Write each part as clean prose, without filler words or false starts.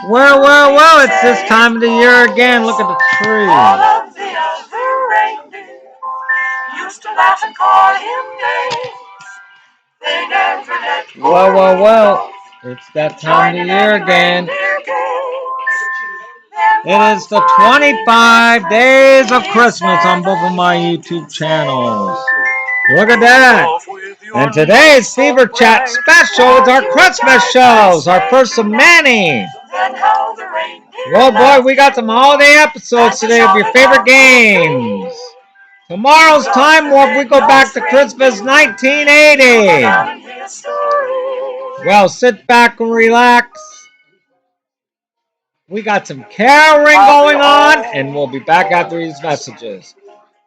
Well, it's this time of the year again. Look at the tree. All of the other reindeer used to laugh and call him names. They never let Well, it's that time of the year again. It is the 25 days of Christmas on both of my YouTube channels. Look at that. And today's Fever Chat special is our Christmas shows. Our first of many. Well, boy, we got some holiday episodes today of your favorite games. Tomorrow's Time Warp, we go back to Christmas 1980. Well, sit back and relax. We got some caroling going on, and we'll be back after these messages.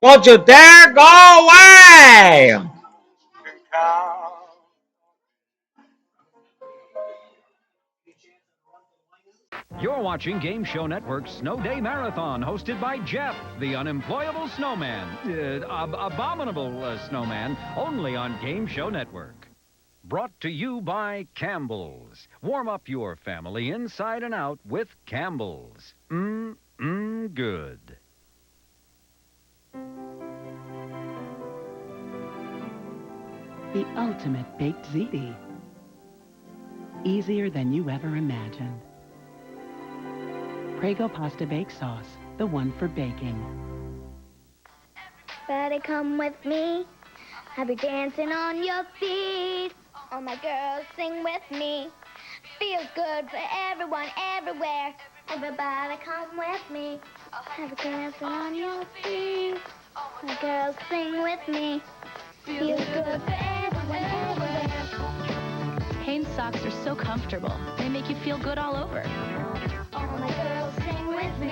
Don't you dare go away! You're watching Game Show Network's Snow Day Marathon, hosted by Jeff, the unemployable snowman. Abominable snowman, only on Game Show Network. Brought to you by Campbell's. Warm up your family inside and out with Campbell's. Good. The ultimate baked ziti. Easier than you ever imagined. Prego pasta bake sauce, the one for baking. Better come with me. I'll be dancing on your feet. All my girls sing with me. Feels good for everyone, everywhere. Everybody come with me. I'll be dancing on your feet. My girls sing with me. Feels good for everyone, everywhere. Hanes socks are so comfortable. They make you feel good all over. All my girls sing with me.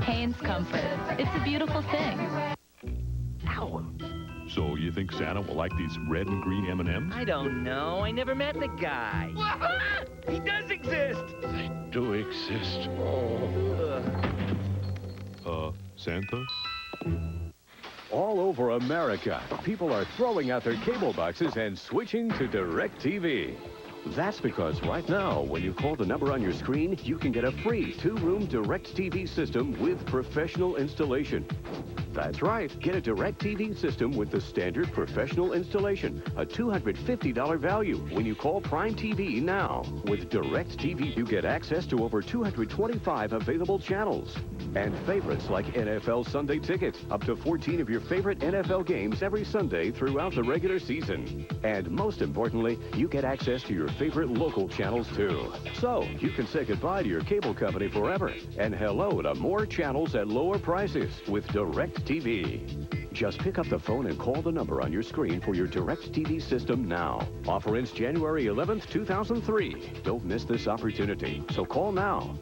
Hanes Comfort. It's a beautiful thing. Ow. So you think Santa will like these red and green M&Ms? I don't know. I never met the guy. He does exist. They do exist. Santa? All over America, people are throwing out their cable boxes and switching to DirecTV. That's because right now, when you call the number on your screen, you can get a free 2-room DirecTV system with professional installation. That's right. Get a DirecTV system with the standard professional installation, a $250 value when you call Prime TV now. With DirecTV, you get access to over 225 available channels and favorites like NFL Sunday Ticket, up to 14 of your favorite NFL games every Sunday throughout the regular season. And most importantly, you get access to your favorite local channels too. So you can say goodbye to your cable company forever and hello to more channels at lower prices with DirecTV. Just pick up the phone and call the number on your screen for your DirecTV system now. Offer ends January 11th, 2003. Don't miss this opportunity, so call now.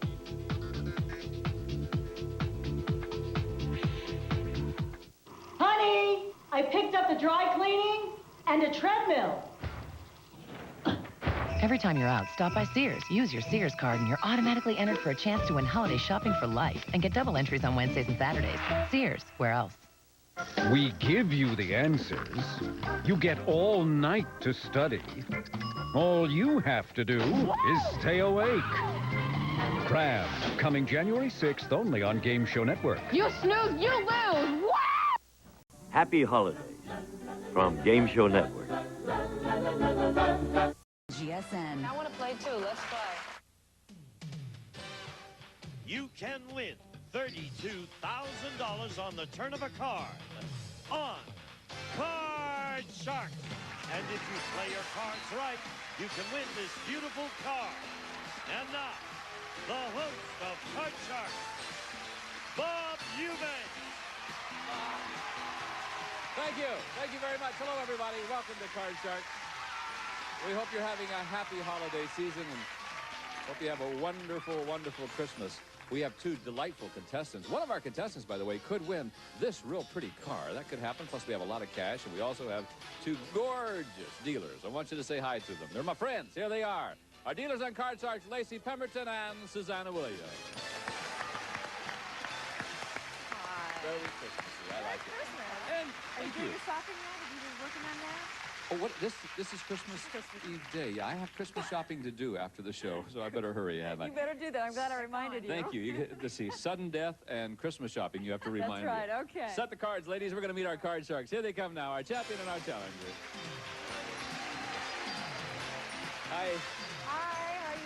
Honey, I picked up the dry cleaning and a treadmill. Every time you're out, stop by Sears. Use your Sears card and you're automatically entered for a chance to win holiday shopping for life and get double entries on Wednesdays and Saturdays. Sears, where else? We give you the answers. You get all night to study. All you have to do is stay awake. Crab, coming January 6th only on Game Show Network. You snooze, you lose! Happy holidays from Game Show Network. GSN. I want to play too. Let's play. You can win $32,000 on the turn of a card on Card Shark. And if you play your cards right, you can win this beautiful card. And now, the host of Card Shark, Bob Eubanks. Thank you. Thank you very much. Hello, everybody. Welcome to Card Shark. We hope you're having a happy holiday season and hope you have a wonderful, wonderful Christmas. We have two delightful contestants. One of our contestants, by the way, could win this real pretty car. That could happen. Plus, we have a lot of cash, and we also have two gorgeous dealers. I want you to say hi to them. They're my friends. Here they are. Our dealers on Card Shark, Lacey Pemberton and Susanna Williams. Hi. Very Christmassy. I like it. And Are you thank doing you. your shopping yet? Have you been working on that? Oh, what? This is Christmas Eve day. Yeah, I have Christmas shopping to do after the show, so I better hurry, haven't I? You better do that. I'm glad I reminded you. Thank you. You get to see sudden death and Christmas shopping. You have to remind That's right. me. Okay. Set the cards, ladies. We're going to meet our card sharks. Here they come now, our champion and our challenger. Hi. Hi, how you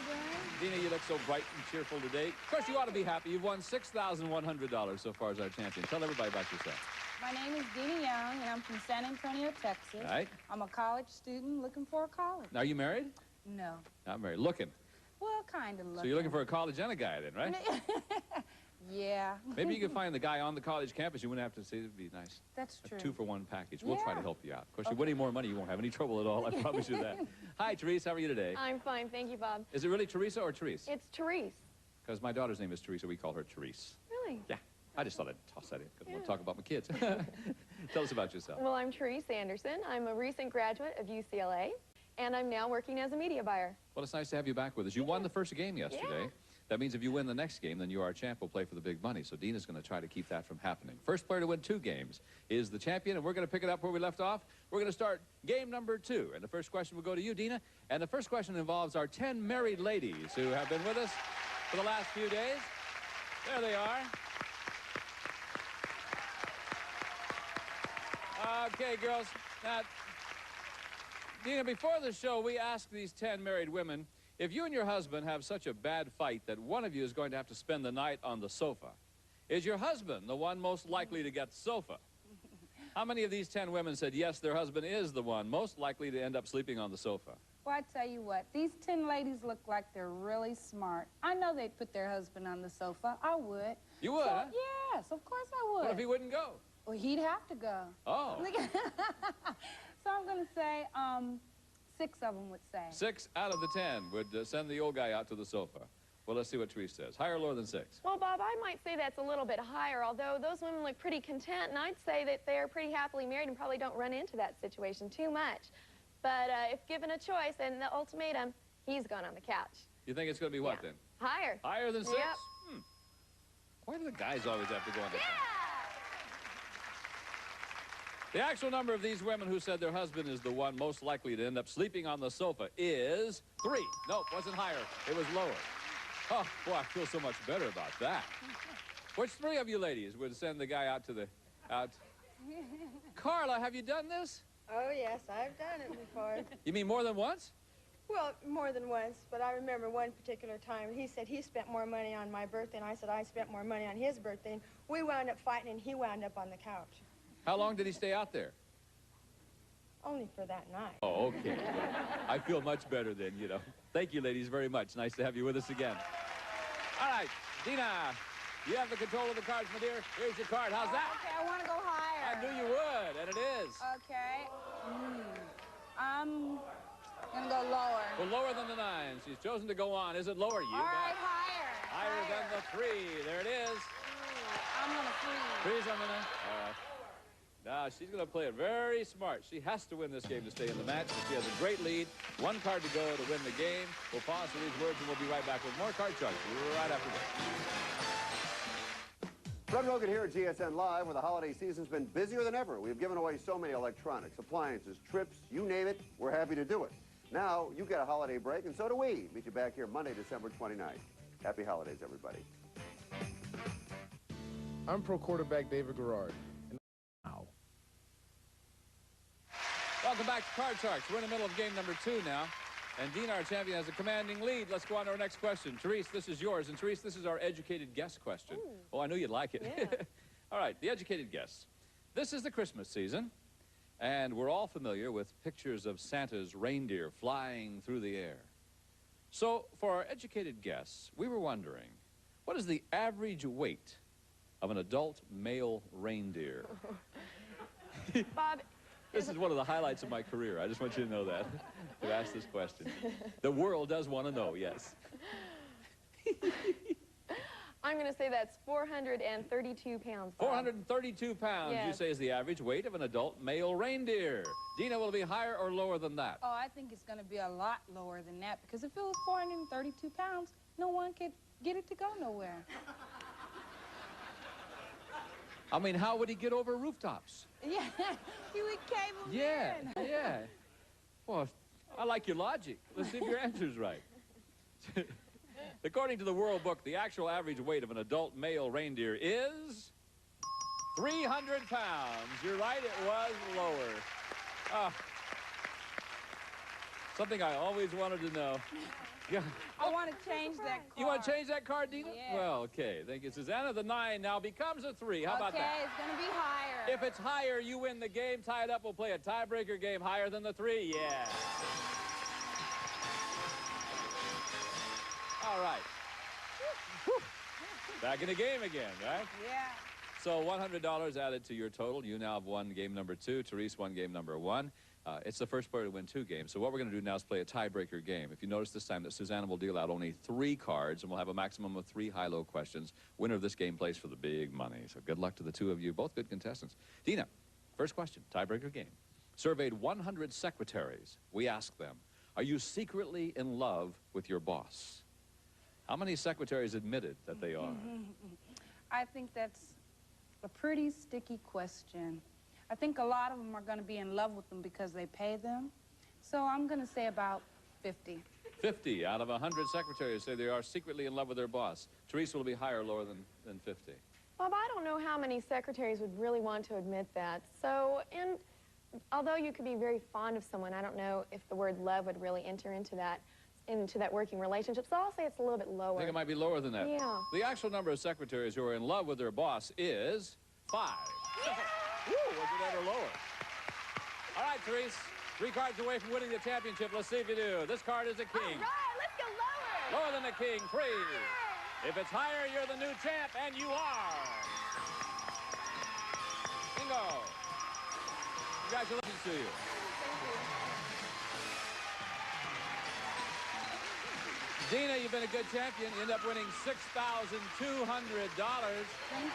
doing? Dina, you look so bright and cheerful today. Of course, you ought to be happy. You've won $6,100 so far as our champion. Tell everybody about yourself. My name is Dina Young, and I'm from San Antonio, Texas. Right. I'm a college student looking for a college. Now, are you married? No. Not married. Looking. Well, kind of looking. So you're looking for a college and a guy then, right? Yeah. Maybe you can find the guy on the college campus. You wouldn't have to say it'd be nice. That's true. A 2-for-1 package. We'll try to Yeah. help you out. Of course, you're winning more money. You won't have any trouble at all. I promise you that. Hi, Therese. How are you today? I'm fine, thank you, Bob. Is it really Teresa or Therese? It's Therese. Because my daughter's name is Teresa. We call her Therese. Really? Yeah. I just thought I'd toss that in because I want to talk about my kids. Tell us about yourself. Well, I'm Therese Anderson. I'm a recent graduate of UCLA, and I'm now working as a media buyer. Well, it's nice to have you back with us. You won the first game yesterday. Yeah. That means if you win the next game, then you, our champ, will play for the big money. So Dina's going to try to keep that from happening. First player to win 2 games is the champion, and we're going to pick it up where we left off. We're going to start game number 2. And the first question will go to you, Dina. And the first question involves our 10 married ladies who have been with us for the last few days. There they are. Okay, girls. Now, Dina, before the show, we asked these 10 married women, if you and your husband have such a bad fight that one of you is going to have to spend the night on the sofa, is your husband the one most likely to get the sofa? How many of these 10 women said yes, their husband is the one most likely to end up sleeping on the sofa? Well, I tell you what, these 10 ladies look like they're really smart. I know they'd put their husband on the sofa. I would. You would, So, huh? Yes, of course I would. What if he wouldn't go? Well, he'd have to go. Oh. So I'm going to say 6 of them would say. 6 out of the 10 would send the old guy out to the sofa. Well, let's see what Therese says. Higher or lower than 6? Well, Bob, I might say that's a little bit higher, although those women look pretty content, and I'd say that they're pretty happily married and probably don't run into that situation too much. But if given a choice and the ultimatum, he's gone on the couch. You think it's going to be what, Yeah. then? Higher. Higher than 6? Yep. Why do the guys always have to go on the couch? The actual number of these women who said their husband is the one most likely to end up sleeping on the sofa is 3. Nope, wasn't higher. It was lower. Oh, boy, I feel so much better about that. Which 3 of you ladies would send the guy out to the... Carla, have you done this? Oh, yes, I've done it before. You mean more than once? Well, more than once, but I remember one particular time, he said he spent more money on my birthday, and I said I spent more money on his birthday, and we wound up fighting, and he wound up on the couch. How long did he stay out there? Only for that night. Oh, okay. Well, I feel much better then, you know. Thank you, ladies, very much. Nice to have you with us again. All right, Dina, you have the control of the cards, my dear. Here's your card. How's that? Okay, I want to go higher. I knew you would, and it is. Okay. I'm going to go lower. Well, lower than the 9. She's chosen to go on. Is it lower? You All right, bet. higher. Higher than the 3. There it is. I'm going to freeze. Freeze on the 9. All right. Now, she's going to play it very smart. She has to win this game to stay in the match. She has a great lead. 1 card to go to win the game. We'll pause for these words, and we'll be right back with more Card Sharks right after this. Fred Rogan here at GSN Live, where the holiday season's been busier than ever. We've given away so many electronics, appliances, trips, you name it, we're happy to do it. Now, you get a holiday break, and so do we. Meet you back here Monday, December 29th. Happy holidays, everybody. I'm pro quarterback David Garrard. Welcome back to Card Sharks. We're in the middle of game number 2 now. And Dina, our champion, has a commanding lead. Let's go on to our next question. Therese, this is yours. And Therese, this is our educated guess question. Ooh. Oh, I knew you'd like it. Yeah. All right, the educated guess. This is the Christmas season, and we're all familiar with pictures of Santa's reindeer flying through the air. So, for our educated guess, we were wondering, what is the average weight of an adult male reindeer? Bob, This is one of the highlights of my career. I just want you to know that, to ask this question. The world does want to know, yes. I'm going to say that's 432 pounds. Bob. 432 pounds, you Yes. say, is the average weight of an adult male reindeer. Dina, will it be higher or lower than that? Oh, I think it's going to be a lot lower than that, because if it was 432 pounds, no one could get it to go nowhere. I mean, how would he get over rooftops? Yeah, you would cable Yeah, in. yeah. Well, I like your logic. Let's see if your answer's right. According to the World Book, the actual average weight of an adult male reindeer is 300 pounds. You're right, it was lower. Ah. Something I always wanted to know. Yeah. I want to change that card. You want to change that card, Dina? Yeah. Well, okay. Thank you, Susanna. The 9 now becomes a 3. How about that? Okay, it's going to be higher. If it's higher, you win the game. Tie it up. We'll play a tiebreaker game higher than the 3. Yeah. All right. Back in the game again, right? Yeah. So $100 added to your total. You now have won game number 2. Therese won game number 1. It's the first player to win 2 games. So what we're going to do now is play a tiebreaker game. If you notice this time that Susanna will deal out only 3 cards, and we'll have a maximum of 3 high-low questions. Winner of this game plays for the big money. So good luck to the 2 of you, both good contestants. Dina, first question, tiebreaker game. Surveyed 100 secretaries. We asked them, are you secretly in love with your boss? How many secretaries admitted that they are? I think that's a pretty sticky question. I think a lot of them are going to be in love with them because they pay them. So I'm going to say about 50. 50 out of 100 secretaries say they are secretly in love with their boss. Teresa will be higher or lower than 50. Bob, I don't know how many secretaries would really want to admit that. So, and although you could be very fond of someone, I don't know if the word love would really enter into that working relationship. So I'll say it's a little bit lower. I think it might be lower than that. Yeah. The actual number of secretaries who are in love with their boss is 5. Yeah. Woo, was it ever lower? All right, Therese, 3 cards away from winning the championship. Let's see if you do. This card is a king. All right, let's go lower. Lower than the king, 3. If it's higher, you're the new champ, and you are. Bingo. Congratulations to you. Dina, you've been a good champion. You end up winning $6,200. Have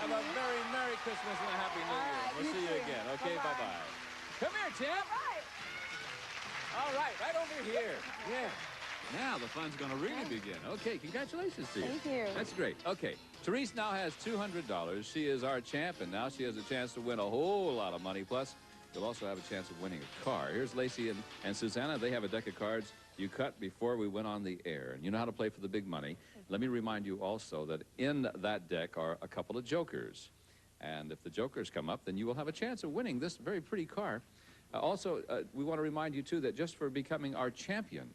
a very Merry Christmas and a Happy New Year. We'll see you again. Okay, bye-bye. Come here, champ. All right, right over here. Yeah. Now the fun's going to really begin. Okay, congratulations to you. Thank you. That's great. Okay, Therese now has $200. She is our champ, and now she has a chance to win a whole lot of money. Plus, you'll also have a chance of winning a car. Here's Lacey and Susanna. They have a deck of cards you cut before we went on the air. And you know how to play for the big money. Let me remind you also that in that deck are a couple of jokers. And if the jokers come up, then you will have a chance of winning this very pretty car. We want to remind you, too, that just for becoming our champion,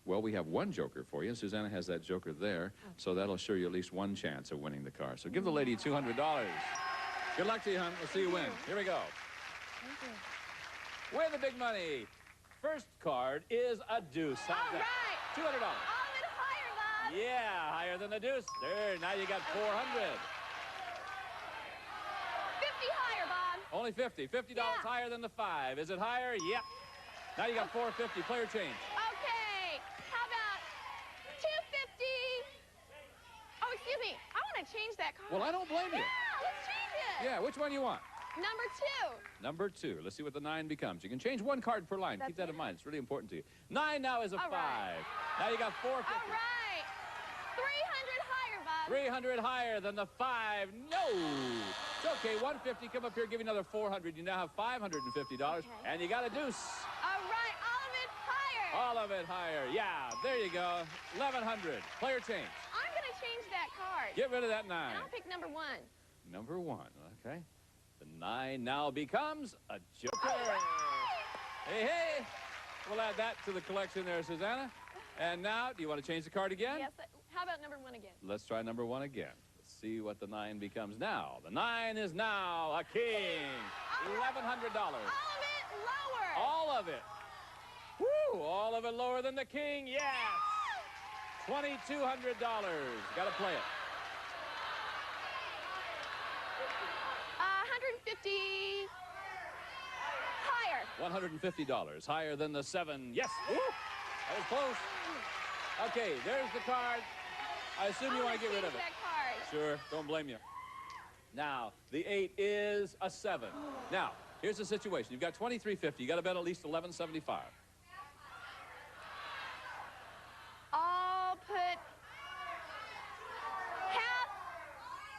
well, we have 1 joker for you, and Susanna has that joker there, so that'll assure you at least 1 chance of winning the car. So give the lady $200. Good luck to you, hon. We'll see you win. Here we go. Thank you. Win the big money. First card is a deuce. How's that? $200. All of it higher, Bob. Yeah, higher than the deuce. There, now you got 400. 50 higher, Bob. Only 50. $50 higher than the 5. Is it higher? Yep. Now you got 450. Player change. Okay. How about 250? Oh, excuse me. I want to change that card. Well, I don't blame you. Yeah, let's change it. Yeah, which one you want? Number 2. Number 2. Let's see what the 9 becomes. You can change 1 card per line. Keep that in mind. It's really important to you. 9 now is a 5. Now you got 450. All right. 300 higher, Bob. 300 higher than the 5. No. It's okay. 150. Come up here. Give you another 400. You now have $550. Okay. And you got a deuce. All right. All of it higher. All of it higher. Yeah. There you go. 1,100. Player change. I'm going to change that card. Get rid of that 9. And I'll pick number 1. Number 1. Okay. The 9 now becomes a joker. Right. Hey, hey. We'll add that to the collection there, Susanna. And now, do you want to change the card again? Yes. How about number 1 again? Let's try number 1 again. Let's see what the 9 becomes now. The 9 is now a king. $1,100. All of it lower. All of it. Woo! All of it lower than the king. Yes. $2,200. Got to play it. 150 higher. $150 higher than the 7. Yes. Woo! That was close. Okay, there's the card. I assume you want to get rid of it. That card. Sure, don't blame you. Now, the 8 is a 7. Now, here's the situation. You've got $2,350. You got to bet at least $1,175. I'll put half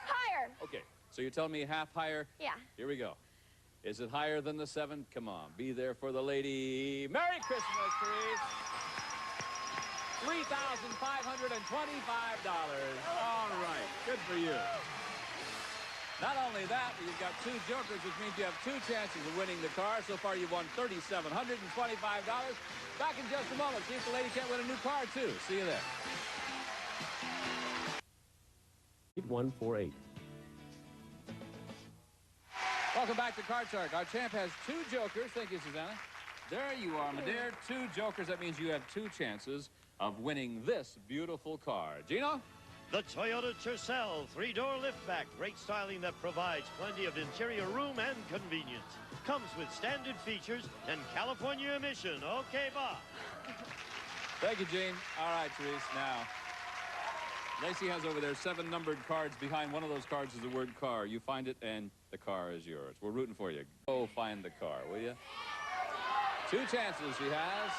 higher. Okay, so So you're telling me half higher? Yeah. Here we go. Is it higher than the 7? Come on, be there for the lady. Merry Christmas, Therese. $3,525. All right, good for you. Not only that, but you've got 2 jokers, which means you have 2 chances of winning the car. So far, you've won $3,725. Back in just a moment. See if the lady can't win a new car, too. See you there. 8148. Welcome back to Card Shark. Our champ has 2 jokers. Thank you, Susanna. There you are, my dear. 2 jokers. That means you have 2 chances of winning this beautiful car. Gino? The Toyota Tercel 3-door liftback. Great styling that provides plenty of interior room and convenience. Comes with standard features and California emission. Okay, Bob. Thank you, Gene. All right, Therese. Now, Lacey has over there 7 numbered cards. Behind one of those cards is the word car. You find it, and the car is yours. We're rooting for you. Go find the car, will you? 2 chances she has.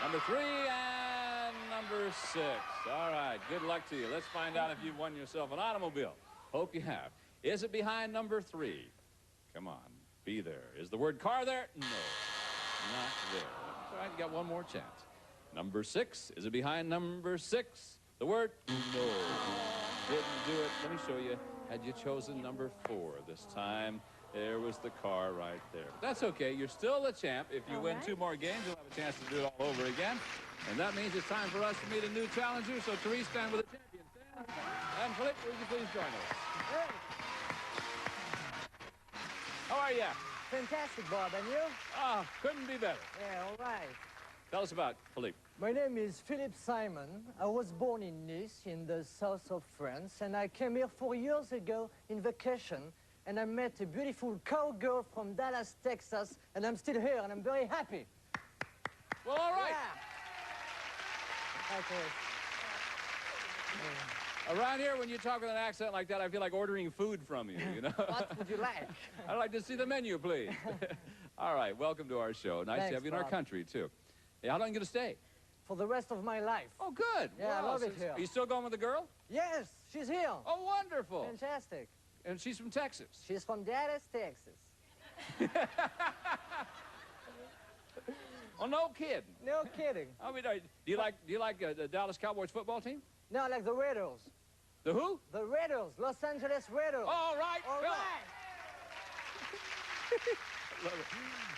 Number 3 and number 6. All right, good luck to you. Let's find out if you've won yourself an automobile. Hope you have. Is it behind number 3? Come on, be there. Is the word car there? No, not there. All right, you got one more chance. Number 6. Is it behind number 6? The word? No. Didn't do it. Let me show you. Had you chosen number 4 this time, there was the car right there. But that's okay. You're still the champ. If you win 2 more games, you'll have a chance to do it all over again. And that means it's time for us to meet a new challenger. So, Therese, stand with the champion. And Philip, would you please join us? How are you? Fantastic, Bob. And you? Ah, couldn't be better. Yeah, all right. Tell us about Philippe. My name is Philippe Simon. I was born in Nice, in the south of France, and I came here 4 years ago in vacation, and I met a beautiful cowgirl from Dallas, Texas, and I'm still here, and I'm very happy. Well, all right. Yeah. Okay. Around here, when you talk with an accent like that, I feel like ordering food from you, you know? What would you like? I'd like to see the menu, please. All right, welcome to our show. Nice to have you in our country, too. Hey, how long are you going to stay? For the rest of my life. Oh, good. Yeah, wow. I love it here. Are you still going with the girl? Yes, she's here. Oh, wonderful. Fantastic. And she's from Texas? She's from Dallas, Texas. Oh, no kidding. No kidding. I mean, do you like the Dallas Cowboys football team? No, I like the Raiders. The who? The Raiders, Los Angeles Raiders. All right. All right.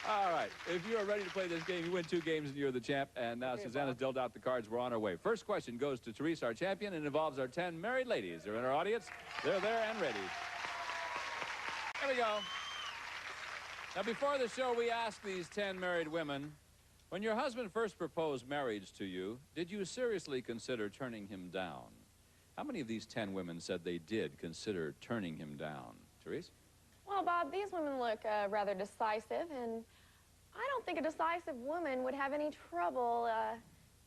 All right. If you are ready to play this game, you win 2 games and you're the champ. And now Susanna's dealt out the cards. We're on our way. First question goes to Therese, our champion, and involves our 10 married ladies. They're in our audience. They're there and ready. Here we go. Now, before the show, we asked these 10 married women, when your husband first proposed marriage to you, did you seriously consider turning him down? How many of these 10 women said they did consider turning him down? Therese? Well, Bob, these women look rather decisive, and I don't think a decisive woman would have any trouble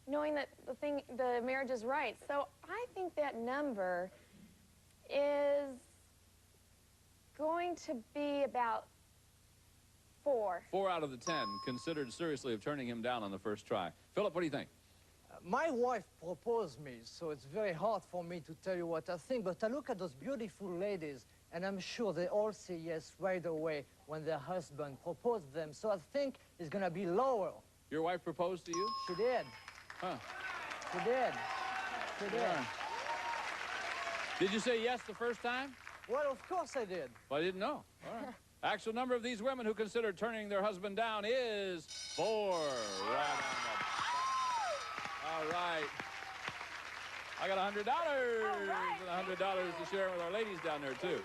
knowing that the marriage is right. So I think that number is going to be about 4. 4 out of the 10 considered seriously of turning him down on the first try. Philip, what do you think? My wife proposed me, so it's very hard for me to tell you what I think, but I look at those beautiful ladies, and I'm sure they all say yes right away when their husband proposed them, so I think it's going to be lower. Your wife proposed to you? She did. Huh. She did. She did. Yeah. Did you say yes the first time? Well, of course I did. Well, I didn't know. All right. Actual number of these women who considered turning their husband down is 4. Right on the... All right. I got $100 and $100 to share with our ladies down there, too.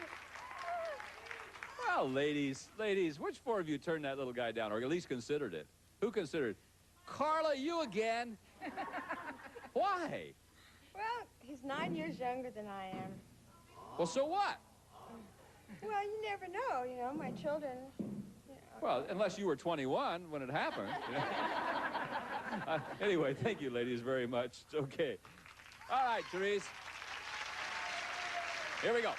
Well, ladies, which 4 of you turned that little guy down, or at least considered it? Who considered? Carla, you again? Why? Well, he's 9 years younger than I am. Well, so what? Well, you never know, you know, my children. Well, unless you were 21 when it happened. You know? Anyway, thank you, ladies, very much. It's okay. All right, Therese. Here we go.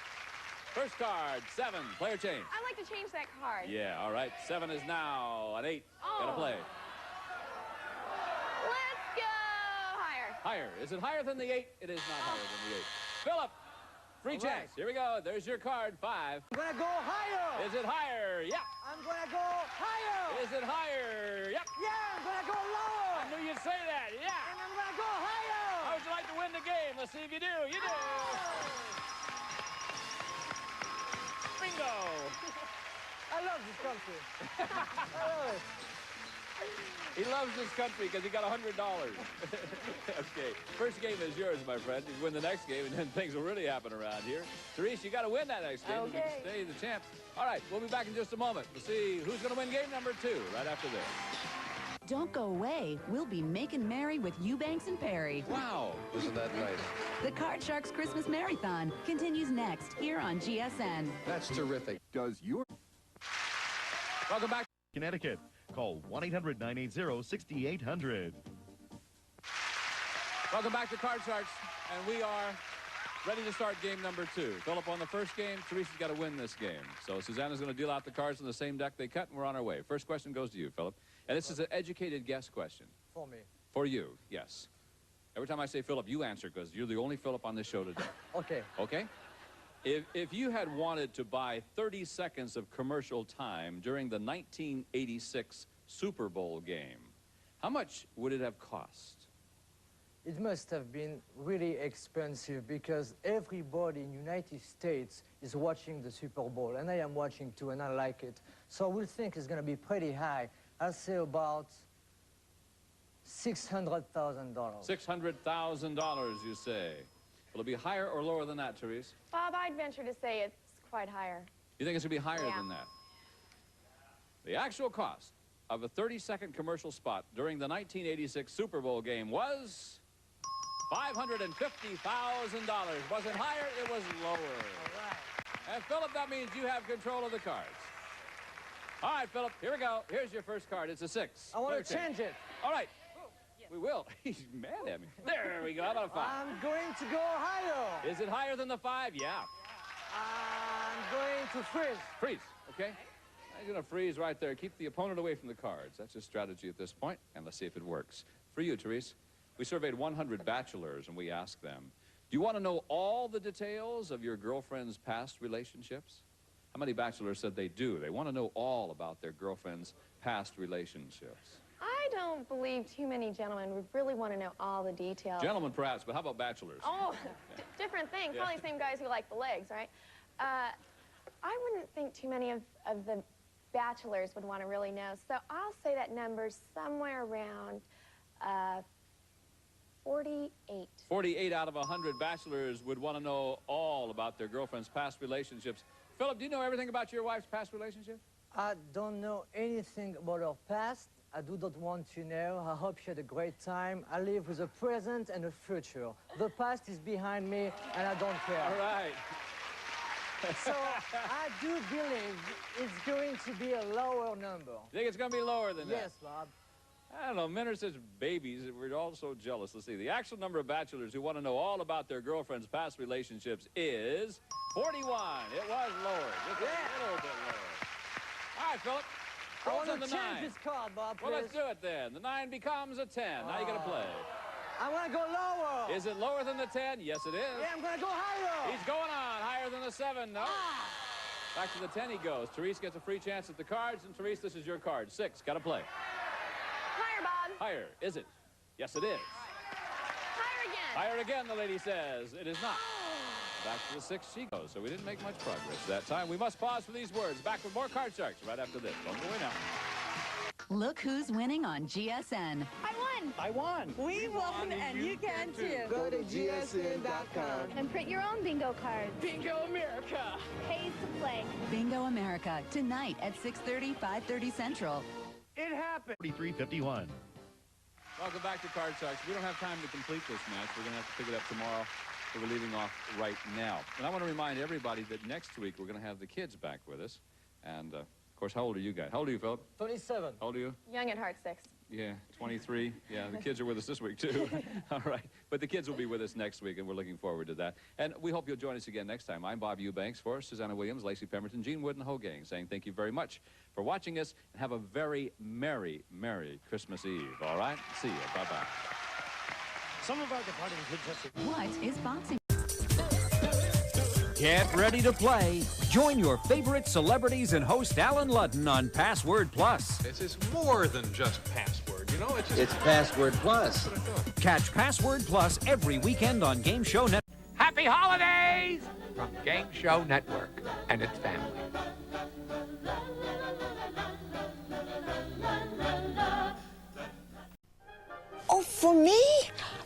First card, 7. Player change. I'd like to change that card. Yeah, all right. 7 is now an 8. Gotta play. Let's go higher. Higher. Is it higher than the 8? It is not higher than the 8. Philip. Free chance. Here we go. There's your card, 5. I'm gonna go higher. Is it higher? Yep. I'm gonna go higher. Is it higher? Yep. Yeah, I'm gonna go lower. I knew you'd say that. Yeah. And I'm gonna go higher. How would you like to win the game? Let's see if you do. You do. Bingo. I love this country. I love it. He loves this country because he got $100. Okay, first game is yours, my friend. You win the next game, and then things will really happen around here. Therese, you got to win that next game. Okay. You can stay the champ. All right, we'll be back in just a moment. We'll see who's going to win game number 2 right after this. Don't go away. We'll be making merry with Eubanks and Perry. Wow. Isn't that nice? The Card Sharks Christmas Marathon continues next here on GSN. That's terrific. Does your... Welcome back. Connecticut. Call 1-800-980-6800. Welcome back to Card Sharks, and we are ready to start game number 2. Philip on the first game. Teresa's got to win this game. So Susanna's going to deal out the cards in the same deck they cut, and we're on our way. First question goes to you, Philip. And this is an educated guess question. For me. For you, yes. Every time I say Philip, you answer because you're the only Philip on this show today. Okay. Okay? If you had wanted to buy 30 seconds of commercial time during the 1986 Super Bowl game, how much would it have cost? It must have been really expensive because everybody in the United States is watching the Super Bowl, and I am watching too, and I like it. So we'll think it's going to be pretty high. I'll say about $600,000. $600,000, you say. Will it be higher or lower than that, Therese? Bob, I'd venture to say it's quite higher. You think it's going to be higher Yeah. than that? The actual cost of a 30-second commercial spot during the 1986 Super Bowl game was $550,000. Was it higher? It was lower. All right. And Philip, that means you have control of the cards. All right, Philip, here we go. Here's your first card. It's a 6. I want to change it. All right. We will. He's mad at me. There we go. How about a 5? I'm going to go higher. Is it higher than the 5? Yeah. I'm going to freeze. Freeze, okay? I'm going to freeze right there. Keep the opponent away from the cards. That's a strategy at this point, and let's see if it works. For you, Therese, we surveyed 100 bachelors, and we asked them, do you want to know all the details of your girlfriend's past relationships? How many bachelors said they do? They want to know all about their girlfriend's past relationships. I don't believe too many gentlemen would really want to know all the details. Gentlemen, perhaps, but how about bachelors? Oh, different thing. Yeah. Probably the same guys who like the legs, right? I wouldn't think too many of the bachelors would want to really know. So I'll say that number's somewhere around 48. 48 out of 100 bachelors would want to know all about their girlfriend's past relationships. Philip, do you know everything about your wife's past relationship? I don't know anything about her past. I do not want to know. I hope she had a great time. I live with a present and a future. The past is behind me, and I don't care. All right. So I do believe it's going to be a lower number. You think it's going to be lower than that? Yes, Bob. I don't know. Men are such babies. We're all so jealous. Let's see. The actual number of bachelors who want to know all about their girlfriend's past relationships is 41. It was lower. Just a little bit lower. All right, Philip. I want on to the change 9. this card, Bob, please. Well, let's do it then. The 9 becomes a 10. Now you got to play. I want to go lower. Is it lower than the 10? Yes, it is. Yeah, I'm going to go higher. He's going on. Higher than the 7. No. Back to the 10 he goes. Therese gets a free chance at the cards. And Therese, this is your card. 6. Got to play. Higher, Bob. Higher. Is it? Yes, it is. Higher again. Higher again, the lady says. It is not. Back to the 6 she goes. So we didn't make much progress that time. We must pause for these words. Back with more Card Sharks right after this. Don't go away now. Look who's winning on GSN. I won. I won. We won, and you can too. Go to GSN.com. And print your own bingo cards. Bingo America. Pays to play. Bingo America, tonight at 6:30, 5:30 Central. It happened. 4351. Welcome back to Card Sharks. We don't have time to complete this match. We're going to have to pick it up tomorrow. So we're leaving off right now. And I want to remind everybody that next week we're going to have the kids back with us. And, of course, how old are you guys? How old are you, Philip? 27. How old are you? Young at heart, 6. Yeah, 23. Yeah, the kids are with us this week, too. All right. But the kids will be with us next week, and we're looking forward to that. And we hope you'll join us again next time. I'm Bob Eubanks for Susanna Williams, Lacey Pemberton, Gene Wood, and the whole gang, saying thank you very much for watching us, and have a very merry, merry Christmas Eve. All right? See you. Bye-bye. Some of our departing kids have to... What is boxing? Get ready to play. Join your favorite celebrities and host Alan Ludden on Password Plus. This is more than just Password, you know? It's Password Plus. Catch Password Plus every weekend on Game Show Network. Happy holidays from Game Show Network and its family. Oh, for me?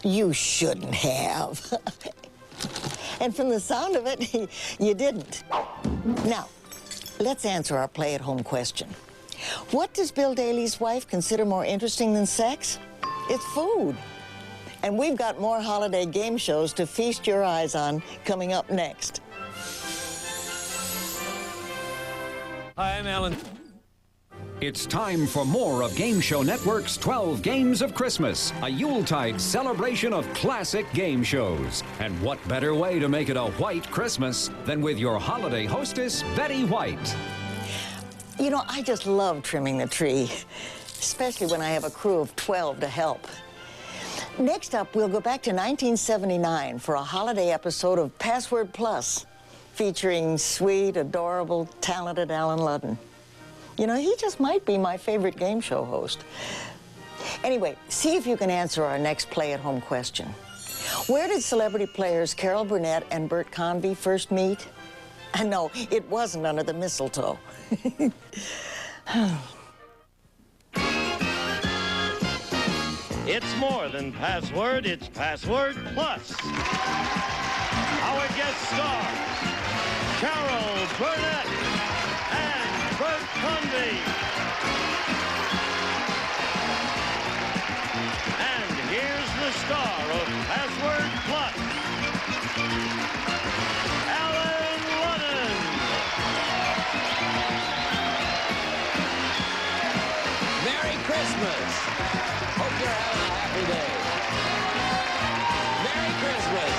You shouldn't have. And from the sound of it, you didn't. Now, let's answer our play-at-home question. What does Bill Daly's wife consider more interesting than sex? It's food. And we've got more holiday game shows to feast your eyes on coming up next. Hi, I'm Alan. It's time for more of Game Show Network's 12 Games of Christmas, a Yuletide celebration of classic game shows. And what better way to make it a white Christmas than with your holiday hostess, Betty White. You know, I just love trimming the tree, especially when I have a crew of 12 to help. Next up, we'll go back to 1979 for a holiday episode of Password Plus, featuring sweet, adorable, talented Alan Ludden. You know, he just might be my favorite game show host. Anyway, see if you can answer our next play-at-home question. Where did celebrity players Carol Burnett and Bert Convy first meet? No, it wasn't under the mistletoe. It's more than Password, it's Password Plus. Our guest stars, Carol Burnett and Bert Convy. And here's the star of Password Plus, Alan Ludden. Merry Christmas. Hope you're having a happy day. Merry Christmas.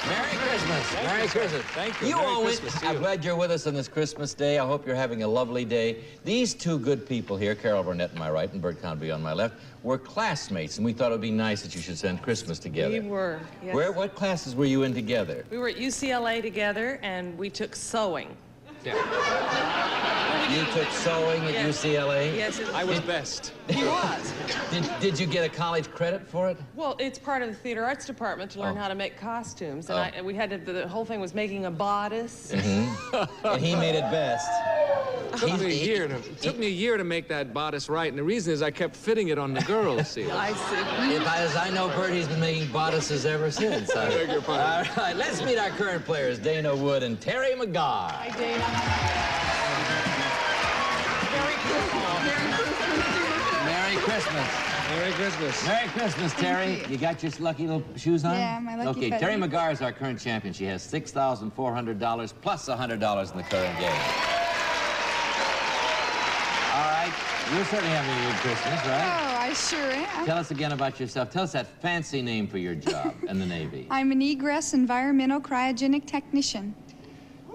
Merry Christmas. Merry Christmas. Thank you. You Merry owe it. Christmas to I'm you. glad you're with us on this Christmas day. I hope you're having a lovely day. These two good people here, Carol Burnett on my right and Bert Convy on my left, were classmates, and we thought it would be nice that you should spend Christmas together. We were, yes. What classes were you in together? We were at UCLA together, and we took sewing. You took sewing at UCLA? Yes. I was best. He was. Did you get a college credit for it? Well, it's part of the theater arts department to learn how to make costumes, and and we had to, the whole thing was making a bodice. Mm-hmm. And he made it best. Took me a year to make that bodice right, and the reason is I kept fitting it on the girls, see. I see. As I know, Bert, he's been making bodices ever since. I beg your pardon. All right, let's meet our current players, Dana Wood and Terry McGar. Hi, Dana. Merry Christmas. Merry Christmas. Merry Christmas, Terry. You got your lucky little shoes on? Yeah, my lucky Okay, feather. Terry McGar is our current champion. She has $6,400 plus $100 in the current game. All right, you're certainly having a good Christmas, right? Oh, I sure am. Tell us again about yourself. Tell us that fancy name for your job in the Navy. I'm an egress environmental cryogenic technician.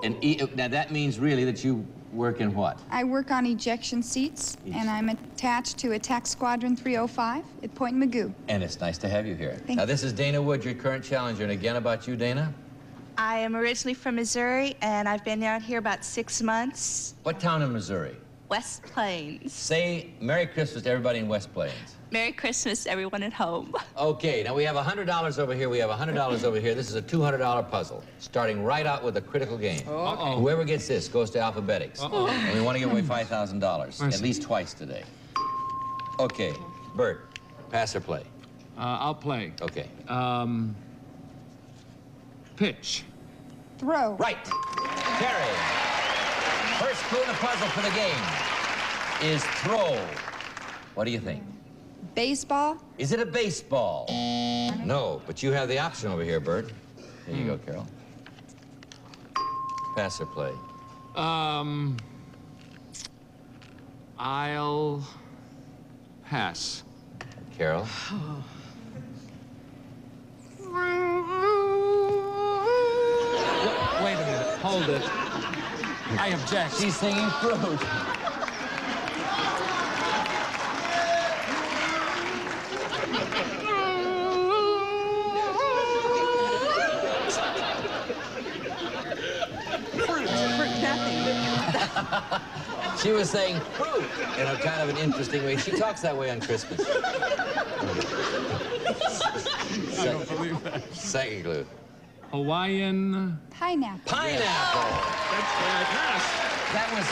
And now that means really that you work in what? I work on ejection seats, and I'm attached to Attack Squadron 305 at Point Magoo. And it's nice to have you here. Thank Now, you. this is Dana Wood, your current challenger. And again about you, Dana. I am originally from Missouri, and I've been out here about 6 months. What town in Missouri? West Plains. Say Merry Christmas to everybody in West Plains. Merry Christmas, everyone at home. Okay, now we have $100 over here. We have $100 over here. This is a $200 puzzle, starting right out with a critical game. Uh-oh. Whoever gets this goes to alphabetics. Uh-oh. And we want to give away $5,000, I at see. least twice today. Okay, Bert, pass or play? I'll play. Okay. Pitch. Throw. Right. Terry. First clue in the puzzle for the game is throw. What do you think? Baseball. Is it a baseball? No, but you have the option over here, Bert. Here you go, Carol. Pass or play? I'll pass. Carol? Wait a minute. Hold it. I object. She's singing fruit. She was saying fruit in a kind of an interesting way. She talks that way on Christmas. I don't believe that. Second clue. Hawaiian. Pineapple. Pineapple. That's why I passed. That was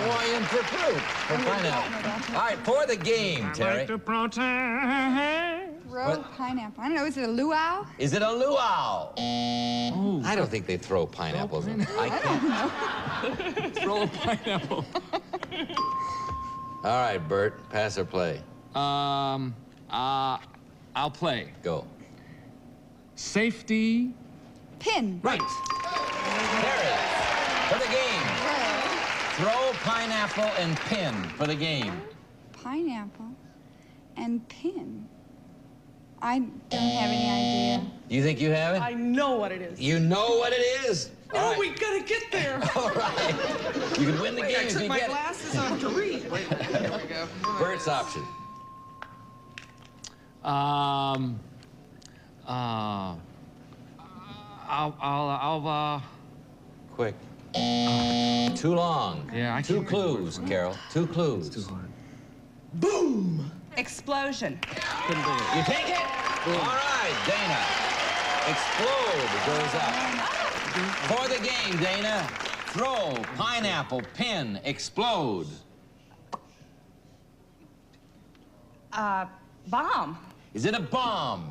Hawaiian for fruit. For pineapple. All right, for the game, Terry. Like to protest. Throw pineapple. I don't know, is it a luau? Is it a luau? Oh, I don't think they throw pineapples in. I can't. Throw a pineapple. All right, Bert, pass or play? I'll play. Go. Safety. Pin. Right. Terry, for the game. Throw, pineapple, and pin for the game. Pineapple and pin. I don't have any idea. You think you have it? I know what it is. You know what it is? No, All right. we gotta get there. All right. You can win the game I if took you my get glasses off to read. Wait, here we go. it. Bert's option. I'll Quick. Too long. Yeah, I Two can't- clues, Carol. Two clues. Too hard. Boom! Explosion. Couldn't do it. You take it? All right, Dana. Explode goes up. For the game, Dana. Throw, pineapple, pin, explode. Bomb. Is it a bomb?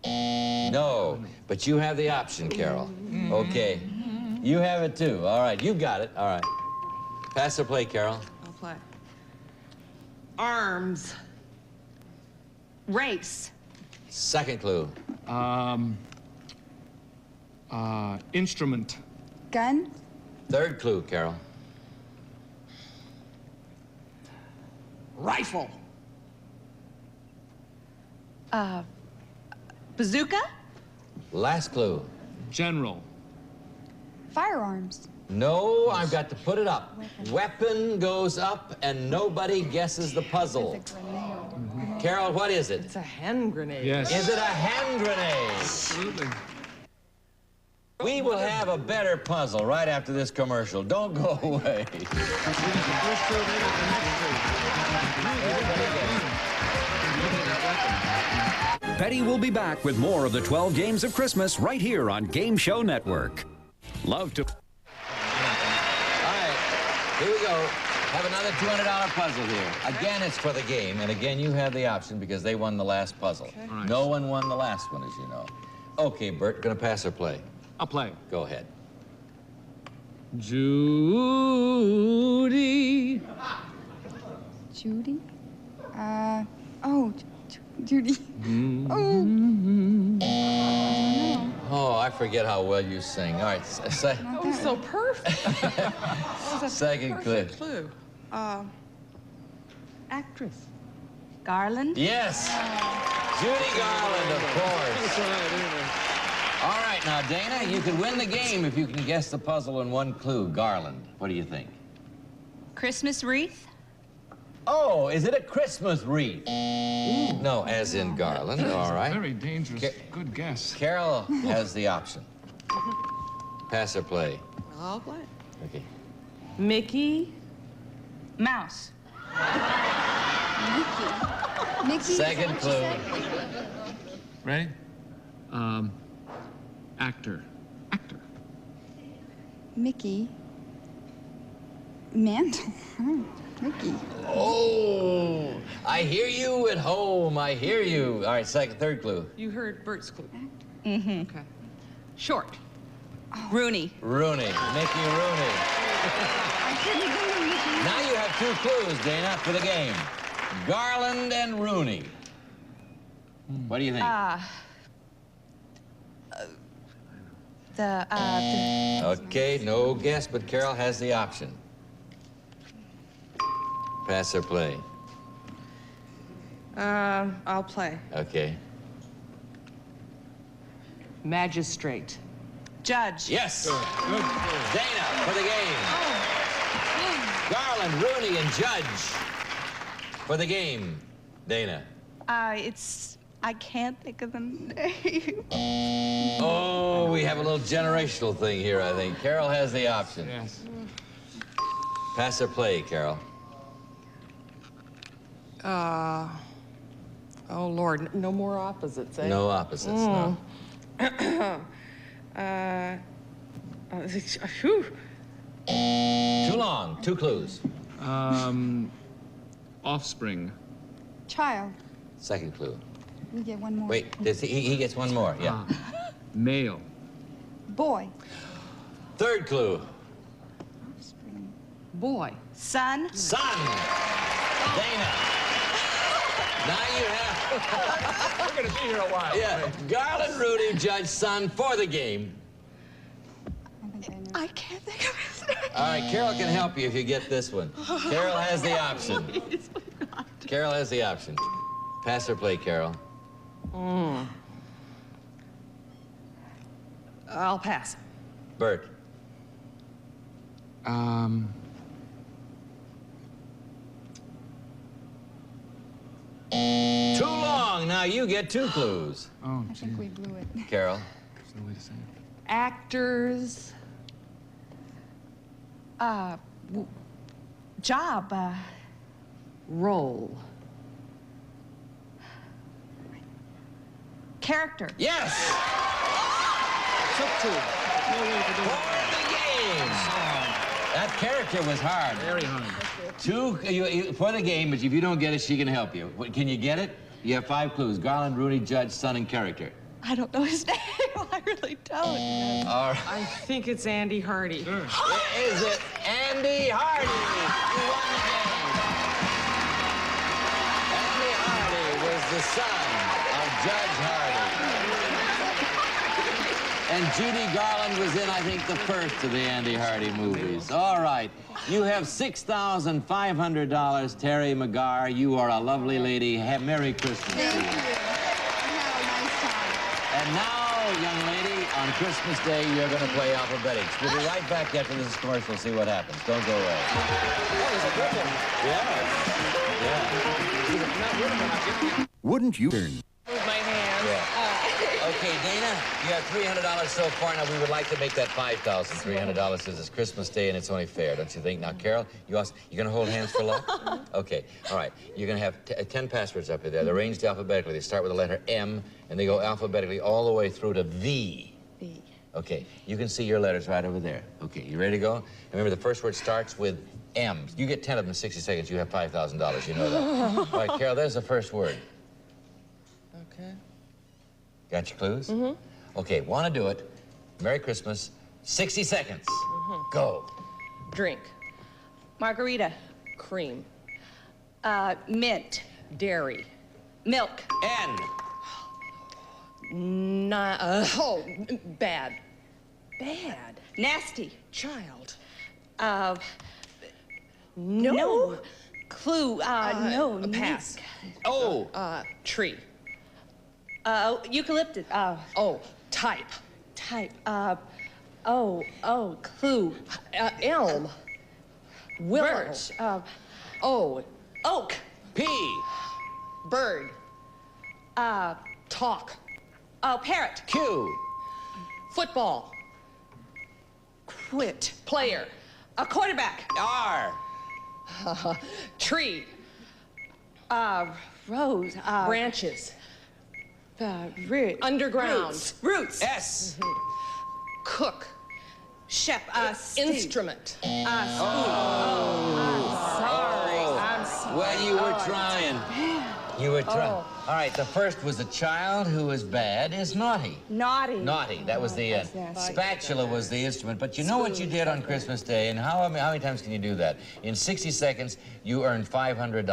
No, but you have the option, Carol. Okay. You have it too. All right, you got it. All right. Pass or play, Carol. I'll play. Arms. Race. Second clue. Instrument. Gun. Third clue, Carol. Rifle. Bazooka. Last clue. General. Firearms. No, I've got to put it up. Weapon goes up and nobody guesses the puzzle. Carol, what is it? It's a hand grenade. Yes. Is it a hand grenade? Absolutely. We will have a better puzzle right after this commercial. Don't go away. Betty will be back with more of the 12 Games of Christmas right here on Game Show Network. Love to... All right, here we go. Have another $200 puzzle here. Again, it's for the game, and again, you have the option because they won the last puzzle. Okay. Right. No one won the last one, as you know. Okay, Bert, gonna pass or play? I'll play. Go ahead. Judy. Judy? Judy. Oh, I forget how well you sing. All right, That was so perfect. That was a second perfect clue. clue. Actress. Garland. Yes, Judy Garland, of course. All right, now, Dana, you can win the game if you can guess the puzzle in one clue. Garland, what do you think? Christmas wreath. Oh, is it a Christmas wreath? No, as in Garland. All right. Very dangerous. Good guess. Carol has the option. Pass or play? I'll play. Okay. Mickey. Mouse. Mickey. Second clue. Ready? Actor. Mickey. Mantle. Mickey. Oh, I hear you at home. I hear you. All right, third clue. You heard Bert's clue. Mm-hmm. Okay. Short. Rooney. Rooney. Mickey Rooney. Now you have two clues, Dana, for the game. Garland and Rooney. What do you think? Okay, no guess, but Carol has the option. Pass or play? I'll play. Okay. Magistrate. Judge. Yes. Dana for the game. Garland, Rooney, and Judge for the game. Dana. I can't think of the name. Oh, we have a little generational thing here, I think. Carol has the option. Yes. Pass or play, Carol? Oh, Lord, no more opposites, eh? No opposites, no. Phew. Too long. 2 clues. Offspring. Child. Second clue. We get one more. Wait, he gets one more, yeah. Male. Boy. Third clue. Boy. Son. Son. Dana. Now you have... We're gonna be here a while. Yeah, Garland, Rudy, Judge, son for the game. I can't think of his name. All right, Carol can help you if you get this one. Carol has the option. Carol has the option. Pass or play, Carol? I'll pass. Bert. Too long. Now you get 2 clues. Oh, I think we blew it. Carol. There's no way to say it. Actors. Job. Role. Character. Yes! Took 2. No way to do it. For the game. That character was hard. Very hard. 2 for the game, but if you don't get it, she can help you. Can you get it? You have 5 clues. Garland, Rudy, Judge, son, and character. I don't know his name. I really don't. All right. I think it's Andy Hardy. Is it Andy Hardy? You won the game. Andy Hardy was the son of Judge Hardy. And Judy Garland was in, I think, the first of the Andy Hardy movies. All right. You have $6,500, Terry McGar. You are a lovely lady. Merry Christmas to you. Thank you. Have a nice time. And now, young lady, on Christmas Day, you're going to play alphabetics. We'll be right back after this commercial, see what happens. Don't go away. That was a good one. Yeah. Wouldn't you turn? Move my hand. Yeah. Okay, Dana, you have $300 so far. Now, we would like to make that $5,300 because it's Christmas Day and it's only fair, don't you think? Now, Carol, you're going to hold hands for luck? Okay, all right. You're going to have 10 passwords up there. They're arranged alphabetically. They start with the letter M, and they go alphabetically all the way through to V. V. Okay, you can see your letters right over there. Okay, you ready to go? Remember, the first word starts with M. You get 10 of them in 60 seconds, you have $5,000. You know that. All right, Carol, there's the first word. Okay. Got your clues? Mm-hmm. Okay, want to do it. Merry Christmas. 60 seconds. Mm-hmm. Go. Drink. Margarita. Cream. Mint. Dairy. Milk. N. Bad. Bad. Nasty. Child. No. Clue. No. Pass. Oh. Tree. Eucalyptus. Type. Type. Clue. Elm. Willow. Birch. Oak. P. Bird. Talk. Parrot. Q. Football. Quit. Player. A quarterback. R. Tree. Rose. Branches. Root. Underground. Roots. S. Cook. Chef. Instrument. I'm sorry. I'm sorry. Well, you were trying. You were trying. All right, the first was a child who was bad is naughty. Naughty. Naughty, that was the end. Spatula was the instrument, but you know what you did on Christmas Day, and how many times can you do that? In 60 seconds, you earned $500.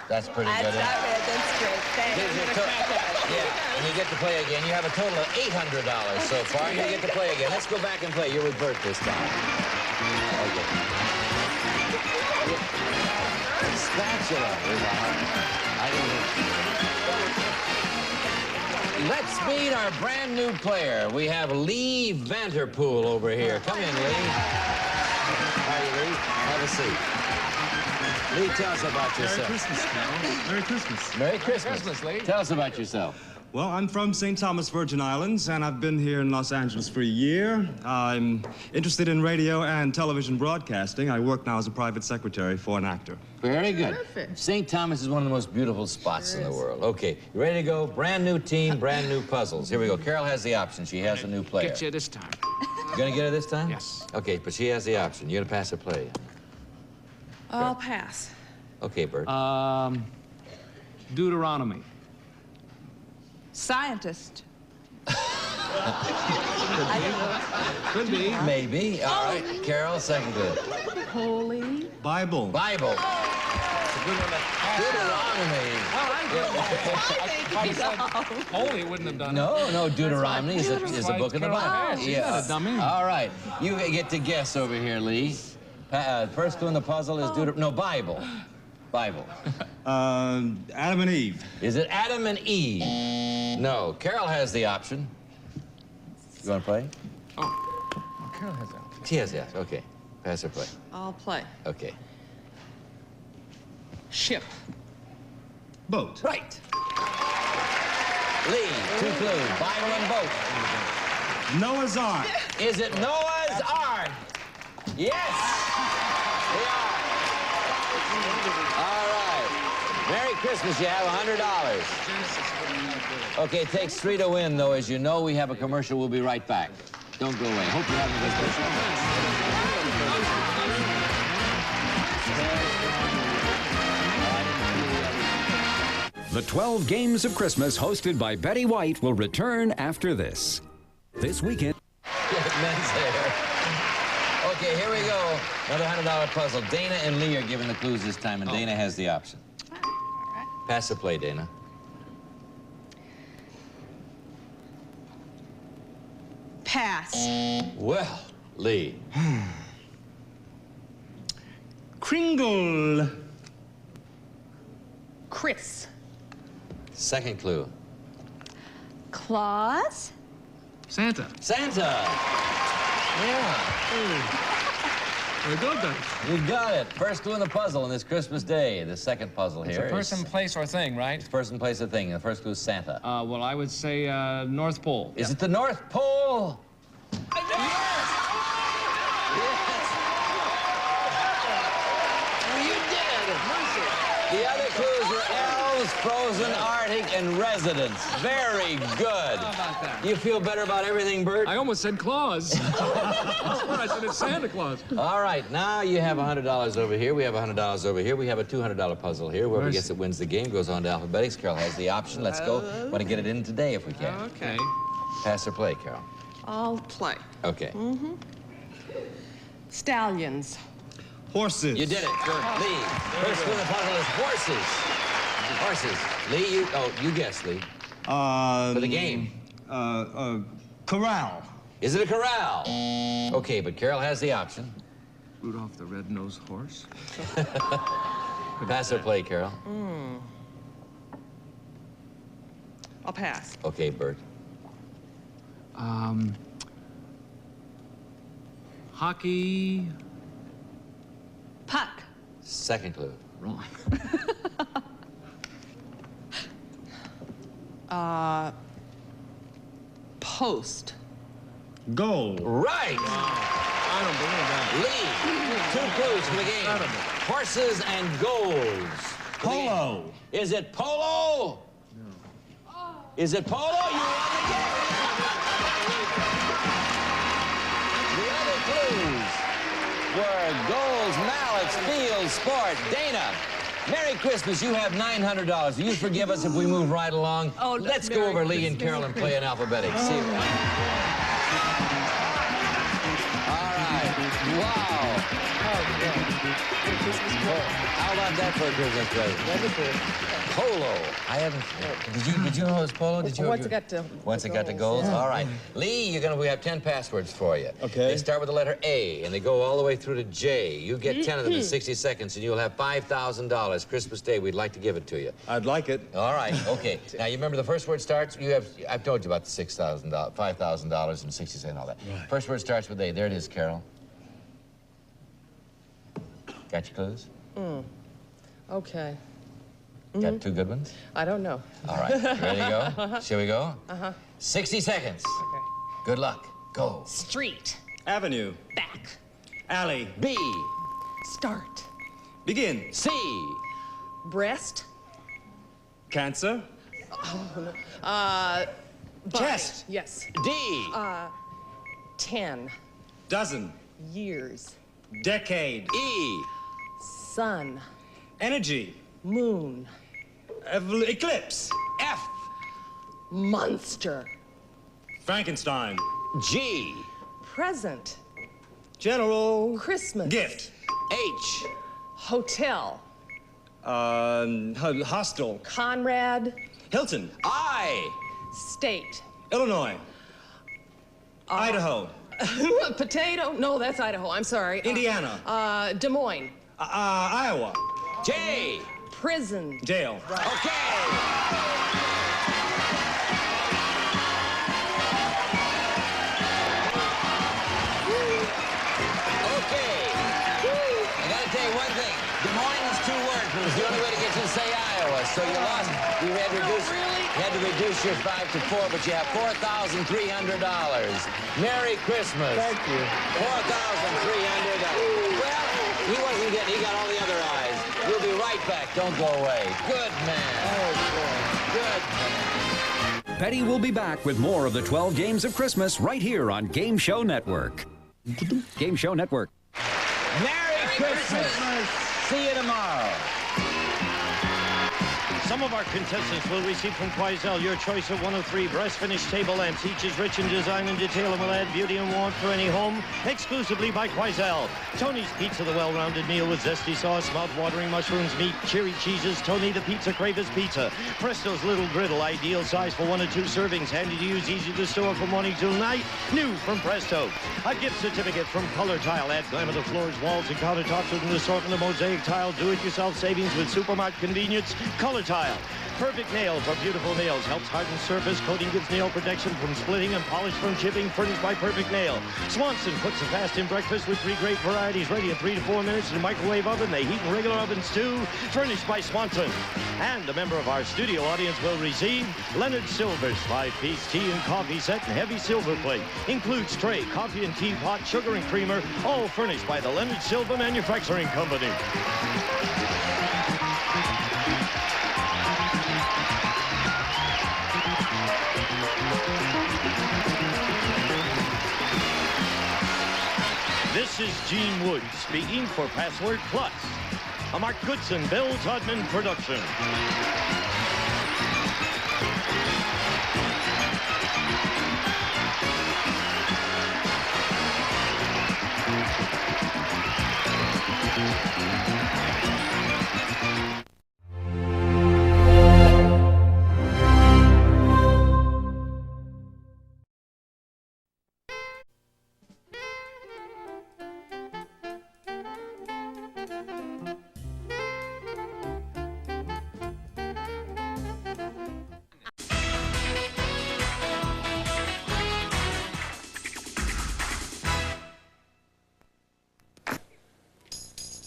That's pretty good. That's great. Thank you. Yeah, and you get to play again. You have a total of $800 so far, and you get to play again. Let's go back and play. You're with Bert this time. Okay. Spatula is a hard one. Let's meet our brand new player. We have Lee Vanterpool over here. Come in, Lee. How are you, Lee? Have a seat. Lee, tell us about yourself. Merry Christmas, Carol. Merry Christmas. Merry Christmas. Merry Christmas, Lee. Tell us about yourself. Well, I'm from St. Thomas, Virgin Islands, and I've been here in Los Angeles for a year. I'm interested in radio and television broadcasting. I work now as a private secretary for an actor. Very good. Perfect. St. Thomas is one of the most beautiful spots in the world. Okay, you ready to go? Brand new team, brand new puzzles. Here we go. Carol has the option. She has a new player. Get you this time. You gonna get her this time? Yes. Okay, but she has the option. You gonna pass or play? I'll pass. Okay, Bert. Deuteronomy. Scientist. Could be. Maybe. All right. Carol, second clue. Holy. Bible. Bible. Deuteronomy. Holy wouldn't have done it. No, Deuteronomy is a book in the Bible. She's not a dummy. All right. You get to guess over here, Lee. First clue in the puzzle is Bible. Bible. Adam and Eve. Is it Adam and Eve? No. Carol has the option. You want to play? Oh, Carol has that. She has the option. Okay. Pass or play? I'll play. Okay. Ship. Boat. Right. Lee, two clues. Bible and boat. Noah's Ark. Is it Noah's Ark? Yes! We are. All right. Merry Christmas. You have $100. Okay, it takes 3 to win, though. As you know, we have a commercial. We'll be right back. Don't go away. Hope you're having a good Christmas. The 12 Games of Christmas, hosted by Betty White, will return after this. This weekend. Men's hair. Okay, here we go. Another $100 puzzle. Dana and Lee are giving the clues this time, and Dana has the option. Pass the play, Dana. Pass. Well, Lee. Kringle. Chris. Second clue. Claus. Santa. Santa. Yeah. Very good then. You got it. First clue in the puzzle on this Christmas Day. The second puzzle It's here a person, is... place, or thing, right? It's person, place, or thing. The first clue is Santa. Well, I would say North Pole. Is it the North Pole? The other clues were elves, frozen, Arctic, and residents. Very good. How about that? You feel better about everything, Bert? I almost said Claus. I said it's Santa Claus. All right, now you have $100 over here. We have $100 over here. We have a $200 puzzle here. Whoever gets it wins the game, goes on to alphabetics. Carol has the option. Let's go. Want to get it in today if we can. Okay. Pass or play, Carol? I'll play. Okay. Stallions. Horses. You did it. Good. Lee, first clue in the puzzle is horses. Horses. Lee, you guess, Lee. For the game. Corral. Is it a corral? Okay, but Carol has the option. Rudolph the Red-Nosed Horse. Pass or play, Carol? I'll pass. Okay, Bert. Hockey. Puck. Second clue. Wrong. Post. Goal. Right. I don't believe that. Lee, 2 clues for the game. Horses and goals. Polo. Is it polo? No. Is it polo? You won the game. The other clues were goals, mallets, field, sport. Dana, Merry Christmas. You have $900. Will you forgive us if we move right along? Oh, let's go over Lee and Carol and play in alphabetics. See you. All right. Wow. How about that for a Christmas present? Polo. I haven't. Did you know it was polo? Did you? Once it got to. Once it got to goals? All right. Lee, we have 10 passwords for you. Okay. They start with the letter A, and they go all the way through to J. You get 10 of them in 60 seconds, and you'll have $5,000. Christmas Day, we'd like to give it to you. I'd like it. All right, okay. Now, you remember the first word starts, I've told you about the $5,000 and 60 seconds and all that. Right. First word starts with A. There it is, Carol. Got your clues? Okay. Got two good ones? I don't know. All right. Ready to go? Shall we go? Uh-huh. 60 seconds. Okay. Good luck. Go. Street. Avenue. Back. Alley. B. Start. Begin. C. Breast. Cancer. Body. Chest. Yes. D. 10. Dozen. Years. Decade. E. Sun. Energy. Moon. Eclipse. F. Monster. Frankenstein. G. Present. General. Christmas. Gift. H. Hotel. Hostel. Conrad. Hilton. I. State. Illinois. Idaho. Potato? No, that's Idaho. I'm sorry. Indiana. Des Moines. Iowa. J. Prison. Jail. Okay. I gotta tell you one thing. Des Moines is 2 words, but it was the only way to get you to say Iowa. So you lost. You had to reduce your 5 to 4, but you have $4,300. Merry Christmas. Thank you. $4,300. Well, he wasn't getting. He got all the other eyes. We'll be right back. Don't go away. Good man. Oh boy. Good man. Petty will be back with more of the 12 Games of Christmas right here on Game Show Network. Game Show Network. Merry Christmas. See you tomorrow. Some of our contestants will receive from Quoizel your choice of 1 of 3 breast finished table lamps. Each is rich in design and detail and will add beauty and warmth to any home, exclusively by Quoizel. Tony's Pizza, the well-rounded meal with zesty sauce, mouth-watering mushrooms, meat, cheery cheeses. Tony the Pizza Cravers Pizza. Presto's Little Griddle, ideal size for 1 or 2 servings. Handy to use, easy to store from morning till night. New from Presto. A gift certificate from Color Tile. Add glamour to floors, walls, and countertops with an assortment of mosaic tile. Do-it-yourself savings with supermarket convenience. Color Tile. Perfect nails for beautiful nails. Helps harden surface. Coating gives nail protection from splitting and polish from chipping. Furnished by Perfect Nail. Swanson puts the fast in breakfast with 3 great varieties. Ready in 3 to 4 minutes in a microwave oven. They heat in regular ovens too. Furnished by Swanson. And a member of our studio audience will receive Leonard Silver's 5-piece tea and coffee set and heavy silver plate. Includes tray, coffee and tea pot, sugar and creamer. All furnished by the Leonard Silver Manufacturing Company. This is Gene Wood speaking for Password Plus, a Mark Goodson, Bill Todman production.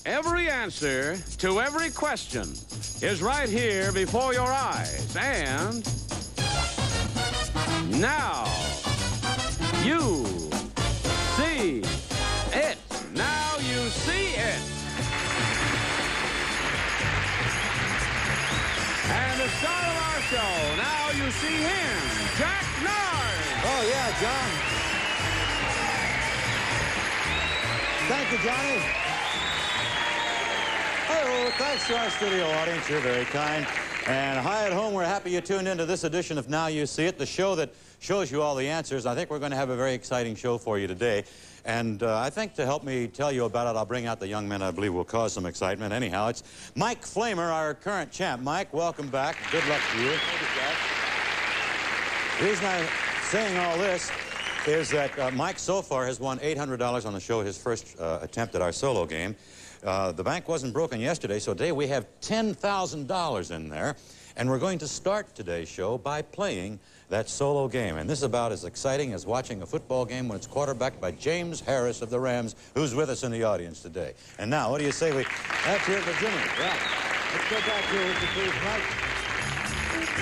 Every answer to every question is right here before your eyes. And now you see it. Now you see it. And the star of our show, now you see him, Jack Nards. Oh, yeah, John. Thank you, Johnny. Hello, thanks to our studio audience. You're very kind. And hi at home, we're happy you tuned into this edition of Now You See It, the show that shows you all the answers. I think we're going to have a very exciting show for you today. And I think to help me tell you about it, I'll bring out the young men I believe will cause some excitement. Anyhow, it's Mike Flamer, our current champ. Mike, welcome back. Good luck to you. Thank you, Jack. The reason I'm saying all this is that Mike so far has won $800 on the show, his first attempt at our solo game. The bank wasn't broken yesterday, so today we have $10,000 in there. And we're going to start today's show by playing that solo game. And this is about as exciting as watching a football game when it's quarterbacked by James Harris of the Rams, who's with us in the audience today. And now, what do you say let's hear it for Jimmy. Yeah. Let's go back here with you, please, Mike.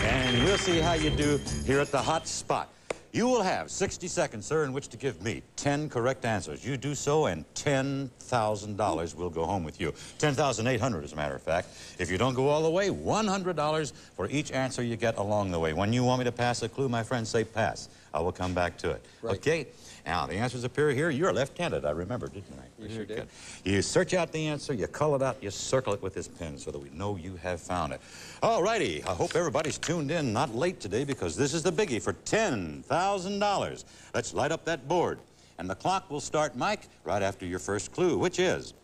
And we'll see how you do here at the hot spot. You will have 60 seconds, sir, in which to give me 10 correct answers. You do so, and $10,000 will go home with you. $10,800, as a matter of fact. If you don't go all the way, $100 for each answer you get along the way. When you want me to pass a clue, my friend, say pass. I will come back to it. Right. Okay? Now, the answers appear here. You're left-handed, I remember, didn't I? You sure did. You search out the answer, you call it out, you circle it with this pen so that we know you have found it. All righty. I hope everybody's tuned in, not late today, because this is the biggie for $10,000. Let's light up that board. And the clock will start, Mike, right after your first clue, which is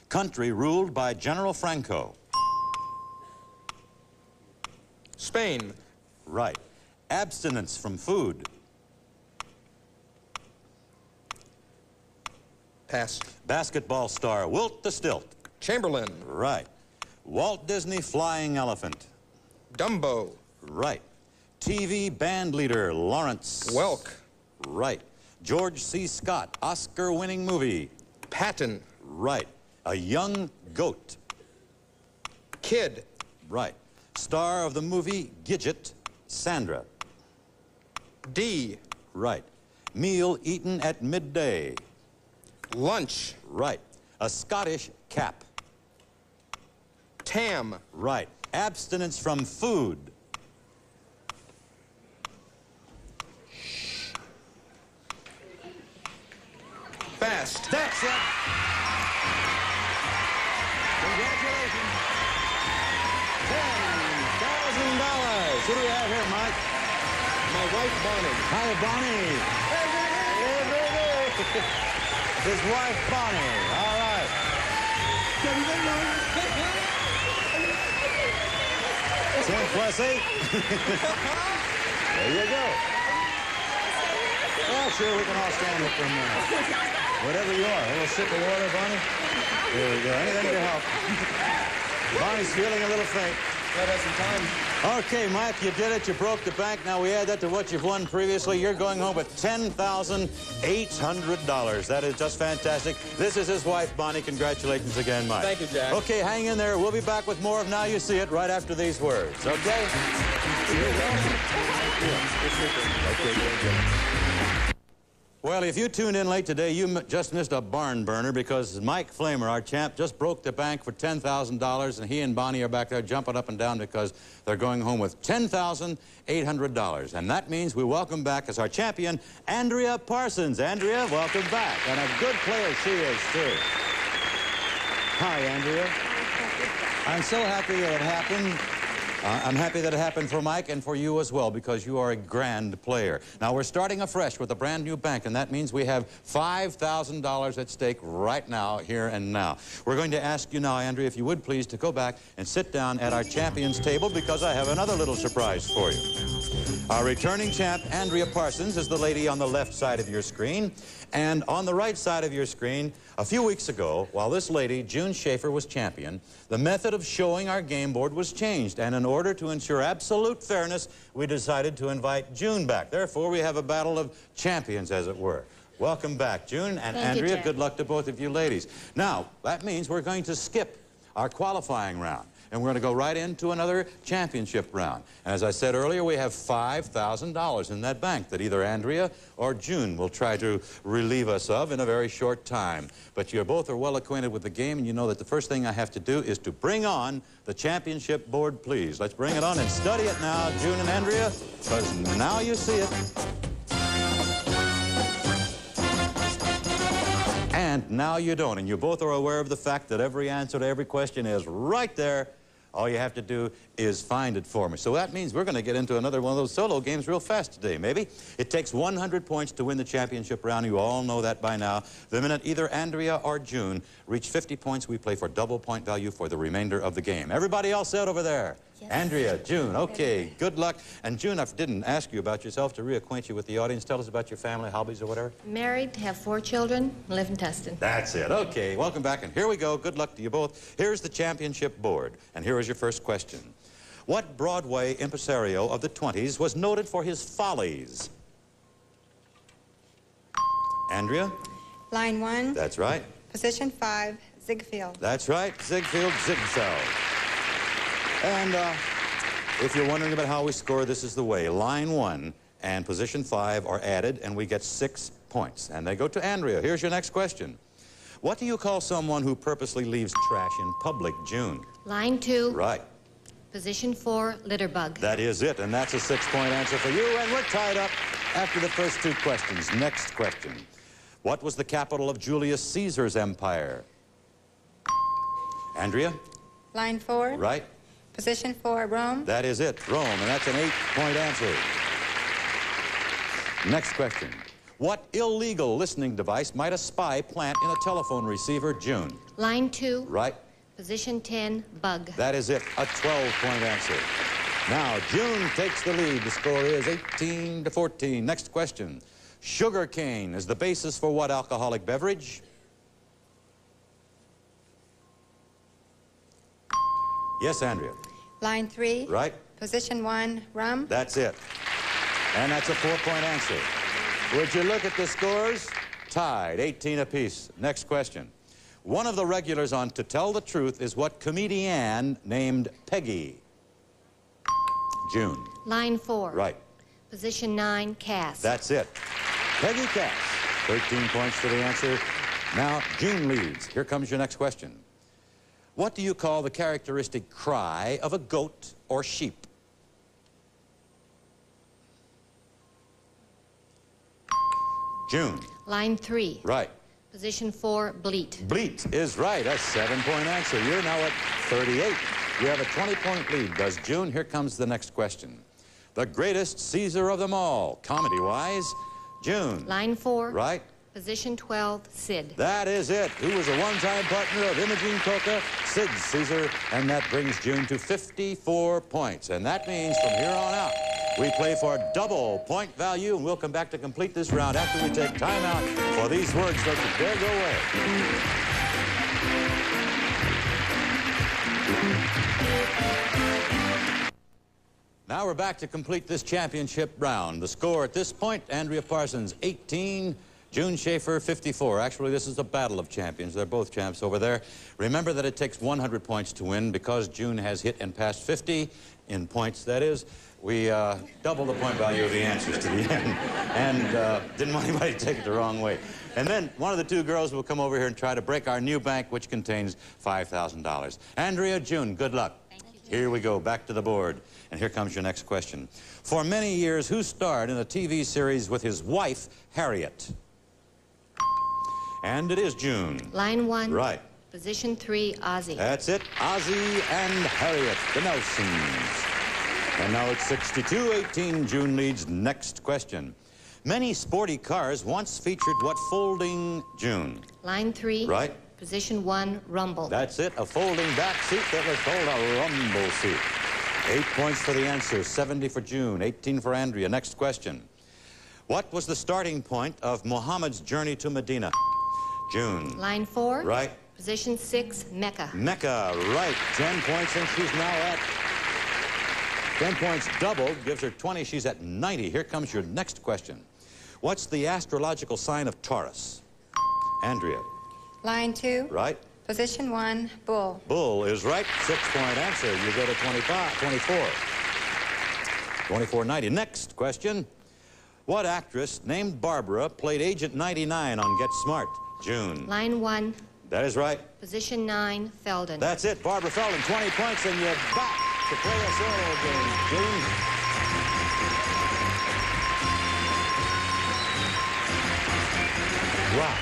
country ruled by General Franco. Spain. Right. Abstinence from food. Pass. Basketball star Wilt the Stilt. Chamberlain. Right. Walt Disney flying elephant. Dumbo. Right. TV band leader Lawrence. Welk. Right. George C. Scott, Oscar-winning movie. Patton. Right. A young goat. Kid. Right. Star of the movie Gidget, Sandra. D. Right. Meal eaten at midday. Lunch. Right. A Scottish cap. Tam. Right. Abstinence from food. Fast. That's it. Congratulations. $10,000. Who do we have here, Mike? My wife, Bonnie. Hi, Bonnie. Hey, baby. His wife, Bonnie. All right. 10 plus 8. There you go. Well, sure, we can all stand up for a minute. Whatever you are. A little sip of water, Bonnie? There we go. Anything to help. Bonnie's feeling a little faint. That has some time. Okay, Mike, you did it. You broke the bank. Now we add that to what you've won previously. You're going home with $10,800. That is just fantastic. This is his wife, Bonnie. Congratulations again, Mike. Thank you, Jack. Okay, hang in there. We'll be back with more of Now You See It right after these words. Okay? You're welcome. Okay, good. Well, if you tuned in late today, you just missed a barn burner because Mike Flamer, our champ, just broke the bank for $10,000, and he and Bonnie are back there jumping up and down because they're going home with $10,800. And that means we welcome back as our champion, Andrea Parsons. Andrea, welcome back. And a good player she is, too. Hi, Andrea. I'm so happy that it happened. I'm happy that it happened for Mike and for you as well, because you are a grand player. Now, we're starting afresh with a brand new bank, and that means we have $5,000 at stake right now, here and now. We're going to ask you now, Andrea, if you would please, to go back and sit down at our champions table, because I have another little surprise for you. Our returning champ, Andrea Parsons, is the lady on the left side of your screen. And on the right side of your screen, a few weeks ago, while this lady, June Schaefer, was champion, the method of showing our game board was changed. And in order to ensure absolute fairness, we decided to invite June back. Therefore, we have a battle of champions, as it were. Welcome back, June. And Andrea, good luck to both of you ladies. Now, that means we're going to skip our qualifying round. And we're going to go right into another championship round. And as I said earlier, we have $5,000 in that bank that either Andrea or June will try to relieve us of in a very short time. But you both are well acquainted with the game, and you know that the first thing I have to do is to bring on the championship board, please. Let's bring it on and study it now, June and Andrea, because now you see it. And now you don't. And you both are aware of the fact that every answer to every question is right there. All you have to do is find it for me. So that means we're going to get into another one of those solo games real fast today, maybe. It takes 100 points to win the championship round. You all know that by now. The minute either Andrea or June reach 50 points, we play for double point value for the remainder of the game. Everybody else out over there? Yes. Andrea, June, okay, good luck. And June, I didn't ask you about yourself to reacquaint you with the audience. Tell us about your family, hobbies, or whatever. Married, have 4 children, live in Tustin. That's it. Okay, welcome back, and here we go. Good luck to you both. Here's the championship board, and here is your first question. What Broadway impresario of the 20s was noted for his follies? Andrea? Line 1. That's right. Position 5, Ziegfeld. That's right, Ziegfeld Ziegfeld. And if you're wondering about how we score, this is the way. Line 1 and position 5 are added, and we get 6 points. And they go to Andrea. Here's your next question. What do you call someone who purposely leaves trash in public, June? Line 2. Right. Position 4, litter bug. That is it, and that's a 6-point answer for you, and we're tied up after the first 2 questions. Next question. What was the capital of Julius Caesar's empire? Andrea? Line 4. Right. Position 4, Rome. That is it, Rome, and that's an 8-point answer. Next question. What illegal listening device might a spy plant in a telephone receiver, June? Line 2. Right. Position 10, bug. That is it, a 12-point answer. Now, June takes the lead. The score is 18-14. Next question. Sugar cane is the basis for what alcoholic beverage? Yes, Andrea. Line 3. Right. Position 1, rum. That's it. And that's a 4-point answer. Would you look at the scores? Tied, 18 apiece. Next question. One of the regulars on To Tell the Truth is what comedian named Peggy? June. Line 4. Right. Position 9, Cass. That's it. Peggy Cass. 13 points for the answer. Now, June leads. Here comes your next question. What do you call the characteristic cry of a goat or sheep? June. Line 3. Right. Position 4, bleat. Bleat is right. A 7-point answer. You're now at 38. You have a 20-point lead. Does June? Here comes the next question. The greatest Caesar of them all, comedy-wise, June. Line 4. Right. Position 12, Sid. That is it. Who was a one-time partner of Imogene Coca, Sid Caesar, and that brings June to 54 points. And that means from here on out, we play for double point value, and we'll come back to complete this round after we take time out for these words. Don't you dare go away. Now we're back to complete this championship round. The score at this point, Andrea Parsons, 18, June Schaefer, 54. Actually, this is a battle of champions. They're both champs over there. Remember that it takes 100 points to win. Because June has hit and passed 50 in points, that is, we double the point value of the answers to the end. And didn't want anybody to take it the wrong way. And then one of the 2 girls will come over here and try to break our new bank, which contains $5,000. Andrea, June, good luck. Thank you, June. Here we go, back to the board. And here comes your next question. For many years, who starred in a TV series with his wife, Harriet? And it is June. Line 1. Right. Position 3, Ozzie. That's it. Ozzie and Harriet, the Nelsons. And now it's 62-18. June leads. Next question. Many sporty cars once featured what folding, June? Line 3. Right. Position 1, rumble. That's it. A folding back seat that was called a rumble seat. 8 points for the answer. 70 for June. 18 for Andrea. Next question. What was the starting point of Muhammad's journey to Medina? June. Line 4. Right. Position 6, Mecca. Mecca, right. 10 points, and she's now at 10 points doubled, gives her 20. She's at 90. Here comes your next question. What's the astrological sign of Taurus? Andrea. Line 2. Right. Position 1, bull. Bull is right. 6-point answer. You go to 24. 24.90. Next question. What actress named Barbara played Agent 99 on Get Smart? June. Line 1. That is right. Position 9, Feldon. That's it. Barbara Feldon, 20 points, and you're back to play a solo game, June. Wow.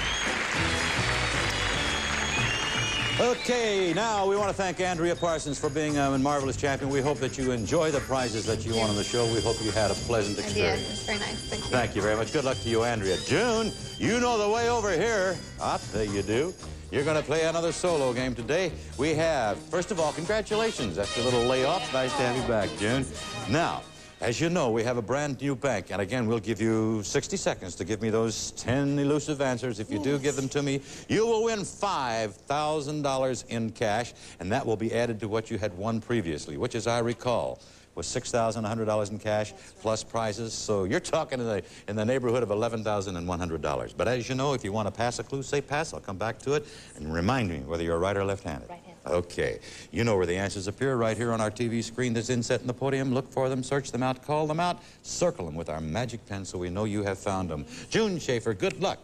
Okay, now we want to thank Andrea Parsons for being a marvelous champion. We hope that you enjoy the prizes that you won on the show. We hope you had a pleasant experience. I did. It was very nice. Thank you. Thank you very much. Good luck to you, Andrea. June, you know the way over here. I'll tell you do. You're going to play another solo game today. We have, first of all, congratulations. After a little layoff, nice to have you back, June. Now, as you know, we have a brand new bank, and again, we'll give you 60 seconds to give me those 10 elusive answers. If you do give them to me, you will win $5,000 in cash, and that will be added to what you had won previously, which, as I recall, was $6,100 in cash plus prizes. So you're talking in the neighborhood of $11,100. But as you know, if you want to pass a clue, say pass. I'll come back to it and remind me whether you're right or left-handed. Right-handed. Okay. You know where the answers appear, right here on our TV screen that's inset in the podium. Look for them, search them out, call them out, circle them with our magic pen so we know you have found them. June Schaefer, good luck.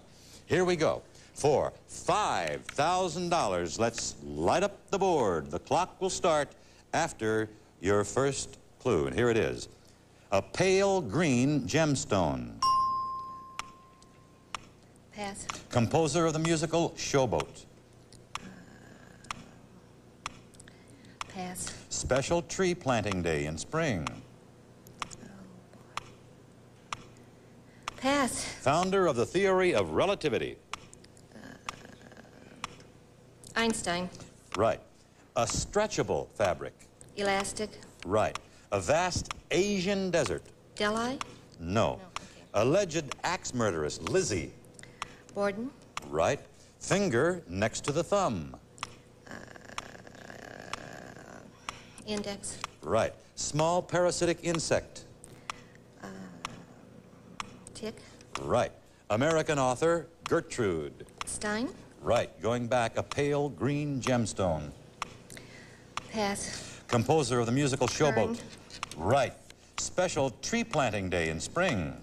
Here we go. For $5,000, let's light up the board. The clock will start after your first clue, and here it is. A pale green gemstone. Pass. Composer of the musical Showboat. Pass. Special tree planting day in spring. Pass. Founder of the theory of relativity. Einstein. Right. A stretchable fabric. Elastic. Right. A vast Asian desert. Delhi. No. Alleged axe murderess Lizzie. Borden. Right. Finger next to the thumb. Index. Right. Small parasitic insect. Tick. Right. American author Gertrude. Stein. Right. Going back, a pale green gemstone. Pass. Composer of the musical Showboat. Kern. Right. Special tree planting day in spring.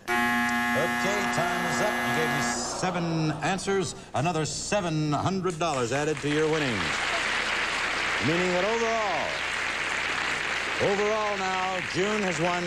Okay, time is up. You gave me 7 answers. Another $700 added to your winnings. Meaning that overall now, June has won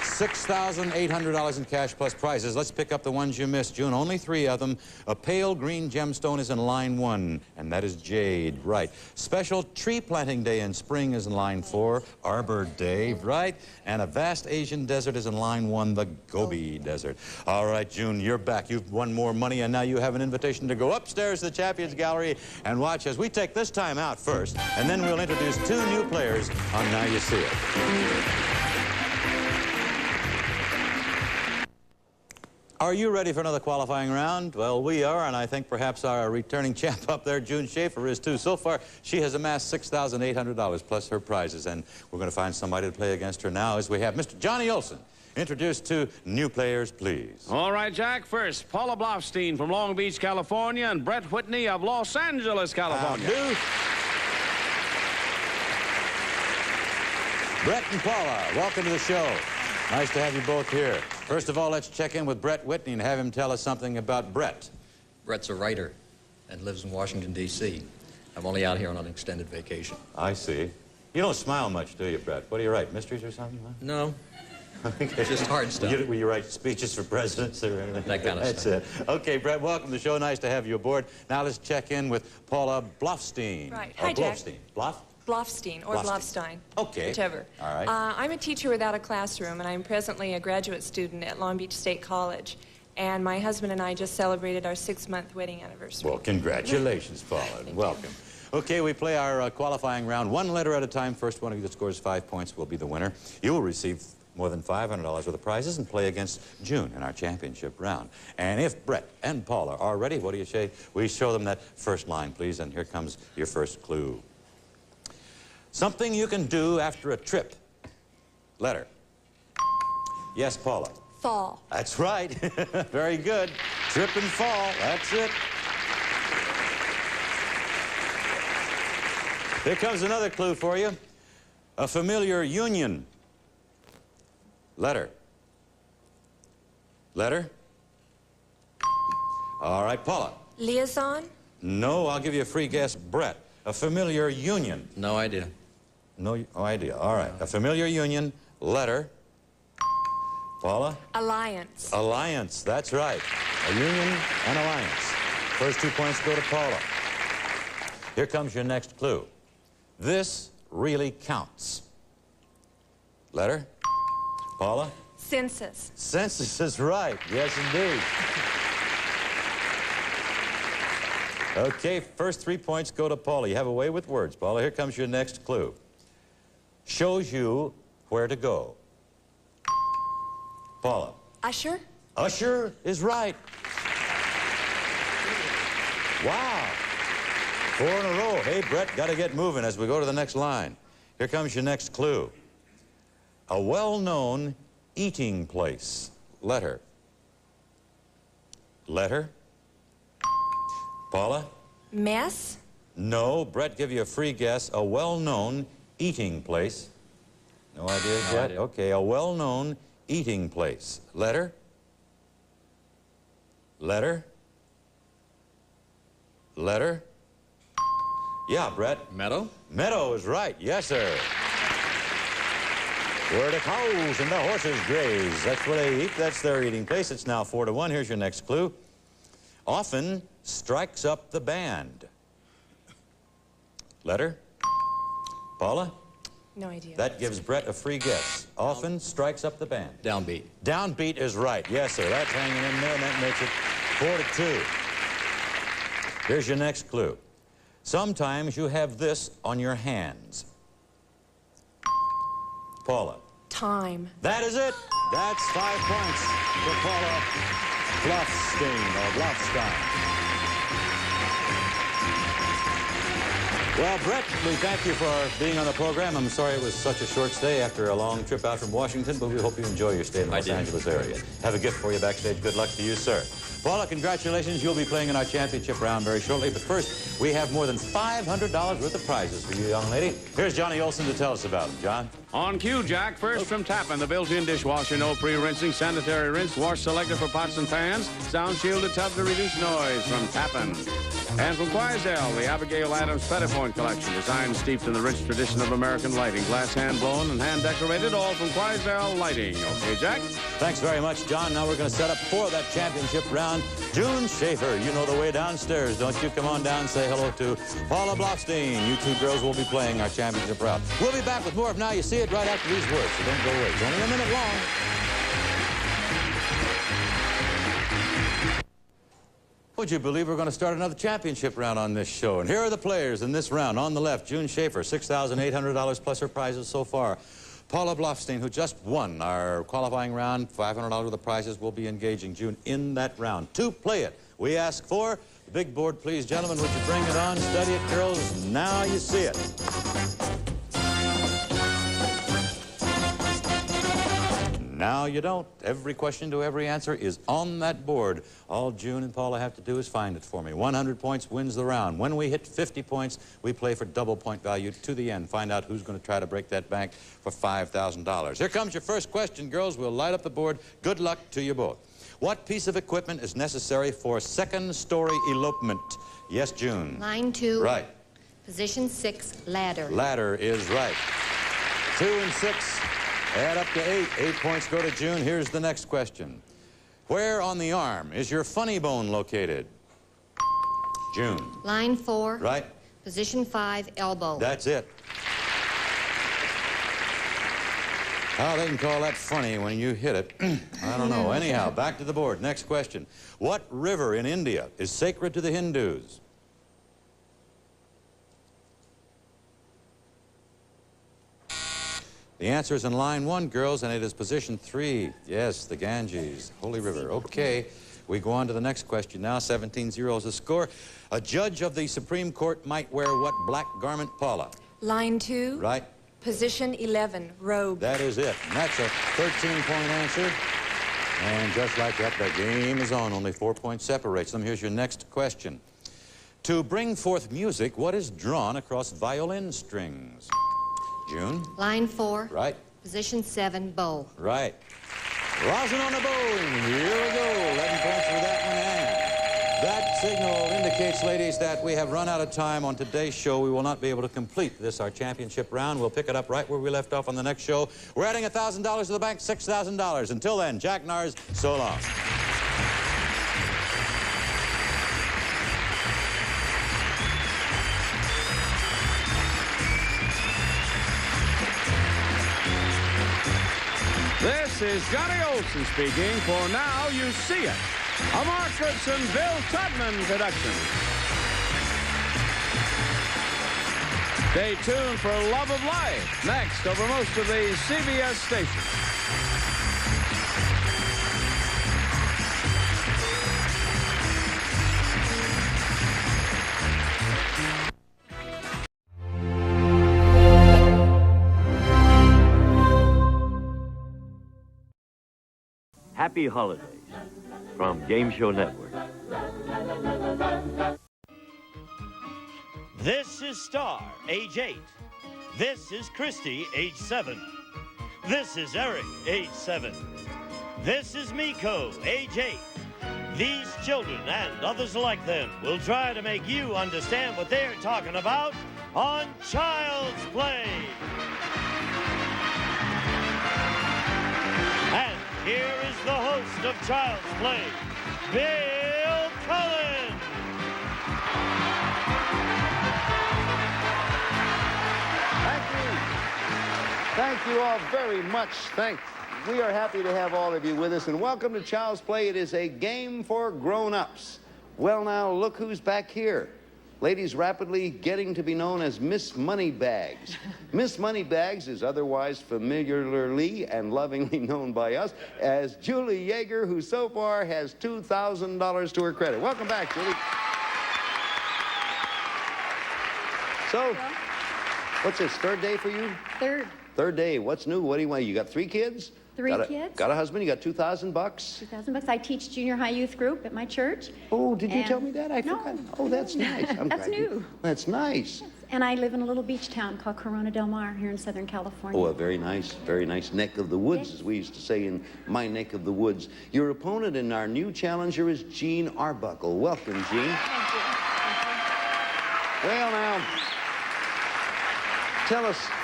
$6,800 in cash plus prizes. Let's pick up the ones you missed, June. Only 3 of them. A pale green gemstone is in line 1, and that is jade, right. Special tree planting day in spring is in line 4, Arbor Day, right. And a vast Asian desert is in line 1, the Gobi Desert. All right, June, you're back. You've won more money, and now you have an invitation to go upstairs to the Champions Gallery and watch as we take this time out first, and then we'll introduce 2 new players on Now You See It. Are you ready for another qualifying round? Well, we are, and I think perhaps our returning champ up there, June Schaefer, is too. So far, she has amassed $6,800 plus her prizes, and we're going to find somebody to play against her now as we have Mr. Johnny Olson. Introduce 2 new players, please. All right, Jack. First, Paula Blofstein from Long Beach, California, and Brett Whitney of Los Angeles, California. Brett and Paula, welcome to the show. Nice to have you both here. First of all, let's check in with Brett Whitney and have him tell us something about Brett. Brett's a writer and lives in Washington, D.C. I'm only out here on an extended vacation. I see. You don't smile much, do you, Brett? What do you write, mysteries or something? Huh? No. It's just hard stuff. Will you write speeches for presidents or anything? That kind of That's stuff. That's it. Okay, Brett, welcome to the show. Nice to have you aboard. Now let's check in with Paula Blofstein. Right. Or Hi, Jack. Blofstein. Blofstein or Blofstein. Okay. Whichever. All right. I'm a teacher without a classroom, and I'm presently a graduate student at Long Beach State College. And my husband and I just celebrated our 6-month wedding anniversary. Well, congratulations, Paula. Welcome. Okay, we play our qualifying round 1 letter at a time. First one of you that scores 5 points will be the winner. You will receive more than $500 worth of prizes and play against June in our championship round. And if Brett and Paula are ready, what do you say? We show them that first line, please, and here comes your first clue. Something you can do after a trip. Letter. Yes, Paula. Fall. That's right. Very good. Trip and fall. That's it. Here comes another clue for you. A familiar union. Letter. Letter? All right, Paula. Liaison? No, I'll give you a free guess. Brett. A familiar union. No idea. No idea. All right. A familiar union. Letter. Paula? Alliance. Alliance. That's right. A union and alliance. First 2 points go to Paula. Here comes your next clue. This really counts. Letter. Paula? Census. Census is right. Yes, indeed. Okay, first 3 points go to Paula. You have a way with words, Paula. Here comes your next clue. Shows you where to go. Paula. Usher? Usher is right. Wow. 4 in a row. Hey, Brett, got to get moving as we go to the next line. Here comes your next clue. A well-known eating place. Letter. Letter. Paula? Mess? No. Brett, give you a free guess. A well-known eating place. No ideas No yet? idea. Okay, a well-known eating place. Letter? Letter? Letter? Yeah, Brett. Meadow? Meadow is right. Yes, sir. Where the cows and the horses graze. That's where they eat. That's their eating place. It's now 4-1. Here's your next clue. Often strikes up the band. Letter? Paula? No idea. That gives Brett a free guess. Often strikes up the band. Downbeat. Downbeat is right. Yes, sir. That's hanging in there, and that makes it 4-2. Here's your next clue. Sometimes you have this on your hands. Paula. Time. That is it. That's 5 points for Paula Bluffstein, or Bluffstein. Well, Brett, we thank you for being on the program. I'm sorry it was such a short stay after a long trip out from Washington, but we hope you enjoy your stay in the Los Angeles area. Have a gift for you backstage. Good luck to you, sir. Paula, congratulations. You'll be playing in our championship round very shortly. But first, we have more than $500 worth of prizes for you, young lady. Here's Johnny Olson to tell us about them. John? On cue, Jack. First from Tappan, the built-in dishwasher, no pre-rinsing, sanitary rinse, wash selector for pots and pans, sound shielded tub to reduce noise from Tappan. And from Quaisdell, the Abigail Adams Pettipoint collection, designed steeped in the rich tradition of American lighting. Glass hand-blown and hand-decorated, all from Quaisdell Lighting. Okay, Jack? Thanks very much, John. Now we're going to set up for that championship round. June Schaefer, you know the way downstairs, don't you? Come on down and say hello to Paula Bluffstein. You two girls will be playing our championship round. We'll be back with more of Now You See It right after these words, so don't go away. It's only a minute long. Would you believe we're going to start another championship round on this show? And here are the players in this round. On the left, June Schaefer, $6,800 plus her prizes so far. Paula Bluffstein, who just won our qualifying round, $500 worth of prizes, will be engaging June in that round. To play it, we ask for the big board, please. Gentlemen, would you bring it on? Study it, girls. Now you see it. Now you don't. Every question to every answer is on that board. All June and Paula have to do is find it for me. 100 points wins the round. When we hit 50 points, we play for double point value to the end. Find out who's going to try to break that bank for $5,000. Here comes your first question, girls. We'll light up the board. Good luck to you both. What piece of equipment is necessary for second-story elopement? Yes, June. Line 2. Right. Position 6, ladder. Ladder is right. 2 and 6. Add up to 8. 8 points go to June. Here's the next question. Where on the arm is your funny bone located? June. Line 4. Right. Position 5, elbow. That's it. How they can call that funny when you hit it, I don't know. Anyhow, back to the board. Next question. What river in India is sacred to the Hindus? The answer is in line 1, girls, and it is position 3. Yes, the Ganges, Holy River. Okay, we go on to the next question now. 17-0 is the score. A judge of the Supreme Court might wear what black garment, Paula? Line 2. Right. Position 11, robe. That is it. And that's a 13-point answer. And just like that, the game is on. Only 4 points separates them. Here's your next question. To bring forth music, what is drawn across violin strings? June? Line 4. Right. Position 7, bow. Right. Rosin on the bow. Here we go. 11 points for that one. And that signal indicates, ladies, that we have run out of time on today's show. We will not be able to complete this, our championship round. We'll pick it up right where we left off on the next show. We're adding $1,000 to the bank, $6,000. Until then, Jack Nars, so long. This is Johnny Olson speaking for Now You See It, a Mark Goodson, Bill Tubman production. Stay tuned for Love of Life, next over most of the CBS stations. Happy holidays from Game Show Network. This is Star, age 8. This is Christy, age 7. This is Eric, age 7. This is Miko, age 8. These children and others like them will try to make you understand what they're talking about on Child's Play. And here is the host of Child's Play, Bill Cullen. Thank you all very much. We are happy to have all of you with us, and welcome to Child's Play. It is a game for grown-ups. Well, now, look who's back here. Ladies rapidly getting to be known as Miss Moneybags. Miss Moneybags is otherwise familiarly and lovingly known by us as Julie Yeager, who so far has $2,000 to her credit. Welcome back, Julie. So, what's this, third day for you? Third day. What's new? What do you want? You got 3 kids? Three kids. Got a husband? You got $2,000? $2,000. I teach junior high youth group at my church. Oh, did you tell me that? I forgot. Oh, that's nice. That's new. That's nice. And I live in a little beach town called Corona del Mar here in Southern California. Oh, a very nice neck of the woods, as we used to say in my neck of the woods. Your opponent and our new challenger is Jean Arbuckle. Welcome, Jean. Thank you. Well, now,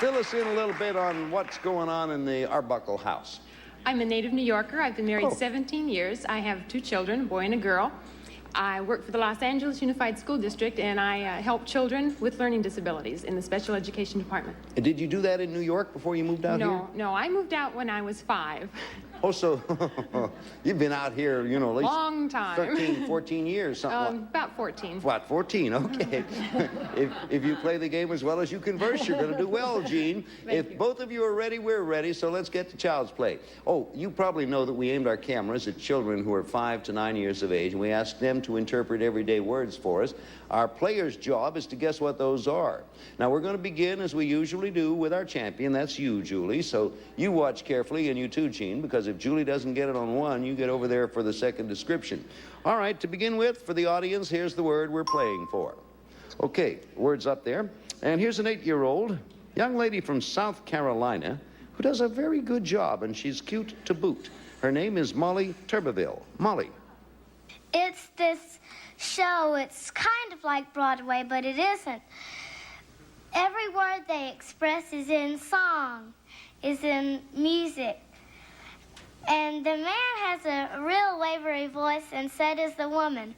fill us in a little bit on what's going on in the Arbuckle house. I'm a native New Yorker. I've been married 17 years. I have 2 children, a boy and a girl. I work for the Los Angeles Unified School District, and I help children with learning disabilities in the special education department. And did you do that in New York before you moved out here? No, I moved out when I was 5. Oh, so you've been out here, you know, at least long time. 13, 14 years, something like about 14. What, 14? Okay. if you play the game as well as you converse, you're going to do well, Jean. If both of you are ready, we're ready, so let's get to Child's Play. Oh, you probably know that we aimed our cameras at children who are 5 to 9 years of age, and we asked them to interpret everyday words for us. Our player's job is to guess what those are. Now, we're going to begin, as we usually do, with our champion. That's you, Julie. So you watch carefully, and you too, Jean, because if Julie doesn't get it on one, you get over there for the second description. All right, to begin with, for the audience, here's the word we're playing for. Okay, word's up there. And here's an 8-year-old young lady from South Carolina who does a very good job, and she's cute to boot. Her name is Molly Turbeville. Molly. It's this show. It's kind of like Broadway, but it isn't. Every word they express is in song, is in music. And the man has a real wavery voice, and so does the woman.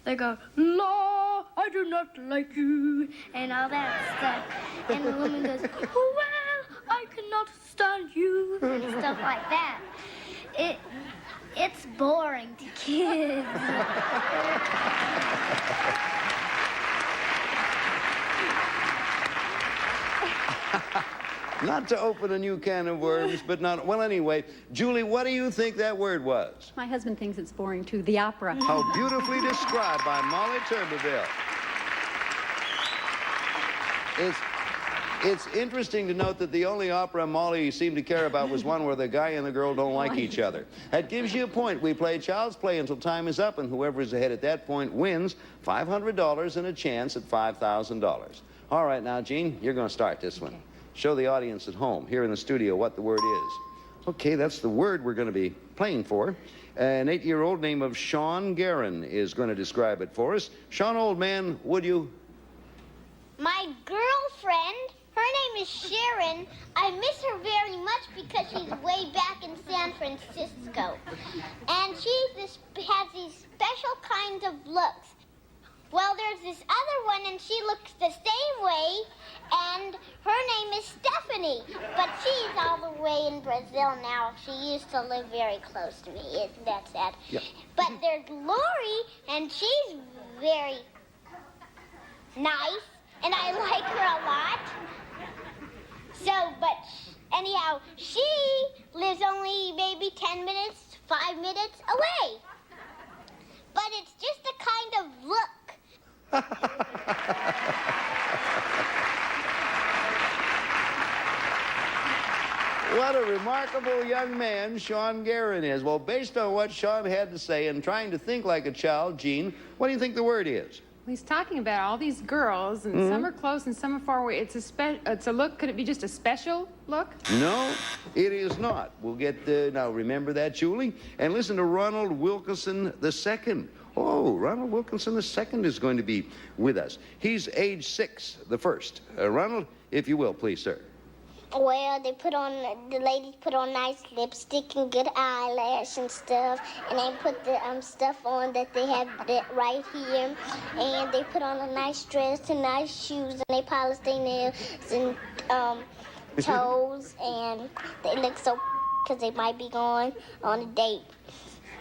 They go, "No, I do not like you," and all that stuff. And the woman goes, "Oh, well, I cannot stand you," and stuff like that. It's boring to kids. Not to open a new can of worms, but not... Well, anyway, Julie, what do you think that word was? My husband thinks it's boring, too. The opera. How beautifully described by Molly Turbeville. It's interesting to note that the only opera Molly seemed to care about was one where the guy and the girl don't like each other. That gives you a point. We play Child's Play until time is up, and whoever is ahead at that point wins $500 and a chance at $5,000. All right, now, Jean, you're going to start this one. Show the audience at home, here in the studio, what the word is. Okay, that's the word we're going to be playing for. An 8-year-old named of Sean Guerin is going to describe it for us. Sean, old man, would you? My girlfriend, her name is Sharon. I miss her very much because she's way back in San Francisco. And she has these special kinds of looks. Well, there's this other one, and she looks the same way, and her name is Stephanie. But she's all the way in Brazil now. She used to live very close to me. Isn't that sad? Yeah. But there's Lori, and she's very nice, and I like her a lot. So, but anyhow, she lives only maybe 10 minutes, 5 minutes away. But it's just a kind of look. What a remarkable young man Sean Guerin is. Well, based on what Sean had to say and trying to think like a child, Jean, what do you think the word is? He's talking about all these girls, and some are close and some are far away. It's a look. Could it be just a special look? No, it is not. We'll get now. Remember that, Julie, and listen to Ronald Wilkinson II. Oh, Ronald Wilkinson II is going to be with us. He's age 6, the first. Ronald, if you will, please, sir. Well, the ladies put on nice lipstick and good eyelash and stuff, and they put the stuff on that they have right here, and they put on a nice dress and nice shoes, and they polish their nails and toes, and they look so because they might be going on a date.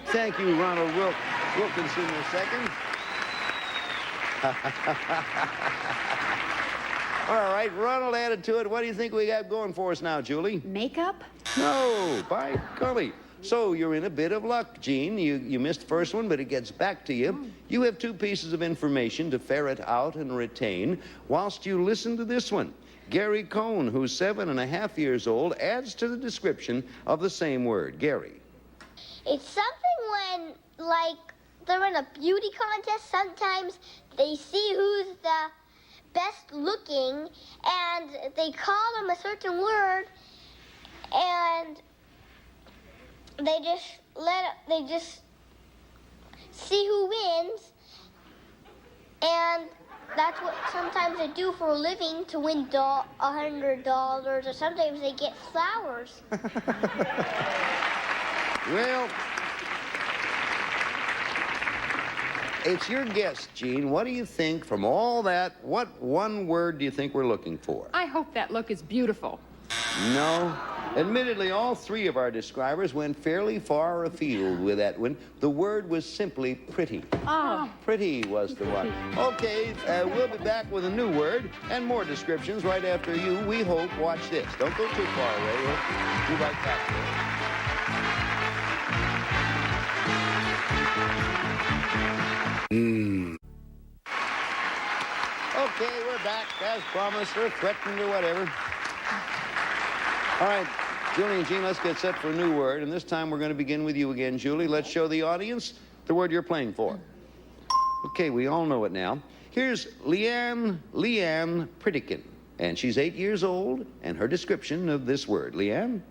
Thank you, Ronald Wilkinson II. All right, Ronald added to it. What do you think we got going for us now, Julie? Makeup? No, by golly. So you're in a bit of luck, Gene. You missed the first one, but it gets back to you. You have 2 pieces of information to ferret out and retain whilst you listen to this one. Gary Cohn, who's 7.5 years old, adds to the description of the same word. Gary. It's something when, like, they're in a beauty contest. Sometimes they see who's the best looking, and they call them a certain word, and they just see who wins, and that's what sometimes they do for a living to win $100, or sometimes they get flowers. Well, it's your guess, Gene. What do you think from all that? What one word do you think we're looking for? I hope that look is beautiful. No. Admittedly, all 3 of our describers went fairly far afield with that one. The word was simply pretty. Oh. Pretty was the one. Okay, we'll be back with a new word and more descriptions right after you, we hope, watch this. Don't go too far away. We'll be right back to it. Okay, we're back, as promised, or threatened, or whatever. All right, Julie and Gene, let's get set for a new word, and this time we're going to begin with you again, Julie. Let's show the audience the word you're playing for. Okay, we all know it now. Here's Leanne Pritikin, and she's 8 years old, and her description of this word. Leanne?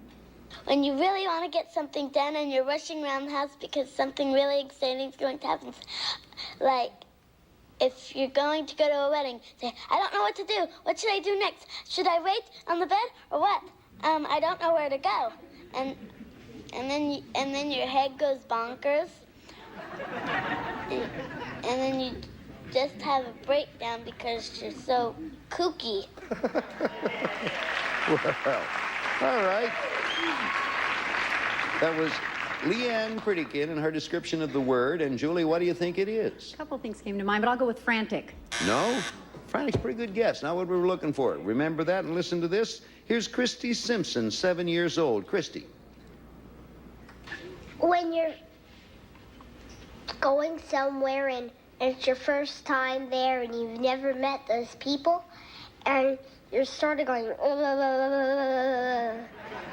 When you really want to get something done and you're rushing around the house because something really exciting is going to happen, like if you're going to go to a wedding, say, I don't know what to do. What should I do next? Should I wait on the bed or what? I don't know where to go. And then your head goes bonkers. And then you just have a breakdown because you're so kooky. Well, all right. That was Leanne Pritikin and her description of the word. And Julie, what do you think it is? A couple things came to mind, but I'll go with frantic. No? Frantic's a pretty good guess. Not what we were looking for. Remember that and listen to this. Here's Christy Simpson, 7 years old. Christy. When you're going somewhere and it's your first time there and you've never met those people and you're sort of going,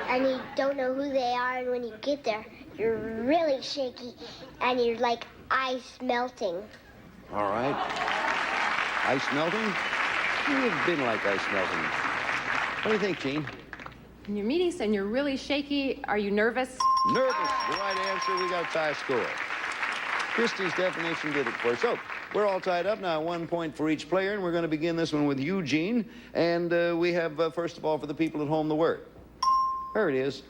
and you don't know who they are, and when you get there, you're really shaky and you're like ice melting. All right. Ice melting? You've been like ice melting. What do you think, Gene? When you're meeting and you're really shaky, are you nervous? Nervous. The right answer. We got tie score. Christy's definition did it for us. So, we're all tied up now, 1 point for each player, and we're going to begin this one with you, Gene. And we have, first of all, for the people at home, the word. There it is.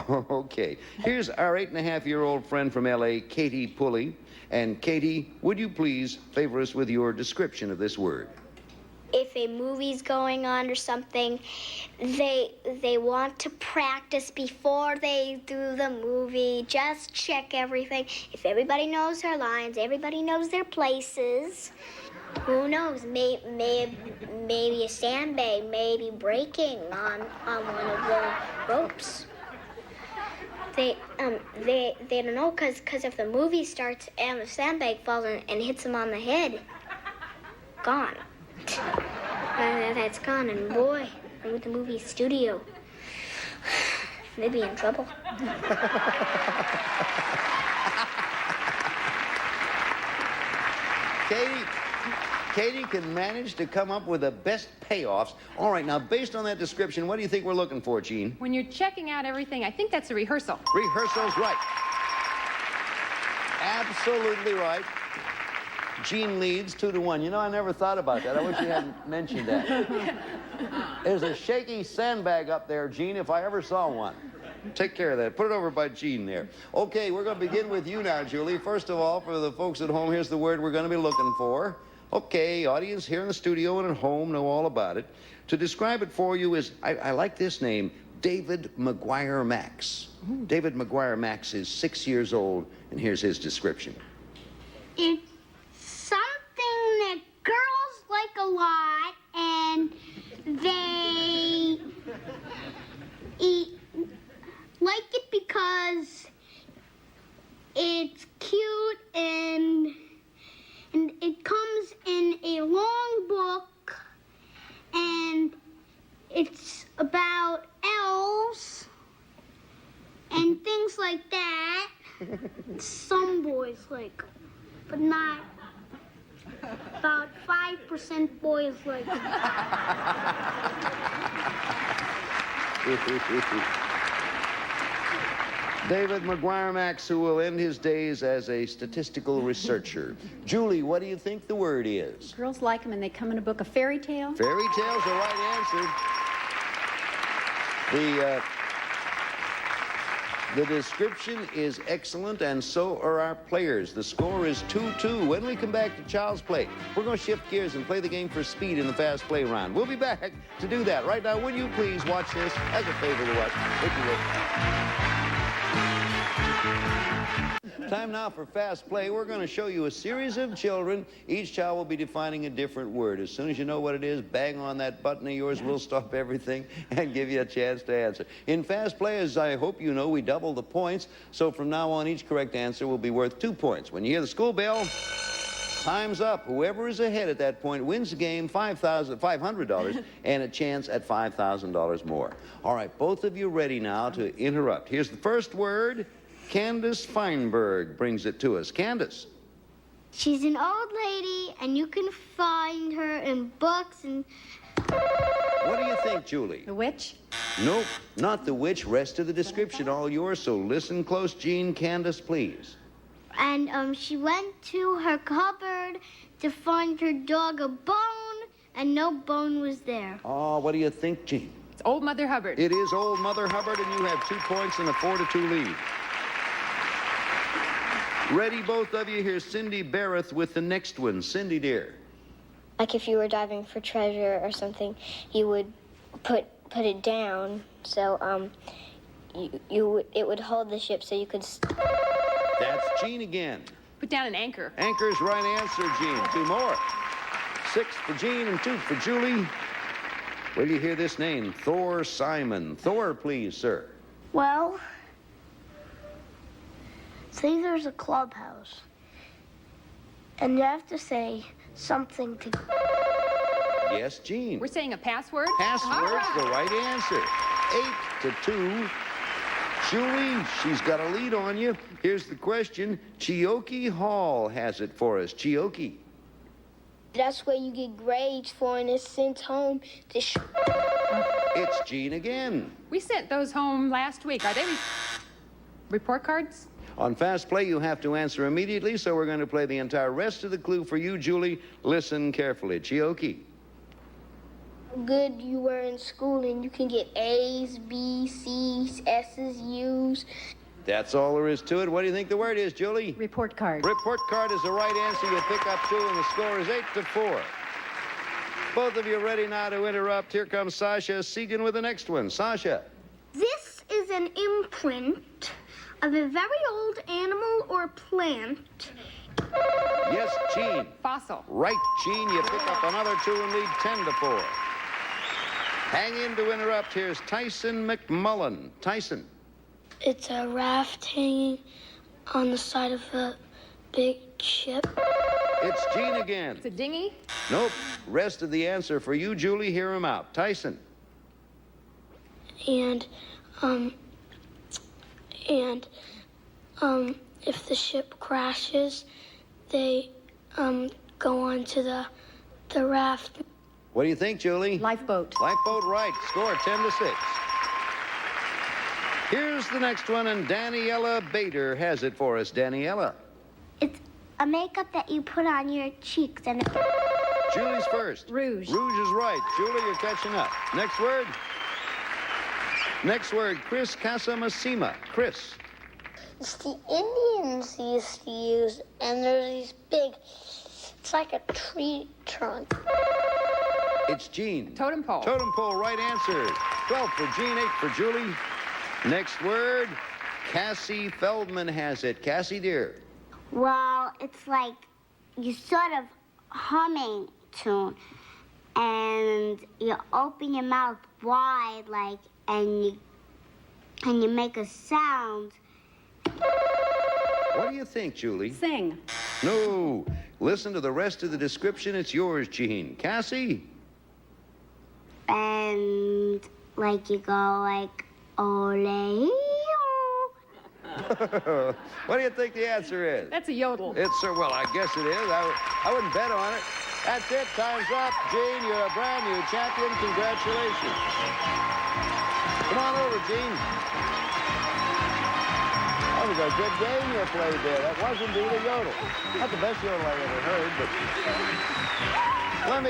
Okay. Here's our 8.5-year-old friend from L.A., Katie Pulley. And Katie, would you please favor us with your description of this word? If a movie's going on or something, they want to practice before they do the movie. Just check everything. If everybody knows their lines, everybody knows their places. Who knows? Maybe a sandbag may be breaking on one of the ropes. They don't know because if the movie starts and the sandbag falls and hits them on the head, gone. That's gone, and boy, I'm with the movie studio. They'd be in trouble. Katie, Katie can manage to come up with the best payoffs. All right, now, based on that description, what do you think we're looking for, Gene? When you're checking out everything, I think that's a rehearsal. Rehearsal's right. Absolutely right. Gene leads 2-1. You know, I never thought about that. I wish you hadn't mentioned that. There's a shaky sandbag up there, Gene, if I ever saw one. Take care of that. Put it over by Gene there. Okay, we're going to begin with you now, Julie. First of all, for the folks at home, here's the word we're going to be looking for. Okay, audience here in the studio and at home know all about it. To describe it for you is, I like this name, David McGuire Max. David McGuire Max is 6 years old, and here's his description. It's something that girls like a lot, and they like it because it's cute and it comes in a long book, and it's about elves and things like that. Some boys like them, but not about 5% boys like them. David McGuire Max, who will end his days as a statistical researcher. Julie, what do you think the word is? Girls like them, and they come in a book of fairy tale. Fairy tale's the right answer. The description is excellent, and so are our players. The score is 2-2. When we come back to Child's Play, we're going to shift gears and play the game for speed in the fast play round. We'll be back to do that. Right now, will you please watch this as a favor to us? If you will. Time now for Fast Play. We're going to show you a series of children. Each child will be defining a different word. As soon as you know what it is, bang on that button of yours. We'll stop everything and give you a chance to answer. In Fast Play, as I hope you know, we double the points. So from now on, each correct answer will be worth 2 points. When you hear the school bell, time's up. Whoever is ahead at that point wins the game, $500, and a chance at $5,000 more. All right, both of you ready now to interrupt. Here's the first word. Candace Feinberg brings it to us. Candace. She's an old lady, and you can find her in books and... What do you think, Julie? The witch? Nope, not the witch. Rest of the description all yours, so listen close, Jean. Candace, please. And she went to her cupboard to find her dog a bone, and no bone was there. Oh, what do you think, Jean? It's Old Mother Hubbard. It is Old Mother Hubbard, and you have 2 points and a 4-2 lead. Ready, both of you? Here's Cindy Barrett with the next one. Cindy, dear. Like if you were diving for treasure or something, you would put it down so it would hold the ship so you could... That's Jean again. Put down an anchor. Anchor's right answer, Jean. 2 more. 6 for Jean and 2 for Julie. Where do you hear this name? Thor Simon. Thor, please, sir. Well, say there's a clubhouse, and you have to say something to... Yes, Jean. We're saying a password? Password's the right answer. 8-2. Julie, she's got a lead on you. Here's the question. Chioke Hall has it for us. Chioke. That's where you get grades for and it's sent home to... It's Jean again. We sent those home last week. Are they report cards? On Fast Play, you have to answer immediately, so we're going to play the entire rest of the clue for you, Julie. Listen carefully. Chioke. Good you were in school and you can get A's, B's, C's, S's, U's. That's all there is to it. What do you think the word is, Julie? Report card. Report card is the right answer. You pick up 2, and the score is 8-4. Both of you ready now to interrupt. Here comes Sasha Segan with the next one. Sasha. This is an imprint of a very old animal or plant. Yes, Jean. Fossil. Right, Jean. You pick up another 2 and lead 10-4. Hang in to interrupt. Here's Tyson McMullen. Tyson. It's a raft hanging on the side of a big ship. It's Jean again. It's a dinghy? Nope. Rest of the answer for you, Julie. Hear him out. Tyson. And if the ship crashes, they go onto the The raft. What do you think, Julie? Lifeboat. Lifeboat, right. Score 10-6. Here's the next one, and Daniela Bader has it for us. Daniela. It's a makeup that you put on your cheeks and Julie's first. Rouge. Rouge is right. Julie, you're catching up. Next word. Next word, Chris Casamasima. Chris. It's the Indians used to use, and there's these big, it's like a tree trunk. It's Jean. Totem pole. Totem pole, right answer. 12 for Jean, 8 for Julie. Next word, Cassie Feldman has it. Cassie, dear. well, it's like you sort of humming tune, and you open your mouth wide, like, and you make a sound. What do you think, Julie? Sing. No. Listen to the rest of the description. It's yours, Jean. Cassie? And, like, you go, like, ole. What do you think the answer is? That's a yodel. It's, well, I guess it is. I wouldn't bet on it. That's it. Time's up. Jean, you're a brand new champion. Congratulations. Come on over, Jean. That was a good game you played there. That was indeed a yodel. Not the best yodel I ever heard, but let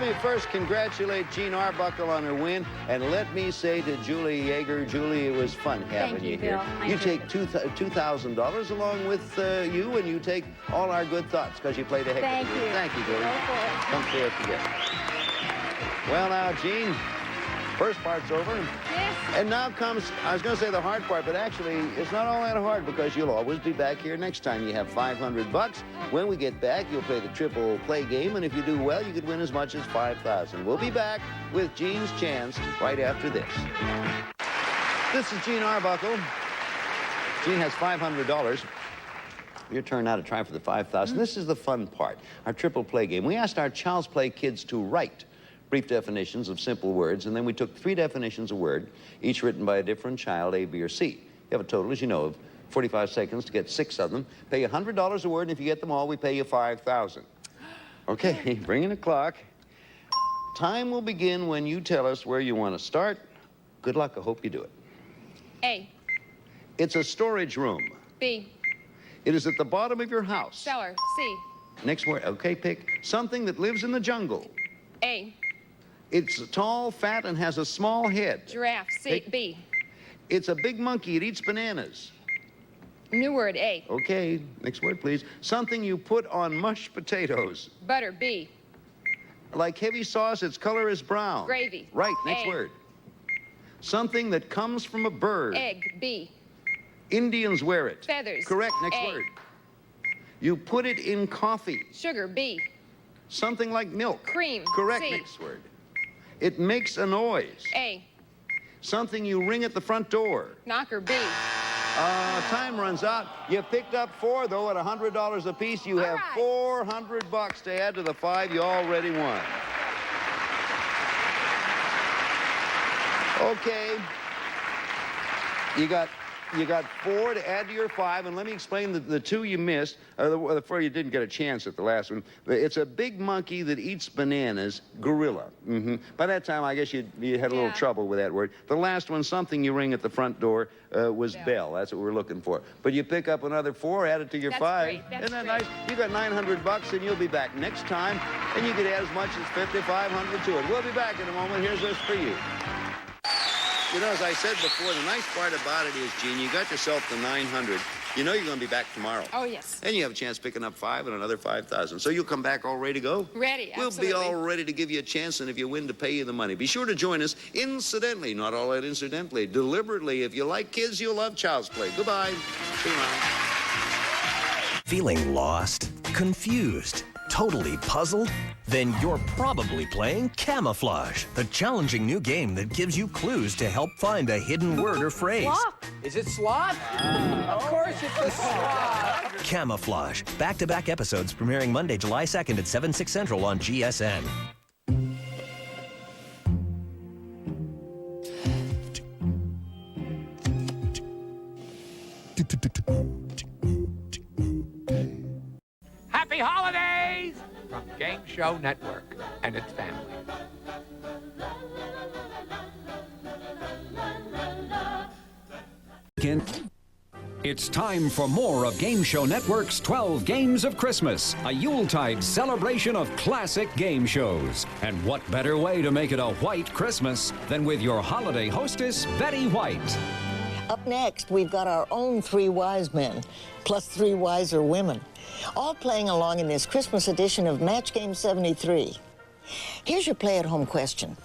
me first congratulate Jean Arbuckle on her win, and let me say to Julie Yeager, Julie, it was fun having you here. Bill. You take $2,000 along with you, and you take all our good thoughts because you played a heck of a game. Thank you, Julie. Come see us again. Well, now, Jean, first part's over. Yes. And now comes, I was going to say the hard part, but actually, it's not all that hard because you'll always be back here next time. You have $500. When we get back, you'll play the triple play game, and if you do well, you could win as much as $5,000. We'll be back with Jean's chance right after this. This is Jean Arbuckle. Jean has $500. Your turn now to try for the $5,000. This is the fun part, our triple play game. We asked our Child's Play kids to write brief definitions of simple words, and then we took 3 definitions a word, each written by a different child, A, B, or C. You have a total, as you know, of 45 seconds to get 6 of them. Pay you $100 a word, and if you get them all, we pay you $5,000. Okay, bring in a clock. Time will begin when you tell us where you want to start. Good luck, I hope you do it. A. It's a storage room. B. It is at the bottom of your house. Cellar. C. Next word, okay, pick. Something that lives in the jungle. A. It's tall, fat, and has a small head. Giraffe. C. B. It's a big monkey. It eats bananas. New word. A. Okay, next word, please. Something you put on mashed potatoes. Butter. B. Like heavy sauce, its color is brown. Gravy. Right, next A. word. Something that comes from a bird. Egg. B. Indians wear it. Feathers. Correct, next A. word. You put it in coffee. Sugar. B. Something like milk. Cream. Correct, C. next word. It makes a noise. A. Something you ring at the front door. Knocker. B. Time runs out. You picked up 4, though, at $100 apiece. You have $400 to add to the 5 you already won. Okay. You got 4 to add to your 5, and let me explain the 2 you missed, the 4 you didn't get a chance at the last one. It's a big monkey that eats bananas, gorilla. By that time, I guess you had a little trouble with that word. The last one, something you ring at the front door, was bell. That's what we're looking for. But you pick up another 4, add it to your 5. Great. That's Isn't that great. nice? You got $900, and you'll be back next time, and you could add as much as $5,500 to it. We'll be back in a moment. Here's this for you. You know, as I said before, the nice part about it is, Gene, you got yourself the 900. You know you're going to be back tomorrow. Oh, yes. And you have a chance picking up 5 and another 5,000. So you'll come back all ready to go? Ready, We'll absolutely. be all ready to give you a chance, and if you win, to pay you the money. Be sure to join us incidentally, not all that incidentally, deliberately. If you like kids, you'll love Child's Play. Goodbye. See you around. Feeling lost? Confused? Totally puzzled? Then you're probably playing Camouflage, the challenging new game that gives you clues to help find a hidden word or phrase. Sloth? Is it sloth? Of course it's a sloth. Camouflage. Back-to-back episodes premiering Monday, July 2nd at 7, 6 Central on GSN. Happy holidays from Game Show Network and its family. It's time for more of Game Show Network's 12 Games of Christmas, a Yuletide celebration of classic game shows. And what better way to make it a white Christmas than with your holiday hostess, Betty White. Up next, we've got our own 3 wise men, plus 3 wiser women, all playing along in this Christmas edition of Match Game 73. Here's your play-at-home question.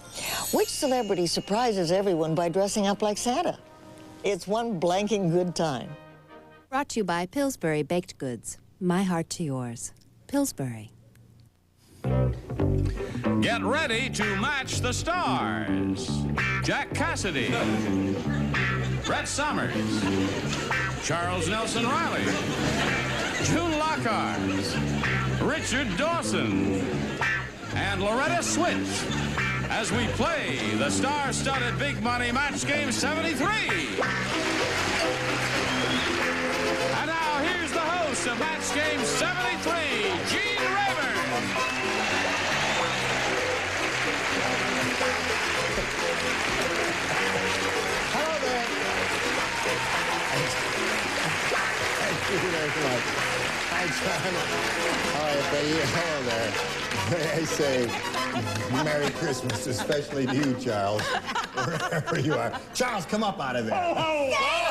Which celebrity surprises everyone by dressing up like Santa? It's one blanking good time. Brought to you by Pillsbury Baked Goods. My heart to yours. Pillsbury. Get ready to match the stars. Jack Cassidy, Brett Summers, Charles Nelson Riley, June Lockhart, Richard Dawson, and Loretta Swit as we play the star-studded Big Money Match Game 73. And now here's the host of Match Game 73, Gene Rayburn. Hello there. Thank you very much. Hi, John. All right, baby. Hello there. I say Merry Christmas, especially to you, Charles, wherever you are. Charles, come up out of there. Oh, oh, oh,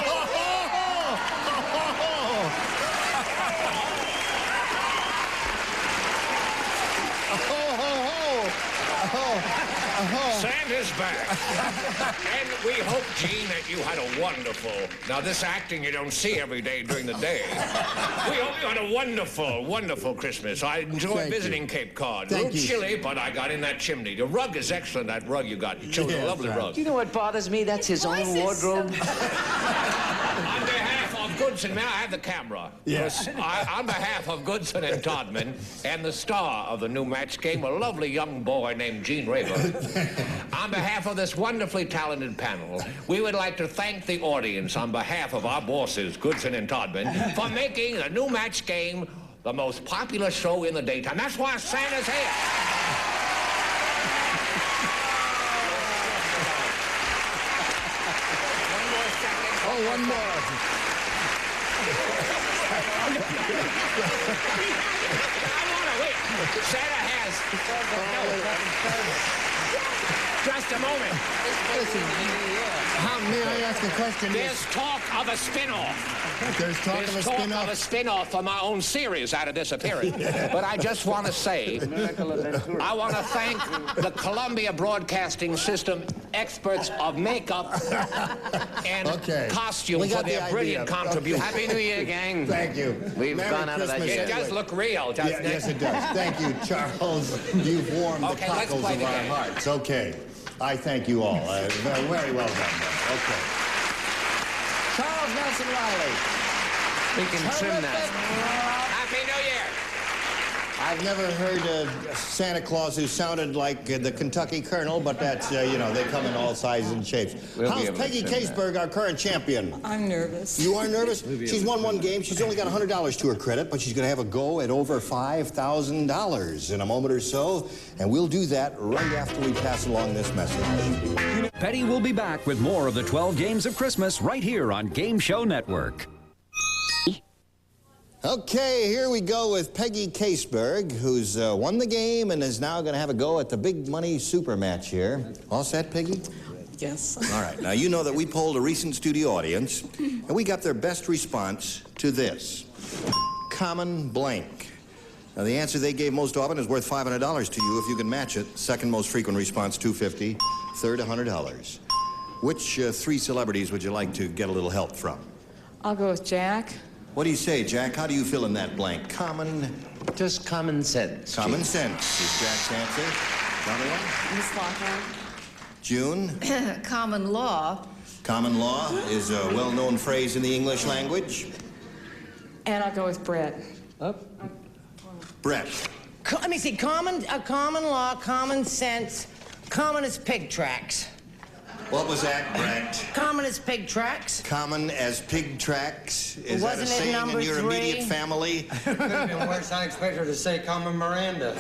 Santa's back. And we hope, Gene, that you had a wonderful... Now, this acting you don't see every day during the day. We hope you had a wonderful, wonderful Christmas. I enjoyed visiting Cape Cod. A little chilly, but I got in that chimney. The rug is excellent, that rug you got. You chose a lovely rug. Do you know what bothers me? That's his own wardrobe. On behalf of Goodson, may I have the camera? Yes. On behalf of Goodson and Todman and the star of the new match game, a lovely young boy named Gene Rayburn, on behalf of this wonderfully talented panel, we would like to thank the audience on behalf of our bosses, Goodson and Todman, for making the new match game the most popular show in the daytime. That's why Santa's here. One more. Santa has. Just a moment. May I ask a question? There's talk of a spin-off. There's talk of a spin-off? Of a spin-off for my own series out of this appearance. But I just want to say, I want to thank the Columbia Broadcasting System experts of makeup and costume for their brilliant contribution. Happy New Year, gang. Thank you. We've gone out of that yet. It does look real, doesn't it? Yes, it does. Thank you, Charles. You've warmed the cockles of our hearts. Okay. I thank you all. Very well done. Okay. Charles Nelson Riley. We can trim that. Happy New Year. I've never heard a Santa Claus who sounded like the Kentucky Colonel, but that's, you know, they come in all sizes and shapes. How's Peggy Caseberg, our current champion? I'm nervous. You are nervous? She's won one game. She's only got $100 to her credit, but she's going to have a go at over $5,000 in a moment or so, and we'll do that right after we pass along this message. Betty will be back with more of the 12 Games of Christmas right here on Game Show Network. Okay, here we go with Peggy Caseberg, who's won the game and is now going to have a go at the big money super match here. All set, Peggy? Yes. All right. Now, you know that we polled a recent studio audience, and we got their best response to this. Common blank. Now, the answer they gave most often is worth $500 to you if you can match it. Second most frequent response, $250. Third, $100. Which 3 celebrities would you like to get a little help from? I'll go with Jack. What do you say, Jack? How do you fill in that blank? Just common sense. Common sense is Jack's answer. Another one? Miss Lockhart. June? Common law. Common law is a well-known phrase in the English language. And I'll go with Brett. Brett. Let me see. Common law, common sense, common as pig tracks. What was that, Brett? Common as pig tracks. Common as pig tracks? Is that a Wasn't it saying number in your 3? immediate family? Could have been worse. I expect her to say Common Miranda. Okay.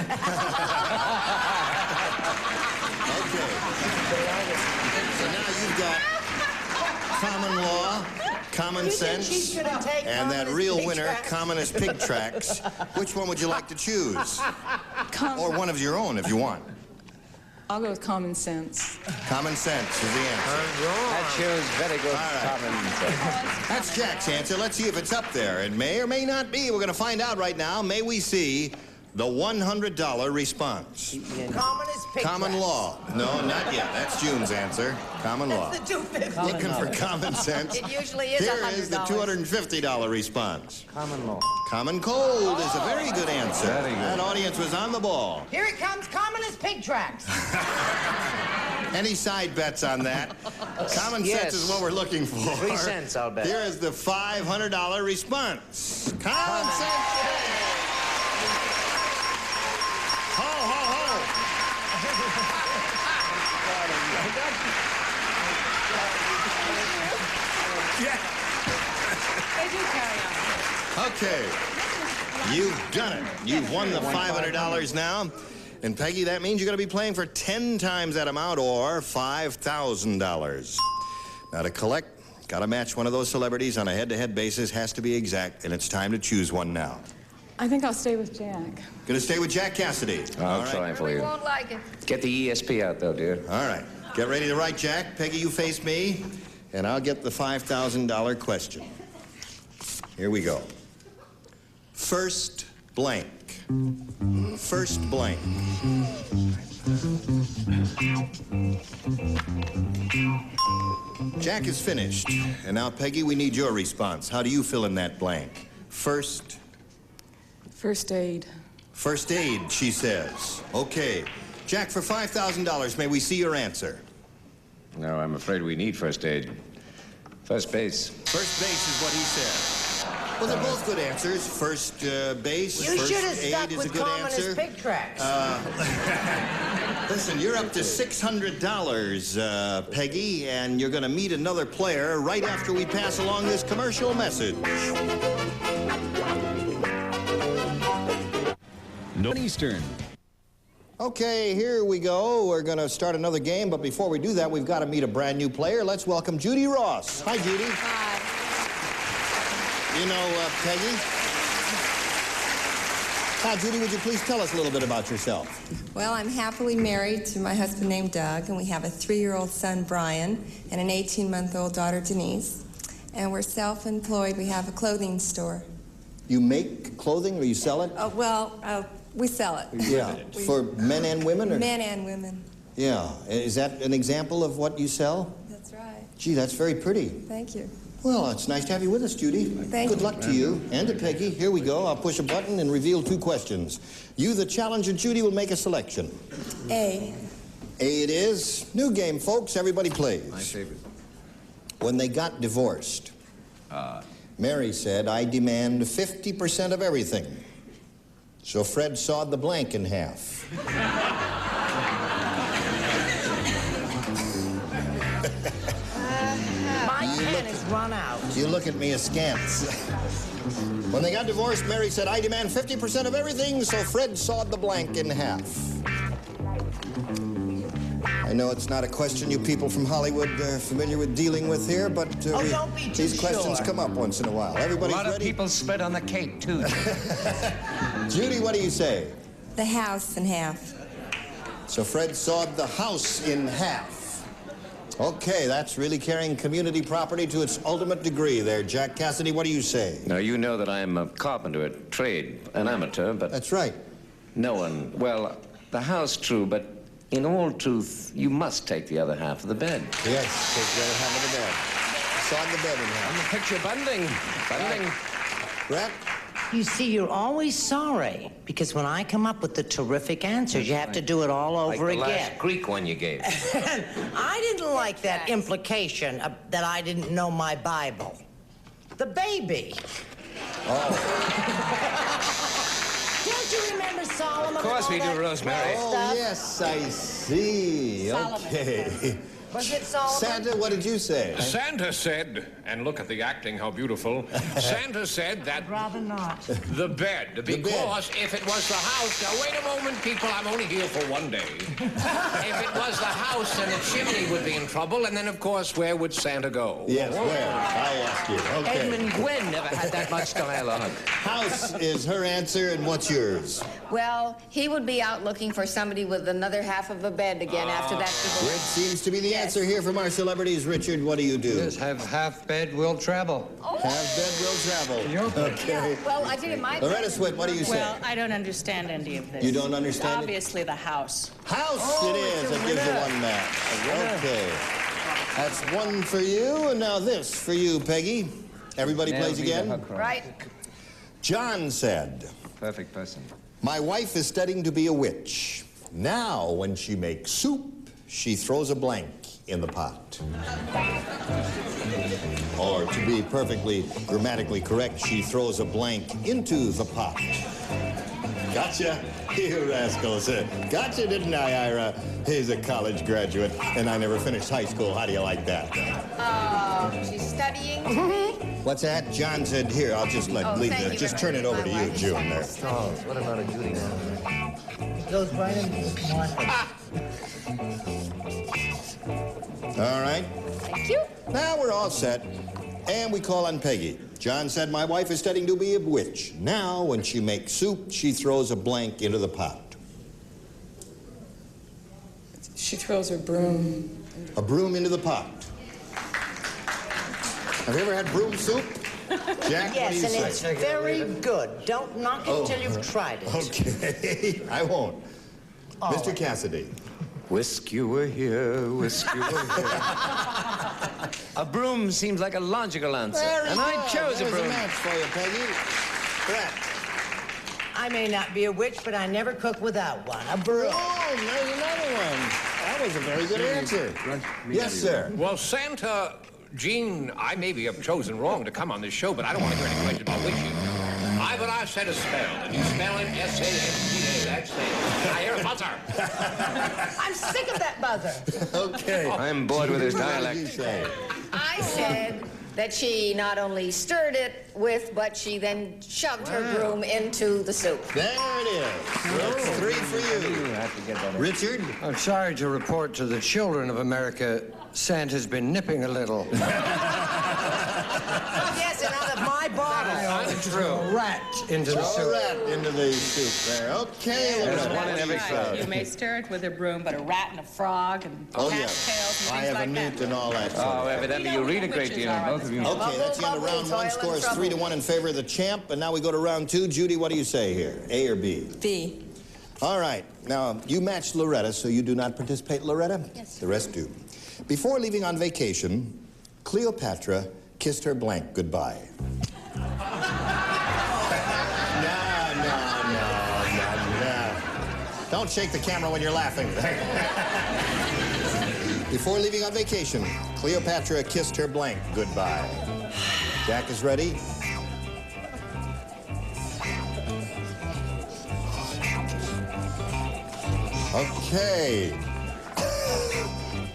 So now you've got common law, common sense, and that real winner, common as pig tracks. Which one would you like to choose? Or one of your own if you want. I'll go with common sense. Common sense is the answer. That shows very good common sense. That's Jack's answer. Let's see if it's up there. It may or may not be. We're going to find out right now. May we see the $100 response? Common as pig Common tracks. law. No, not yet. That's June's answer. Common law. That's the $250. Looking for common sense. It usually is Here $100. is the $250 response. Common law. Common cold is a very good answer. Very good. That audience was on the ball. Here it comes, common as pig tracks. Any side bets on that? Common sense is what we're looking for. 3 cents, I'll bet. Here is the $500 response. Common sense. Ho, ho, ho. Okay. You've done it. You've won the $500 now. And Peggy, that means you're going to be playing for 10 times that amount or $5,000. Now to collect, got to match one of those celebrities on a head-to-head basis. Has to be exact, and it's time to choose one now. I think I'll stay with Jack. Going to stay with Jack Cassidy. I'll try for you. Won't like it. Get the ESP out, though, dear. All right. Get ready to write, Jack. Peggy, you face me, and I'll get the $5,000 question. Here we go. First blank. First blank. Jack is finished. And now, Peggy, we need your response. How do you fill in that blank? First aid. First aid, she says. Okay. Jack, for $5,000, may we see your answer? No, I'm afraid we need first aid. First base. First base is what he said. Well, they're both good answers. First base, You first should have aid stuck is a with good common answer. as pig tracks. Listen, you're up to $600, Peggy, and you're going to meet another player right after we pass along this commercial message. No Eastern. Okay, here we go. We're going to start another game, but before we do that, we've got to meet a brand new player. Let's welcome Judy Ross. Hi, Judy. Hi. You know Peggy? Hi, Judy, would you please tell us a little bit about yourself? Well, I'm happily married to my husband named Doug, and we have a 3-year-old son, Brian, and an 18-month-old daughter, Denise. And we're self-employed. We have a clothing store. You make clothing or you sell it? We sell it. Yeah. For men and women? Or? Men and women. Yeah. Is that an example of what you sell? That's right. Gee, that's very pretty. Thank you. Well, it's nice to have you with us, Judy. Thank Good you. luck to you and to Peggy. Here we go. I'll push a button and reveal 2 questions. You, the challenger, Judy, will make a selection. A. A it is. New game, folks. Everybody plays. My favorite. When they got divorced, Mary said, I demand 50% of everything. So Fred sawed the blank in half. My pen has run out. You look at me askance. When they got divorced, Mary said, I demand 50% of everything, so Fred sawed the blank in half. I know it's not a question you people from Hollywood are familiar with dealing with here, but don't be too these questions sure. come up once in a while. Everybody's A lot of ready? people spit on the cake, too. Judy, what do you say? The house in half. So Fred sawed the house in half. Okay, that's really carrying community property to its ultimate degree there. Jack Cassidy, what do you say? Now, you know that I'm a carpenter at trade, an amateur, but... That's right. No one... Well, the house, true, but in all truth, you must take the other half of the bed. Yes, take the other half of the bed. Sawed the bed in half. I'm a picture bundling. Brett? You see, you're always sorry, because when I come up with the terrific answers, you have to do it all over Like the again. last Greek one you gave. I didn't like that implication that I didn't know my Bible. The baby. Oh. Don't you remember Solomon? Of course we do, Rosemary. Oh, yes, I see. Solomon. Okay. Was it Solomon? Santa, what did you say? Santa said, and look at the acting, how beautiful. Santa said that... Rather not. The bed, because if it was the house... Now, wait a moment, people, I'm only here for one day. If it was the house, then the chimney would be in trouble, and then, of course, where would Santa go? Yes, where? I ask you. Okay. Edmund Gwen never had that much dialogue. House is her answer, and what's yours? Well, he would be out looking for somebody with another half of a bed again after that divorce. Which seems to be the answer here from our celebrities. Richard, what do you do? Yes, have half bed will travel. Oh. Half bed will travel. Okay. Yeah, well, I think it might be. Loretta Swit, what do you say? Well, I don't understand any of this. You don't understand it? Obviously, the house. House it is. It gives you one match. Okay. That's one for you, and now this for you, Peggy. Everybody plays again? Right. John said... Perfect person. My wife is studying to be a witch. Now, when she makes soup, she throws a blank in the pot. Or, to be perfectly grammatically correct, she throws a blank into the pot. Gotcha, you rascals. Gotcha, didn't I, Ira? He's a college graduate, and I never finished high school. How do you like that? She's studying to be? What's that? John said, here, I'll just leave it. Just turn it over to you, June, there. Stalls. What about a Judy now? It goes right into Martha. All right. Thank you. Now we're all set. And we call on Peggy. John said, my wife is studying to be a witch. Now, when she makes soup, she throws a blank into the pot. She throws her broom. A broom into the pot. Have you ever had broom soup? Jack, Yes, what do you and say? it's very good. Don't knock it until you've tried it. Okay, I won't. Mr. Cassidy. Whisk you were here, whisk you were here. A broom seems like a logical answer. And I chose a There's broom. a match for you, Peggy. Brett. I may not be a witch, but I never cook without one. A broom. Oh, there's another one. That was a very good answer. Yes, sir. Well, Santa, Gene, I maybe have chosen wrong to come on this show, but I don't want to hear any questions about witches. But I said a spell, and you spell it S-A-N-T-A. That's it. I hear a buzzer. I'm sick of that buzzer. Okay. I'm bored with his What did dialect. you say? I said that she not only stirred it with, but she then shoved her broom into the soup. There it is. That's 3 for you. Richard? I'm sorry to report to the children of America, Santa's been nipping a little. Yes, and out of my bottle. True. A rat into the A soup. rat into the soup there. Okay. There's Loretta, one in what do every you crowd. say? You may stir it with a broom, but a rat and a frog and Oh, cat's yes. tails and I things have a like newt that. and all that sort Oh, of evidently you read a great deal, both of you. Okay, that's the end of round one. Score is 3-1 in favor of the champ. And now we go to round 2. Judy, what do you say here? A or B? B. All right. Now, you matched Loretta, so you do not participate, Loretta? Yes. The rest do. Before leaving on vacation, Cleopatra kissed her blank goodbye. No. Don't shake the camera when you're laughing. Before leaving on vacation, Cleopatra kissed her blank goodbye. Jack is ready. Okay.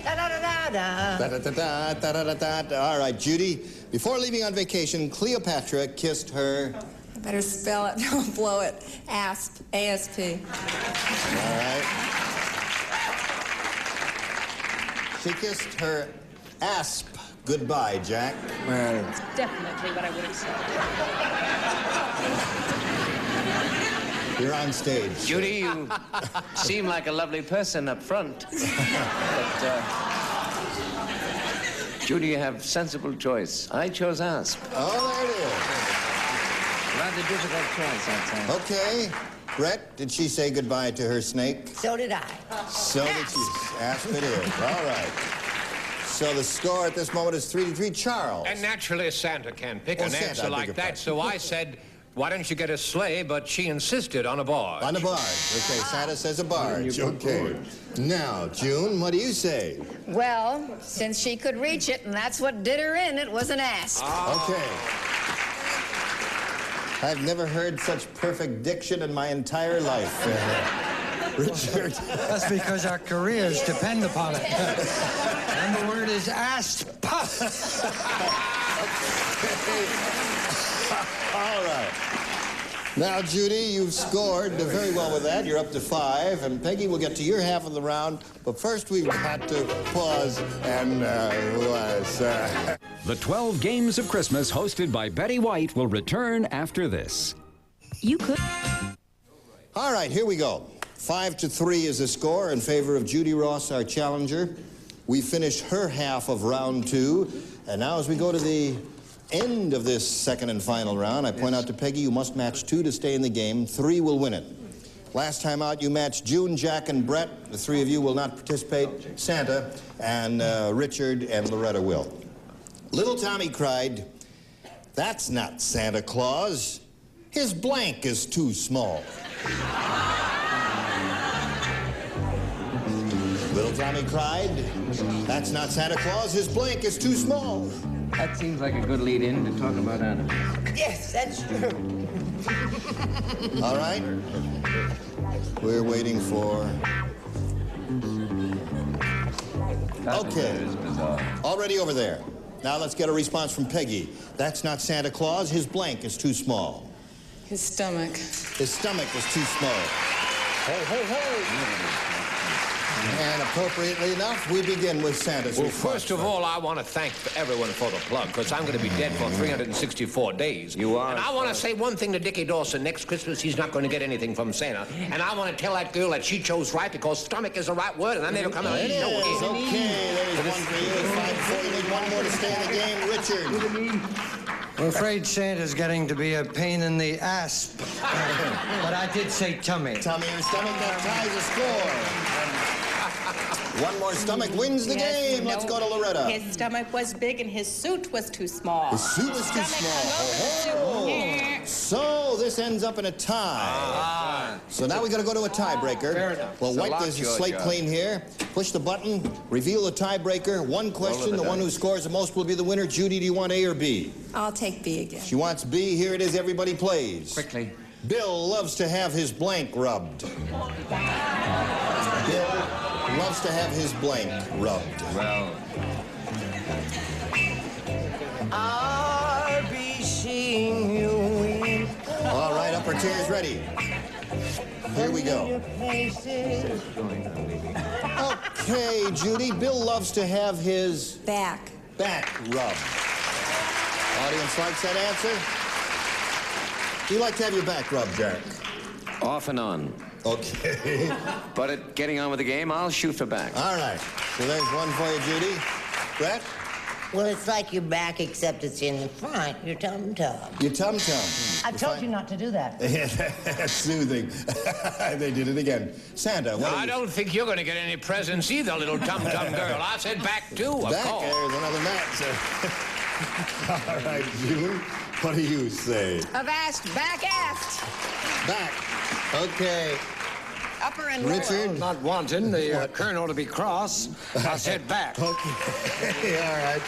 Da-da-da-da-da. Da-da-da-da-da-da-da. All right, Judy. Before leaving on vacation, Cleopatra kissed her... I better spell it, don't blow it. ASP. A-S-P. All right. She kissed her asp goodbye, Jack. Well, it's definitely what I would have said. You're on stage. Judy, you seem like a lovely person up front. But, Judy, you have sensible choice. I chose asp. Oh, there it Rather difficult choice, I'd say. is. Okay. Brett, did she say goodbye to her snake? So did I. So did she. Asp it is. All right. So the score at this moment is 3-3. Charles. And naturally, Santa can't pick Oh, an Santa, I answer beg like your that, pardon. so I said, why don't you get a sleigh? But she insisted on a barge. On the barge. Okay, Santa says a barge. Okay. Now, June, what do you say? Well, since she could reach it, and that's what did her in, it was an ass. Okay. I've never heard such perfect diction in my entire life. Richard. That's because our careers depend upon it. And the word is asked. All right. Now, Judy, you've scored very well with that. You're up to 5, and Peggy will get to your half of the round. But first, we've got to pause and The 12 Games of Christmas, hosted by Betty White, will return after this. You could. All right, here we go. 5-3 is the score in favor of Judy Ross, our challenger. We finished her half of round 2, and now as we go to the end of this second and final round, I point out to Peggy, you must match 2 to stay in the game. 3 will win it. Last time out, you matched June, Jack, and Brett. The 3 of you will not participate. Santa and Richard and Loretta will. Little Tommy cried, "That's not Santa Claus. His blank is too small." Little Tommy cried, "That's not Santa Claus. His blank is too small." That seems like a good lead-in to talk about animals. Yes, that's true. All right. We're waiting for... Okay. Already over there. Now let's get a response from Peggy. "That's not Santa Claus. His blank is too small." His stomach. His stomach is too small. Ho, ho, ho. And appropriately enough, we begin with Santa's Well, response. first of all, I want to thank everyone for the plug, because I'm going to be dead for 364 days. You are. And I want to say one thing to Dickie Dawson. Next Christmas, he's not going to get anything from Santa. And I want to tell that girl that she chose right, because stomach is the right word, and I never come out. It is. Okay, there's one for you. 5-4. You need one more to stay in the game. Richard. I'm afraid Santa's getting to be a pain in the ass. But I did say tummy. Tummy and stomach, that ties the score. One more stomach wins the game. Let's go to Loretta. His stomach was big and his suit was too small. His suit was too small. So this ends up in a tie. So now we got to go to a tiebreaker. We'll wipe this slate clean here. Push the button. Reveal the tiebreaker. One question. The one who scores the most will be the winner. Judy, do you want A or B? I'll take B again. She wants B. Here it is. Everybody plays. Quickly. Bill loves to have his blank rubbed. Bill loves to have his blank rubbed. Well. I'll be seeing you in... All right, upper tiers ready. Here we go. Okay, Judy. Bill loves to have his... Back rubbed. Audience likes that answer? Do you like to have your back rubbed, Jack? Off and on. Okay. But at getting on with the game, I'll shoot for back. All right. So there's one for you, Judy. Brett? Well, it's like your back, except it's in the front, your tum-tum. Your tum-tum. I told you not to do that. That's soothing. They did it again. Santa, what I don't think you're going to get any presents either, little tum-tum girl. I said back, too, of back, course. There's another match. All right, June, what do you say? Avast, back aft. Back. Okay. Upper and Richard? Well, not wanting the colonel to be cross. I said back. Okay. All right.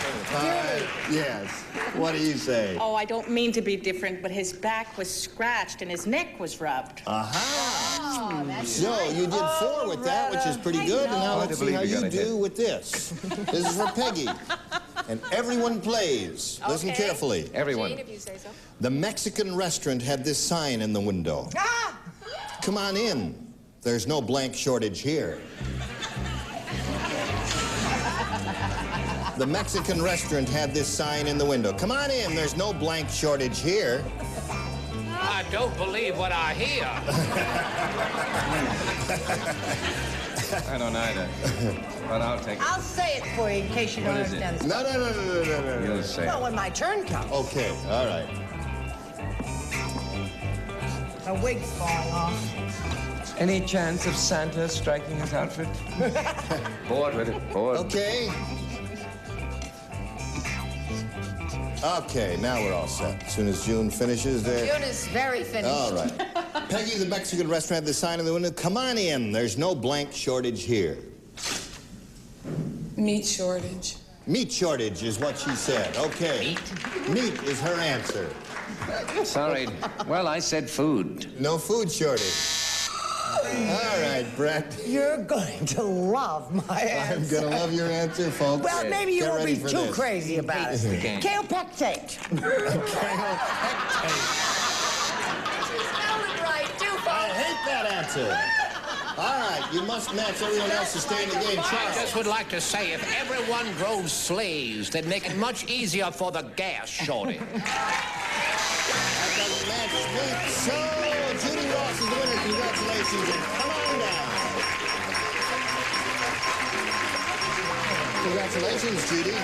Yes. What do you say? Oh, I don't mean to be different, but his back was scratched and his neck was rubbed. Aha. So you did 4 with that, which is pretty good. And now let's see how you do with this. This is for Peggy. And everyone plays. Listen carefully. Everyone. Jane, if you say so. The Mexican restaurant had this sign in the window. Ah! Come on in. There's no blank shortage here. The Mexican restaurant had this sign in the window. Come on in. There's no blank shortage here. I don't believe what I hear. I don't either. But I'll take it. I'll say it for you in case you don't What is it? understand. No. You'll say Well, it. when my turn comes. Okay, all right. The wig's falling off. Any chance of Santa striking his outfit? Bored with it. Bored. Okay. Okay, now we're all set. As soon as June finishes there. June is very finished. All right. Peggy, the Mexican restaurant had the sign in the window. Come on in. There's no blank shortage here. Meat shortage. Meat shortage is what she said. Okay. Meat is her answer. Sorry. Well, I said food. No food shortage. All right, Brett. You're going to love my answer. I'm going to love your answer, folks. Well, maybe you Get won't ready be for too this. crazy about it. Kale pectate. I hate that answer. All right, you must match everyone else to stay in the game. I just would like to say, if everyone drove sleighs, they'd make it much easier for the gas shortage. That doesn't match me. So, Judy Ross is the winner. Congratulations, and come on down. Congratulations, Judy.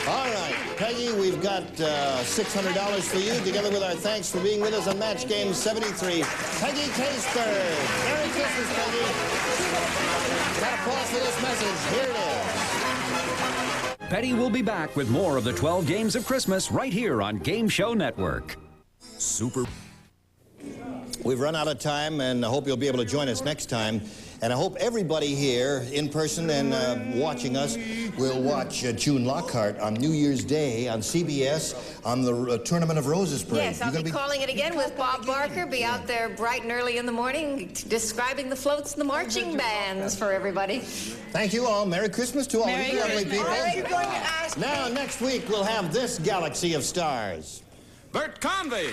All right, Peggy, we've got $600 for you, together with our thanks for being with us on Match Game 73. Peggy Caseberg. Merry Christmas, Peggy. Got applause for this message. Here it is. Petty will be back with more of the 12 Games of Christmas right here on Game Show Network. Super. We've run out of time, and I hope you'll be able to join us next time. And I hope everybody here, in person and watching us, will watch June Lockhart on New Year's Day on CBS on the Tournament of Roses parade. Yes, I'll be calling it again with Bob Barker. Be out there bright and early in the morning describing the floats and the marching bands for everybody. Thank you all. Merry Christmas to all Merry you lovely Christmas. people. What are you going to ask me? Now, next week, we'll have this galaxy of stars. Bert Convy,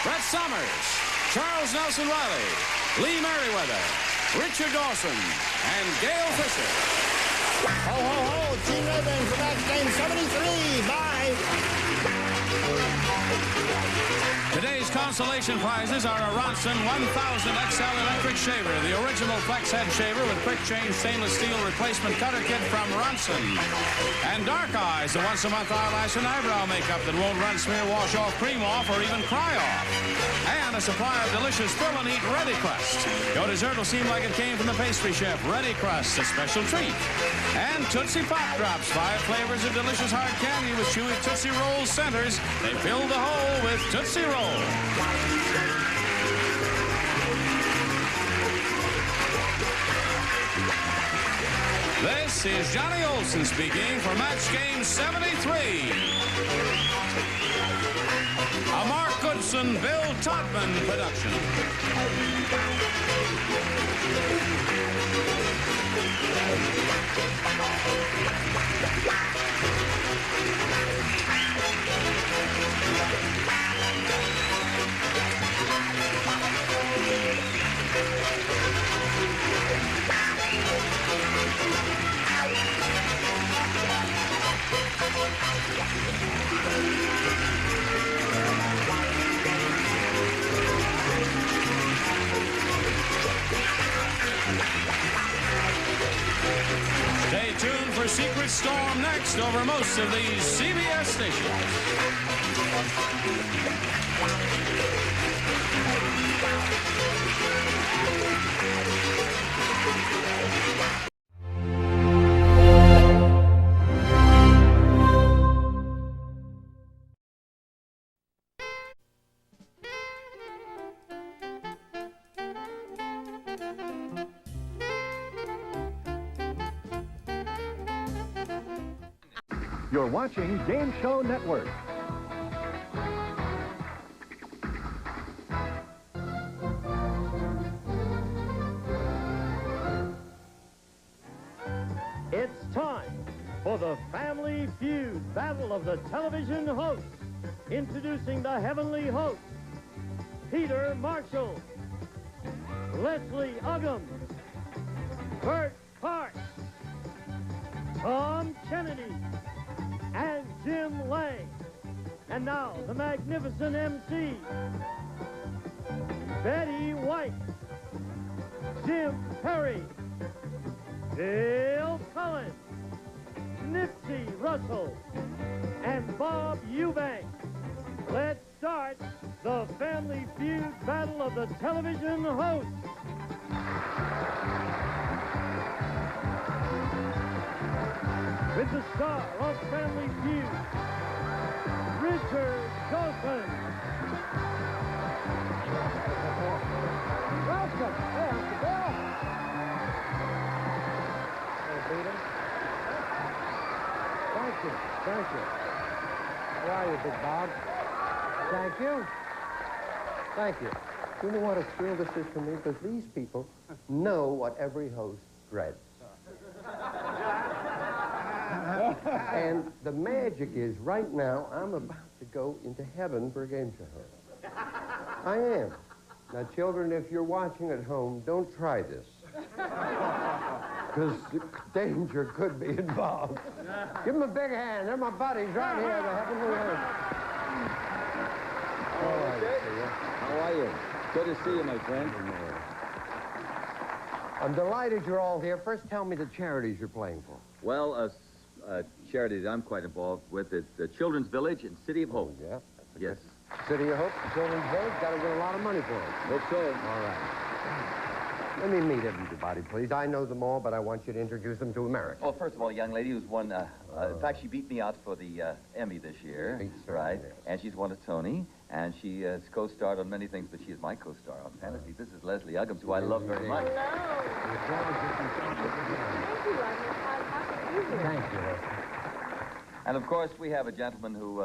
Brett Summers, Charles Nelson Riley, Lee Merriweather, Richard Dawson, and Gail Fisher. Ho, ho, ho. Gene Rayburn for Match Game 73. Bye. Today's consolation prizes are a Ronson 1000 XL electric shaver, the original flex head shaver with quick change stainless steel replacement cutter kit from Ronson. And Dark Eyes, the once-a-month eyelash and eyebrow makeup that won't run, smear, wash off, cream off, or even cry off. And a supply of delicious fill and eat Ready Crust. Your dessert will seem like it came from the pastry chef. Ready Crust, a special treat. And Tootsie Pop Drops, 5 flavors of delicious hard candy with chewy Tootsie Roll centers. They fill the hole with Tootsie Roll. This is Johnny Olson speaking for Match Game 73. A Mark Goodson, Bill Todman production. Stay tuned for Secret Storm next over most of these CBS stations. You're watching Game Show Network. It's time for the Family Feud Battle of the Television Hosts. Introducing the Heavenly Hosts, Peter Marshall, Leslie Uggam, Bert Parks, Tom Kennedy, and Jim Lang. And now, the magnificent MC, Betty White, Jim Perry, Bill Cullen, Nipsey Russell, and Bob Eubank. Let's start the Family Feud Battle of the Television Hosts. With the star of Family Feud, Richard Dawson. Welcome. Hey, how's it going? Hey, Peter. Thank you. Thank you. How are you, Big Bob? Thank you. Thank you. You know what a thrill this is for me? Because these people know what every host dreads. And the magic is, right now, I'm about to go into heaven for a game show host. I am. Now, children, if you're watching at home, don't try this. Because danger could be involved. Give them a big hand. They're my buddies right here. The heavenly host. All right, how are you? Good to see you, my friend. I'm delighted you're all here. First, tell me the charities you're playing for. Well, charity that I'm quite involved with is the Children's Village and City of Hope. Yeah? Yes. City of Hope, Children's Village, got to get a lot of money for it. Hope so. All right. Let me meet everybody, please. I know them all, but I want you to introduce them to America. Well, first of all, a young lady who's won, in fact, she beat me out for the Emmy this year, right? And she's won a Tony, and she has co-starred on many things, but she is my co-star on Fantasy. This is Leslie Uggams, who I love very much. Thank you. And, of course, we have a gentleman who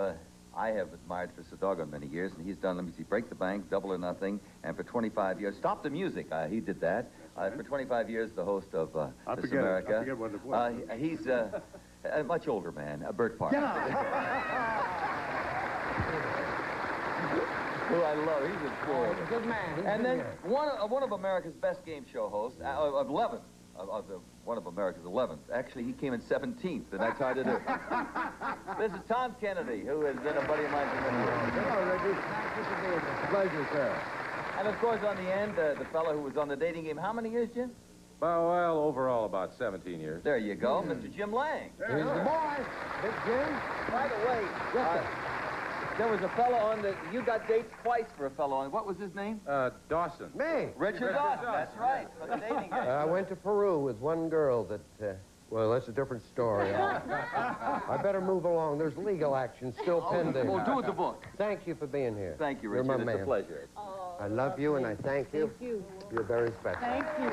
I have admired for so doggone many years, and he's done, let me see, Break the Bank, Double or Nothing, and for 25 years, Stop the Music, he did that. For 25 years, the host of This America. I forget what it was. He's a much older man, Bert Parker. Who I love, he's a kid. Good man. And then one of America's best game show hosts, of 11, one of America's 11th. Actually, he came in 17th, and that's hard to do. This is Tom Kennedy, who has been a buddy of mine for many years. Hello, Reggie. Thank you for being here. Pleasure, sir. And, of course, on the end, the fellow who was on the dating game, how many years, Jim? Well, overall, about 17 years. There you go, Mr. Jim Lang. Here's the boy. Big Jim. By the way, there was a fellow on the... You got dates twice for a fellow on... What was his name? Dawson. Me. Richard Dawson, that's right, for the dating game. I went to Peru with one girl that... well, that's a different story. I better move along. There's legal action still pending. Well, do with the book. Thank you for being here. Thank you, You're Richard. my It's man. a pleasure. I love you, and I thank you. Thank you. You're very special. Thank you.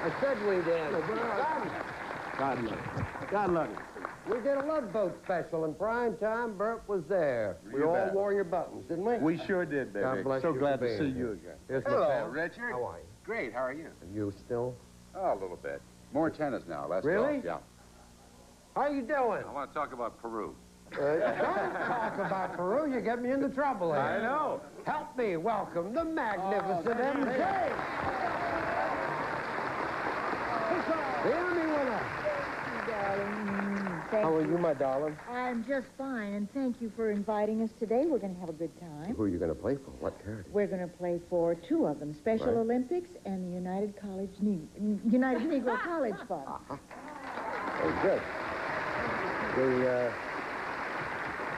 I said we did. God love you. God love you. We did a Love Boat special in prime time. Bert was there. We all wore your buttons, didn't we? We sure did, baby. God bless so you glad for to being see here. you again. Here's my Hello, pal. Richard. How are you? Great. How are you? Are you still? Oh, a little bit. More tennis now. Less Really? golf. Yeah. How you doing? I want to talk about Peru. Don't talk about Peru. You get me into trouble here. I know. Help me welcome the magnificent MJ. The Emmy winner. How are you, my darling? I'm just fine, and thank you for inviting us today. We're going to have a good time. Who are you going to play for? What charity? We're going to play for two of them, Special Right. Olympics and the United Negro College Fund. Oh, good.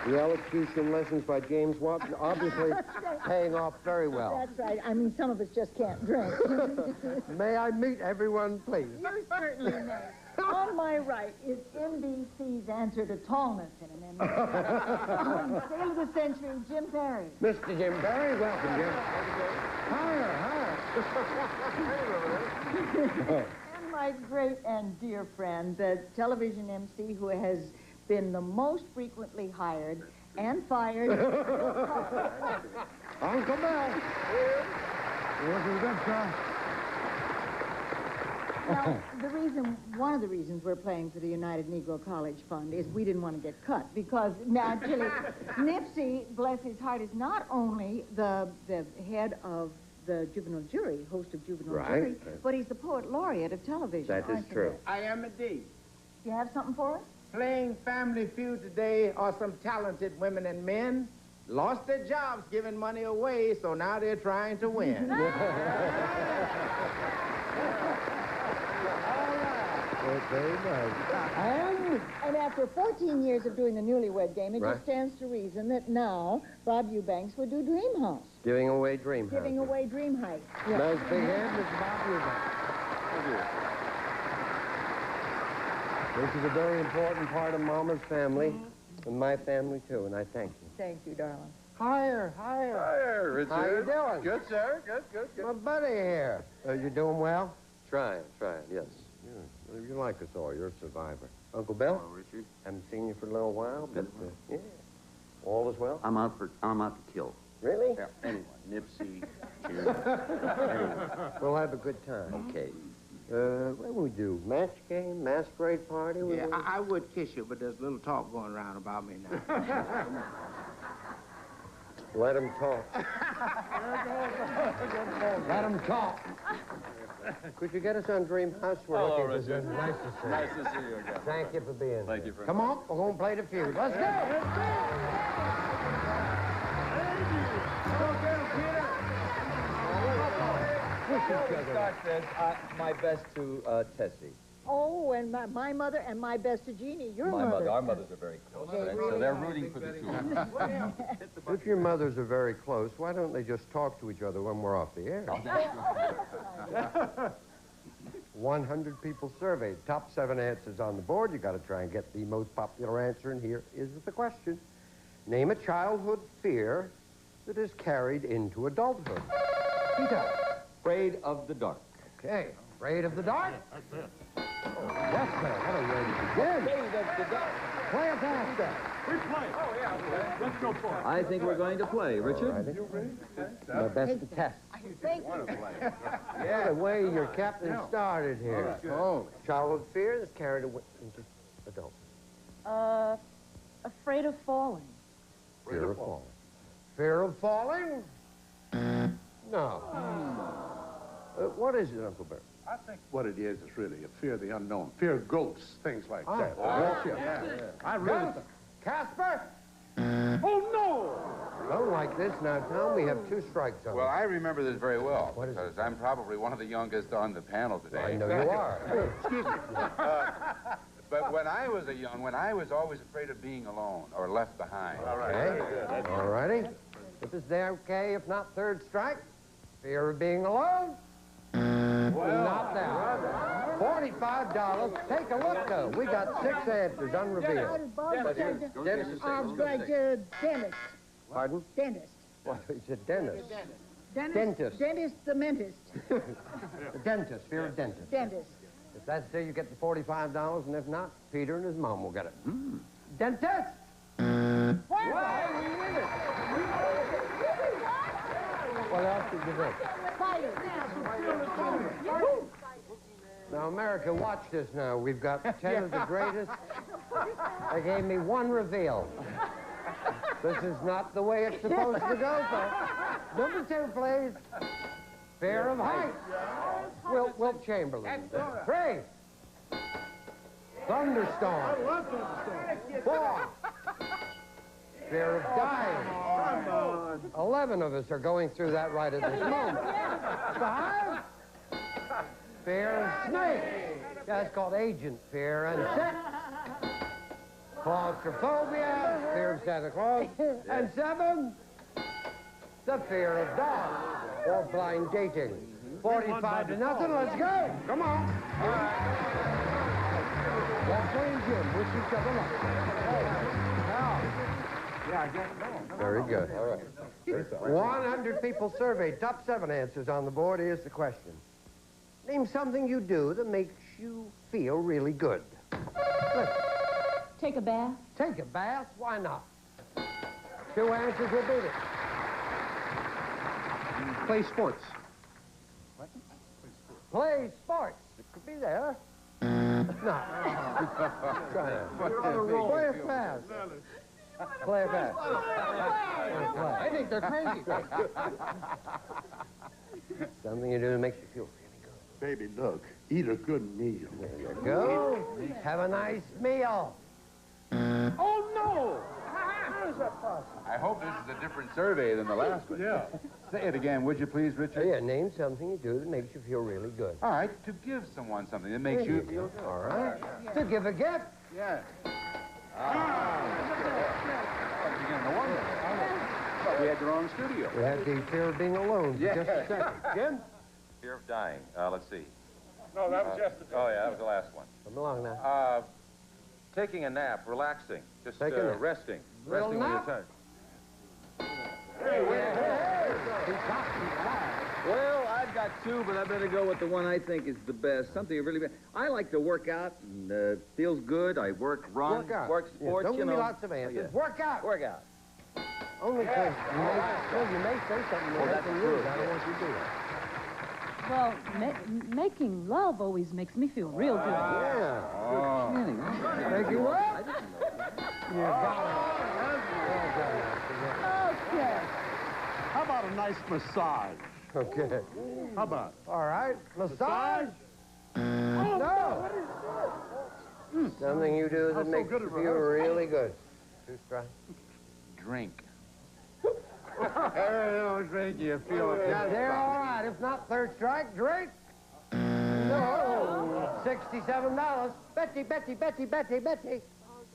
The elocution lessons by James Watson obviously paying off very well. That's right. I mean, some of us just can't drink. May I meet everyone, please? You certainly may. On my right is NBC's answer to tallness in an Emmy. Sale of the century, Jim Perry. Mr. Jim Barry, welcome, Jim. And my great and dear friend, the television MC who has been the most frequently hired and fired. Uncle Bill. Looking good, sir. Now, one of the reasons we're playing for the United Negro College Fund is we didn't want to get cut because naturally, Nipsey, bless his heart, is not only the head of the juvenile jury, host of juvenile jury, but he's the poet laureate of television. That is true. I am indeed. Do you have something for us? Playing Family Feud today are some talented women and men. Lost their jobs giving money away, so now they're trying to win. Very nice. And after 14 years of doing the newlywed game, it Right. just stands to reason that now Bob Eubanks would do Dream House. Giving away Dream House. Giving away Dream House. Yeah. Nice big hand, Mr. Bob Eubanks. This is a very important part of Mama's family, and my family, too, and I thank you. Thank you, darling. Higher. Hiya, Richard. How you doing? Good, sir. Good. My buddy here. You doing well? Trying, yes. Yeah. You like us all. You're a survivor. Uncle Bill? Hello, Richard. Haven't seen you for a little while, but, yeah. All is well? I'm out to kill. Really? Yeah, anyone. Nipsey, anyone. We'll have a good time. Okay. What will we do? Match game? Masquerade party? Yeah, I would kiss you, but there's a little talk going around about me now. Let him talk. Let him talk. Could you get us on Dream House? We're Hello, looking for Richard. some- Nice to see you. Nice to see you again. Thank you for being Thank here. you very Come much. on, we're going to play the feud. Let's go. Start this. My best to Tessie. Oh, and my mother and my best to Jeannie, your My mother. Our mothers are very close. They so really they're are. rooting for the two of them. If your mothers are very close, why don't they just talk to each other when we're off the air? 100 people surveyed. Top 7 answers on the board. You got to try and get the most popular answer, and here is the question. Name a childhood fear that is carried into adulthood. Peter. Afraid of the dark. Okay. Afraid of the dark? Yes, sir. What a way to begin. Afraid of the dark. Play it faster. We play. Oh, yeah. Let's go for it. I think we're going to play. Richard? My best to test. Thank you. Yeah, the way your captain started here. Oh. Childhood fear that's carried away into adulthood. Afraid of falling. Fear of falling. Fear of falling? No. What is it, Uncle Bert? I think what it is really a fear of the unknown. Fear of ghosts, things like that. Yeah. I really... Casper? Oh, no! Don't like this now, Tom. We have 2 strikes on Well, us. I remember this very well, What is because I'm probably one of the youngest on the panel today. I know you are. Excuse me. But when I was I was always afraid of being alone or left behind. Okay. All righty. If it's there, okay. If not, 3rd strike. Fear of being alone? Not that. $45. Take a look, though. We got 6 answers unrevealed. Dentist. Pardon? Dentist. What? It's a dentist. Dentist. Dentist, the mentist. The dentist. Fear of dentist. Dentist. If that's there, you get the $45, and if not, Peter and his mom will get it. Dentist? Why? We win it. What else did you think? Now, America, watch this now. We've got 10 of the greatest. They gave me 1 reveal. This is not the way it's supposed to go, folks. Number 2, please. Fear of heights. Wilt Chamberlain. 3. Thunderstorm. I love thunderstorms. 4. Fear of dying. 11 of us are going through that right at this moment. 5. Fear of snakes. That's called agent fear. And 6. Claustrophobia. Fear of Santa Claus. And 7. The fear of dogs or blind dating. 45 to nothing. Let's go. Come on. Walter and Jim wish each other luck. Yeah, I guess so. Very good. All right. 100 people surveyed. Top 7 answers on the board. Here's the question. Name something you do that makes you feel really good. Listen. Take a bath. Take a bath? Why not? 2 answers will beat it. Play sports. What? Play sports. It could be there. No. Try it. Play it fast. Play it fast. I think they're crazy. Something you do that makes you feel really good. Baby, look. Eat a good meal. There you go. Have a nice meal. Oh, no! How is that possible? I hope this is a different survey than the last one. Yeah. Say it again, would you please, Richard? Yeah, name something you do that makes you feel really good. All right, to give someone something that makes you feel good. All right. To give a gift. Yeah. No wonder. Thought we had the wrong studio. We have the fear of being alone. Yeah. Just a second. Jim? Fear of dying. Let's see. No, that was yesterday. Oh, yeah, that was the last one. Come along now. Taking a nap, relaxing, just Take a nap. resting. Little Resting nap? with your time. Well, I've got 2, but I better go with the one I think is the best. Something really bad. I like to work out, and feels good. I run, Work out. work Yeah, sports, don't you give me know. lots of answers. Yeah. Work out. Work out. Only because you may say something Oh, that that's can true. lose. I don't want you to do that. Well, making love always makes me feel real good. Yeah. Oh. Making love? You got Okay. How about a nice massage? it. Okay. How about? All right. Massage? No. Something you do that so makes good you at feel rehearsal. really good. 2 strikes. Drink. Don't drink, you feel it. Yeah, they're all right. If not, 3rd strike, drink. No. $67. Betty.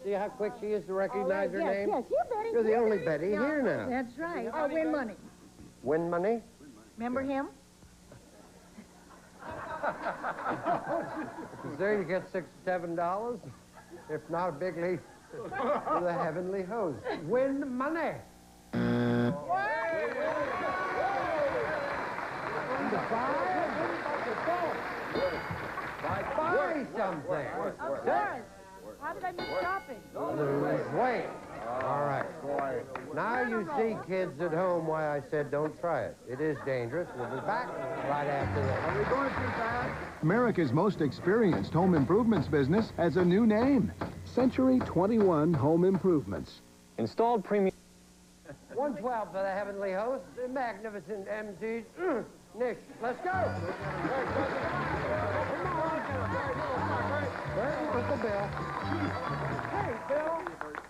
See how quick she is to recognize her name? Yes, you Betty. You're the only Betty here now. That's right. Oh, win money. Win money? Remember him? There you get $67. If not, a big leaf to the heavenly host. Win money. Buy something. Of course. How did I miss shopping? Lose weight. All right. Now you see, kids at home, why I said don't try it. It is dangerous. We'll be back right after this. Are we going too fast? America's most experienced home improvements business has a new name. Century 21 Home Improvements. Installed premium. 112 for the heavenly host, the magnificent MCs. Nick, let's go. Where's Uncle Bill? Hey, Bill.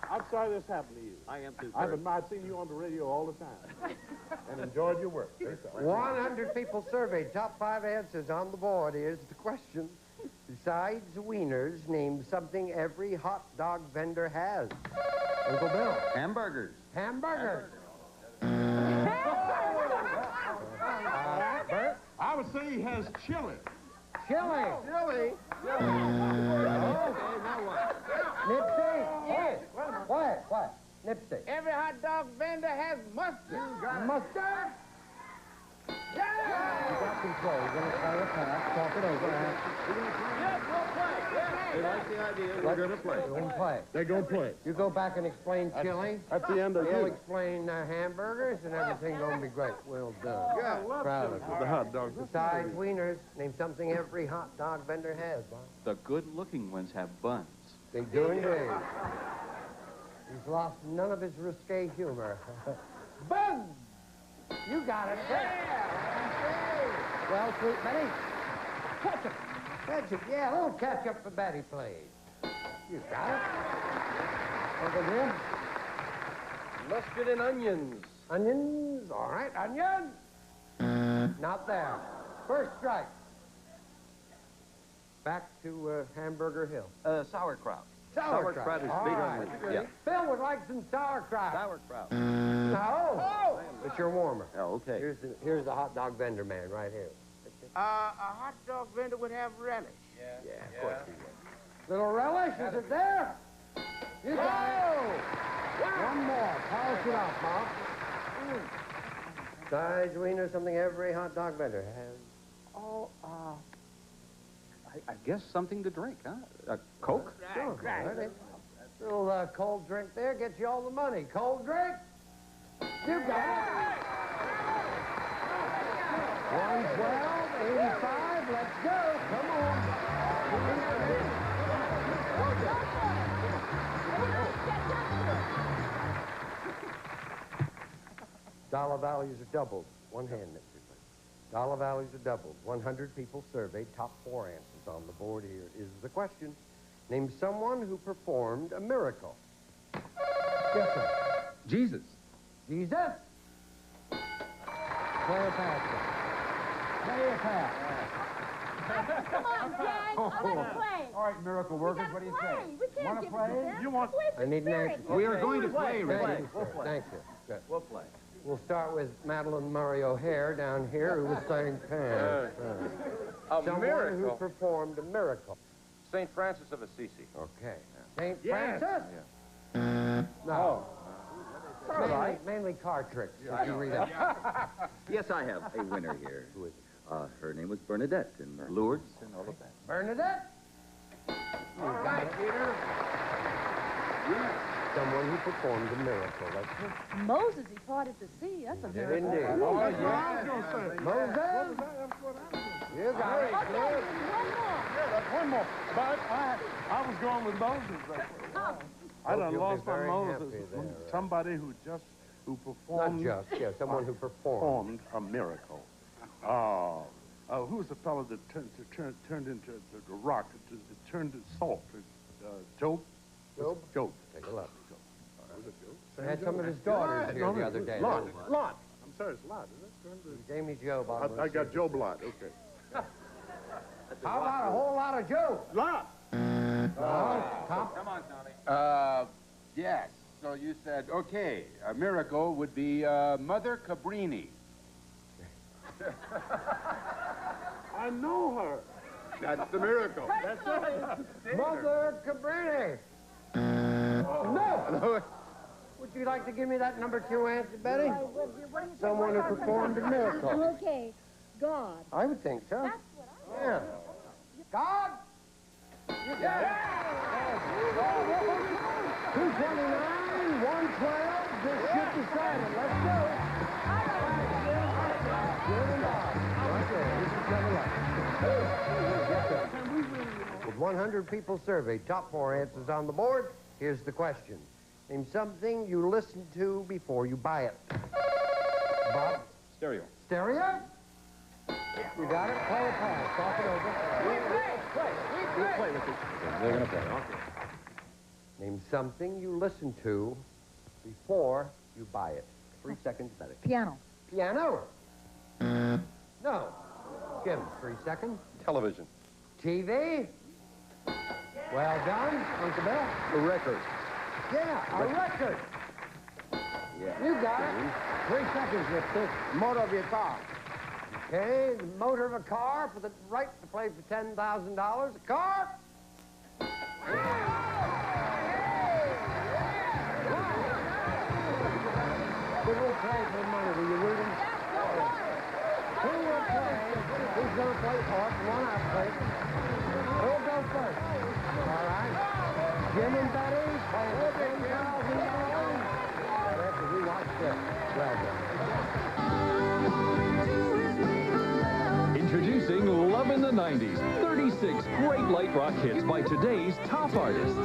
I'm sorry this happened to you. I am too. I've admired seeing you on the radio all the time and enjoyed your work. 100 people surveyed. Top 5 answers on the board. Here's the question. Besides wieners, name something every hot dog vendor has. Uncle Bill. Hamburgers. Hamburgers. Bert? I would say he has chili. Chili. Chili? Okay, now what? Nipsey. Hey, what? Nipsey. Every hot dog vendor has mustard. Mustard? You got control. You're going to try a pass. Talk it over. Yes, we'll play. They like the idea. We're going to play. They're going to play. They're going to play. You go back and explain chili. That's the end of You'll you. explain hamburgers, and everything going to be great. Well done. Yeah, Proud of you. the hot dogs. Besides wieners, name something every hot dog vendor has, Bob. The good-looking ones have buns. They do indeed. He's lost none of his risque humor. Boom! You got it. Well, sweet Betty. Ketchup. Ketchup, yeah, a little ketchup for Betty, please. You got it. Uncle Jim? Mustard and onions. Onions? All right, onion. Not there. 1st strike. Back to Hamburger Hill. Sauerkraut. Sauerkraut. is All big right. on the... Yeah. Phil would like some sauerkraut. Sauerkraut. No. It's your warmer. Oh, okay. Here's the hot dog vendor man right here. A hot dog vendor would have relish. Yeah, of course he would. Little relish, is it there? You got it. One more. Polish it off, Bob. Sides, wiener, something every hot dog vendor has. Oh, I guess something to drink, huh? A Coke? Sure. Ready? Little cold drink there gets you all the money. Cold drink? You got it. 112, 85, let's go. Come on. Dollar values are doubled. One hand, Mr. Dollar values are doubled. 100 people surveyed. Top 4 answers on the board here is the question. Name someone who performed a miracle. Yes, sir. Jesus. Jesus? Cleopatra. Cleopatra. Come on, Dad. I want to play. All right, miracle workers, what do you say? We can't Wanna give play? it to them. You want- I need an answer. We are going to play, Thank Ricky. you, We'll sir. play. Thank you. Good. We'll play. We'll start with Madeline Murray O'Hare down here, who was saying A someone miracle? who performed a miracle. St. Francis of Assisi. Okay. St. Yes. Francis? No. Mainly car tricks. If you read up. Yes, I have a winner here. Who is it? Her name was Bernadette in Lourdes and all of that. Bernadette? You got it. Peter. Someone who performed a miracle. That's it. Moses, he parted the sea. That's a miracle. Indeed. Oh, that's what I was going to say. Moses? That's what I was going to say. You got it. Okay, Good. one more. Yeah, that's one more. But I was going with Moses. I done you'll lost be my very Moses. happy there, Somebody who performed. Not just, yeah, someone who performed. A miracle. Who was the fellow that turned into the rock? It turned to salt. Job? Job. Take a look. Was it Job? I had some of his daughters here the other day. Lot. I'm sorry, it's Lot, isn't it? You gave me Job. I got Job Lot, okay. How about a whole lot of Job? Lot! Come on, Tommy. Yes. So you said, okay, a miracle would be Mother Cabrini. I know her. That's the miracle. That's it. Mother Cabrini. No. Would you like to give me that number 2 answer, Betty? Someone who performed a miracle. Okay, God. I would think so. That's what I Yeah. God? You got it. 229, 112, this ship decided. Let's go. With 100 people surveyed, top 4 answers on the board, here's the question. Name something you listen to before you buy it. Bob? Stereo. Stereo? You got it? Play a pass. Talk it over. We'll play with it. They're going to play. Okay. Name something you listen to before you buy it. 3 seconds, Betty. Piano. Piano? No. Give him 3 seconds. Television. TV? Well done, Uncle Bill. A record. Yeah, a record. Yeah. You got it. 3 seconds, Nipsey. Motor of your car. Okay, the motor of a car for the right to play for $10,000. A car? Who will play for the money? Will you root him? Who will play? Who's going to play? One out, please. Who'll go first? All right. Jim and Betty play for $10,000. After we watch this. Well done. Introducing Love in the 90s. 36 great light rock hits by today's top artists.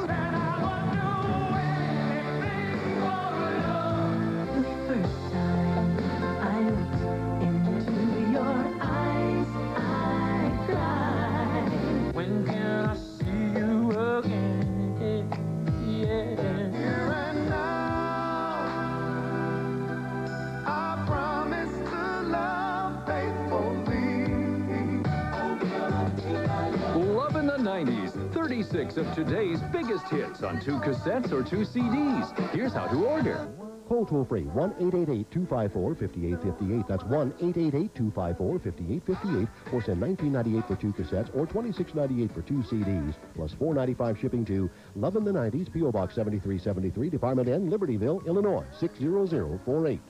Love in the 90s. 36 of today's biggest hits on 2 cassettes or 2 CDs. Here's how to order. Call toll-free 1-888-254-5858. That's 1-888-254-5858. Or send $19.98 for 2 cassettes or $26.98 for 2 CDs. Plus $4.95 shipping to Love in the 90s, P.O. Box 7373, Department N, Libertyville, Illinois, 60048.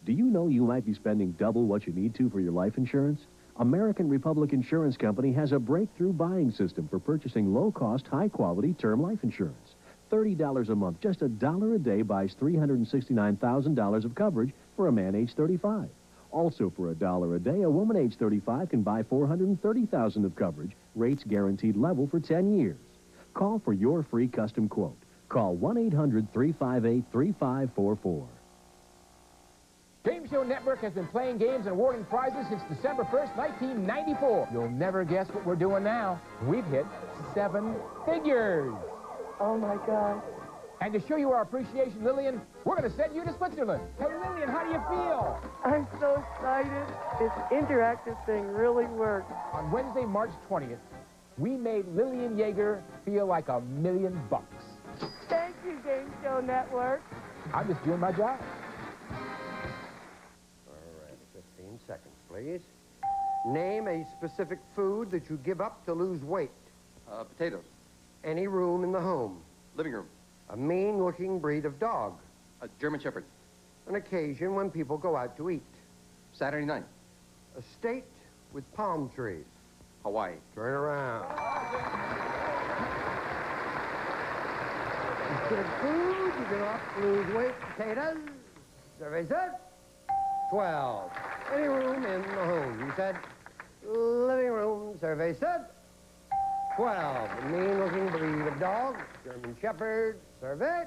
Do you know you might be spending double what you need to for your life insurance? American Republic Insurance Company has a breakthrough buying system for purchasing low-cost, high-quality term life insurance. $30 a month, just $1 a day buys $369,000 of coverage for a man age 35. Also for $1 a day, a woman age 35 can buy $430,000 of coverage, rates guaranteed level for 10 years. Call for your free custom quote. Call 1-800-358-3544. Game Show Network has been playing games and awarding prizes since December 1st, 1994. You'll never guess what we're doing now. We've hit 7 figures. Oh, my God. And to show you our appreciation, Lillian, we're going to send you to Switzerland. Hey, Lillian, how do you feel? I'm so excited. This interactive thing really works. On Wednesday, March 20th, we made Lillian Yeager feel like $1 million. Thank you, Game Show Network. I'm just doing my job. All right, 15 seconds, please. Name a specific food that you give up to lose weight. Potatoes. Any room in the home. Living room. A mean-looking breed of dog. A German Shepherd. An occasion when people go out to eat. Saturday night. A state with palm trees. Hawaii. Turn around. Considered food, you can opt to lose weight. Potatoes. Survey said 12. Any room in the home? You said living room. Survey said 12. A mean-looking breed of dog. German Shepherd. Survey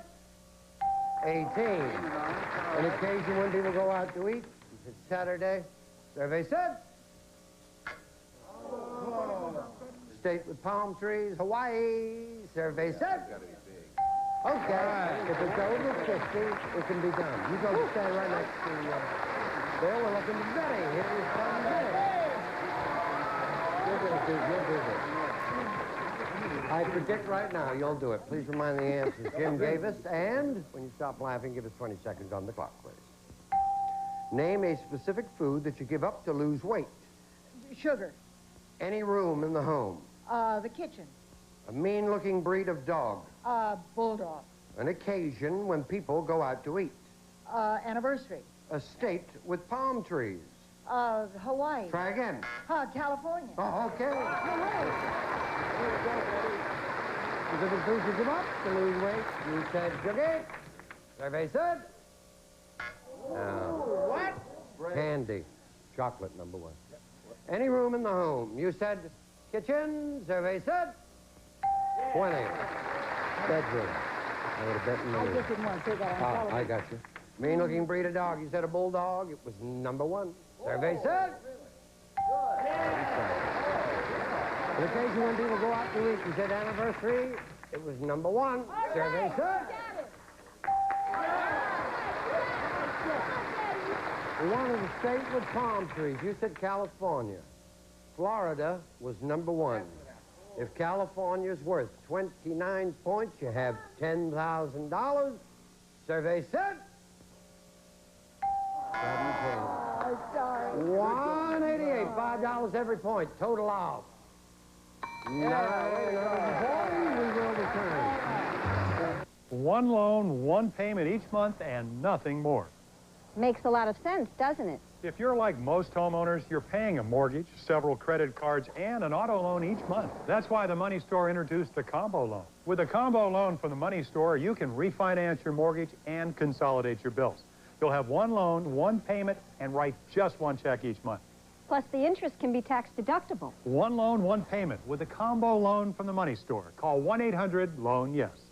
18. An occasion when people go out to eat. It's Saturday. Survey said state with palm trees. Hawaii. Survey said okay. If it's over 50, it can be done. You go stand right next to Bill. We're looking to Betty. Here's from Betty. You'll do it, Duke. You'll do this. I predict right now you'll do it. Please remind the answers Jim gave us. And when you stop laughing, give us 20 seconds on the clock, please. Name a specific food that you give up to lose weight. Sugar. Any room in the home. The kitchen. A mean-looking breed of dog. Bulldog. An occasion when people go out to eat. Anniversary. A state with palm trees. Hawaii. Try again. California. Oh, okay. Specific foods you give up to lose weight. You said sugar. Survey said. What? Candy. Chocolate, number 1. Any room in the home. You said kitchen. Survey said 20. Bedroom. I would have bet in the I lead. just didn't want to say that on television. I got you. Mean-looking breed of dog. You said a bulldog. It was number 1. Survey said. An occasion when people go out to eat. You said anniversary. It was number 1. Survey said. We wanted a state with palm trees. You said California. Florida was number 1. If California's worth 29 points, you have $10,000. Survey said. 17. Oh, sorry. 188. $5 every point. Total out. 940. We will return. One loan, one payment each month, and nothing more. Makes a lot of sense, doesn't it? If you're like most homeowners, you're paying a mortgage, several credit cards, and an auto loan each month. That's why the Money Store introduced the combo loan. With a combo loan from the Money Store, you can refinance your mortgage and consolidate your bills. You'll have one loan, one payment, and write just one check each month. Plus, the interest can be tax deductible. One loan, one payment with a combo loan from the Money Store. Call 1-800-LOAN-YES.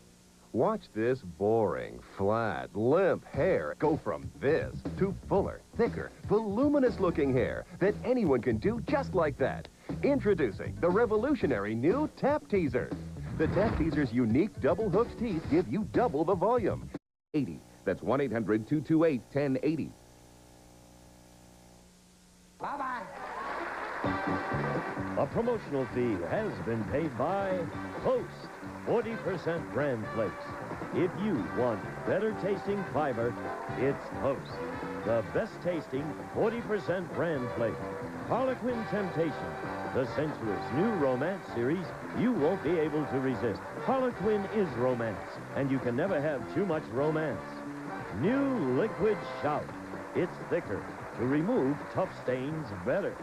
Watch this boring, flat, limp hair go from this to fuller, thicker, voluminous-looking hair that anyone can do just like that. Introducing the revolutionary new Tap Teaser. The Tap Teaser's unique double-hooked teeth give you double the volume. 80. That's 1-800-228-1080. Bye-bye. A promotional fee has been paid by Post 40% brand flakes. If you want better tasting fiber, it's Post. The best tasting 40% brand flake. Harlequin Temptation, the sensuous new romance series you won't be able to resist. Harlequin is romance, and you can never have too much romance. New Liquid Shout. It's thicker to remove tough stains better.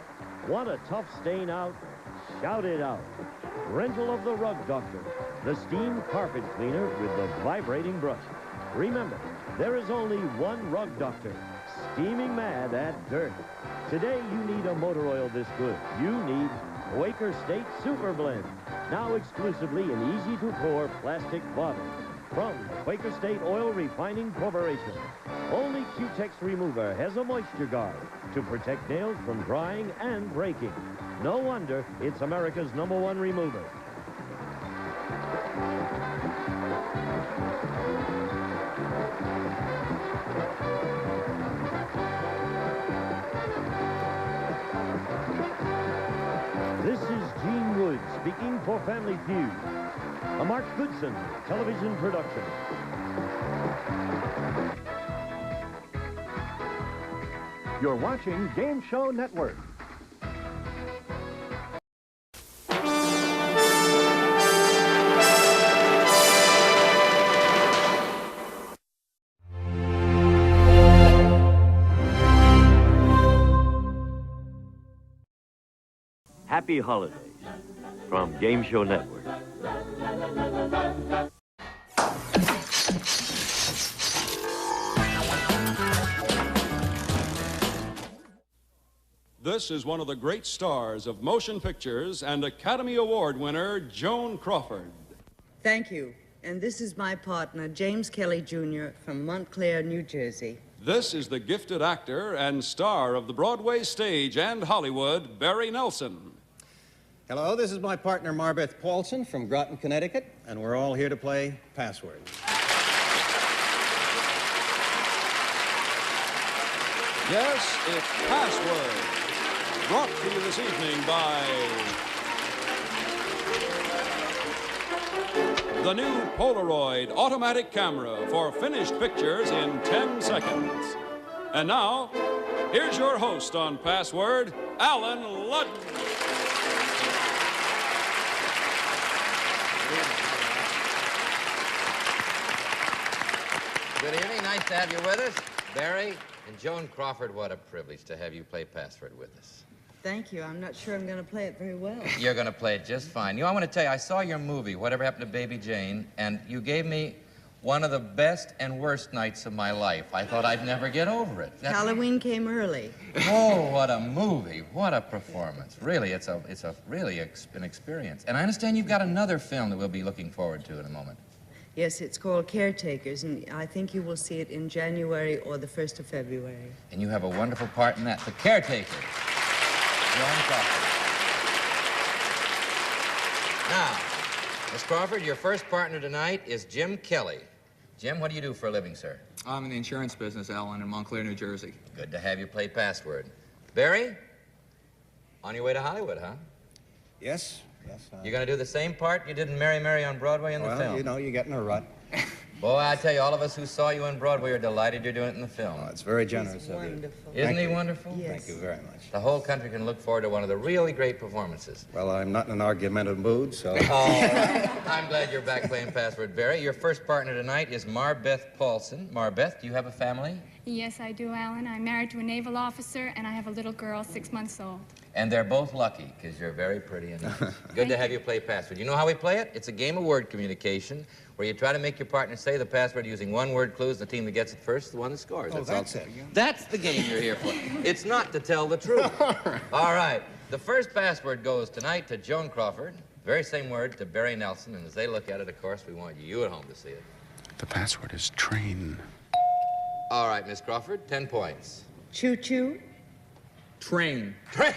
Want a tough stain out? Shout it out. Rental of the Rug Doctor, the steam carpet cleaner with the vibrating brush. Remember, there is only one Rug Doctor, steaming mad at dirt. Today, you need a motor oil this good. You need Quaker State Super Blend, now exclusively in easy-to-pour plastic bottle. From the Quaker State Oil Refining Corporation, only Q-Tex Remover has a moisture guard to protect nails from drying and breaking. No wonder it's America's #1 remover. This is Gene Wood speaking for Family Feud, a Mark Goodson television production. You're watching Game Show Network. Happy holidays from Game Show Network. this is one of the great stars of motion pictures and Academy Award winner Joan Crawford. Thank you. And this is my partner, James Kelly Jr. from Montclair, New Jersey. This is the gifted actor and star of the Broadway stage and Hollywood, Barry Nelson. Hello, this is my partner, Marbeth Paulson from Groton, Connecticut, and we're all here to play Password. Yes, it's Password, brought to you this evening by the new Polaroid automatic camera for finished pictures in 10 seconds. And now, here's your host on Password, Alan Ludden. Good evening. Nice to have you with us. Barry and Joan Crawford, what a privilege to have you play Password with us. Thank you. I'm not sure I'm going to play it very well. You're going to play it just fine. You know, I want to tell you, I saw your movie, Whatever Happened to Baby Jane, and you gave me one of the best and worst nights of my life. I thought I'd never get over it. Halloween came early. Oh, what a movie. What a performance. Really, it's really an experience. And I understand you've got another film that we'll be looking forward to in a moment. Yes, it's called Caretakers, and I think you will see it in January or the 1st of February. And you have a wonderful part in that, The Caretaker. Joan Crawford. Now, Miss Crawford, your first partner tonight is Jim Kelly. Jim, what do you do for a living, sir? I'm in the insurance business, Alan, in Montclair, New Jersey. Good to have you play Password. Barry, on your way to Hollywood, huh? Yes. You're going to do the same part you did in Mary Mary on Broadway in the film? Well, you know, you get in a rut. Boy, I tell you, all of us who saw you on Broadway are delighted you're doing it in the film. Oh, it's very generous of you. Wonderful. Isn't he wonderful? Yes. Thank you very much. The whole country can look forward to one of the really great performances. Well, I'm not in an argumentative mood, so... Oh, I'm glad you're back playing Password, Barry. Your first partner tonight is Marbeth Paulson. Marbeth, do you have a family? Yes, I do, Alan. I'm married to a naval officer, and I have a little girl, 6 months old. And they're both lucky, because you're very pretty and nice. Good to have you play Password. You know how we play it? It's a game of word communication, where you try to make your partner say the password using one-word clues. The team that gets it first is the one that scores. Oh, that's it. That's the game you're here for. It's not to tell the truth. All right. The first password goes tonight to Joan Crawford. Very same word to Barry Nelson. And as they look at it, of course, we want you at home to see it. The password is train. All right, Miss Crawford, 10 points. Choo-choo. Train. Train! All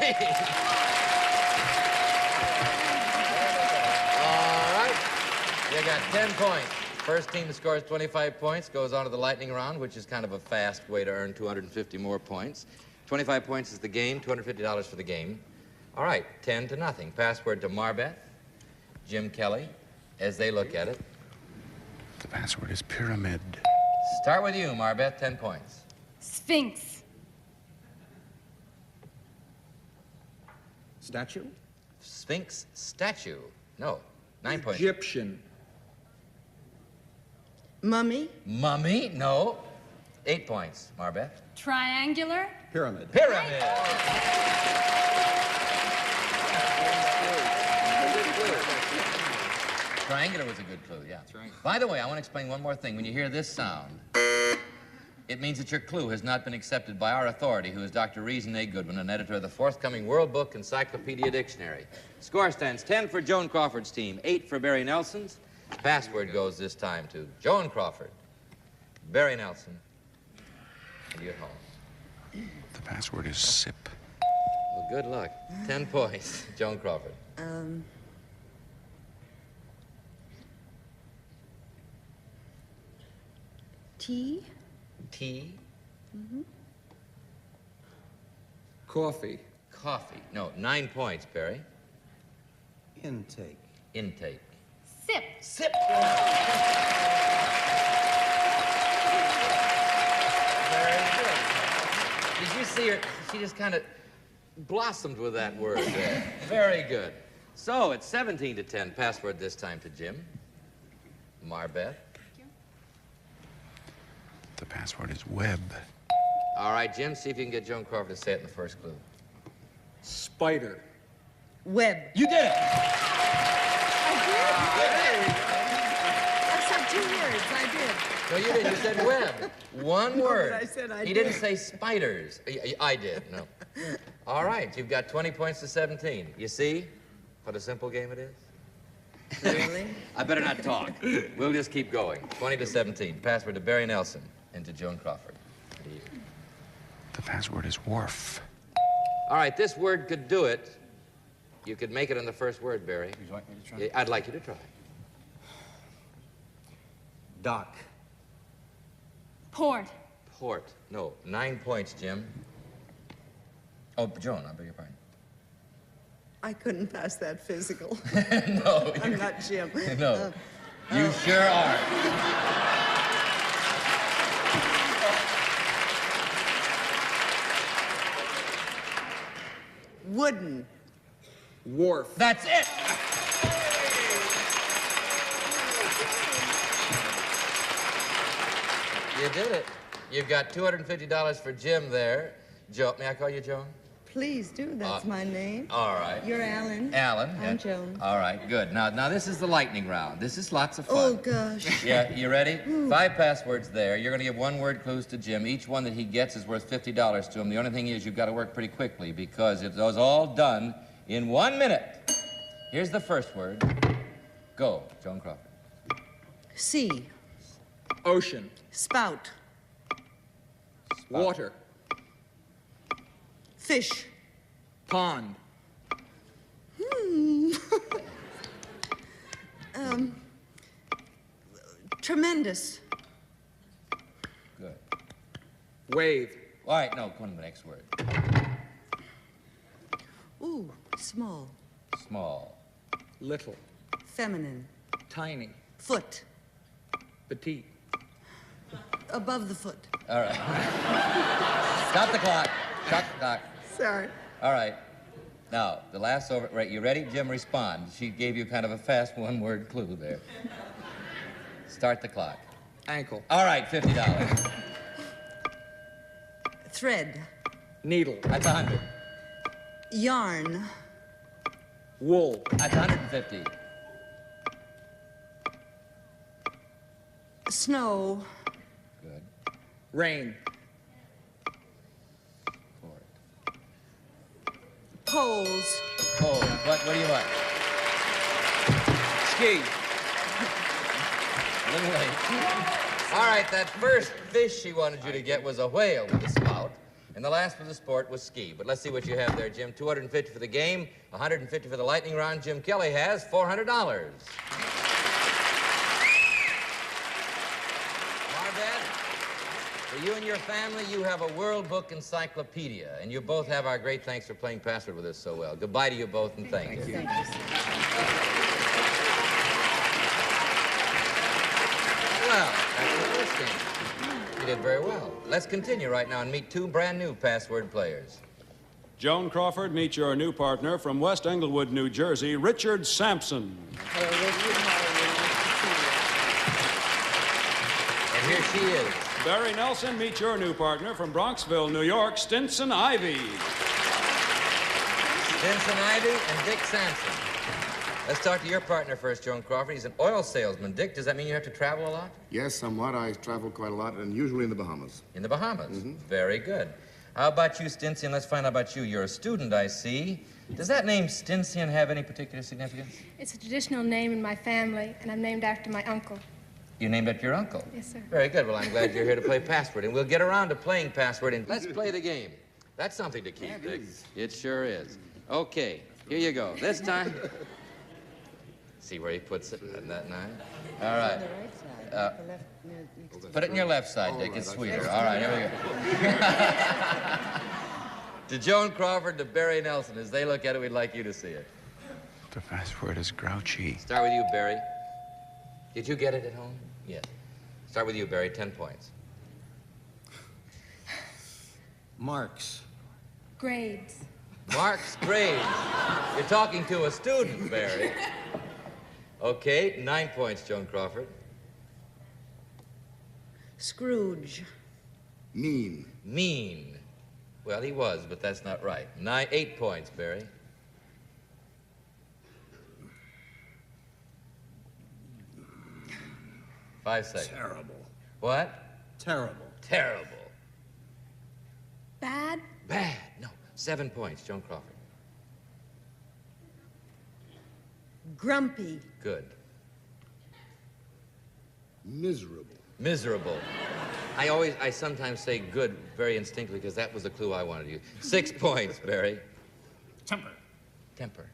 right. You got 10 points. First team that scores 25 points goes on to the lightning round, which is kind of a fast way to earn 250 more points. 25 points is the game, $250 for the game. All right, 10-0. Password to Marbeth, Jim Kelly, as they look at it. The password is pyramid. Start with you, Marbeth, 10 points. Sphinx. Statue? Sphinx statue. No, 9 points. Egyptian. Mummy. Mummy? No. 8 points, Marbeth. Triangular. Pyramid. Pyramid. Triangular was a good clue, yeah. By the way, I want to explain one more thing. When you hear this sound, it means that your clue has not been accepted by our authority, who is Dr. Reason A. Goodwin, an editor of the forthcoming World Book Encyclopedia Dictionary. Score stands 10 for Joan Crawford's team, 8 for Barry Nelson's. Password goes this time to Joan Crawford, Barry Nelson, and you at home. The password is sip. Well, good luck. 10 points, Joan Crawford. Tea. Tea. Mm-hmm. Coffee. Coffee. No, 9 points, Barry. Intake. Intake. Sip. Sip. Very good. Did you see her? She just kind of blossomed with that word there. Very good. So it's 17-10. Password this time to Jim. Marbeth. The password is web. All right, Jim, see if you can get Joan Crawford to say it in the first clue. Spider. Web. You did it! I said 2 words. I did. No, you didn't. You said web. One No, word. but I said I He did. didn't say spiders. I did, no. All right, you've got 20 points to 17. You see what a simple game it is? Really? I better not talk. We'll just keep going. 20 to 17. Password to Barry Nelson and to Joan Crawford. The password is Wharf. All right, this word could do it. You could make it on the first word, Barry. Would you like me to try? Yeah, I'd like you to try. Dock. Port. Port. No, 9 points, Jim. Oh, Joan, I beg your pardon. I couldn't pass that physical. No. I'm not Jim. No. You sure are. Wooden. Wharf. That's it. You did it. You've got $250 for Jim there. Joe, may I call you Joan? Please do. That's my name. All right. You're Alan. Alan. I'm Joan. All right, good. Now this is the lightning round. This is lots of fun. Oh, gosh. Yeah, you ready? 5 passwords there. You're going to give one-word clues to Jim. Each one that he gets is worth $50 to him. The only thing is you've got to work pretty quickly because it was all done in 1 minute. Here's the first word. Go, Joan Crawford. Sea. Ocean. Spout. Water. Fish. Pond. Tremendous. Good. Wave. All right, no, come on to the next word. Ooh, small. Small. Little. Feminine. Tiny. Foot. Petite. Above the foot. All right. Stop the clock. Stop the clock. Sorry. All right. Now, the last over. Right, you ready? Jim, respond. She gave you kind of a fast one-word clue there. Start the clock. Ankle. All right, $50. Thread. Needle. That's 100. Yarn. Wool. That's 150. Snow. Good. Rain. Poles. Oh, what do you want? Ski. A little late. All right, that first fish she wanted you to get was a whale with a spout, and the last for the sport was ski. But let's see what you have there, Jim. $250 for the game, $150 for the lightning round. Jim Kelly has $400. Marbeth, for you and your family, you have a World Book Encyclopedia, and you both have our great thanks for playing Password with us so well. Goodbye to you both, and thank you. Well, that's the first game. You did very well. Let's continue right now and meet 2 brand new password players. Joan Crawford, meet your new partner from West Englewood, New Jersey, Richard Sampson. Hello, Richard. And here she is. Barry Nelson, meet your new partner from Bronxville, New York, Stinson Ivy. Stinson Ivy and Dick Sampson. Let's talk to your partner first, Joan Crawford. He's an oil salesman. Dick, does that mean you have to travel a lot? Yes, somewhat. I travel quite a lot, and usually in the Bahamas. In the Bahamas? Very good. How about you, Stinson? Let's find out about you. You're a student, I see. Does that name Stinson have any particular significance? It's a traditional name in my family, and I'm named after my uncle. You named after your uncle? Yes, sir. Very good. Well, I'm glad you're here to play Password, and we'll get around to playing Password. And let's play the game. That's something to keep, Dick. It sure is. Okay, here you go. This time... See where he puts it on that 9? All right. Put it in your left side, Dick. It's sweeter. All right, here we go. To Joan Crawford, to Barry Nelson. As they look at it, we'd like you to see it. The password is grouchy. Start with you, Barry. Did you get it at home? Yes. Start with you, Barry. 10 points. Marks. Grades. Marks, grades. You're talking to a student, Barry. Okay, 9 points, Joan Crawford. Scrooge. Mean. Mean. Well, he was, but that's not right. 8 points, Barry. Five seconds. Terrible. What? Terrible. Terrible. Bad. Bad. No. 7 points, Joan Crawford. Grumpy. Good. Miserable. Miserable. I sometimes say good very instinctively because that was the clue I wanted to use. 6 points, Barry. Temper. Temper.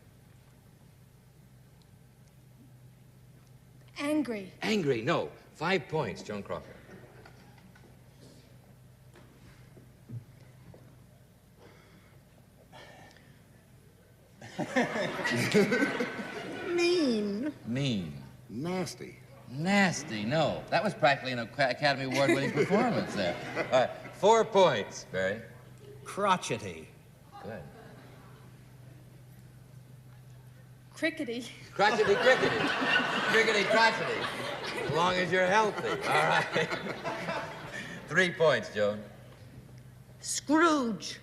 Angry. Angry, no. 5 points, Joan Crawford. Mean. Mean. Nasty. Nasty, no. That was practically an Academy Award-winning performance there. All right, 4 points, Barry. Crotchety. Good. Crickety. Crotchety, crickety. Crickety, crotchety. As long as you're healthy. All right. 3 points, Joan. Scrooge.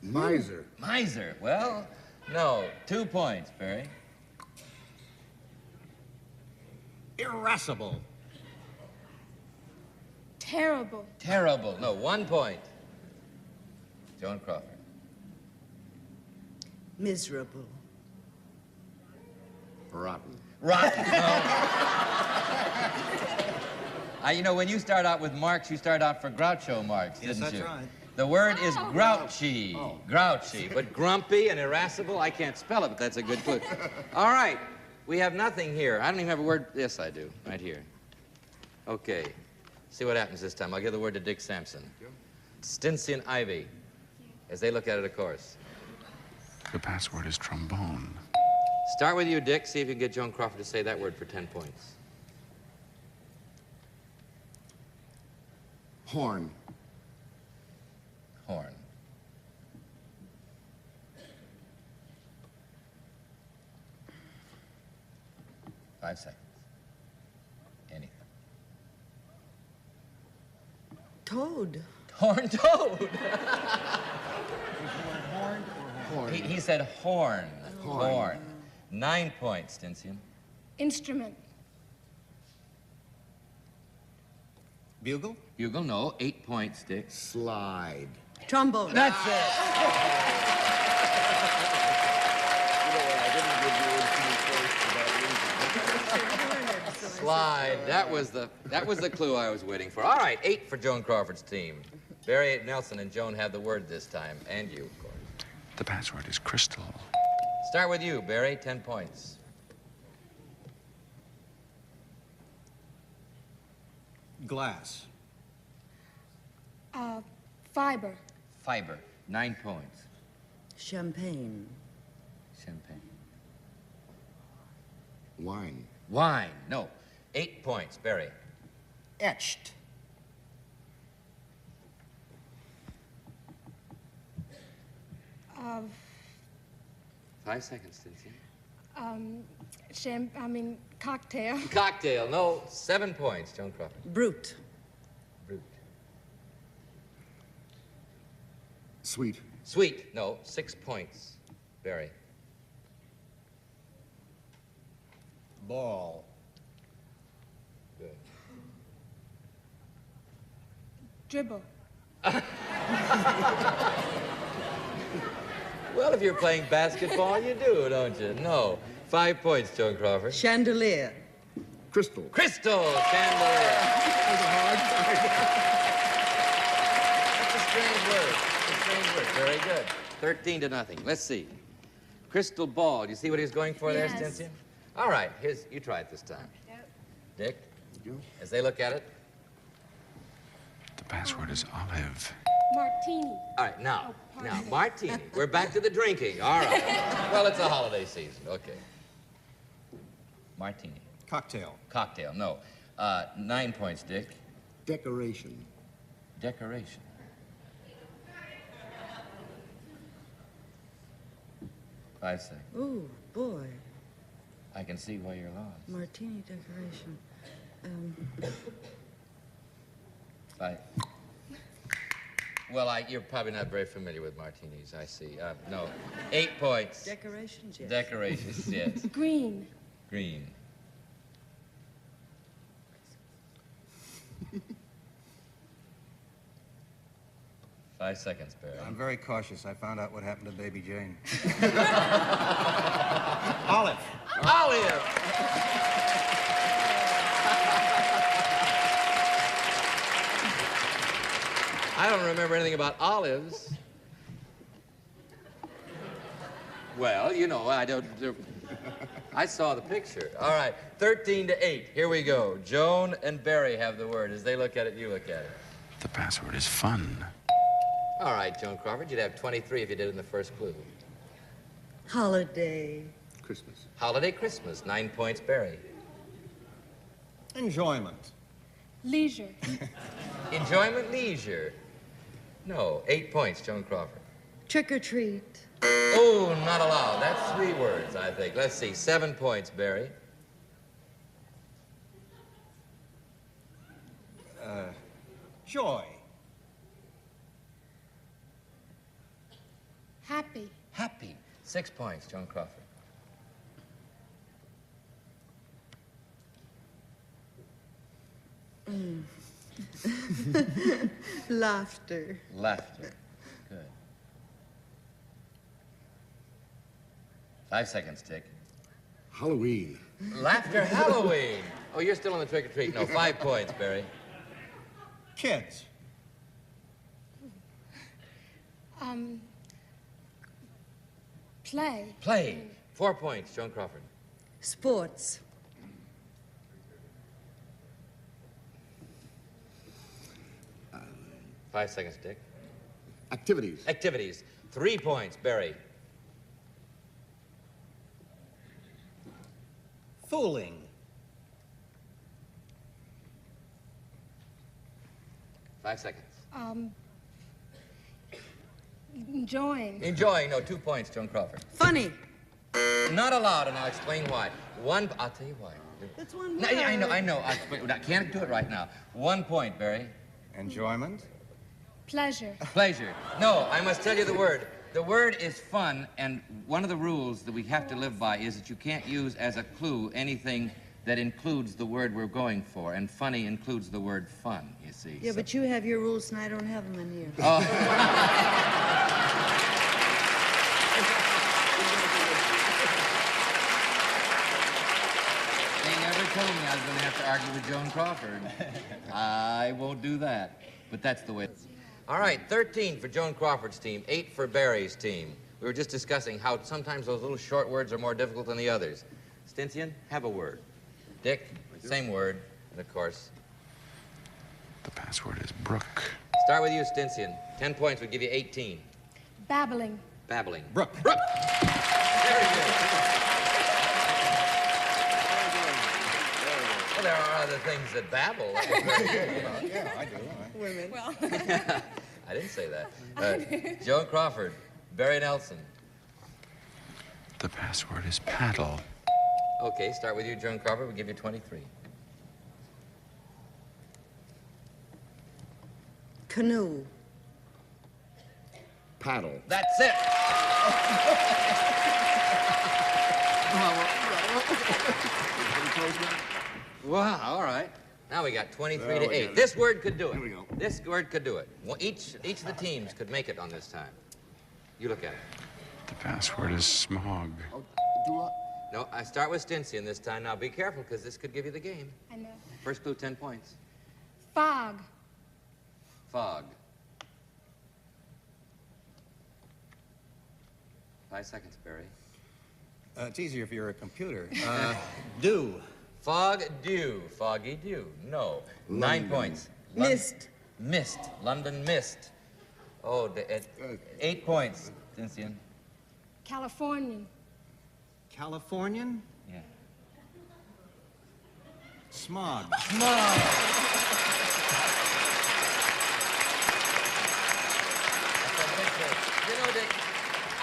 Miser. Miser. Well, no. 2 points, Barry. Irascible. Terrible. Terrible. No, 1 point. Joan Crawford. Miserable. Rotten. Rotten. No. You know, when you start out with marks, you start out for Groucho marks, Yes, didn't you? that's right. The word is grouchy. Grouchy. But grumpy and irascible, I can't spell it, but that's a good clue. All right. We have nothing here. I don't even have a word. Yes, I do. Right here. Okay. See what happens this time. I'll give the word to Dick Sampson. Stinson Ivy. As they look at it, of course. The password is trombone. Start with you, Dick. See if you can get Joan Crawford to say that word for 10 points. Horn. Horn. Five seconds. Anything. Toad. Horn toad. Horn. He said horn. Horn. Horn. 9 points, Stinson. Instrument. Bugle? Bugle, no. 8 points, Dick. Slide. Trombone. That's it. Slide. That was the clue I was waiting for. All right, 8 for Joan Crawford's team. Barry Nelson and Joan have the word this time, and you, of course. The password is crystal. Start with you, Barry. 10 points. Glass. Fiber. Fiber. 9 points. Champagne. Champagne. Wine. Wine. No. 8 points, Barry. Etched. Uh, 5 seconds, Stinson. Cocktail. Cocktail. No. 7 points, Joan Crawford. Brute. Brute. Sweet. Sweet. No. 6 points, Barry. Ball. Good. Dribble. Well, if you're playing basketball, you do, don't you? No. 5 points, Joan Crawford. Chandelier. Crystal. Crystal chandelier. That's a strange word. It's a strange word. Very good. 13 to nothing. Let's see. Crystal ball. Do you see what he's going for there, Yes. Stinson? All right. You try it this time. Yep. Dick, as they look at it. The password is olive. Martini. All right, now, martini. We're back to the drinking. All right. Well, it's a holiday season. Okay. Martini. Cocktail. Cocktail, no. 9 points, Dick. Decoration. Decoration. Five seconds. Ooh, boy. I can see why you're lost. Martini decoration. 5. Well, you're probably not very familiar with martinis, I see. No. 8 points. Decorations, yes. Decorations, yes. Green. Green. 5 seconds, Barry. I'm very cautious. I found out what happened to Baby Jane. Olive. Olive! I don't remember anything about olives. Well, you know, I saw the picture. All right, 13-8. Here we go. Joan and Barry have the word. As they look at it, you look at it. The password is fun. All right, Joan Crawford, you'd have 23 if you did it in the first clue. Holiday. Christmas. Holiday Christmas, 9 points, Barry. Enjoyment. Leisure. Enjoyment, leisure. No, 8 points, Joan Crawford. Trick or treat. Oh, not allowed. That's 3 words, I think. Let's see, 7 points, Barry. Joy. Happy. Happy, 6 points, Joan Crawford. Laughter. Laughter. Good. 5 seconds, Tick. Halloween. Laughter Halloween. Oh, you're still on the trick or treat. No, 5 points, Barry. Kids. Play. Play. 4 points, Joan Crawford. Sports. Five seconds, Dick. Activities. Activities. 3 points, Barry. Fooling. Five seconds. Enjoying. Enjoying. No, 2 points, Joan Crawford. Funny. Not allowed, and I'll explain why. I'll tell you why. That's one No, word. yeah, I know. I can't do it right now. 1 point, Barry. Enjoyment. Pleasure. Pleasure. No, I must tell you the word. The word is fun, and one of the rules that we have to live by is that you can't use as a clue anything that includes the word we're going for, and funny includes the word fun, you see. Yeah, but you have your rules and I don't have them in here. Oh. They never told me I was going to have to argue with Joan Crawford. I won't do that, but that's the way. All right, 13 for Joan Crawford's team, 8 for Barry's team. We were just discussing how sometimes those little short words are more difficult than the others. Stinsian, have a word. Dick, same word, and of course. The password is Brooke. Start with you, Stinsian. 10 points would give you 18. Babbling. Babbling. Brooke. Brooke. Very good. Well, there are other things that babble. Yeah, I do. Women. Well. I didn't say that. Joan Crawford, Barry Nelson. The password is paddle. Okay, start with you, Joan Crawford. We'll give you 23. Canoe. Paddle. That's it. Wow, all right. Now we got 23 to 8. This word could do it. Here we go. This word could do it. Well, each of the teams could make it on this time. You look at it. The password is smog. No, I start with Stinsian this time. Now be careful, because this could give you the game. I know. First clue, 10 points. Fog. Fog. 5 seconds, Barry. It's easier if you're a computer. Dew. Fog, dew. Foggy dew. No. 9 points. Mist. Mist. London mist. Oh, 8 points, Stinsian. Californian. Californian? Yeah. Smog. Smog. You know, Dick,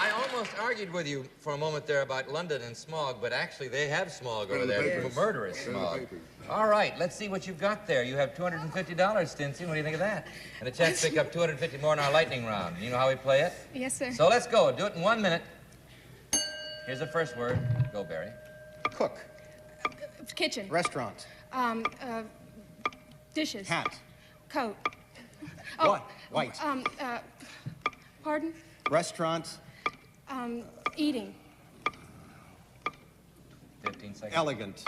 I almost argued with you for a moment there about London and smog, but actually they have smog over there. Murderous smog. All right, let's see what you've got there. You have $250, Stinsian. What do you think of that? And a chance to pick up 250 more in our lightning round. You know how we play it? Yes, sir. So let's go. Do it in 1 minute. Here's the first word. Go, Barry. Cook. Kitchen. Restaurant. Dishes. Hat. Coat. Oh, White. Pardon? Restaurant. Eating. 15 seconds. Elegant.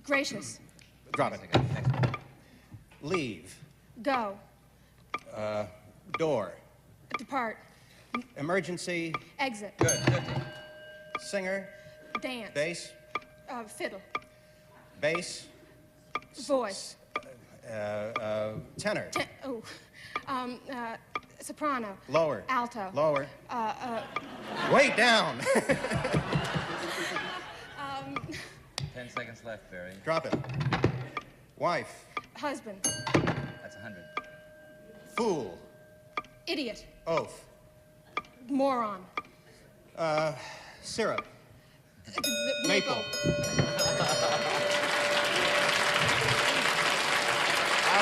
Gracious. Drop it. Leave. Go. Door. Depart. Emergency. Exit. Good, 50. Singer. Dance. Bass. Fiddle. Bass. Voice. Tenor. Soprano. Lower. Alto. Lower. Way down. 10 seconds left, Barry. Drop it. Wife. Husband. That's 100. Fool. Idiot. Oath. Moron. Syrup. Maple. All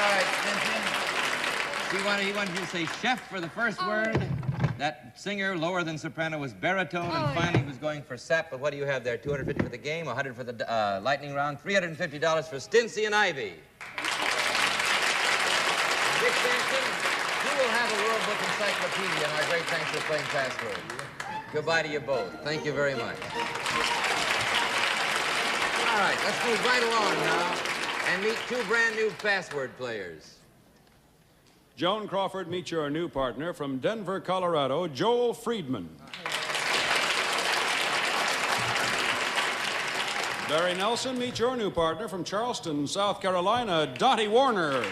right, Cynthia. He wanted you to say chef for the first word. That singer, lower than soprano, was baritone, and finally he was going for sap. But what do you have there? $250 for the game, $100 for the lightning round, $350 for Stincy and Ivy. Dick Sampson, you will have a World Book Encyclopedia, and our great thanks for playing Password. Goodbye to you both. Thank you very much. All right, let's move right along now and meet two brand new Password players. Joan Crawford, meet your new partner from Denver, Colorado, Joel Friedman. Barry Nelson, meet your new partner from Charleston, South Carolina, Dottie Warner.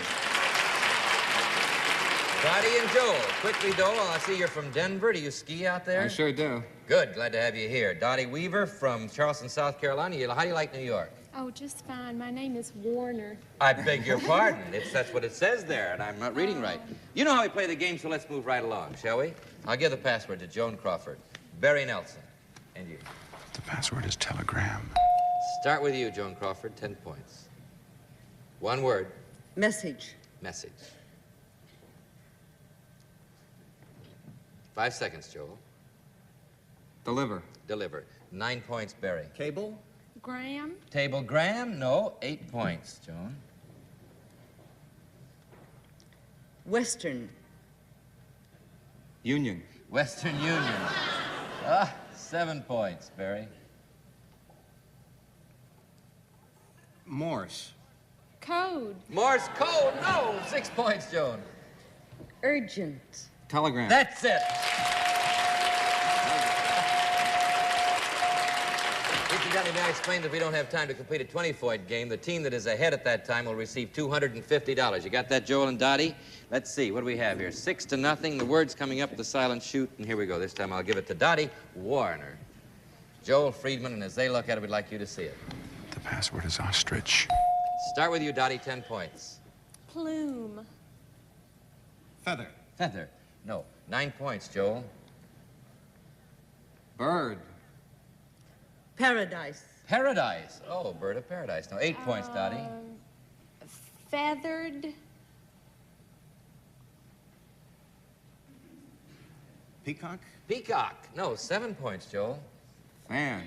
Dottie and Joel. Quickly, Dole, I see you're from Denver. Do you ski out there? I sure do. Good. Glad to have you here. Dottie Weaver from Charleston, South Carolina. How do you like New York? Oh, just fine. My name is Warner. I beg your pardon. That's what it says there, and I'm not reading right. You know how we play the game, so let's move right along, shall we? I'll give the password to Joan Crawford. Barry Nelson. And you. The password is telegram. Start with you, Joan Crawford. 10 points. One word. Message. Message. 5 seconds, Joel. Deliver. Deliver. 9 points, Barry. Cable. Graham. Tablegram? No. 8 points, Joan. Western. Union. Western Union. 7 points, Barry. Morse. Code. Morse code? No. 6 points, Joan. Urgent. Telegram. That's it. Mr. Johnny, may I explain that we don't have time to complete a 20-point game. The team that is ahead at that time will receive $250. You got that, Joel and Dottie? Let's see. What do we have here? 6-0. The word's coming up with the silent shoot. And here we go. This time I'll give it to Dottie Warner. Joel Friedman, and as they look at it, we'd like you to see it. The password is ostrich. Start with you, Dottie. 10 points. Plume. Feather. Feather. No. 9 points, Joel. Bird. Paradise. Paradise. Oh, bird of paradise. No, 8 points, Dottie. Feathered. Peacock. Peacock. No, 7 points, Joel. Fan.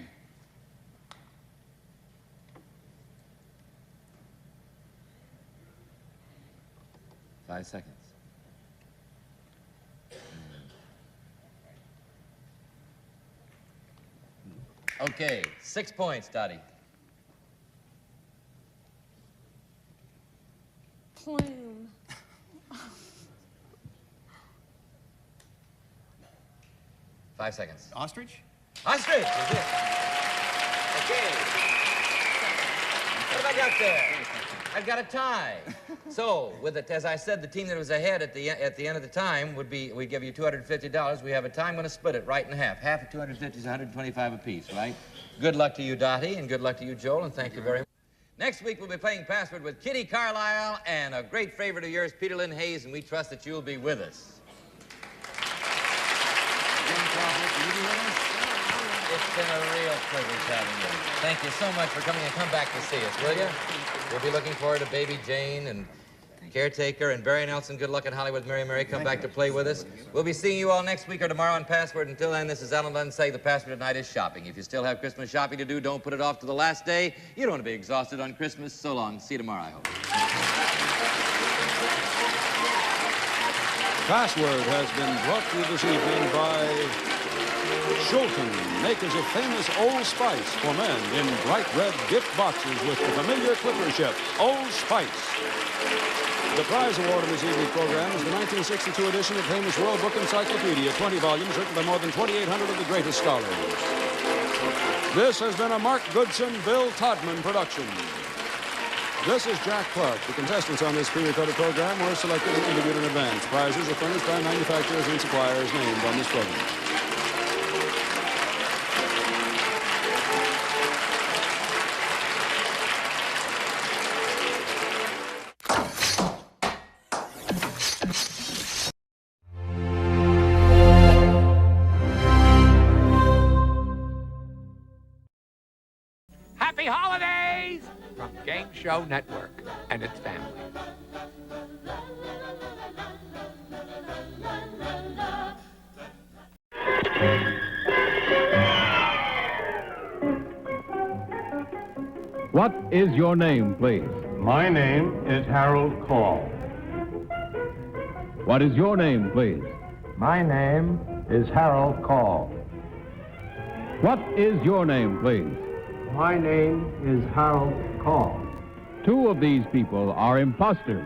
Five seconds. Okay, 6 points, Dottie. Plume. 5 seconds. Ostrich. Ostrich is it. Okay. What have I got there? I've got a tie. So, with it, as I said, the team that was ahead at the end of the time we'd give you $250. We have a tie. I'm going to split it right in half. Half of 250 is 125 apiece, right? Good luck to you, Dottie, and good luck to you, Joel, and thank you very much. Next week, we'll be playing Password with Kitty Carlisle and a great favorite of yours, Peter Lynn Hayes, and we trust that you'll be with us. It's been a real privilege having you. Thank you so much for coming, and come back to see us, will you? We'll be looking forward to Baby Jane and Caretaker and Barry Nelson. Good luck in Hollywood. Mary, come back to play with us. We'll be seeing you all next week or tomorrow on Password. Until then, this is Alan Lund saying the password tonight is shopping. If you still have Christmas shopping to do, don't put it off to the last day. You don't want to be exhausted on Christmas. So long. See you tomorrow, I hope. Password has been brought to you this evening by Schulten, makers of famous Old Spice for men in bright red gift boxes with the familiar clipper ships, Old Spice. The prize award in this evening's program is the 1962 edition of famous World Book Encyclopedia, 20 volumes written by more than 2,800 of the greatest scholars. This has been a Mark Goodson, Bill Todman production. This is Jack Clark. The contestants on this pre-recorded program were selected and interviewed in advance. Prizes are furnished by manufacturers and suppliers named on this program. Happy holidays from Game Show Network and its family. What is your name, please? My name is Harold Call. What is your name, please? My name is Harold Call. What is your name, please? My name is Harold Call. Two of these people are imposters.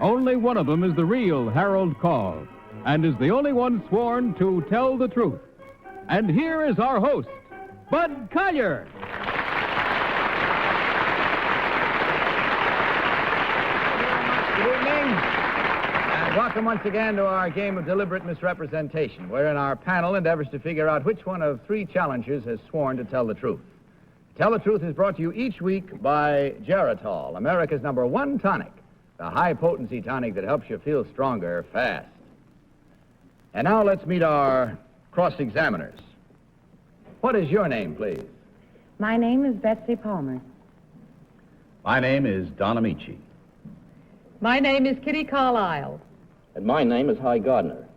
Only one of them is the real Harold Call and is the only one sworn to tell the truth. And here is our host, Bud Collier. Good evening, and welcome once again to our game of deliberate misrepresentation, wherein our panel endeavors to figure out which one of three challengers has sworn to tell the truth. Tell the Truth is brought to you each week by Geritol, America's #1 tonic, the high-potency tonic that helps you feel stronger fast. And now let's meet our cross-examiners. What is your name, please? My name is Betsy Palmer. My name is Don Amici. My name is Kitty Carlisle. And my name is Hy Gardner.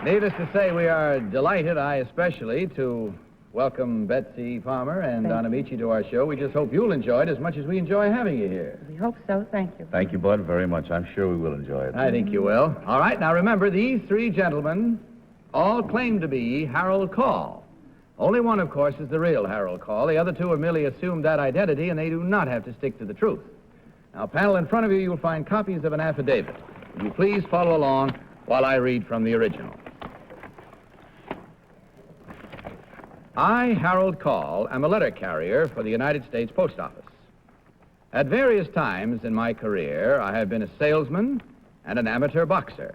Needless to say, we are delighted, I especially, to welcome Betsy Palmer and Don Amici to our show. We just hope you'll enjoy it as much as we enjoy having you here. We hope so. Thank you. Thank you, Bud, very much. I'm sure we will enjoy it. I think you will. All right, now remember, these three gentlemen all claim to be Harold Call. Only one, of course, is the real Harold Call. The other two have merely assumed that identity, and they do not have to stick to the truth. Now, panel, in front of you, you'll find copies of an affidavit. Will you please follow along while I read from the original? I, Harold Call, am a letter carrier for the United States Post Office. At various times in my career, I have been a salesman and an amateur boxer.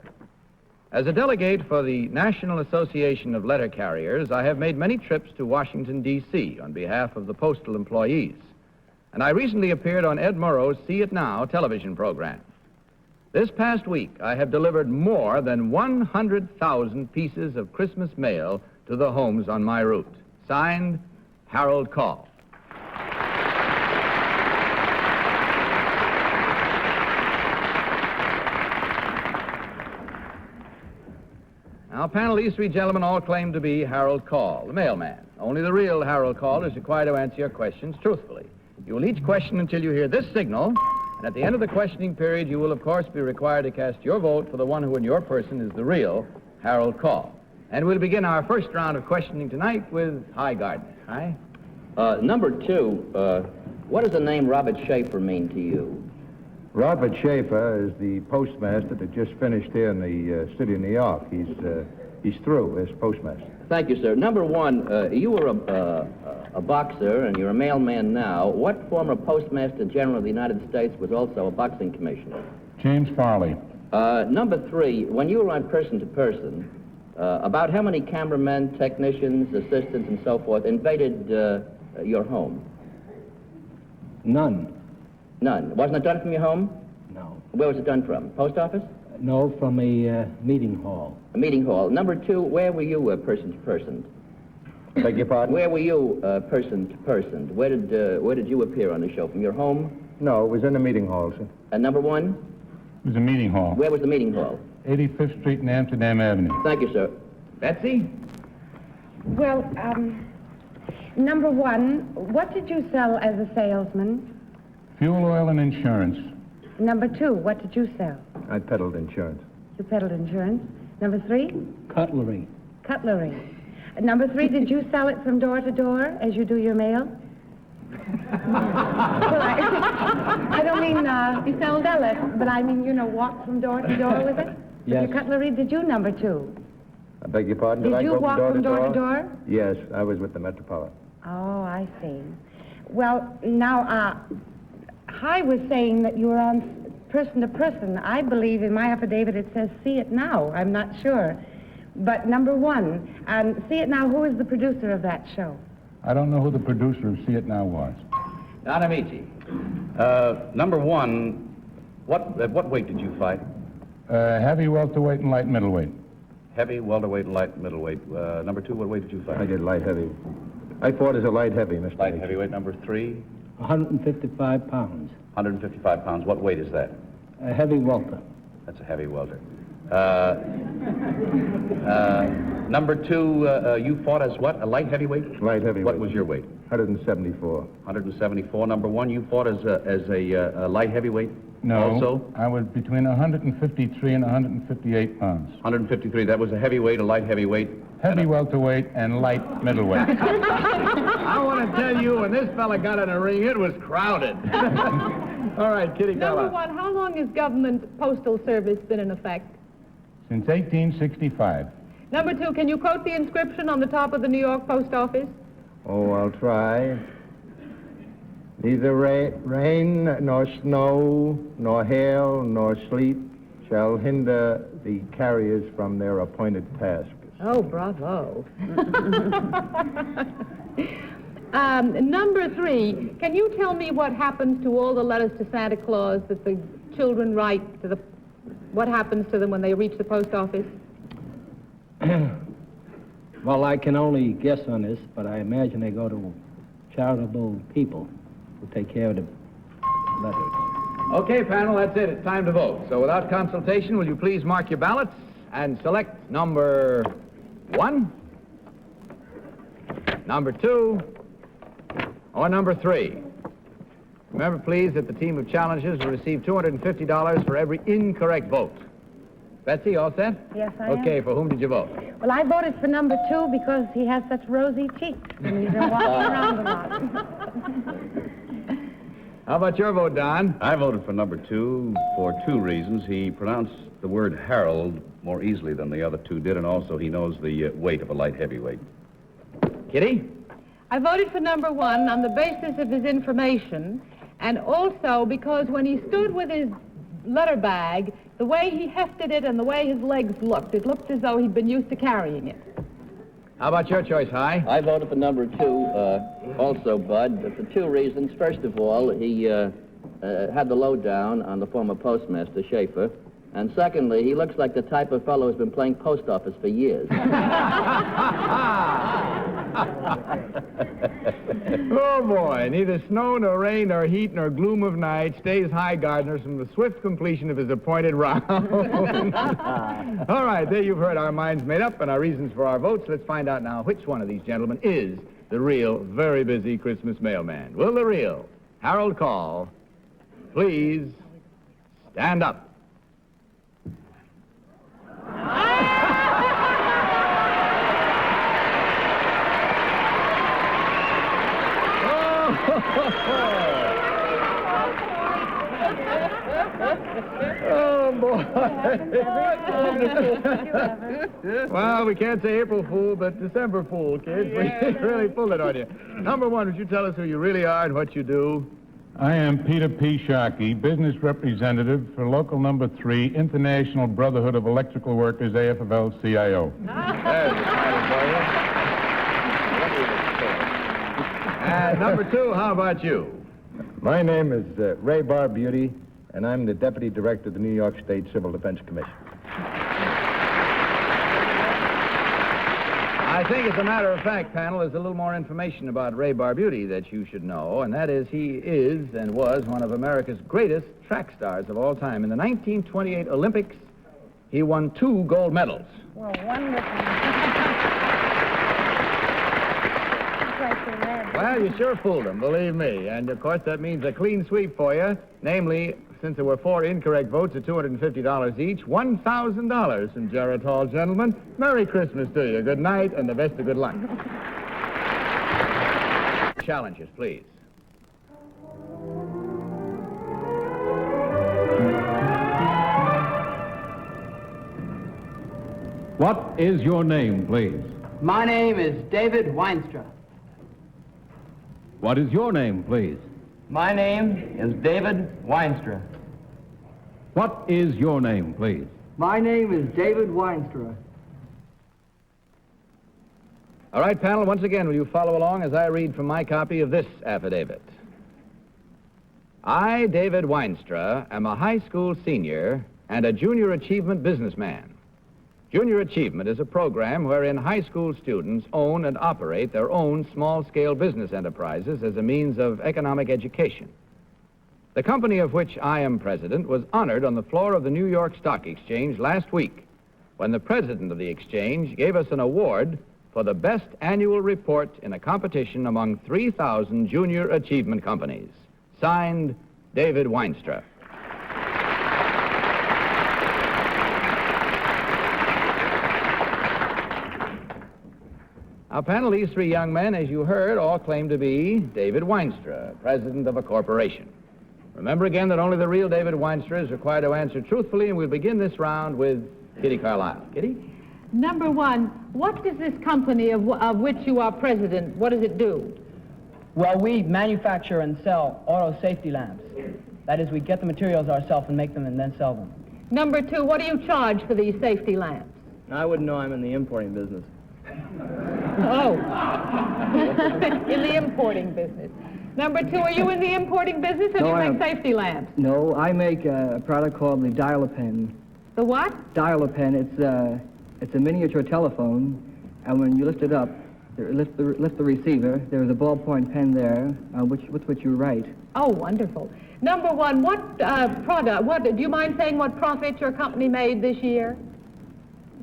As a delegate for the National Association of Letter Carriers, I have made many trips to Washington, D.C. on behalf of the postal employees. And I recently appeared on Ed Murrow's See It Now television program. This past week, I have delivered more than 100,000 pieces of Christmas mail to the homes on my route. Signed, Harold Call. Now, panel, these three gentlemen all claim to be Harold Call, the mailman. Only the real Harold Call is required to answer your questions truthfully. You will each question until you hear this signal, and at the end of the questioning period, you will, of course, be required to cast your vote for the one who in your person is the real Harold Call. And we'll begin our first round of questioning tonight with Hy Gardner. Hy? Number two, what does the name Robert Schaefer mean to you? Robert Schaefer is the postmaster that just finished here in the city of New York. He's through as postmaster. Thank you, sir. Number one, you were a boxer and you're a mailman now. What former Postmaster General of the United States was also a boxing commissioner? James Farley. Number three, when you were on Person to Person, about how many cameramen, technicians, assistants, and so forth invaded your home? None. None. Wasn't it done from your home? No. Where was it done from? Post office? No, from a meeting hall. A meeting hall. Number two, where were you person to person? Beg your pardon? Where were you person to person? Where did you appear on the show? From your home? No, it was in the meeting hall, sir. And number one? It was a meeting hall. Where was the meeting hall? 85th Street and Amsterdam Avenue. Thank you, sir. Betsy? Well, number one, what did you sell as a salesman? Fuel, oil, and insurance. Number 2, what did you sell? I peddled insurance. You peddled insurance. Number 3? Cutlery. Cutlery. Number 3, did you sell it from door to door as you do your mail? Well, I don't mean you sell it, but I mean, walk from door to door with it? Yes. With your cutlery, did you, number 2? I beg your pardon? Did I you go walk from door to door? Yes, I was with the Metropolitan. Oh, I see. Well, now, Hy was saying that you were on person to person. I believe in my affidavit it says See It Now. I'm not sure. But number 1, See It Now, who is the producer of that show? I don't know who the producer of See It Now was. Don Amici, number 1, at what weight did you fight? Heavy welterweight and light middleweight. Heavy, welterweight, light, middleweight. Number 2, what weight did you fight? I did light heavy. I fought as a light heavy, Mr. Light H. heavyweight. Number 3? 155 pounds. 155 pounds. What weight is that? A heavy welter. That's a heavy welter. Number 2, you fought as what? A light heavyweight? Light heavyweight. What was your weight? 174. 174. Number 1, you fought as a light heavyweight? No. Also? I was between 153 and 158 pounds. 153. That was a heavyweight, a light heavyweight? Heavy welterweight and light middleweight. I want to tell you, when this fella got in a ring, it was crowded. All right, Kitty Number Carlisle. 1, how long has government postal service been in effect? Since 1865. Number 2, can you quote the inscription on the top of the New York Post Office? Oh, I'll try. Neither rain, nor snow, nor hail, nor sleet shall hinder the carriers from their appointed tasks. Oh, bravo. Number 3, can you tell me what happens to all the letters to Santa Claus that the children write to what happens to them when they reach the post office? Well, I can only guess on this, but I imagine they go to charitable people who take care of the letters. Okay, panel, that's it. It's time to vote. So without consultation, will you please mark your ballots and select number 1, number 2, or number 3. Remember, please, that the team of challengers will receive $250 for every incorrect vote. Betsy, all set? Yes, I am. Okay, for whom did you vote? Well, I voted for number 2 because he has such rosy cheeks and he's been walking around a lot. How about your vote, Don? I voted for number 2 for 2 reasons. He pronounced the word Harold more easily than the other 2 did, and also he knows the weight of a light heavyweight. Kitty? I voted for number 1 on the basis of his information, and also because when he stood with his letter bag, the way he hefted it and the way his legs looked, it looked as though he'd been used to carrying it. How about your choice, Hy? I voted for number 2, also, Bud, for 2 reasons. First of all, he had the lowdown on the former postmaster, Schaefer. And secondly, he looks like the type of fellow who's been playing post office for years. Oh, boy. Neither snow, nor rain, nor heat, nor gloom of night stays Hy Gardner from the swift completion of his appointed round. All right, there you've heard our minds made up and our reasons for our votes. Let's find out now which one of these gentlemen is the real, very busy Christmas mailman. Will the real Harold Call please stand up? Oh, boy. Well, we can't say April Fool, but December Fool, kids. We really pulled it on you. Number 1, would you tell us who you really are and what you do? I am Peter P. Sharkey, business representative for local number 3, International Brotherhood of Electrical Workers, AFL-CIO. And number 2, how about you? My name is Ray Barbuti, and I'm the Deputy Director of the New York State Civil Defense Commission. I think, as a matter of fact, panel, there's a little more information about Ray Barbuti that you should know, and that is he is and was one of America's greatest track stars of all time. In the 1928 Olympics, he won 2 gold medals. Well, wonderful. That's right, red. Well, you sure fooled them, believe me. And, of course, that means a clean sweep for you. Namely, since there were 4 incorrect votes at $250 each, $1,000 from Geritol, gentlemen. Merry Christmas to you. Good night, and the best of good luck. Challengers, please. What is your name, please? My name is David Weinstra. What is your name, please? My name is David Weinstra. What is your name, please? My name is David Weinstra. All right, panel, once again, will you follow along as I read from my copy of this affidavit? I, David Weinstra, am a high school senior and a junior achievement businessman. Junior Achievement is a program wherein high school students own and operate their own small-scale business enterprises as a means of economic education. The company of which I am president was honored on the floor of the New York Stock Exchange last week when the president of the exchange gave us an award for the best annual report in a competition among 3,000 junior achievement companies. Signed, David Weinstra. Now, panel, these 3 young men, as you heard, all claim to be David Weinstra, president of a corporation. Remember again that only the real David Weinstra is required to answer truthfully, and we'll begin this round with Kitty Carlisle. Kitty? Number 1, what does this company of which you are president, what does it do? Well, we manufacture and sell auto safety lamps. That is, we get the materials ourselves and make them and then sell them. Number 2, what do you charge for these safety lamps? I wouldn't know. I'm in the importing business. Oh, in the importing business. Number 2, are you in the importing business or do you make safety lamps? No, I make a product called the Dial-A-Pen. The what? Dial-A-Pen. It's a miniature telephone, and when you lift it up, lift the receiver, there's a ballpoint pen there, with which you write. Oh, wonderful. Number 1, what product, do you mind saying what profit your company made this year?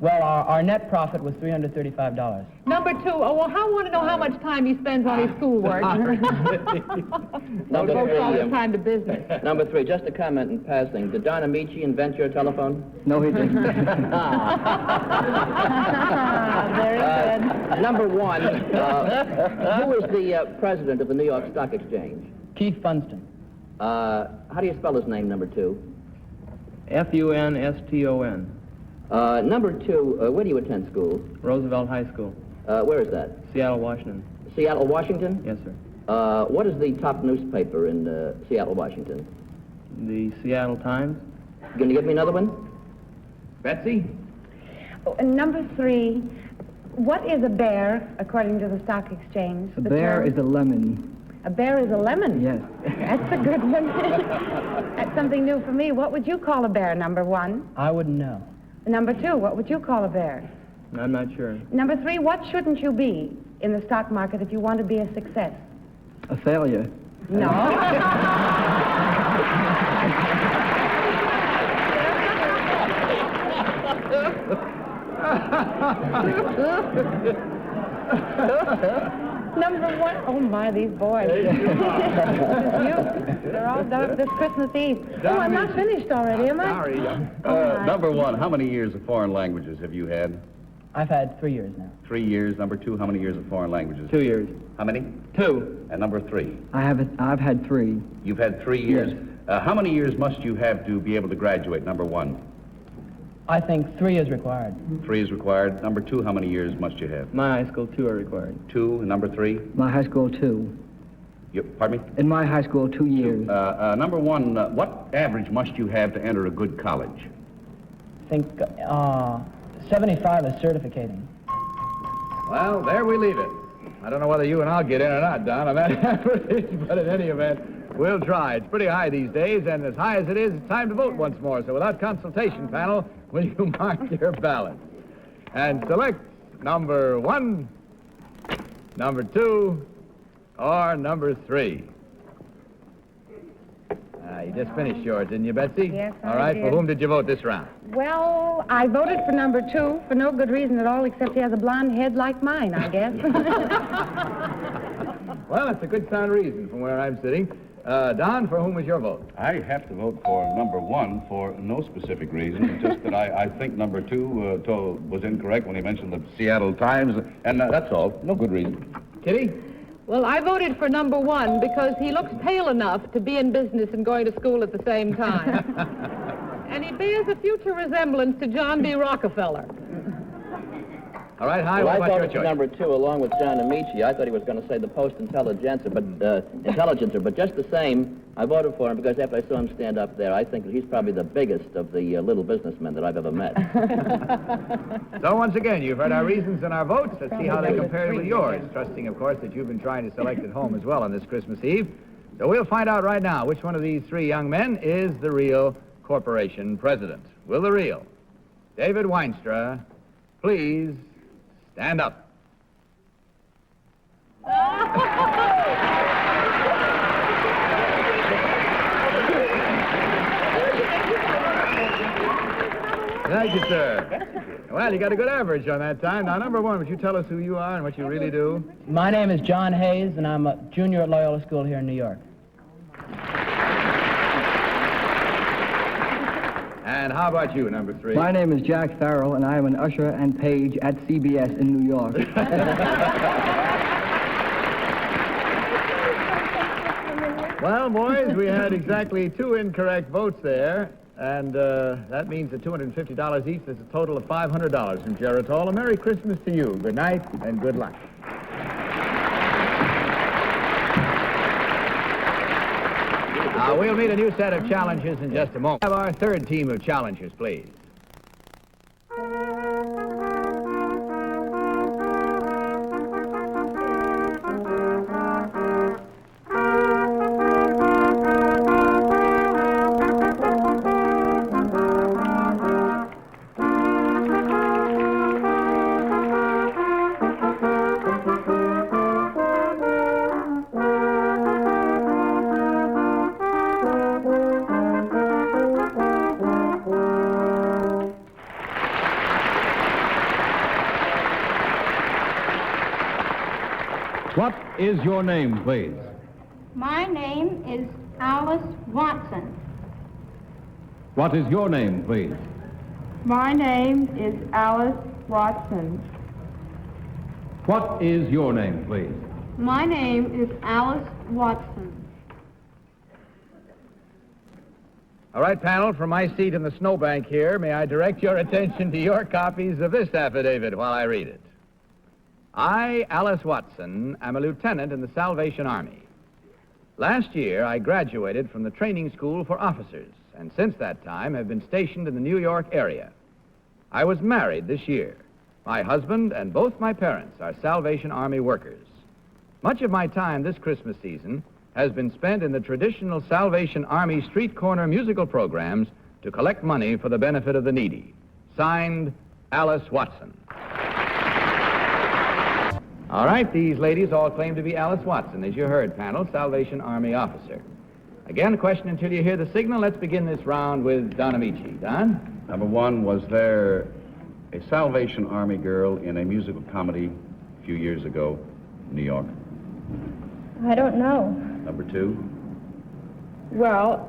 Well, our net profit was $335. Number 2, I want to know how much time he spends on his schoolwork. Number 3, all his time to business. Number 3, just a comment in passing. Did Don Amici invent your telephone? No, he didn't. Very good. Number 1, who is the president of the New York Stock Exchange? Keith Funston. How do you spell his name, number 2? Funston. Number 2, where do you attend school? Roosevelt High School. Where is that? Seattle, Washington. Seattle, Washington? Yes, sir. What is the top newspaper in Seattle, Washington? The Seattle Times. You gonna give me another one? Betsy? Oh, and number 3, what is a bear, according to the stock exchange? A bear is a lemon. A bear is a lemon? Yes. That's a good one. That's something new for me. What would you call a bear, number 1? I wouldn't know. Number 2, what would you call a bear? I'm not sure. Number 3, what shouldn't you be in the stock market if you want to be a success? A failure. No. Number 1, oh my, these boys. They're all done up this Christmas Eve. Oh, I'm not finished already, am I? Sorry. Number 1, how many years of foreign languages have you had? I've had 3 years now. 3 years. Number 2, how many years of foreign languages? 2 years. How many? 2. And number 3? I've had 3. You've had 3 years. Yes. How many years must you have to be able to graduate, number 1? I think 3 is required. 3 is required. Number 2, how many years must you have? My high school, 2 are required. 2. And number 3? My high school, 2. Pardon me? In my high school, 2 years. Number 1, what average must you have to enter a good college? I think 75 is certificating. Well, there we leave it. I don't know whether you and I'll get in or not, Don, on that average, but in any event, we'll try. It's pretty high these days, and as high as it is, it's time to vote once more. So without consultation, panel, will you mark your ballot? And select number 1, number 2, or number 3. You just finished yours, didn't you, Betsy? Yes, All right, I for did. whom did you vote this round? Well, I voted for number 2 for no good reason at all, except he has a blonde head like mine, I guess. Well, that's a good sound reason from where I'm sitting. Don, for whom was your vote? I have to vote for number 1 for no specific reason, just that I think number 2 was incorrect when he mentioned the Seattle Times, and that's all. No good reason. Kitty? Well, I voted for number 1 because he looks pale enough to be in business and going to school at the same time. And he bears a future resemblance to John D. Rockefeller. All right, Hi, well, what about I your voted for choice? number 2 along with John Amici. I thought he was going to say the Post-Intelligencer, but just the same, I voted for him because after I saw him stand up there, I think that he's probably the biggest of the little businessmen that I've ever met. So once again, you've heard our reasons and our votes. Let's see how they compare with yours, trusting, of course, that you've been trying to select at home as well on this Christmas Eve. So we'll find out right now which one of these 3 young men is the real corporation president. Will the real David Weinstra please stand up? Thank you, sir. Well, you got a good average on that time. Now, number 1, would you tell us who you are and what you really do? My name is John Hayes, and I'm a junior at Loyola School here in New York. And how about you, number 3? My name is Jack Farrell, and I am an usher and page at CBS in New York. Well, boys, we had exactly 2 incorrect votes there, and that means that $250 each. That's a total of $500 from Geritol. A Merry Christmas to you. Good night and good luck. We'll meet a new set of challenges in just a moment. Have our 3rd team of challengers, please. What is your name, please? My name is Alice Watson. What is your name, please? My name is Alice Watson. What is your name, please? My name is Alice Watson. All right, panel, from my seat in the snowbank here, may I direct your attention to your copies of this affidavit while I read it. I, Alice Watson, am a lieutenant in the Salvation Army. Last year, I graduated from the training school for officers, and since that time have been stationed in the New York area. I was married this year. My husband and both my parents are Salvation Army workers. Much of my time this Christmas season has been spent in the traditional Salvation Army street corner musical programs to collect money for the benefit of the needy. Signed, Alice Watson. All right, these ladies all claim to be Alice Watson, as you heard, panel, Salvation Army officer. Again, a question until you hear the signal. Let's begin this round with Don Amici. Don? Number 1, was there a Salvation Army girl in a musical comedy a few years ago in New York? I don't know. Number 2? Well,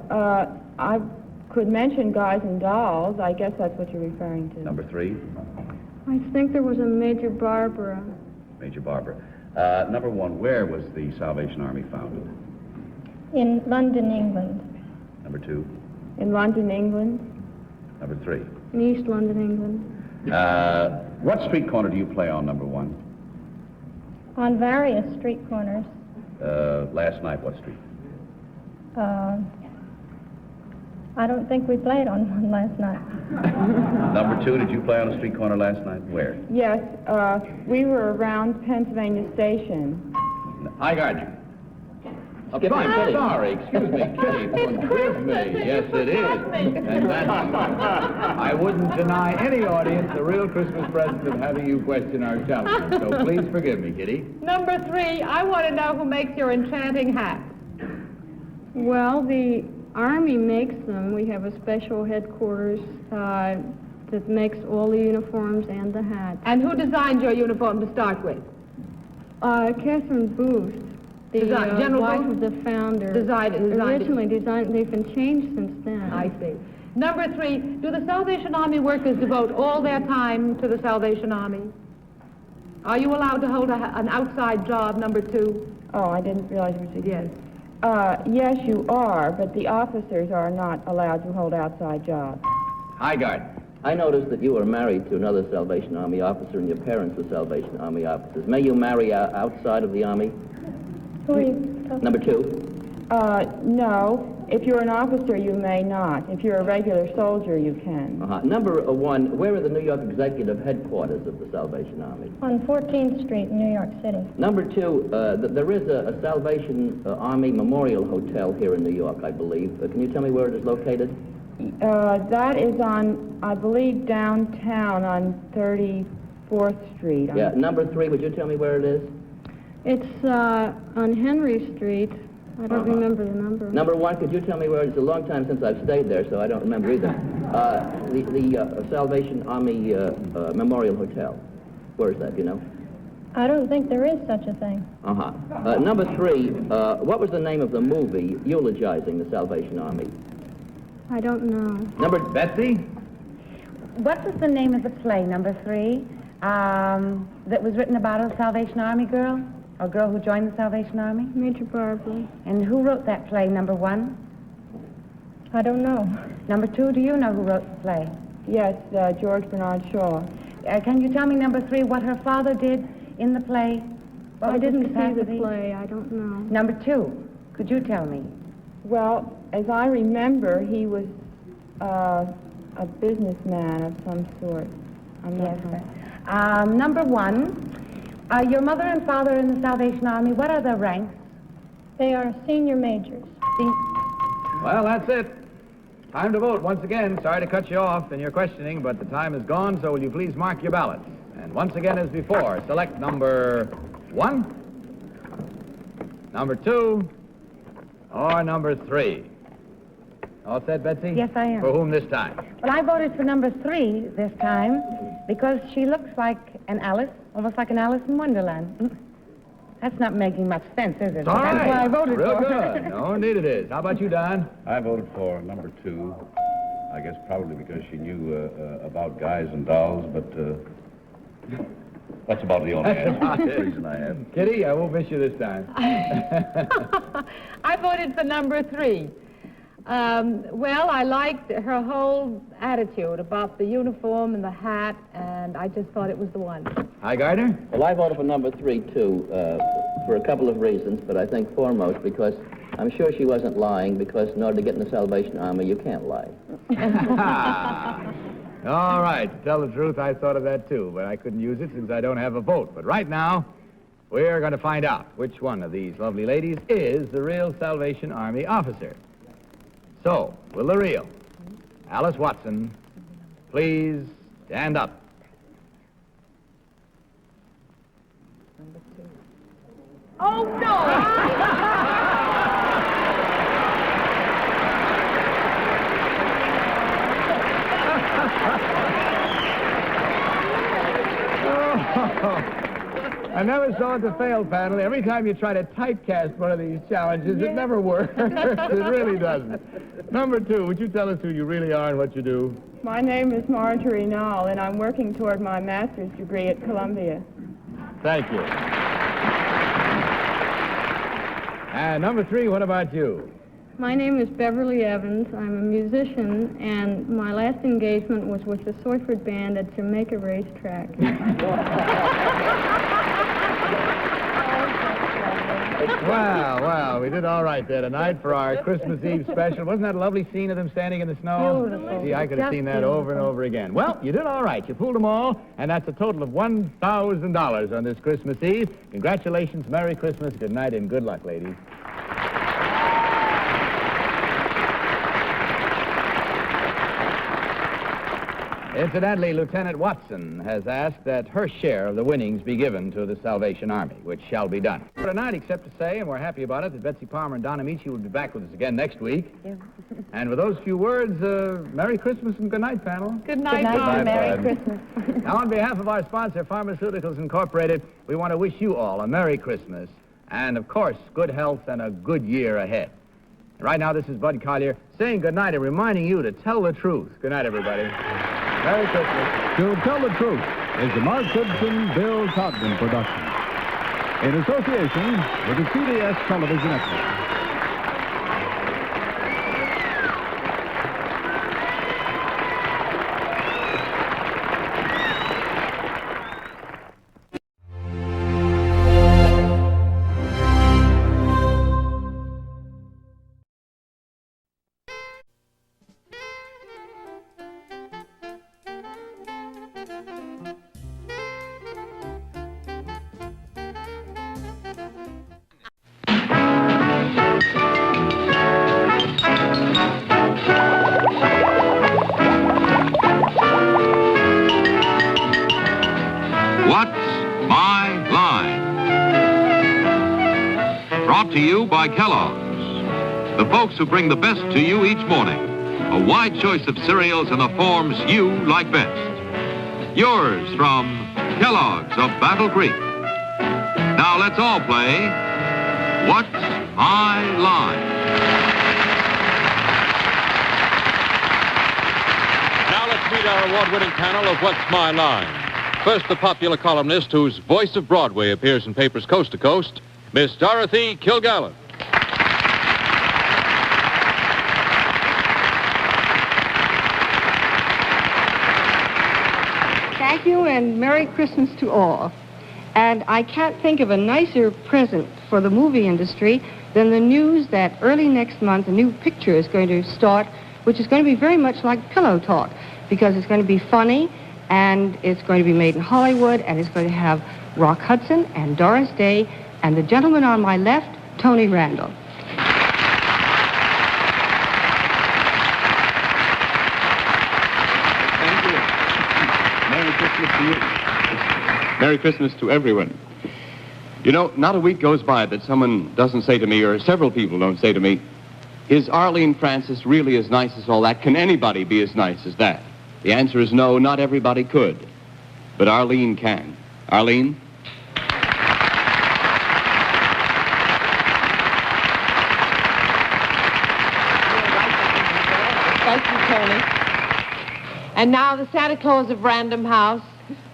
I could mention Guys and Dolls. I guess that's what you're referring to. Number 3? I think there was a Major Barbara. Major Barbara. Number 1, where was the Salvation Army founded? In London, England. Number 2? In London, England. Number 3? In East London, England. What street corner do you play on, number 1? On various street corners. Last night, what street? I don't think we played on one last night. Number 2, did you play on a street corner last night? Where? Yes, we were around Pennsylvania Station. Hi, Gardner. Okay, I'm sorry. Excuse me, Kitty. Forgive me. Yes, it is. And that's, I wouldn't deny any audience the real Christmas present of having you question our challenge. So please forgive me, Kitty. Number 3, I want to know who makes your enchanting hat. Well, the Army makes them. We have a special headquarters that makes all the uniforms and the hats. And who designed your uniform to start with? Catherine Booth. The General wife Booth? of the founder. Originally designed. They've been changed since then. I see. Number 3, do the Salvation Army workers devote all their time to the Salvation Army? Are you allowed to hold an outside job, number 2? Oh, I didn't realize it was Yes. Yes, you are, but the officers are not allowed to hold outside jobs. Highgard. I noticed that you were married to another Salvation Army officer and your parents were Salvation Army officers. May you marry outside of the Army? Who are you talking Number 2. No. If you're an officer, you may not. If you're a regular soldier, you can. Number 1, where are the New York executive headquarters of the Salvation Army? On 14th Street in New York City. Number 2, there is a Salvation Army Memorial Hotel here in New York, I believe. Can you tell me where it is located? That is on, I believe, downtown on 34th Street. Yeah. Number 3, would you tell me where it is? It's on Henry Street. I don't remember the number. Number 1, could you tell me where it is? It's a long time since I've stayed there, so I don't remember either. The Salvation Army Memorial Hotel. Where is that, do you know? I don't think there is such a thing. Number 3, what was the name of the movie eulogizing the Salvation Army? I don't know. Number Betsy? What was the name of the play, number 3, that was written about a Salvation Army girl? A girl who joined the Salvation Army? Major Barbara. And who wrote that play, number 1? I don't know. Number 2, do you know who wrote the play? Yes, George Bernard Shaw. Can you tell me, number 3, what her father did in the play? What I was his didn't see the capacity? play. I don't know. Number 2, could you tell me? Well, as I remember, he was a businessman of some sort. I'm not sure. Number 1, your mother and father in the Salvation Army, what are their ranks? They are senior majors. Well, that's it. Time to vote once again. Sorry to cut you off in your questioning, but the time is gone, so will you please mark your ballots? And once again, as before, select number 1, number 2, or number 3. All set, Betsy? Yes, I am. For whom this time? Well, I voted for number 3 this time because she looks like an Alice, almost like an Alice in Wonderland. That's not making much sense, is it? It's all But right. That's why I voted Real for her. good. No, indeed it is. How about you, Don? I voted for number 2. I guess probably because she knew about guys and dolls, but that's about the only reason I have. Kitty, I won't miss you this time. I voted for number 3. Well, I liked her whole attitude about the uniform and the hat, and I just thought it was the one. Hi, Gardner? Well, I voted for number 3, too, for a couple of reasons, but I think foremost because I'm sure she wasn't lying, because in order to get in the Salvation Army, you can't lie. All right. To tell the truth, I thought of that, too, but I couldn't use it since I don't have a vote. But right now, we're going to find out which one of these lovely ladies is the real Salvation Army officer. So, will the real Alice Watson please stand up? Oh, no! I never saw it to fail, panel. Every time you try to typecast one of these challenges, it never works. It really doesn't. Number 2, would you tell us who you really are and what you do? My name is Marjorie Knoll, and I'm working toward my master's degree at Columbia. Thank you. And number 3, what about you? My name is Beverly Evans. I'm a musician, and my last engagement was with the Soyford Band at Jamaica Racetrack. Well, we did all right there tonight for our Christmas Eve special. Wasn't that a lovely scene of them standing in the snow? Beautiful. See, I could have seen that over and over again. Well, you did all right. You fooled them all, and that's a total of $1,000 on this Christmas Eve. Congratulations, Merry Christmas, good night, and good luck, ladies. Incidentally, Lieutenant Watson has asked that her share of the winnings be given to the Salvation Army, which shall be done. For tonight, except to say, and we're happy about it, that Betsy Palmer and Don Amici will be back with us again next week. Yeah. And with those few words, Merry Christmas and good night, panel. Good night, Good night, Don. and Merry Christmas. Now, on behalf of our sponsor, Pharmaceuticals Incorporated, we want to wish you all a Merry Christmas and, of course, good health and a good year ahead. Right now, this is Bud Collyer saying goodnight and reminding you to tell the truth. Good night, everybody. Merry Christmas. To Tell the Truth is a Mark Goodson, Bill Cogden production in association with the CBS Television Network. Brought to you by Kellogg's, the folks who bring the best to you each morning. A wide choice of cereals in the forms you like best. Yours from Kellogg's of Battle Creek. Now let's all play What's My Line? Now let's meet our award-winning panel of What's My Line. First, the popular columnist whose Voice of Broadway appears in papers coast to coast, Miss Dorothy Kilgallen. Thank you, and Merry Christmas to all. And I can't think of a nicer present for the movie industry than the news that early next month a new picture is going to start, which is going to be very much like Pillow Talk, because it's going to be funny, and it's going to be made in Hollywood, and it's going to have Rock Hudson and Doris Day and the gentleman on my left, Tony Randall. Thank you. Merry Christmas to you. Merry Christmas to everyone. You know, not a week goes by that someone doesn't say to me, or several people don't say to me, is Arlene Francis really as nice as all that? Can anybody be as nice as that? The answer is no, not everybody could. But Arlene can. Arlene? Thank you, Tony. And now the Santa Claus of Random House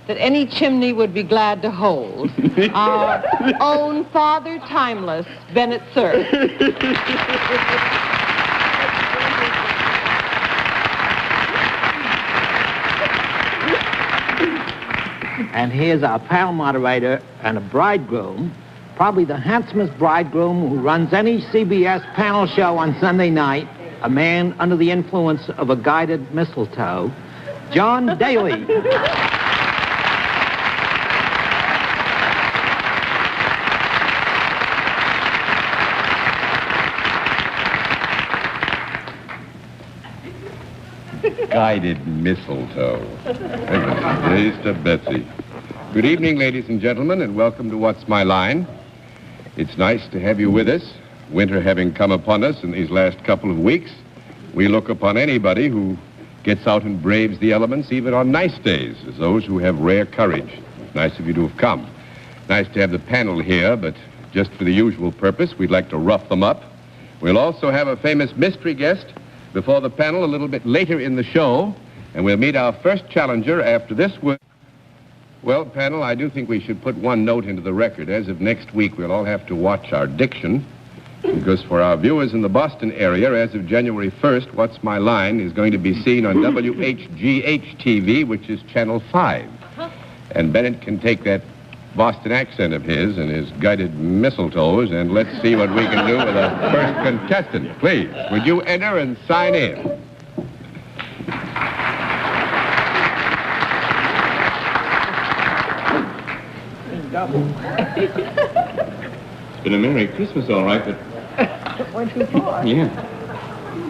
that any chimney would be glad to hold. Our own Father Timeless, Bennett Cerf. And here's our panel moderator and a bridegroom, probably the handsomest bridegroom who runs any CBS panel show on Sunday night, a man under the influence of a guided mistletoe, John Daly. Guided mistletoe. Days to Betsy. Good evening, ladies and gentlemen, and welcome to What's My Line. It's nice to have you with us. Winter having come upon us in these last couple of weeks, we look upon anybody who gets out and braves the elements, even on nice days, as those who have rare courage. It's nice of you to have come. Nice to have the panel here, but just for the usual purpose, we'd like to rough them up. We'll also have a famous mystery guest before the panel a little bit later in the show, and we'll meet our first challenger after this. Well, panel, I do think we should put one note into the record. As of next week, we'll all have to watch our diction, because for our viewers in the Boston area, as of January 1st, What's My Line is going to be seen on WHGH-TV, which is Channel 5. And Bennett can take that Boston accent of his and his guided mistletoes, and let's see what we can do with our first contestant. Please, would you enter and sign in? It's been a Merry Christmas, all right, but... Went too far. Yeah.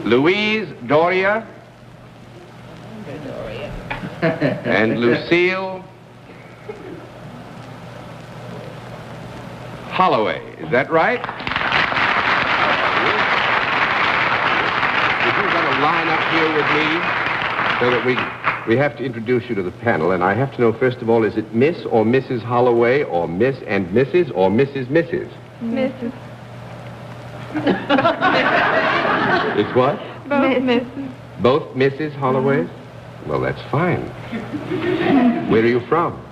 Louise Doria. And Lucille Holloway. Is that right? Would you want to line up here with me so that we have to introduce you to the panel, and I have to know, first of all, is it Miss or Mrs. Holloway, or Miss and Mrs., or Mrs. Mrs.? Mrs. It's what? Both Mrs. Both Mrs. Holloways? Well, that's fine. Where are you from?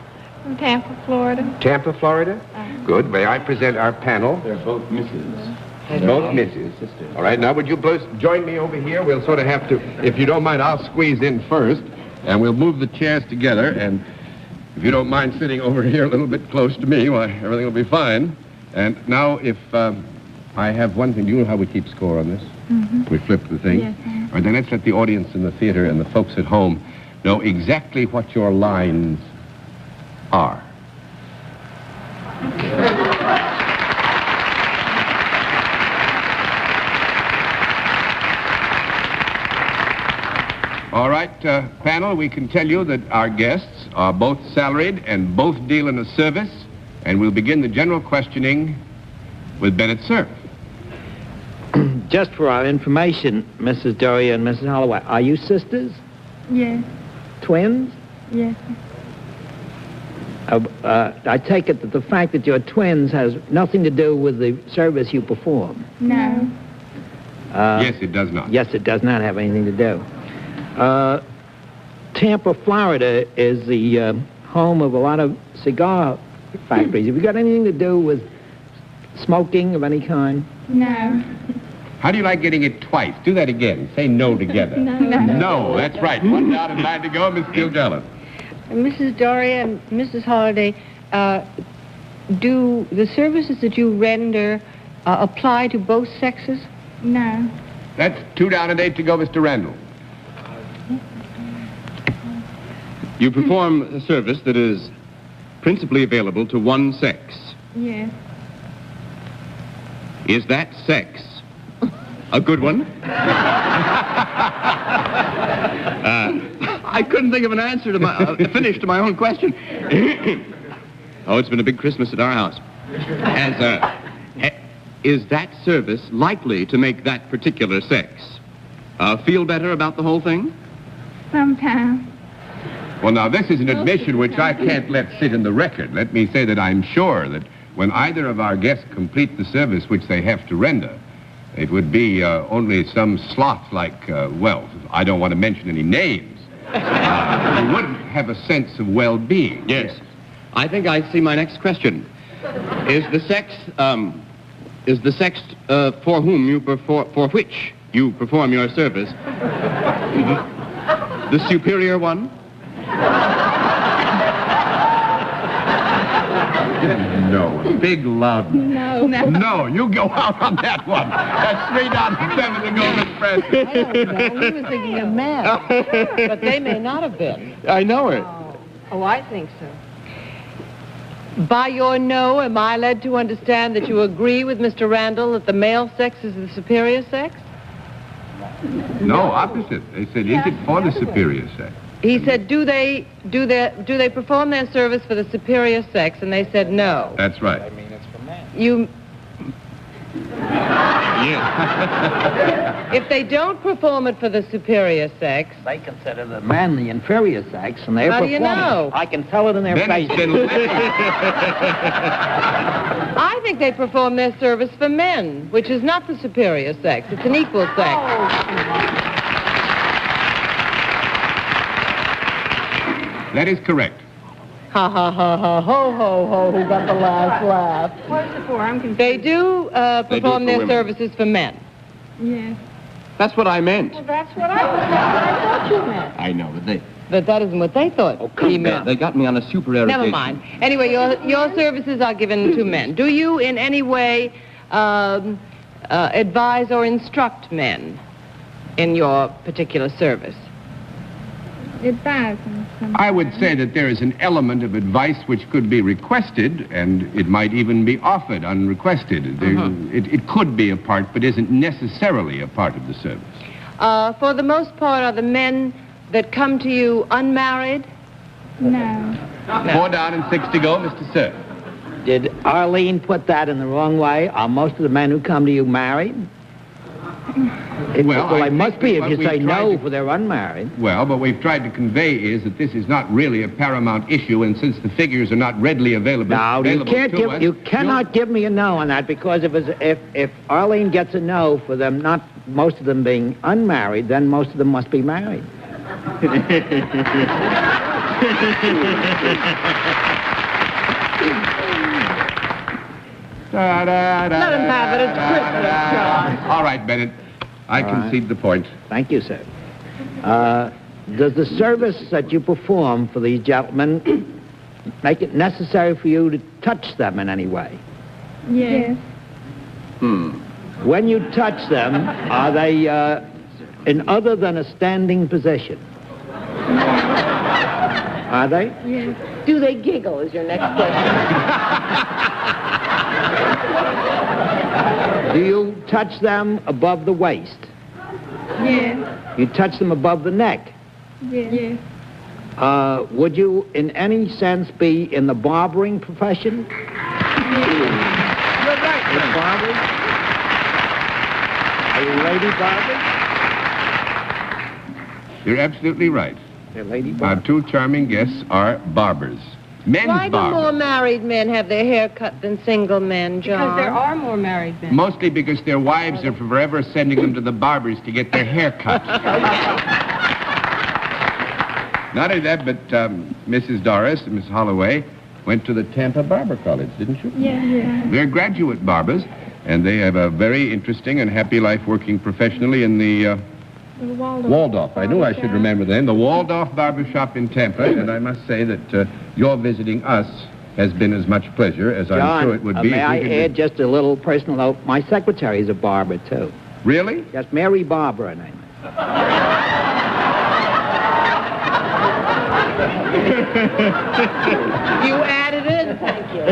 From Tampa, Florida. Tampa, Florida? Good. May I present our panel? They're both Mrs. Both Mrs. All right, now would you both join me over here? We'll sort of have to, if you don't mind, I'll squeeze in first, and we'll move the chairs together, and if you don't mind sitting over here a little bit close to me, why, everything will be fine. And now, if I have one thing, do you know how we keep score on this? Mm-hmm. We flip the thing? Yes, All right, then let's let the audience in the theater and the folks at home know exactly what your lines are. All right, panel, we can tell you that our guests are both salaried and both deal in a service, and we'll begin the general questioning with Bennett Cerf. Just for our information, Mrs. Doria and Mrs. Holloway, are you sisters? Yes. Twins? Yes. I take it that the fact that you're twins has nothing to do with the service you perform. No. Yes, it does not. Yes, it does not have anything to do. Tampa, Florida is the home of a lot of cigar factories. Have you got anything to do with smoking of any kind? No. How do you like getting it twice? Do that again. Say no together. No. No, that's right. 1 down and 9 to go, Miss Gilgallen. Mrs. Doria and Mrs. Holliday, do the services that you render apply to both sexes? No. That's 2 down and 8 to go, Mr. Randall. You perform a service that is principally available to one sex. Yes. Is that sex a good one? I couldn't think of an answer to my finish to my own question. Oh, it's been a big Christmas at our house. Is that service likely to make that particular sex feel better about the whole thing? Sometimes. Well, now, this is an admission which I can't let sit in the record. Let me say that I'm sure that when either of our guests complete the service which they have to render, it would be only some sloth like, well, I don't want to mention any names. You wouldn't have a sense of well-being. Yes. I think I see my next question. Is the sex for whom you for which you perform your service the superior one? No. Big loud. No. No, you go out on that one. That's 3 down and 7 to go, Miss Francis. I don't know. We were thinking of men. But they may not have been. I know it. Oh, I think so. By your no, am I led to understand that you agree with Mr. Randall that the male sex is the superior sex? No, opposite. They said, is it for the superior sex? He said, do they perform their service for the superior sex? And they said no. That's right. I mean, it's for men. You, Yeah. if they don't perform it for the superior sex, They consider the men the inferior sex, and they're How do you performing know? it. I can tell it in their Then it's faces. been living. I think they perform their service for men, which is not the superior sex. It's an equal sex. That is correct. Ha, ha, ha, ha, ho, ho, ho, who got the last laugh? What's it for? I'm confused. They do perform for their women. services for men. Yes. That's what I meant. Well, that's what I thought you meant. I know, but But that isn't what they thought he meant. they got me on a super irritation. Never mind. Anyway, your services are given to men. Do you in any way advise or instruct men in your particular service? Advise them sometimes. I would say that there is an element of advice which could be requested, and it might even be offered unrequested. It could be a part, but isn't necessarily a part of the service. For the most part, are the men that come to you unmarried? No. 4 down and 6 to go, Mr. Sir. Did Arlene put that in the wrong way? Are most of the men who come to you married? Well, I they must think be if what you we've say tried no to- for they're unmarried. Well, what we've tried to convey is that this is not really a paramount issue, and since the figures are not readily available, Now, you cannot give me a no on that, because if Arlene gets a no for them, not most of them being unmarried, then most of them must be married. Let him have it. It's Christmas, John. All right, Bennett. I All right. concede the point. Thank you, sir. Does the service that you perform for these gentlemen make it necessary for you to touch them in any way? Yes. When you touch them, are they in other than a standing position? Are they? Yes. Do they giggle is your next question. Do you touch them above the waist? Yes. You touch them above the neck? Yes. Would you, in any sense, be in the barbering profession? You're right. In barbering? Are you lady barbers? You're absolutely right. They're lady Our barbers. two charming guests are barbers. Men's Why do barbers. more married men have their hair cut than single men, John? Because there are more married men. Mostly because their wives are forever sending them to the barbers to get their hair cut. Not only that, but Mrs. Doris and Miss Holloway went to the Tampa Barber College, didn't you? Yeah. They're graduate barbers, and they have a very interesting and happy life working professionally in the Waldorf. I knew I should remember the name. The Waldorf Barber Shop in Tampa, and I must say that your visiting us has been as much pleasure as I'm John, sure it would be. may if we I could add just a little personal note? My secretary is a barber, too. Really? Yes, Mary Barber, her name. You added in, thank you.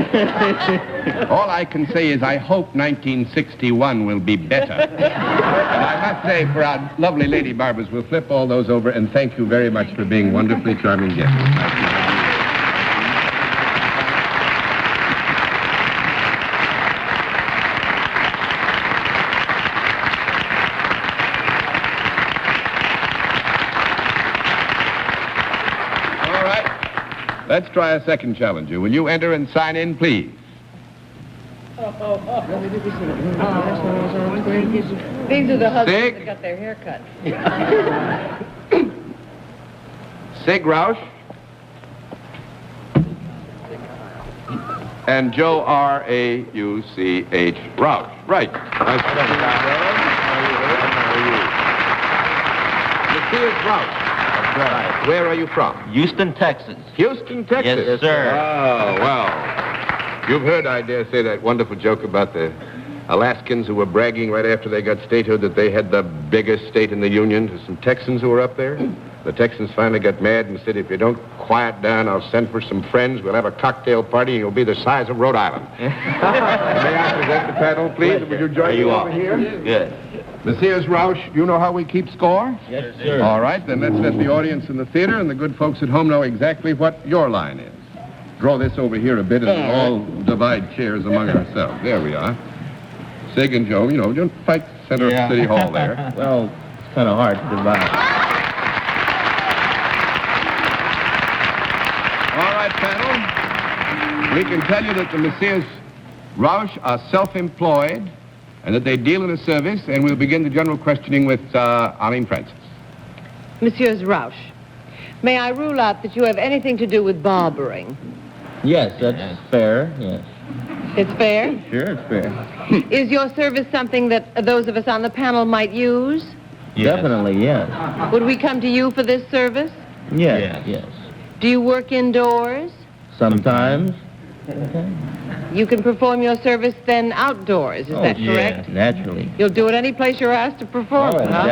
All I can say is I hope 1961 will be better. And I must say, for our lovely lady barbers, we'll flip all those over, and thank you very much for being wonderfully charming guests. All right. Let's try a second challenger. Will you enter and sign in, please? These are the husbands Sig. that got their hair cut. Sig Roush. And Joe R-A-U-C-H Roush. Right. Nice to meet you, Joe. Matthias Roush. That's right. Where are you from? Houston, Texas. Houston, Texas. Yes, sir. Oh, well. You've heard, I dare say, that wonderful joke about the Alaskans who were bragging right after they got statehood that they had the biggest state in the Union to some Texans who were up there. The Texans finally got mad and said, if you don't quiet down, I'll send for some friends. We'll have a cocktail party and you'll be the size of Rhode Island. May I present the panel, please? Would you join me over here? Good. Messieurs Roush, you know how we keep score? Yes, sir. All right, then let's let the audience in the theater and the good folks at home know exactly what your line is. Draw this over here a bit and we'll all divide chairs among ourselves. There we are. Sig and Joe, you fight center of City Hall there. Well, it's kind of hard to divide. All right, panel. We can tell you that the Messieurs Roush are self-employed and that they deal in a service, and we'll begin the general questioning with Arlene Francis. Messieurs Roush, may I rule out that you have anything to do with barbering? Yes, that's fair. Yes. It's fair? Sure, it's fair. Is your service something that those of us on the panel might use? Definitely, yes. Would we come to you for this service? Yes, yes. Do you work indoors? Sometimes. You can perform your service then outdoors, is that correct? Naturally. You'll do it any place you're asked to perform it, huh?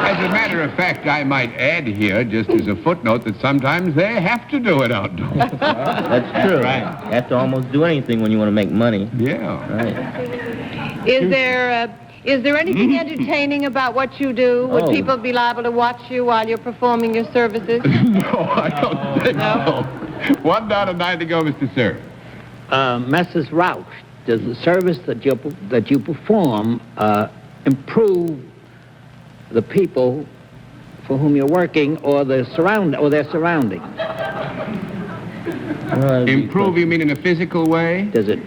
As a matter of fact, I might add here, just as a footnote, that sometimes they have to do it outdoors. That's true. Right. You have to almost do anything when you want to make money. Yeah. Right. Is there anything entertaining about what you do? Would Oh. people be liable to watch you while you're performing your services? No, I don't think so. 1 down and 9 to go, Mr. Sir. Mrs. Roush, does the service that you perform improve the people for whom you're working or their surroundings? Improve, you mean in a physical way? Does it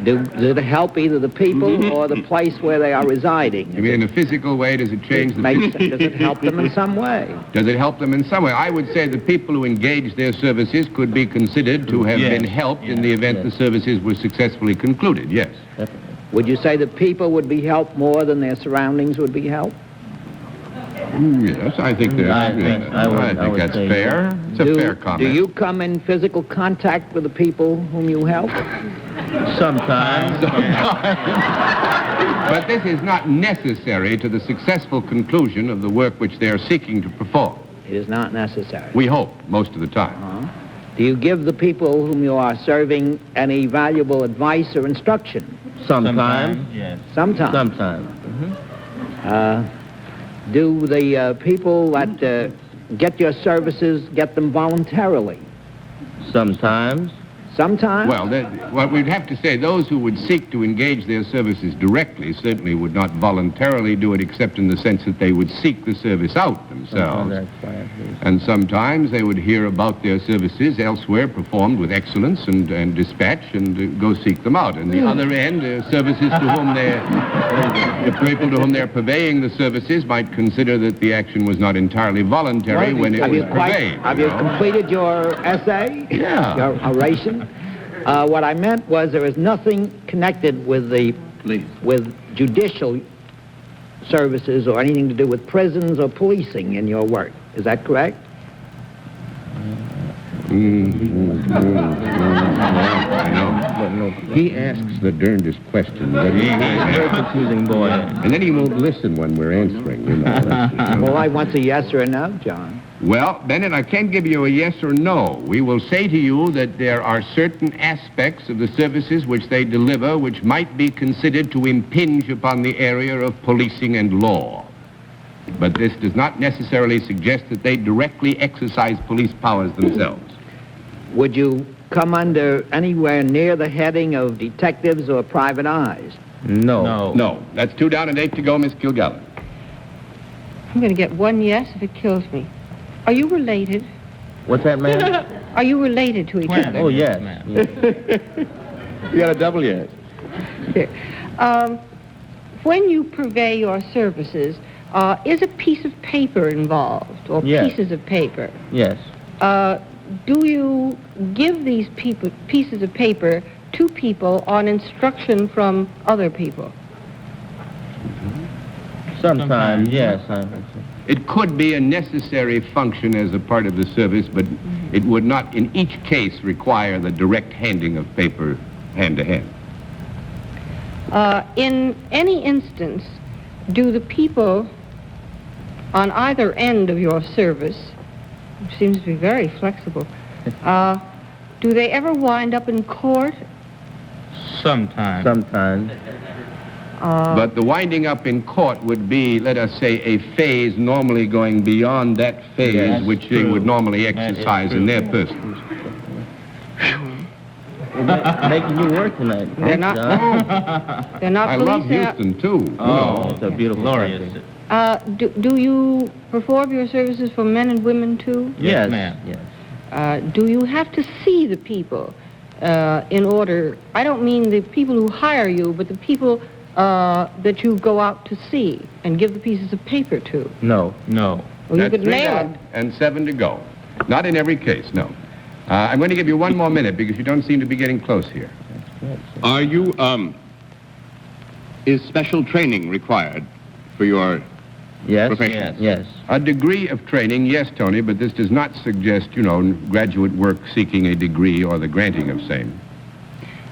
help either the people or the place where they are residing? You mean in a physical way, does it change the Does it help them in some way? Does it help them in some way? I would say the people who engage their services could be considered to have been helped in the event the services were successfully concluded, yes. Would you say the people would be helped more than their surroundings would be helped? Yes, I think I think that's fair. It's a fair comment. Do you come in physical contact with the people whom you help? Sometimes. But this is not necessary to the successful conclusion of the work which they are seeking to perform. It is not necessary. We hope, most of the time. Do you give the people whom you are serving any valuable advice or instruction? Sometimes. Yes. Sometimes. Sometimes. Do the people that get your services get them voluntarily? Sometimes. Sometimes? Well, we'd have to say those who would seek to engage their services directly certainly would not voluntarily do it except in the sense that they would seek the service out themselves. And sometimes they would hear about their services elsewhere performed with excellence and dispatch and go seek them out. And the other end, services to whom the people to whom they're purveying the services might consider that the action was not entirely voluntary when it was purveyed. Have you completed your essay? Yeah. Your oration? What I meant was there is nothing connected with with judicial services or anything to do with prisons or policing in your work. Is that correct? I know. He asks the darndest question. He's a very confusing boy. And then he won't listen when we're answering, you know. Well, I want a yes or a no, John. Well, Bennett, I can't give you a yes or no. We will say to you that there are certain aspects of the services which they deliver which might be considered to impinge upon the area of policing and law. But this does not necessarily suggest that they directly exercise police powers themselves. Would you come under anywhere near the heading of detectives or private eyes? No. No. That's 2 down and 8 to go, Miss Kilgallen. I'm going to get 1 yes if it kills me. Are you related? What's that, ma'am? Are you related to each other? Oh, yes. You got a double yes. When you purvey your services, is a piece of paper involved, or pieces of paper? Yes. Do you give these pieces of paper to people on instruction from other people? Sometimes, yes. It could be a necessary function as a part of the service, but it would not in each case require the direct handing of paper hand to hand. In any instance, do the people on either end of your service, which seems to be very flexible, do they ever wind up in court? Sometimes. Sometimes. But the winding up in court would be, let us say, a phase normally going beyond that phase which they would normally exercise in their persons. Making you work tonight. They're not. They're not. I love Houston too. Oh, it's a beautiful glorious. Do you perform your services for men and women too? Yes, ma'am. Yes. Do you have to see the people in order? I don't mean the people who hire you, but the people that you go out to see and give the pieces of paper to. No. Well, you could 3 nail down it. and 7 to go. Not in every case, no. I'm going to give you 1 more minute because you don't seem to be getting close here. Are you, is special training required for your profession? Yes. A degree of training, yes, Tony, but this does not suggest, graduate work seeking a degree or the granting of same.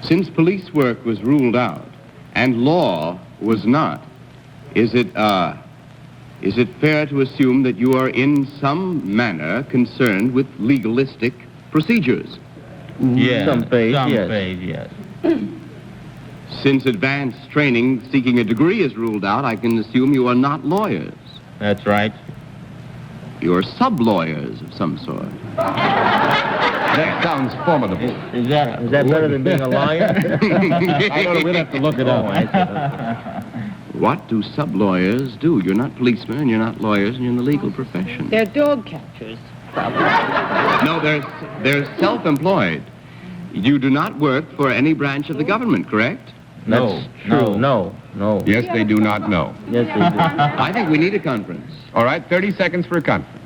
Since police work was ruled out and law was not, is it fair to assume that you are in some manner concerned with legalistic procedures? Yes. Some phase, yes. Since advanced training seeking a degree is ruled out, I can assume you are not lawyers. That's right. You're sub-lawyers of some sort. That sounds formidable. Is that better than being a lawyer? I don't know, we'd have to look it up. What do sub-lawyers do? You're not policemen, and you're not lawyers, and you're in the legal profession. They're dog catchers. No, they're self-employed. You do not work for any branch of the government, correct? No. Yes, they do not know. Yes, they do. I think we need a conference. All right, 30 seconds for a conference.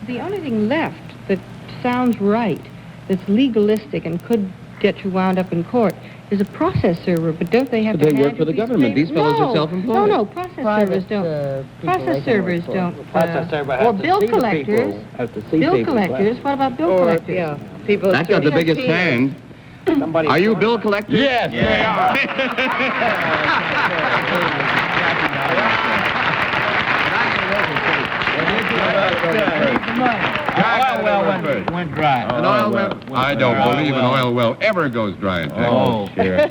The only thing left that sounds right, that's legalistic and could get you wound up in court, is a process server. But don't they have But to they work hand for the a piece of government. paper? These fellows are self-employed. No, process servers don't. Process servers don't. Process server has Or to bill see the collectors. people, has to see Bill people. collectors. What about bill collectors? Yeah, people. That's got the biggest hand. Somebody Are you bill collectors? Yes, they are. Oil well went dry. An oil well? I don't believe an oil well ever goes dry in Texas. Oh, sure.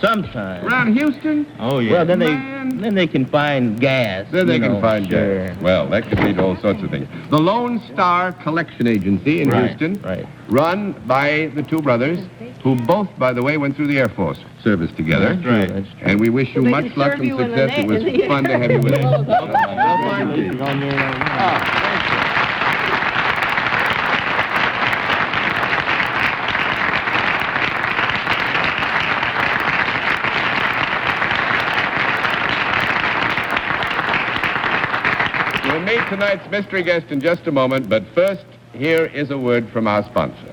Sometimes. Around Houston? Oh, yeah. Well, then they can find gas. Then they can find sure. gas. Well, that could lead to all sorts of things. The Lone Star Collection Agency in Houston, run by the two brothers, who both, by the way, went through the Air Force service together. That's right. That's true. And we wish you much luck and success. It was fun to have you with us. We'll meet tonight's mystery guest in just a moment, but first, here is a word from our sponsor.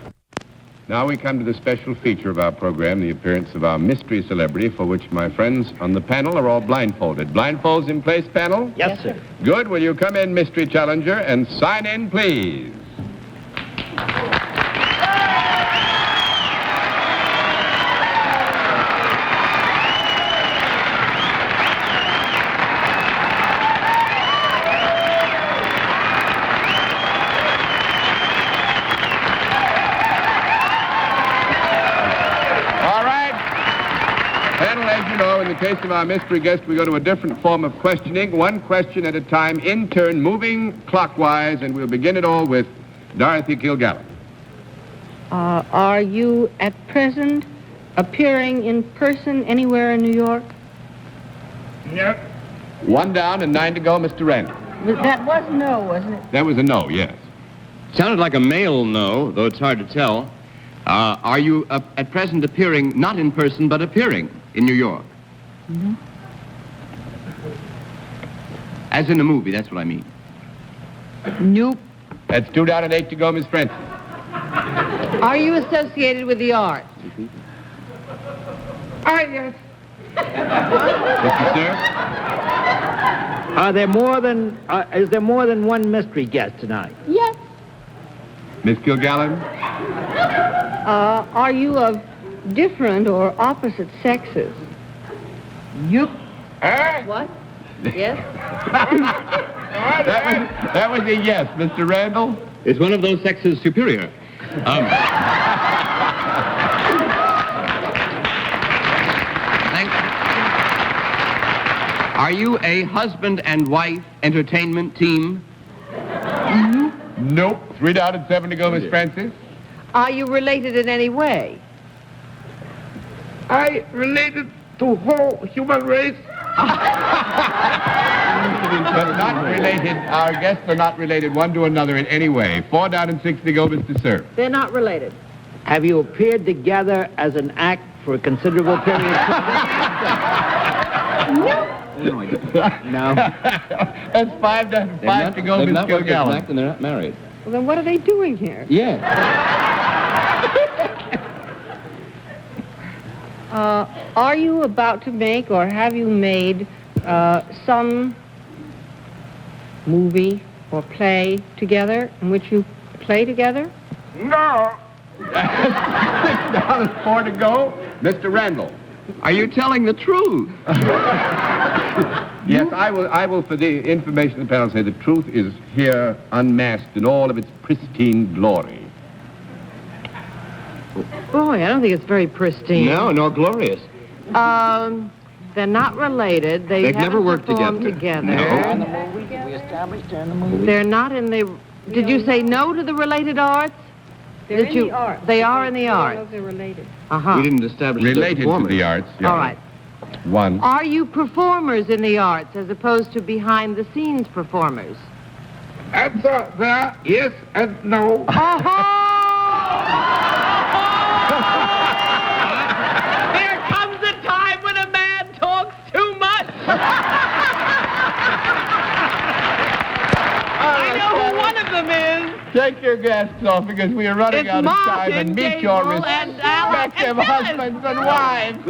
Now we come to the special feature of our program, the appearance of our mystery celebrity, for which my friends on the panel are all blindfolded. Blindfolds in place, panel? Yes, sir. Good. Will you come in, mystery challenger, and sign in, please? In the case of our mystery guest, we go to a different form of questioning, one question at a time, in turn, moving clockwise, and we'll begin it all with Dorothy Kilgallen. Are you at present appearing in person anywhere in New York? Yep. 1 down and 9 to go, Mr. Randall. That was no, wasn't it? That was a no, yes. Sounded like a male no, though it's hard to tell. Are you at present appearing, not in person, but appearing in New York? Mm-hmm. As in a movie, that's what I mean. Nope. That's 2 down and 8 to go, Miss Francis. Are you associated with the arts? Yes, sir. Are there more than? Is there more than one mystery guest tonight? Yes. Miss Kilgallen? Are you of different or opposite sexes? Yep. What? Yes? That was a yes, Mr. Randall. Is one of those sexes superior? Are you a husband and wife entertainment team? Nope. 3 down and 7 to go, Miss Francis. Are you related in any way? I related to whole human race. But not related. Our guests are not related one to another in any way. 4 down and 6 to go, Mr. Sir. They're not related. Have you appeared together as an act for a considerable period of time? No. That's 5 down and 5 to go, Miss Kilgallen. And they're not married. Well, then what are they doing here? Yeah. Are you about to make or have you made some movie or play together in which you play together? No. 6 down and 4 to go, Mr. Randall. Are you telling the truth? Yes, I will, for the information of the panel, say the truth is here unmasked in all of its pristine glory. Boy, I don't think it's very pristine. No, nor glorious. They're not related. They've never worked together. We established they're in the movie. They're not in the... Did you say no to the related arts? They're in the arts. They are in the I don't know arts. if they're related. Uh-huh. We didn't establish Related to the arts. Yeah. All right. 1. Are you performers in the arts as opposed to behind-the-scenes performers? Answer there, yes and no. There comes a time when a man talks too much. I know who one of them is. Take your glasses off because we are running It's out of time Martin and meet your Gabriel and Alan respective and Dennis. husbands and wives.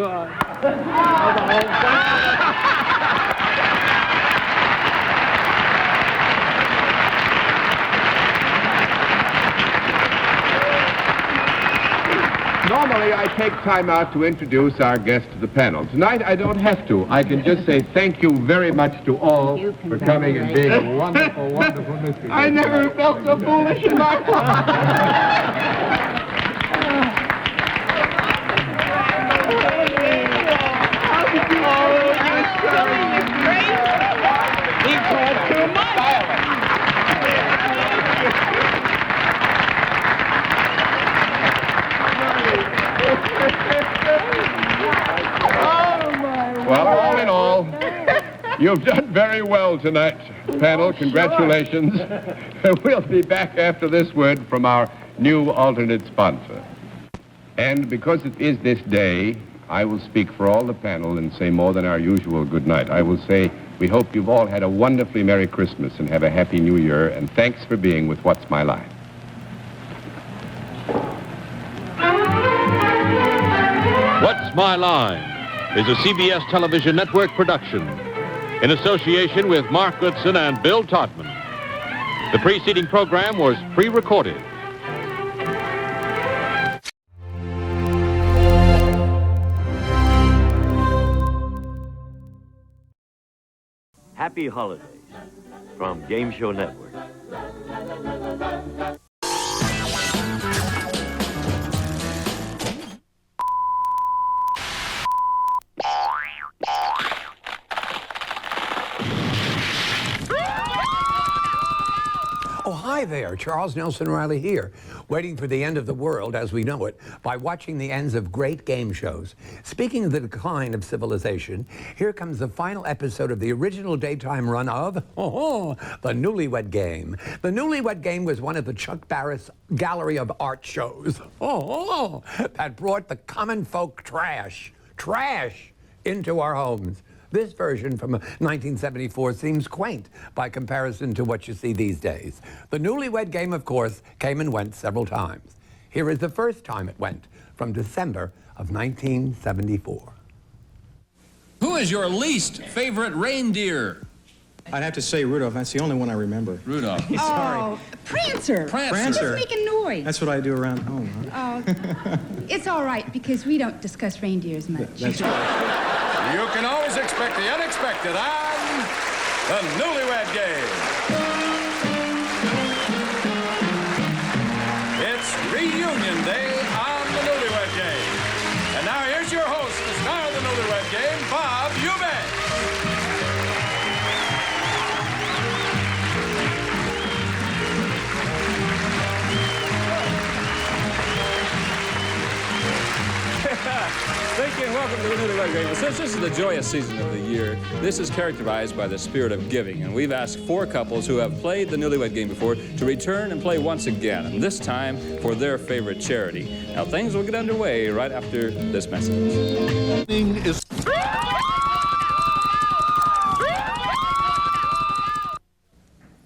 Normally, I take time out to introduce our guests to the panel. Tonight, I don't have to. I can just say thank you very much to all for coming and being a wonderful, wonderful mystery. I never felt so foolish in my He talked too much. Well, all in all, you've done very well tonight, panel. Congratulations. We'll be back after this word from our new alternate sponsor. And because it is this day, I will speak for all the panel and say more than our usual good night. I will say we hope you've all had a wonderfully Merry Christmas and have a Happy New Year, and thanks for being with What's My Line. What's My Line is a CBS television network production in association with Mark Goodson and Bill Todman. The preceding program was pre-recorded. Happy holidays from Game Show Network. Oh, hi there. Charles Nelson Riley here, waiting for the end of the world as we know it by watching the ends of great game shows. Speaking of the decline of civilization, here comes the final episode of the original daytime run of The Newlywed Game. The Newlywed Game was one of the Chuck Barris Gallery of Art shows that brought the common folk trash into our homes. This version from 1974 seems quaint by comparison to what you see these days. The Newlywed Game, of course, came and went several times. Here is the first time it went, from December of 1974. Who is your least favorite reindeer? I'd have to say Rudolph. That's the only one I remember. Rudolph. Sorry. Oh, Prancer. Prancer. He's making noise. That's what I do around home. Oh, it's all right because we don't discuss reindeers much. That's right. You can always expect the unexpected on The Newlywed Game. It's reunion day on The Newlywed Game. And now here's your host, the star of The Newlywed Game, Bob Eubank. Thank you and welcome to the Newlywed Game. Since this is the joyous season of the year, this is characterized by the spirit of giving. And we've asked 4 couples who have played the Newlywed Game before to return and play once again, and this time for their favorite charity. Now, things will get underway right after this message.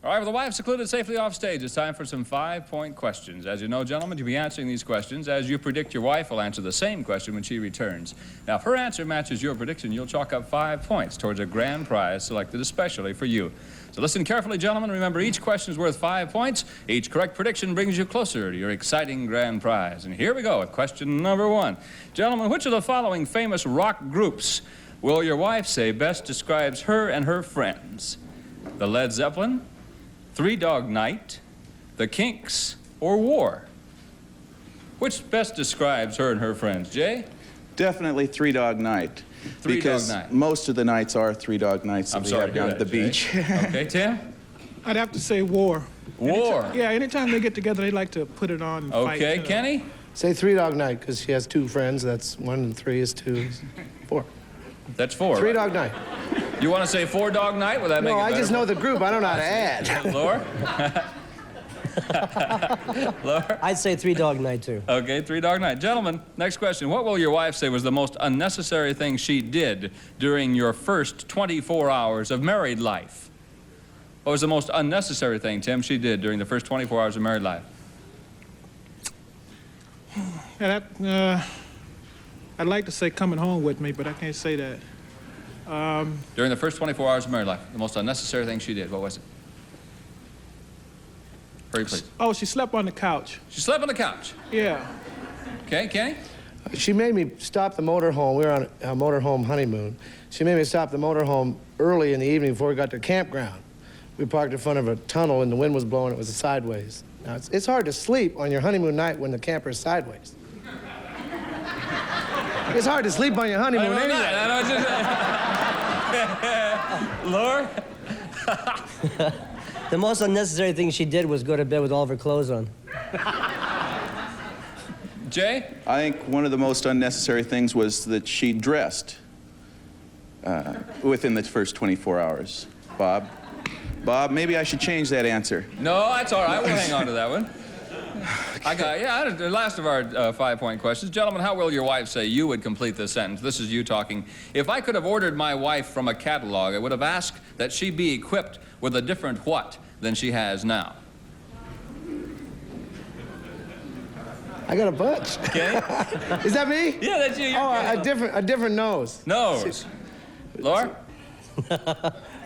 All right, with the wife secluded safely off stage, it's time for some 5-point questions. As you know, gentlemen, you'll be answering these questions as you predict your wife will answer the same question when she returns. Now, if her answer matches your prediction, you'll chalk up 5 points towards a grand prize selected especially for you. So listen carefully, gentlemen. Remember, each question is worth 5 points. Each correct prediction brings you closer to your exciting grand prize. And here we go with question number 1. Gentlemen, which of the following famous rock groups will your wife say best describes her and her friends? The Led Zeppelin, Three Dog Night, The Kinks, or War? Which best describes her and her friends? Jay? Definitely Three Dog Night. Three because Dog Night. Most of the nights are Three Dog Nights that we have down at the beach. Okay, Tim? I'd have to say War. War. Anytime they get together, they like to put it on and fight. Okay, Kenny? Say Three Dog Night, because she has 2 friends. That's 1 and 3 is 2 is 4. That's 4. Three Dog Night. You want to say 4 Dog Night? Will that make it No, I better? just know the group. I don't know how to add. Laura? Laura? I'd say 3 Dog Night, too. Okay, 3 Dog Night. Gentlemen, next question. What will your wife say was the most unnecessary thing she did during your first 24 hours of married life? What was the most unnecessary thing, Tim, she did during the first 24 hours of married life? Yeah, I'd like to say coming home with me, but I can't say that. During the first 24 hours of married life, the most unnecessary thing she did, what was it? Hurry, please. Oh, she slept on the couch. She slept on the couch? Yeah. Okay, Kenny? She made me stop the motorhome. We were on a motorhome honeymoon. She made me stop the motorhome early in the evening before we got to campground. We parked in front of a tunnel and the wind was blowing. It was sideways. Now, it's hard to sleep on your honeymoon night when the camper is sideways. It's hard to sleep on your honeymoon anyway. Laura? The most unnecessary thing she did was go to bed with all of her clothes on. Jay? I think one of the most unnecessary things was that she dressed within the first 24 hours. Bob? Bob, maybe I should change that answer. No, that's all right. We'll hang on to that one. The last of our 5-point questions. Gentlemen, how will your wife say you would complete this sentence? This is you talking. If I could have ordered my wife from a catalog, I would have asked that she be equipped with a different what than she has now. I got a bunch. Okay. Is that me? Yeah, that's you. Oh, a different nose. Nose. Laura?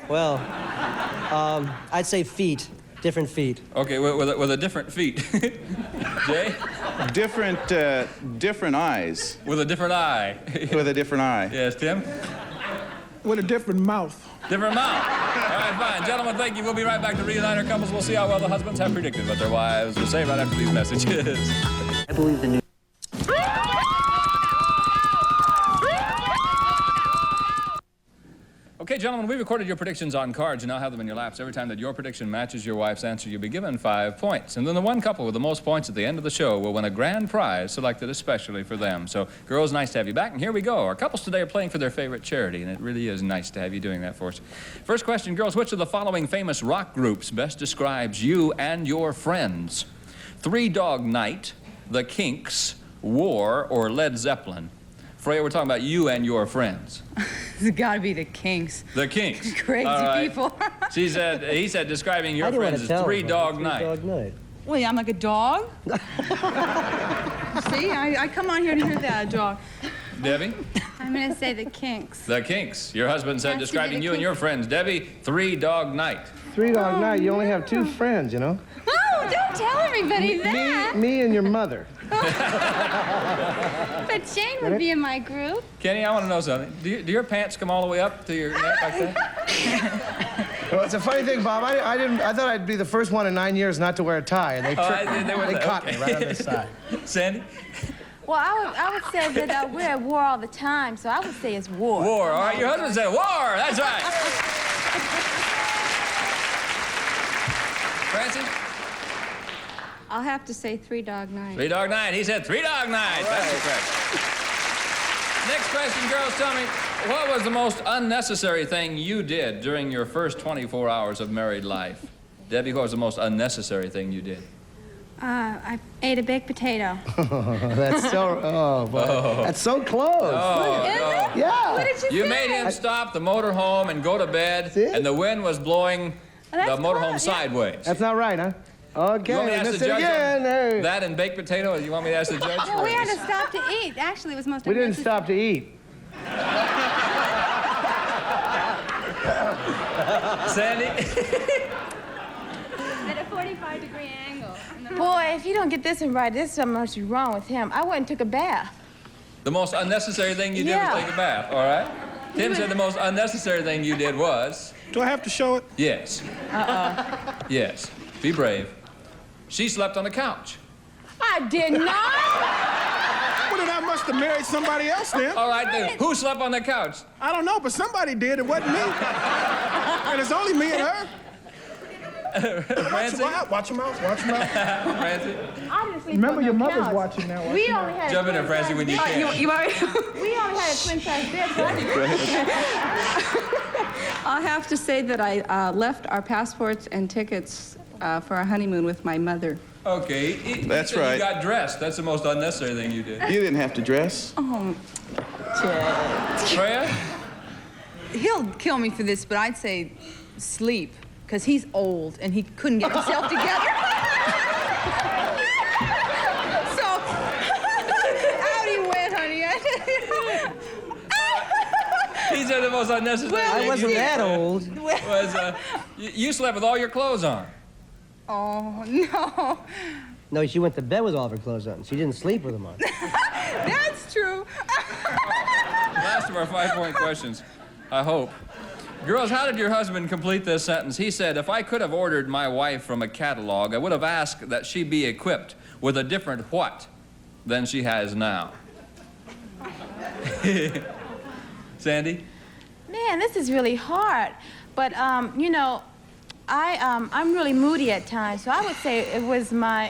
Well, I'd say feet. Different feet. Okay, with a different feet. Jay? Different eyes. With a different eye. With a different eye. Yes, Tim? With a different mouth. Different mouth. All right, fine. Gentlemen, thank you. We'll be right back to reunite our couples. We'll see how well the husbands have predicted what their wives will say right after these messages. I believe the new... Okay, gentlemen, we recorded your predictions on cards. You now have them in your laps. Every time that your prediction matches your wife's answer, you'll be given 5 points. And then the one couple with the most points at the end of the show will win a grand prize selected especially for them. So, girls, nice to have you back. And here we go. Our couples today are playing for their favorite charity, and it really is nice to have you doing that for us. First question, girls, which of the following famous rock groups best describes you and your friends? 3 Dog Night, The Kinks, War, or Led Zeppelin? Freya, we're talking about you and your friends. It's got to be the Kinks. The Kinks. Crazy people. He said describing your friends as 3 Dog Night. Wait, I'm like a dog? See, I come on here to hear that, a dog. Debbie? I'm going to say the Kinks. The Kinks. Your husband said describing you and your friends. Debbie, 3 Dog Night. 3 Dog Night. You only have 2 friends, you know? Oh, don't tell everybody that. Me and your mother. But Jane would be in my group. Kenny, I want to know something. Do your pants come all the way up to your neck like that? Well, it's a funny thing, Bob. I thought I'd be the first one in 9 years not to wear a tie, and they caught me right on this side. Sandy? Well, I would say that we're at war all the time, so I would say it's war. War. All right, your husband said war. That's right. Francie? I'll have to say 3 Dog Night. 3 Dog Night. He said 3 Dog Night. Right. That's correct. Next question, girls, tell me, what was the most unnecessary thing you did during your first 24 hours of married life? Debbie, what was the most unnecessary thing you did? I ate a baked potato. That's so, that's so close. Oh, no. Yeah. What did you say? You made him stop the motorhome and go to bed, and the wind was blowing the motorhome sideways. That's not right, huh? Okay, you want me to ask the judge again. Hey. That and baked potato? Or you want me to ask the judge? Well, we had to stop to eat. Actually, it was most We didn't stop to eat. Sandy? At a 45-degree angle. Boy, if you don't get this one right, there's something must be wrong with him. I went and took a bath. The most unnecessary thing you did was take a bath, all right? Tim said the most unnecessary thing you did was... Do I have to show it? Yes. Yes. Be brave. She slept on the couch. I did not. Well, then I must have married somebody else then. All right, then. Who slept on the couch? I don't know, but somebody did. It wasn't me. And it's only me and her. Francie? Watch him out. Watch him out. Francie? I didn't sleep Remember, on your no mother's couch. watching now. We only had Jump a in there, twin Francie, when you size can. bed. We only had a twin size bed, so I'll have to say that I left our passports and tickets for our honeymoon with my mother. Okay. That's You said right. You got dressed. That's the most unnecessary thing you did. You didn't have to dress. Oh, Freya? He'll kill me for this, but I'd say sleep, because he's old and he couldn't get himself together. So, out he went, honey. He said the most unnecessary thing I wasn't you did, that old. Was, you slept with all your clothes on. Oh, no. No, she went to bed with all of her clothes on. She didn't sleep with them on. That's true. Last of our 5-point questions, I hope. Girls, how did your husband complete this sentence? He said, if I could have ordered my wife from a catalog, I would have asked that she be equipped with a different what than she has now. Sandy? Man, this is really hard. But, you know, I'm really moody at times, so I would say it was my...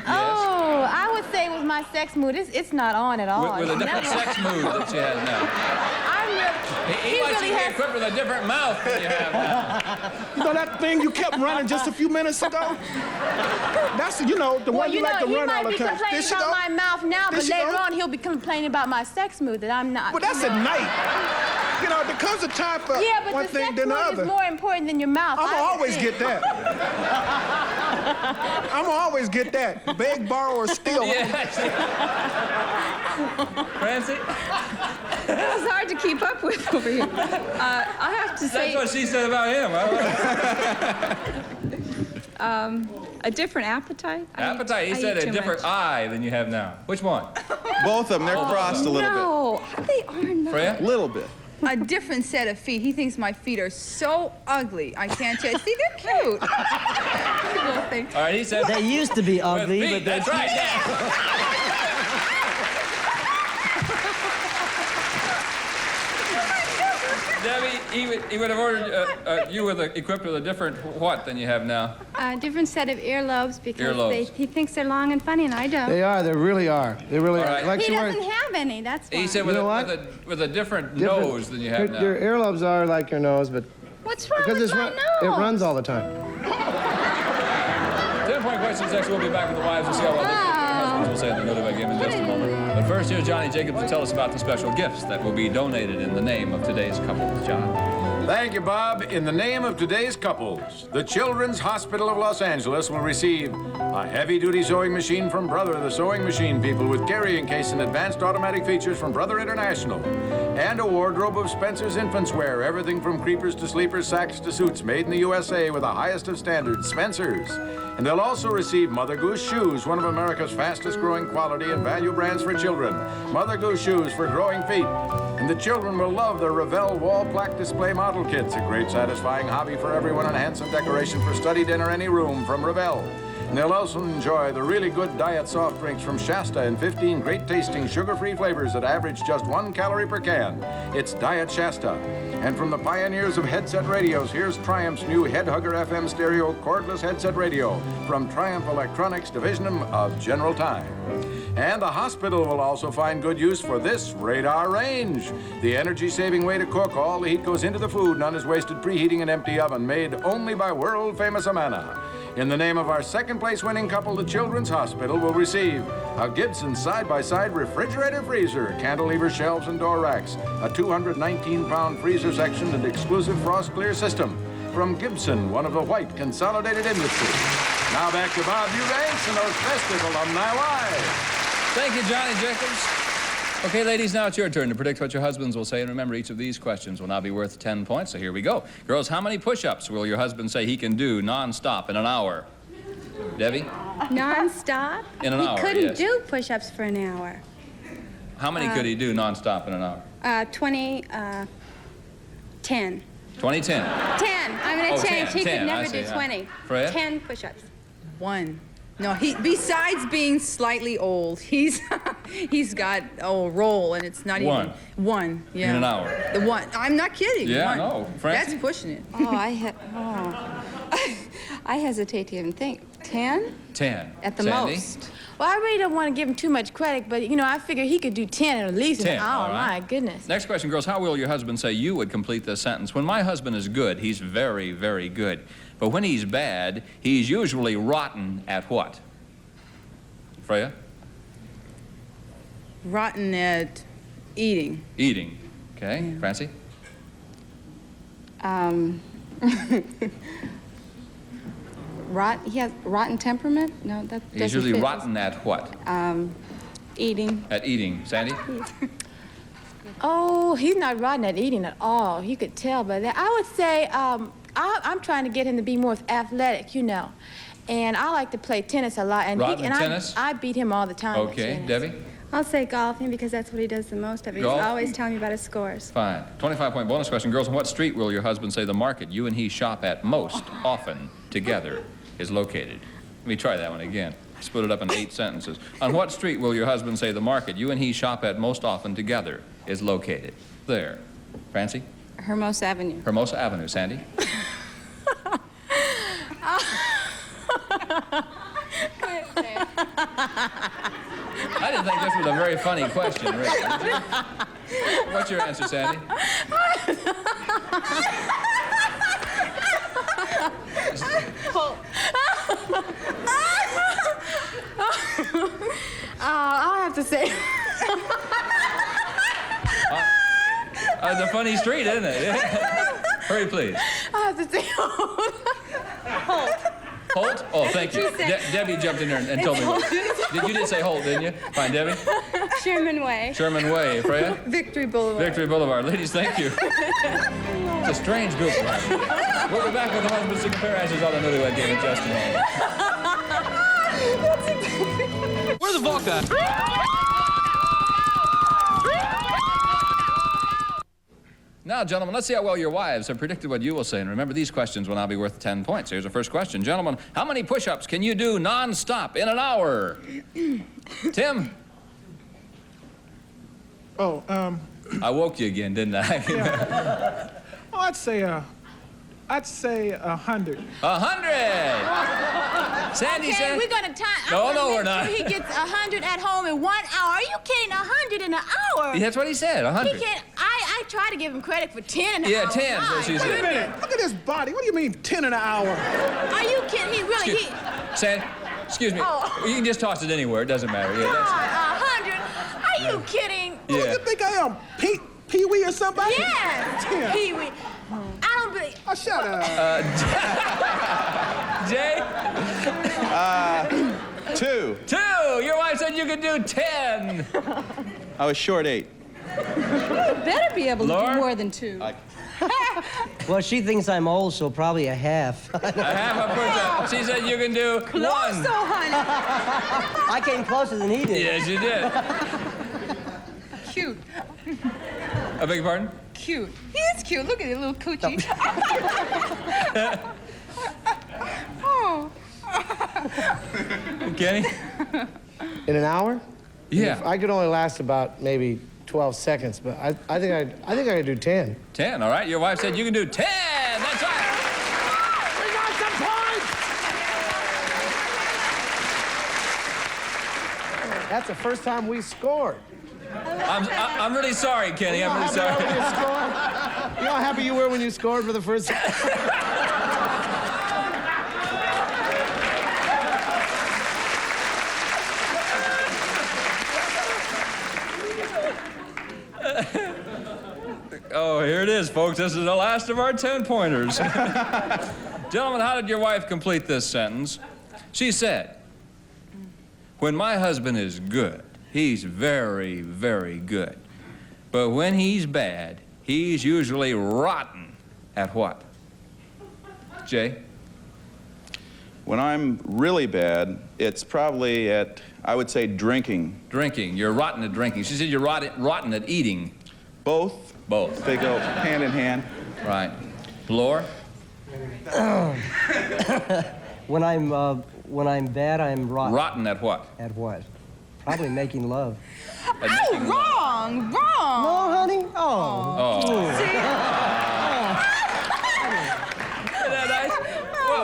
Oh, I would say it was my sex mood. It's not on at all. With a different sex mood that she has now. He wants you to be equipped with a different mouth than you have now. You know that thing you kept running just a few minutes ago? That's, the one you like to run all the time. He might be complaining about my mouth now, but later on he'll be complaining about my sex mood that I'm not. Well, that's at night. There comes a time for one thing than the other. Yeah, but the sex mood is more important than your mouth. I'm gonna always get that. I'm gonna always get that. Beg, borrow, or steal. Yes. Francie? It's hard to keep up with over here. I have to say... That's what she said about him. A different appetite? Appetite? He said a different eye than you have now. Which one? Both of them. They're crossed a little No, they are not. Freya? bit. A little bit. A different set of feet. He thinks my feet are so ugly. I can't tell you. See, they're cute. Little thing. All right, he said... They used to be ugly, with feet, but that's right. Yeah. Debbie, he would have ordered you equipped with a different what than you have now? A different set of earlobes because Earlobes. he thinks they're long and funny, and I don't. They are. They really are. They really All are. right. Like He she doesn't wears- have any, that's why. He said with a different nose than you have now. Your earlobes are like your nose, but What's wrong because with my it nose? runs all the time. 10-point questions next. We'll be back with the wives and see how well their husbands will say in the Go-To-Bed game in just a moment. But first, here's Johnny Jacobs to tell us about the special gifts that will be donated in the name of today's couples. John? Thank you, Bob. In the name of today's couples, the Children's Hospital of Los Angeles will receive a heavy-duty sewing machine from Brother, the sewing machine people, with carrying case and advanced automatic features from Brother International, and a wardrobe of Spencer's infants wear, everything from creepers to sleepers, sacks to suits, made in the USA with the highest of standards, Spencer's. And they'll also receive Mother Goose shoes, one of America's fastest-growing quality and value brands for children. Mother Goose shoes for growing feet. And the children will love their Revell wall plaque display model kits, a great satisfying hobby for everyone and handsome decoration for study, dinner, any room from Revell. And they'll also enjoy the really good diet soft drinks from Shasta in 15 great-tasting sugar-free flavors that average just 1 calorie per can. It's Diet Shasta. And from the pioneers of headset radios, here's Triumph's new Headhugger FM stereo cordless headset radio from Triumph Electronics Division of General Time. And the hospital will also find good use for this Radar Range, the energy-saving way to cook. All the heat goes into the food, none is wasted preheating an empty oven, made only by world-famous Amana. In the name of our second-place winning couple, the Children's Hospital will receive a Gibson side-by-side refrigerator freezer, cantilever shelves and door racks, a 219-pound freezer section and exclusive frost clear system from Gibson, one of the white consolidated industries. Now back to Bob Eubanks and those festive alumni wives. Thank you, Johnny Jacobs. Okay, ladies, now it's your turn to predict what your husbands will say. And remember, each of these questions will now be worth 10 points, so here we go. Girls, how many push-ups will your husband say he can do non-stop in an hour? Debbie? Non-stop? In an hour, He couldn't yes. do push-ups for an hour. How many could he do non-stop in an hour? 10. 20, 10. 10. I'm going to change. 10, He 10, could I never see, do yeah. 20. Freya? 10 push-ups. 1. No, besides being slightly old, he's He's got a roll, and it's not One. even one. Yeah. In an hour. The one. I'm not kidding. Yeah, one. no. Francie? That's pushing it. I hesitate to even think. 10? 10. At the Sandy? most. Well, I really don't want to give him too much credit, but, you know, I figure he could do 10 at least in 10, an hour. all right. My goodness. Next question, girls. How will your husband say you would complete this sentence? When my husband is good, he's very, very good. But when he's bad, he's usually rotten at what? Freya? Rotten at eating. Eating. Okay. Francie? He has rotten temperament? No, that doesn't He's usually fit. rotten at what? Eating. At eating. Sandy? Oh, he's not rotten at eating at all. You could tell by that. I would say I'm trying to get him to be more athletic, you know. And I like to play tennis a lot. And Rotten at tennis? I beat him all the time. at Okay. tennis. Debbie? I'll say golfing because that's what he does the most of. He's Golf? always telling me about his scores. Fine. 25-point bonus question. Girls, on what street will your husband say the market you and he shop at most often together is located? Let me try that one again. Split it up in 8 sentences. On what street will your husband say the market you and he shop at most often together is located? There. Francie? Hermosa Avenue. Hermosa Avenue. Sandy? I didn't think this was a very funny question, really. Did you? What's your answer, Sandy? I'll have to say. It's a funny street, isn't it? Hurry, please. I have to say Holt. Holt? Oh, thank you. That's what you said. Debbie jumped in there and told me. You did say Holt, didn't you? Fine, Debbie. Sherman Way. Sherman Way. Freya? Victory Boulevard. Victory Boulevard. Ladies, thank you. It's a strange group. We'll be back with the husbands to compare answers on the Newlywed Game in just a moment. Where's the vodka? Now, gentlemen, let's see how well your wives have predicted what you will say. And remember, these questions will now be worth 10 points. Here's the first question. Gentlemen, how many push-ups can you do non-stop in an hour? Tim? Oh, I woke you again, didn't I? yeah. Oh, I'd say 100. 100! Sandy Okay, said... we're gonna time. No, I'm no, gonna we're make not. Sure he gets 100 at home in 1 hour. Are you kidding? 100 in an hour? That's what he said, 100. He can't. I try to give him credit for 10 an hour. Yeah, 10 is what she My said. Wait a minute. goodness. Look at this body. What do you mean 10 an hour? Are you kidding? He really. Sandy, excuse me. Oh. You can just toss it anywhere. It doesn't matter. Yeah, that's... 100? Are you kidding? Who do you think I am? Pee-wee or somebody? Yes. 10. Pee-wee. I don't believe. Oh, shut up. Jay? 2. 2. Your wife said you could do 10. I was short 8. Better be able to Laura? do more than 2. Well, she thinks I'm old, so probably a half. A half a push-up. She said you can do 1. honey. I came closer than he did. Yes, you did. Cute. I beg your pardon? Cute. He is cute. Look at his little coochie. Oh. Kenny? In an hour? Yeah. I could only last about maybe 12 seconds, but I think I could do 10. 10, all right. Your wife said you can do 10. That's right. We got some points. That's the first time we scored. I'm really sorry, Kenny. I'm really sorry. You know how happy you were when you scored for the first time? Oh, here it is, folks. This is the last of our 10-pointers. Gentlemen, how did your wife complete this sentence? She said, when my husband is good, he's very, very good. But when he's bad, he's usually rotten at what? Jay? When I'm really bad, it's probably at, I would say, drinking. Drinking. You're rotten at drinking. She said you're rotten at eating. Both. Both. They go hand in hand. Right. Laura? When I'm bad, I'm rotten. Rotten at what? At what? Probably making love. Oh, wrong! Wrong! No, honey? Oh.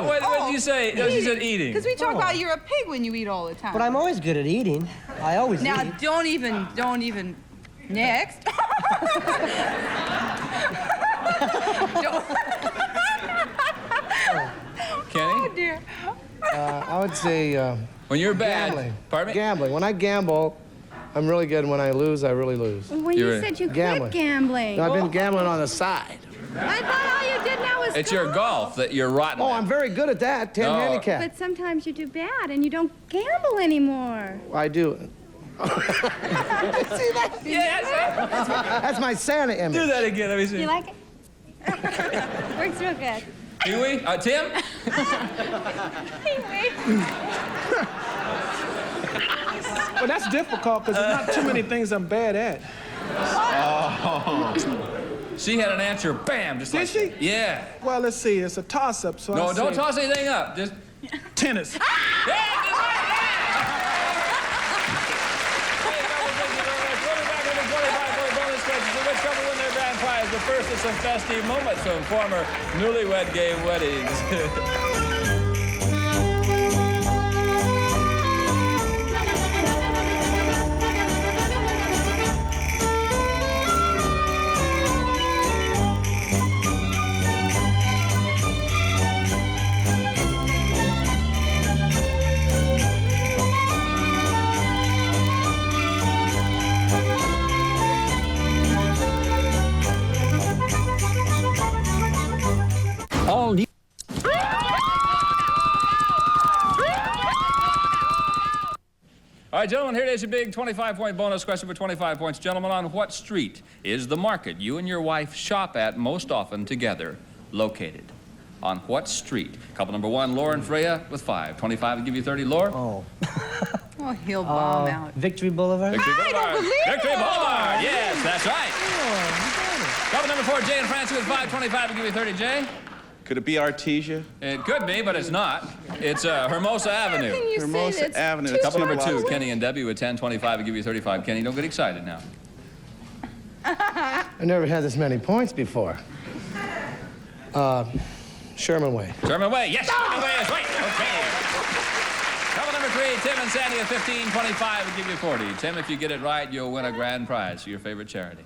What did you say? No, she said eating. Because we talk about you're a pig when you eat all the time. But I'm always good at eating. I always Now, eat. don't even. Next. Kenny? Oh, dear. I would say when you're bad. gambling. Pardon me? Gambling. When I gamble, I'm really good. When I lose, I really lose. When you said you quit gambling. No, I've been gambling on the side. I thought all you did now was It's your golf that you're rotten. Oh, I'm very good at that. 10 handicap. But sometimes you do bad and you don't gamble anymore. I do. See that? Yes. That's my Santa image. Do that again. Let me see. You like it? Works real good. Pee-wee? Tim? Pee-wee. Well, that's difficult because there's not too many things I'm bad at. Oh. She had an answer, bam, just Did like she? that. Yeah. Well, let's see. It's a toss-up, so No, I don't say toss anything up. Just tennis. But first is some festive moments from former newlywed gay weddings. All new. All right, gentlemen, here it is, your big 25-point bonus question for 25 points. Gentlemen, on what street is the market you and your wife shop at most often together located? On what street? Couple number one, Laura and Freya with 5. 25 will give you 30. Laura? Oh. Oh, he'll bomb out. Victory Boulevard? Victory I Boulevard. don't believe Victory it. Boulevard. Yes, that's right. Couple number 4, Jay and Francie with 5. 25 will give you 30. Jay? Could it be Artesia? It could be, but it's not. It's Hermosa Avenue. Hermosa Avenue. Couple number 2, Kenny and Debbie with 10. 25 will give you 35. Kenny, don't get excited now. I never had this many points before. Sherman Way. Sherman Way. Yes, Sherman Way is right. Okay. Couple number 3, Tim and Sandy at 15. 25 will give you 40. Tim, if you get it right, you'll win a grand prize for your favorite charity.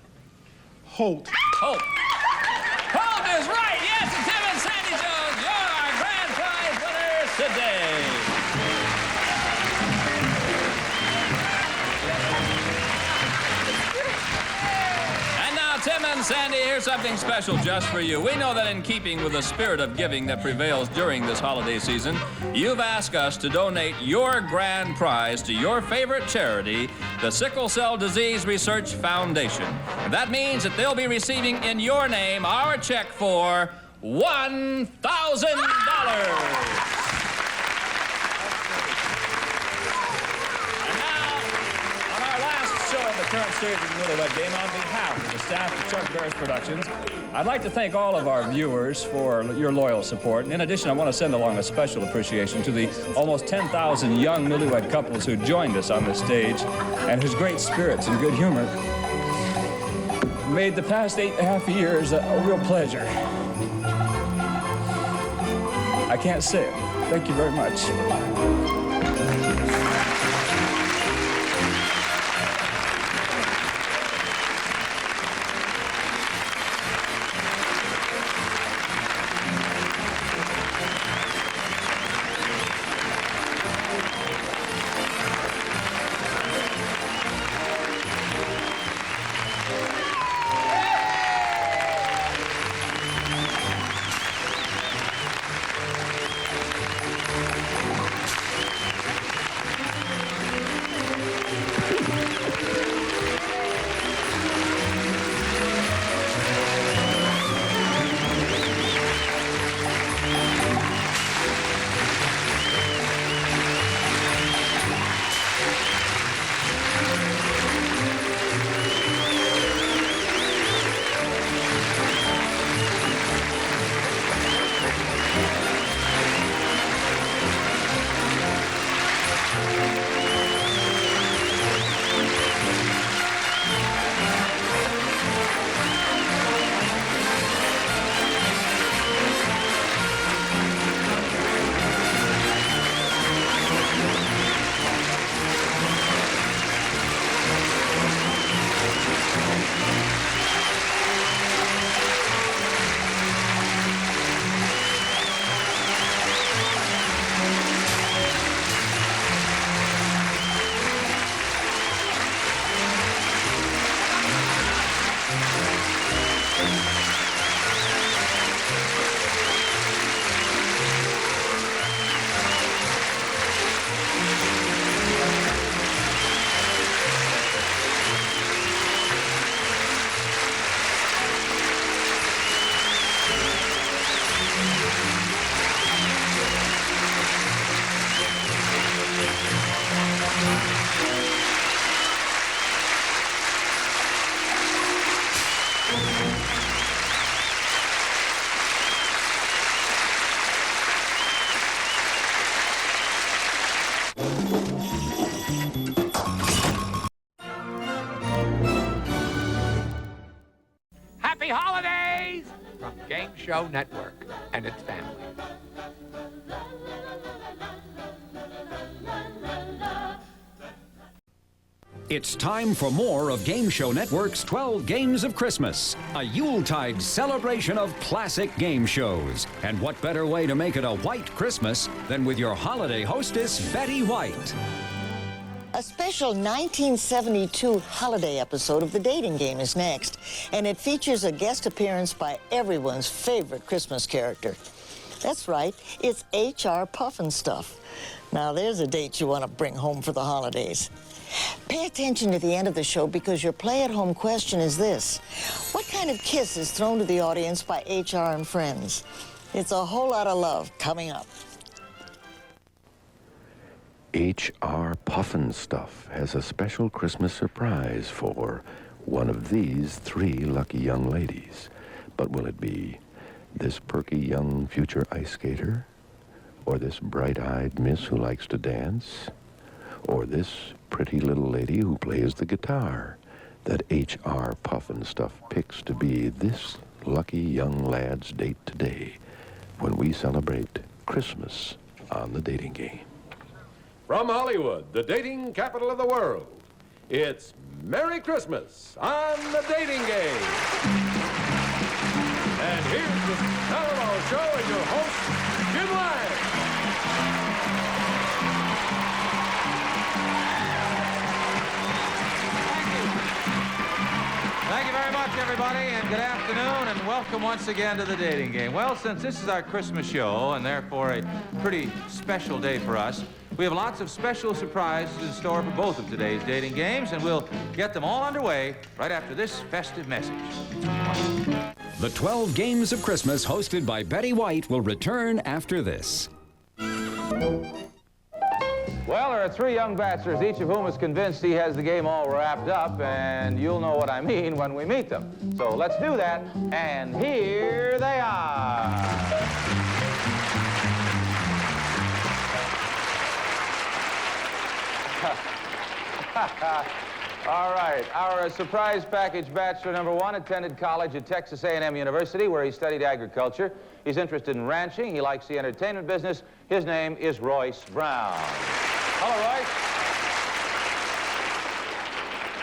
Holt. Holt. Holt is right. Yes, and Tim and Sandy Jones, you're our grand prize winners today. And now, Tim and Sandy, here's something special just for you. We know that in keeping with the spirit of giving that prevails during this holiday season, you've asked us to donate your grand prize to your favorite charity, the Sickle Cell Disease Research Foundation. And that means that they'll be receiving in your name our check for $1,000. The current series of the Newlywed Game, on behalf of the staff of Chuck Barris Productions, I'd like to thank all of our viewers for your loyal support. And in addition, I want to send along a special appreciation to the almost 10,000 young newlywed couples who joined us on the stage and whose great spirits and good humor made the past 8.5 years a real pleasure. I can't say it. Thank you very much. Show Network and its family. It's time for more of Game Show Network's 12 Games of Christmas, a Yuletide celebration of classic game shows. And what better way to make it a white Christmas than with your holiday hostess, Betty White. A special 1972 holiday episode of The Dating Game is next, and it features a guest appearance by everyone's favorite Christmas character. That's right, it's H.R. Pufnstuf. Now there's a date you want to bring home for the holidays. Pay attention to the end of the show because your play-at-home question is this. What kind of kiss is thrown to the audience by H.R. and friends? It's a whole lot of love coming up. H.R. Pufnstuf has a special Christmas surprise for one of these 3 lucky young ladies. But will it be this perky young future ice skater? Or this bright-eyed miss who likes to dance? Or this pretty little lady who plays the guitar that H.R. Pufnstuf picks to be this lucky young lad's date today when we celebrate Christmas on The Dating Game? From Hollywood, the dating capital of the world, it's Merry Christmas on The Dating Game. And here's the Talent Show and your host, Jim Lang. Thank you very much, everybody, and good afternoon, and welcome once again to The Dating Game. Well, since this is our Christmas show, and therefore a pretty special day for us, we have lots of special surprises in store for both of today's dating games, and we'll get them all underway right after this festive message. The 12 Games of Christmas hosted by Betty White will return after this. Well, there are 3 young bachelors, each of whom is convinced he has the game all wrapped up, and you'll know what I mean when we meet them. So let's do that, and here they are. All right, our surprise package bachelor number 1 attended college at Texas A&M University, where he studied agriculture. He's interested in ranching. He likes the entertainment business. His name is Royce Brown. Hello,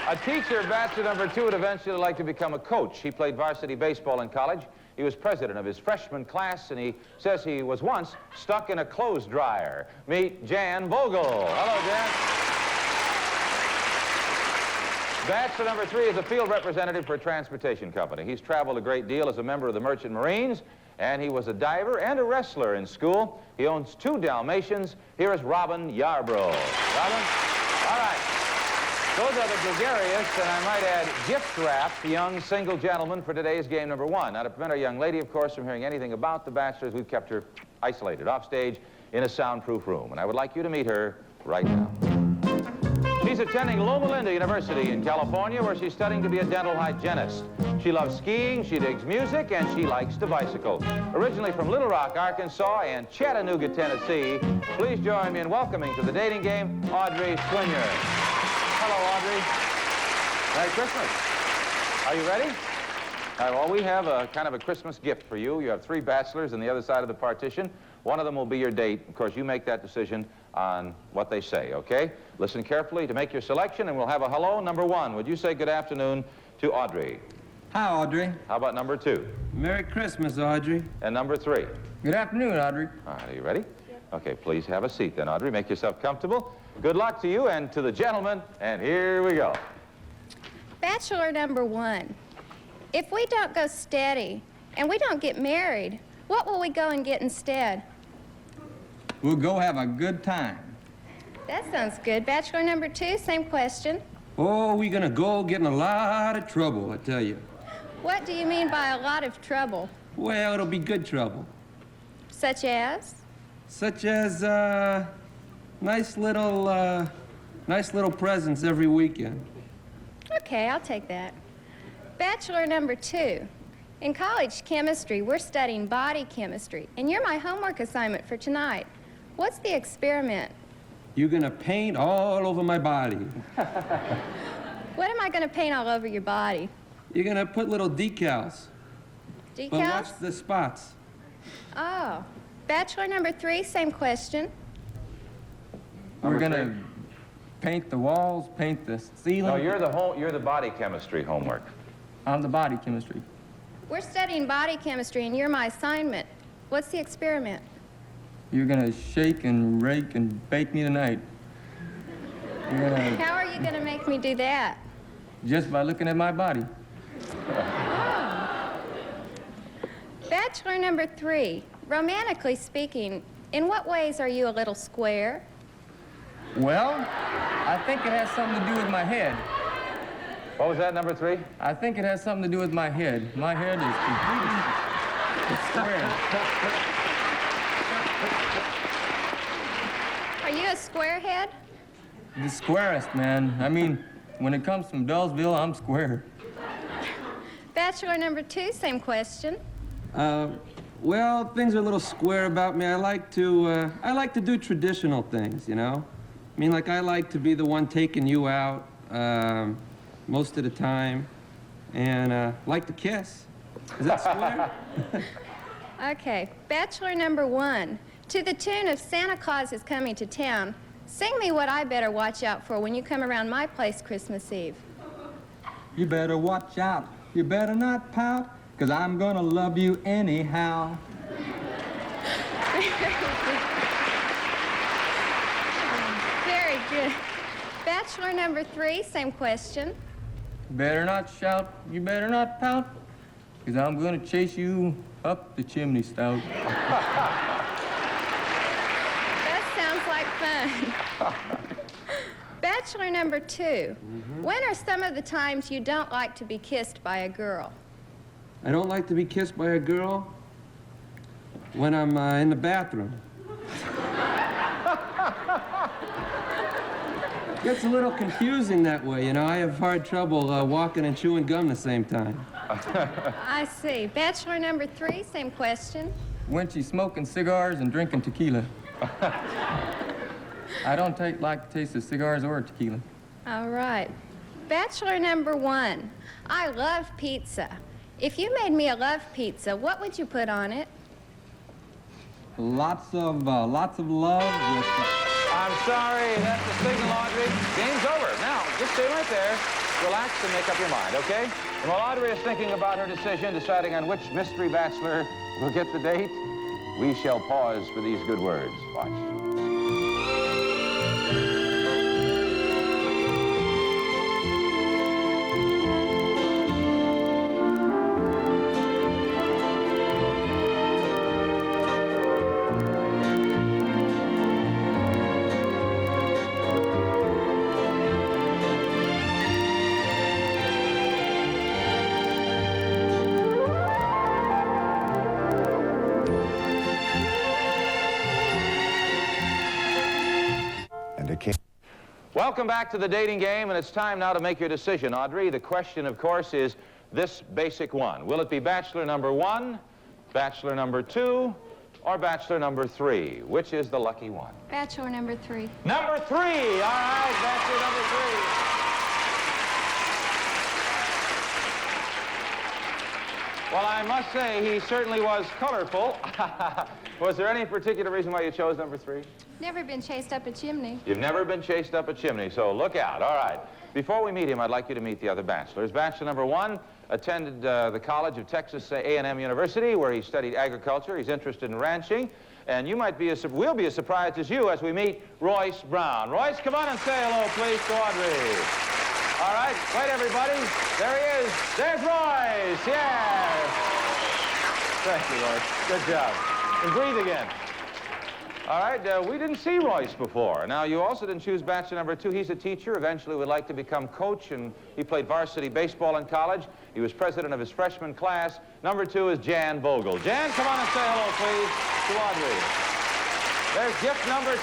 Royce. A teacher, bachelor number 2, would eventually like to become a coach. He played varsity baseball in college. He was president of his freshman class, and he says he was once stuck in a clothes dryer. Meet Jan Vogel. Hello, Jan. Bachelor number 3 is a field representative for a transportation company. He's traveled a great deal as a member of the Merchant Marines, and he was a diver and a wrestler in school. He owns 2 Dalmatians. Here is Robin Yarbrough. Robin? All right. Those are the gregarious, and I might add, gift-wrapped young single gentlemen for today's game number 1. Now, to prevent our young lady, of course, from hearing anything about the bachelors, we've kept her isolated off stage in a soundproof room, and I would like you to meet her right now. She's attending Loma Linda University in California, where she's studying to be a dental hygienist. She loves skiing, she digs music, and she likes to bicycle. Originally from Little Rock, Arkansas, and Chattanooga, Tennessee, please join me in welcoming to the dating game, Audrey Swinyer. Hello, Audrey. Merry Christmas. Are you ready? All right, well, we have a kind of a Christmas gift for you. You have 3 bachelors on the other side of the partition. One of them will be your date. Of course, you make that decision on what they say, okay? Listen carefully to make your selection, and we'll have a hello, number 1. Would you say good afternoon to Audrey? Hi, Audrey. How about number 2? Merry Christmas, Audrey. And number 3? Good afternoon, Audrey. All right, are you ready? Yep. Okay, please have a seat then, Audrey. Make yourself comfortable. Good luck to you and to the gentlemen, and here we go. Bachelor number 1, if we don't go steady and we don't get married, what will we go and get instead? We'll go have a good time. That sounds good. Bachelor number 2, same question. Oh, we're gonna go get in a lot of trouble, I tell you. What do you mean by a lot of trouble? Well, it'll be good trouble. Such as? Such as, nice little presents every weekend. Okay, I'll take that. Bachelor number 2. In college chemistry, we're studying body chemistry, and you're my homework assignment for tonight. What's the experiment? You're gonna paint all over my body. What am I gonna paint all over your body? You're gonna put little decals. Decals? But watch the spots. Oh. Bachelor number 3, same question. We're gonna paint the walls, paint the ceiling. No, you're the body chemistry homework. I'm the body chemistry. We're studying body chemistry, and you're my assignment. What's the experiment? You're gonna shake and rake and bake me tonight. You're gonna, How are you going to make me do that? just by looking at my body. Bachelor number 3, romantically speaking, in what ways are you a little square? Well, I think it has something to do with my head. What was that, number 3? I think it has something to do with my head. My head is completely square. Are you a squarehead? The squarest, man. I mean, when it comes from Dullsville, I'm square. Bachelor number 2, same question. Well, things are a little square about me. I like to do traditional things, you know? I mean, like, I like to be the one taking you out most of the time, and like to kiss. Is that square? Okay, Bachelor number 1, to the tune of Santa Claus is Coming to Town, sing me what I better watch out for when you come around my place Christmas Eve. You better watch out. You better not pout, 'cause I'm gonna love you anyhow. Very good. Bachelor number 3, same question. Better not shout, you better not pout, 'cause I'm gonna chase you up the chimney spout. That sounds like fun. Bachelor number 2, when are some of the times you don't like to be kissed by a girl? I don't like to be kissed by a girl when I'm in the bathroom. Gets a little confusing that way, you know. I have hard trouble walking and chewing gum the same time. I see. Bachelor number 3, same question. When she's smoking cigars and drinking tequila. I don't like the taste of cigars or tequila. All right. Bachelor number 1, I love pizza. If you made me a love pizza, what would you put on it? Lots of love with... I'm sorry, that's the signal, Audrey. Game's over. Now, just stay right there. Relax and make up your mind, okay? And while Audrey is thinking about her decision, deciding on which mystery bachelor will get the date, we shall pause for these good words. Watch. Welcome back to the dating game, and it's time now to make your decision, Audrey. The question, of course, is this basic one. Will it be bachelor number 1, bachelor number 2, or bachelor number 3? Which is the lucky one? Bachelor number 3. Number 3! All right, bachelor number 3. Well, I must say, he certainly was colorful. Was there any particular reason why you chose number 3? Never been chased up a chimney. You've never been chased up a chimney, so look out. All right. Before we meet him, I'd like you to meet the other bachelors. Bachelor number 1 attended the College of Texas A&M University, where he studied agriculture. He's interested in ranching. And you might be we'll be as surprised as you as we meet Royce Brown. Royce, come on and say hello, please, to Audrey. All right. Wait, everybody. There he is. There's Royce. Yes. Thank you, Royce. Good job. And breathe again. All right, we didn't see Royce before. Now, you also didn't choose bachelor number 2. He's a teacher, eventually would like to become coach, and he played varsity baseball in college. He was president of his freshman class. Number 2 is Jan Vogel. Jan, come on and say hello, please, to Audrey. There's gift number 2.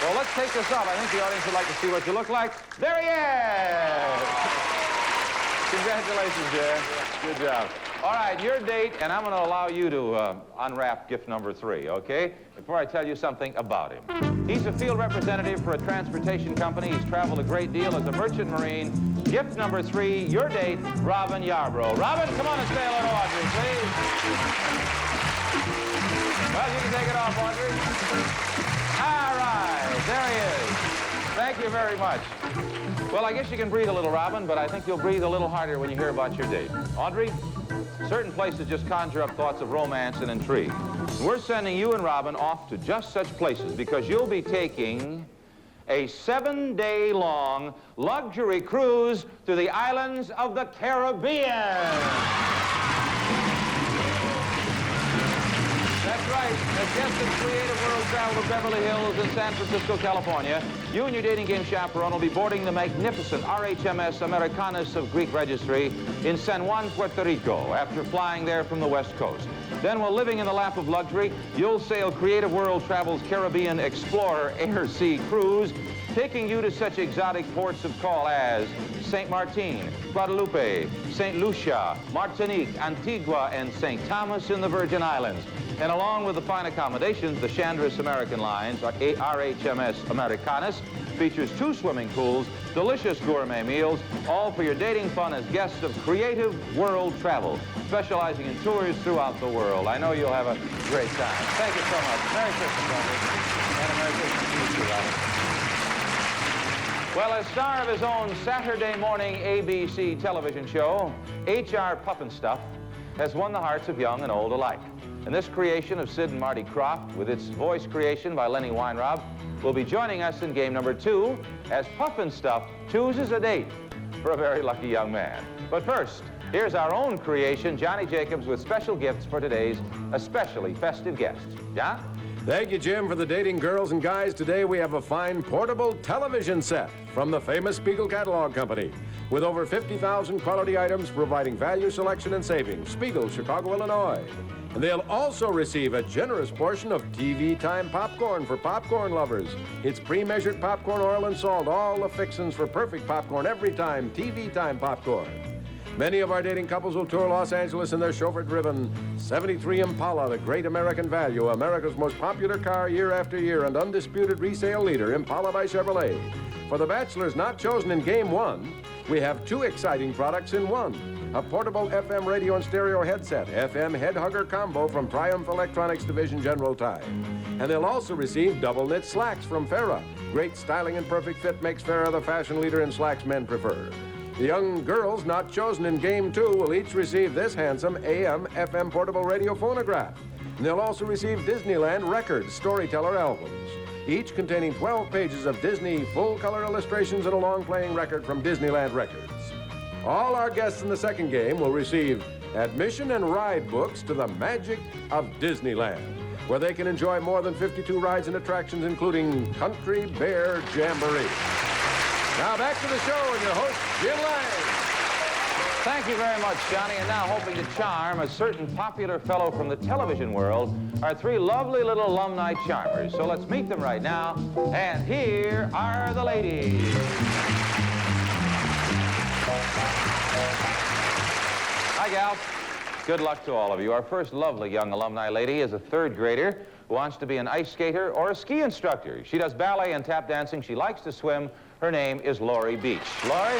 Well, let's take this up. I think the audience would like to see what you look like. There he is! Congratulations, Jan. Good job. All right, your date, and I'm going to allow you to unwrap gift number 3, okay? Before I tell you something about him. He's a field representative for a transportation company. He's traveled a great deal as a merchant marine. Gift number 3, your date, Robin Yarbrough. Robin, come on and say hello to Audrey, please. Well, you can take it off, Audrey. All right, there he is. Thank you very much. Well, I guess you can breathe a little, Robin, but I think you'll breathe a little harder when you hear about your date. Audrey, certain places just conjure up thoughts of romance and intrigue. We're sending you and Robin off to just such places because you'll be taking a 7-day-long luxury cruise to the islands of the Caribbean. That's right. As guests of Creative World Travel to Beverly Hills in San Francisco, California, you and your dating game chaperone will be boarding the magnificent RHMS Americanus of Greek Registry in San Juan, Puerto Rico, after flying there from the West Coast. Then, while living in the lap of luxury, you'll sail Creative World Travel's Caribbean Explorer Air Sea Cruise, taking you to such exotic ports of call as St. Martin, Guadalupe, St. Lucia, Martinique, Antigua, and St. Thomas in the Virgin Islands. And along with the fine accommodations, the Chandris American Lines, RHMS Americanus, features 2 swimming pools, delicious gourmet meals, all for your dating fun as guests of Creative World Travel, specializing in tours throughout the world. I know you'll have a great time. Thank you so much. Merry Christmas, Audrey. And a Merry Christmas to you, too, Robin. Well, as star of his own Saturday morning ABC television show, H.R. Pufnstuf has won the hearts of young and old alike. And this creation of Sid and Marty Krofft, with its voice creation by Lenny Weinraub, will be joining us in game number 2 as Pufnstuf chooses a date for a very lucky young man. But first, here's our own creation, Johnny Jacobs, with special gifts for today's especially festive guest. John? Thank you, Jim, for the dating girls and guys. Today we have a fine portable television set from the famous Spiegel Catalog Company with over 50,000 quality items providing value, selection, and savings. Spiegel, Chicago, Illinois. And they'll also receive a generous portion of TV Time popcorn for popcorn lovers. It's pre-measured popcorn oil and salt, all the fixins for perfect popcorn every time. TV Time popcorn. Many of our dating couples will tour Los Angeles in their chauffeur-driven 73 Impala, the great American value, America's most popular car year after year, and undisputed resale leader, Impala by Chevrolet. For the bachelors not chosen in Game 1, we have 2 exciting products in one. A portable FM radio and stereo headset, FM Head Hugger Combo from Triumph Electronics Division General Tie. And they'll also receive double knit slacks from Farrah. Great styling and perfect fit makes Farrah the fashion leader in slacks men prefer. The young girls not chosen in Game 2 will each receive this handsome AM, FM portable radio phonograph. And they'll also receive Disneyland Records Storyteller albums, each containing 12 pages of Disney full-color illustrations and a long-playing record from Disneyland Records. All our guests in the second game will receive admission and ride books to the magic of Disneyland, where they can enjoy more than 52 rides and attractions, including Country Bear Jamboree. Now back to the show and your host, Jim Lang. Thank you very much, Johnny. And now, hoping to charm a certain popular fellow from the television world, are 3 lovely little alumni charmers. So let's meet them right now. And here are the ladies. Hi, gals. Good luck to all of you. Our first lovely young alumni lady is a 3rd grader who wants to be an ice skater or a ski instructor. She does ballet and tap dancing. She likes to swim. Her name is Lori Beach. Lori?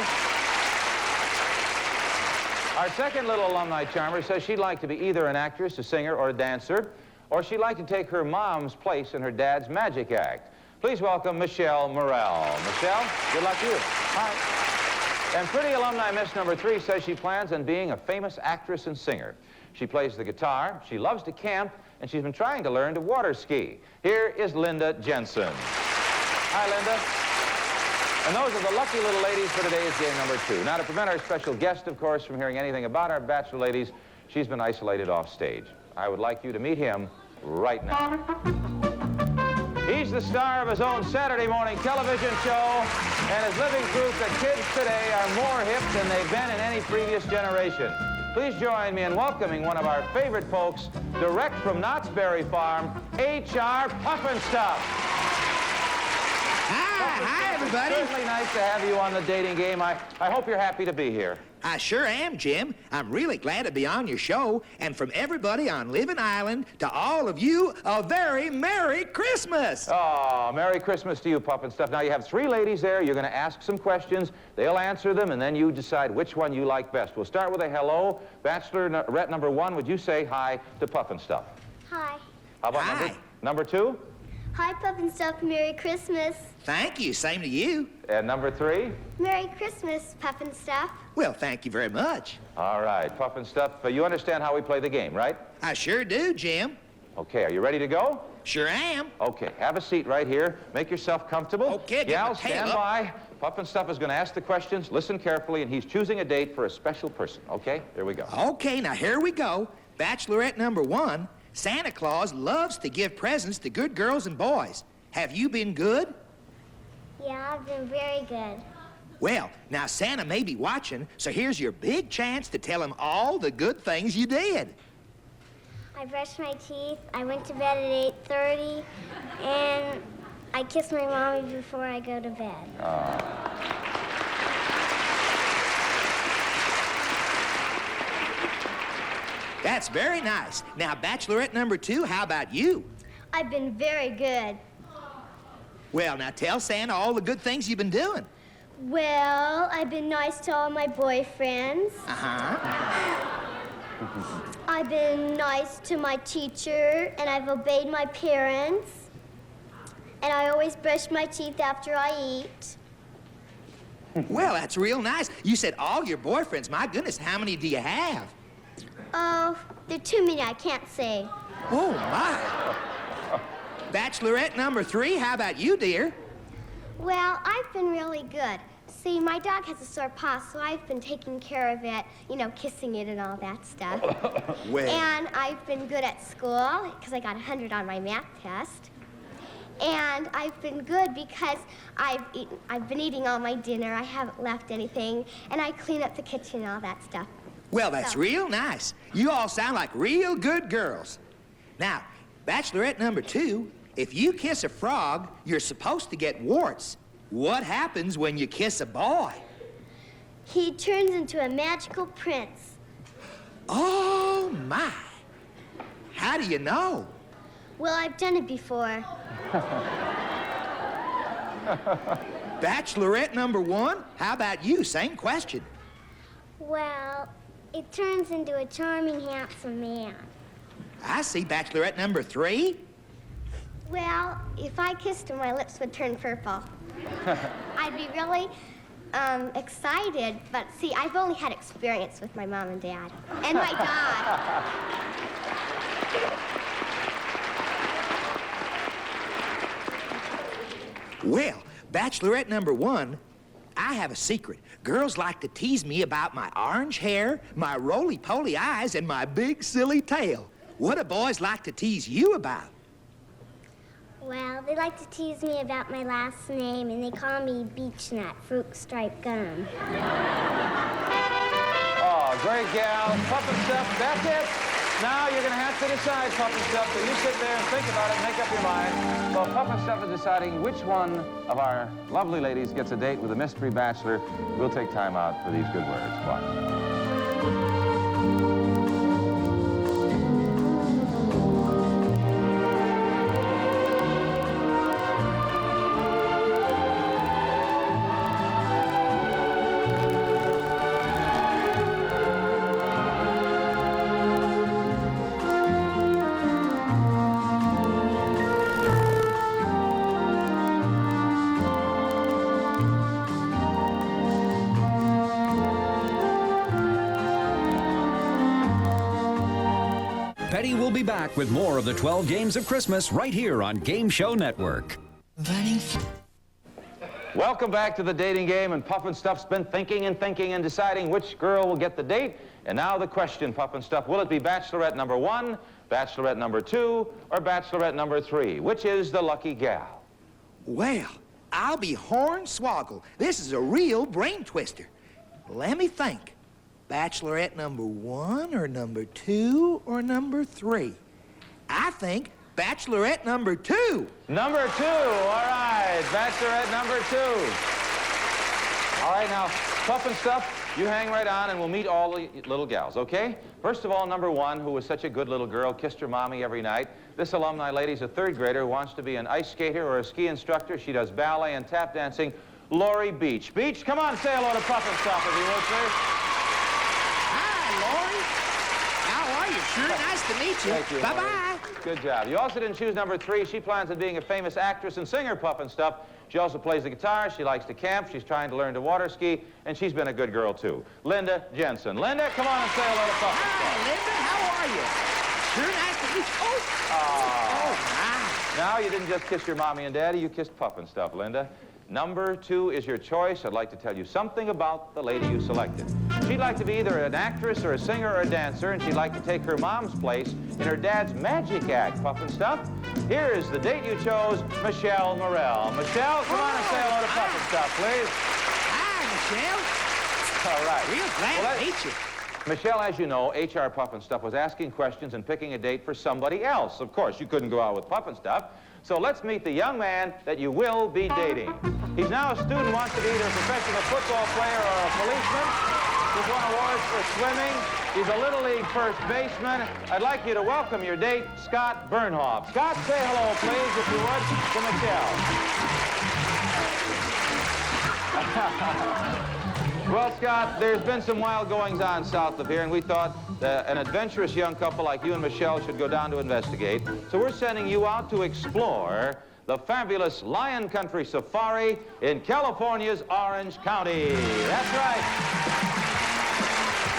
Our second little alumni charmer says she'd like to be either an actress, a singer, or a dancer, or she'd like to take her mom's place in her dad's magic act. Please welcome Michelle Morrell. Michelle, good luck to you. Hi. And pretty alumni miss number 3 says she plans on being a famous actress and singer. She plays the guitar, she loves to camp, and she's been trying to learn to water ski. Here is Linda Jensen. Hi, Linda. And those are the lucky little ladies for today's game number 2. Now, to prevent our special guest, of course, from hearing anything about our bachelor ladies, she's been isolated off stage. I would like you to meet him right now. He's the star of his own Saturday morning television show, and his living proof that kids today are more hip than they've been in any previous generation. Please join me in welcoming one of our favorite folks, direct from Knott's Berry Farm, H.R. Pufnstuf. Hi, everybody. It's certainly nice to have you on the dating game. I hope you're happy to be here. I sure am, Jim. I'm really glad to be on your show. And from everybody on Living Island to all of you, a very Merry Christmas. Oh, Merry Christmas to you, Puff and Stuff. Now, you have 3 ladies there. You're going to ask some questions. They'll answer them, and then you decide which one you like best. We'll start with a hello. Bachelorette number 1, would you say hi to Puff and Stuff? Hi. How about number 2? Hi, Puff and Stuff. Merry Christmas. Thank you. Same to you. And number 3? Merry Christmas, Puff and Stuff. Well, thank you very much. All right, Puff and Stuff, you understand how we play the game, right? I sure do, Jim. Okay, are you ready to go? Sure am. Okay, have a seat right here. Make yourself comfortable. Okay, Gals, stand by. Puff and Stuff is going to ask the questions. Listen carefully, and he's choosing a date for a special person. Okay, here we go. Okay, now here we go. Bachelorette number 1. Santa Claus loves to give presents to good girls and boys. Have you been good? Yeah, I've been very good. Well, now Santa may be watching, so here's your big chance to tell him all the good things you did. I brushed my teeth, I went to bed at 8:30, and I kissed my mommy before I go to bed. That's very nice. Now, Bachelorette number 2, how about you? I've been very good. Well, now tell Santa all the good things you've been doing. Well, I've been nice to all my boyfriends. I've been nice to my teacher, and I've obeyed my parents. And I always brush my teeth after I eat. Well, that's real nice. You said all your boyfriends. My goodness, how many do you have? Oh, there are too many I can't say. Oh, my. Bachelorette number 3, how about you, dear? Well, I've been really good. See, my dog has a sore paw, so I've been taking care of it, you know, kissing it and all that stuff. Well. And I've been good at school, because I got 100 on my math test. And I've been good because I've been eating all my dinner, I haven't left anything, and I clean up the kitchen and all that stuff. Well, that's real nice. You all sound like real good girls. Now, Bachelorette number 2, if you kiss a frog, you're supposed to get warts. What happens when you kiss a boy? He turns into a magical prince. Oh, my. How do you know? Well, I've done it before. Bachelorette number 1, how about you? Same question. Well, it turns into a charming, handsome man. I see. Bachelorette number 3? Well, if I kissed him, my lips would turn purple. I'd be really excited, but see, I've only had experience with my mom and dad. And my dog. Well, Bachelorette number 1, I have a secret. Girls like to tease me about my orange hair, my roly-poly eyes, and my big silly tail. What do boys like to tease you about? Well, they like to tease me about my last name, and they call me Beechnut, fruit stripe gum. Oh, great gal. Puff and Stuff, that's it. Now you're going to have to decide, Puff and Stuff, so you sit there and think about it, make up your mind. So Puff and Stuff is deciding which one of our lovely ladies gets a date with a mystery bachelor. We'll take time out for these good words. Watch. Petty will be back with more of the 12 Games of Christmas right here on Game Show Network. Welcome back to the dating game, and Puff and Stuff's been thinking and thinking and deciding which girl will get the date. And now the question, Puff and Stuff, will it be Bachelorette number 1, Bachelorette number 2, or Bachelorette number 3? Which is the lucky gal? Well, I'll be hornswoggled. This is a real brain twister. Let me think. Bachelorette number 1 or number 2 or number 3? I think Bachelorette number 2. Number 2, all right. Bachelorette number 2. All right, now, Puff and Stuff, you hang right on and we'll meet all the little gals, okay? First of all, number one, who was such a good little girl, kissed her mommy every night. This alumni lady's a third grader who wants to be an ice skater or a ski instructor. She does ballet and tap dancing. Lori Beach. Beach, come on, say hello to Puff and Stuff, if you will, please. Hi, Lori. How are you? Sure nice to meet you. Thank you, Bye-bye. Good job. You also didn't choose number three. She plans on being a famous actress and singer, Puff and Stuff. She also plays the guitar. She likes to camp. She's trying to learn to water ski. And she's been a good girl, too. Linda Jensen. Linda, come on and say hello to Puff and Stuff. Hi, Linda. How are you? Sure nice to meet you. Oh, my. Now, you didn't just kiss your mommy and daddy. You kissed Puff and Stuff, Linda. Number two is your choice. I'd like to tell you something about the lady you selected. She'd like to be either an actress or a singer or a dancer, and she'd like to take her mom's place in her dad's magic act, Puff and Stuff. Here is the date you chose, Michelle Morrell. Michelle, come on and say hello to Puff and Stuff, please. Hi, Michelle. All right. Real glad to meet you. Michelle, as you know, HR Puff and Stuff was asking questions and picking a date for somebody else. Of course, you couldn't go out with Puff and Stuff. So let's meet the young man that you will be dating. He's now a student, wants to be either a professional football player or a policeman. He's won awards for swimming. He's a Little League first baseman. I'd like you to welcome your date, Scott Bernhoff. Scott, say hello, please, if you would, to Michelle. Well, Scott, there's been some wild goings-on south of here, and we thought that an adventurous young couple like you and Michelle should go down to investigate. So we're sending you out to explore the fabulous Lion Country Safari in California's Orange County. That's right.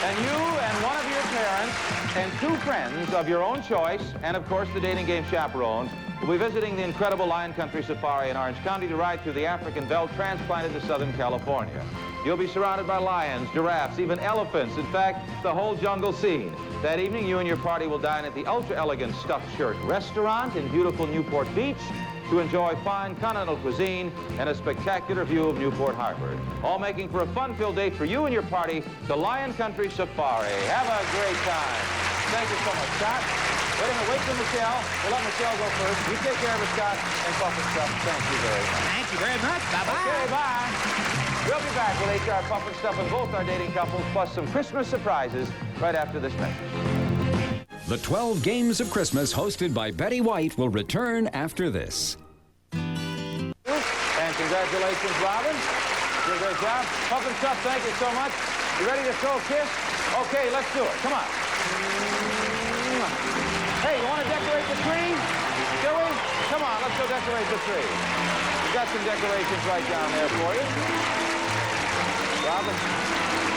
And you and one of your parents and two friends of your own choice, and of course the dating game chaperone, will be visiting the incredible Lion Country Safari in Orange County to ride through the African veldt transplanted to Southern California. You'll be surrounded by lions, giraffes, even elephants. In fact, the whole jungle scene. That evening, you and your party will dine at the ultra-elegant Stuffed Shirt restaurant in beautiful Newport Beach to enjoy fine continental cuisine and a spectacular view of Newport Harbor. All making for a fun-filled date for you and your party, the Lion Country Safari. Have a great time. Thank you so much, Scott. Wait for Michelle. We'll let Michelle go first. You take care of her, Scott, and Puff and Stuff. Thank you very much. Thank you very much. Bye-bye. Okay, bye. We'll be back with HR Puff and Stuff and both our dating couples, plus some Christmas surprises right after this message. The 12 Games of Christmas, hosted by Betty White, will return after this. And congratulations, Robin. You did a great job. Puff and Stuff, thank you so much. You ready to throw a kiss? Okay, let's do it. Come on. Hey, you want to decorate the tree? Shall we? Come on, let's go decorate the tree. We've got some decorations right down there for you. Robin,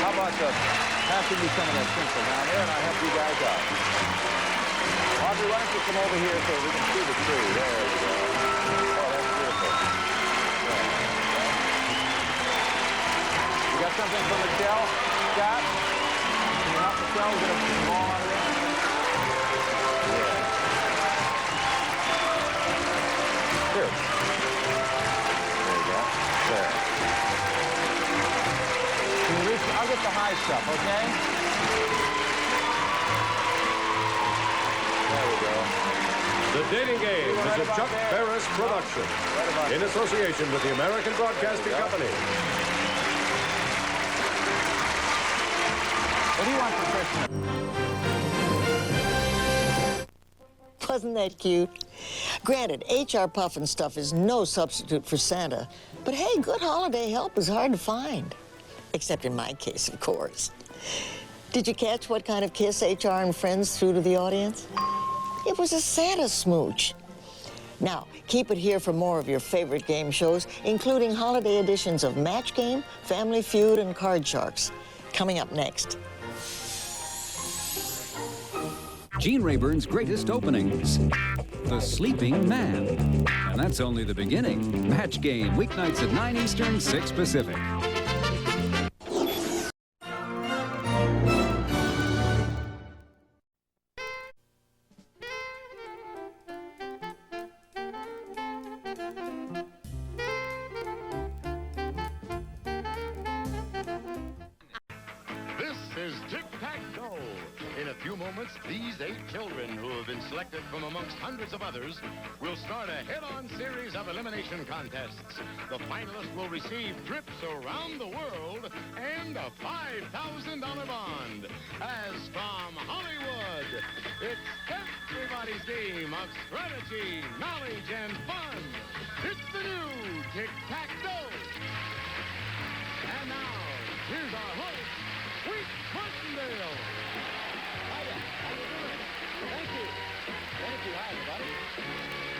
how about passing me some of that tinsel down there, and I'll help you guys out. Audrey, why don't you come over here so we can see the tree? There you go. Oh, that's beautiful. You got something for Michelle? Scott? Can you help Michelle get a ball out of there? Yeah. Here. There you go. There. Can you reach? I'll get the high stuff, okay? There we go. The Dating Game is a Chuck Ferris production in association with the American Broadcasting Company. What do you want for Christmas? Wasn't that cute? Granted, HR Puff and Stuff is no substitute for Santa, but hey, good holiday help is hard to find. Except in my case, of course. Did you catch what kind of kiss HR and friends threw to the audience? It was a Santa smooch. Now, keep it here for more of your favorite game shows, including holiday editions of Match Game, Family Feud, and Card Sharks. Coming up next. Gene Rayburn's greatest openings. The Sleeping Man. And that's only the beginning. Match Game, weeknights at 9 Eastern, 6 Pacific. This is Tic-Tac-Toe. In a few moments, these 8 children who have been and selected from amongst hundreds of others, will start a head-on series of elimination contests. The finalists will receive trips around the world and a $5,000 bond. As from Hollywood, it's everybody's game of strategy, knowledge, and fun. It's the new Tic-Tac-Toe. And now, here's our host, Wheat Martindale. Hiya. How you doing? Thank you. Thank you. Hi, everybody.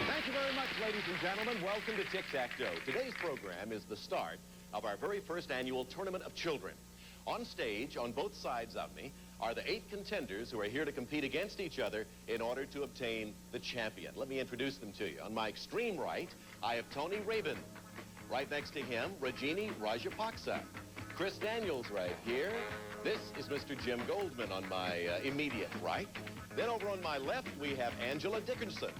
Thank you very much, ladies and gentlemen. Welcome to Tic-Tac-Toe. Today's program is the start of our very first annual Tournament of Children. On stage, on both sides of me, are the 8 contenders who are here to compete against each other in order to obtain the champion. Let me introduce them to you. On my extreme right, I have Tony Rabin. Right next to him, Rajini Rajapaksa. Chris Daniels right here. This is Mr. Jim Goldman on my immediate right. Then over on my left, we have Angela Dickinson.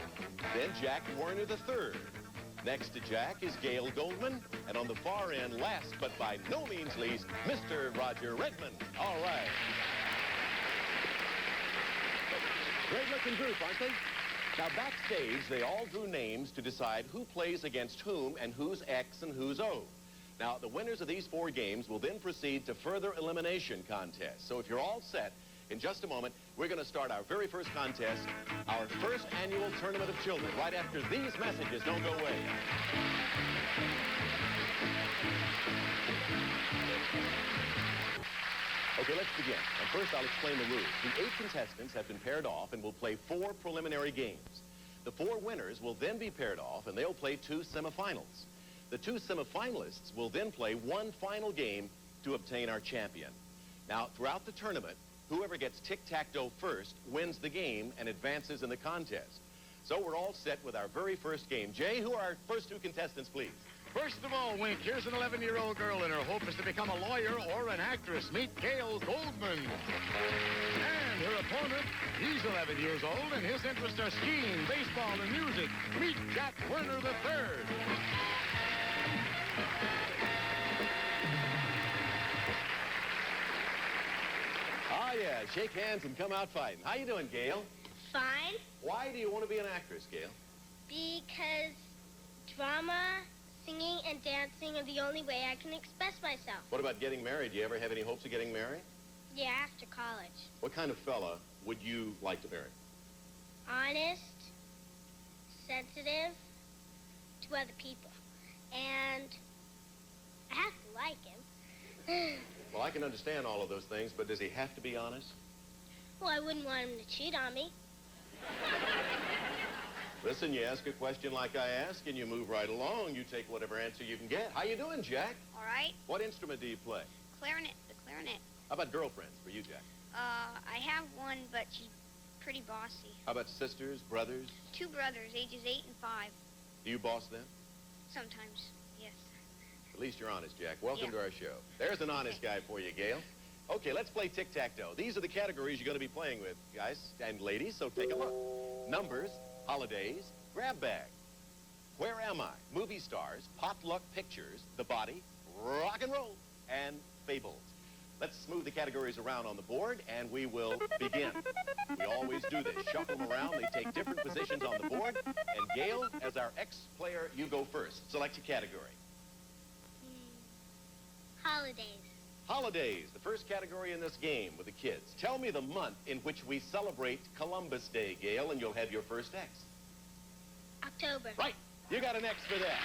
Then Jack Warner III. Next to Jack is Gail Goldman. And on the far end, last but by no means least, Mr. Roger Redmond. All right. Great-looking group, aren't they? Now, backstage, they all drew names to decide who plays against whom and who's X and who's O. Now, the winners of these 4 games will then proceed to further elimination contests. So if you're all set, in just a moment, we're going to start our very first contest, our first annual Tournament of Children, right after these messages. Don't go away. Okay, let's begin. And first, I'll explain the rules. The 8 contestants have been paired off and will play 4 preliminary games. The 4 winners will then be paired off, and they'll play 2 semifinals. The 2 semifinalists will then play 1 final game to obtain our champion. Now, throughout the tournament, whoever gets tic-tac-toe first wins the game and advances in the contest. So we're all set with our very first game. Jay, who are our first 2 contestants, please? First of all, Wink, here's an 11-year-old girl, and her hope is to become a lawyer or an actress. Meet Gail Goldman. And her opponent, he's 11 years old, and his interests are skiing, baseball, and music. Meet Jack Werner III. Ah, yeah, shake hands and come out fighting. How you doing, Gail? Fine. Why do you want to be an actress, Gail? Because drama, singing, and dancing are the only way I can express myself. What about getting married? Do you ever have any hopes of getting married? Yeah, after college. What kind of fella would you like to marry? Honest, sensitive to other people. And I have to like him. Well, I can understand all of those things, but does he have to be honest? Well, I wouldn't want him to cheat on me. Listen, you ask a question like I ask, and you move right along. You take whatever answer you can get. How you doing, Jack? All right. What instrument do you play? Clarinet, the clarinet. How about girlfriends for you, Jack? I have one, but she's pretty bossy. How about sisters, brothers? 2 brothers, ages 8 and 5. Do you boss them? Sometimes, yes. At least you're honest, Jack. Welcome Yeah. to our show. There's an honest guy for you, Gail. Okay, let's play tic-tac-toe. These are the categories you're going to be playing with, guys and ladies, so take a look. Numbers, holidays, grab bag. Where am I? Movie stars, potluck pictures, the body, rock and roll, and fables. Let's move the categories around on the board, and we will begin. We always do this. Shuffle them around. They take different positions on the board. And Gail, as our ex-player, you go first. Select a category. Holidays. Holidays, the first category in this game with the kids. Tell me the month in which we celebrate Columbus Day, Gail, and you'll have your first X. October. Right. You got an X for that.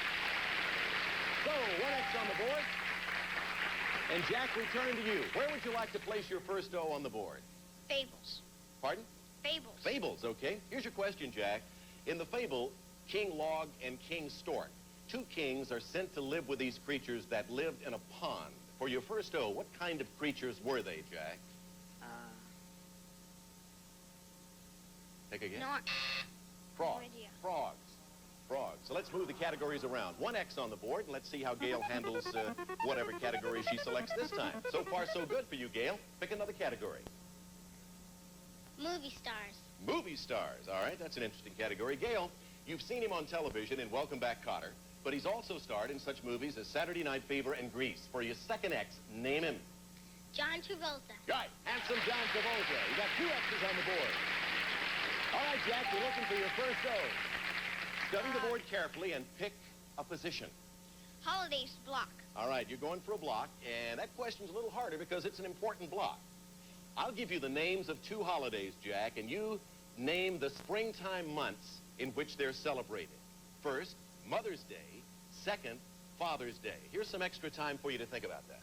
So, 1 X on the board. And Jack, we turn to you. Where would you like to place your first O on the board? Fables. Pardon? Fables. Fables, okay. Here's your question, Jack. In the fable, King Log and King Stork, 2 kings are sent to live with these creatures that lived in a pond. For your first O, what kind of creatures were they, Jack? Take a guess. No. Frogs. No idea. Frogs. Frogs. So let's move the categories around. 1 X on the board, and let's see how Gail handles whatever category she selects this time. So far, so good for you, Gail. Pick another category. Movie stars. Movie stars. All right, that's an interesting category. Gail, you've seen him on television in Welcome Back, Kotter, but he's also starred in such movies as Saturday Night Fever and Grease. For your second X, name him. John Travolta. Right, handsome John Travolta. You got 2 X's on the board. All right, Jack, you're looking for your first O. Study the board carefully and pick a position. Holidays block. All right, you're going for a block, and that question's a little harder because it's an important block. I'll give you the names of 2 holidays, Jack, and you name the springtime months in which they're celebrated. First, Mother's Day. Second, Father's Day. Here's some extra time for you to think about that.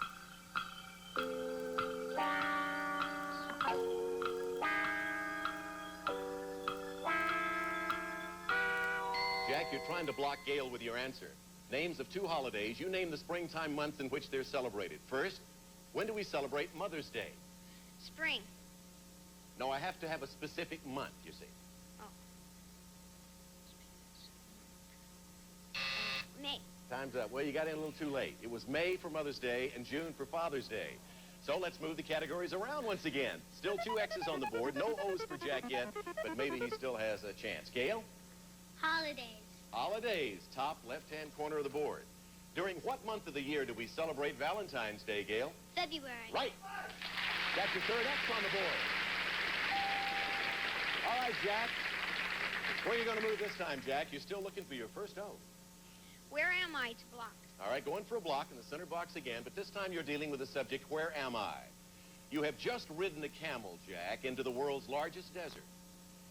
Jack, you're trying to block Gail with your answer. Names of 2 holidays. You name the springtime months in which they're celebrated. First, when do we celebrate Mother's Day? Spring. No, I have to have a specific month, you see. Oh. May. Time's up. Well, you got in a little too late. It was May for Mother's Day and June for Father's Day. So let's move the categories around once again. Still 2 X's on the board. No O's for Jack yet, but maybe he still has a chance. Gail? Holidays. Holidays, top left-hand corner of the board. During what month of the year do we celebrate Valentine's Day, Gail? February. Right. That's your third X on the board. All right, Jack. Where are you going to move this time, Jack? You're still looking for your first O. Where am I to block? All right, going for a block in the center box again, but this time you're dealing with the subject, where am I? You have just ridden a camel, Jack, into the world's largest desert.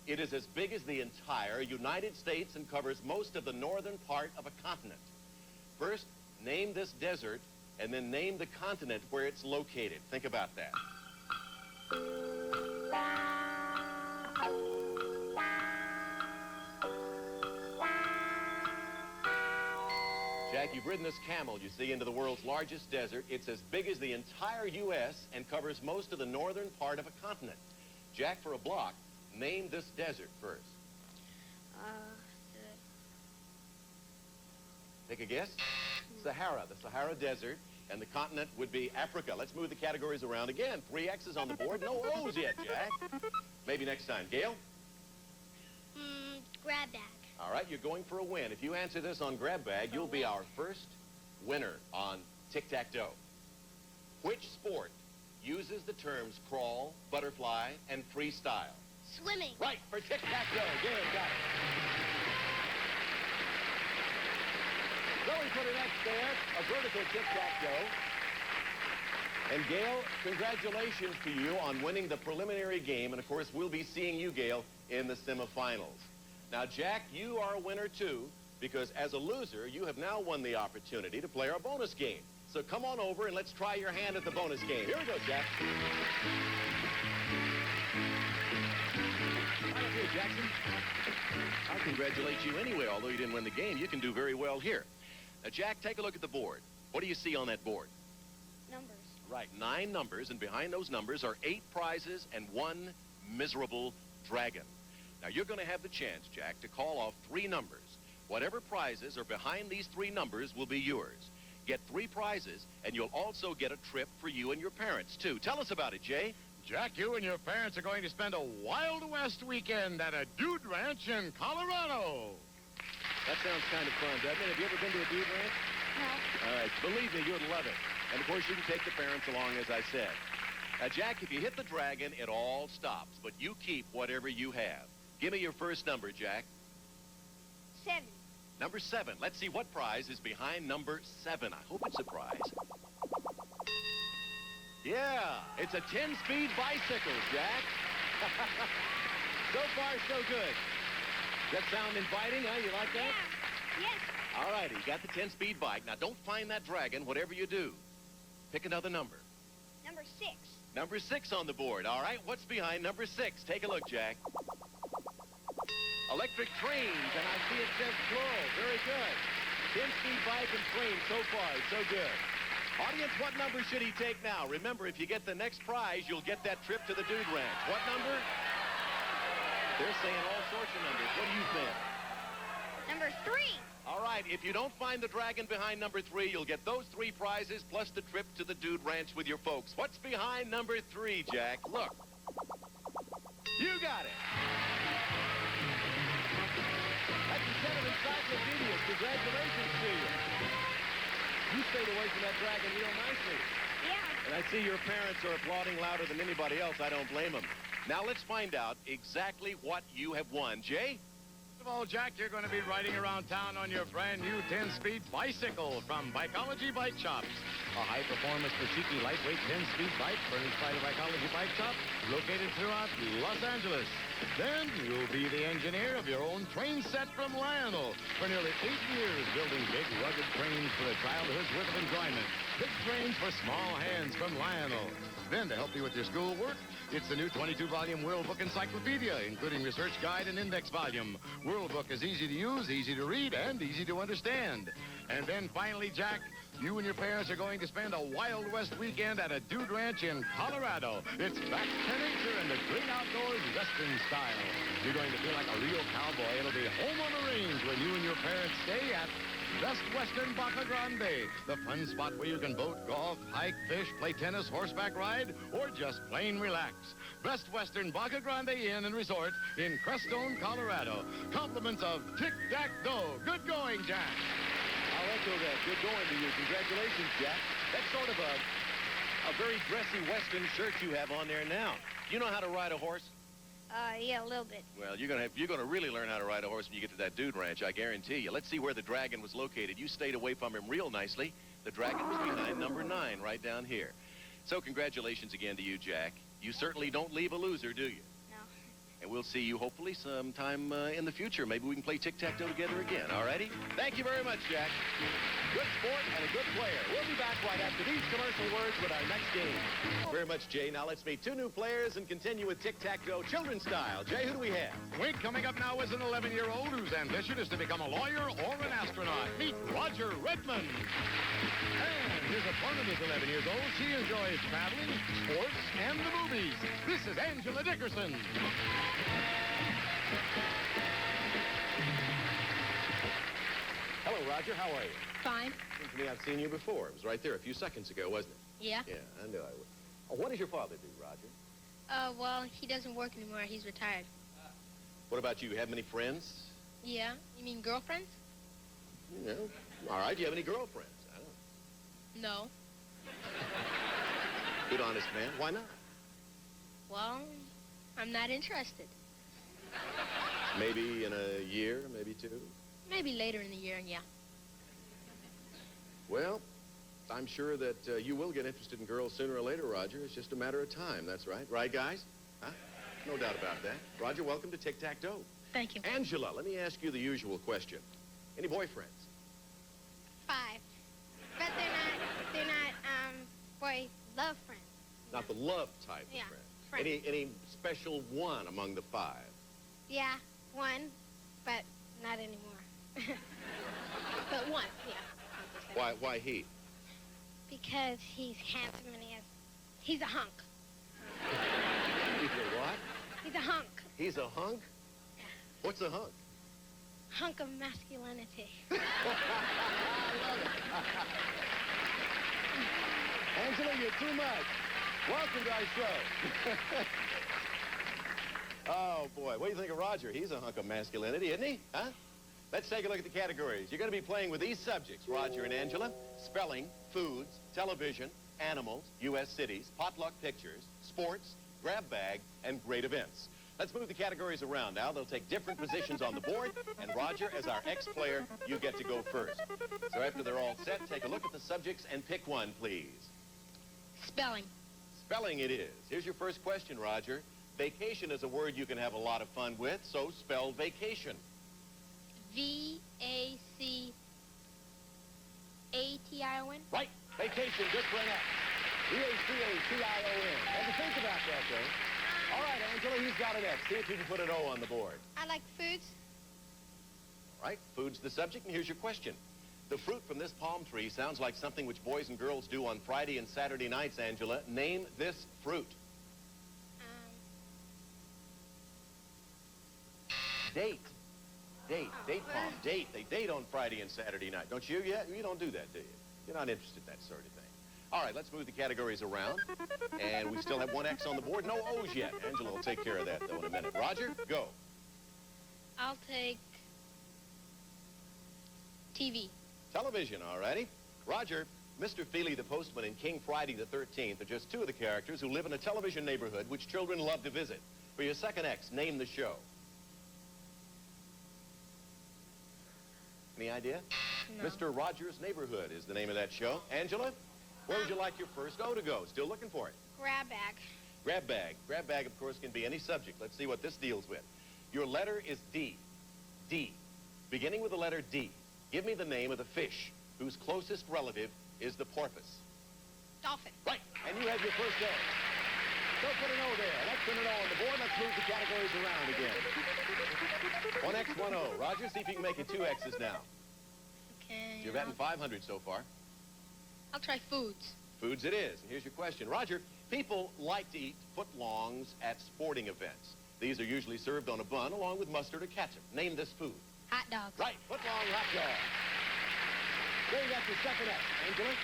It is as big as the entire United States and covers most of the northern part of a continent. First, name this desert, and then name the continent where it's located. Think about that. Jack, you've ridden this camel, you see, into the world's largest desert. It's as big as the entire U.S. and covers most of the northern part of a continent. Jack, for a block, name this desert first. Take a guess? Sahara, the Sahara Desert, and the continent would be Africa. Let's move the categories around again. 3 X's on the board, no O's yet, Jack. Maybe next time. Gail? Grab bag. All right, you're going for a win. If you answer this on grab bag, you'll be our first winner on tic-tac-toe. Which sport uses the terms crawl, butterfly, and freestyle? Swimming. Right, for tic-tac-toe. Gail got it. So we put an X there, a vertical tic-tac-toe. And Gail, congratulations to you on winning the preliminary game. And of course, we'll be seeing you, Gail, in the semifinals. Now, Jack, you are a winner too, because as a loser, you have now won the opportunity to play our bonus game. So come on over and let's try your hand at the bonus game. Here we go, Jack. Here, Jackson. I'll congratulate you anyway, although you didn't win the game. You can do very well here. Now, Jack, take a look at the board. What do you see on that board? Numbers. Right, 9 numbers, and behind those numbers are 8 prizes and 1 miserable dragon. Now, you're going to have the chance, Jack, to call off 3 numbers. Whatever prizes are behind these 3 numbers will be yours. Get 3 prizes, and you'll also get a trip for you and your parents, too. Tell us about it, Jay. Jack, you and your parents are going to spend a Wild West weekend at a dude ranch in Colorado. That sounds kind of fun, doesn't it? Have you ever been to a dude ranch? No. All right, believe me, you'd love it. And, of course, you can take the parents along, as I said. Now, Jack, if you hit the dragon, it all stops, but you keep whatever you have. Give me your first number, Jack. 7. Number 7. Let's see what prize is behind number 7. I hope it's a prize. Yeah, it's a 10-speed bicycle, Jack. So far, so good. Does that sound inviting, huh? You like that? Yeah. Yes. All righty, you got the 10-speed bike. Now, don't find that dragon, whatever you do. Pick another number. Number 6. Number 6 on the board. All right, what's behind number 6? Take a look, Jack. Electric trains, and I see it says plural. Very good. 10-speed bike and train so far. So good. Audience, what number should he take now? Remember, if you get the next prize, you'll get that trip to the Dude Ranch. What number? They're saying all sorts of numbers. What do you think? Number 3. All right, if you don't find the dragon behind number 3, you'll get those 3 prizes plus the trip to the Dude Ranch with your folks. What's behind number 3, Jack? Look. You got it. That's a set of encyclopedias. Congratulations to you. You stayed away from that dragon real nicely. Yeah. And I see your parents are applauding louder than anybody else. I don't blame them. Now let's find out exactly what you have won. Jay? First of all, Jack, you're going to be riding around town on your brand new 10-speed bicycle from Bikeology Bike Shops. A high-performance Pachiki lightweight 10-speed bike furnished by the Bikeology Bike Shop, located throughout Los Angeles. Then you'll be the engineer of your own train set from Lionel. For nearly 8 years, building big, rugged trains for a childhood's worth of enjoyment. Big trains for small hands from Lionel. Then, to help you with your schoolwork, it's the new 22-volume World Book Encyclopedia, including research guide and index volume. World Book is easy to use, easy to read, and easy to understand. And then finally, Jack, you and your parents are going to spend a Wild West weekend at a dude ranch in Colorado. It's back to nature and the great outdoors Western style. You're going to feel like a real cowboy. It'll be home on the range when you and your parents stay at Best Western Baca Grande, the fun spot where you can boat, golf, hike, fish, play tennis, horseback ride, or just plain relax. Best Western Baca Grande Inn and Resort in Crestone, Colorado. Compliments of Tic Tac Dough. Good going, Jack. I'll echo that. Good going to you. Congratulations, Jack. That's sort of a very dressy Western shirt you have on there now. Do you know how to ride a horse? Yeah, a little bit. Well, you're gonna really learn how to ride a horse when you get to that dude ranch, I guarantee you. Let's see where the dragon was located. You stayed away from him real nicely. The dragon was behind number 9, right down here. So congratulations again to you, Jack. You certainly don't leave a loser, do you? No. And we'll see you hopefully sometime in the future. Maybe we can play tic-tac-toe together again, all righty? Thank you very much, Jack. Good sport and a good player. We'll be back right after these commercial words with our next game. Very much, Jay. Now let's meet 2 new players and continue with tic-tac-toe children's style. Jay, who do we have? Wait, coming up now is an 11-year-old whose ambition is to become a lawyer or an astronaut. Meet Roger Redmond. And his opponent is 11 years old. She enjoys traveling, sports, and the movies. This is Angela Dickerson. Hello, Roger. How are you? Fine. Seems to me I've seen you before. It was right there a few seconds ago, wasn't it? Yeah. Yeah, I knew I would. Oh, what does your father do, Roger? Well, he doesn't work anymore. He's retired. What about you? Have many friends? Yeah. You mean girlfriends? No. All right. Do you have any girlfriends? I don't know. No. Good, honest man. Why not? Well, I'm not interested. Maybe in a year, maybe 2. Maybe later in the year, yeah. Well, I'm sure that you will get interested in girls sooner or later, Roger. It's just a matter of time. That's right. Right, guys? Huh? No doubt about that. Roger, welcome to Tic-Tac-Toe. Thank you. Angela, let me ask you the usual question. Any boyfriends? 5. But they're not, boy, love friends. Not the love type Yeah, of friend. friends. Any special one among the 5? Yeah, 1, but not anymore. But 1, yeah. Why he? Because he's handsome and he's a hunk. He's a what? He's a hunk. He's a hunk? What's a hunk? Hunk of masculinity. Angela, you're too much. Welcome to our show. Oh, boy. What do you think of Roger? He's a hunk of masculinity, isn't he? Huh? Let's take a look at the categories. You're going to be playing with these subjects, Roger and Angela. Spelling, foods, television, animals, U.S. cities, potluck pictures, sports, grab bag, and great events. Let's move the categories around now. They'll take different positions on the board, and Roger, as our ex-player, you get to go first. So after they're all set, take a look at the subjects and pick one, please. Spelling. Spelling it is. Here's your first question, Roger. Vacation is a word you can have a lot of fun with, so spell vacation. V-A-C-A-T-I-O-N. Right. Vacation, good for an X. V-A-C-A-T-I-O-N. Have to think about that, though. All right, Angela, he's got an X. See if you can put an O on the board. I like foods. All right, food's the subject, and here's your question. The fruit from this palm tree sounds like something which boys and girls do on Friday and Saturday nights, Angela. Name this fruit. Date. Date palm. Date. They date on Friday and Saturday night. Don't you? Yeah, you don't do that, do you? You're not interested in that sort of thing. All right, let's move the categories around. And we still have one X on the board. No O's yet. Angela will take care of that, though, in a minute. Roger, go. I'll take TV. Television, all righty. Roger, Mr. Feely the postman and King Friday the 13th are just 2 of the characters who live in a television neighborhood which children love to visit. For your second X, name the show. Any idea? No. Mr. Rogers' Neighborhood is the name of that show. Angela, where would you like your first O to go? Still looking for it. Grab bag. Grab bag. Grab bag, of course, can be any subject. Let's see what this deals with. Your letter is D. D. Beginning with the letter D. Give me the name of the fish whose closest relative is the porpoise. Dolphin. Right. And you have your first O. Don't put an O there. Let's put an O on the board. Let's move the categories around again. 1X, 1O. Roger, see if you can make it 2 X's now. Okay. You're batting 500 so far. I'll try foods. Foods it is. And here's your question. Roger, people like to eat footlongs at sporting events. These are usually served on a bun along with mustard or ketchup. Name this food. Hot dogs. Right. Footlong hot dog. There you got your second X. Angela?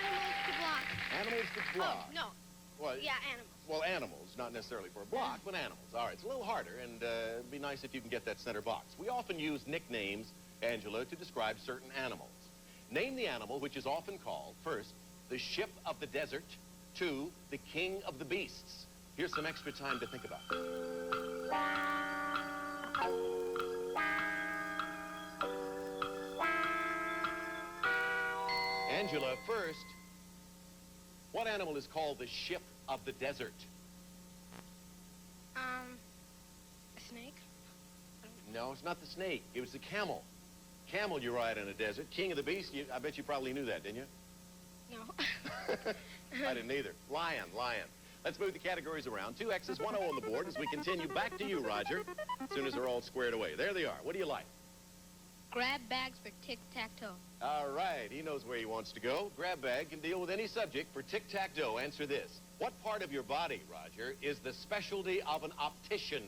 Animals to block. Animals to block. Oh, no. Well, Yeah, animals. Well, animals, not necessarily for a block, but animals. All right, it's a little harder, and it'd be nice if you can get that center box. We often use nicknames, Angela, to describe certain animals. Name the animal which is often called, first, the ship of the desert, 2, the king of the beasts. Here's some extra time to think about. Angela, first, what animal is called the ship of the desert? A snake? No, it's not the snake. It was the camel. Camel you ride in a desert. King of the beasts, I bet you probably knew that, didn't you? No. I didn't either. Lion, lion. Let's move the categories around. 2 X's, 1 O on the board as we continue. Back to you, Roger, as soon as they're all squared away. There they are. What do you like? Grab bags for tic-tac-toe. All right, he knows where he wants to go. Grab bag can deal with any subject. For tic-tac-toe, answer this. What part of your body, Roger, is the specialty of an optician?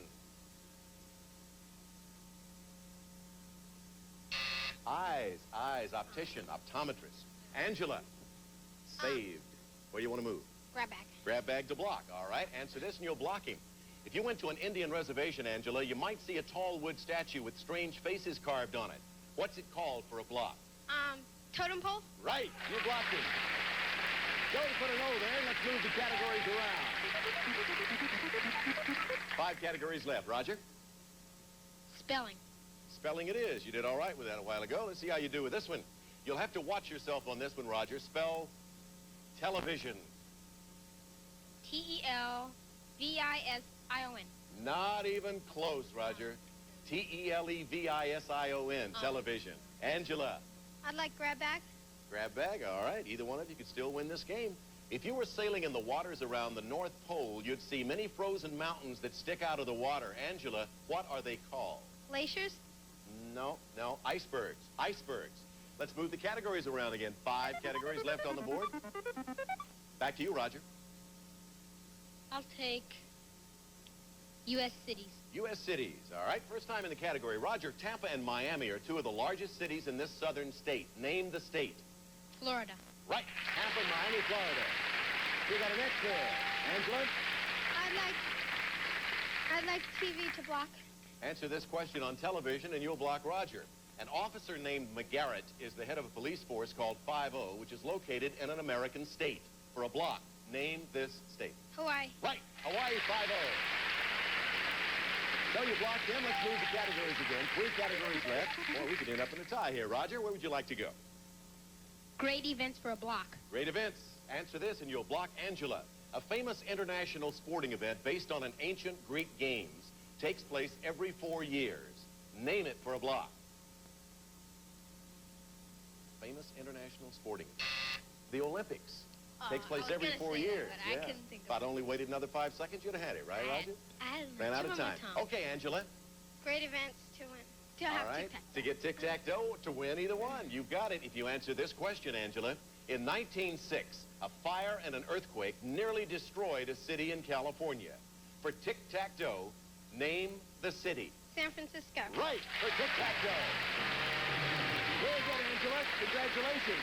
Eyes, optician, optometrist. Angela, saved. Where do you want to move? Grab bag. Grab bag to block. All right, answer this and you'll block him. If you went to an Indian reservation, Angela, you might see a tall wood statue with strange faces carved on it. What's it called for a block? Totem pole? Right, you blocked him. Don't put an O there. Let's move the categories around. 5 categories left. Roger? Spelling. Spelling it is. You did all right with that a while ago. Let's see how you do with this one. You'll have to watch yourself on this one, Roger. Spell television. T-E-L-V-I-S-I-O-N. Not even close, Roger. T-E-L-E-V-I-S-I-O-N, television. Angela. I'd like grab bag. Grab bag, all right. Either one of you could still win this game. If you were sailing in the waters around the North Pole, you'd see many frozen mountains that stick out of the water. Angela, what are they called? Glaciers. No, icebergs. Icebergs. Let's move the categories around again. 5 categories left on the board. Back to you, Roger. I'll take U.S. cities. U.S. cities. All right, first time in the category. Roger, Tampa and Miami are 2 of the largest cities in this southern state. Name the state. Florida. Right, Tampa, Miami, Florida. You got an X there. Angela? I'd like TV to block. Answer this question on television and you'll block Roger. An officer named McGarrett is the head of a police force called 5-0, which is located in an American state. For a block, name this state. Hawaii. Right, Hawaii 5-0. So you blocked him. Let's move the categories again. 3 categories left. Well, we could end up in a tie here. Roger, where would you like to go? Great events for a block. Great events. Answer this and you'll block Angela. A famous international sporting event based on an ancient Greek games takes place every 4 years. Name it for a block. Famous international sporting event. The Olympics. Takes place every 4 years. That, but I couldn't think of If I'd only waited another 5 seconds, you'd have had it, right, Roger? I Ran out of time. Okay, Angela. Great events to win. To All have right. tic-tac. To get tic-tac-toe, to win either one. You've got it if you answer this question, Angela. In 1906, a fire and an earthquake nearly destroyed a city in California. For tic-tac-toe, name the city. San Francisco. Right, for tic-tac-toe. Very good, Angela. Congratulations.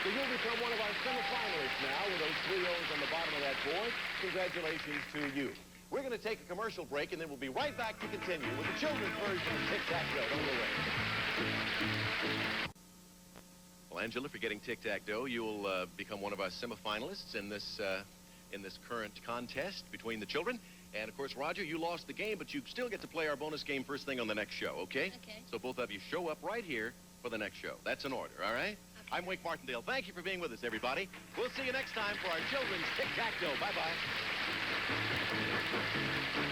So you'll become one of our semifinalists now with those 3 O's on the bottom of that board. Congratulations to you. We're going to take a commercial break, and then we'll be right back to continue with the children's version of Tic-Tac-Toe. Don't go away. Well, Angela, for getting Tic-Tac-Toe, you'll become one of our semifinalists in this current contest between the children. And, of course, Roger, you lost the game, but you still get to play our bonus game first thing on the next show, okay? Okay. So both of you show up right here for the next show. That's an order, all right? Okay. I'm Wake Martindale. Thank you for being with us, everybody. We'll see you next time for our children's tic-tac-toe. Bye-bye.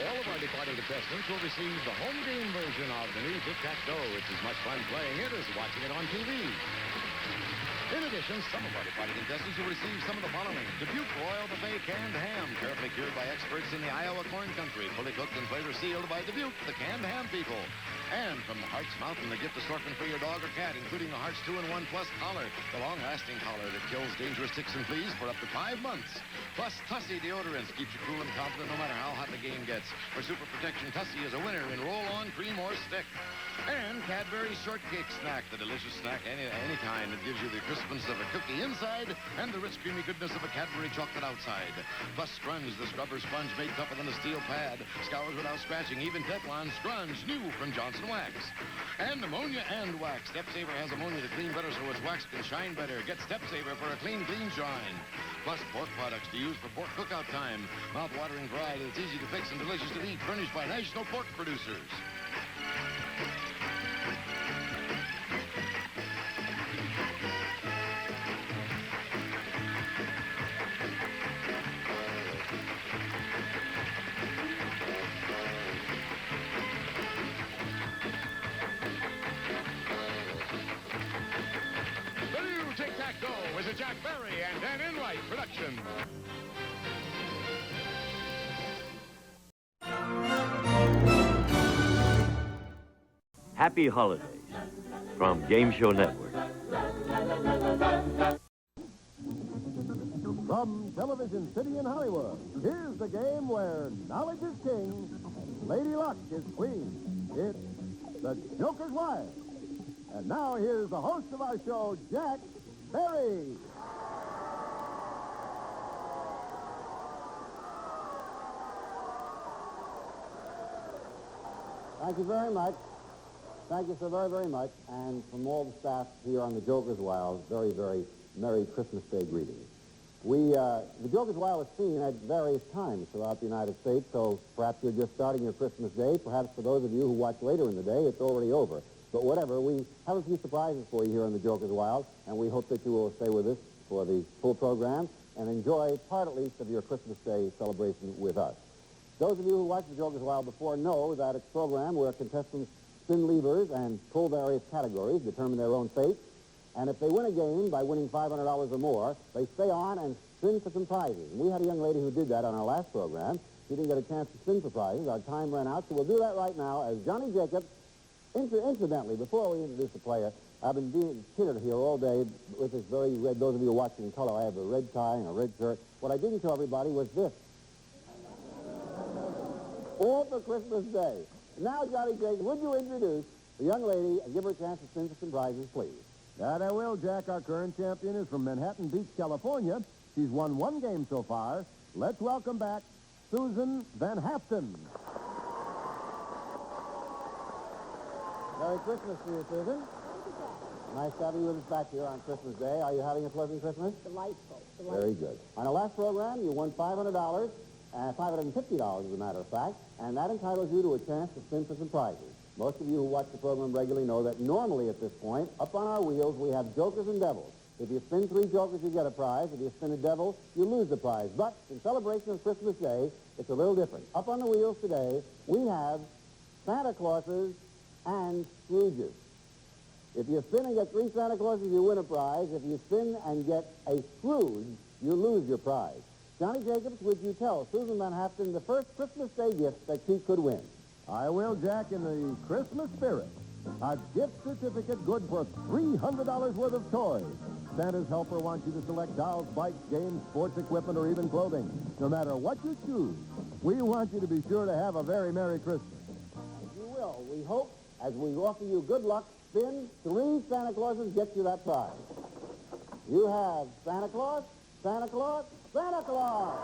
All of our departing contestants will receive the home game version of the new tic-tac-toe. It's as much fun playing it as watching it on TV. In addition, some of our departing contestants will receive some of the following. Dubuque Royal Buffet canned ham, carefully cured by experts in the Iowa corn country, fully cooked and flavor sealed by Dubuque, the canned ham people. And from the Hart's Mountain, the gift assortment for your dog or cat, including the Hart's 2-in-1 Plus collar, the long-lasting collar that kills dangerous ticks and fleas for up to 5 months. Plus, Tussie deodorants keeps you cool and confident no matter how hot the game gets. For super protection, Tussie is a winner in roll-on, cream, or stick. And Cadbury Shortcake Snack, the delicious snack any kind that gives you the crispness of a cookie inside and the rich, creamy goodness of a Cadbury chocolate outside. Plus, Scrunch, the scrubber sponge made tougher than a steel pad. Scours without scratching, even Teflon Scrunch, new from Johnson Wax. And ammonia and wax. Step Saver has ammonia to clean better so its wax can shine better. Get Step Saver for a clean, clean shine. Plus, pork products to use for pork cookout time. Mouth-watering variety that's easy to fix and delicious to eat, furnished by National Pork Producers. The new tic-tac-toe is a Jack Berry and Dan Enright production. Happy holidays from Game Show Network. From Television City in Hollywood, here's the game where knowledge is king and Lady Luck is queen. It's The Joker's Wife. And now here's the host of our show, Jack Berry. Thank you very much. Thank you so very, very much. And from all the staff here on the Joker's Wild, very, very Merry Christmas Day greetings. The Joker's Wild is seen at various times throughout the United States, so perhaps you're just starting your Christmas day. Perhaps for those of you who watch later in the day, it's already over. But whatever, we have a few surprises for you here on the Joker's Wild, and we hope that you will stay with us for the full program and enjoy part at least of your Christmas Day celebration with us. Those of you who watched the Joker's Wild before know that it's a program where contestants spin levers and pull various categories, determine their own fate. And if they win a game by winning $500 or more, they stay on and spin for some prizes. And we had a young lady who did that on our last program. She didn't get a chance to spin for prizes. Our time ran out, so we'll do that right now as Johnny Jacobs. Incidentally, before we introduce the player, I've been being tittered here all day with this very red, those of you watching in color, I have a red tie and a red shirt. What I didn't tell everybody was this. All for Christmas Day. Now, Johnny Jacobs, would you introduce the young lady and give her a chance to spin for some prizes, please? That I will, Jack. Our current champion is from Manhattan Beach, California. She's won one game so far. Let's welcome back Susan Van Haften. Merry Christmas to you, Susan. Nice to have you with us back here on Christmas Day. Are you having a pleasant Christmas? Delightful. Very good. On our last program, you won $500, $550 as a matter of fact, and that entitles you to a chance to spin for some prizes. Most of you who watch the program regularly know that normally at this point, up on our wheels, we have jokers and devils. If you spin 3 jokers, you get a prize. If you spin a devil, you lose the prize. But in celebration of Christmas Day, it's a little different. Up on the wheels today, we have Santa Clauses and Scrooges. If you spin and get 3 Santa Clauses, you win a prize. If you spin and get a Scrooge, you lose your prize. Johnny Jacobs, would you tell Susan Van Haften the first Christmas Day gift that she could win? I will, Jack, in the Christmas spirit. A gift certificate good for $300 worth of toys. Santa's helper wants you to select dolls, bikes, games, sports equipment, or even clothing. No matter what you choose, we want you to be sure to have a very Merry Christmas. You will. We hope, as we offer you good luck, spin 3 Santa Clauses, get you that prize. You have Santa Claus, Santa Claus, Santa Claus.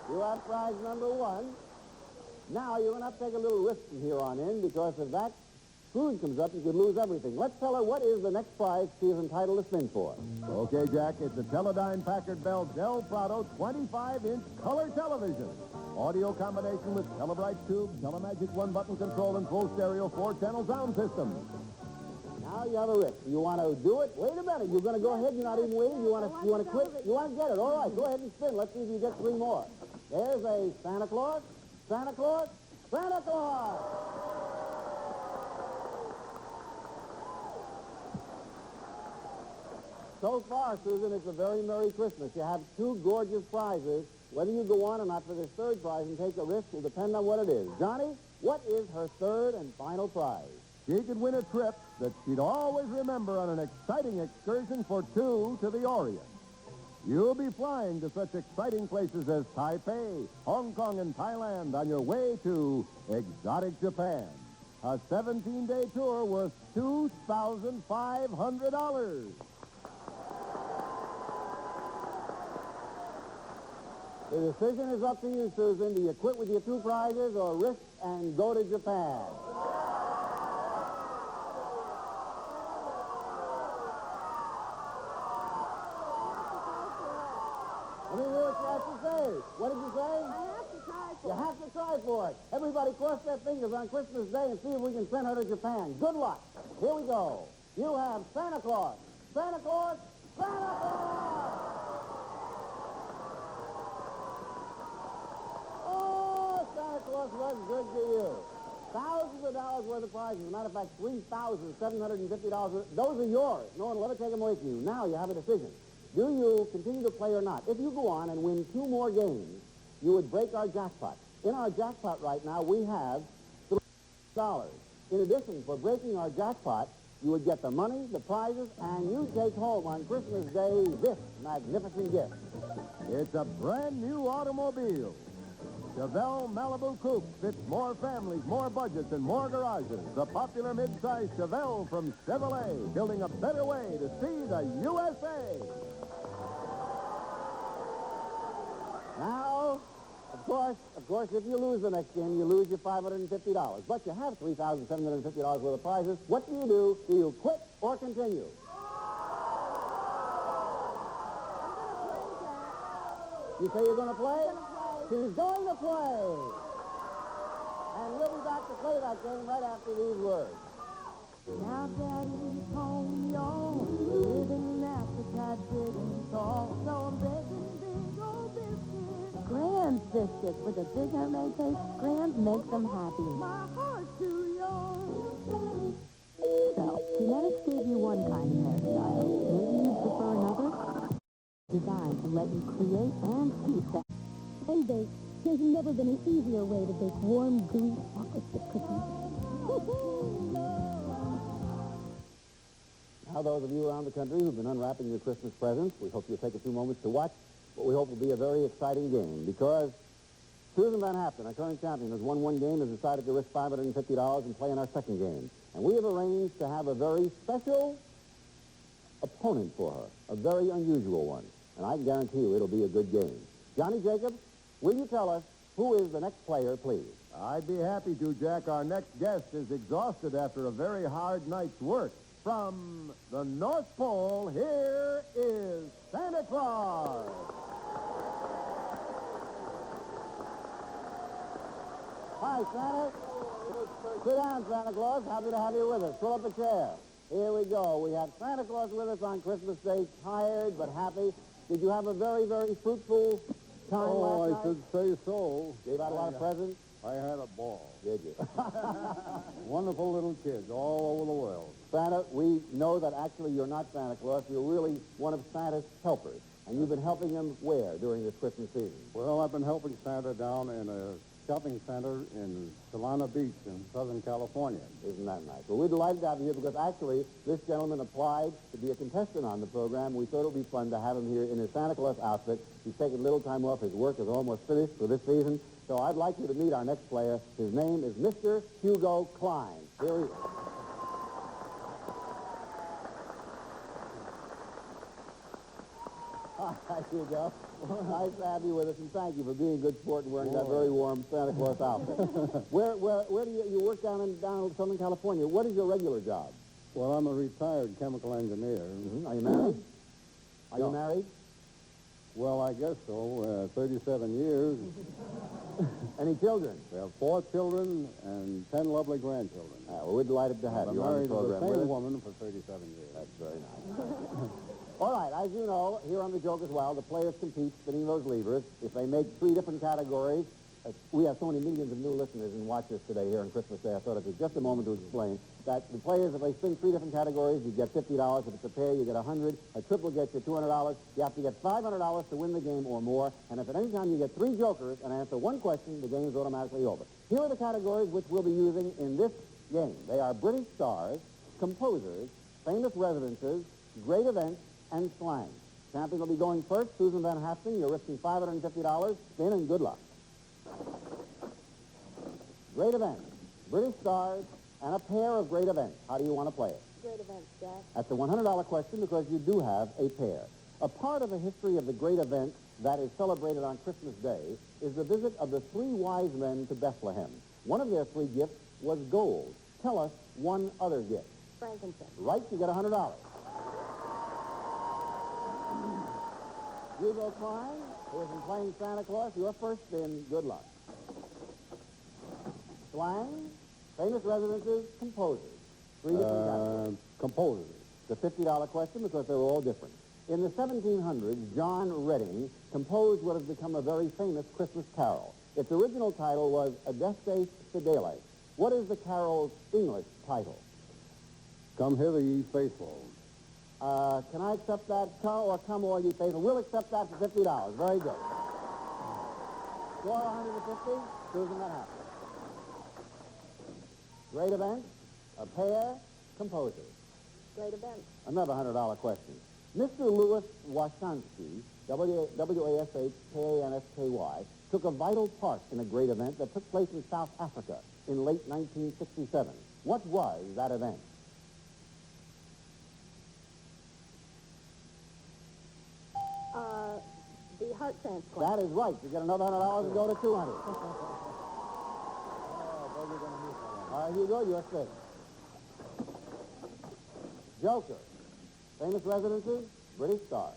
You have prize number 1. Now, you're going to have to take a little risk from here on in because if that Scrooge comes up, you could lose everything. Let's tell her what is the next prize she is entitled to spin for. Okay, Jack, it's a Teledyne Packard Bell Del Prado 25-inch color television. Audio combination with Telebright tube, Telemagic one-button control, and full stereo 4-channel sound system. Now you have a risk. You want to do it? Wait a minute. You're going to go ahead. You're not even waiting. You want to quit? You want to get it? All right. Go ahead and spin. Let's see if you get 3 more. There's a Santa Claus, Santa Claus, Santa Claus. So far, Susan, it's a very Merry Christmas. You have 2 gorgeous prizes. Whether you go on or not for this 3rd prize and take a risk will depend on what it is. Johnny, what is her 3rd and final prize? She could win a trip that she'd always remember on an exciting excursion for 2 to the Orient. You'll be flying to such exciting places as Taipei, Hong Kong, and Thailand on your way to exotic Japan. A 17-day tour worth $2,500. The decision is up to you, Susan. Do you quit with your 2 prizes or risk and go to Japan? Let me hear what you have to say. What did you say? I have to try for it. You have to try for it. Everybody cross their fingers on Christmas Day and see if we can send her to Japan. Good luck. Here we go. You have Santa Claus, Santa Claus, Santa Claus! Oh, Santa Claus was good to you. Thousands of dollars worth of prizes. As a matter of fact, $3,750. Those are yours. No one will ever take them away from you. Now you have a decision. Do you continue to play or not? If you go on and win 2 more games, you would break our jackpot. In our jackpot right now, we have $3. In addition, for breaking our jackpot, you would get the money, the prizes, and you take home on Christmas Day this magnificent gift. It's a brand new automobile. Chevelle Malibu Coupe fits more families, more budgets, and more garages. The popular mid-size Chevelle from Chevrolet, building a better way to see the USA. Now, of course, if you lose the next game, you lose your $550. But you have $3,750 worth of prizes. What do? Do you quit or continue? You say you're going to play? She's going to play. And we'll be back to play that game right after these words. Now Daddy's home, y'all, living in Africa, big and tall, so I'm baking big old biscuits. Grand's biscuits with a big homemade taste. Grand makes them happy. My heart to yours. So, genetics gave you one kind of hairstyle. Maybe you prefer another? Designed to let you create and keep that. And bake. There's never been an easier way to bake warm, gooey chocolate chip cookies. Now, those of you around the country who've been unwrapping your Christmas presents, we hope you'll take a few moments to watch what we hope will be a very exciting game, because Susan Van Haften, our current champion, has won 1 game, has decided to risk $550 and play in our 2nd game. And we have arranged to have a very special opponent for her, a very unusual one. And I can guarantee you it'll be a good game. Johnny Jacobs, will you tell us who is the next player, please? I'd be happy to, Jack. Our next guest is exhausted after a very hard night's work. From the North Pole, here is Santa Claus. Hi, Santa. Sit down, Santa Claus. Happy to have you with us. Pull up a chair. Here we go. We have Santa Claus with us on Christmas Day, tired but happy. Did you have a very, very fruitful time last night? I should say so. Gave out a lot of presents? I had a ball. Did you? Wonderful little kids all over the world. Santa, we know that actually you're not Santa Claus. You're really one of Santa's helpers. And you've been helping him where during this Christmas season? Well, I've been helping Santa down in a shopping center in Solana Beach in Southern California. Isn't that nice? Well, we're delighted to have you here because actually this gentleman applied to be a contestant on the program. We thought it would be fun to have him here in his Santa Claus outfit. He's taken a little time off. His work is almost finished for this season. So I'd like you to meet our next player. His name is Mr. Hugo Klein. Here he is. Hi, Hugo. Nice to have you with us, and thank you for being a good sport and wearing that very warm Santa Claus outfit. Where do you work down in Southern California? What is your regular job? Well, I'm a retired chemical engineer. Are you married? Are you married? Well, I guess so. 37 years. Any children? We have 4 children and 10 lovely grandchildren. Well, we're delighted to have I'm you on the married to program. the with same us. woman for 37 years. That's very nice. All right, as you know, here on the Joker's Wild, the players compete spinning those levers. If they make 3 different categories, we have so many millions of new listeners and watchers today here on Christmas Day. I thought it was just a moment to explain that the players, if they spin 3 different categories, you get $50. If it's a pair, you get $100. A triple gets you $200. You have to get $500 to win the game or more. And if at any time you get 3 jokers and answer 1 question, the game is automatically over. Here are the categories which we'll be using in this game. They are British stars, composers, famous residences, great events, and slang. Champion will be going first. Susan Van Haften, you're risking $550. Spin and good luck. Great events, British stars, and a pair of great events. How do you want to play it? Great events, Jack. That's a $100 question because you do have a pair. A part of the history of the great event that is celebrated on Christmas Day is the visit of the 3 wise men to Bethlehem. One of their 3 gifts was gold. Tell us one other gift. Frankincense. Right, you get $100. Hugo Klein, who has been playing Santa Claus, your first spin. Good luck. Slang, famous residences, composers. 3 different categories. Composers. The $50 question because they're all different. In the 1700s, John Redding composed what has become a very famous Christmas carol. Its original title was Adeste Fideles. What is the carol's English title? Come hither, ye faithful. Can I accept that, come all ye faithful? We'll accept that for $50. Very good. Score 150, Susan Van Haften. Great event, a pair, composers. Great events. Another $100 question. Mr. Louis Washansky, W-A-S-H-K-A-N-S-K-Y, took a vital part in a great event that took place in South Africa in late 1967. What was that event? The heart transplant. That is right. You get another $100 and go to $200. All right, Hugo, you're fifth. Joker. Famous residences, British stars.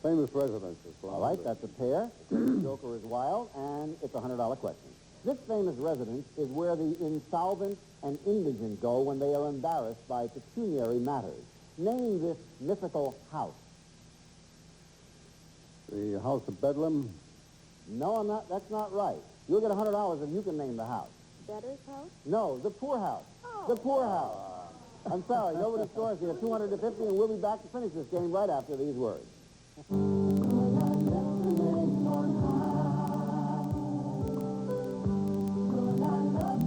Famous residences. All right, that's a pair. Joker is wild, and it's a $100 question. This famous residence is where the insolvent and indigent go when they are embarrassed by pecuniary matters. Name this mythical house. The House of Bedlam. No, that's not right. You'll get $100 if you can name the house. Debtor's house? No, the poor house. Oh. The poor house. I'm sorry, nobody scores here. 250, and we'll be back to finish this game right after these words.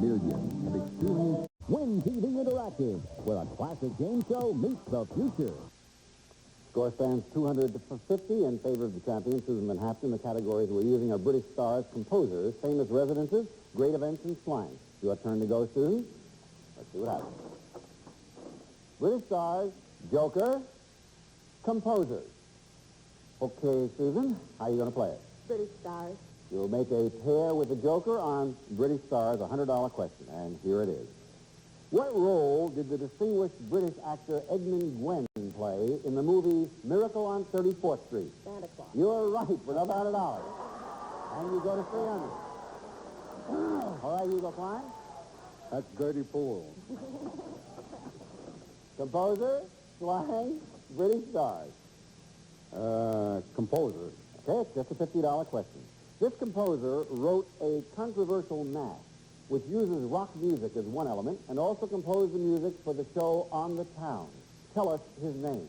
Millions of experience. Win TV Interactive, where a classic game show meets the future. Score stands 250 in favor of the champion, Susan Van Haften. The categories we're using are British stars, composers, famous residences, great events, and slang. Your turn to go, Susan. Let's see what happens. British stars, Joker, composers. Okay, Susan, how are you going to play it? British stars. You'll make a pair with the Joker on British stars, a $100 question, and here it is. What role did the distinguished British actor Edmund Gwenn play in the movie Miracle on 34th Street? Santa Claus. You're right for another $100. And you go to 300. All right, Hugo Klein. That's Gertie Poole. Composer, slang, British stars. Composer. Okay, it's just a $50 question. This composer wrote a controversial mass, which uses rock music as one element, and also composed the music for the show On the Town. Tell us his name.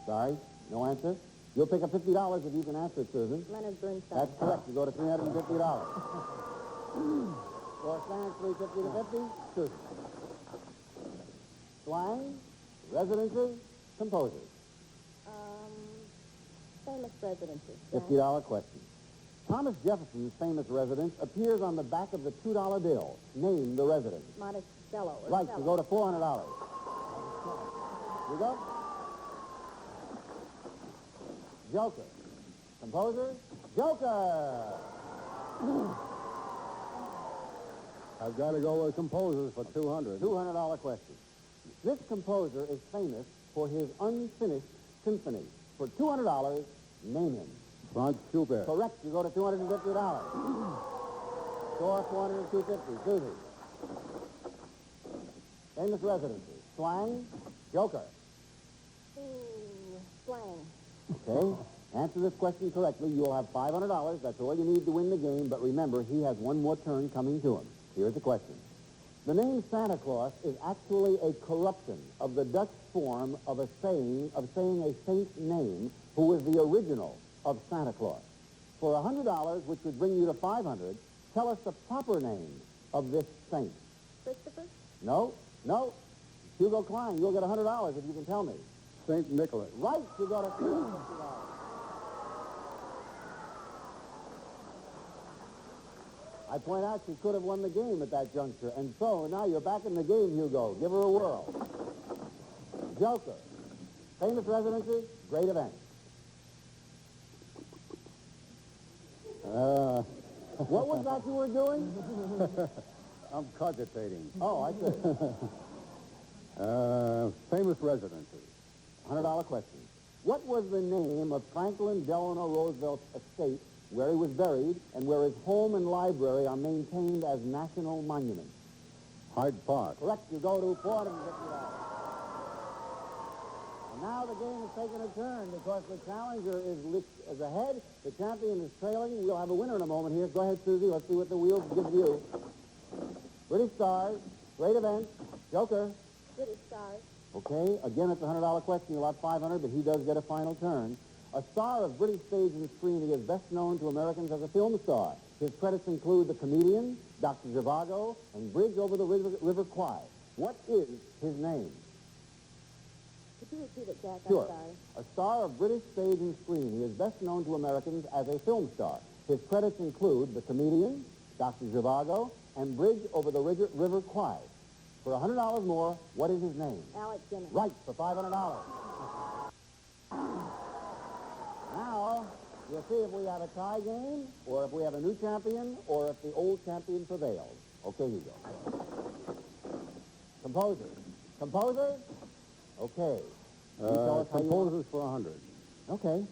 Sorry, no answer? You'll pick up $50 if you can answer it, Susan. Leonard Bernstein. That's correct. You go to $350. Score stands 350 to 50. Susan. Slang, residences, composers. Famous residences. $50 question. Thomas Jefferson's famous residence appears on the back of the $2 bill. Name the residence. Monticello Othello. Right, you go to $400. You go. Joker. Composer, Joker. I've got to go with composers for $200. $200 question. This composer is famous for his unfinished symphony. For $200, name him. Franz Schubert. Correct. You go to $250. Score 400 and $250. Susie. Famous residency. Slang, Joker. Slang. Okay. Answer this question correctly. You'll have $500. That's all you need to win the game. But remember, he has one more turn coming to him. Here's the question. The name Santa Claus is actually a corruption of the Dutch form of saying a saint's name who is the original of Santa Claus. For $100, which would bring you to $500, tell us the proper name of this saint. Christopher? No. Hugo Klein, you'll get $100 if you can tell me. St. Nicholas. Right, you go to $250. I point out she could have won the game at that juncture. And so now you're back in the game, Hugo. Give her a whirl. Joker. Famous residency, great event. What was that you were doing? I'm cogitating. Oh, I see. Famous residency. $100 question. What was the name of Franklin Delano Roosevelt's estate where he was buried and where his home and library are maintained as national monuments? Hyde Park. Correct. You go to $450. And now the game is taking a turn because the challenger is ahead. The champion is trailing. We'll have a winner in a moment here. Go ahead, Susie. Let's see what the wheels give you. British Stars. Great event. Joker. British Stars. Okay, again, it's a $100 question. You'll have $500, but he does get a final turn. A star of British stage and screen, he is best known to Americans as a film star. His credits include The Comedian, Dr. Zhivago, and Bridge Over the River Kwai. What is his name? Could you repeat it, Jack? Sure. I'm sorry. A star of British stage and screen, he is best known to Americans as a film star. His credits include The Comedian, Dr. Zhivago, and Bridge Over the River Kwai. For $100 more, what is his name? Alec Guinness. Right, for $500. Now, we'll see if we have a tie game, or if we have a new champion, or if the old champion prevails. Okay, Hugo. Composer. Composer? Okay. You tell us how you want- Composers for $100. Okay.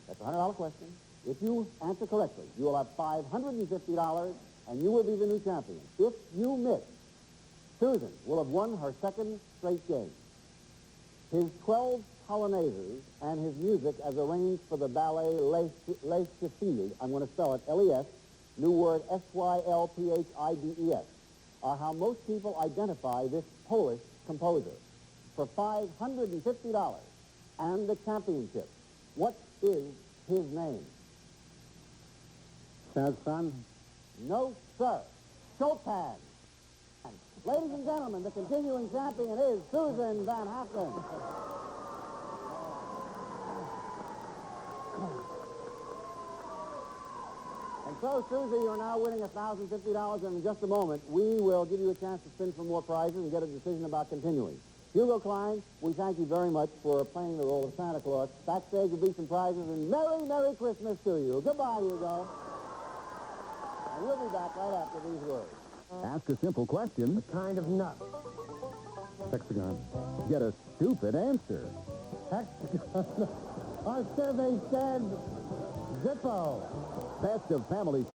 That's a $100 question. If you answer correctly, you will have $550, and you will be the new champion. If you miss, Susan will have won her second straight game. His 12 polonaises and his music as arranged for the ballet Les Sylphides, I'm going to spell it, L-E-S, new word S-Y-L-P-H-I-D-E-S, are how most people identify this Polish composer. For $550 and the championship, what is his name? Saint-Saëns. No, sir. Chopin. Ladies and gentlemen, the continuing champion is Susan Van Haften. And so, Susie, you're now winning $1,050, and in just a moment, we will give you a chance to spin for more prizes and get a decision about continuing. Hugo Klein, we thank you very much for playing the role of Santa Claus. Backstage will be some prizes, and Merry, Merry Christmas to you. Goodbye, Hugo. And we'll be back right after these words. Ask a simple question. A kind of nut. Hexagon. Get a stupid answer. Hexagon. Our survey said Zippo. Best of family.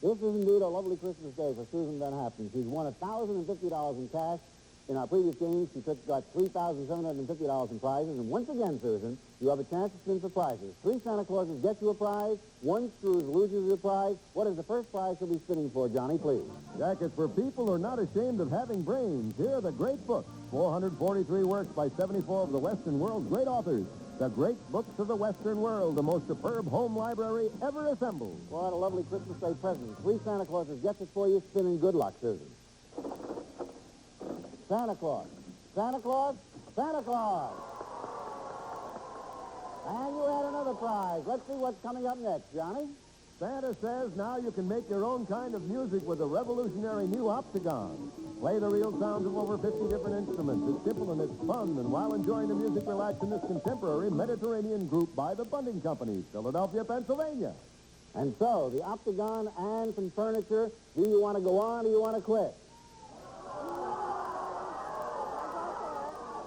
This is indeed a lovely Christmas day for Susan Van Haften. She's won $1,050 in cash. In our previous games, she got $3,750 in prizes. And once again, Susan, you have a chance to spin for prizes. 3 Santa Clauses get you a prize. 1 Scrooge loses a prize. What is the first prize she'll be spinning for, Johnny, please? Jack, it's for people who are not ashamed of having brains. Here are the great books. 443 works by 74 of the Western world's great authors. The Great Books of the Western World, the most superb home library ever assembled. What a lovely Christmas Day present. 3 Santa Clauses gets it for you. Spinning. Good luck, Susan. Santa Claus. Santa Claus. Santa Claus. And you had another prize. Let's see what's coming up next, Johnny. Santa says now you can make your own kind of music with the revolutionary new Optigon. Play the real sounds of over 50 different instruments. It's simple and it's fun, and while enjoying the music, relax in this contemporary Mediterranean group by the Bunting Company, Philadelphia, Pennsylvania. And so, the Optigon and some furniture. Do you want to go on or do you want to quit?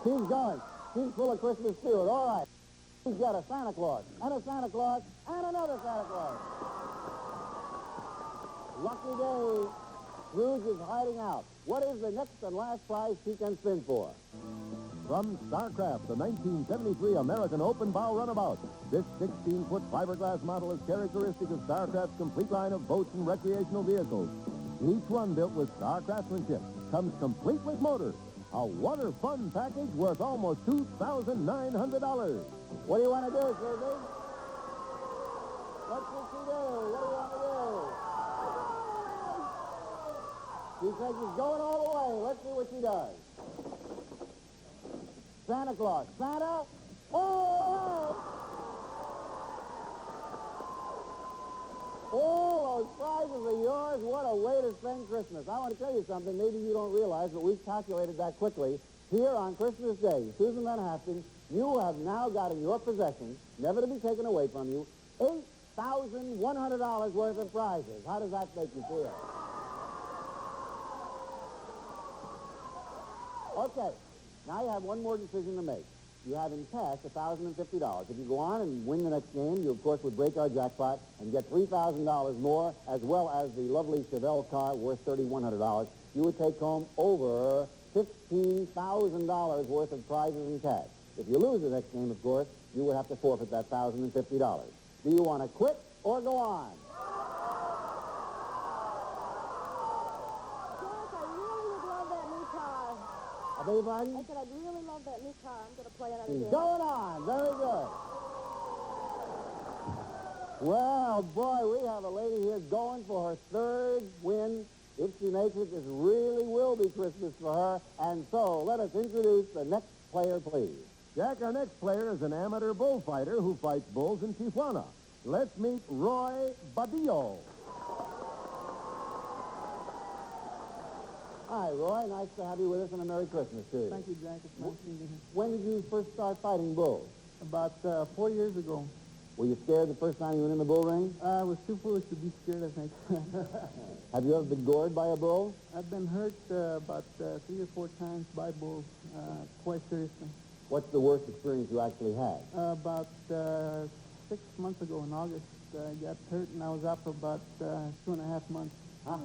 She's going. She's full of Christmas spirit. All right. She's got a Santa Claus, and a Santa Claus, and another Santa Claus. Lucky day. Scrooge is hiding out. What is the next and last prize she can spin for? From StarCraft, the 1973 American Open Bow Runabout. This 16-foot fiberglass model is characteristic of StarCraft's complete line of boats and recreational vehicles. Each one built with Star craftsmanship, comes complete with motor. A water fun package worth almost $2,900. What do you want to do, Susie? What should she do? What do you want to do? She says she's going all the way. Let's see what she does. Santa Claus. Santa? Oh! All those prizes are yours. What a way to spend Christmas. I want to tell you something. Maybe you don't realize, but we've calculated that quickly. Here on Christmas Day, Susan Van Haften, you have now got in your possession, never to be taken away from you, $8,100 worth of prizes. How does that make you feel? Okay, now you have one more decision to make. You have in cash $1,050. If you go on and win the next game, you, of course, would break our jackpot and get $3,000 more, as well as the lovely Chevelle car worth $3,100. You would take home over $15,000 worth of prizes in cash. If you lose the next game, of course, you would have to forfeit that $1,050. Do you want to quit or go on? I beg your pardon? I said I'd really love that new car. I'm going to play it on She's again. going on. Very good. Well, boy, we have a lady here going for her third win. If she makes it, this really will be Christmas for her. And so, let us introduce the next player, please. Jack, our next player is an amateur bullfighter who fights bulls in Tijuana. Let's meet Roy Badillo. Hi, Roy. Nice to have you with us, and a Merry Christmas to you. Thank you, Jack. It's nice to be here. When did you first start fighting bulls? About 4 years ago. Were you scared the first time you went in the bull ring? I was too foolish to be scared, I think. Have you ever been gored by a bull? I've been hurt about 3 or 4 times by bulls, quite seriously. What's the worst experience you actually had? About 6 months ago in August, I got hurt, and I was out for about 2.5 months. Huh?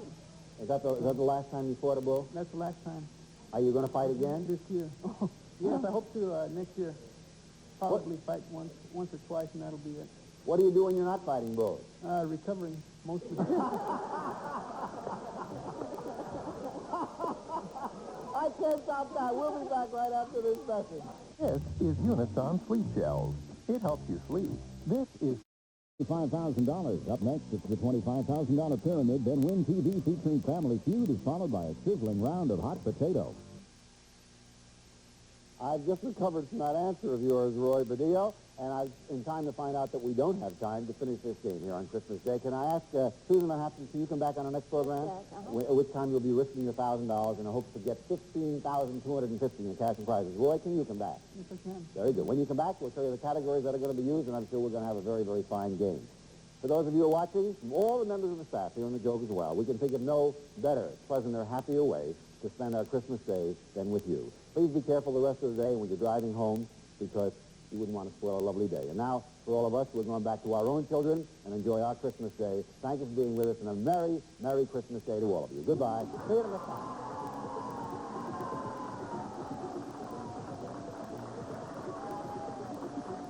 Is that the last time you fought a bull? That's the last time. Are you going to fight again? This year. Oh, yes, I hope to next year. Probably fight once or twice, and that'll be it. What do you do when you're not fighting bulls? Recovering most of the time. I can't stop that. We'll be back right after this message. This is Unisom Sleep Gels. It helps you sleep. This is $25,000. Up next, it's the $25,000 pyramid. Then Win TV featuring Family Feud is followed by a sizzling round of hot potato. I've just recovered from that answer of yours, Roy Badillo, and I've in time to find out that we don't have time to finish this game here on Christmas Day. Can I ask Susan Van Haften, can you come back on our next program? Yes, At which time you'll be risking your $1,000 in hopes to get $15,250 in cash and prizes. Roy, can you come back? Yes, I can. Very good. When you come back, we'll show you the categories that are going to be used, and I'm sure we're going to have a very, very fine game. For those of you who are watching, from all the members of the staff here on the Joke as well, we can think of no better, pleasanter, happier way to spend our Christmas Day than with you. Please be careful the rest of the day when you're driving home, because you wouldn't want to spoil a lovely day. And now, for all of us, we're going back to our own children and enjoy our Christmas Day. Thank you for being with us, and a Merry, Merry Christmas Day to all of you. Goodbye. See you next time.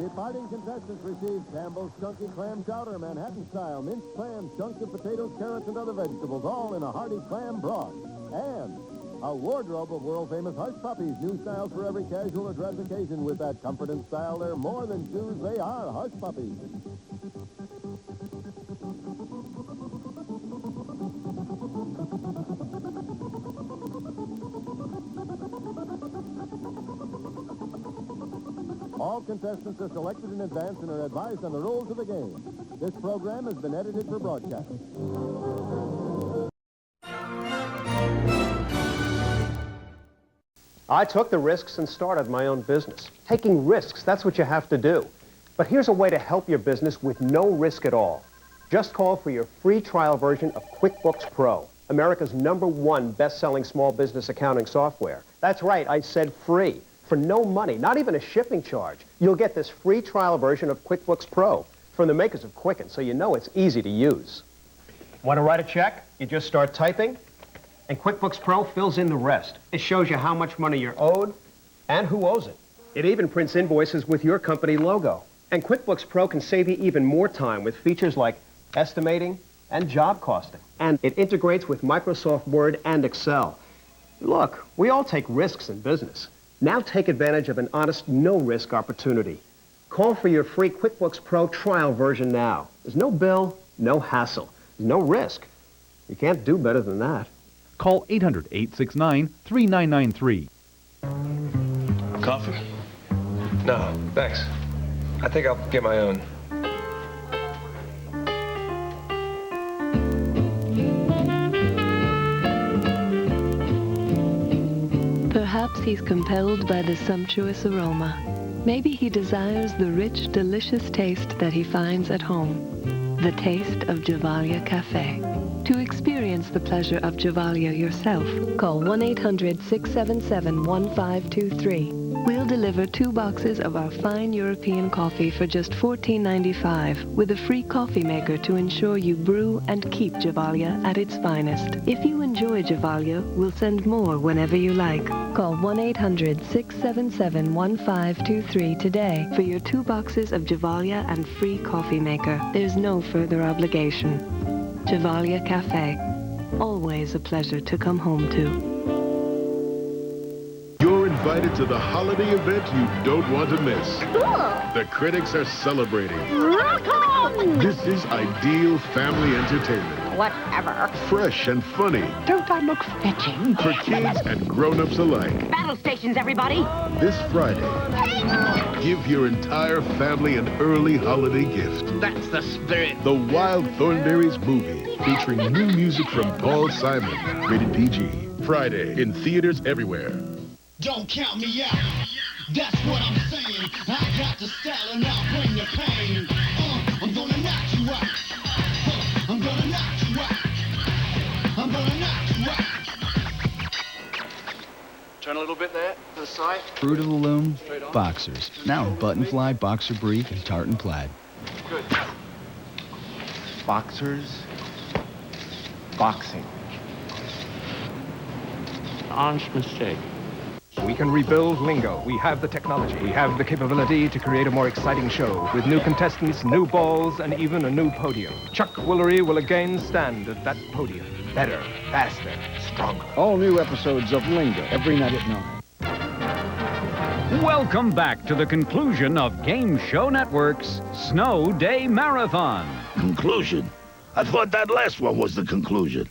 Departing contestants receive Campbell's Chunky Clam Chowder, Manhattan style, minced clams, chunks of potatoes, carrots, and other vegetables, all in a hearty clam broth. And a wardrobe of world-famous Hush Puppies, new styles for every casual or dress occasion. With that comfort and style, they're more than shoes, they are Hush Puppies. All contestants are selected in advance and are advised on the rules of the game. This program has been edited for broadcast. I took the risks and started my own business. Taking risks, that's what you have to do. But here's a way to help your business with no risk at all. Just call for your free trial version of QuickBooks Pro, America's #1 best-selling small business accounting software. That's right, I said free. For no money, not even a shipping charge, you'll get this free trial version of QuickBooks Pro from the makers of Quicken, so you know it's easy to use. Want to write a check? You just start typing, and QuickBooks Pro fills in the rest. It shows you how much money you're owed and who owes it. It even prints invoices with your company logo. And QuickBooks Pro can save you even more time with features like estimating and job costing. And it integrates with Microsoft Word and Excel. Look, we all take risks in business. Now take advantage of an honest, no-risk opportunity. Call for your free QuickBooks Pro trial version now. There's no bill, no hassle, no risk. You can't do better than that. Call 800-869-3993. Coffee? No, thanks. I think I'll get my own. Perhaps he's compelled by the sumptuous aroma. Maybe he desires the rich, delicious taste that he finds at home. The taste of Javalia Cafe. To experience the pleasure of Javalia yourself, call 1-800-677-1523. We'll deliver 2 boxes of our fine European coffee for just $14.95 with a free coffee maker to ensure you brew and keep Javalia at its finest. If you enjoy Javalia, we'll send more whenever you like. Call 1-800-677-1523 today for your 2 boxes of Javalia and free coffee maker. There's no further obligation. Javalia Cafe. Always a pleasure to come home to. You're invited to the holiday event you don't want to miss. Cool. The critics are celebrating. Rock on! This is ideal family entertainment. Whatever. Fresh and funny. Don't I look fetching? For kids and grown-ups alike. Battle stations, everybody. This Friday, give your entire family an early holiday gift. That's the spirit. The Wild Thornberrys movie, featuring new music from Paul Simon. Rated PG. Friday, in theaters everywhere. Don't count me out. That's what I'm saying. I got the style and I'll bring the pain. I'm gonna knock you out. I'm gonna knock you out. I'm gonna knock you out. Turn a little bit there to the side. Fruit of the Loom, boxers. Now in button fly, boxer brief, and tartan plaid. Good. Boxers. Boxing. Honest mistake. We can rebuild Lingo. We have the technology. We have the capability to create a more exciting show with new contestants, new balls, and even a new podium. Chuck Woolery will again stand at that podium. Better, faster, stronger. All new episodes of Lingo every night at 9. Welcome back to the conclusion of Game Show Network's Snow Day Marathon. Conclusion? I thought that last one was the conclusion.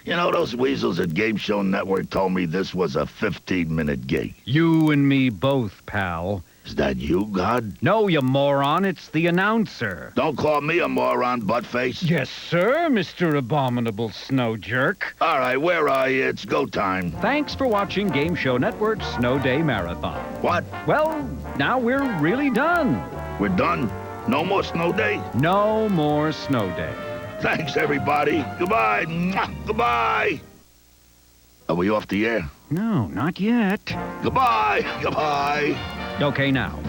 You know, those weasels at Game Show Network told me this was a 15-minute gig. You and me both, pal. Is that you, God? No, you moron. It's the announcer. Don't call me a moron, buttface. Yes, sir, Mr. Abominable Snow Jerk. All right, where are you? It's go time. Thanks for watching Game Show Network's Snow Day Marathon. What? Well, now we're really done. We're done? No more snow day? No more snow day. Thanks, everybody. Goodbye. Mwah. Goodbye. Are we off the air? No, not yet. Goodbye. Goodbye. Okay, now.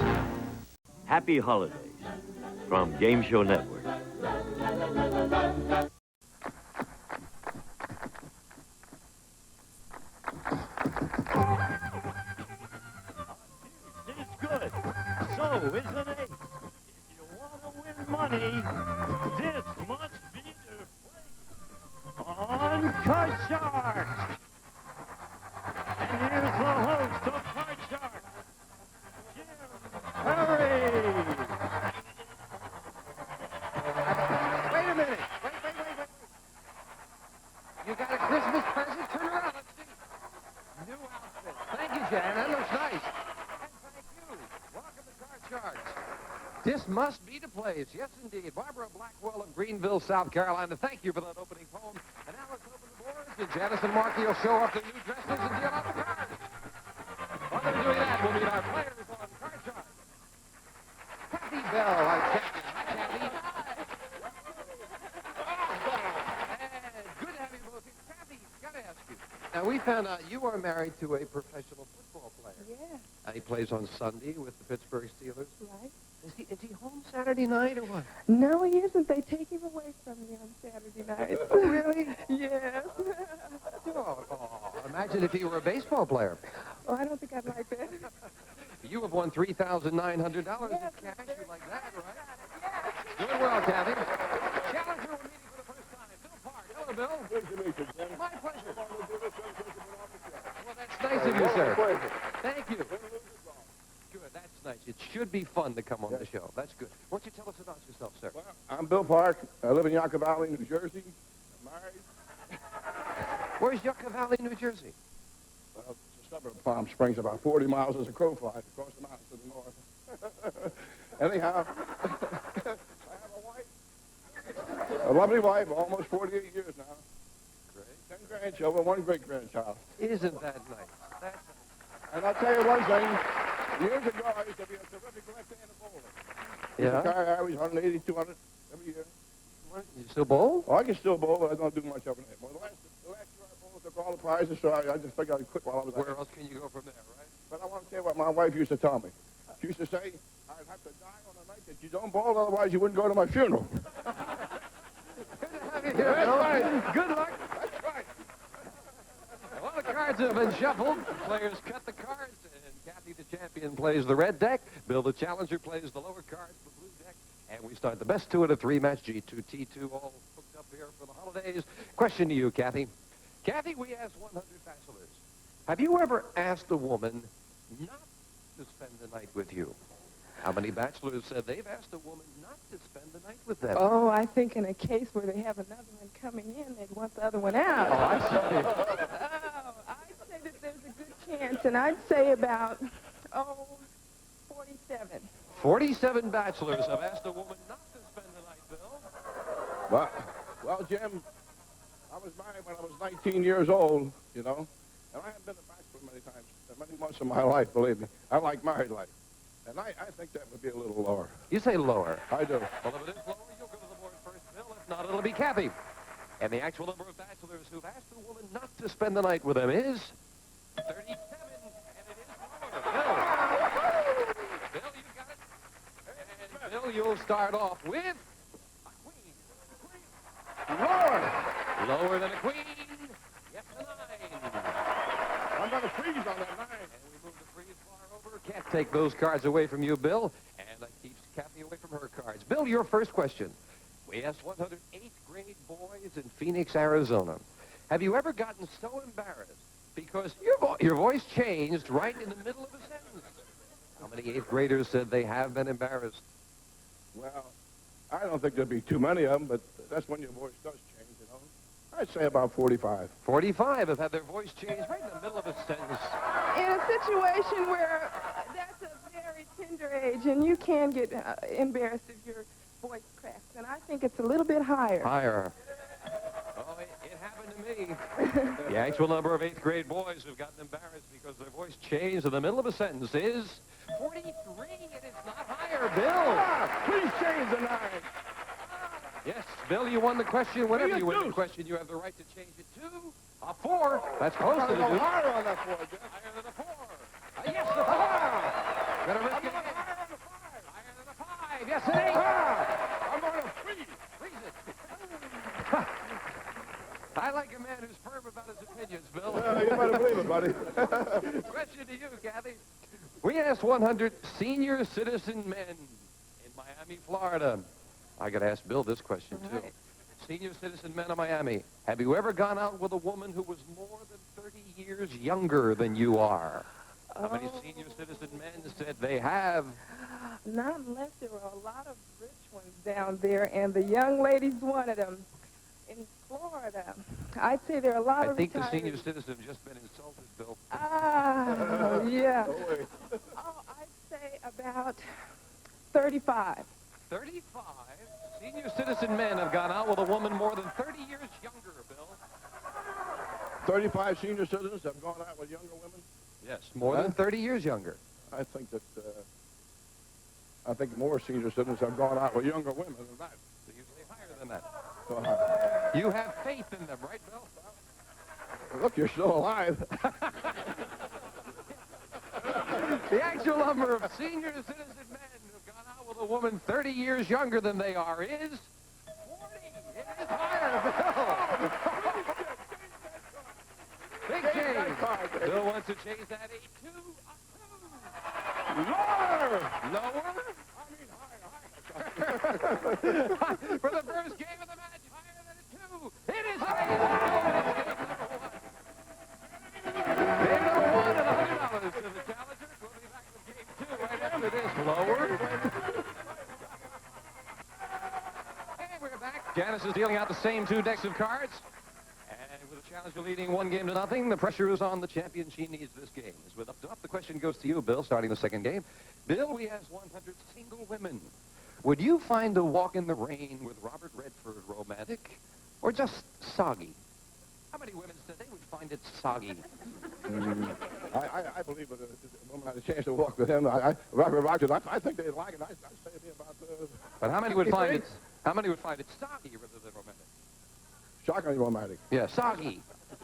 Happy holidays from Game Show Network. It's good. So, isn't it? If you want to win money, this must be the place. On Card Shark. And here's the host of Card Shark, Jim Perry. Wait a minute. Wait. You got a Christmas present? Turn around. Let's see. New outfit. Thank you, Jan. That looks nice. And thank you. Welcome to Card Sharks. This must be the place. Yes, indeed. Barbara Blackwell of Greenville, South Carolina. Thank you for that opening poem. And now let's open the boards, and Janice and Marky will show up their new dresses and deal out the cards. While they're doing that, we'll meet our players on Card Shark. Kathy Bell, our champion. Hi, Kathy. And good to have you both here. Kathy, gotta ask you. Now, we found out you are married to a professional football player. Yeah. He plays on Sunday with the Pittsburgh Steelers. Right. Is he home Saturday night or what? No, he isn't. They take him away from me on Saturday night. Really? Yes. Imagine if he were a baseball player. Oh, I don't think I'd like that. You have won $3,900 in cash. You like that, right? Doing well, Kathy. Challenger, we're meeting for the first time. Bill Park. Hello, Bill. Good to meet you, Jim. My pleasure. Well, that's nice of you, sir. Thank you. Good, that's nice. It should be fun to come on the show. That's good. Why don't you tell us about yourself, sir? Well, I'm Bill Park. I live in Yucca Valley, New Jersey. I'm married. Where's Yucca Valley, New Jersey? Well, it's a suburb of Palm Springs, about 40 miles as a crow flies across the mountains to the north. Anyhow, I have a wife, a lovely wife, almost 48 years now. Great. 10 grandchildren, 1 great-grandchild. Isn't that nice? That's nice. And I'll tell you one thing. Years ago, I used to be a terrific left-handed bowler. Yeah? The car average 180, 200 every year. You still bowl? Oh, I can still bowl, but I don't do much of it anymore. The last year I bowled, took all the prizes, so I just figured I'd quit while I was Where else can you go from there, right? But I want to tell you what my wife used to tell me. She used to say, I'd have to die on the night that you don't bowl, otherwise you wouldn't go to my funeral. Good to have you here, Bill. Right. Good luck. That's right. Well, the cards have been shuffled. The players cut the cards, and Kathy, the champion, plays the red deck. Bill, the challenger, plays the lower cards, the blue deck. And we start the best 2 out of 3 match, G2T2, all hooked up here for the holidays. Question to you, Kathy. Kathy, we asked 100 bachelors. Have you ever asked a woman not to spend the night with you? How many bachelors said they've asked a woman not to spend the night with them? Oh, I think in a case where they have another one coming in, they'd want the other one out. Oh, I see. Oh, I'd say that there's a good chance, and I'd say about, 47. 47 bachelors have asked a woman not to spend the night, Bill. Well, Jim, I was married when I was 19 years old, you know, and I haven't been a bachelor many times, many months of my life, believe me. I like married life. And I think that would be a little lower. You say lower. I do. Well, if it is lower, you'll go to the board first, Bill. If not, it'll be Kathy. And the actual number of bachelors who've asked a woman not to spend the night with them is 37, and it is lower. Bill. Bill, you got it. And Bill, you'll start off with a queen. Lower. Lower than a queen. Yes, a 9. I'm going to freeze on that 9. Can't take those cards away from you, Bill, and that keeps Kathy away from her cards. Bill, your first question. We asked 100 8th-grade boys in Phoenix, Arizona. Have you ever gotten so embarrassed because your voice changed right in the middle of a sentence? How many 8th graders said they have been embarrassed? Well, I don't think there'd be too many of them, but that's when your voice does change, you know. I'd say about 45. 45 have had their voice changed right in the middle of a sentence. In a situation where that's a very tender age, and you can get embarrassed if your voice cracks, and I think it's a little bit higher. Higher. Oh, it happened to me. The actual number of 8th grade boys who've gotten embarrassed because their voice changed in the middle of a sentence is 43, and it's not higher, Bill. Please change the 9. Yes, Bill, you won the question. Whenever you win the question, you have the right to change it to a 4. That's close to the go deuce. higher on that 4, Jeff. Higher than a 4. Yes, the 4. Gonna risk it again. Higher than a 5. Yes, an 8. I'm going to freeze. Freeze it. I like a man who's firm about his opinions, Bill. You better believe it, buddy. Question to you, Kathy. We asked 100 senior citizen men in Miami, Florida. I got to ask Bill this question, too. Right. Senior citizen men of Miami, have you ever gone out with a woman who was more than 30 years younger than you are? How many senior citizen men said they have? Not unless there were a lot of rich ones down there, and the young lady's one of them. In Florida, I'd say there are a lot of I think retirees. the senior citizen have just been insulted, Bill. Ah, yeah. Oh, I'd say about 35. 35. Senior citizen men have gone out with a woman more than 30 years younger, Bill. 35 senior citizens have gone out with younger women? Yes, more than 30 years younger. I think that, I think more senior citizens have gone out with younger women than that. They're usually higher than that. So high. You have faith in them, right, Bill? Look, you're still alive. The actual number of senior citizen men who have gone out with a woman 30 years younger than they are is 40. It is higher, Bill. Big change. Bill wants to change that 8 to a 2. Lower! Lower? Higher. For the first game of the match, higher than a 2. It is higher. Game number 1 and $100 to the challenger. We'll be back with game 2 right after this. Lower. And we're back. Janice is dealing out the same 2 decks of cards. And with the challenger leading 1 game to nothing, the pressure is on the champion. She needs this game. As with up to up, the question goes to you, Bill, starting the second game. Bill, we have 100 single women. Would you find a walk in the rain with Robert Redford romantic or just soggy? How many women today would find it soggy? I believe that a woman had a chance to walk with him. Robert Rogers, I think they'd like it. I'd say it'd be about... But how many would find it? How many would find it soggy rather than romantic? Shockingly romantic. Yeah, soggy.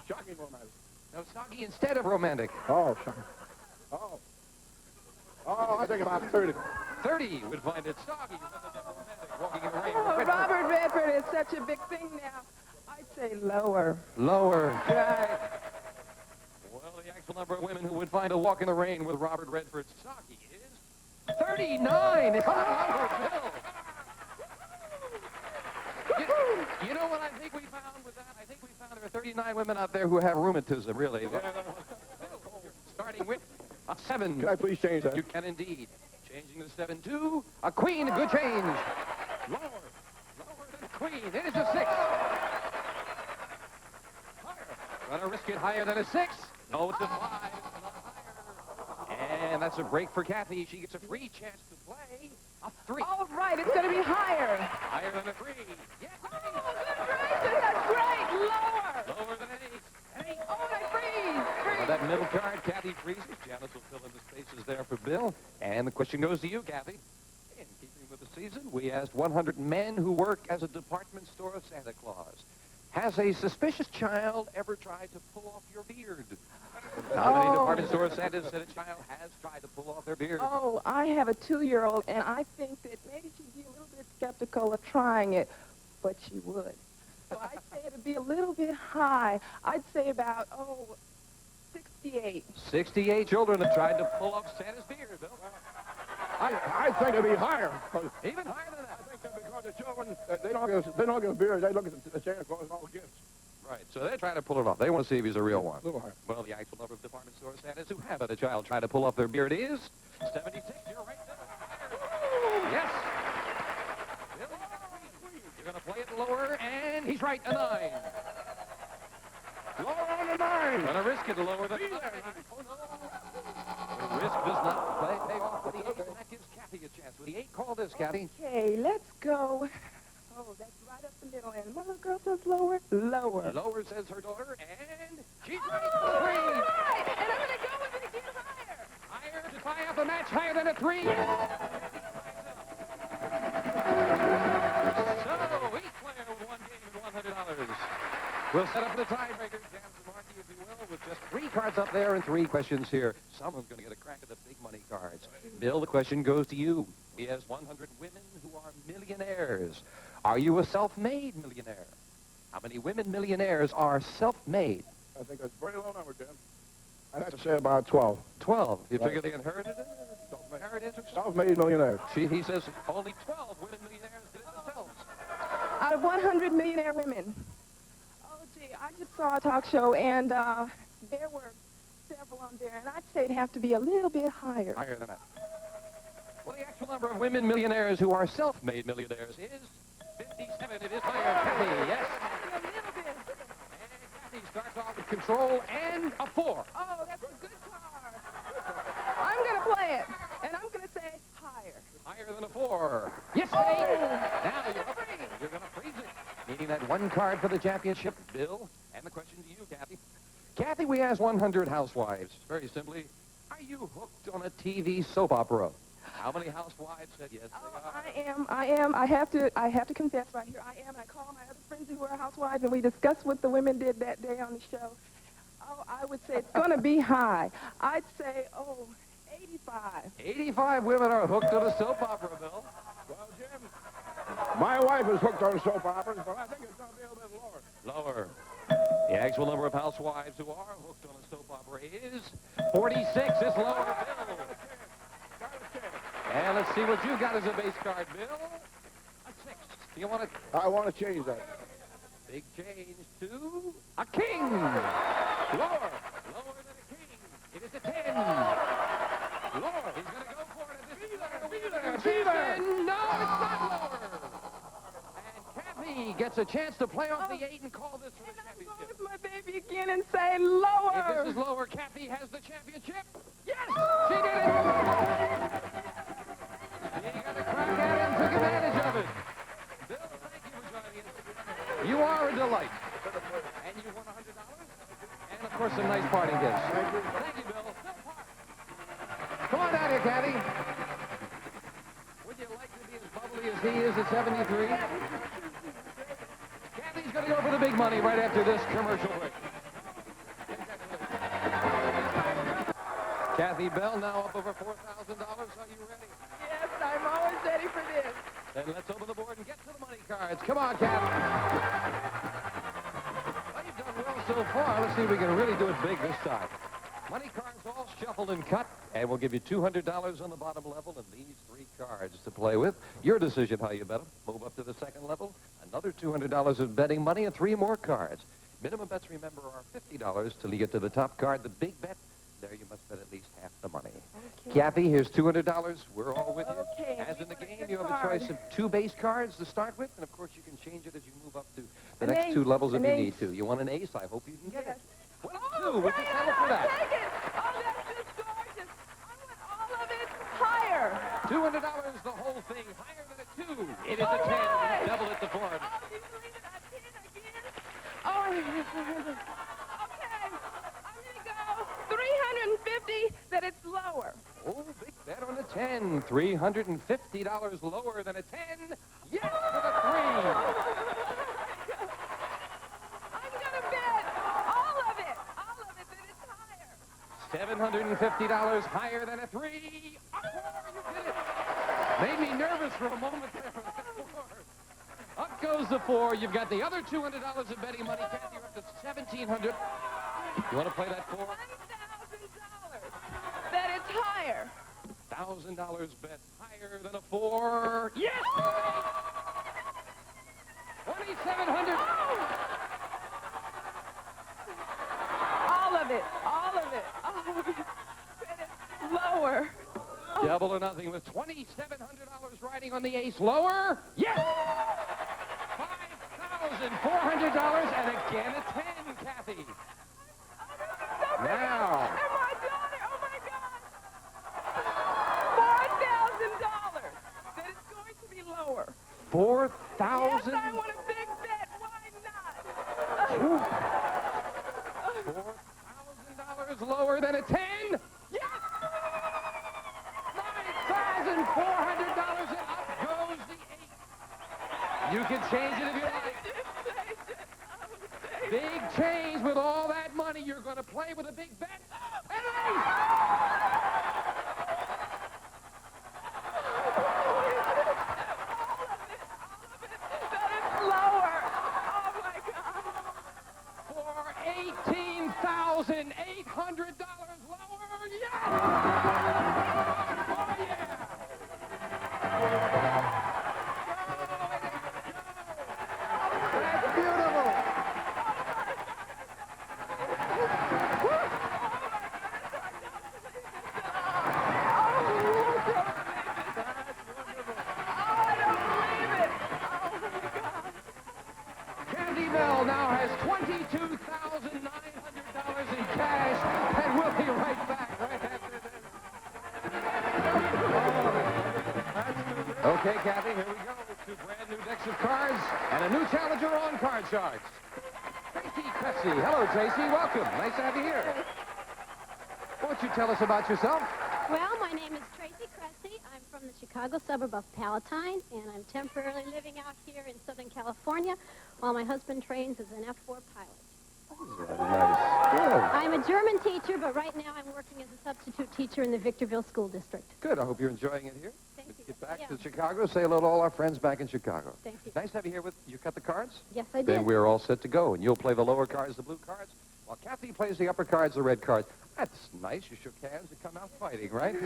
Shocking romantic. No, soggy instead of romantic. Oh, shocking. Oh, I think about 30. 30 would find it soggy rather than romantic. Walking in the rain. Oh, Robert Redford is such a big thing now. I'd say lower. Lower. Right. Well, the actual number of women who would find a walk in the rain with Robert Redford soggy is 39. It's lower, Bill. You know what I think we found with that? I think we found there are 39 women out there who have rheumatism, really. Starting with a 7. Can I please change that? You can indeed. Changing the 7 to a queen. A good change. Lower than queen. It is a 6. Higher. Gonna risk it higher than a 6. No, it's a 5. It's not higher. And that's a break for Kathy. She gets a free chance to play a 3. Oh, right. It's going to be higher. Higher than a 3. Yes. Oh, good gracious. That's great. Lower. Lower than an 8. An 8. Oh, I freeze. Well, that middle card, Kathy freezes. Janice will fill in the spaces there for Bill. And the question goes to you, Kathy. In keeping with the season, we asked 100 men who work as a department store Santa Claus. Has a suspicious child ever tried to pull off your beard? How many department store Santas said a child has tried to pull off their beard? Oh, I have a 2-year-old, and I think that maybe she'd be a little bit skeptical of trying it, but she would. So I'd say it'd be a little bit high. I'd say about, 68. 68 children have tried to pull off Santa's beard, Bill. I think it'd be higher. Even higher than that. I think that because the children, they don't give beers. They look at the Santa Claus and all the gifts. Right, so they're trying to pull it off. They want to see if he's a real one. A little higher. Well, the actual number of department store Santas who have had a child try to pull off their beard is 76. You're right there. Yes. You're going to play it lower, and he's right, a 9. Lower on the 9. Going to risk it lower than a 9. Oh, no. The risk does not pay off with the 8, and that gives Kathy a chance. With the 8, call this, Kathy. Okay, let's go. Oh, that's right up the middle. And my little girl says lower. Lower. Lower, says her daughter, and she's right. Oh, 3. right. And I'm going to go with it again higher. Higher to tie up the match, higher than a 3. So, each player with 1 game and $100. We'll set up the tiebreaker, Janice and Marty, if you will, with just 3 cards up there and 3 questions here. Someone's going to get a crack at the big money cards. Bill, the question goes to you. He has 100 women who are millionaires. Are you a self-made millionaire? How many women millionaires are self-made? I think that's a very low number, Jim. I'd have to say about 12. 12. You figure they inherited it? Self-made millionaires. He says only 12 women millionaires did it themselves. Out of 100 millionaire women. Oh, gee, I just saw a talk show, and there were several on there, and I'd say it'd have to be a little bit higher. Higher than that. Well, the actual number of women millionaires who are self-made millionaires is 57. It is higher. Kathy, yes? A little bit. And Kathy starts off with control and a 4. Oh, that's a good card. I'm going to play it, and I'm going to say higher. Higher than a 4. 4. Yes, mate. Now you're up. You're going to freeze it. Needing that one card for the championship, Bill. And the question to you, Kathy. Kathy, we asked 100 housewives, very simply, are you hooked on a TV soap opera? How many housewives said yes? I am. I have to confess right here. I am. I call my other friends who are housewives, and we discuss what the women did that day on the show. Oh, I would say it's going to be high. I'd say, 85. 85 women are hooked on a soap opera, Bill. Well, Jim, my wife is hooked on soap operas, but I think it's going to be a little bit lower. Lower. The actual number of housewives who are hooked on a soap opera is 46. It's lower, Bill. And let's see what you got as a base card, Bill. A 6. Do you want to... I want to change that. Big change to a king. Lower. Lower than a king. It is a 10. Lower. He's going to go for it. No, it's not lower. And Kathy gets a chance to play off the 8 and call this for the championship. I'm going with my baby again and say lower. If this is lower, Kathy has the championship. Yes, she did it. He got a crack at it and took advantage of it. Bill, thank you for joining us. You are a delight. And you won $100. And, of course, some nice parting gifts. Thank you, Bill. Come on down here, Kathy. Would you like to be as bubbly as he is at 73? Kathy's going to go for the big money right after this commercial break. Kathy Bell now up over $4,000. Are you ready? Yes, I'm always ready for this. Then let's open the board and get to the money cards. Come on, Kathy. Well, you've done well so far. Let's see if we can really do it big this time. Money cards all shuffled and cut, and we'll give you $200 on the bottom level and these 3 cards to play with. Your decision how you bet them. Move up to the second level. Another $200 of betting money and 3 more cards. Minimum bets, remember, are $50 till you get to the top card. The big bet, there you must bet at least half the money. Okay. Kathy, here's $200. We're all with you. Okay. As in the game, you have a choice of 2 base cards to start with, and of course you can change it as you move up to the next ace. 2 levels if you An need ace. to. You want an ace? I hope you can get Yes. it. Well, 2. Would you settle for that? Take it. Oh, that's just gorgeous. I want all of it higher. $200, the whole thing, higher than a 2. It is All a 10. right. Double it to 4. Oh, do you believe it? I did again. Oh, okay. I'm going to go 350 that it's lower. Oh, big bet on a 10. $350 lower than a 10. Yes, for the 3. I'm going to bet all of it that it's higher. $750 higher than a 3. A 4, you did it. Made me nervous for a moment there. Up goes the 4. You've got the other $200 of betting money. Kathy, you're up to $1,700. You want to play that 4? $1,000 that it's higher. $1,000 bet higher than a 4. Yes! 2,700. All of it. That it's lower. Double or nothing with $2,700 riding on the ace. Lower. Yes! $5,400 and again a 10, Kathy. Now. And my daughter, oh my God. $4,000 that it's going to be lower. 4,000. Yes, I want a big bet. Why not? $4,000 lower than a 10. Yes! $9,400 and up goes the 8. You can change it if you like. Big change with all that money. You're going to play with a big bet. And an ace! Lower. Oh my God. For $18,800 lower. Yes! Oh, yeah! That's beautiful. Candy Bell now has $22,900 in cash, and we'll be right back right after this. Oh, that's Okay, Kathy, here we go. Two brand new decks of cards and a new challenger on Card Sharks. Tracy Cressy. Hello, Tracy. Welcome. Nice to have you here. Won't you tell us about yourself? Well, my name is Tracy Cressy. I'm from the Chicago suburb of Palatine, and I'm temporarily living out here in Southern California while my husband trains as an F-4 pilot. Nice. Good. I'm a German teacher, but right now I'm working as a substitute teacher in the Victorville School District. Good. I hope you're enjoying it here. Thank you. Get back Yeah. to Chicago. Say hello to all our friends back in Chicago. Thank you. Nice to have you here. You cut the cards? Yes, I did. Then we're all set to go, and you'll play the lower cards, the blue cards, while Kathy plays the upper cards, the red cards. That's nice. You shook hands and come out fighting, right?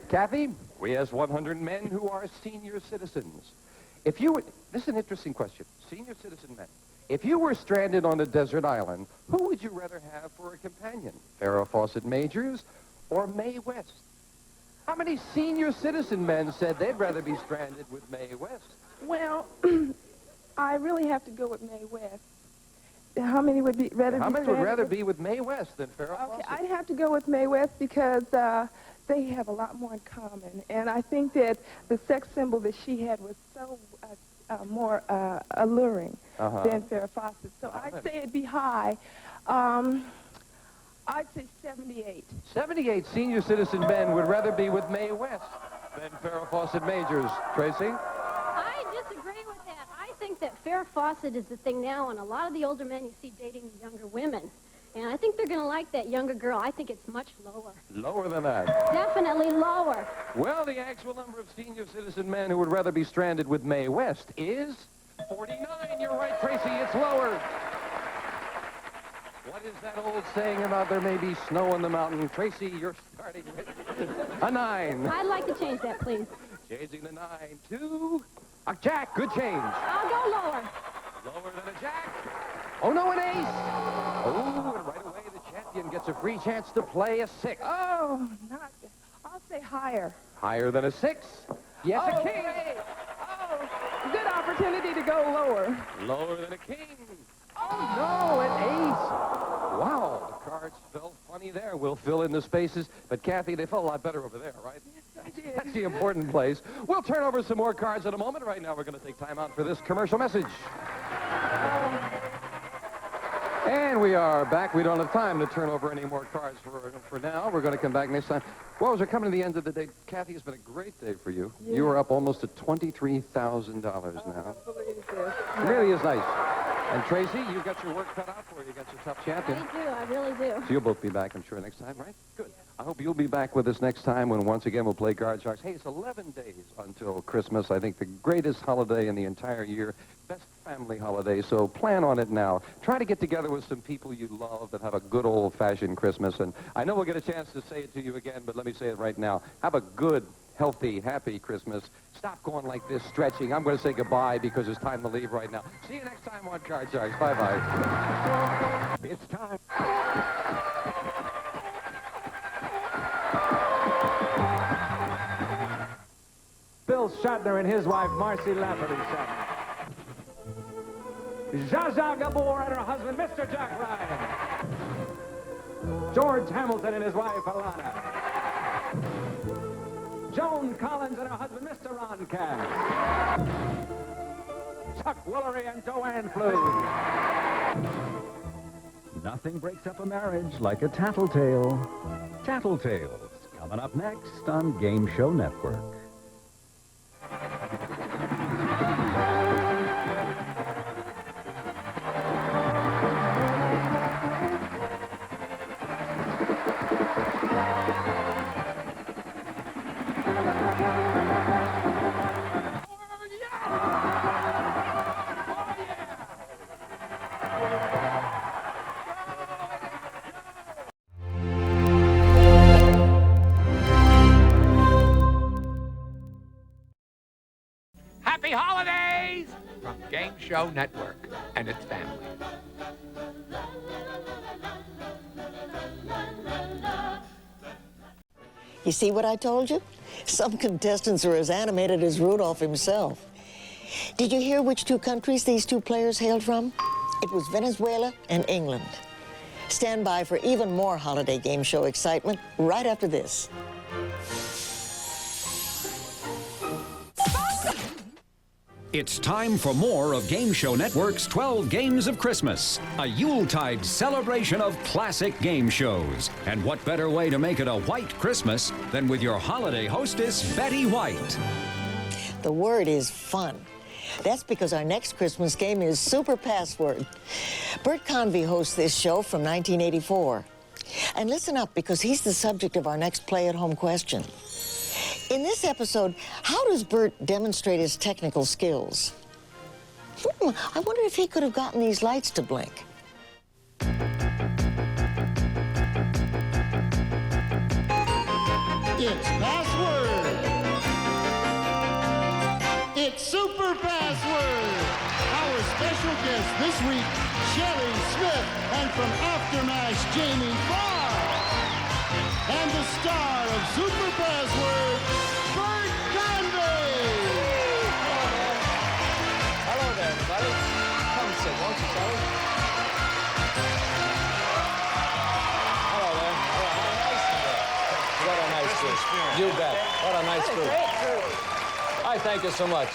Kathy, we asked 100 men who are senior citizens. If you would, this is an interesting question. Senior citizen men. If you were stranded on a desert island, who would you rather have for a companion? Farrah Fawcett Majors or Mae West? How many senior citizen men said they'd rather be stranded with Mae West? Well, I really have to go with Mae West. How many would be rather? How be many would stranded rather with- be with Mae West than Farrah Okay, Fawcett? I'd have to go with Mae West because they have a lot more in common, and I think that the sex symbol that she had was so more alluring than Farrah Fawcett. So I'd say it'd be high. I'd say 78. 78 senior citizen men would rather be with Mae West than Farrah Fawcett Majors. Tracy? I disagree with that. I think that Farrah Fawcett is the thing now, and a lot of the older men you see dating the younger women. And I think they're going to like that younger girl. I think it's much lower. Lower than that. Definitely lower. Well, the actual number of senior citizen men who would rather be stranded with Mae West is 49. You're right, Tracy. It's lower. What is that old saying about there may be snow in the mountain? Tracy, you're starting with a 9. I'd like to change that, please. Changing the 9 to a jack. Good change. I'll go lower. Lower than a jack. Oh, no, an ace. Oh, and right away the champion gets a free chance to play a 6. Oh, I'll say higher. Higher than a 6. Yes, a king. Wait. Oh, good opportunity to go lower. Lower than a king. Oh, no, an ace. Wow, the cards fell funny there. We'll fill in the spaces. But, Kathy, they fell a lot better over there, right? Yes, I did. That's the important place. We'll turn over some more cards in a moment. Right now, we're going to take time out for this commercial message. And we are back. We don't have time to turn over any more cards for now. We're going to come back next time. Well, as we're coming to the end of the day, Kathy, it's been a great day for you. Yeah. You are up almost to $23,000 now. I believe this. It really is nice. And Tracy, you've got your work cut out for you against a tough champion. I do. I really do. So you'll both be back, I'm sure, next time, right? Good. I hope you'll be back with us next time when once again we'll play Card Sharks. Hey, it's 11 days until Christmas. I think the greatest holiday in the entire year. Best family holiday, so plan on it now. Try to get together with some people you love and have a good old-fashioned Christmas. And I know we'll get a chance to say it to you again, but let me say it right now. Have a good, healthy, happy Christmas. Stop going like this, stretching. I'm going to say goodbye because it's time to leave right now. See you next time on Card Sharks. Bye-bye. It's time. Bill Shatner and his wife, Marcy Lafferty Shatner. Zsa Zsa Gabor and her husband, Mr. Jack Ryan. George Hamilton and his wife, Alana. Joan Collins and her husband, Mr. Ron Cass. Chuck Woolery and Joanne Flew. Nothing breaks up a marriage like a tattletale. Tattletales, coming up next on Game Show Network. Happy holidays from Game Show Network and its family. You see what I told you? Some contestants are as animated as Rudolph himself. Did you hear which two countries these two players hailed from? It was Venezuela and England. Stand by for even more holiday game show excitement right after this. It's time for more of Game Show Network's 12 Games of Christmas, a Yuletide celebration of classic game shows. And what better way to make it a white Christmas than with your holiday hostess, Betty White? The word is fun. That's because our next Christmas game is Super Password. Bert Convy hosts this show from 1984. And listen up, because he's the subject of our next play-at-home question. In this episode, how does Bert demonstrate his technical skills? I wonder if he could have gotten these lights to blink. It's Password. It's Super Password. Our special guest this week, Sherry Smith, and from Aftermath, Jamie Farr. And the star of Super Password, Bert Convy. Hello there, everybody. Come sit, won't you, Sally? Hello there. What a nice group. You bet. What a nice group. I thank you so much.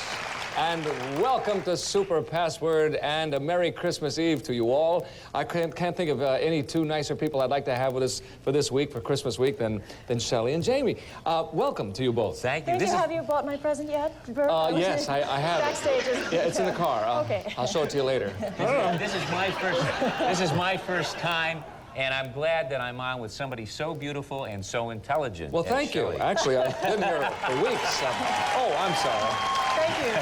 And welcome to Super Password, and a Merry Christmas Eve to you all. I can't think of any two nicer people I'd like to have with us for this week, for Christmas week, than Shelley and Jamie. Welcome to you both. Thank you. Have you bought my present yet, Bert? Yes, I have. Backstage. Yeah, it's in the car. Okay. I'll show it to you later. This is my first time. And I'm glad that I'm on with somebody so beautiful and so intelligent. Well, thank you. Actually, I've been here for weeks. Oh, I'm sorry. Thank you.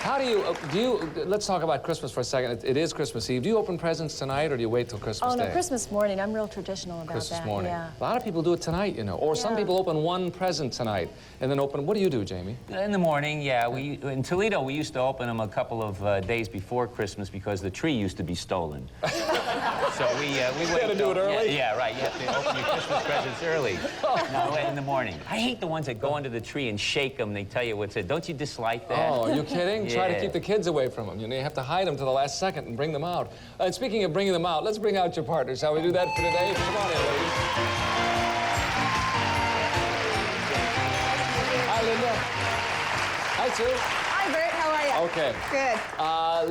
How do you, let's talk about Christmas for a second. It is Christmas Eve. Do you open presents tonight, or do you wait till Christmas Day? Oh, no, Christmas morning. I'm real traditional about Christmas that. morning. Yeah. A lot of people do it tonight, you know. Or some people open one present tonight and then open. What do you do, Jamie? In the morning, yeah. In Toledo, we used to open them a couple of days before Christmas because the tree used to be stolen. So we wait. You gotta do it early? Yeah, right. You have to open your Christmas presents early. No, in the morning. I hate the ones that go under the tree and shake them. They tell you what's it. Don't you dislike that? Oh, are you kidding? Yeah. Try to keep the kids away from them. You know, you have to hide them to the last second and bring them out. And speaking of bringing them out, let's bring out your partners. Shall we do that for today? Come on in, ladies. Hi, Linda. Hi, Sue. Hi, Bert. How are you? Okay. Good.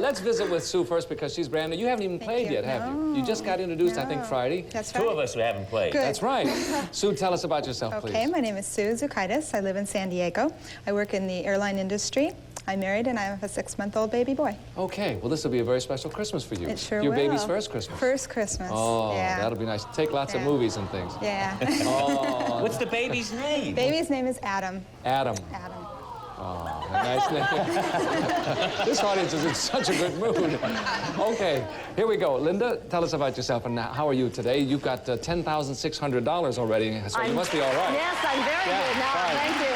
Let's visit with Sue first, because she's brand new. You haven't even played yet, have you? You just got introduced, I think, Friday. That's Two of us who haven't played. Good. That's right. Sue, tell us about yourself, please. Okay, my name is Sue Zukaitis. I live in San Diego. I work in the airline industry. I'm married, and I have a 6-month-old baby boy. Okay, well, this will be a very special Christmas for you. It sure Your will. baby's first Christmas. First Christmas. Oh, yeah. that'll be nice. Take lots of movies and things. Yeah. Oh. What's the baby's name? Baby's name is Adam. Adam. Adam. Oh, a nice name. This audience is in such a good mood. Okay, here we go. Linda, tell us about yourself, and how are you today? You've got $10,600 already, so you must be all right. Yes, I'm very good now. Fine. Thank you.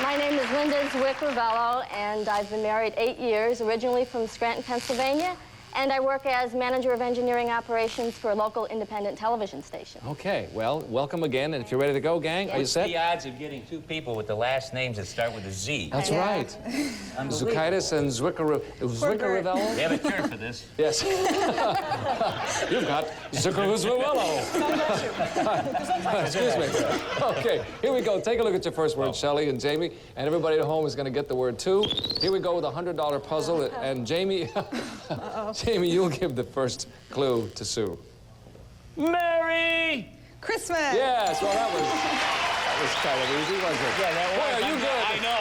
My name is Linda Zwick-Ravello, and I've been married 8 years, originally from Scranton, Pennsylvania. And I work as manager of engineering operations for a local independent television station. Okay, well, welcome again. And if you're ready to go, gang, are you What's set? the odds of getting two people with the last names that start with a Z? That's right. Zukaitis and Zwick-Ravello. We have a term for this. Yes. You've got Zwick-Ravello. Excuse me. Okay, here we go. Take a look at your first word, Shelley and Jamie. And everybody at home is going to get the word too. Here we go with a $100 puzzle. And Jamie, Jamie, you'll give the first clue to Sue. Merry Christmas. Yes, well, that was kind of easy, wasn't it? Yeah, that was. Boy, are you good? I know.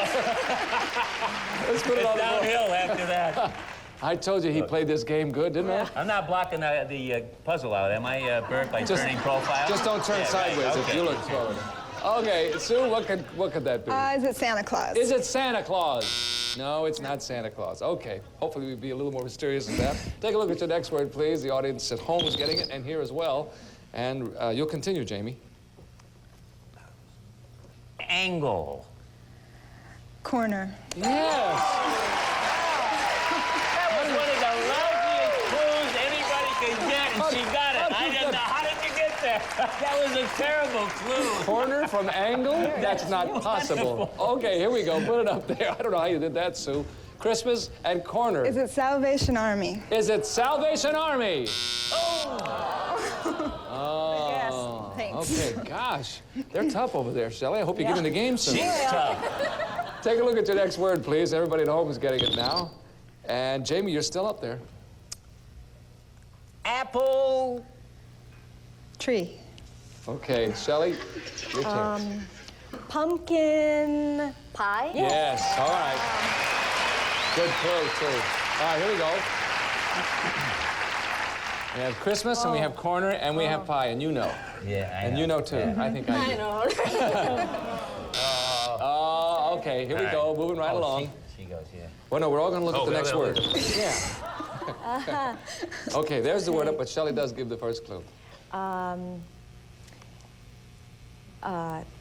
Let's put it It's on the board. downhill after that. I told you he played this game good, didn't I? I'm not blocking the puzzle out, am I, Bert, by turning profile? Just don't turn sideways right, if you look forward. Okay, Sue, what could that be? Is it Santa Claus? Is it Santa Claus? No, it's not Santa Claus. Okay, hopefully we'll be a little more mysterious than that. Take a look at your next word, please. The audience at home is getting it, and here as well. And you'll continue, Jamie. Angle. Corner. Yes. That was one of the lousiest clues anybody could get, and she got it. I didn't know. How did you get there? That was a terrible clue. Corner from angle? That's not possible. Okay, here we go. Put it up there. I don't know how you did that, Sue. Christmas and corner. Is it Salvation Army? Is it Salvation Army? Oh. Yes, thanks. Okay, gosh. They're tough over there, Shelley. I hope you get in the game soon. She's tough. Take a look at your next word, please. Everybody at home is getting it now. And Jamie, you're still up there. Apple. Tree. Okay, Shelley, your turn. Pumpkin Pie? Yes, all right. Good clue, too. All right, here we go. We have Christmas, and we have corner, and we have pie, and you know. Yeah, I And know. you know, too. I think I do. know. Oh, okay, here we go, moving right along. She goes, yeah. Well, no, we're all going to look at the next word. Uh-huh. Okay, there's the word up, but Shelley does give the first clue.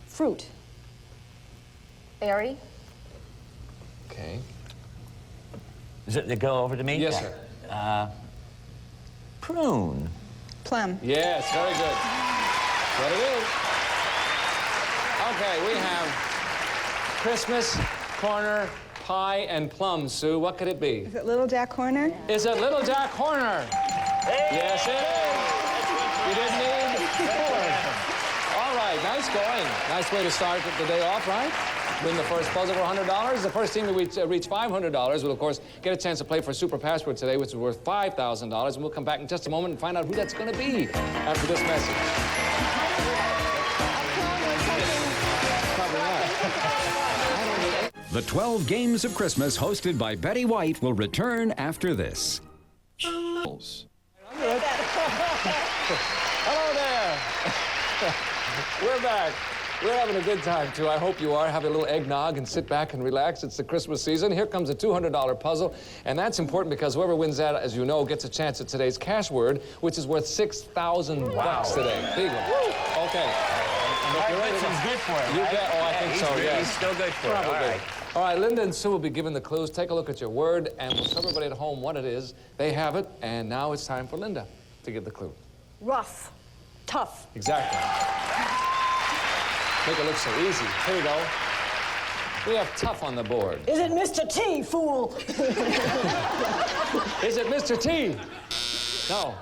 Fruit. Berry? Okay. Does it go over to me? Yes, sir. Prune. Plum. Yes, very good. What it is. Okay, we have Christmas, corner, pie, and plum. Sue, what could it be? Is it Little Jack Horner? Is it Little Jack Horner? Yes, it is. You didn't need four. All right, nice going. Nice way to start the day off, right? Win the first puzzle for $100. The first team to reach $500 will, of course, get a chance to play for a super password today, which is worth $5,000. And we'll come back in just a moment and find out who that's going to be after this message. The 12 Games of Christmas, hosted by Betty White, will return after this. Hello there. We're back. We're having a good time, too. I hope you are. Have a little eggnog and sit back and relax. It's the Christmas season. Here comes a $200 puzzle, and that's important because whoever wins that, as you know, gets a chance at today's cash word, which is worth $6,000 today. Big one. Okay. Vincent's good for it, You right? bet. Oh, I think so, yes. He's still good for Probably. it. All right. All right, Linda and Sue will be giving the clues. Take a look at your word, and we'll show everybody at home what it is. They have it, and now it's time for Linda to give the clue. Rough. Tough. Exactly. Make it look so easy. Here we go. We have tough on the board. Is it Mr. T, fool? Is it Mr. T? No.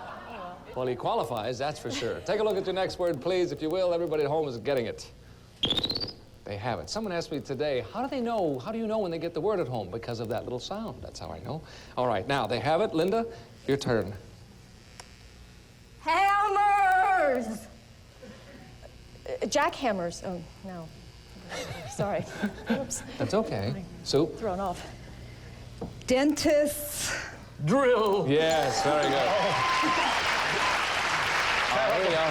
Well, he qualifies, that's for sure. Take a look at your next word, please, if you will. Everybody at home is getting it. They have it. Someone asked me today, how do you know when they get the word at home? Because of that little sound. That's how I know. All right, now they have it. Linda, your turn. Hammers! Jackhammers. Oh, no. Sorry. Oops. That's okay. Sue? Thrown off. Dentists. Drill. Yes, very good. Here we go.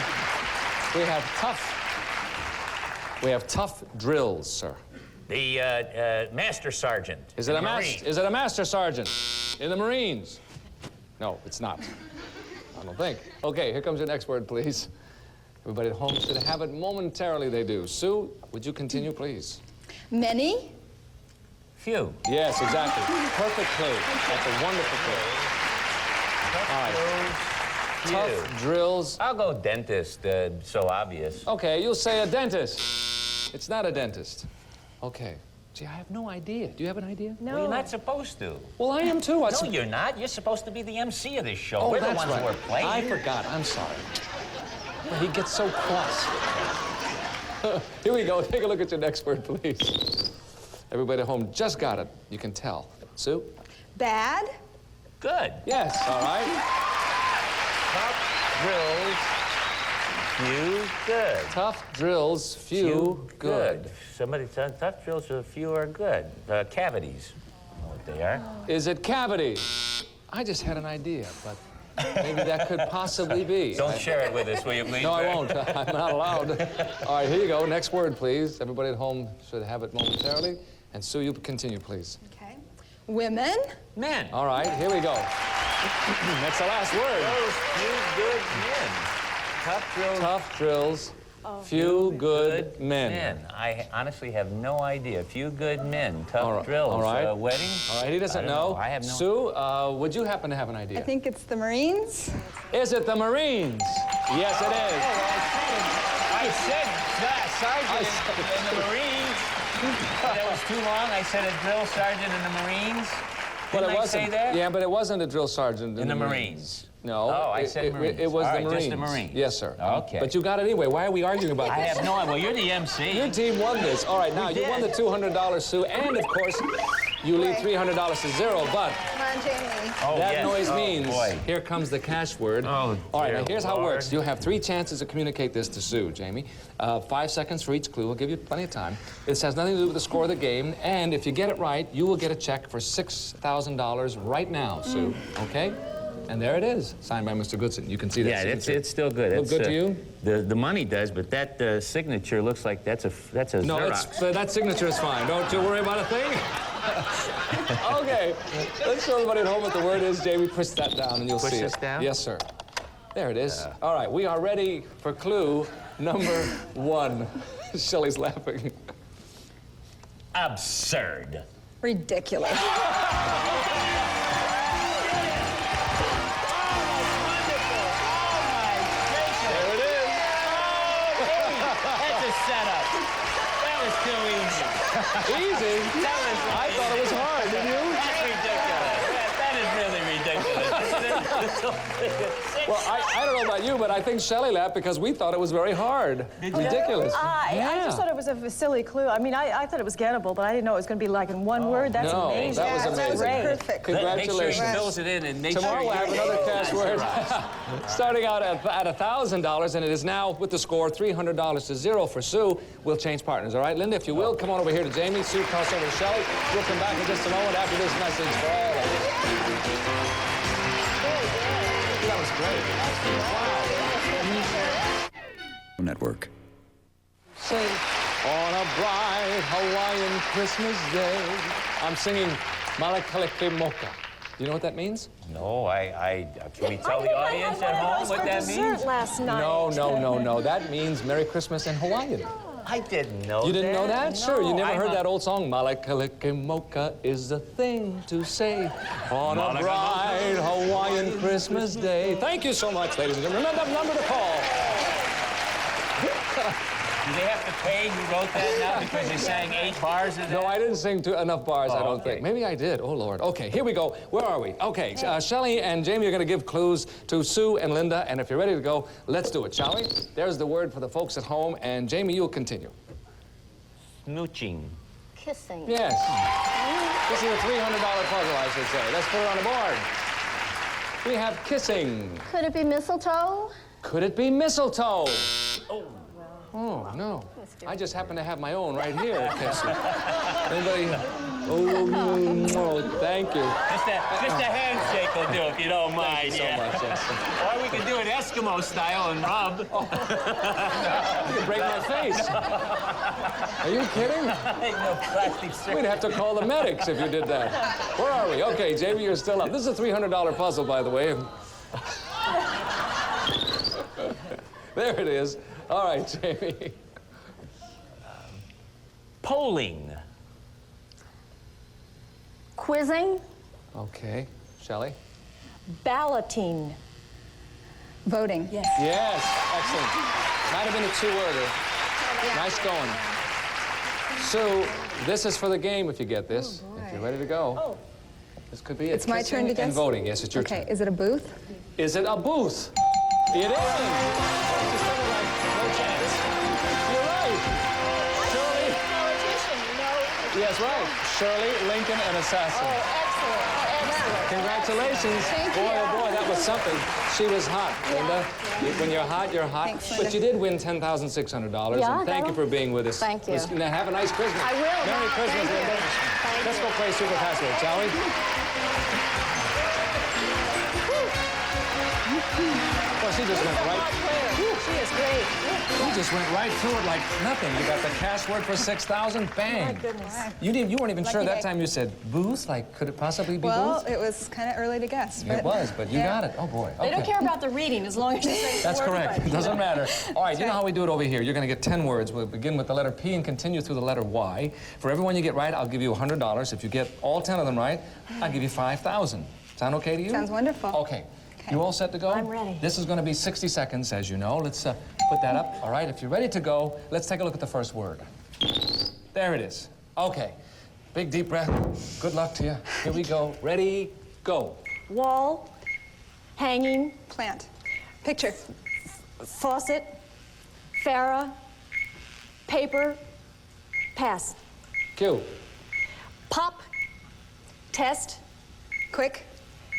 We have tough drills, sir. The Master Sergeant. Is it a Master Sergeant in the Marines? No, it's not. I don't think. Okay, here comes your next word, please. Everybody at home should have it momentarily. They do. Sue, would you continue, please? Many. Few. Yes, exactly. Perfect clue. That's a wonderful clue. All right. Tough drills. I'll go dentist, so obvious. Okay, you'll say a dentist. It's not a dentist. Okay. Gee, I have no idea. Do you have an idea? No. Well, you're not supposed to. Well, I am too. No, you're not. You're supposed to be the MC of this show. Oh, We're the that's ones right. who are playing. I forgot. I'm sorry. Well, he gets so cross. Here we go. Take a look at your next word, please. Everybody at home just got it. You can tell. Sue? Bad. Good. Yes. All right. Tough drills, few good. Tough drills, few good. Somebody said tough drills, few are good. Cavities. I know what they are. Is it cavity? I just had an idea, but maybe that could possibly be. Don't share it with us, will you, please? No, I won't. I'm not allowed. All right, here you go. Next word, please. Everybody at home should have it momentarily. And Sue, you continue, please. Okay. Women. Men. All right, here we go. That's the last word. Those few good men. Tough drills, few good men. I honestly have no idea. Few good men. Tough drills. All right. Wedding. All right, he doesn't know. I have no. Sue, would you happen to have an idea? I think it's the Marines. Is it the Marines? Yes, it is. I said sergeant in the Marines. That was too long. I said a drill sergeant in the Marines. Didn't I wasn't. say that? Yeah, but it wasn't a drill sergeant In the Marines. No. Oh, I said Marines. It was All the right, Marines. just the Marines. Yes, sir. Okay. But you got it anyway. Why are we arguing about I this? have no idea. Well, you're the MC. Your team won this. All right, now you won the $200, Sue, and of course, you leave $300 to zero, but Come on, Jamie. Oh, that yes. noise Oh, means boy. here comes the cash word. Oh, all right, dear now here's how it Lord. works. You'll have 3 chances to communicate this to Sue, Jamie. 5 seconds for each clue. We'll give you plenty of time. This has nothing to do with the score of the game, and if you get it right, you will get a check for $6,000 right now, Sue. Okay? And there it is, signed by Mr. Goodson. You can see that Yeah, signature. it's still good. Look It's, good to you? The money does, but that signature looks like that's a No, Xerox. that signature is fine. Don't you worry about a thing. Okay, let's show everybody at home what the word is. Jamie, push that down and you'll Push see this it. down? Yes, sir. There it is. All right, we are ready for clue number 1. Shelley's laughing. Absurd. Ridiculous. There it is. That's a setup. That was too easy. Easy? I thought it was hard, didn't you? That's ridiculous. That is really ridiculous. Well, I don't know about you, but I think Shelley laughed because we thought it was very hard. Ridiculous. I just thought it was a silly clue. I mean, I thought it was gettable, but I didn't know it was going to be like in one word. That's no, amazing. that was amazing. Great. Perfect. Congratulations. Make sure he fills it in and make Tomorrow sure we'll have another cash word starting out at $1,000, and it is now with the score $300 to zero for Sue. We'll change partners, all right? Linda, if you will, come on over here to Jamie. Sue, toss over to Shelley. We'll come back in just a moment after this message for all of you. That was great. Wow. Network. Sing on a bright Hawaiian Christmas day. I'm singing Malakaleke Moka. Do you know what that means? No, can we tell the audience at home what that means? Last night. No. That means Merry Christmas in Hawaiian. I didn't know that. You didn't know that? Sure, you never I'm heard a- that old song, Malakaleke Moka is the thing to say on a bright Hawaiian Christmas day. Thank you so much, ladies and gentlemen. Remember that number to call. Do they have to pay who wrote that now because they sang 8 bars of that? No, I didn't sing enough bars, I don't okay. think. Maybe I did. Oh, Lord. Okay, here we go. Where are we? Okay, Shelley and Jamie are going to give clues to Sue and Linda, and if you're ready to go, let's do it, shall we? There's the word for the folks at home, and Jamie, you'll continue. Smooching. Kissing. Yes. This is a $300 puzzle, I should say. Let's put it on the board. We have kissing. Could it be mistletoe? Could it be mistletoe? Oh, no. I just happen to have my own right here, Kissing. Anybody? Oh, thank you. Just a handshake will do if you don't mind. Thank you so much, yes. Or we could do it Eskimo style and rub. You could break my face. Are you kidding? Ain't no plastic surgery. We'd have to call the medics if you did that. Where are we? Okay, Jamie, you're still up. This is a $300 puzzle, by the way. There it is. All right, Jamie. Polling. Quizzing? Okay. Shelley? Balloting. Voting. Yes. Yes. Excellent. Might have been a 2-worder. Nice going. Sue, this is for the game if you get this. If you're ready to go. Oh. This could be it. It's my turn to Kissing and guess? voting. Yes, it's your Okay, turn. is it a booth? Is it a booth? It is. Just something like no chance. You're right. Shirley. Yes, right. Shirley, Lincoln, and Assassin. Congratulations. Thank boy, you. oh boy, that was something. She was hot, Linda. When you're hot, you're hot. Thanks, but Linda. you did win $10,600. Yeah, and thank you for being with us. Thank you. Now, have a nice Christmas. I will. Merry Christmas, Thank you. Linda. Thank Let's go play Super Password, shall we? Well, she just went right. She is great. You just went right through it like nothing. You got the cash word for $6,000. Bang. My goodness. You weren't even sure Lucky that day. time. You said booth. Like, could it possibly be Well, booth? it was kind of early to guess. It was, but you yeah. got it. Oh boy. They don't Okay. care about the reading as long as you say the That's word correct. right. It doesn't matter. All right, you know how we do it over here. You're going to get 10 words. We'll begin with the letter P and continue through the letter Y. For every one you get right, I'll give you $100. If you get all 10 of them right, I'll give you $5,000. Sound okay to you? Sounds wonderful. Okay. You all set to go? I'm ready. This is going to be 60 seconds, as you know. Let's put that up. All right, if you're ready to go, let's take a look at the first word. There it is. Okay. Big deep breath. Good luck to you. Here we go. Ready, go. Wall. Hanging. Plant. Picture. Faucet. Farrah. Paper. Pass. Cue. Pop. Test. Quick.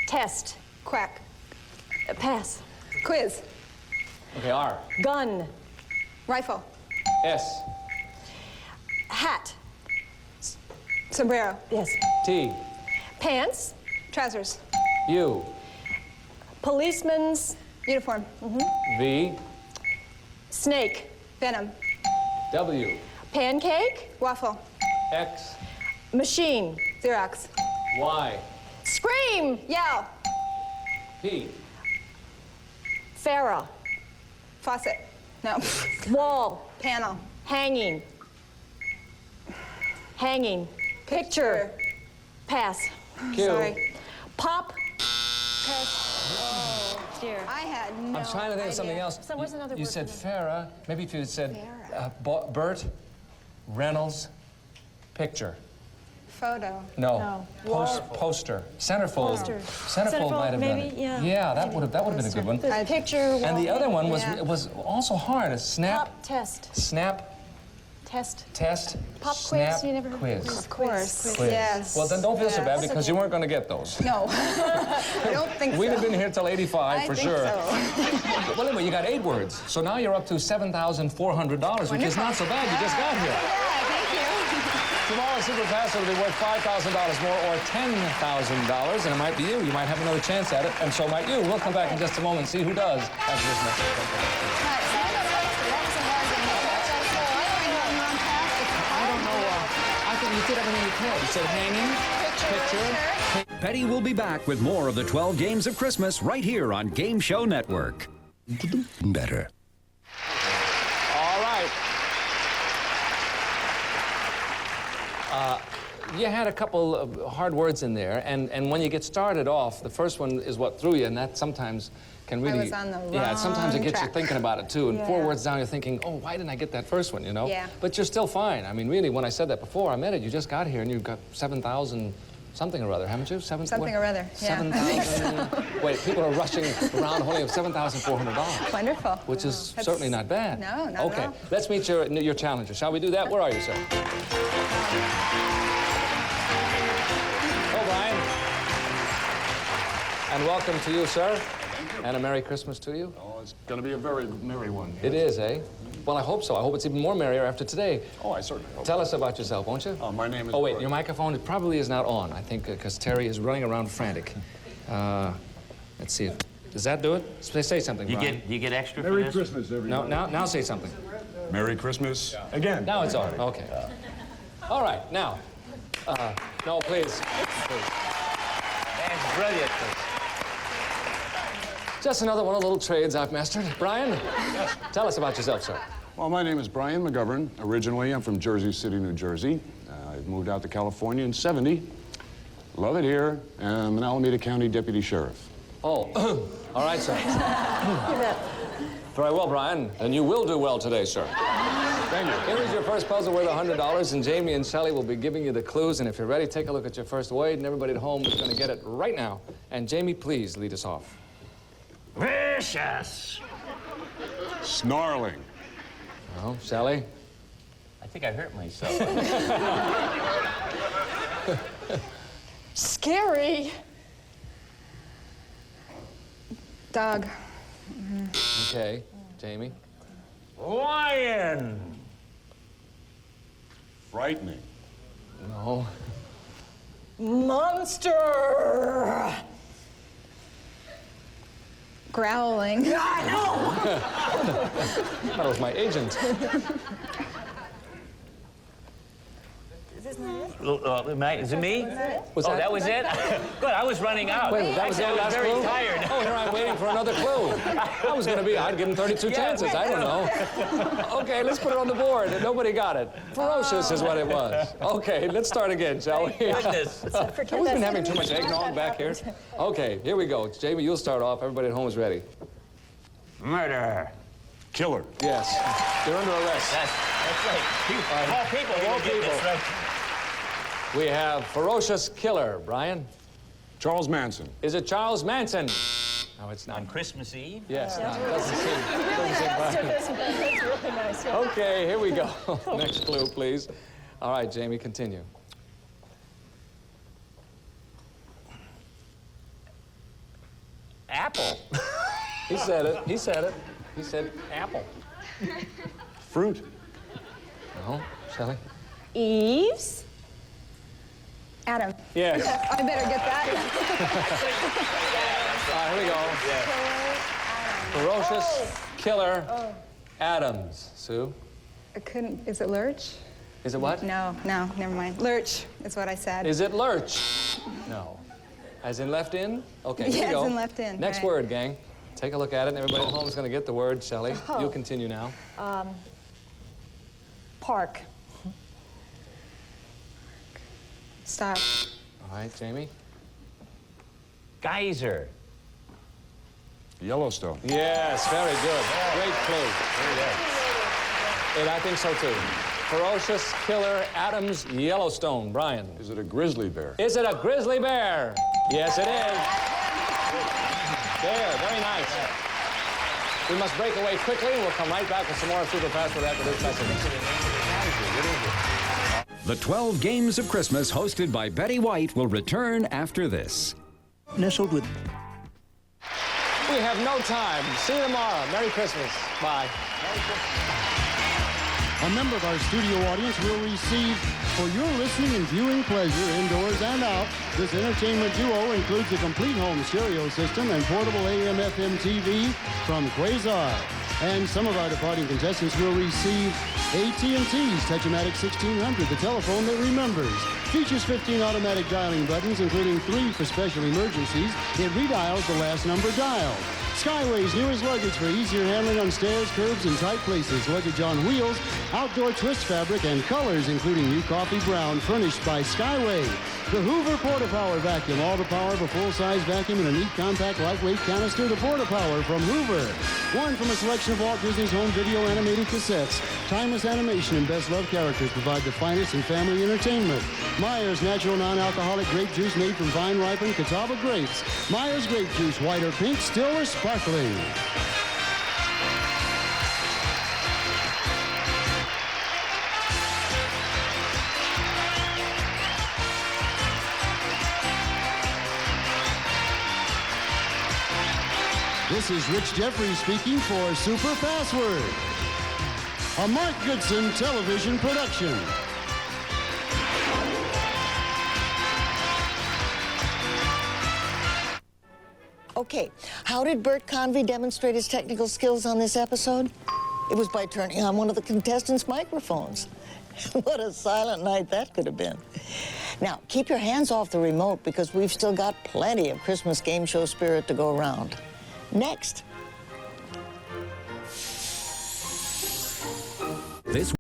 Test. Quack. Pass. Quiz. Okay, R. Gun. Rifle. S. Hat. Sombrero. Yes. T. Pants. Trousers. U. Policeman's uniform. V. Snake. Venom. W. Pancake. Waffle. X. Machine. Xerox. Y. Scream. Yell. P. Farrah. Faucet. No. Wall. Panel. Hanging. Hanging. Picture. Pass. Q. Sorry. Pop. Oh, dear. I had no I'm trying to think of something else. So what's another You word said for Farrah. Maybe if you had said Burt, Reynolds, picture. Photo. No. Poster. Centerfold. Poster. Centerfold might have been maybe, it. yeah. Yeah, that would have been a good one. The picture. And the other one was Yeah. was also hard. A snap, Pop test. snap, Test. test, Pop snap, quiz. You never heard quiz. Of course. Quiz. Yes. Well, then don't feel so bad Yes. because you weren't going to get those. No. I don't think We'd so. have been here till 85 I for think sure. so. Well, anyway, you got 8 words. So now you're up to $7,400, which is not so bad. You just got here. Yeah, thank you. Tomorrow, Super Pass will be worth $5,000 more or $10,000, and it might be you. You might have another chance at it, and so might you. We'll come back in just a moment and see who does after this message. I don't know. I think you did everything you could. You said hanging, picture. Petty will be back with more of the 12 Games of Christmas right here on Game Show Network. Better. All right. You had a couple of hard words in there, and when you get started off, the first one is what threw you, and that sometimes can really... was on the Yeah, sometimes it wrong gets you track. thinking about it, too, and 4 Yeah. words down, you're thinking, oh, why didn't I get that first one, you know? Yeah. But you're still fine. I mean, really, when I said that before, I meant it. You just got here, and you've got 7,000... something or other, haven't you? Something or other, yeah. 7,000... Wait, people are rushing around holding up $7,400. Wonderful. Which is That's- certainly not bad. No, not okay. at all. Let's meet your challenger. Shall we do that? Where are you, sir? Oh, Brian. And welcome to you, sir. And a Merry Christmas to you. Oh, it's going to be a very merry one. It is, eh? Well, I hope so. I hope it's even more merrier after today. Oh, I certainly hope. Tell us about yourself, won't you? My name is... Oh, wait, your microphone it probably is not on, I think, because Terry is running around frantic. Let's see. Does that do it? Say something, You Brian. get extra for Merry this? Christmas, everybody. Now say something. Merry Christmas. Again. Now it's on. Okay. All right, now. No, please. That's brilliant. Just another one of the little trades I've mastered. Brian, tell us about yourself, sir. Well, my name is Brian McGovern. Originally, I'm from Jersey City, New Jersey. I moved out to California in '70. Love it here. I'm an Alameda County Deputy Sheriff. Oh, all right, sir. Very well, Brian. And you will do well today, sir. Thank you. Here is your first puzzle worth $100, and Jamie and Shelley will be giving you the clues. And if you're ready, take a look at your first word, and everybody at home is going to get it right now. And Jamie, please lead us off. Vicious. Snarling. Oh, Shelley? I think I hurt myself. Scary. Dog. Okay. Jamie? Lion. Frightening. No. Monster. Growling. That was my agent. Is it me? Was that was it? Good, I was running out. Wait, that was I the was last very clue? tired. Oh, here I'm waiting for another clue. That was going to be, I'd give him 32 chances. I don't know. Okay, let's put it on the board. Nobody got it. Ferocious is what it was. Okay, let's start again, shall we? Goodness. Have we been having too much eggnog back here? Okay, here we go. Jamie, you'll start off. Everybody at home is ready. Murder. Killer. Yes. You're under arrest. That's right. More people. More will get people. this, right? We have Ferocious Killer, Brian. Charles Manson. Is it Charles Manson? No, it's not. On Christmas Eve? Yes, Yeah. no, it doesn't seem. That's really nice. Yeah. Okay, here we go. Next clue, please. All right, Jamie, continue. Apple. He said it. He said it. He said apple. Fruit. No, Shelley? Eve's? Adam. Yes. I better get that. All right, here we go. Ferocious Killer Adams. Sue? I couldn't. Is it Lurch? Is it what? No, never mind. Lurch is what I said. Is it Lurch? No. As in left in? Okay, here Yeah, we go. as in left in, Next right. word, gang. Take a look at it, and everybody at home is going to get the word. Shelley, Oh. you continue now. Park. Stop. All right, Jamie? Geyser. Yellowstone. Yes, very good. Great clue. Very good. And I think so, too. Ferocious Killer Adams Yellowstone. Brian? Is it a grizzly bear? Is it a grizzly bear? Yes, it is. There, very nice. We must break away quickly. We'll come right back with some more Super Fast Food after this message. The 12 Games of Christmas, hosted by Betty White, will return after this. Nestled with We have no time. See you tomorrow. Merry Christmas. Bye. a member of our studio audience will receive, for your listening and viewing pleasure indoors and out, this entertainment duo includes a complete home stereo system and portable AM/FM TV from Quasar. And some of our departing contestants will receive AT&T's Touch-O-Matic 1600, the telephone that remembers. Features 15 automatic dialing buttons, including 3 for special emergencies. It redials the last number dialed. Skyway's newest luggage for easier handling on stairs, curbs, and tight places. Luggage on wheels, outdoor twist fabric, and colors, including new coffee brown, furnished by Skyway. The Hoover Porta-Power Vacuum, all the power of a full-size vacuum in a neat, compact, lightweight canister. The Porta-Power from Hoover. One from a selection of Walt Disney's home video animated cassettes. Timeless animation and best-loved characters provide the finest in family entertainment. Myers Natural Non-Alcoholic Grape Juice made from vine-ripened Catawba grapes. Myers Grape Juice, white or pink, still or sparkling. This is Rich Jeffries speaking for Super Password, a Mark Goodson television production. Okay, how did Bert Convy demonstrate his technical skills on this episode? It was by turning on one of the contestants' microphones. What a silent night that could have been. Now, keep your hands off the remote because we've still got plenty of Christmas game show spirit to go around. Next. This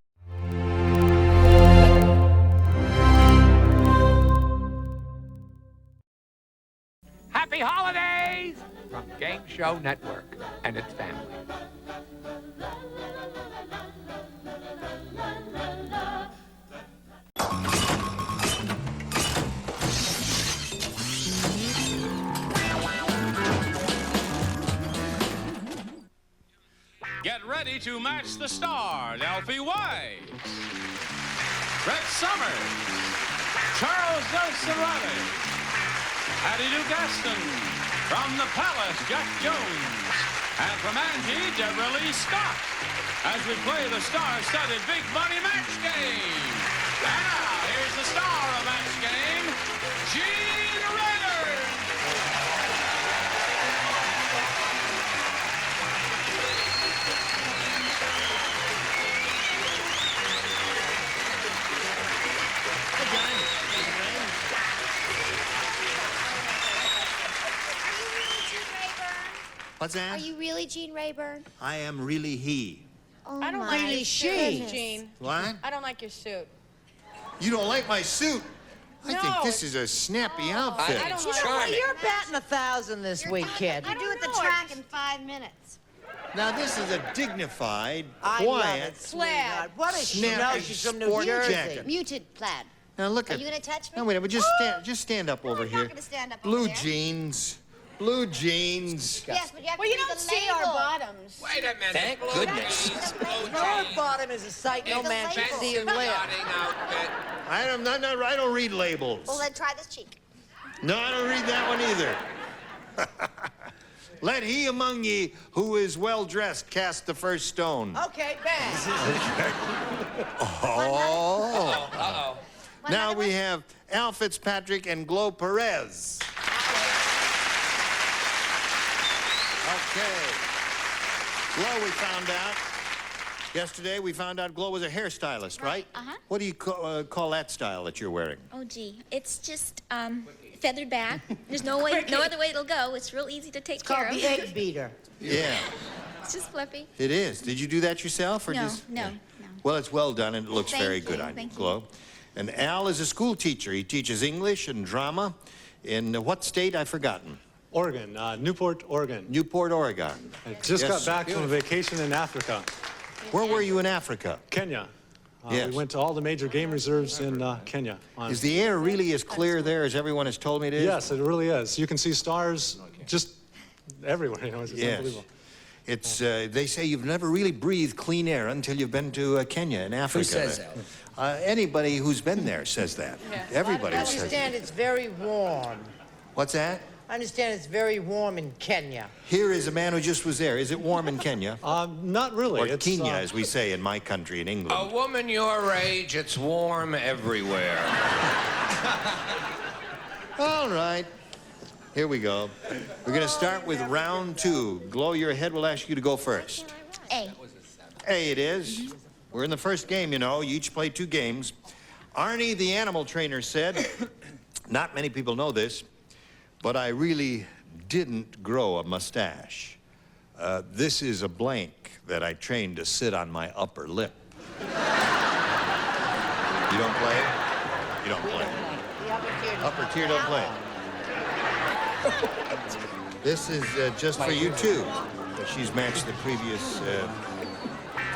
Happy holidays from Game Show Network and its family. Get ready to match the stars. Alfie Wise, Brett Summers, Charles Dulcerati, Patty Dugaston, from the Palace, Jack Jones, and from Angie, Deborah Lee Scott, as we play the star-studded Big Money Match Game. And now, here's the star of Match Game, Gene Rayburn. What's that? Are you really Gene Rayburn? I am really he. Oh, I don't my like your goodness. suit, Gene. What? I don't like your suit. You don't like my suit? I No, think this is a snappy outfit. I don't You know what? You're batting 1,000 this week, kid. You do it the track in 5 minutes. Now, this is a dignified, I love quiet, it, sweetheart. What does she know? snappy She's from New sport Jersey. jacket. Muted plaid. Now look Are at. you gonna touch me? No, wait. Just stand up over I'm here. not gonna stand up Blue over there. jeans. Blue jeans. Yes, but you have Well, to you read don't the see label. our bottoms. Wait a minute. Thank Blue goodness. jeans, blue Our jeans. bottom is a sight no It's a man should label. see or live. Yachting outfit. I don't read labels. Well, then try this cheek. No, I don't read that one either. Let he among ye who is well dressed cast the first stone. Okay, bad. Oh. Uh-oh. Now we have Al Fitzpatrick and Glo Perez. Okay. Glo, we found out. Yesterday, we found out Glo was a hairstylist, right? Uh-huh. What do you call that style that you're wearing? Oh, gee. It's just feathered back. There's no other way it'll go. It's real easy to take care Called of. the egg beater. Yeah, It's just fluffy. it is. Did you do that yourself? Or No, just... no, Well, it's well done, and it looks Thank very you, good on you, thank you. Glo. And Al is a school teacher. He teaches English and drama in what state? I've forgotten. Oregon, Newport, Oregon. Newport, Oregon. I just Yes. got back from a vacation in Africa. Where were you in Africa? Kenya. Yes. We went to all the major game reserves in Kenya. Is the air really as clear there as everyone has told me it is? Yes, it really is. You can see stars just everywhere. You know, it's just Yes. unbelievable. It's, they say you've never really breathed clean air until you've been to Kenya in Africa. says that? Anybody who's been there says that. Everybody I says understand that. it's very warm. What's that? I understand it's very warm in Kenya. Here is a man who just was there. Is it warm in Kenya? Not really. Or It's, Kenya, as we say in my country, in England. A woman your age, it's warm everywhere. All right. Here we go. We're going to start with round 2. Glo, your head will ask you to go first. A. A it is. We're in the first game, you know. You each play 2 games. Arnie, the animal trainer, said, not many people know this, but I really didn't grow a mustache. This is a blank that I trained to sit on my upper lip. You don't play it? You don't play it. The upper tier. Upper tier don't play it. This is just for you too. She's matched the previous.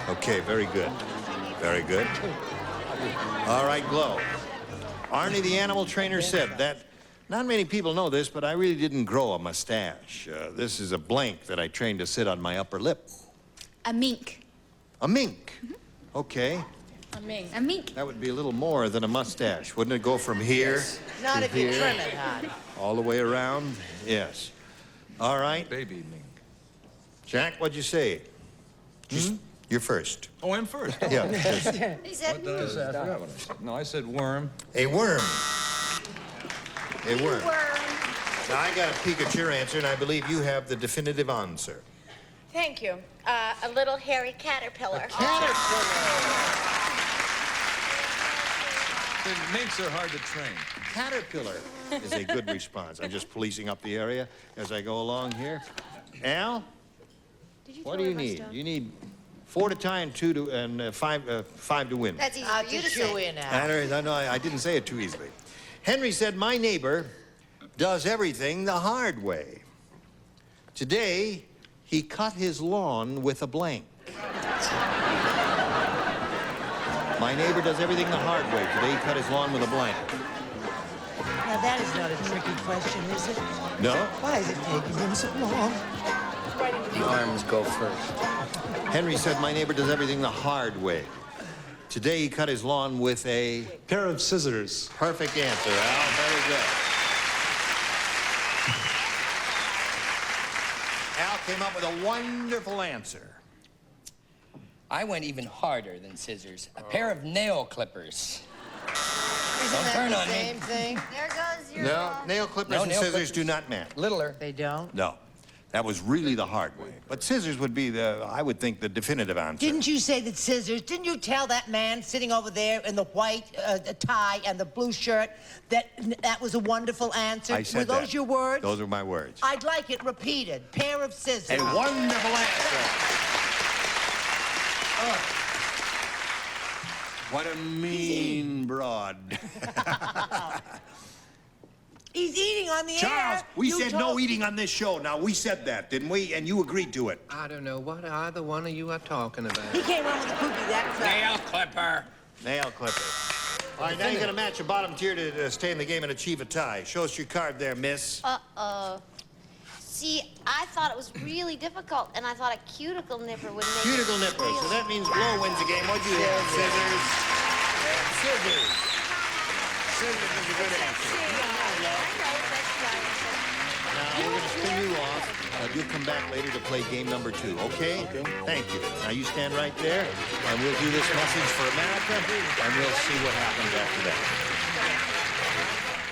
Okay, very good. Very good. All right, Glo. Arnie, the animal trainer, said that not many people know this, but I really didn't grow a mustache. This is a blank that I trained to sit on my upper lip. A mink. A mink. Okay. A mink. A mink. That would be a little more than a mustache. Wouldn't it go from here Not to if you here, trim it, hon. all the way around? Yes. All right. Baby mink. Jack, what'd you say? You're first. Oh, I'm first. Yeah. yes. He said, What did I say? I forgot what I said. No, I said worm. A worm. A worm. Now, I got a peek at your answer, and I believe you have the definitive answer. Thank you. A little hairy caterpillar. Minks are hard to train. Caterpillar is a good response. I'm just policing up the area as I go along here. Al, what do you need? You need 4 to tie and 2 to and 5 to win. that's easy for you to say. I didn't say it too easily. Henry said, my neighbor does everything the hard way. Today, he cut his lawn with a blank. My neighbor does everything the hard way. Today, he cut his lawn with a blank. Now, that is not a tricky question, is it? No? Why is it taking him so long? The arms go first. Henry said, my neighbor does everything the hard way. Today, he cut his lawn with a... pair of scissors. Perfect answer, Al. Very good. Al came up with a wonderful answer. I went even harder than scissors. A pair of nail clippers. Isn't Don't that turn the on me. same thing? There goes your... No, nail clippers No, and nail scissors clippers. do not match. Littler. They don't? No. That was really the hard way. But scissors would be the, I would think, the definitive answer. Didn't you say that scissors? Didn't you tell that man sitting over there in the white tie and the blue shirt that that was a wonderful answer? I said Were those that. your words? Those are my words. I'd like it repeated. Pair of scissors. A wonderful answer. What a mean broad. He's eating on the Charles, air. we You said told- no eating on this show. Now, we said that, didn't we? And you agreed to it. I don't know what either one of you are talking about. He came on with a poopy that Nail clipper. Nail clipper. All right, now you're going to match a bottom tier to stay in the game and achieve a tie. Show us your card there, miss. Uh-oh. See, I thought it was really difficult, and I thought a cuticle nipper would make Cuticle nipper. So that means Glow wins the game. What'd you have? Scissors. Scissors. Scissors is a good answer. Now, we're going to spin you off. You'll come back later to play game number 2, okay? Thank you. Now, you stand right there, and we'll do this message for America, and we'll see what happens after that.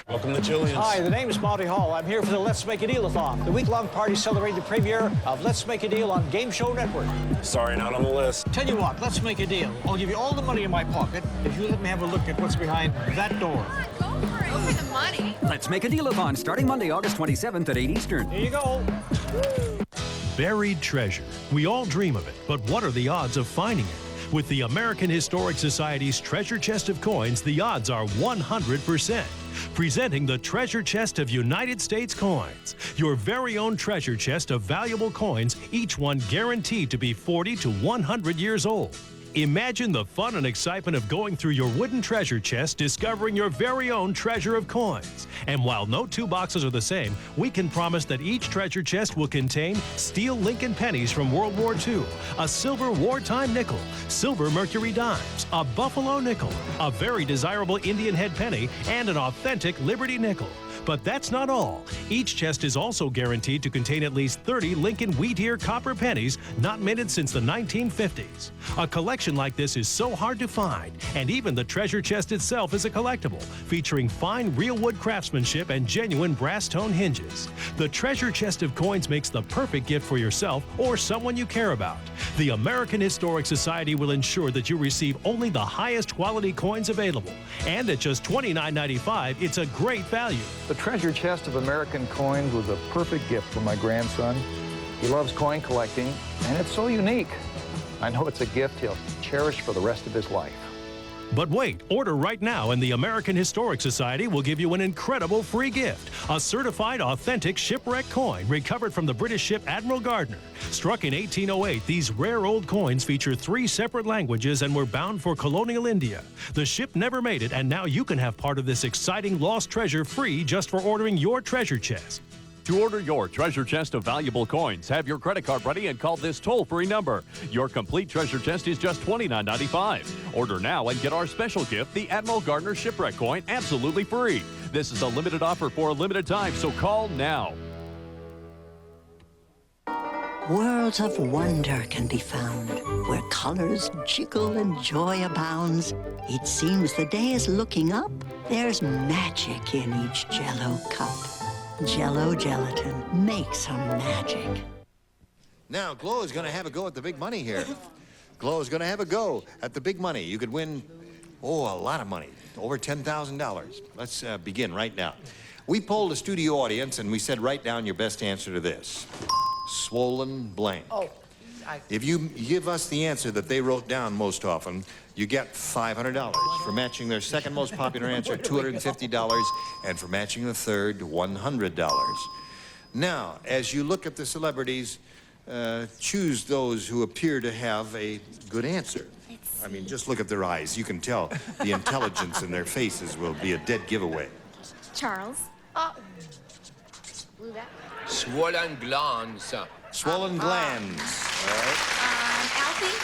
Welcome to Jillian's. Hi, the name is Monty Hall. I'm here for the Let's Make a Deal-a-thon, the week-long party celebrating the premiere of Let's Make a Deal on Game Show Network. Sorry, not on the list. Tell you what, let's make a deal. I'll give you all the money in my pocket if you let me have a look at what's behind that door. Go for it. Go for the money. Let's Make a Deal-a-thon starting Monday, August 27th at 8 Eastern. Here you go. Buried treasure. We all dream of it, but what are the odds of finding it? With the American Historic Society's Treasure Chest of Coins, the odds are 100%. Presenting the Treasure Chest of United States Coins, your very own treasure chest of valuable coins, each one guaranteed to be 40 to 100 years old. Imagine the fun and excitement of going through your wooden treasure chest, discovering your very own treasure of coins. And while no two boxes are the same, we can promise that each treasure chest will contain steel Lincoln pennies from World War II, a silver wartime nickel, silver Mercury dimes, a Buffalo nickel, a very desirable Indian head penny, and an authentic Liberty nickel. But that's not all. Each chest is also guaranteed to contain at least 30 Lincoln Wheat Ear copper pennies not minted since the 1950s. A collection like this is so hard to find, and even the treasure chest itself is a collectible, featuring fine real wood craftsmanship and genuine brass tone hinges. The Treasure Chest of Coins makes the perfect gift for yourself or someone you care about. The American Historic Society will ensure that you receive only the highest quality coins available, and at just $29.95, it's a great value. The Treasure Chest of American Coins was a perfect gift for my grandson. He loves coin collecting, and it's so unique. I know it's a gift he'll cherish for the rest of his life. But wait, order right now and the American Historic Society will give you an incredible free gift, a certified authentic shipwreck coin recovered from the British ship Admiral Gardner. Struck in 1808, these rare old coins feature 3 separate languages and were bound for colonial India. The ship never made it, and now you can have part of this exciting lost treasure free just for ordering your treasure chest. To order your treasure chest of valuable coins, have your credit card ready and call this toll-free number. Your complete treasure chest is just $29.95. Order now and get our special gift, the Admiral Gardner Shipwreck Coin, absolutely free. This is a limited offer for a limited time, so call now. Worlds of wonder can be found, where colors jiggle and joy abounds. It seems the day is looking up. There's magic in each Jell-O cup. Jell-O Gelatin, make some magic. Now, Glow is going to have a go at the big money here. Glow is going to have a go at the big money. You could win, a lot of money, over $10,000. Let's begin right now. We polled a studio audience, and we said, write down your best answer to this. Swollen blank. If you give us the answer that they wrote down most often, you get $500. For matching their second most popular answer, $250. And for matching the third, $100. Now, as you look at the celebrities, choose those who appear to have a good answer. I mean, just look at their eyes. You can tell the intelligence in their faces will be a dead giveaway. Charles. Swollen glands. Swollen glands. All right. Alfie.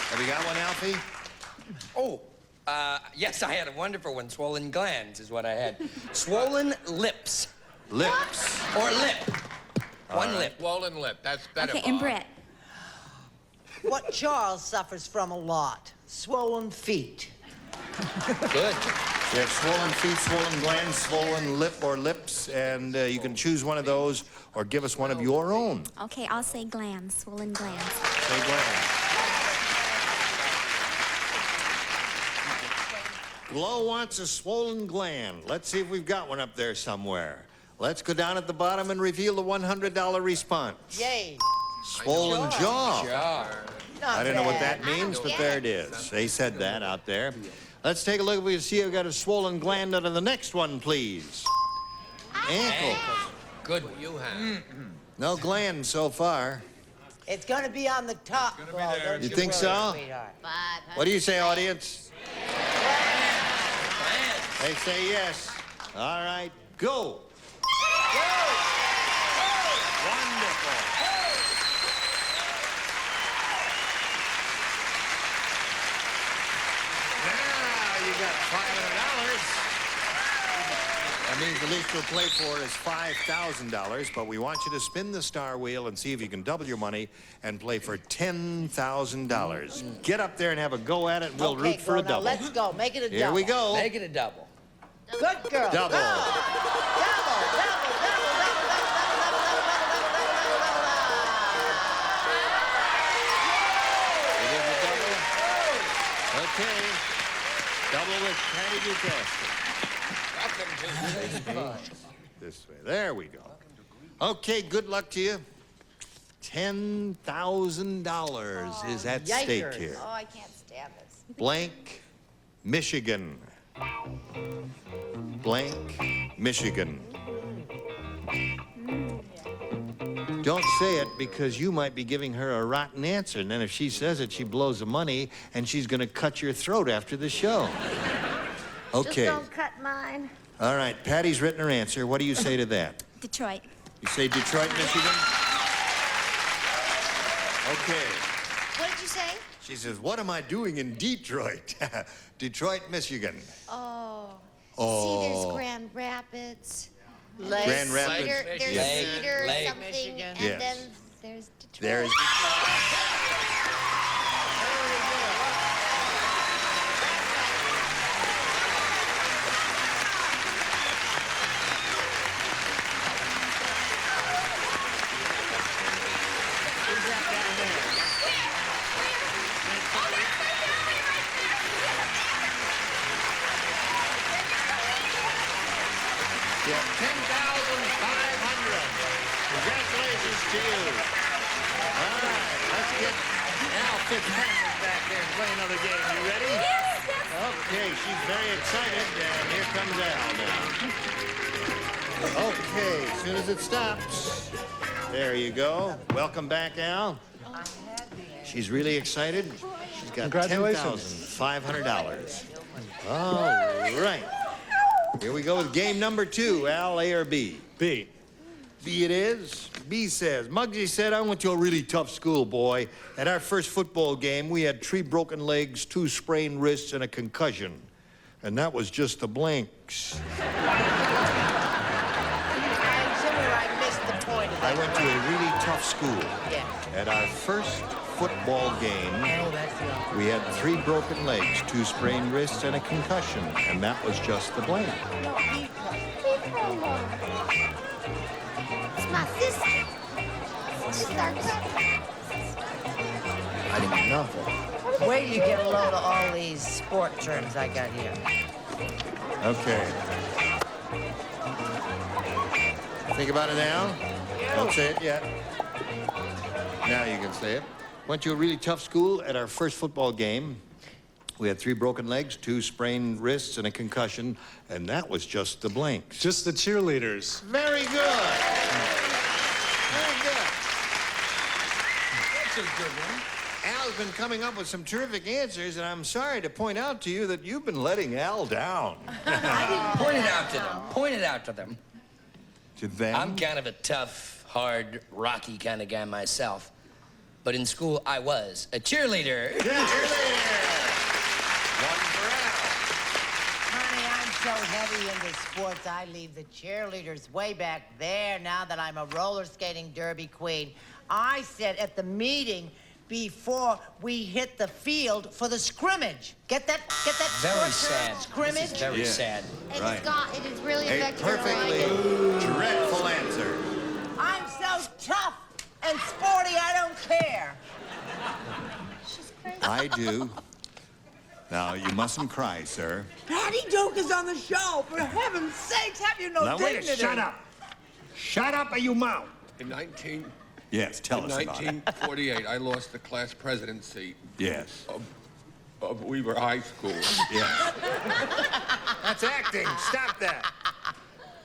Have you got one, Alfie? Yes, I had a wonderful one. Swollen glands is what I had. Swollen lips. Lips. Or lip. One right. lip. Swollen lip. That's better. Okay, and Brett. What Charles suffers from a lot. Swollen feet. Good. You have swollen feet, swollen glands, swollen lip or lips, and you can choose one of those or give us one of your own. Okay, I'll say glands, swollen glands. Say glands. Glow wants a swollen gland. Let's see if we've got one up there somewhere. Let's go down at the bottom and reveal the $100 response. Yay. Swollen jaw. I don't know what that bad. means, but there it is. They said that out there. Let's take a look if we can see if we've got a swollen gland under the next one, please. Ankle. Good one you have. No gland so far. It's going to be on the top. Well, don't You think so? sweetheart. What do you say, audience? They say yes. All right, go. Wonderful. Now you got $500. That means the least you'll play for is $5,000, but we want you to spin the star wheel and see if you can double your money and play for $10,000. Get up there and have a go at it, and we'll root for a double. Let's go. Make it a double. Here we go. Make it a double. Good girl. Double. Go. It is a double. Okay. Double with Patty Ducaston. This way. There we go. Okay, good luck to you. $10,000 is at stake here. Oh, I can't stand this. Blank, Michigan. Blank, Michigan. Don't say it because you might be giving her a rotten answer, and then if she says it, she blows the money, and she's going to cut your throat after the show. Okay. Just don't cut mine. All right, Patty's written her answer. What do you say to that? Detroit. You say Detroit, Michigan? Okay. What did you say? She says, what am I doing in Detroit? Detroit, Michigan. Oh. Oh. See, there's Grand Rapids. Grand Rapids. There's Cedar Lake, something, Michigan. and Yes. then there's Detroit. There's Yeah, $10,500. Congratulations to you. All right, let's get Al Fitzpatrick back there and play another game. You ready? Yes. Okay, she's very excited, and here comes Al now. Okay, as soon as it stops. There you go. Welcome back, Al. She's really excited. She's got $10,500. All right. Here we go with game number 2. Al, A or B? B. B it is. B says, Muggsy said, I went to a really tough school, boy. At our first football game, we had 3 broken legs, 2 sprained wrists, and a concussion. And that was just the blanks. I missed the point of I that. went to a really tough school. Yeah. At our first football game, Oh, that's the we had 3 broken legs, 2 sprained wrists, and a concussion. And that was just the blank. It's my sister. She's our cousin. I didn't get enough. Wait till you get a load of all these sport terms I got here. Okay. Think about it now. Don't say it yet. Now you can say it. Went to a really tough school. At our first football game, we had 3 broken legs, 2 sprained wrists, and a concussion, and that was just the blanks. Just the cheerleaders. Very good. Very good. That's a good one. Al's been coming up with some terrific answers, and I'm sorry to point out to you that you've been letting Al down. Point it out to them. Point it out to them. To them? I'm kind of a tough, hard, rocky kind of guy myself. But in school, I was a cheerleader. Honey, I'm so heavy into sports, I leave the cheerleaders way back there now that I'm a roller skating derby queen. I said at the meeting before we hit the field for the scrimmage. Get that Very short term sad. scrimmage? This is very sad. It Right. it has really A affected her perfectly life. dreadful answer. I'm so tough and sporty, I don't care. I do. Now, you mustn't cry, sir. Patty Duke is on the show. For heaven's sakes, have you no Now, wait, dignity? shut up. Shut up or you mouth. In Yes, tell us about it. 1948, I lost the class presidency Yes. of Weaver High School Yes. That's acting. Stop that.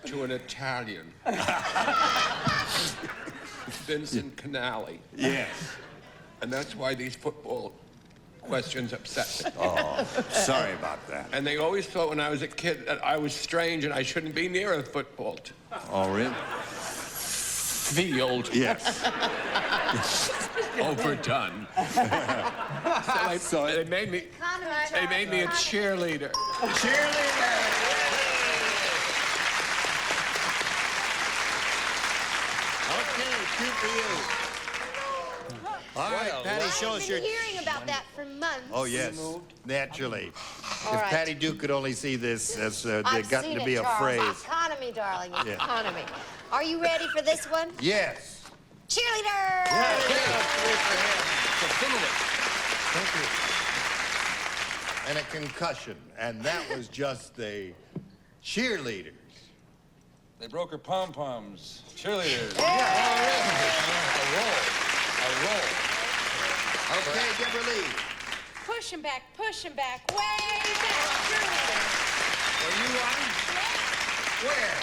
to an Italian, Vincent Canali. Yes. And that's why these football questions upset me. Oh, sorry about that. And they always thought when I was a kid that I was strange and I shouldn't be near a football Oh, really? field. Yes. Overdone. So they made me a cheerleader. Okay, cute for you. All right, Patty, show us I've your... been hearing about that for months. Oh, yes, naturally. All If right. Patty Duke could only see this, as I've gotten seen to be it, a Charles. phrase. Economy, darling. Yeah. Economy. Are you ready for this one? Yes. Cheerleader! And a concussion, and that was just the cheerleaders. They broke her pom-poms. Cheerleaders. A roll. Okay, Deborah Lee. Push him back, way back. Cheerleader. Were you on? Where?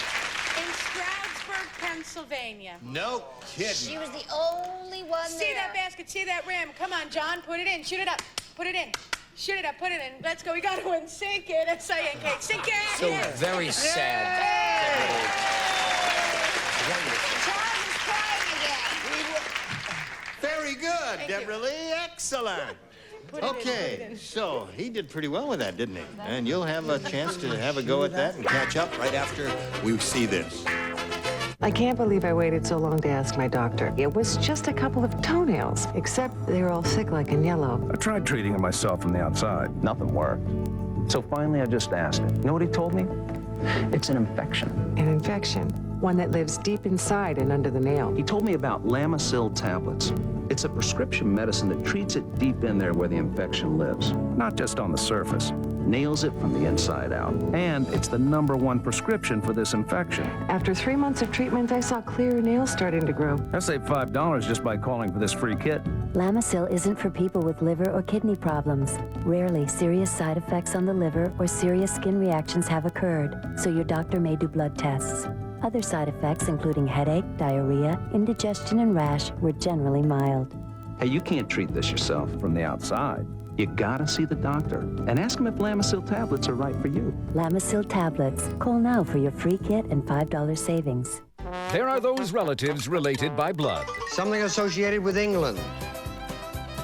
In Stroudsburg, Pennsylvania. No kidding. She was the only one See there. that basket, see that rim. Come on, John, put it in, shoot it up, put it in. Shoot it up, put it in. Let's go, we gotta win. Sink it, that's Cyan Cake. Sink it! So very sad. Charles is crying again. Very good, Thank Deborah Lee. Excellent. Okay, so he did pretty well with that, didn't he? And you'll have a chance to have a go at that and catch up right after we see this. I can't believe I waited so long to ask my doctor. It was just a couple of toenails, except they were all sick-like and yellow. I tried treating it myself from the outside. Nothing worked. So finally, I just asked him. You know what he told me? It's an infection. An infection, one that lives deep inside and under the nail. He told me about Lamisil tablets. It's a prescription medicine that treats it deep in there where the infection lives, not just on the surface. Nails it from the inside out. And it's the #1 prescription for this infection. After 3 months of treatment, I saw clear nails starting to grow. I saved $5 just by calling for this free kit. Lamisil isn't for people with liver or kidney problems. Rarely, serious side effects on the liver or serious skin reactions have occurred, so your doctor may do blood tests. Other side effects, including headache, diarrhea, indigestion, and rash, were generally mild. Hey, you can't treat this yourself from the outside. You gotta see the doctor and ask him if Lamisil tablets are right for you. Lamisil tablets. Call now for your free kit and $5 savings. There are those relatives related by blood. Something associated with England.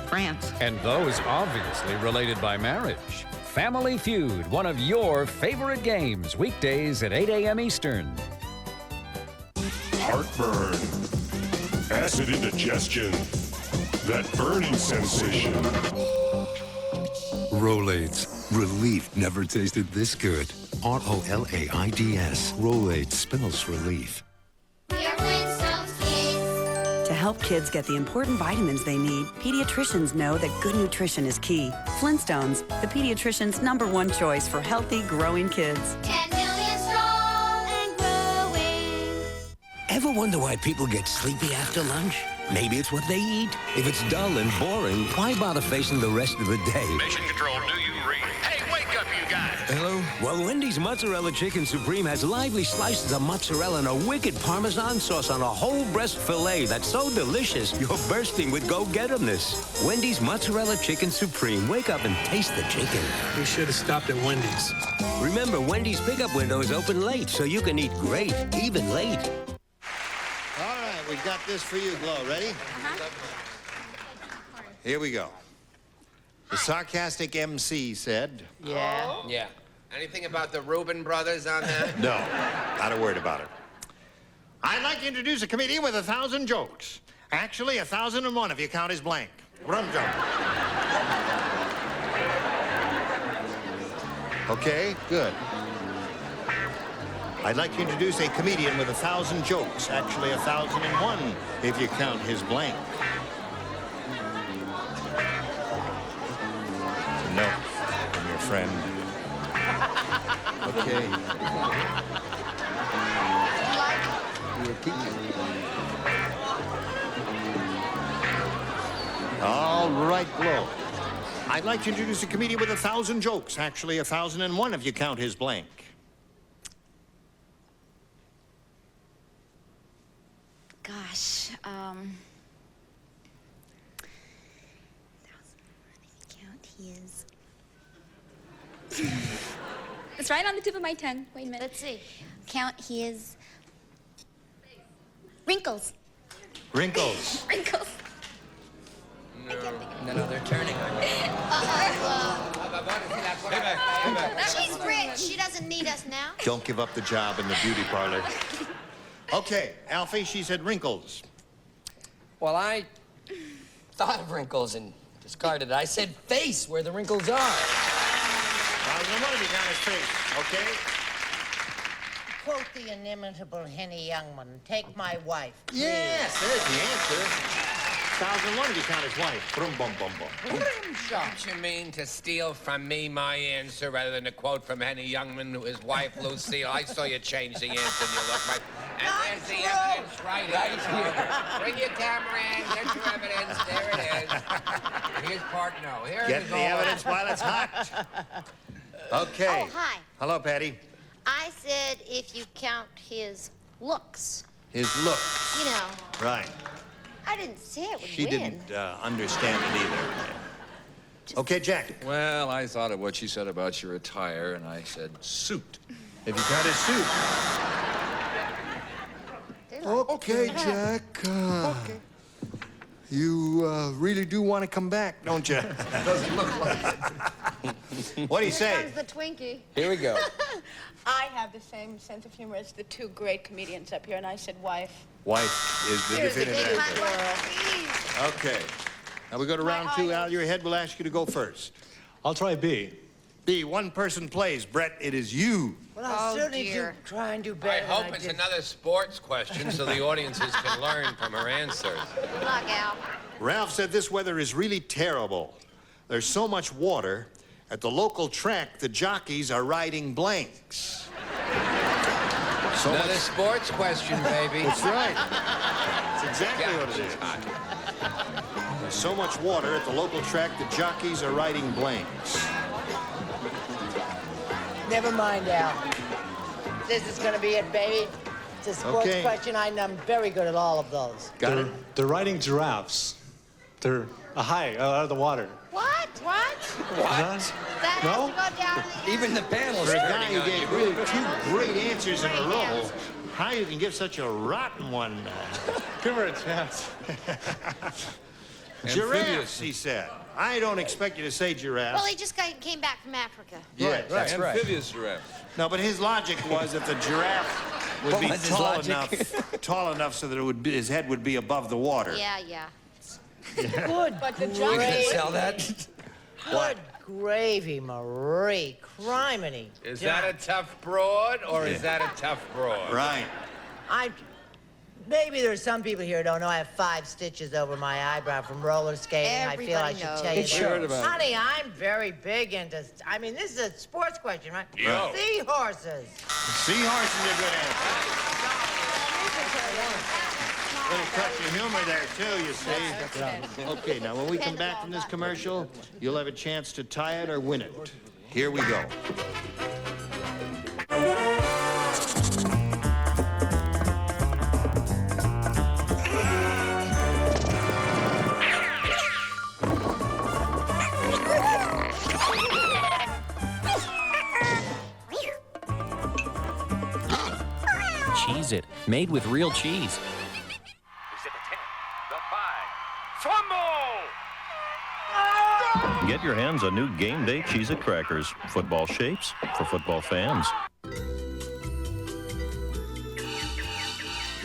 France. And those obviously related by marriage. Family Feud, one of your favorite games, weekdays at 8 a.m. Eastern. Heartburn. Acid indigestion. That burning sensation. Rolaids. Relief never tasted this good. Rolaids. Rolaids spells relief. To help kids get the important vitamins they need, pediatricians know that good nutrition is key. Flintstones, the pediatrician's #1 choice for healthy, growing kids. 10 million strong and growing. Ever wonder why people get sleepy after lunch? Maybe it's what they eat. If it's dull and boring, why bother facing the rest of the day? Mission Control, do you read? Hey, wake up, you guys! Hello? Well, Wendy's Mozzarella Chicken Supreme has lively slices of mozzarella and a wicked Parmesan sauce on a whole breast filet that's so delicious, you're bursting with go-getterness. Wendy's Mozzarella Chicken Supreme. Wake up and taste the chicken. We should have stopped at Wendy's. Remember, Wendy's pickup window is open late, so you can eat great, even late. All right, we got this for you, Glow. Ready? Here we go. The sarcastic MC said... Yeah. Yeah. Anything about the Reuben brothers on that? No, not a word about it. I'd like to introduce a comedian with 1,000 jokes. Actually, 1,001 if you count his blank. Rum jump. Okay, good. I'd like to introduce a comedian with 1,000 jokes. Actually, 1,001 if you count his blank. It's a note from your friend. Okay. Your teacher. All right, Glow. I'd like to introduce a comedian with 1,000 jokes. Actually, 1,001 if you count his blank. Gosh, his. It's right on the tip of my tongue. Wait a minute. Let's see. Count his wrinkles. Wrinkles. Wrinkles. No, they're turning on me. She's rich. She doesn't need us now. Don't give up the job in the beauty parlor. Okay, Alfie, she said wrinkles. Well, I thought of wrinkles and discarded it. I said face where the wrinkles are. You don't want to be down his face, okay? Quote the inimitable Henny Youngman, take my wife. please. Yes, there's the answer. 1,001 if you count his wife. Boom, boom, boom, boom. Don't you mean to steal from me my answer rather than a quote from Henny Youngman, his wife, Lucille? I saw you change the answer and you look right. And there's the evidence right here. Bring your camera in, get your evidence. There it is. Here's part no. Here it Get is the all. evidence while it's hot. Okay. Oh, hi. Hello, Patty. I said if you count his looks. His look. You know, Right. I didn't say it would She win. didn't understand it either. Okay, Jack. Well, I thought of what she said about your attire, and I said suit. If you count his suit. Okay, Jack. You really do want to come back, don't you? Doesn't look like it. What do you Here say? comes the Twinkie. Here we go. I have the same sense of humor as the two great comedians up here, and I said wife. Wife is the Here's the definitive big answer. one. Okay. Now we go to round two. Al, your head will ask you to go first. I'll try B. B, one person plays. Brett, it is you. Well, I'll certainly dear. try and do I better hope than I it's did. another sports question so the audiences can learn from her answers. Good luck, Al. Ralph said this weather is really terrible. There's so much water. At the local track, the jockeys are riding blanks. So Another much. sports question, baby. That's right. That's exactly what it is. There's so much water at the local track, the jockeys are riding blanks. Never mind, Al. This is going to be it, baby. It's a sports Okay. question. I'm very good at all of those. Got it? They're riding giraffes. They're high out of the water. What? What? What? That No? has to go down the... Even the panel's For a guy turning who on gave you. really two great answers in a row, how you can give such a rotten one? Give her a chance. Giraffes, he said. I don't expect you to say giraffes. Well, he just came back from Africa. Yeah, That's right. Amphibious giraffe. No, but his logic was that the giraffe would What be was his tall logic? tall enough so that it would be, his head would be above the water. Yeah, yeah. Good But the You jockeys... can sell that? Good gravy, Marie. Criminy. Is that a tough broad or is that a tough broad? Right. Maybe there's some people here who don't know I have 5 stitches over my eyebrow from roller skating. I feel I Everybody should knows. tell you Get sure that. about it. Honey, I'm very big into... I mean, this is a sports question, right? Yo. Seahorses. Seahorse is a good answer. Little touch of humor there, too, you see. Okay, now when we come back from this commercial, you'll have a chance to tie it or win it. Here we go. Cheese It, made with real cheese. Is it the 10, the 5? Fumble! Get your hands on new Game Day Cheez-It crackers. Football shapes for football fans.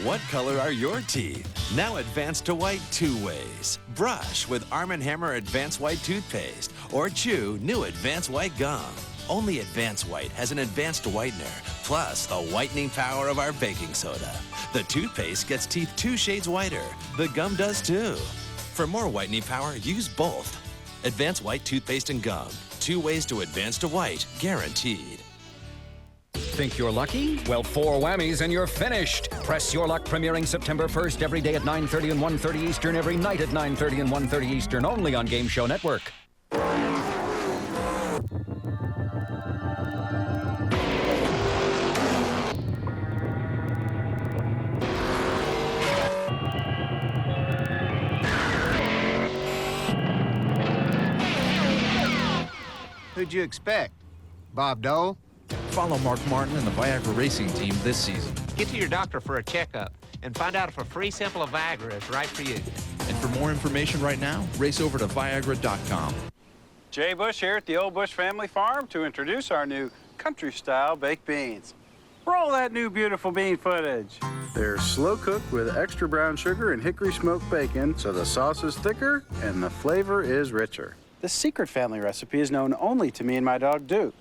What color are your teeth? Now advanced to white 2 ways. Brush with Arm & Hammer Advanced White Toothpaste or chew new Advanced White Gum. Only Advanced White has an advanced whitener, plus the whitening power of our baking soda. The toothpaste gets teeth 2 shades whiter. The gum does too. For more whitening power, use both. Advanced White Toothpaste and Gum. 2 ways to advance to white, guaranteed. Think you're lucky? Well, 4 whammies and you're finished. Press Your Luck premiering September 1st every day at 9:30 and 1:30 Eastern, every night at 9:30 and 1:30 Eastern, only on Game Show Network. did you expect? Bob Dole? Follow Mark Martin and the Viagra racing team this season. Get to your doctor for a checkup and find out if a free sample of Viagra is right for you. And for more information right now, race over to Viagra.com. Jay Bush here at the Old Bush Family Farm to introduce our new country-style baked beans. Roll that new beautiful bean footage. They're slow cooked with extra brown sugar and hickory smoked bacon, so the sauce is thicker and the flavor is richer. This secret family recipe is known only to me and my dog Duke.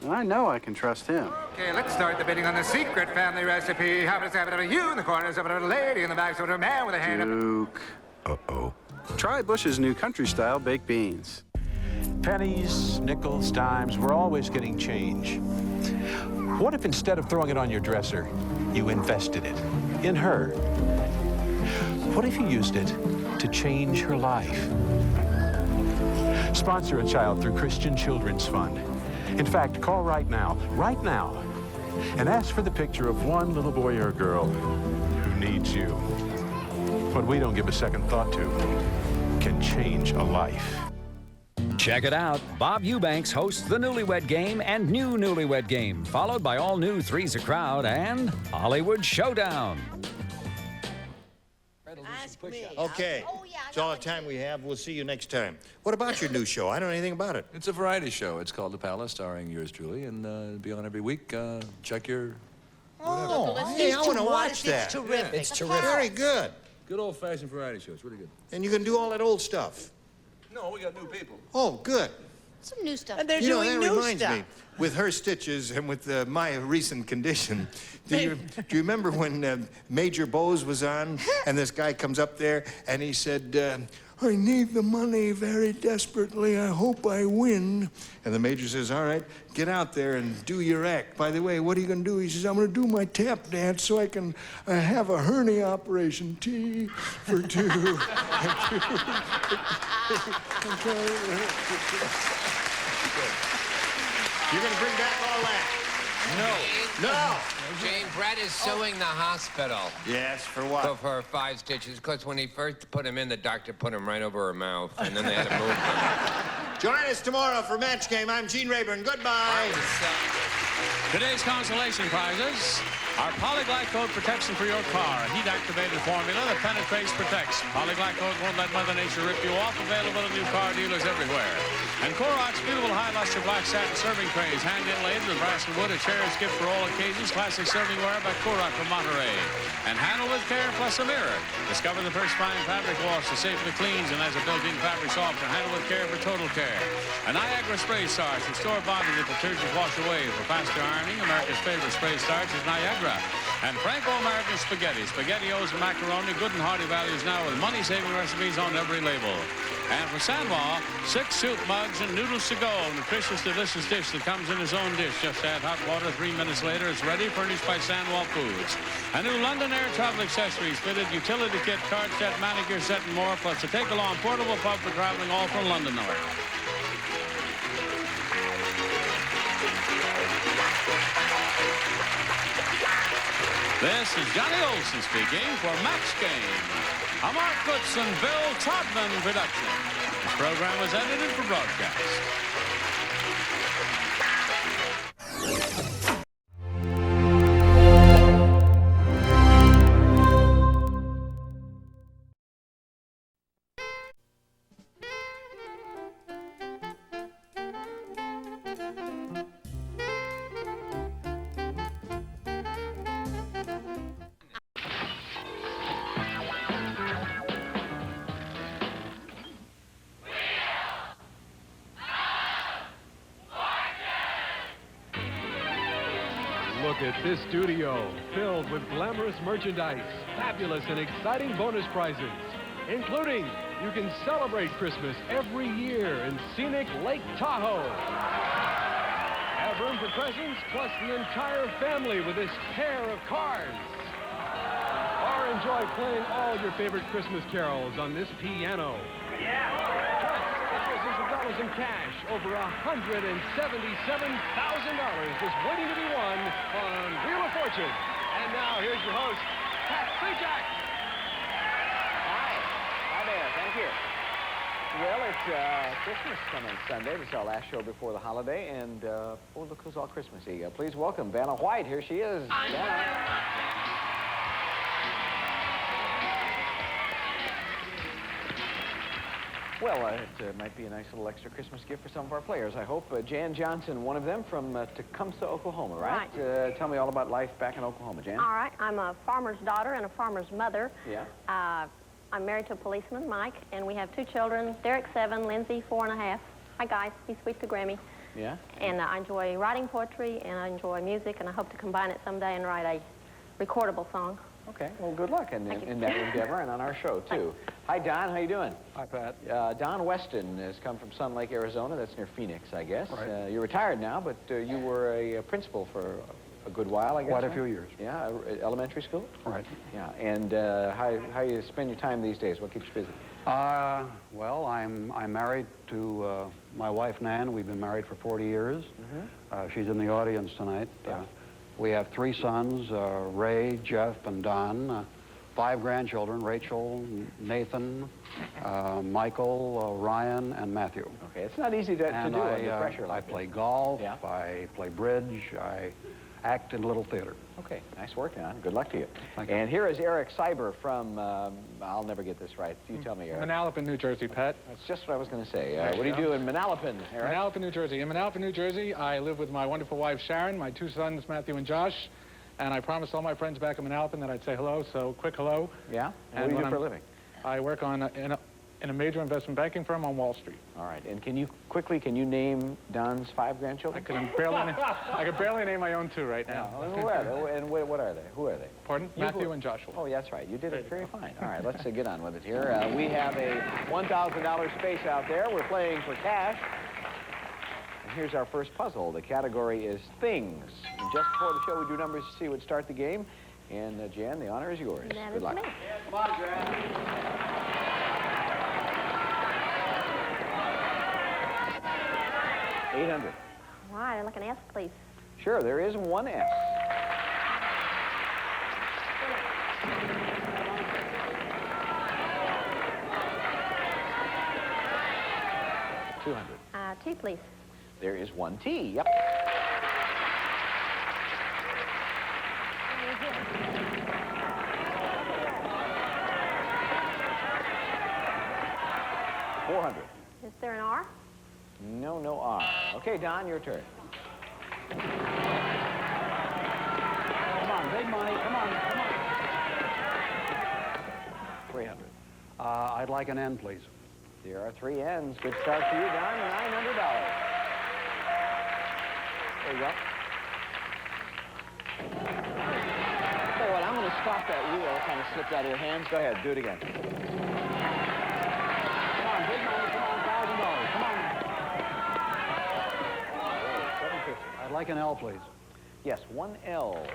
And I know I can trust him. Okay, let's start the bidding on the secret family recipe. How about a you in the corner, a lady in the back, a man with a hand up. Duke. Uh-oh. Try Bush's new country-style baked beans. Pennies, nickels, dimes, we're always getting change. What if instead of throwing it on your dresser, you invested it in her? What if you used it to change her life? Sponsor a child through Christian Children's Fund. In fact, call right now, and ask for the picture of one little boy or girl who needs you. What we don't give a second thought to can change a life. Check it out. Bob Eubanks hosts the Newlywed Game and New Newlywed Game, followed by all new Three's a Crowd and Hollywood Showdown. Okay. That's all the time we have. We'll see you next time. What about your new show? I don't know anything about it. It's a variety show. It's called The Palace, starring yours truly, and it'll be on every week. Check your... Oh, hey, I want to watch that. It's terrific. It's terrific. Very good. Good old-fashioned variety show. It's really good. And you can do all that old stuff. No, we got new people. Oh, good. Some new stuff. And they're You know, doing that new reminds stuff. me, with her stitches and with my recent condition, do you remember when Major Bowes was on and this guy comes up there and he said, I need the money very desperately. I hope I win. And the major says, all right, get out there and do your act. By the way, what are you going to do? He says, I'm going to do my tap dance so I can have a hernia operation. T for two. You're going to bring back all that? No. Jane, Brett is suing the hospital. Yes, for what? For 5 stitches, because when he first put him in, the doctor put him right over her mouth, and then they had to move him. Join us tomorrow for Match Game. I'm Gene Rayburn. Goodbye. Today's consolation prizes are Polyglycode protection for your car, a heat-activated formula that penetrates, protects. Polyglycode won't let Mother Nature rip you off. Available at new car dealers everywhere. And Clorox beautiful high-luster black satin serving trays, hand inlaid with brass and wood, a cherished gift for all occasions. Classic servingware by Clorox from Monterey. And handle with care plus a mirror. Discover the first fine fabric wash that safely cleans and has a built-in fabric softener. Handle with care for total care. A Niagara spray starch, restore body that detergent wash away. For faster ironing, America's favorite spray starch is Niagara. And Franco-American spaghetti. SpaghettiOs and macaroni, good and hearty values now with money-saving recipes on every label. And for Sanwa, 6 soup mugs and noodles to go. Nutritious, delicious dish that comes in its own dish. Just add hot water. 3 minutes later, it's ready, furnished by Sanwa Foods. A new London Air travel accessories, fitted utility kit, card set, manicure set, and more. Plus a take-along portable pub for traveling all from London North. This is Johnny Olson speaking for Match Game, a Mark Goodson, Bill Todman production. This program was edited for broadcast. Look at this studio filled with glamorous merchandise, fabulous and exciting bonus prizes, including you can celebrate Christmas every year in scenic Lake Tahoe. Have room for presents plus the entire family with this pair of cars. Or enjoy playing all your favorite Christmas carols on this piano. Thousands of dollars in cash, over $177,000 just waiting to be won on Wheel of Fortune. And now here's your host, Pat Sajak. Hi there, thank you. Well, if Christmas coming Sunday. This is our last show before the holiday, and oh, look who's all Christmassy. Please welcome Vanna White. Here she is. Vanna. Well, it might be a nice little extra Christmas gift for some of our players, I hope. Jan Johnson, one of them from Tecumseh, Oklahoma, right? Tell me all about life back in Oklahoma, Jan. All right. I'm a farmer's daughter and a farmer's mother. Yeah. I'm married to a policeman, Mike, and we have 2 children, Derek 7, Lindsay 4.5. Hi, guys. He's sweet to Grammy. Yeah? And I enjoy writing poetry, and I enjoy music, and I hope to combine it someday and write a recordable song. Okay, well, good luck in that endeavor and on our show, too. Hi, Don. How you doing? Hi, Pat. Don Weston has come from Sun Lake, Arizona. That's near Phoenix, I guess. Right. You're retired now, but you were a principal for a good while, I guess. Quite a few years. Yeah, elementary school? Right. Yeah, and how you spend your time these days? What keeps you busy? Well, I'm married to my wife, Nan. We've been married for 40 years. She's in the audience tonight. Yeah. We have 3 sons, Ray, Jeff, and Don. 5 grandchildren, Rachel, Nathan, Michael, Ryan, and Matthew. Okay, it's not easy to do under pressure like I play golf, I play bridge, I act in little theater. Okay, nice work, Don. Good luck to you. Thank you. And here is Eric Cyber from, I'll never get this right. You tell me, Eric. Manalapan, New Jersey, Pat. That's just what I was going to say. What do you do in Manalapan, Eric? Manalapan, New Jersey. In Manalapan, New Jersey, I live with my wonderful wife, Sharon, my 2 sons, Matthew and Josh, and I promised all my friends back in Manalapan that I'd say hello, so quick hello. Yeah? And what do you do for a living? I work on in a major investment banking firm on Wall Street. All right, and can you name Don's 5 grandchildren? I could barely name my own 2 right now. Who are they? And what are they? Who are they? Pardon? Matthew and Joshua. Oh, that's right. You did it very fine. All right, let's get on with it here. We have a $1,000 space out there. We're playing for cash. And here's our first puzzle. The category is things. And just before the show, we do numbers to see who would start the game. And Jan, the honor is yours. Good luck. Come on, Jan. 800. All right, I'd like an S, please. Sure, there is one S. T, please. There is one T, yep. $400. Is there an R? No, no R. Okay, Don, your turn. Come on, big money. Come on, come on. 300. I'd like an N, please. There are 3 N's. Good start for you, Don. $900. There you go. Tell you what, I'm going to stop that wheel. It kind of slipped out of your hands. Go ahead, do it again. Come on, big money. Come on, $1,000. Come on. $750. I'd like an L, please. Yes, one L.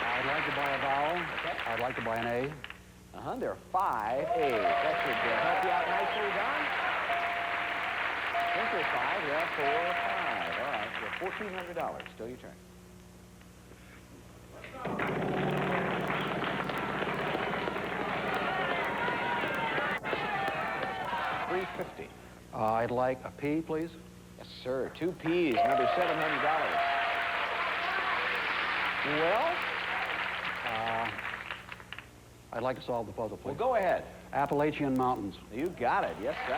I'd like to buy a vowel. Okay. I'd like to buy an A. There are 5 A's. That should help you out nicely, Don. I think there's 5. Yeah, 4 or 5. All right, so $1,400. Still your turn. $350. I'd like a P, please. Yes, sir. 2 P's, another $700. Well, I'd like to solve the puzzle, please. Well, go ahead. Appalachian Mountains. You got it. Yes, sir.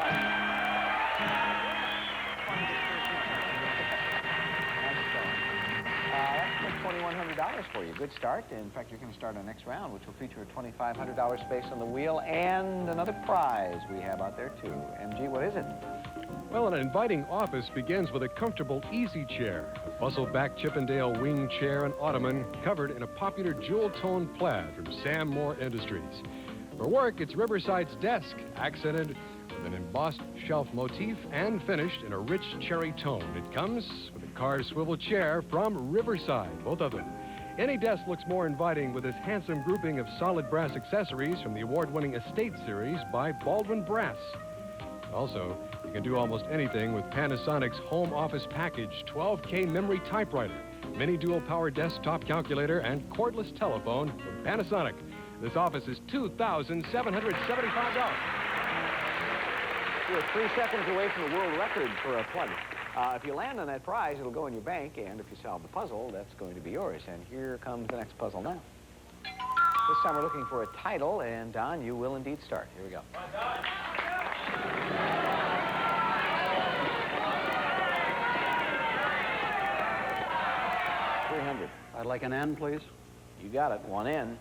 That's $2,100 for you. Good start. In fact, you're going to start our next round, which will feature a $2,500 space on the wheel and another prize we have out there, too. MG, what is it? Well, an inviting office begins with a comfortable easy chair, a bustle-back Chippendale wing chair and ottoman covered in a popular jewel-toned plaid from Sam Moore Industries. For work, it's Riverside's desk, accented with an embossed shelf motif and finished in a rich cherry tone. It comes with a car swivel chair from Riverside, both of them. Any desk looks more inviting with this handsome grouping of solid brass accessories from the award-winning Estate Series by Baldwin Brass. Also, you can do almost anything with Panasonic's Home Office Package 12K memory typewriter, mini dual power desktop calculator, and cordless telephone from Panasonic. This office is $2,775. You're 3 seconds away from the world record for a plug. If you land on that prize, it'll go in your bank, and if you solve the puzzle, that's going to be yours. And here comes the next puzzle now. This time we're looking for a title, and Don, you will indeed start. Here we go. $300. I'd like an N, please. You got it. 1 N.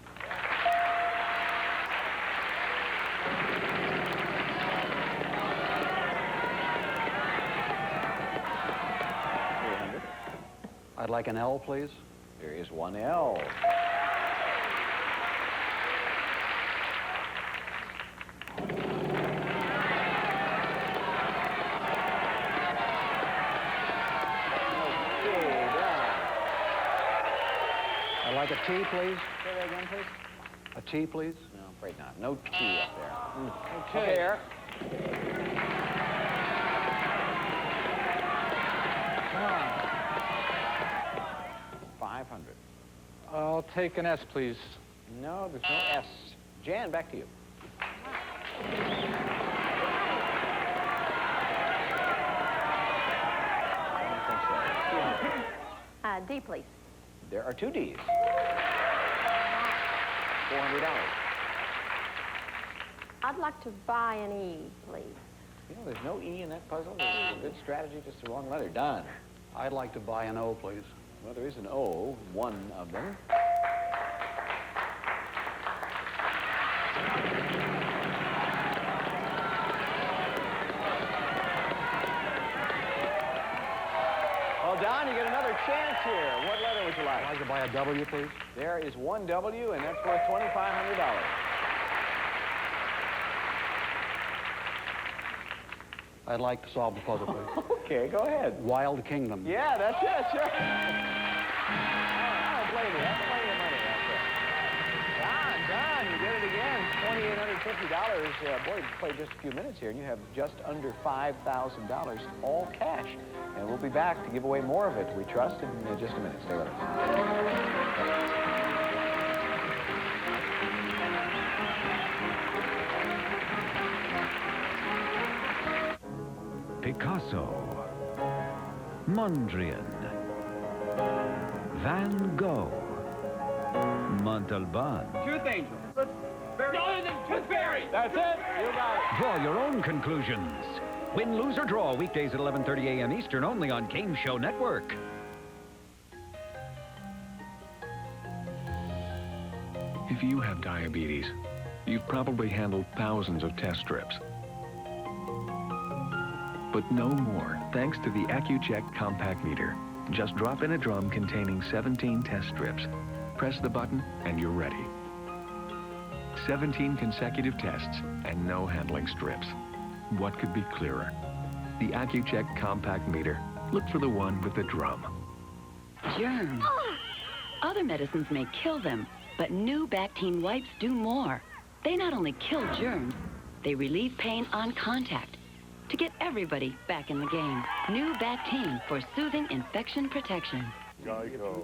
I'd like an L, please. There is 1 L. I'd like a T, please. Say that again, please. A T, please. No, I'm afraid not. No T up there. Okay. Eric. Come on. 500. I'll take an S, please. No, there's no S. Jan, back to you. D, please. There are 2 Ds. $400. I'd like to buy an E, please. You know, there's no E in that puzzle. There's a good strategy, just the wrong letter. Don. I'd like to buy an O, please. Well, there is an O, 1 of them. Well, Don, you get another chance here. What letter would you like? I'd like to buy a W, please. There is 1 W, and that's worth $2,500. I'd like to solve the puzzle, please. Okay, go ahead. Wild Kingdom. Yeah, that's it, sure. I don't blame you. That's plenty of money right there. Don, you did it again. $2,850. Boy, you played just a few minutes here, and you have just under $5,000, all cash. And we'll be back to give away more of it, we trust, in just a minute. Stay with us. Picasso, Mondrian, Van Gogh, Montalban. Tooth Angel. Toothberry. That's it. You got it. Draw your own conclusions. Win, lose, or draw weekdays at 11:30 a.m. Eastern only on Game Show Network. If you have diabetes, you've probably handled thousands of test strips. But no more, thanks to the Accu-Check compact meter. Just drop in a drum containing 17 test strips. Press the button and you're ready. 17 consecutive tests and no handling strips. What could be clearer? The Accu-Check compact meter. Look for the one with the drum. Germs. Other medicines may kill them, but new Bactine wipes do more. They not only kill germs, they relieve pain on contact to get everybody back in the game. New Bactine for soothing infection protection. Geico.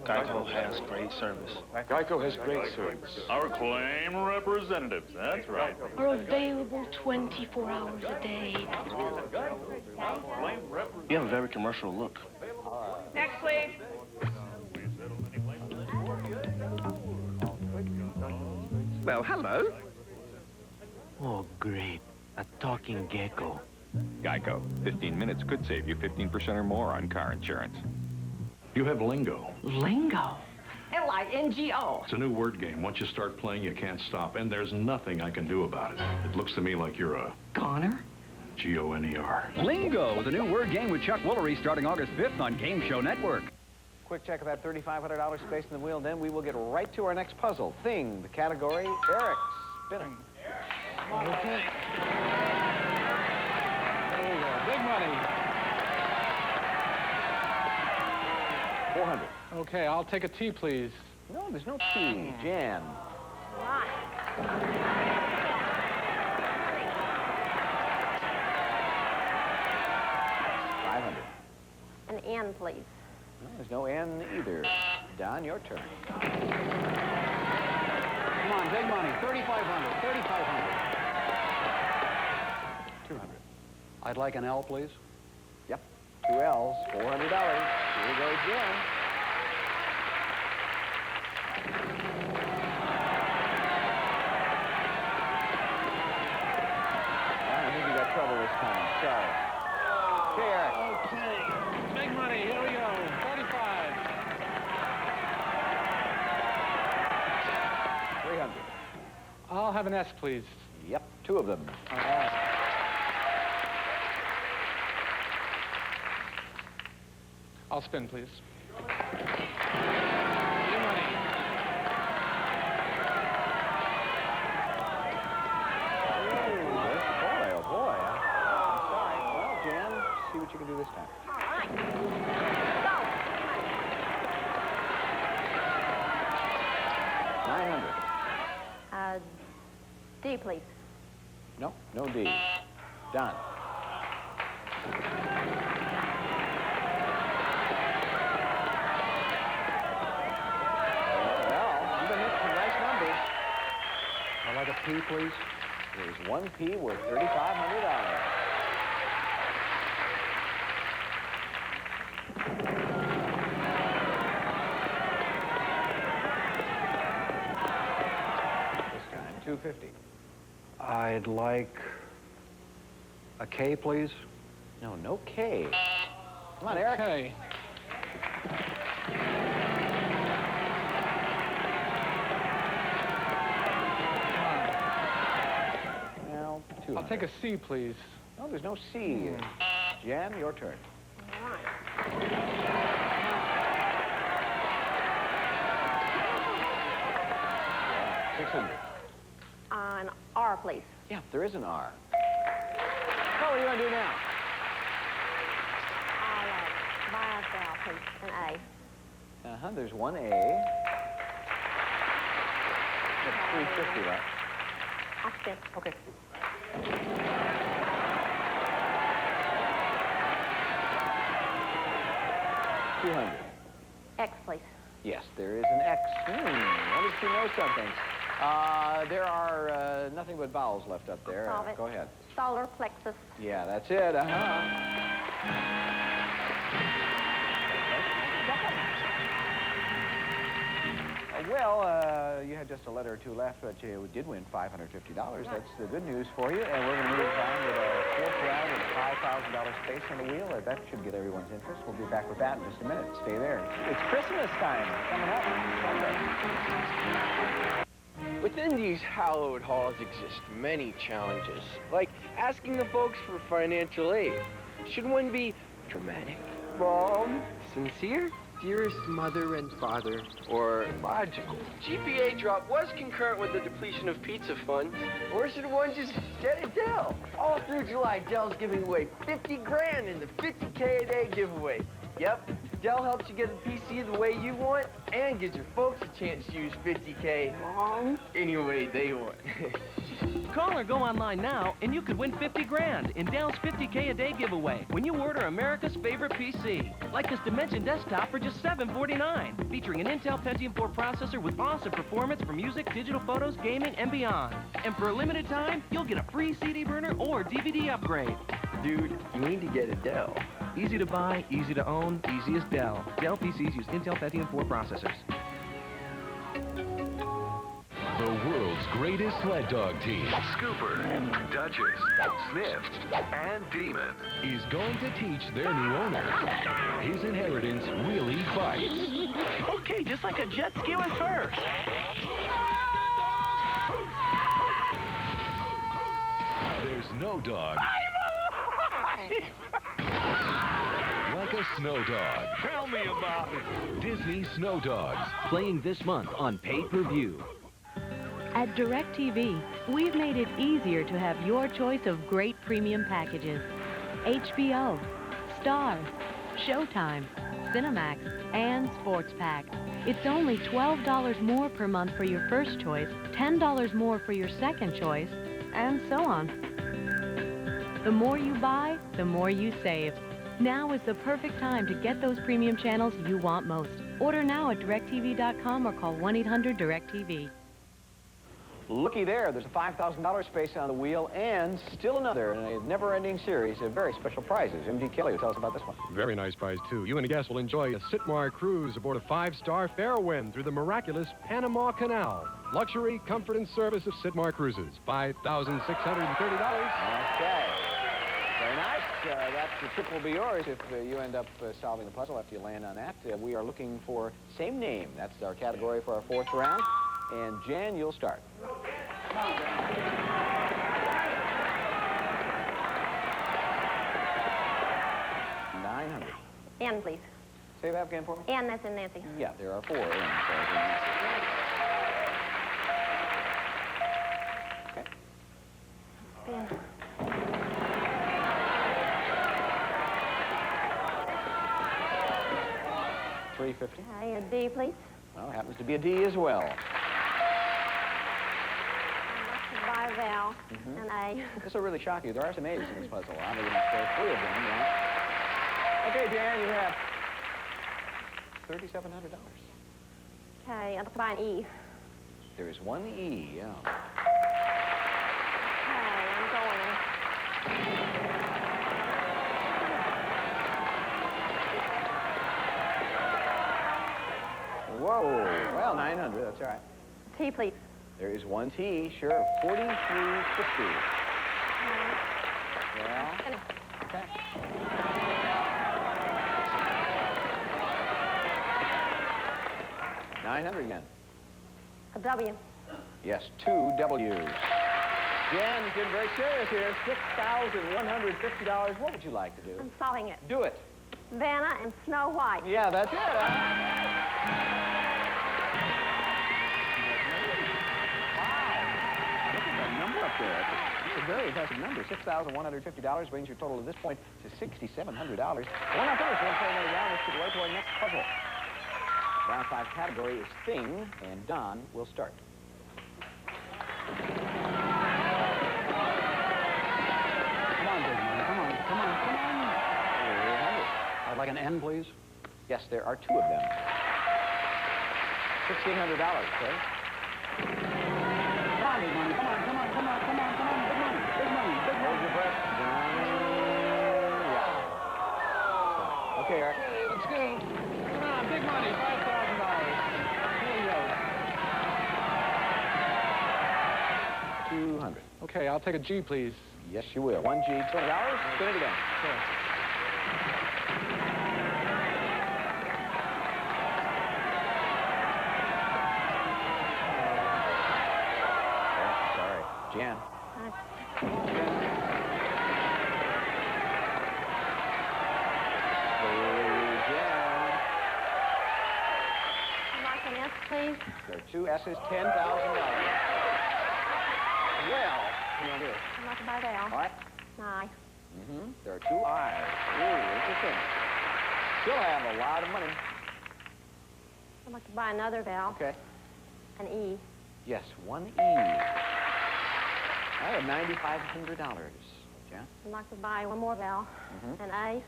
Geico has great service. Geico has great service. Our claim representatives, that's right. Are available 24 hours a day. You have a very commercial look. Next, please. Well, hello. Oh, great. A talking gecko. Geico. 15 minutes could save you 15% or more on car insurance. You have lingo. Lingo. L-I-N-G-O. It's a new word game. Once you start playing, you can't stop, and there's nothing I can do about it. It looks to me like you're a Goner? G-O-N-E-R. Lingo, the new word game with Chuck Woolery starting August 5th on Game Show Network. Quick check of that $3,500 space in the wheel, then we will get right to our next puzzle. Thing, the category, Eric, spinning. Okay. There we go. Big money. 400. Okay, I'll take a T, please. No, there's no T. Jan. $500. An N, please. No, there's no N either. Don, your turn. big money. 3,500. 3,500. 200. I'd like an L, please. Yep. 2 L's, $400. Here goes Jen. I think you got trouble this time. Sorry. Okay, Eric. Okay. Big money. Here we go. 35. 300. I'll have an S, please. Yep, 2 of them. All right. I'll spin, please. New money. Boy, oh boy. I'm sorry. Well, Jan, see what you can do this time. All right. Go. 900. D, please. No, no D. Done. Well, you've been hitting some nice numbers. I'd like a P, please. There's 1 P worth $3,500. This time, 250. I'd like a K, please. No, no K. Come on, Eric. Okay. Well, I'll 200. take a C, please. No, there's no C. Jan, your turn. All right. 600. An R, please. Yeah, there is an R. Oh, what are you going to do now? I'll buy a vowel, please. An A. Uh-huh, there's 1 A. That's 350, right? I'll spin. Okay. $200. X, please. Yes, there is an X. At least you know something. There are nothing but vowels left up there. Solve it. Go ahead. Solar plexus. Yeah, that's it. Uh-huh. You had just a letter or two left, but you did win $550. That's the good news for you. And we're going to move on with a 4th round with a $5,000 space on the wheel. That should get everyone's interest. We'll be back with that in just a minute. Stay there. It's Christmas time coming up Sunday. Within these hallowed halls exist many challenges, like asking the folks for financial aid. Should one be dramatic, bold, sincere, dearest mother and father, or logical? GPA drop was concurrent with the depletion of pizza funds, or should one just get a Dell? All through July, Dell's giving away 50 grand in the 50K a day giveaway. Yep, Dell helps you get a PC the way you want and gives your folks a chance to use 50K any way they want. Call or go online now, and you could win 50 grand in Dell's 50K a day giveaway when you order America's favorite PC, like this Dimension desktop for just $749, featuring an Intel Pentium 4 processor with awesome performance for music, digital photos, gaming, and beyond. And for a limited time, you'll get a free CD burner or DVD upgrade. Dude, you need to get a Dell. Easy to buy, easy to own, easy as Dell. Dell PCs use Intel Pentium 4 processors. The world's greatest sled dog team, Scooper, Duchess, Sniff, and Demon, is going to teach their new owner his inheritance really bites. Okay, just like a jet ski with first. There's no dog like a snow dog. Tell me about it. Disney Snow Dogs, Playing this month on pay-per-view. At DirecTV, we've made it easier to have your choice of great premium packages. HBO, Stars, Showtime, Cinemax, and Sports Pack. It's only $12 more per month for your first choice, $10 more for your second choice, and so on. The more you buy, the more you save. Now is the perfect time to get those premium channels you want most. Order now at DirecTV.com or call 1-800-DirecTV. Looky there, there's a $5,000 space on the wheel, and still another in a never-ending series of very special prizes. M.D. Kelly will tell us about this one. Very nice prize, too. You and a guest will enjoy a Sitmar cruise aboard a 5-star Fairwind through the miraculous Panama Canal. Luxury, comfort, and service of Sitmar Cruises. $5,630. Okay. Very nice. That trip will be yours if you end up solving the puzzle after you land on that. We are looking for same name. That's our category for our fourth round. And Jan, you'll start. 900. N, please. Say that again for me. N, that's in Nancy. Yeah, there are 4 N's. Okay. N. $350. Okay, a D, please. Well, it happens to be a D as well. By Val, an A. This will really shock you. There are some A's in this puzzle. I'm going to throw 3 of them. Yeah. Okay, Jan, you have $3,700. Okay, I'll buy an E. There is 1 E, yeah. Okay, I'm going. Whoa. Well, 900, that's all right. T, please. There is 1 T, sure. 4350. Well, okay. $900 again. A W. Yes, 2 W's. Jan is getting very serious here. $6,150. What would you like to do? I'm solving it. Do it. Vanna and Snow White. Yeah, that's it. Wow. Look at that number up there. It's a very impressive number. $6,150 brings your total at this point to $6,700. We're not finished. We'll play another round. Let's get right to our next puzzle. Round 5 category is Thing, and Don will start. Come on, big man. Come on, come on, come on. I'd like an N, please. Yes, there are 2 of them. $1,600, okay? Come on, big money. Come on, come on, come on, come on, come on. Big money, big money, big money. Hold your breath. Yeah. Okay, Eric. Okay, let's go. Come on, big money, $5,000. Here we go. 200. Okay, I'll take a G, please. Yes, you will. 1 G, $200. Spin it again. Sure. Sorry. Jan. I'd like an S, please. There are 2 S's, $10,000. Well, what do you want to do? I'd like to buy Val. All right. Nine. There are 2 I's. Ooh, interesting. Still have a lot of money. I'd like to buy another Val. Okay. An E. Yes, 1 E. I have $9,500. Jan? I'd like to buy one more Val. An A.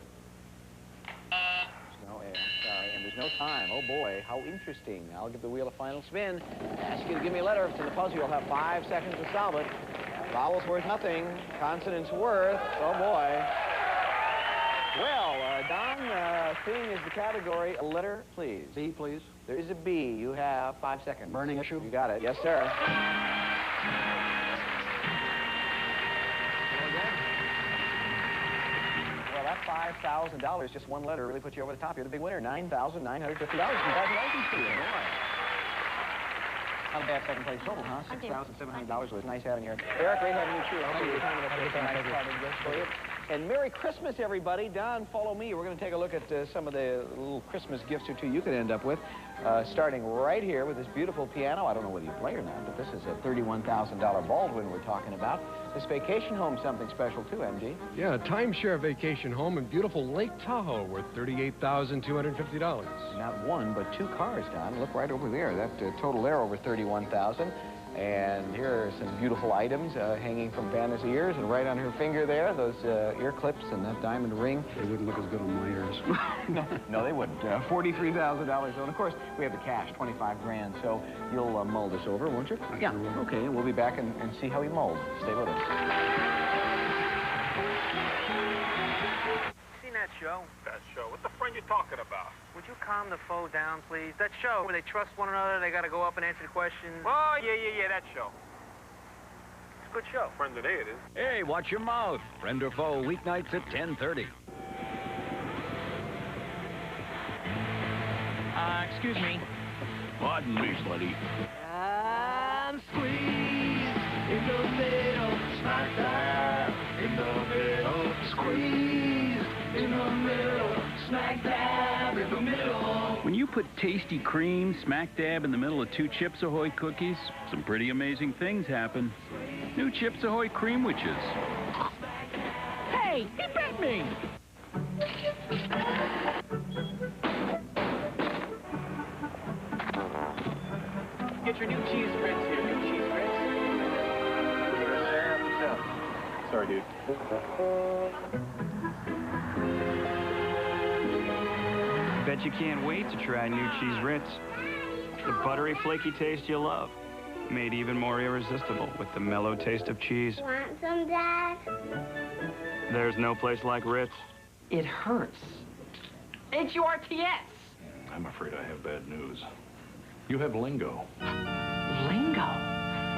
No A. Sorry, and there's no time. Oh boy, how interesting. I'll give the wheel a final spin. Ask you to give me a letter. If it's in the puzzle, you'll have 5 seconds to solve it. Vowels worth nothing. Consonants worth. Oh boy. Well, Don, Thing is the category. A letter, please. B, please. There is a B. You have 5 seconds. Burning issue? You got it. Yes, sir. Well, that $5,000, just 1 letter, really puts you over the top. You're the big winner. $9,950. Congratulations to you. Not a bad second place total, huh? $6,700. It was nice having you here. Eric, great having you too. I hope you're time for you. And Merry Christmas, everybody. Don, follow me. We're going to take a look at some of the little Christmas gifts or 2 you could end up with. Starting right here with this beautiful piano. I don't know whether you play or not, but this is a $31,000 Baldwin we're talking about. This vacation home, something special too, MD. Yeah, a timeshare vacation home in beautiful Lake Tahoe worth $38,250. Not 1, but 2 cars, Don. Look right over there. That total there over $31,000. And here are some beautiful items hanging from Vanna's ears, and right on her finger there, those ear clips and that diamond ring. They wouldn't look as good on my ears. No, they wouldn't. $43,000. And of course, we have the cash, 25 grand. So you'll mull this over, won't you? Yeah. Okay, we'll be back and see how you mulled. Stay with us. Seen that show? That show? What the friend you talking about? Would you calm the foe down, please? That show where they trust one another, they gotta go up and answer the questions. Oh, yeah, that show. It's a good show. Friend today it is. Hey, watch your mouth. Friend or foe, weeknights at 10:30. Excuse me. Pardon me, buddy. And squeeze in the middle, smack dab in the middle, squeeze in the middle, smack dab in the middle. When you put tasty cream smack dab in the middle of 2 Chips Ahoy cookies, some pretty amazing things happen. New Chips Ahoy Cream Witches. Hey, he bit me! Get your new cheese grits here, new cheese grits. Sorry, dude. Bet you can't wait to try new cheese Ritz. The buttery, flaky taste you love, made even more irresistible with the mellow taste of cheese. Want some, Dad? There's no place like Ritz. It hurts. H-U-R-T-S. I'm afraid I have bad news. You have lingo. Lingo.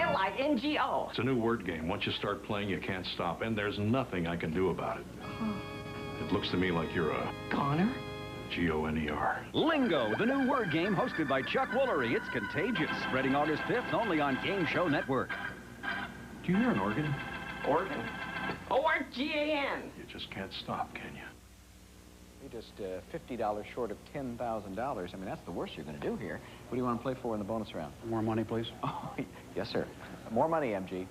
L-I-N-G-O. It's a new word game. Once you start playing, you can't stop, and there's nothing I can do about it. It looks to me like you're a... Goner? G-O-N-E-R. Lingo, the new word game hosted by Chuck Woolery. It's contagious, spreading August 5th only on Game Show Network. Do you hear an organ? Organ. O-R-G-A-N. You just can't stop, can you? You're just $50 short of $10,000. I mean, that's the worst you're going to do here. What do you want to play for in the bonus round? More money, please. Oh, yes, sir. More money, MG.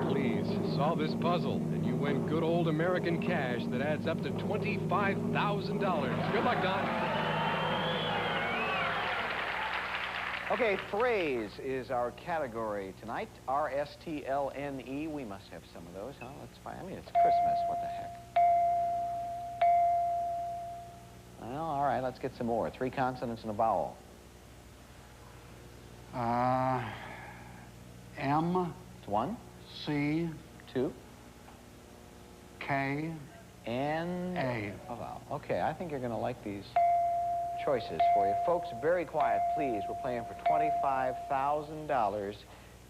Please, solve this puzzle, and you win good old American cash that adds up to $25,000. Good luck, Don. Okay, phrase is our category tonight. R-S-T-L-N-E. We must have some of those, huh? Let's find. I mean, it's Christmas. What the heck? Well, all right, let's get some more. 3 consonants and a vowel. M. It's 1. C. 2. K. N. A. A vowel. Okay, I think you're going to like these choices for you. Folks, very quiet, please. We're playing for $25,000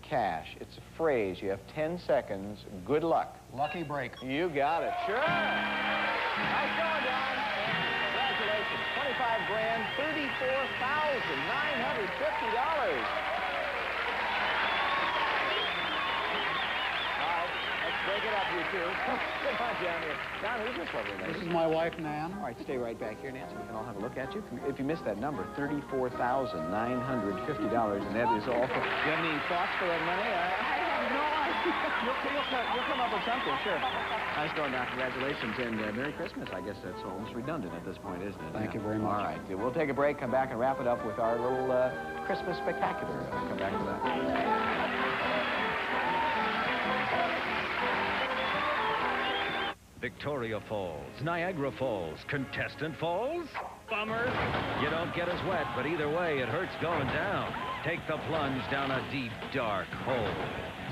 cash. It's a phrase. You have 10 seconds. Good luck. Lucky break. You got it. Sure. Nice going, Don. Congratulations. 25 grand, $34,950. Break it up, you two. Come on down here. Don, who's this lovely lady? This is my wife, Nan. All right, stay right back here, Nancy. We can all have a look at you. If you missed that number, $34,950, and that is all for... Do you have any thoughts for that money? I have no idea. You'll come up with something, sure. Nice going, Don. Congratulations, and Merry Christmas. I guess that's almost redundant at this point, isn't it? Thank you very much. All right, we'll take a break, come back, and wrap it up with our little Christmas spectacular. I'll come back to that. Victoria Falls, Niagara Falls, Contestant Falls? Bummer. You don't get as wet, but either way, it hurts going down. Take the plunge down a deep, dark hole.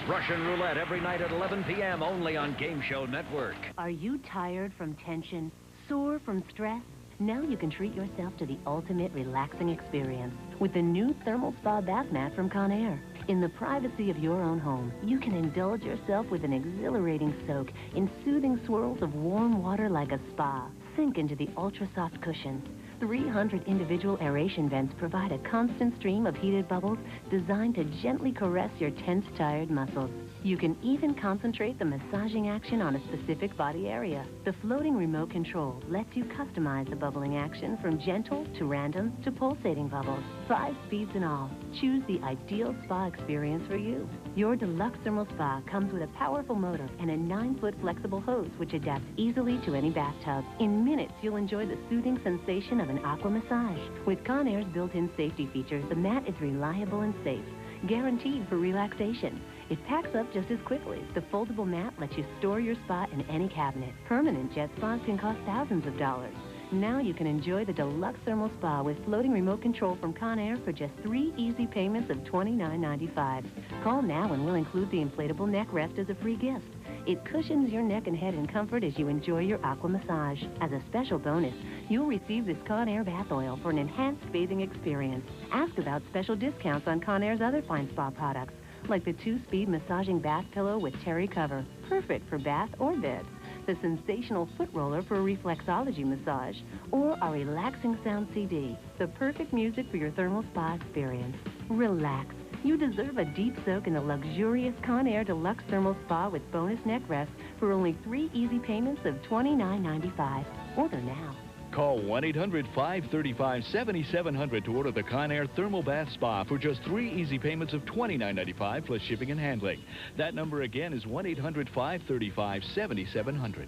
Russian Roulette every night at 11 p.m. only on Game Show Network. Are you tired from tension? Sore from stress? Now you can treat yourself to the ultimate relaxing experience with the new Thermal Spa Bath Mat from Conair. In the privacy of your own home, you can indulge yourself with an exhilarating soak in soothing swirls of warm water like a spa. Sink into the ultra-soft cushions. 300 individual aeration vents provide a constant stream of heated bubbles designed to gently caress your tense, tired muscles. You can even concentrate the massaging action on a specific body area. The floating remote control lets you customize the bubbling action from gentle to random to pulsating bubbles. 5 speeds in all. Choose the ideal spa experience for you. Your deluxe thermal spa comes with a powerful motor and a 9-foot flexible hose which adapts easily to any bathtub. In minutes, you'll enjoy the soothing sensation of an aqua massage. With Conair's built-in safety features, the mat is reliable and safe. guaranteed for relaxation. It packs up just as quickly. The foldable mat lets you store your spa in any cabinet. Permanent jet spas can cost thousands of dollars. Now you can enjoy the deluxe thermal spa with floating remote control from Conair for just 3 easy payments of $29.95. Call now and we'll include the inflatable neck rest as a free gift. It cushions your neck and head in comfort as you enjoy your aqua massage. As a special bonus, you'll receive this Conair bath oil for an enhanced bathing experience. Ask about special discounts on Conair's other fine spa products, like the 2-speed massaging bath pillow with terry cover, perfect for bath or bed, the sensational foot roller for a reflexology massage, or our relaxing sound CD, the perfect music for your thermal spa experience. Relax. You deserve a deep soak in the luxurious Conair Deluxe Thermal Spa with bonus neck rest for only 3 easy payments of $29.95. Order now. Call 1-800-535-7700 to order the Conair Thermal Bath Spa for just 3 easy payments of $29.95 plus shipping and handling. That number again is 1-800-535-7700.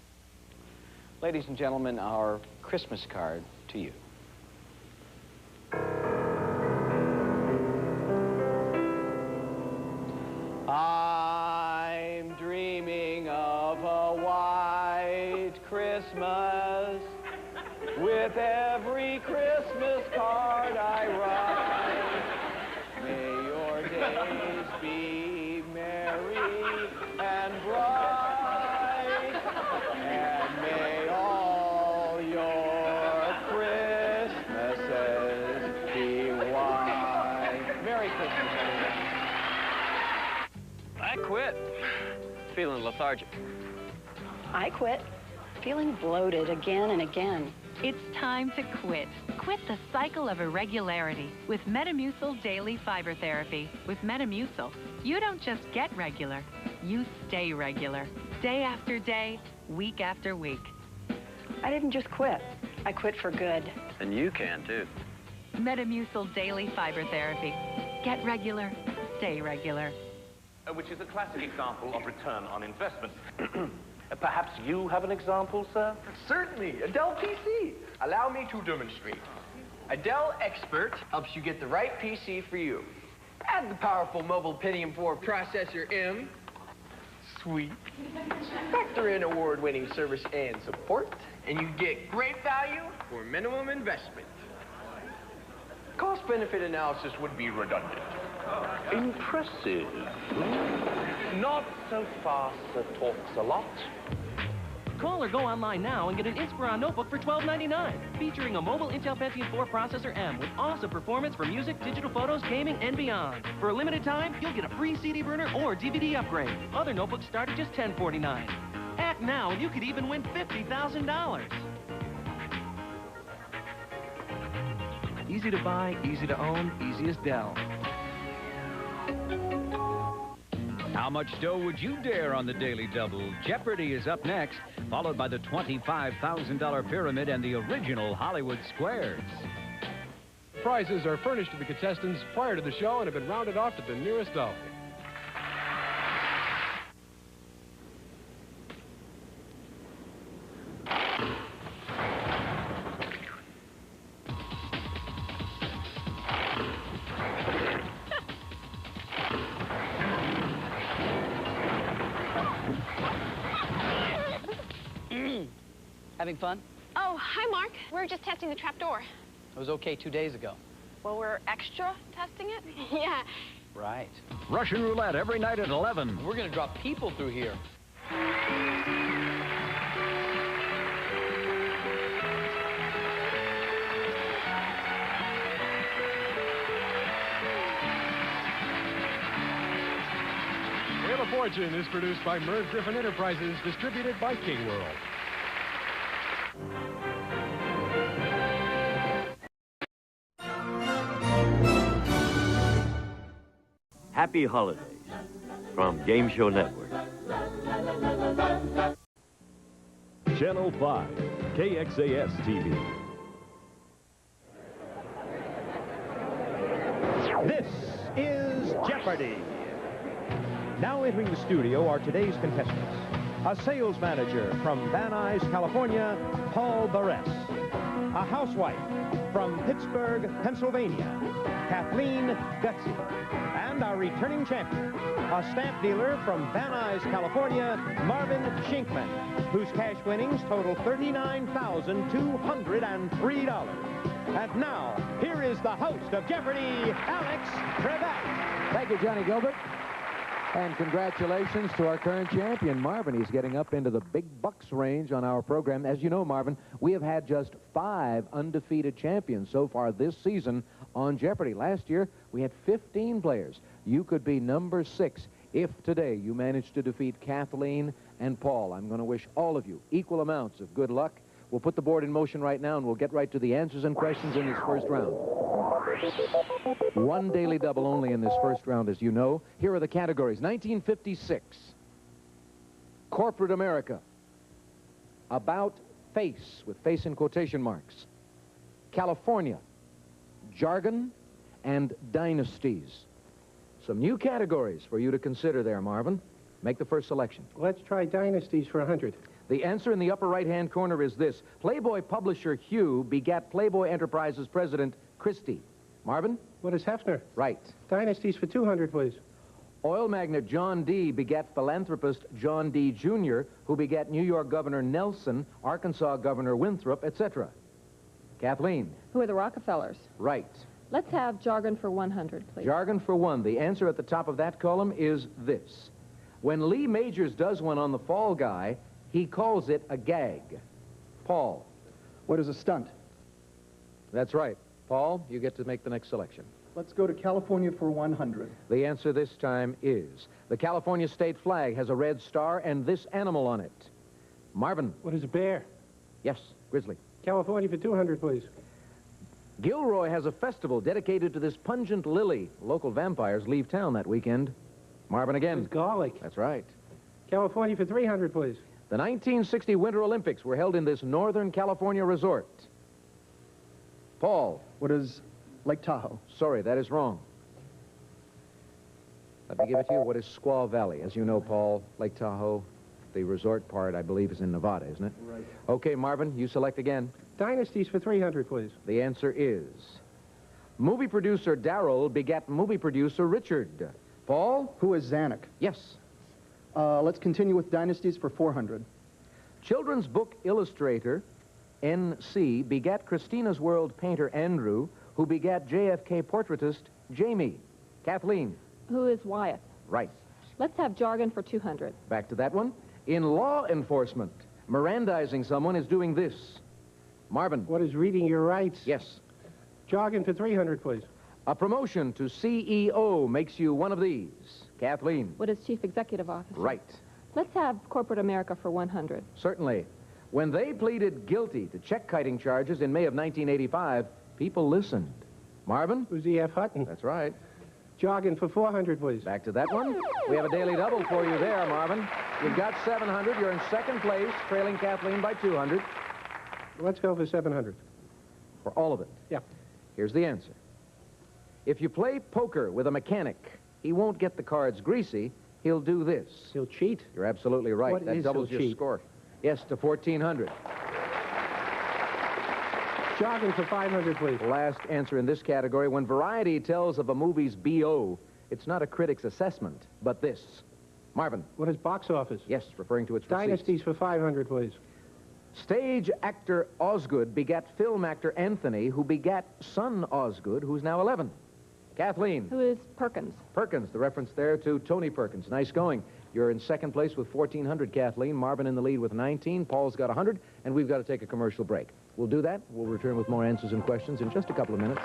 Ladies and gentlemen, our Christmas card to you. I'm dreaming of a white Christmas. With every Christmas card I write, may your days be merry and bright, and may all your Christmases be white. Merry Christmas, everyone. I quit. Feeling lethargic. I quit. Feeling bloated again and again. It's time to quit. Quit the cycle of irregularity with Metamucil Daily Fiber Therapy. With Metamucil, you don't just get regular, you stay regular. Day after day, week after week. I didn't just quit. I quit for good. And you can, too. Metamucil Daily Fiber Therapy. Get regular, stay regular. Which is a classic example of return on investment. Perhaps you have an example, sir? Certainly. Adele PC. Allow me to demonstrate. Adele Expert helps you get the right PC for you. Add the powerful mobile Pentium 4 processor M. Sweet. Factor in award-winning service and support, and you get great value for minimum investment. Cost-benefit analysis would be redundant. Impressive. Not so fast, Sir Talks a Lot. Call or go online now and get an Inspiron notebook for $12.99, featuring a mobile Intel Pentium 4 Processor M with awesome performance for music, digital photos, gaming, and beyond. For a limited time, you'll get a free CD burner or DVD upgrade. Other notebooks start at just $10.49. Act now and you could even win $50,000. Easy to buy, easy to own, easy as Dell. How much dough would you dare on the Daily Double? Jeopardy is up next, followed by the $25,000 pyramid and the original Hollywood Squares. Prizes are furnished to the contestants prior to the show and have been rounded off to the nearest dollar. Having fun? Oh, hi, Mark. We're just testing the trap door. It was okay 2 days ago. Well, we're extra testing it? Yeah. Right. Russian roulette every night at 11. We're going to drop people through here. Wheel of Fortune is produced by Merv Griffin Enterprises, distributed by King World. Happy holidays from Game Show Network. Channel 5, KXAS TV. This is Jeopardy! Now entering the studio are today's contestants. A sales manager from Van Nuys, California, Paul Barres. A housewife from Pittsburgh, Pennsylvania, Kathleen Gutsy. And And our returning champion, a stamp dealer from Van Nuys, California, Marvin Shinkman, whose cash winnings total $39,203. And now, here is the host of Jeopardy, Alex Trebek. Thank you, Johnny Gilbert. And congratulations to our current champion, Marvin. He's getting up into the big bucks range on our program. As you know, Marvin, we have had just 5 undefeated champions so far this season on Jeopardy. Last year, we had 15 players. You could be number 6 if today you managed to defeat Kathleen and Paul. I'm going to wish all of you equal amounts of good luck. We'll put the board in motion right now, and we'll get right to the answers and questions in this first round. 1 daily double only in this first round, as you know. Here are the categories. 1956, corporate America. About face, with face in quotation marks. California, jargon, and dynasties. Some new categories for you to consider there, Marvin. Make the first selection. Let's try dynasties for 100. The answer in the upper right-hand corner is this. Playboy publisher Hugh begat Playboy Enterprises president Christie. Marvin? What is Hefner? Right. Dynasties for 200, please. Oil magnate John D. begat philanthropist John D. Jr., who begat New York Governor Nelson, Arkansas Governor Winthrop, etc. Kathleen? Who are the Rockefellers? Right. Let's have jargon for 100, please. Jargon for 1. The answer at the top of that column is this. When Lee Majors does one on the Fall Guy, he calls it a gag. Paul? What is a stunt? That's right. Paul, you get to make the next selection. Let's go to California for 100. The answer this time is the California state flag has a red star and this animal on it. Marvin? What is a bear? Yes, grizzly. California for 200, please. Gilroy has a festival dedicated to this pungent lily. Local vampires leave town that weekend. Marvin again. It's garlic. That's right. California for 300, please. The 1960 Winter Olympics were held in this Northern California resort. Paul? What is Lake Tahoe? Sorry, that is wrong. Let me give it to you. What is Squaw Valley? As you know, Paul, Lake Tahoe, the resort part, I believe, is in Nevada, isn't it? Right. Okay, Marvin, you select again. Dynasties for 300, please. The answer is movie producer Darrell begat movie producer Richard. Paul? Who is Zanuck? Yes. Let's continue with dynasties for 400. Children's book illustrator N.C. begat Christina's World painter Andrew, who begat JFK portraitist Jamie. Kathleen? Who is Wyeth? Right. Let's have jargon for 200. Back to that one. In law enforcement, Mirandizing someone is doing this. Marvin? What is reading your rights? Yes. Jargon for 300, please. A promotion to CEO makes you one of these. Kathleen? What is chief executive officer? Right. Let's have corporate America for 100. Certainly. When they pleaded guilty to check-kiting charges in May of 1985, people listened. Marvin? Who's E.F. Hutton? That's right. Jargon for 400, please. Back to that one. We have a daily double for you there, Marvin. You've got 700. You're in second place, trailing Kathleen by 200. Let's go for 700. For all of it? Yeah. Here's the answer. If you play poker with a mechanic, he won't get the cards greasy. He'll do this. He'll cheat? You're absolutely right. What that is doubles he'll your cheat? score. Yes, to 1,400. Jargon for 500, please. Last answer in this category. When Variety tells of a movie's B.O., it's not a critic's assessment, but this. Marvin? What is box office? Yes, referring to its receipts. Dynasties for 500, please. Stage actor Osgood begat film actor Anthony, who begat son Osgood, who's now 11. Kathleen? Who is Perkins? Perkins, the reference there to Tony Perkins. Nice going. You're in second place with 1,400, Kathleen. Marvin in the lead with 19. Paul's got 100, and we've got to take a commercial break. We'll do that. We'll return with more answers and questions in just a couple of minutes.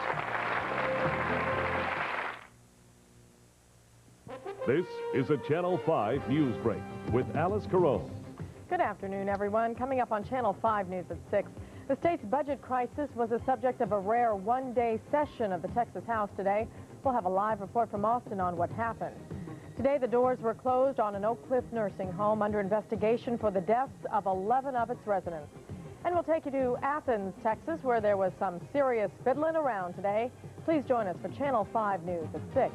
This is a Channel 5 News Break with Alice Carone. Good afternoon, everyone. Coming up on Channel 5 News at 6. The state's budget crisis was the subject of a rare one-day session of the Texas House today. We'll have a live report from Austin on what happened. Today, the doors were closed on an Oak Cliff nursing home under investigation for the deaths of 11 of its residents. And we'll take you to Athens, Texas, where there was some serious fiddling around today. Please join us for Channel 5 News at 6.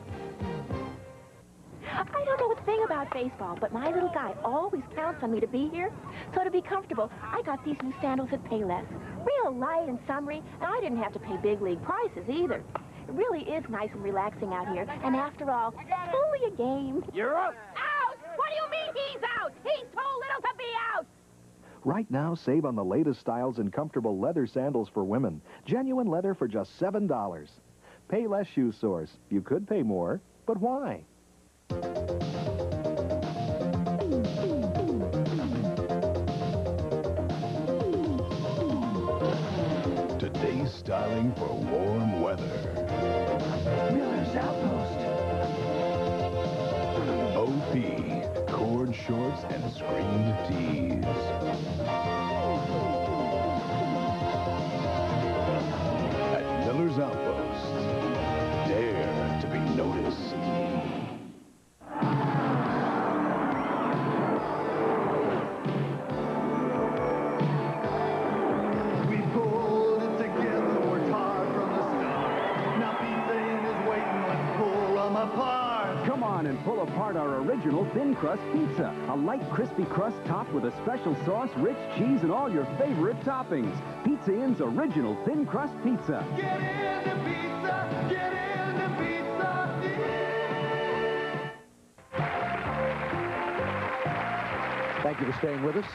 I don't know a thing about baseball, but my little guy always counts on me to be here. So to be comfortable, I got these new sandals at Payless. Real light and summery, and I didn't have to pay big league prices either. It really is nice and relaxing out here. And after all, it's only a game. You're up. Out! What do you mean he's out? He's too little to be out! Right now, save on the latest styles and comfortable leather sandals for women. Genuine leather for just $7. Pay less, Shoe Source. You could pay more, but why? Today's styling for warm weather. Miller's Outpost. OP, cord shorts and screened tees. At Miller's Outpost, dare to be noticed. Come on and pull apart our original thin crust pizza. A light, crispy crust topped with a special sauce, rich cheese, and all your favorite toppings. Pizza Inn's original thin crust pizza. Get into pizza! Get into pizza! Thank you for staying with us.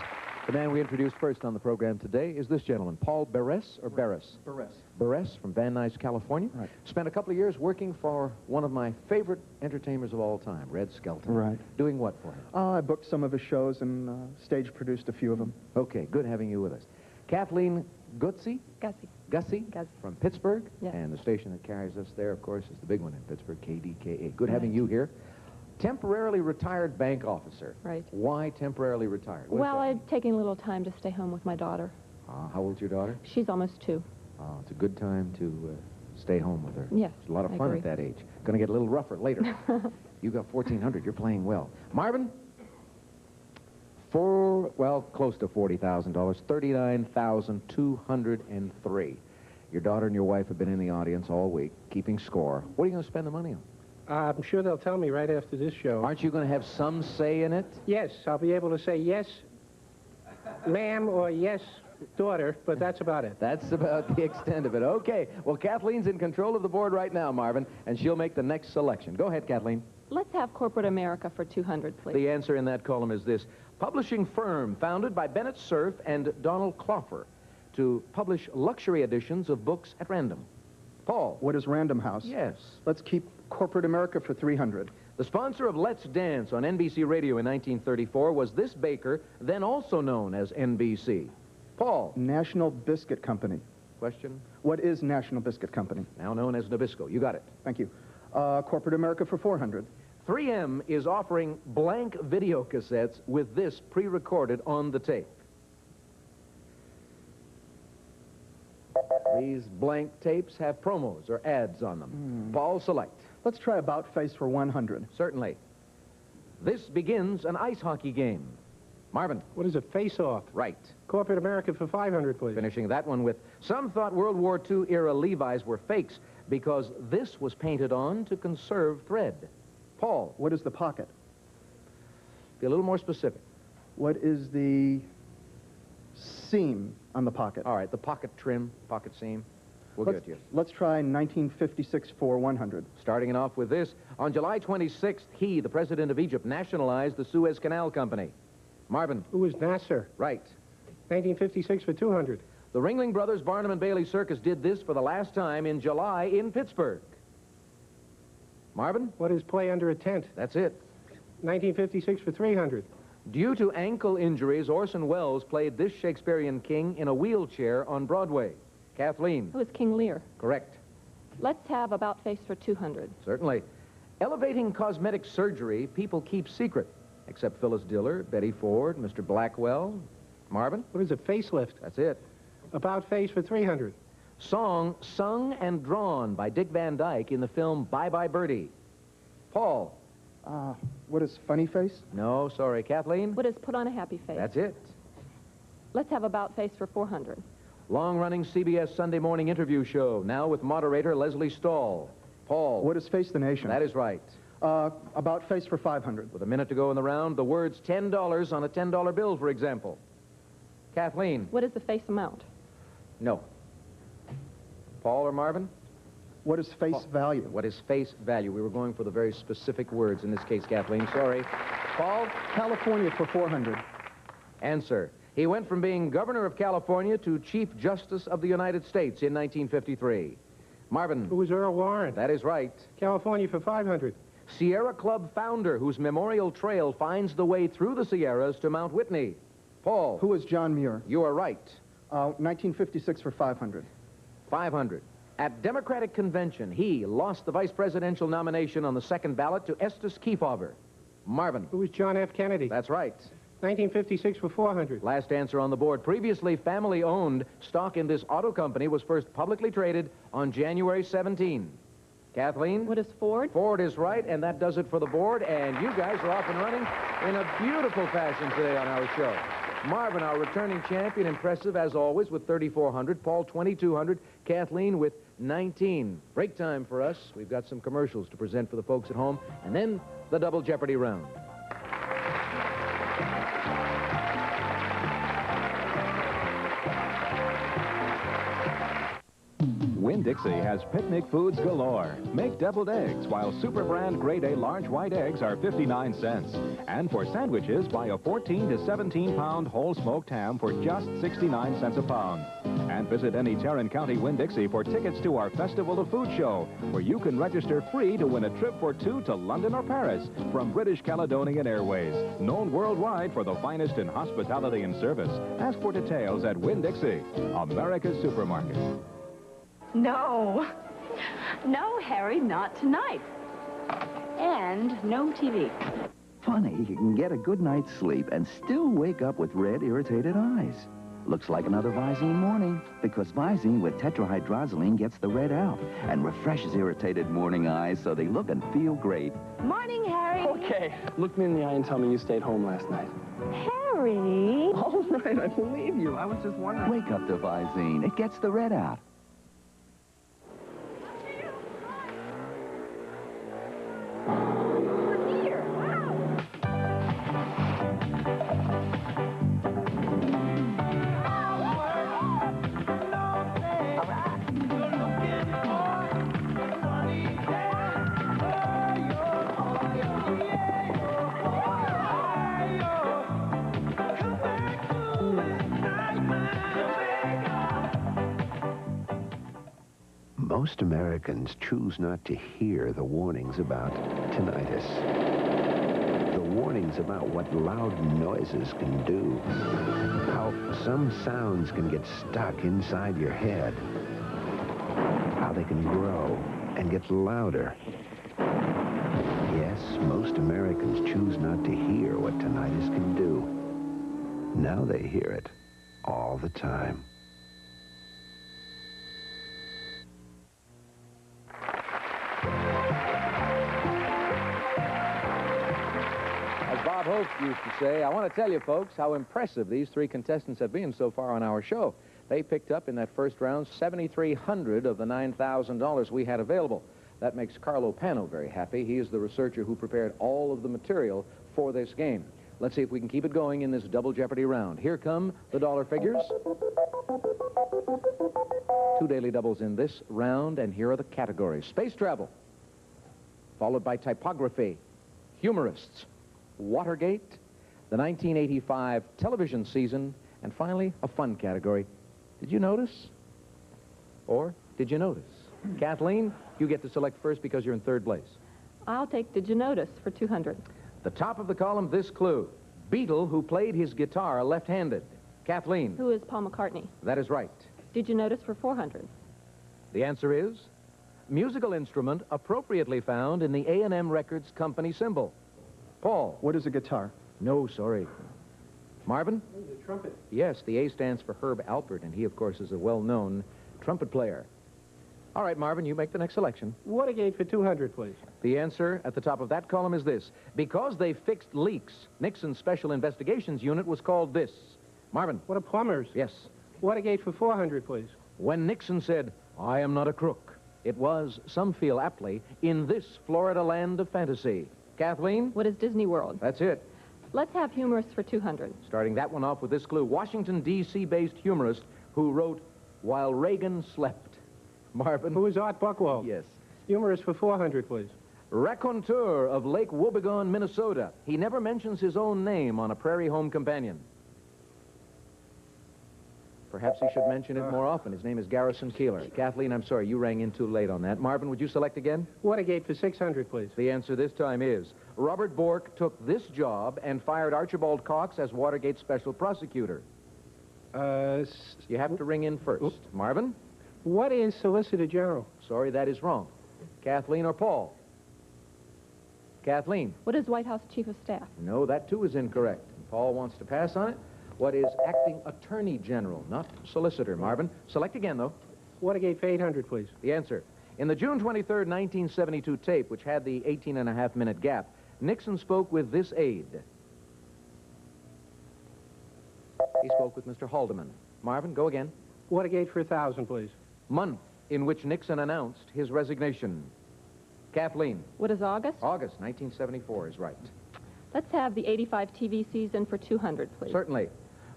The man we introduced first on the program today is this gentleman, Paul Beres, or Barris? Barres. Barres from Van Nuys, California. Right. Spent a couple of years working for one of my favorite entertainers of all time, Red Skelton. Right. Doing what for him? I booked some of his shows and stage produced a few of them. Okay, good having you with us. Kathleen Gussie? Gussie? From Pittsburgh. Yes. And the station that carries us there, of course, is the big one in Pittsburgh, KDKA. Good having you here. Temporarily retired bank officer. Right. Why temporarily retired? What Well, does that I'm taking a little time to stay home with my daughter. mean? How old's your daughter? She's almost 2. It's a good time to stay home with her. Yes, It's a lot of I fun agree. at that age. Going to get a little rougher later. You got 1,400. You're playing well. Marvin? Close to $40,000. $39,203. Your daughter and your wife have been in the audience all week, keeping score. What are you going to spend the money on? I'm sure they'll tell me right after this show. Aren't you going to have some say in it? Yes, I'll be able to say yes, ma'am, or yes, daughter, but that's about it. That's about the extent of it. Okay. Well, Kathleen's in control of the board right now, Marvin, and she'll make the next selection. Go ahead, Kathleen. Let's have Corporate America for 200, please. The answer in that column is this. Publishing firm founded by Bennett Cerf and Donald Cloffer to publish luxury editions of books at random. Paul. What is Random House? Yes. Let's keep Corporate America for 300. The sponsor of Let's Dance on NBC Radio in 1934 was this baker, then also known as NBC. Paul. National Biscuit Company. Question? What is National Biscuit Company? Now known as Nabisco. You got it. Thank you. Corporate America for 400. 3M is offering blank video cassettes with this pre-recorded on the tape. These blank tapes have promos or ads on them. Paul, select. Let's try About Face for 100. Certainly. This begins an ice hockey game. Marvin. What is a face-off? Right. Corporate America for 500, please. Finishing that one with, some thought World War II era Levi's were fakes because this was painted on to conserve thread. Paul. What is the pocket? Be a little more specific. What is the seam on the pocket? All right, the pocket trim, pocket seam. We'll give it to you. Let's try 1956 for 100. Starting it off with this. On July 26th, he, the president of Egypt, nationalized the Suez Canal Company. Marvin. Who is Nasser? Right. 1956 for 200. The Ringling Brothers Barnum and Bailey Circus did this for the last time in July in Pittsburgh. Marvin? What is Play Under a Tent? That's it. 1956 for 300. Due to ankle injuries, Orson Welles played this Shakespearean king in a wheelchair on Broadway. Kathleen. Who is King Lear? Correct. Let's have About Face for 200. Certainly. Elevating cosmetic surgery, people keep secret, except Phyllis Diller, Betty Ford, Mr. Blackwell. Marvin? What is a facelift? That's it. About Face for 300. Song sung and drawn by Dick Van Dyke in the film Bye Bye Birdie. Paul. What is Funny Face? No, sorry. Kathleen? What is Put on a Happy Face? That's it. Let's have About Face for 400. Long-running CBS Sunday morning interview show, now with moderator Leslie Stahl. Paul. What is Face the Nation? That is right. About Face for 500. With a minute to go in the round, the words $10 on a $10 bill, for example. Kathleen. What is the face amount? No. Paul or Marvin? What is face value? What is face value? We were going for the very specific words in this case, Kathleen. Sorry. Paul? California for 400. Answer. He went from being governor of California to Chief Justice of the United States in 1953. Marvin? Who was Earl Warren? That is right. California for 500. Sierra Club founder whose memorial trail finds the way through the Sierras to Mount Whitney. Paul? Who is John Muir? You are right. 1956 for 500. 500. At Democratic Convention, he lost the vice presidential nomination on the second ballot to Estes Kefauver. Marvin? Who was John F. Kennedy? That's right. 1956 for 400. Last answer on the board. Previously family-owned, stock in this auto company was first publicly traded on January 17. Kathleen? What is Ford? Ford is right, and that does it for the board, and you guys are off and running in a beautiful fashion today on our show. Marvin, our returning champion, impressive as always with 3,400. Paul, 2,200. Kathleen with 19. Break time for us. We've got some commercials to present for the folks at home, and then the Double Jeopardy round. Winn-Dixie has picnic foods galore. Make deviled eggs, while Super Brand Grade A large white eggs are 59 cents. And for sandwiches, buy a 14 to 17-pound whole smoked ham for just 69 cents a pound. And visit any Tarrant County Winn-Dixie for tickets to our Festival of Food show, where you can register free to win a trip for two to London or Paris from British Caledonian Airways, known worldwide for the finest in hospitality and service. Ask for details at Winn-Dixie, America's supermarket. No. No, Harry, not tonight. And no TV. Funny, you can get a good night's sleep and still wake up with red, irritated eyes. Looks like another Visine morning, because Visine with tetrahydrozoline gets the red out and refreshes irritated morning eyes so they look and feel great. Morning, Harry. Okay, look me in the eye and tell me you stayed home last night. Harry. All right, I believe you. I was just wondering. Wake up to Visine. It gets the red out. Most Americans choose not to hear the warnings about tinnitus. The warnings about what loud noises can do. How some sounds can get stuck inside your head. How they can grow and get louder. Yes, most Americans choose not to hear what tinnitus can do. Now they hear it all the time. Bob Hope used to say, I want to tell you, folks, how impressive these three contestants have been so far on our show. They picked up in that first round $7,300 of the $9,000 we had available. That makes Carlo Pano very happy. He is the researcher who prepared all of the material for this game. Let's see if we can keep it going in this Double Jeopardy round. Here come the dollar figures. 2 daily doubles in this round, and here are the categories. Space travel, followed by typography, humorists, Watergate, the 1985 television season, and finally, a fun category. Did you notice? Or did you notice? Kathleen, you get to select first because you're in third place. I'll take Did You Notice for 200. The top of the column, this clue. Beatle who played his guitar left-handed. Kathleen. Who is Paul McCartney? That is right. Did You Notice for 400? The answer is musical instrument appropriately found in the A&M Records company symbol. Paul. What is a guitar? No, sorry. Marvin? The trumpet. Yes, the A stands for Herb Alpert, and he, of course, is a well-known trumpet player. All right, Marvin, you make the next selection. Watergate for 200, please. The answer at the top of that column is this. Because they fixed leaks, Nixon's Special Investigations Unit was called this. Marvin. What are plumbers? Yes. Watergate for 400, please. When Nixon said, I am not a crook, it was, some feel aptly, in this Florida land of fantasy. Kathleen? What is Disney World? That's it. Let's have humorists for 200. Starting that one off with this clue. Washington, D.C.-based humorist who wrote, While Reagan Slept. Marvin. Who is Art Buchwald? Yes. Humorist for 400, please. Raconteur of Lake Wobegon, Minnesota. He never mentions his own name on a Prairie Home Companion. Perhaps he should mention it more often. His name is Garrison Keeler. Kathleen, I'm sorry, you rang in too late on that. Marvin, would you select again? Watergate for 600, please. The answer this time is Robert Bork took this job and fired Archibald Cox as Watergate special prosecutor. You have to ring in first. Marvin? What is Solicitor General? Sorry, that is wrong. Kathleen or Paul? Kathleen? What is White House Chief of Staff? No, that too is incorrect. Paul wants to pass on it. What is Acting Attorney General, not Solicitor? Marvin? Select again, though. Watergate for 800, please. The answer. In the June 23rd, 1972 tape, which had the 18-and-a-half-minute gap, Nixon spoke with this aide. He spoke with Mr. Haldeman. Marvin, go again. Watergate for 1,000, please. Month in which Nixon announced his resignation. Kathleen. What is August? August 1974 is right. Let's have the 85 TV season for 200, please. Certainly.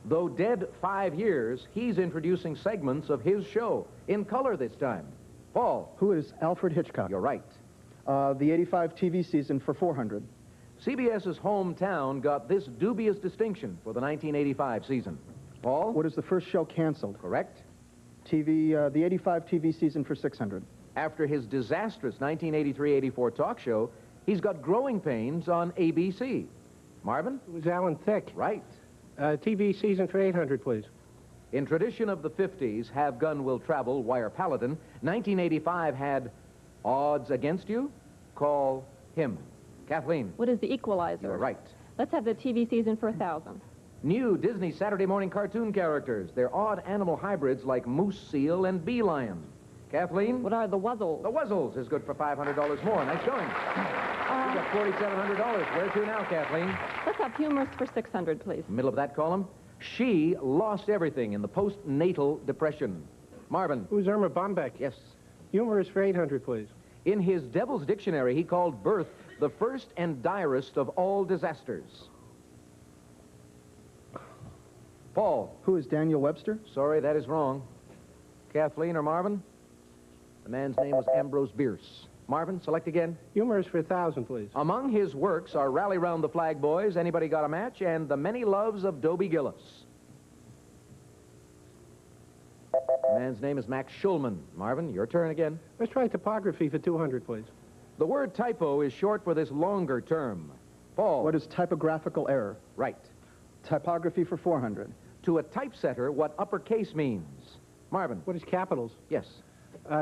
Though dead 5 years, he's introducing segments of his show, in color this time. Paul. Who is Alfred Hitchcock? You're right. The 85 TV season for 400. CBS's hometown got this dubious distinction for the 1985 season. Paul? What is the first show canceled? Correct. The 85 TV season for 600. After his disastrous 1983-84 talk show, he's got growing pains on ABC. Marvin? It was Alan Thicke. Right. TV season for 800, please. In tradition of the 50s, Have Gun Will Travel, Wire Paladin, 1985 had Odds Against You? Call Him. Kathleen. What is the Equalizer? You're right. Let's have the TV season for 1,000. New Disney Saturday morning cartoon characters. They're odd animal hybrids like moose seal and bee lion. Kathleen? What are the Wuzzles? The Wuzzles is good for $500 more. Nice going. You've got $4,700. Where to now, Kathleen? Let's have humorist for 600, please. Middle of that column. She lost everything in the postnatal depression. Marvin. Who's Irma Bombeck? Yes. Humorist for 800, please. In his Devil's Dictionary, he called birth the first and direst of all disasters. Paul. Who is Daniel Webster? Sorry, that is wrong. Kathleen or Marvin? The man's name was Ambrose Bierce. Marvin, select again. Humorist for 1,000, please. Among his works are Rally Round the Flag Boys, Anybody Got a Match, and The Many Loves of Dobie Gillis. The man's name is Max Schulman. Marvin, your turn again. Let's try topography for 200, please. The word typo is short for this longer term. Paul. What is typographical error? Right. Typography for 400. To a typesetter, what uppercase means. Marvin. What is capitals? Yes.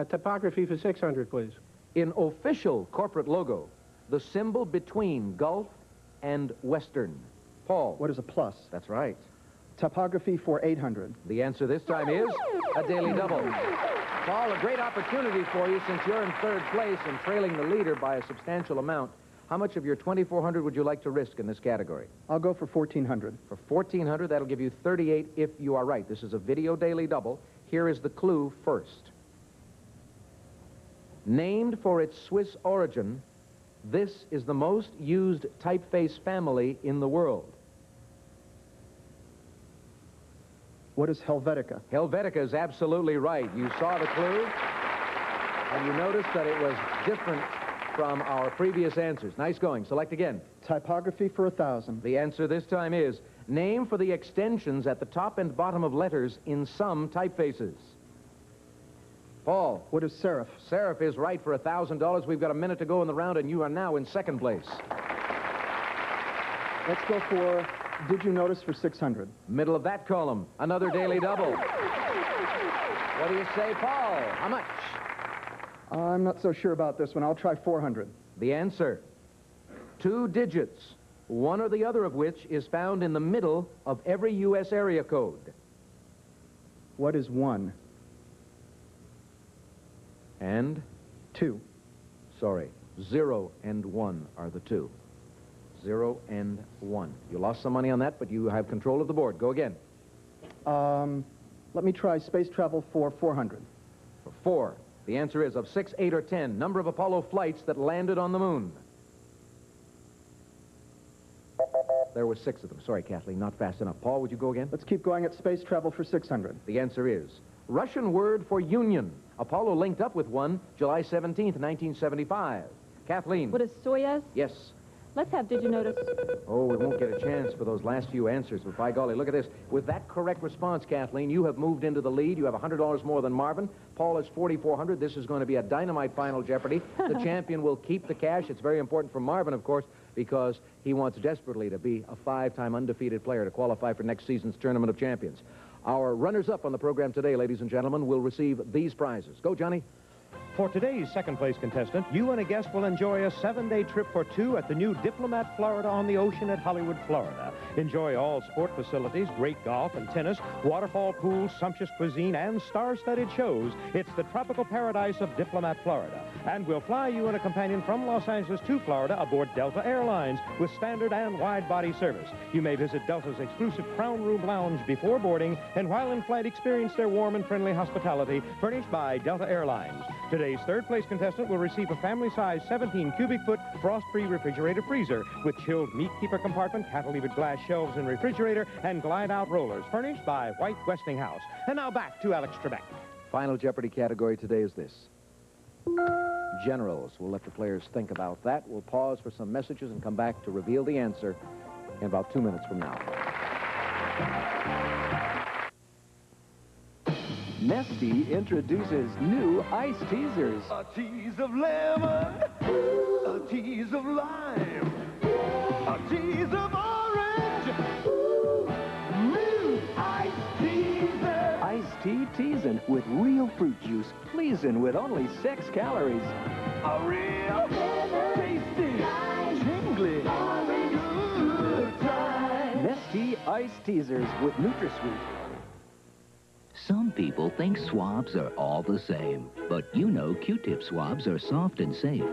Typography for 600, please. In official corporate logo, the symbol between Gulf and Western. Paul. What is a plus? That's right. Typography for 800. The answer this time is a daily double. Paul, a great opportunity for you since you're in third place and trailing the leader by a substantial amount. How much of your $2,400 would you like to risk in this category? I'll go for 1,400. For 1,400, that'll give you 38 if you are right. This is a video daily double. Here is the clue first. Named for its Swiss origin, this is the most used typeface family in the world. What is Helvetica? Helvetica is absolutely right. You saw the clue, and you noticed that it was different from our previous answers. Nice going. Select again. Typography for 1,000. The answer this time is name for the extensions at the top and bottom of letters in some typefaces. Paul. What is serif? Serif is right for $1,000. We've got a minute to go in the round, and you are now in second place. Let's go for Did You Notice for 600. Middle of that column. Another daily double. What do you say, Paul? How much? I'm not so sure about this one. I'll try 400. The answer. 2 digits, one or the other of which is found in the middle of every U.S. area code. What is 1? And? 2. Sorry. 0 and 1 are the 2. 0 and 1. You lost some money on that, but you have control of the board. Go again. Let me try space travel for 400. For 4. The answer is of 6, 8, or 10. Number of Apollo flights that landed on the moon. There were 6 of them. Sorry, Kathleen, not fast enough. Paul, would you go again? Let's keep going at space travel for 600. The answer is Russian word for union. Apollo linked up with one July 17th, 1975. Kathleen. What is Soyuz? Yes. Let's have Did You Notice? Oh, we won't get a chance for those last few answers, but by golly, look at this. With that correct response, Kathleen, you have moved into the lead. You have $100 more than Marvin. Paul is $4,400. This is going to be a dynamite Final Jeopardy. The champion will keep the cash. It's very important for Marvin, of course, because he wants desperately to be a 5-time undefeated player to qualify for next season's Tournament of Champions. Our runners-up on the program today, ladies and gentlemen, will receive these prizes. Go, Johnny. For today's second-place contestant, you and a guest will enjoy a 7-day trip for two at the new Diplomat Florida on the ocean at Hollywood, Florida. Enjoy all sport facilities, great golf and tennis, waterfall pools, sumptuous cuisine, and star-studded shows. It's the tropical paradise of Diplomat Florida. And we'll fly you and a companion from Los Angeles to Florida aboard Delta Airlines with standard and wide-body service. You may visit Delta's exclusive Crown Room Lounge before boarding, and while in flight, experience their warm and friendly hospitality furnished by Delta Airlines. Today's third-place contestant will receive a family-size 17-cubic-foot frost-free refrigerator freezer with chilled meat-keeper compartment, cantilevered glass shelves and refrigerator, and glide-out rollers furnished by White Westinghouse. And now back to Alex Trebek. Final Jeopardy category today is this. Generals. We'll let the players think about that. We'll pause for some messages and come back to reveal the answer in about 2 minutes from now. Nestea introduces new ice teasers. A tease of lemon, a tease of lime, a tease of orange. New ice teaser. Iced tea teasin' with real fruit juice, pleasin' with only 6 calories. A real tasty, tingly, good time. Nestea ice teasers with NutraSweet. Some people think swabs are all the same, but you know Q-tip swabs are soft and safe,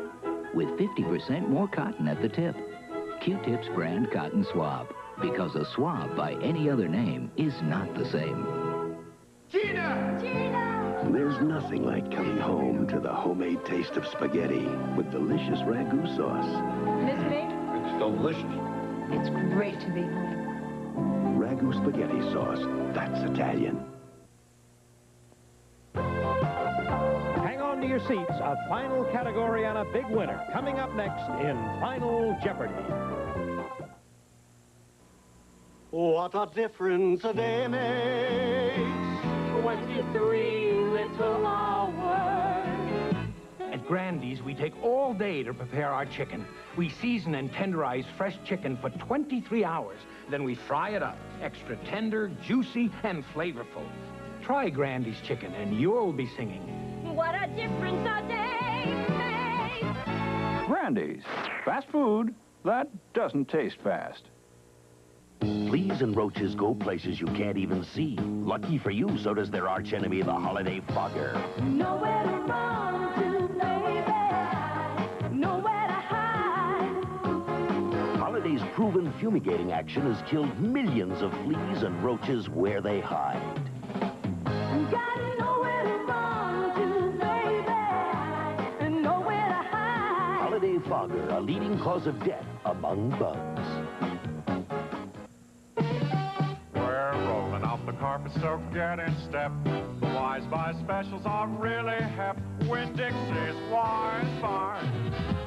with 50% more cotton at the tip. Q-tips brand cotton swab, because a swab by any other name is not the same. Gina! There's nothing like coming home to the homemade taste of spaghetti with delicious ragu sauce. Miss me? It's delicious. It's great to be home. Ragu spaghetti sauce, that's Italian. Hang on to your seats. A final category and a big winner coming up next in Final Jeopardy. What a difference a day makes. 23 little hours. At Grandy's, we take all day to prepare our chicken. We season and tenderize fresh chicken for 23 hours. Then we fry it up, extra tender, juicy, and flavorful. Try Grandy's chicken, and you'll be singing. What a difference a day makes. Grandy's. Fast food that doesn't taste fast. Fleas and roaches go places you can't even see. Lucky for you, so does their archenemy, the holiday fogger. Nowhere to run to, baby. Nowhere to hide. Holiday's proven fumigating action has killed millions of fleas and roaches where they hide. Got nowhere to run to, baby. And nowhere to hide. Holiday fogger, a leading cause of death among bugs. We're rolling off the carpet, so get in step. The Wise Buy specials are really hep. Winn-Dixie's Wise Buy.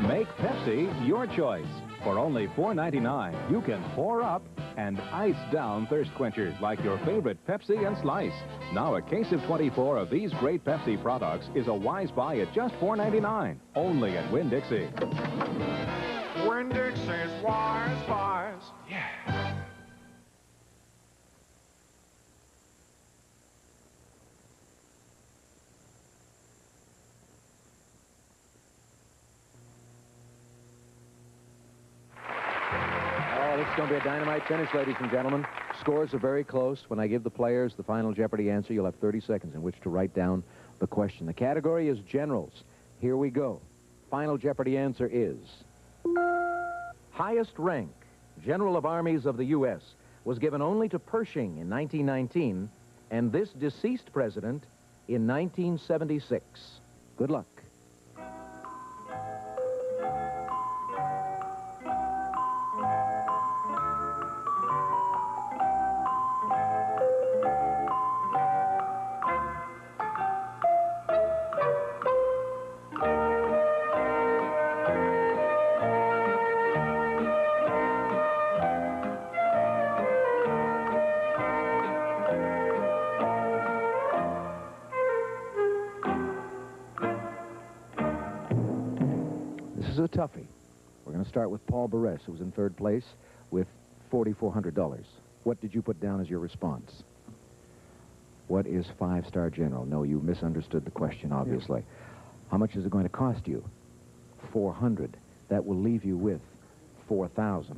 Make Pepsi your choice. For only $4.99, you can pour up and ice down thirst quenchers like your favorite Pepsi and Slice. Now a case of 24 of these great Pepsi products is a Wise Buy at just $4.99. Only at Winn-Dixie. Winn-Dixie's Wise Buys. Yeah. It's going to be a dynamite finish, ladies and gentlemen. Scores are very close. When I give the players the Final Jeopardy answer, you'll have 30 seconds in which to write down the question. The category is generals. Here we go. Final Jeopardy answer is... Highest rank, General of Armies of the U.S., was given only to Pershing in 1919 and this deceased president in 1976. Good luck. is a toughie. We're going to start with Paul Barres, who was in third place with $4,400. What did you put down as your response? What is five-star general? No, you misunderstood the question, obviously. Yeah. How much is it going to cost you? $400. That will leave you with $4,000.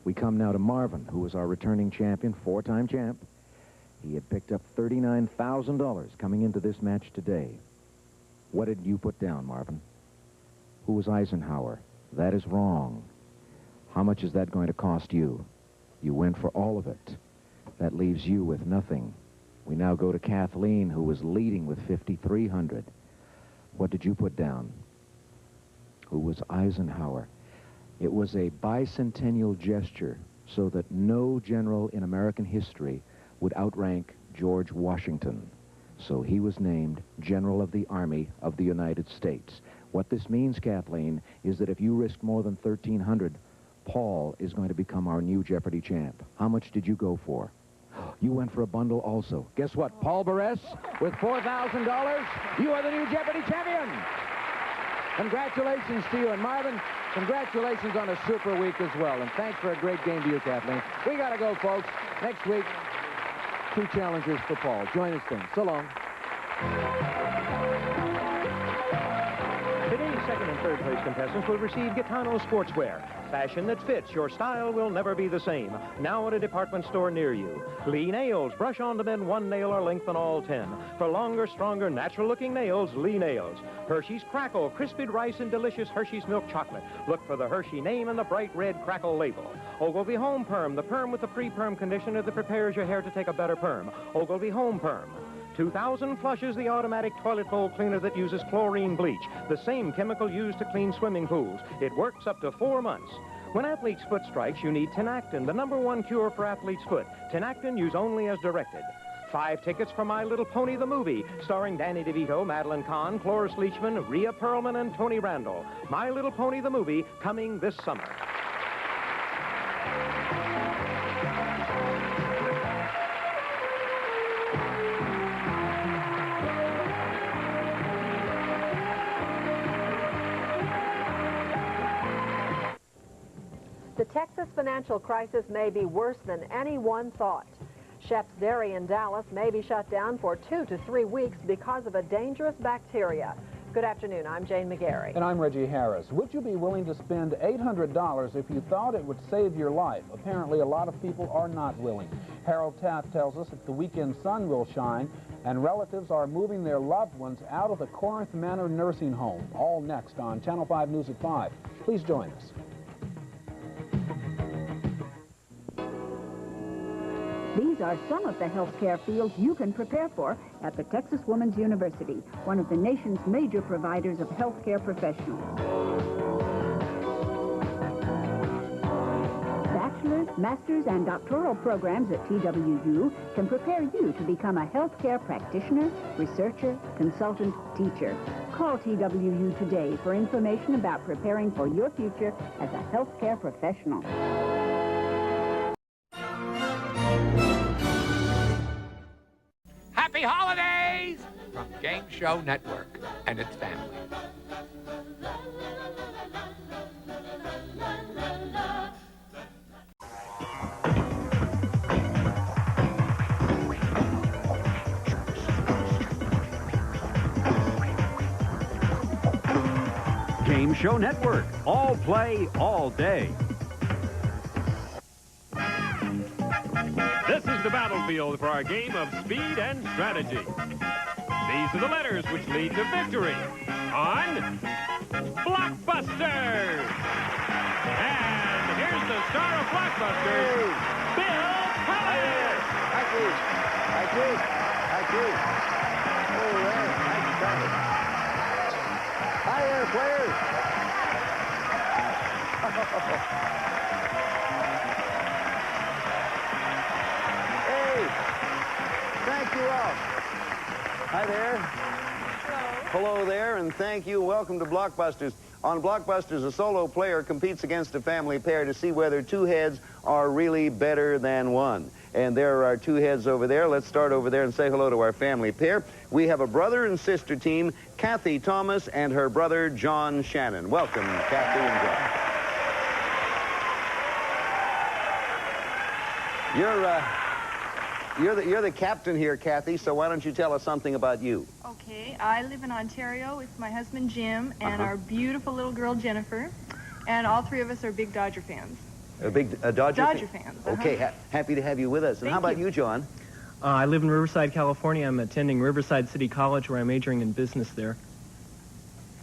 We come now to Marvin, who was our returning champion, four-time champ. He had picked up $39,000 coming into this match today. What did you put down, Marvin? Who was Eisenhower? That is wrong. How much is that going to cost you? You went for all of it. That leaves you with nothing. We now go to Kathleen, who was leading with $5,300. What did you put down? Who was Eisenhower? It was a bicentennial gesture so that no general in American history would outrank George Washington. So he was named General of the Army of the United States. What this means, Kathleen, is that if you risk more than $1,300, Paul is going to become our new Jeopardy champ. How much did you go for? You went for a bundle also. Guess what? Paul Barres, with $4,000, you are the new Jeopardy champion. Congratulations to you. And Marvin, congratulations on a super week as well. And thanks for a great game to you, Kathleen. We got to go, folks. Next week, 2 challengers for Paul. Join us then. So long. Today's second and third place contestants will receive Gitano Sportswear. Fashion that fits. Your style will never be the same. Now at a department store near you. Lee Nails. Brush on to mend 1 nail or lengthen all 10. For longer, stronger, natural-looking nails, Lee Nails. Hershey's Crackle. Crispy rice and delicious Hershey's milk chocolate. Look for the Hershey name and the bright red Crackle label. Ogilvy Home Perm. The perm with the pre-perm conditioner that prepares your hair to take a better perm. Ogilvy Home Perm. 2000 Flushes, the automatic toilet bowl cleaner that uses chlorine bleach, the same chemical used to clean swimming pools. It works up to 4 months. When athlete's foot strikes, you need Tinactin, the #1 cure for athlete's foot. Tinactin, use only as directed. 5 tickets for My Little Pony the movie, starring Danny DeVito, Madeline Kahn, Cloris Leachman, Rhea Perlman, and Tony Randall. My Little Pony the movie, coming this summer. The Texas financial crisis may be worse than anyone thought. Shep's Dairy in Dallas may be shut down for 2 to 3 weeks because of a dangerous bacteria. Good afternoon, I'm Jane McGarry. And I'm Reggie Harris. Would you be willing to spend $800 if you thought it would save your life? Apparently, a lot of people are not willing. Harold Taft tells us that the weekend sun will shine, and relatives are moving their loved ones out of the Corinth Manor nursing home. All next on Channel 5 News at 5. Please join us. These are some of the healthcare fields you can prepare for at the Texas Woman's University, one of the nation's major providers of healthcare professionals. Bachelor's, master's, and doctoral programs at TWU can prepare you to become a healthcare practitioner, researcher, consultant, teacher. Call TWU today for information about preparing for your future as a healthcare professional. Happy holidays from Game Show Network and its family. Game Show Network. All play, all day. This is the battlefield for our game of speed and strategy. These are the letters which lead to victory on Blockbusters. And here's the star of Blockbusters, Bill Pullman. Thank you. Thank you. Thank you. Oh, well, thank you, Tommy. Hi there, players. Thank you all. Hi there. Hello there, and thank you. Welcome to Blockbusters. On Blockbusters, a solo player competes against a family pair to see whether two heads are really better than one. And there are two heads over there. Let's start over there and say hello to our family pair. We have a brother and sister team, Kathy Thomas and her brother, John Shannon. Welcome, Kathy and John. You're the captain here, Kathy, so why don't you tell us something about you? Okay, I live in Ontario with my husband Jim and our beautiful little girl Jennifer, and all three of us are big Dodger fans. A big Dodger fans. Okay, happy to have you with us. And how about you, John? I live in Riverside, California. I'm attending Riverside City College, where I'm majoring in business there.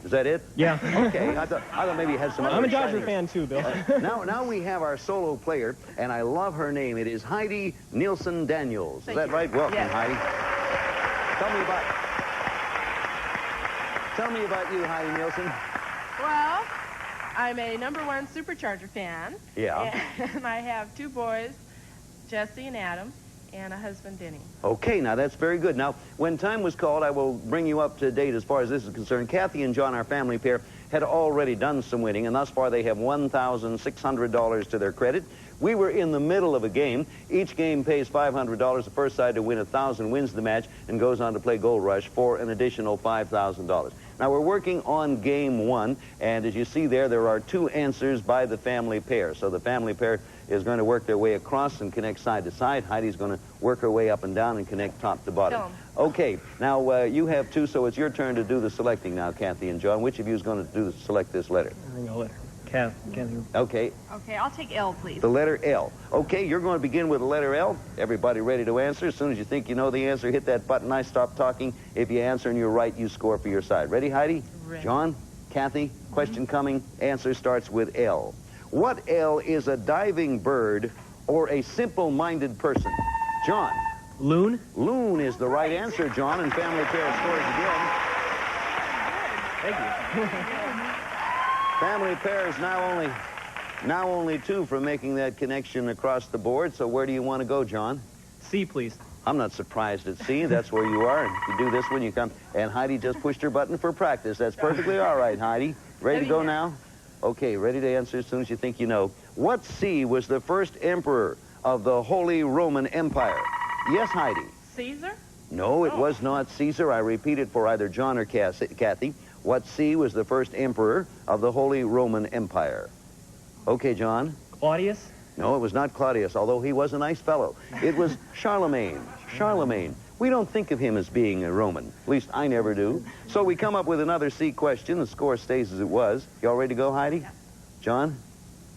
Is that it? Yeah. Okay, I thought maybe you had some other I'm a Dodger exciting- fan, too, Bill. Now we have our solo player, and I love her name. It is Heidi Nielsen Daniels. Is that right? Welcome, Yes. Heidi. Tell me about you, Heidi Nielsen. Well, I'm a #1 Supercharger fan. Yeah. And I have two boys, Jesse and Adam, and a husband, Denny. Okay, now that's very good. Now, when time was called, I will bring you up to date as far as this is concerned. Kathy and John, our family pair, had already done some winning, and thus far they have $1,600 to their credit. We were in the middle of a game. Each game pays $500. The first side to win 1,000 wins the match and goes on to play Gold Rush for an additional $5,000. Now, we're working on game one, and as you see there are two answers by the family pair. So the family pair is going to work their way across and connect side to side. Heidi's going to work her way up and down and connect top to bottom. Okay, now you have two, so it's your turn to do the selecting now, Kathy and John. Which of you is going to select this letter? Kathy. Okay. Okay, I'll take L, please. The letter L. Okay, you're going to begin with the letter L. Everybody ready to answer? As soon as you think you know the answer, hit that button. I stop talking. If you answer and you're right, you score for your side. Ready, Heidi? Ready. John? Kathy? Question coming. Answer starts with L. What L is a diving bird or a simple-minded person? John? Loon? Loon is the right answer, John, and family pair scores again. Thank you. Family pair is now only two from making that connection across the board. So where do you want to go, John? C, please. I'm not surprised at C. That's where you are. And you do this when you come. And Heidi just pushed her button for practice. That's perfectly all right, Heidi. Ready to go now? Okay, ready to answer as soon as you think you know. What C was the first emperor of the Holy Roman Empire? Yes, Heidi. Caesar? No, it was not Caesar. I repeat it for either John or Kathy. What C was the first emperor of the Holy Roman Empire? Okay, John? Claudius? No, it was not Claudius, although he was a nice fellow. It was Charlemagne. Charlemagne. We don't think of him as being a Roman. At least I never do. So we come up with another C question. The score stays as it was. Y'all ready to go, Heidi? Yeah. John?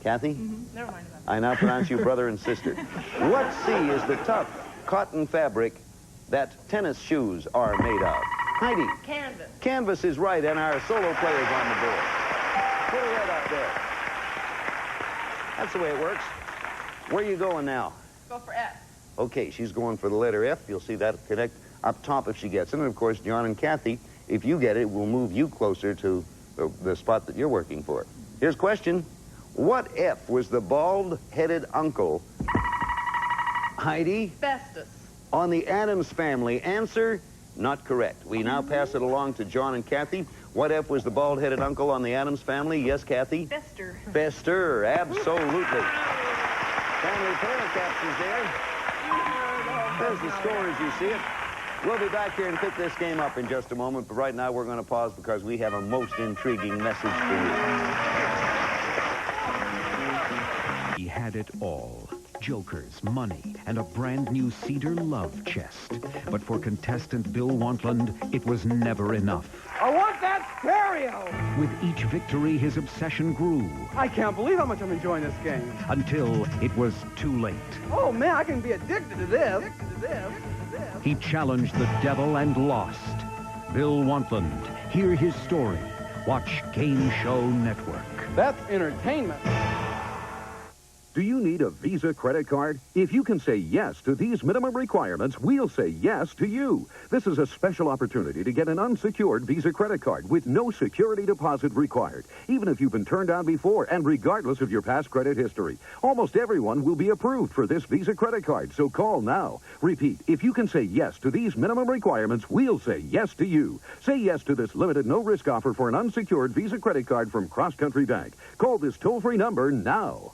Kathy? Never mind about that. I now pronounce you brother and sister. What C is the tough cotton fabric that tennis shoes are made of? Heidi? Canvas. Canvas is right, and our solo player's on the board. Put it right up there. That's the way it works. Where are you going now? Go for F. Okay, she's going for the letter F. You'll see that connect up top if she gets it. And, of course, John and Kathy, if you get it, we'll move you closer to the spot that you're working for. Here's a question. What F was the bald-headed uncle? Heidi? Festus. On the Addams Family. Answer, not correct. We now pass it along to John and Kathy. What F was the bald-headed uncle on the Addams Family? Yes, Kathy? Fester. Fester, absolutely. Family pair captures there. There's the score as you see it. We'll be back here and pick this game up in just a moment, but right now we're going to pause because we have a most intriguing message for you. He had it all. Jokers, money, and a brand new cedar love chest. But for contestant Bill Wantland, it was never enough. I want that stereo! With each victory, his obsession grew. I can't believe how much I'm enjoying this game. Until it was too late. Oh, man, I can be addicted to this. He challenged the devil and lost. Bill Wantland. Hear his story. Watch Game Show Network. That's entertainment. Do you need a Visa credit card? If you can say yes to these minimum requirements, we'll say yes to you. This is a special opportunity to get an unsecured Visa credit card with no security deposit required, even if you've been turned down before and regardless of your past credit history. Almost everyone will be approved for this Visa credit card, so call now. Repeat, if you can say yes to these minimum requirements, we'll say yes to you. Say yes to this limited no-risk offer for an unsecured Visa credit card from Cross Country Bank. Call this toll-free number now.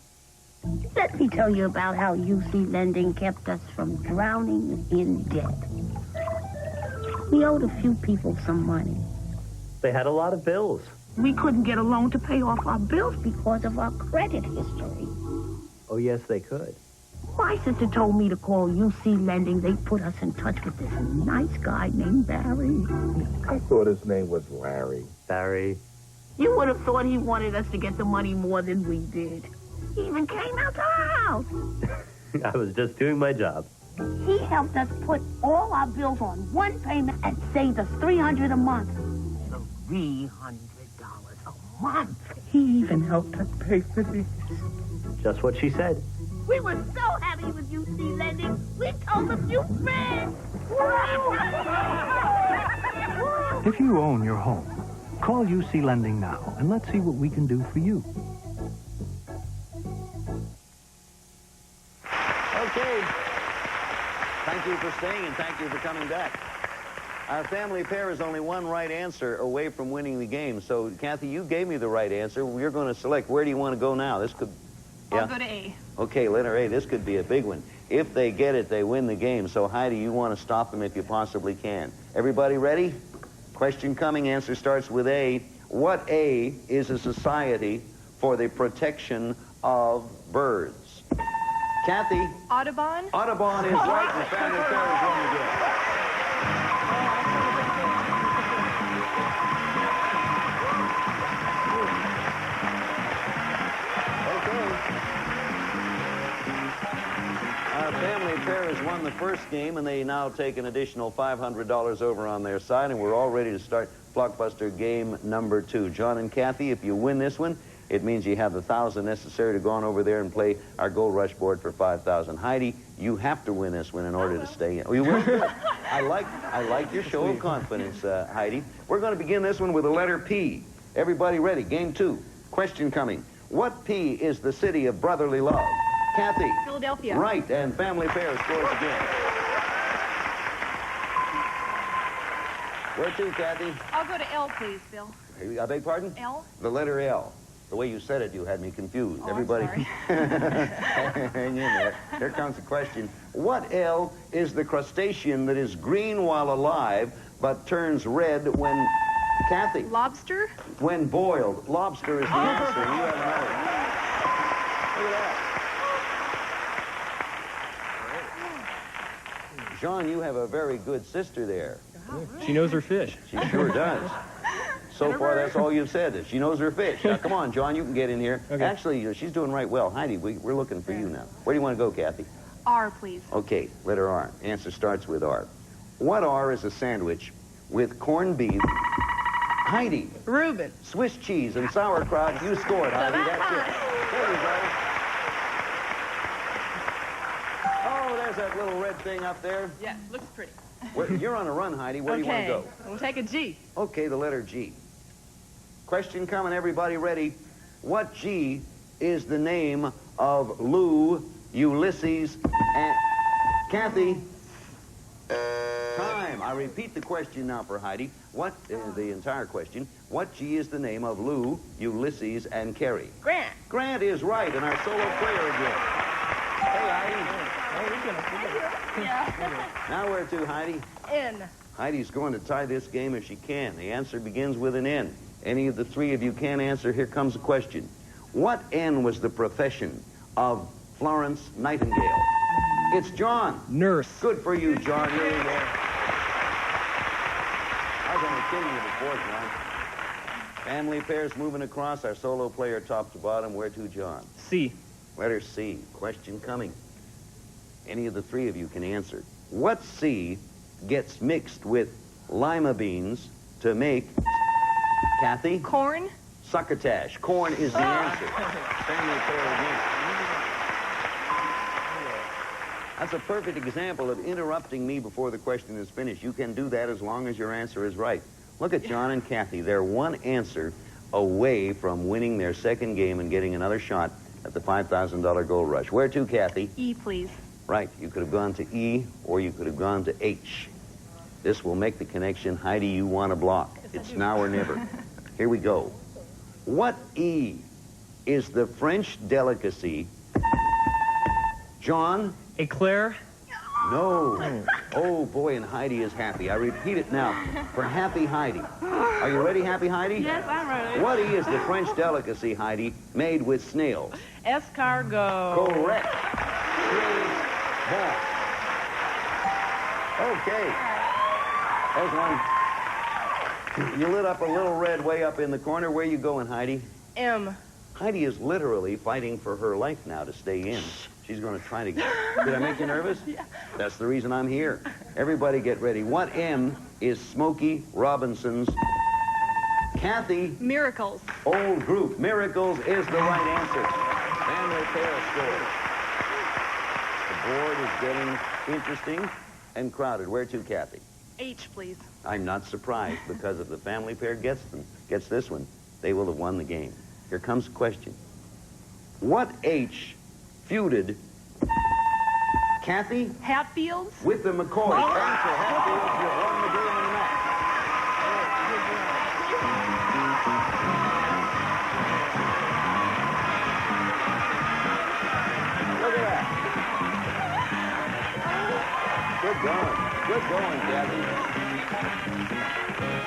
Let me tell you about how UC Lending kept us from drowning in debt. We owed a few people some money. They had a lot of bills. We couldn't get a loan to pay off our bills because of our credit history. Oh, yes, they could. My sister told me to call UC Lending. They put us in touch with this nice guy named Barry. I thought his name was Larry. Barry? You would have thought he wanted us to get the money more than we did. He even came out to our house. I was just doing my job. He helped us put all our bills on one payment and saved us $300 a month. $300 a month. He even helped us pay for this. Just what she said. We were so happy with UC Lending, we told a few friends. If you own your home, call UC Lending now, and let's see what we can do for you. Okay. Thank you for staying, and thank you for coming back. Our family pair is only one right answer away from winning the game. So, Kathy, you gave me the right answer. We're going to select. Where do you want to go now? This could... I'll go to A. Okay, letter A. This could be a big one. If they get it, they win the game. So, Heidi, you want to stop them if you possibly can. Everybody ready? Question coming. Answer starts with A. What A is a society for the protection of birds? Kathy? Audubon? Audubon is right, and the family pair is won again. Our family pair has won the first game, and they now take an additional $500 over on their side, and we're all ready to start Blockbuster game number 2. John and Kathy, if you win this one, it means you have the $1,000 necessary to go on over there and play our Gold Rush board for $5,000. Heidi, you have to win this one in order to stay in. Oh, you will? I like your show of confidence, Heidi. We're going to begin this one with the letter P. Everybody ready? Game 2. Question coming. What P is the city of brotherly love? Kathy? Philadelphia. Right, and family pair scores again. Where to, Kathy? I'll go to L, please, Bill. I beg pardon? L? The letter L. The way you said it, you had me confused. Oh, Everybody, hang in there. Here comes the question. What L is the crustacean that is green while alive but turns red when... Kathy? Lobster? When boiled. Lobster is the answer. You have another. Look at that. John, you have a very good sister there. She knows her fish. She sure does. So far, that's all you've said. Is she knows her fish. Now, come on, John, you can get in here. Okay. Actually, she's doing right well. Heidi, we're looking for you now. Where do you want to go, Kathy? R, please. Okay, letter R. Answer starts with R. What R is a sandwich with corned beef? Heidi. Reuben. Swiss cheese and sauerkraut. You scored, Heidi. That's it. There you go. Oh, there's that little red thing up there. Yes, looks pretty. You're on a run, Heidi. Where do you want to go? We'll take a G. Okay, the letter G. Question coming, everybody ready? What G is the name of Lou, Ulysses, and... Kathy? Time. I repeat the question now for Heidi. What, the entire question, what G is the name of Lou, Ulysses, and Carrie? Grant. Grant is right, and our solo player again. Hey, Heidi. Yeah. Now where to, Heidi? N. Heidi's going to tie this game if she can. The answer begins with an N. Any of the three of you can answer. Here comes the question. What N was the profession of Florence Nightingale? It's John. Nurse. Good for you, John. You're in there. I was only kidding you before, John. Family pairs moving across. Our solo player top to bottom. Where to, John? C. Letter C. Question coming. Any of the three of you can answer. What C gets mixed with lima beans to make... Kathy? Corn? Succotash. Corn is the answer. Family pair again. That's a perfect example of interrupting me before the question is finished. You can do that as long as your answer is right. Look at John and Kathy. They're one answer away from winning their second game and getting another shot at the $5,000 Gold Rush. Where to, Kathy? E, please. Right. You could have gone to E, or you could have gone to H. This will make the connection. Heidi, you want a block. It's now or never. Here we go. What E is the French delicacy? John? Eclair? No. Oh, boy, and Heidi is happy. I repeat it now for Happy Heidi. Are you ready, Happy Heidi? Yes, I'm ready. What E is the French delicacy, Heidi, made with snails? Escargot. Correct. Ball. Okay. There's one. You lit up a little red way up in the corner. Where you going, Heidi? M. Heidi is literally fighting for her life now to stay in. She's going to try to get... Did I make you nervous? Yeah. That's the reason I'm here. Everybody get ready. What M is Smokey Robinson's? Kathy. Miracles. Old group. Miracles is the right answer. Family pair scores. The board is getting interesting and crowded. Where to, Kathy? H, please. I'm not surprised, because if the family pair gets this one, they will have won the game. Here comes the question. What H feuded Kathy? Hatfields? With the McCoys. Oh. Thanks for Hatfields. You've won the game and the match. Look at that. Good going. Good going, Kathy.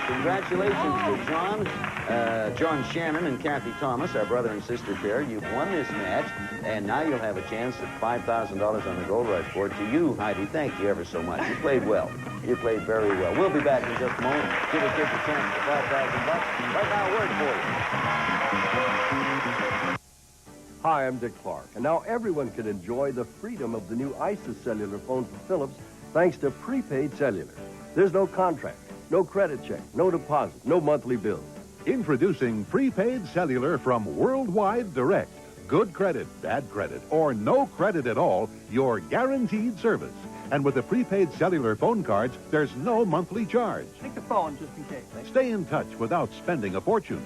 Congratulations to John Shannon and Kathy Thomas, our brother and sister pair. You've won this match, and now you'll have a chance at $5,000 on the Gold Rush board. To you, Heidi, thank you ever so much. You played well. You played very well. We'll be back in just a moment. Give a kid a chance for $5,000. Right now, a word for you. Hi, I'm Dick Clark, and now everyone can enjoy the freedom of the new ISIS cellular phone from Philips thanks to prepaid cellular. There's no contract, no credit check, no deposit, no monthly bill. Introducing prepaid cellular from Worldwide Direct. Good credit, bad credit, or no credit at all, your guaranteed service. And with the prepaid cellular phone cards, there's no monthly charge. Take the phone just in case. Stay in touch without spending a fortune.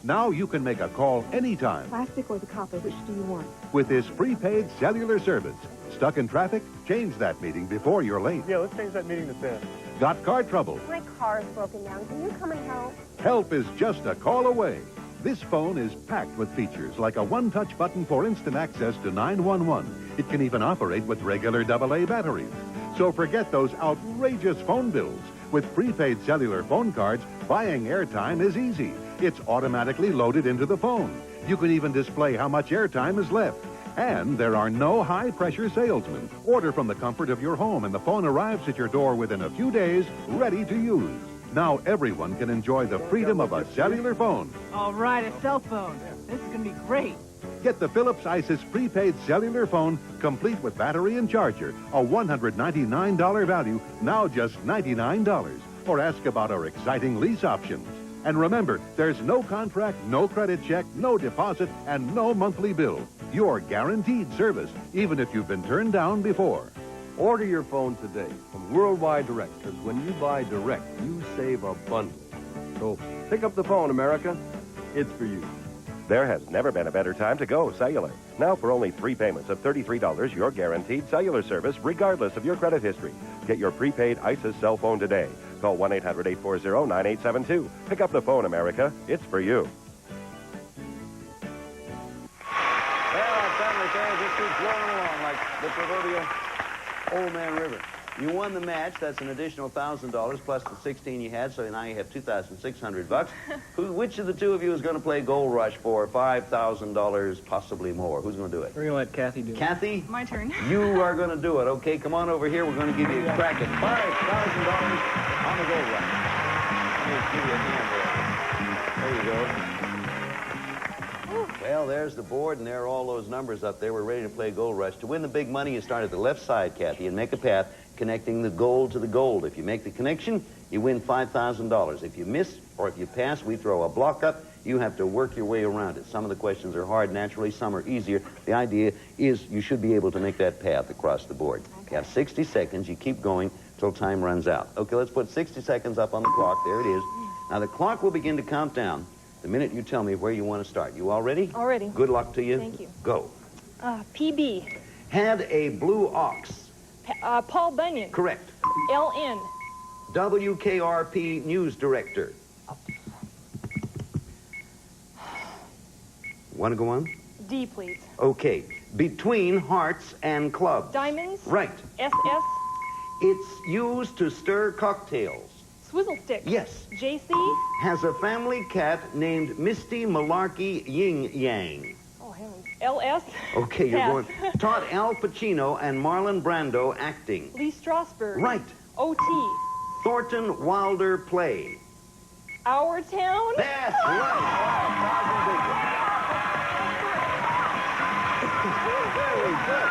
Now you can make a call anytime. Plastic or the copper, which do you want? With this prepaid cellular service. Stuck in traffic? Change that meeting before you're late. Yeah, let's change that meeting to 10. Got car trouble? My car is broken down. Can you come and help? Help is just a call away. This phone is packed with features like a one-touch button for instant access to 911. It can even operate with regular AA batteries. So forget those outrageous phone bills. With prepaid cellular phone cards, buying airtime is easy. It's automatically loaded into the phone. You can even display how much airtime is left. And there are no high-pressure salesmen. Order from the comfort of your home, and the phone arrives at your door within a few days, ready to use. Now everyone can enjoy the freedom of a cellular phone. All right, a cell phone. This is going to be great. Get the Philips ISIS prepaid cellular phone, complete with battery and charger. A $199 value, now just $99. Or ask about our exciting lease options. And remember, there's no contract, no credit check, no deposit, and no monthly bill. Your guaranteed service, even if you've been turned down before. Order your phone today from Worldwide Direct, because when you buy direct, you save a bundle. So pick up the phone, America. It's for you. There has never been a better time to go cellular. Now for only 3 payments of $33, you're guaranteed cellular service regardless of your credit history. Get your prepaid ISIS cell phone today. Call 1-800-840-9872. Pick up the phone, America. It's for you. Well, our family fans just keep flowing along like the proverbial Old Man River. You won the match. That's an additional $1,000 plus the 16 you had, so now you have $2,600. Which of the two of you is going to play Gold Rush for $5,000, possibly more? Who's going to do it? We're going to let Kathy do it. Kathy? My turn. You are going to do it. Okay, come on over here. We're going to give you a crack at $5,000 on the Gold Rush. Let me give you a hand there. There you go. Well, there's the board, and there are all those numbers up there. We're ready to play Gold Rush. To win the big money, you start at the left side, Kathy, and make a path connecting the gold to the gold. If you make the connection, you win $5,000. If you miss or if you pass, we throw a block up. You have to work your way around it. Some of the questions are hard, naturally. Some are easier. The idea is you should be able to make that path across the board. You have 60 seconds. You keep going till time runs out. Okay, let's put 60 seconds up on the clock. There it is. Now, the clock will begin to count down the minute you tell me where you want to start. You all ready? All ready. Good luck to you. Thank you. Go. PB. Had a blue ox. Paul Bunyan. Correct. LN. WKRP news director. Want to go on? D, please. Okay. Between hearts and clubs. Diamonds. Right. SS. It's used to stir cocktails. Swizzle stick. Yes. JC. Has a family cat named Misty Malarkey Yin Yang. Oh, heavens. LS. Okay, you're Pass. going. Taught Al Pacino and Marlon Brando acting. Lee Strasberg. Right. OT. Thornton Wilder play. Our Town. That's right. Very good.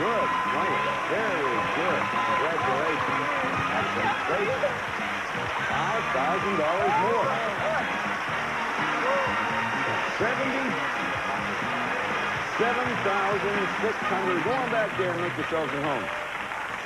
Good. Right. Very good. Congratulations. That's a great $5,000 more. 7,600. Go on back there and make yourselves at home.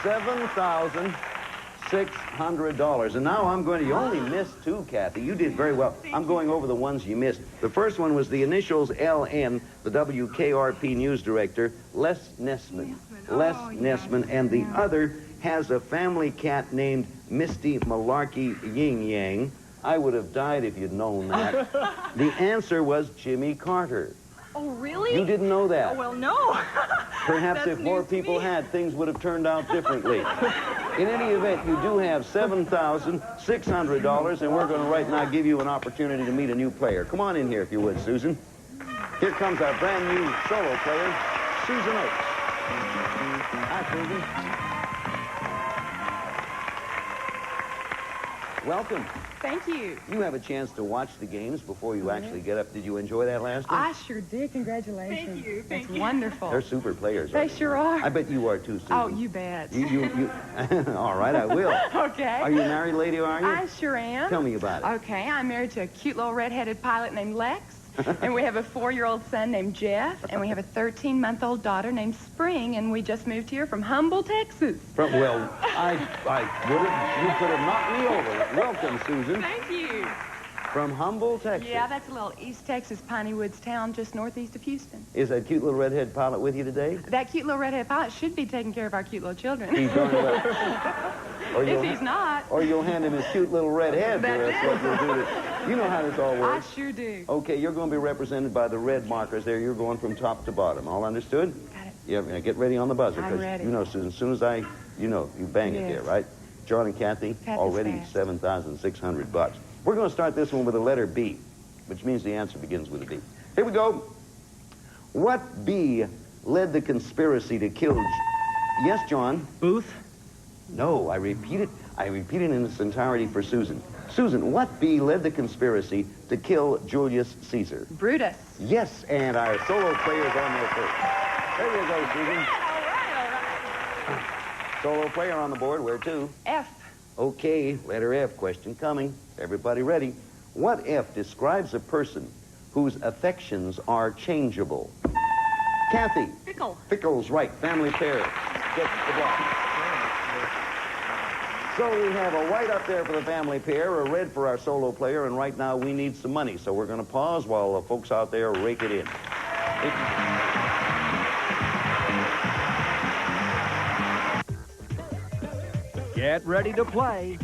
$7,600. And now I'm going to, you only missed two, Kathy. You did very well. I'm going over the ones you missed. The first one was the initials LN, the WKRP news director, Les Nessman. Les Nessman. And the other has a family cat named Misty Malarkey Yin Yang. I would have died if you'd known that. The answer was Jimmy Carter. Oh, really? You didn't know that. Oh, well, no. Perhaps if more people had, things would have turned out differently. In any event, you do have $7,600, and we're going to right now give you an opportunity to meet a new player. Come on in here, if you would, Susan. Here comes our brand new solo player, Susan Oakes. Hi, Susan. Welcome. Thank you. You have a chance to watch the games before you actually get up. Did you enjoy that last one? I sure did. Congratulations. Thank you. That's wonderful. They're super players. They sure are. I bet you are too, Susan. Oh, you bet. You. All right, I will. Okay. Are you a married lady, are you? I sure am. Tell me about it. Okay, I'm married to a cute little red-headed pilot named Lex. And we have a 4-year-old son named Jeff, and we have a 13-month-old daughter named Spring, and we just moved here from Humble, Texas. Well, I would have, you could have knocked me over. Welcome, Susan. Thank you. From Humble, Texas. Yeah, that's a little East Texas Piney Woods town just northeast of Houston. Is that cute little redhead pilot with you today? That cute little redhead pilot should be taking care of our cute little children. He's darn well. If he's not. Or you'll hand him his cute little red head. That's what you'll do. You know how this all works. I sure do. Okay, you're going to be represented by the red markers there. You're going from top to bottom. All understood? Got it. Yeah, get ready on the buzzer. I'm ready. You know, Susan, as soon as you bang it there, right? John and Kathy, already $7,600. We're going to start this one with the letter B, which means the answer begins with a B. Here we go. What B led the conspiracy to kill... Yes, John? Booth? No, I repeat it in its entirety for Susan. Susan, what B led the conspiracy to kill Julius Caesar? Brutus. Yes, and our solo player's on there first. There you go, Susan. All right. Solo player on the board. Where to? F. Okay, letter F. Question coming. Everybody ready? What F describes a person whose affections are changeable? Kathy. Fickle. Fickle's right. Family pair. Gets the block. So we have a white up there for the family pair, a red for our solo player, and right now we need some money. So we're going to pause while the folks out there rake it in. Get ready to play.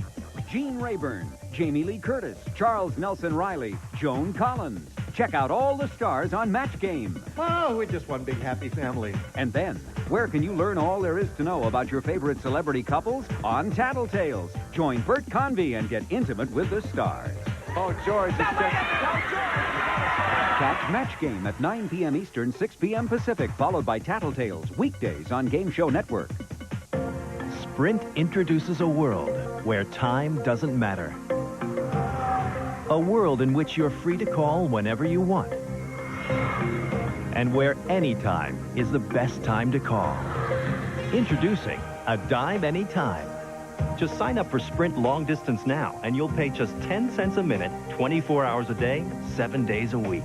Gene Rayburn, Jamie Lee Curtis, Charles Nelson Riley, Joan Collins. Check out all the stars on Match Game. Oh, we're just one big happy family. And then, where can you learn all there is to know about your favorite celebrity couples? On Tattletales. Join Bert Convy and get intimate with the stars. Oh, George, it's just... Catch Match Game at 9 p.m. Eastern, 6 p.m. Pacific, followed by Tattletales, weekdays on Game Show Network. Sprint introduces a world where time doesn't matter. A world in which you're free to call whenever you want. And where any time is the best time to call. Introducing a dime anytime. Just sign up for Sprint Long Distance now, and you'll pay just 10 cents a minute, 24 hours a day, 7 days a week.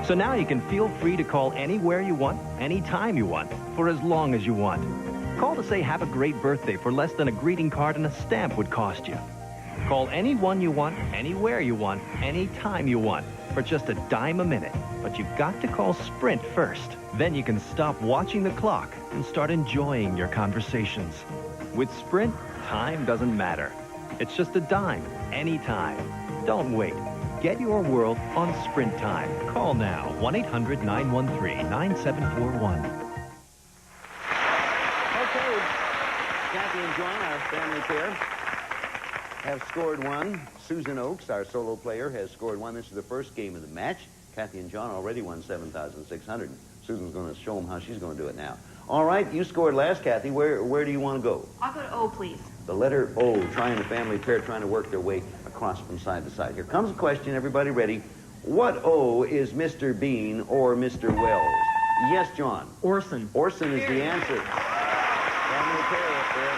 So now you can feel free to call anywhere you want, anytime you want, for as long as you want. Call to say have a great birthday for less than a greeting card and a stamp would cost you. Call anyone you want, anywhere you want, anytime you want, for just a dime a minute. But you've got to call Sprint first. Then you can stop watching the clock and start enjoying your conversations. With Sprint, time doesn't matter. It's just a dime, anytime. Don't wait. Get your world on Sprint time. Call now, 1-800-913-9741. Okay, Kathy and John, our family pair, have scored one. Susan Oakes, our solo player, has scored one. This is the first game of the match. Kathy and John already won $7,600. Susan's going to show them how she's going to do it now. All right, you scored last, Kathy. Where do you want to go? I'll go to O, please. The letter O, trying the family pair, trying to work their way across from side to side. Here comes a question. Everybody ready? What O is Mr. Bean or Mr. Wells? Yes, John. Orson. Orson is the answer. Family pair up there.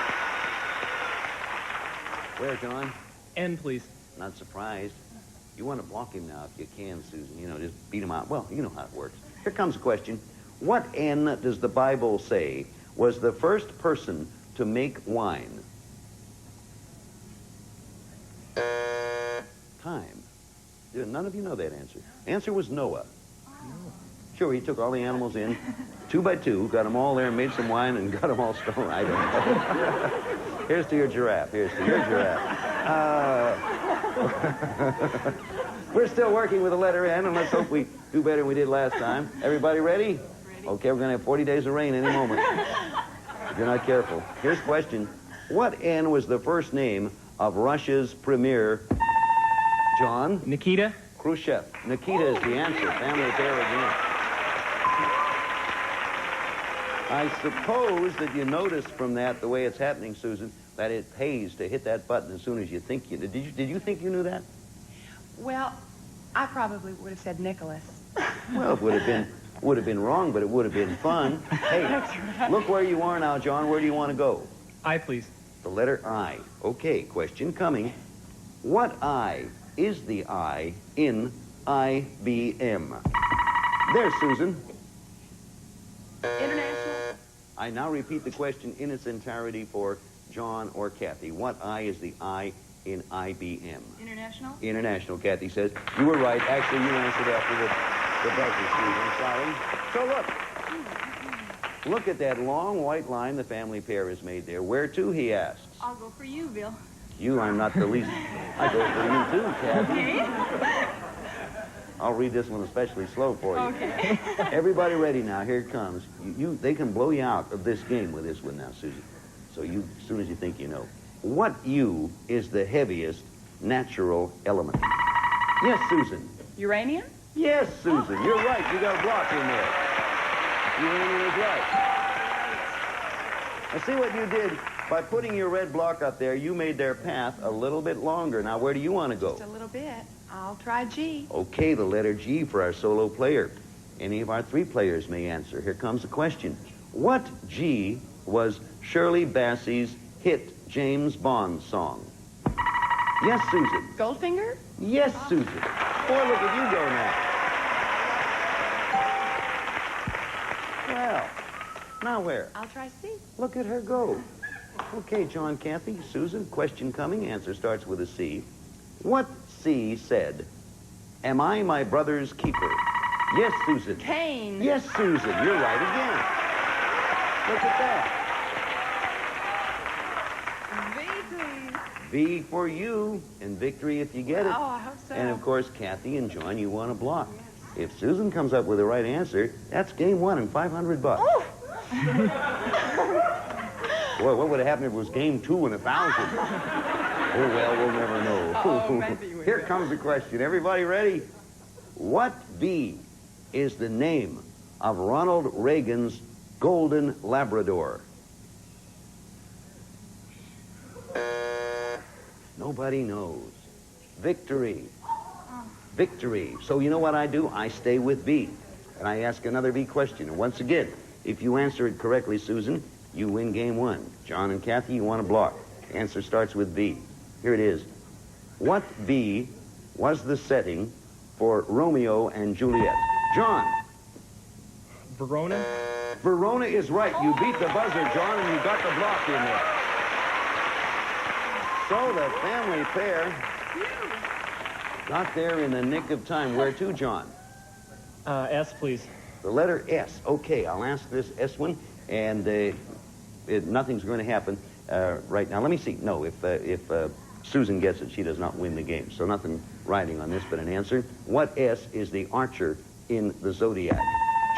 Where, John? N, please. Not surprised. You want to block him now if you can, Susan. You know, just beat him out. Well, you know how it works. Here comes a question. What N does the Bible say was the first person to make wine? Time. None of you know that answer. Answer was Noah. Sure, he took all the animals in, 2 by 2, got them all there, made some wine, and got them all stoned. I don't know. Here's to your giraffe. Here's to your giraffe. We're still working with the letter N, and let's hope we do better than we did last time. Everybody ready? Okay, we're going to have 40 days of rain any moment. If you're not careful. Here's the question. What N was the first name of Russia's premier? John? Nikita? Khrushchev. Nikita is the answer. Family pair again. I suppose that you noticed from that, the way it's happening, Susan, that it pays to hit that button as soon as you think you did. Did you think you knew that? Well, I probably would have said Nicholas. Well, it would have been wrong, but it would have been fun. Hey, right. Look where you are now, John. Where do you want to go? I, please. The letter I. Okay, question coming. What I is the I in IBM? There, Susan. International. I now repeat the question in its entirety for John or Kathy. What I is the I in IBM? International. International, Kathy says. You were right. Actually, you answered after the buzzer, Susan. Sorry. So look at that long white line the family pair has made there. Where to, he asks. I'll go for you, Bill. You, I'm not the least. I go for you too, Kathy. Okay. I'll read this one especially slow for you. Okay. Everybody ready now. Here it comes. They can blow you out of this game with this one now, Susan. So you, as soon as you think you know. What U is the heaviest natural element? Yes, Susan. Uranium? Yes, Susan. You're right. You got a block in there. Uranium is right. Now see what you did? By putting your red block up there, you made their path a little bit longer. Now, where do you want to go? Just a little bit. I'll try G. Okay, the letter G for our solo player. Any of our 3 players may answer. Here comes the question. What G was Shirley Bassey's hit James Bond song? Yes, Susan. Goldfinger? Yes, Susan. Boy, look at you go now. Well, now where? I'll try C. Look at her go. Okay, John, Kathy, Susan, question coming. Answer starts with a C. What C said, "Am I my brother's keeper?" Yes, Susan. Cain. Yes, Susan. You're right again. Look at that. V, please. V for you, and victory if you get it. Oh, I hope so. And, of course, Kathy and John, you want a block. Yes. If Susan comes up with the right answer, that's game 1 and $500. Oh. Boy, what would have happened if it was game 2 and 1,000? Oh, well, we'll never know. Oh, maybe we Here will. comes the question. Everybody ready? What B is the name of Ronald Reagan's golden Labrador? Nobody knows. Victory. Victory. So you know what I do? I stay with B. And I ask another B question. And once again, if you answer it correctly, Susan, You win game one. John and Kathy, you want a block. Answer starts with V. Here it is. What V was the setting for Romeo and Juliet? John. Verona? Verona is right. You beat the buzzer, John, and you got the block in there. So the family pair got there in the nick of time. Where to, John? S, please. The letter S. Okay, I'll ask this S one, and nothing's going to happen right now. Let me see. No, if Susan gets it, she does not win the game. So nothing riding on this but an answer. What S is the archer in the zodiac?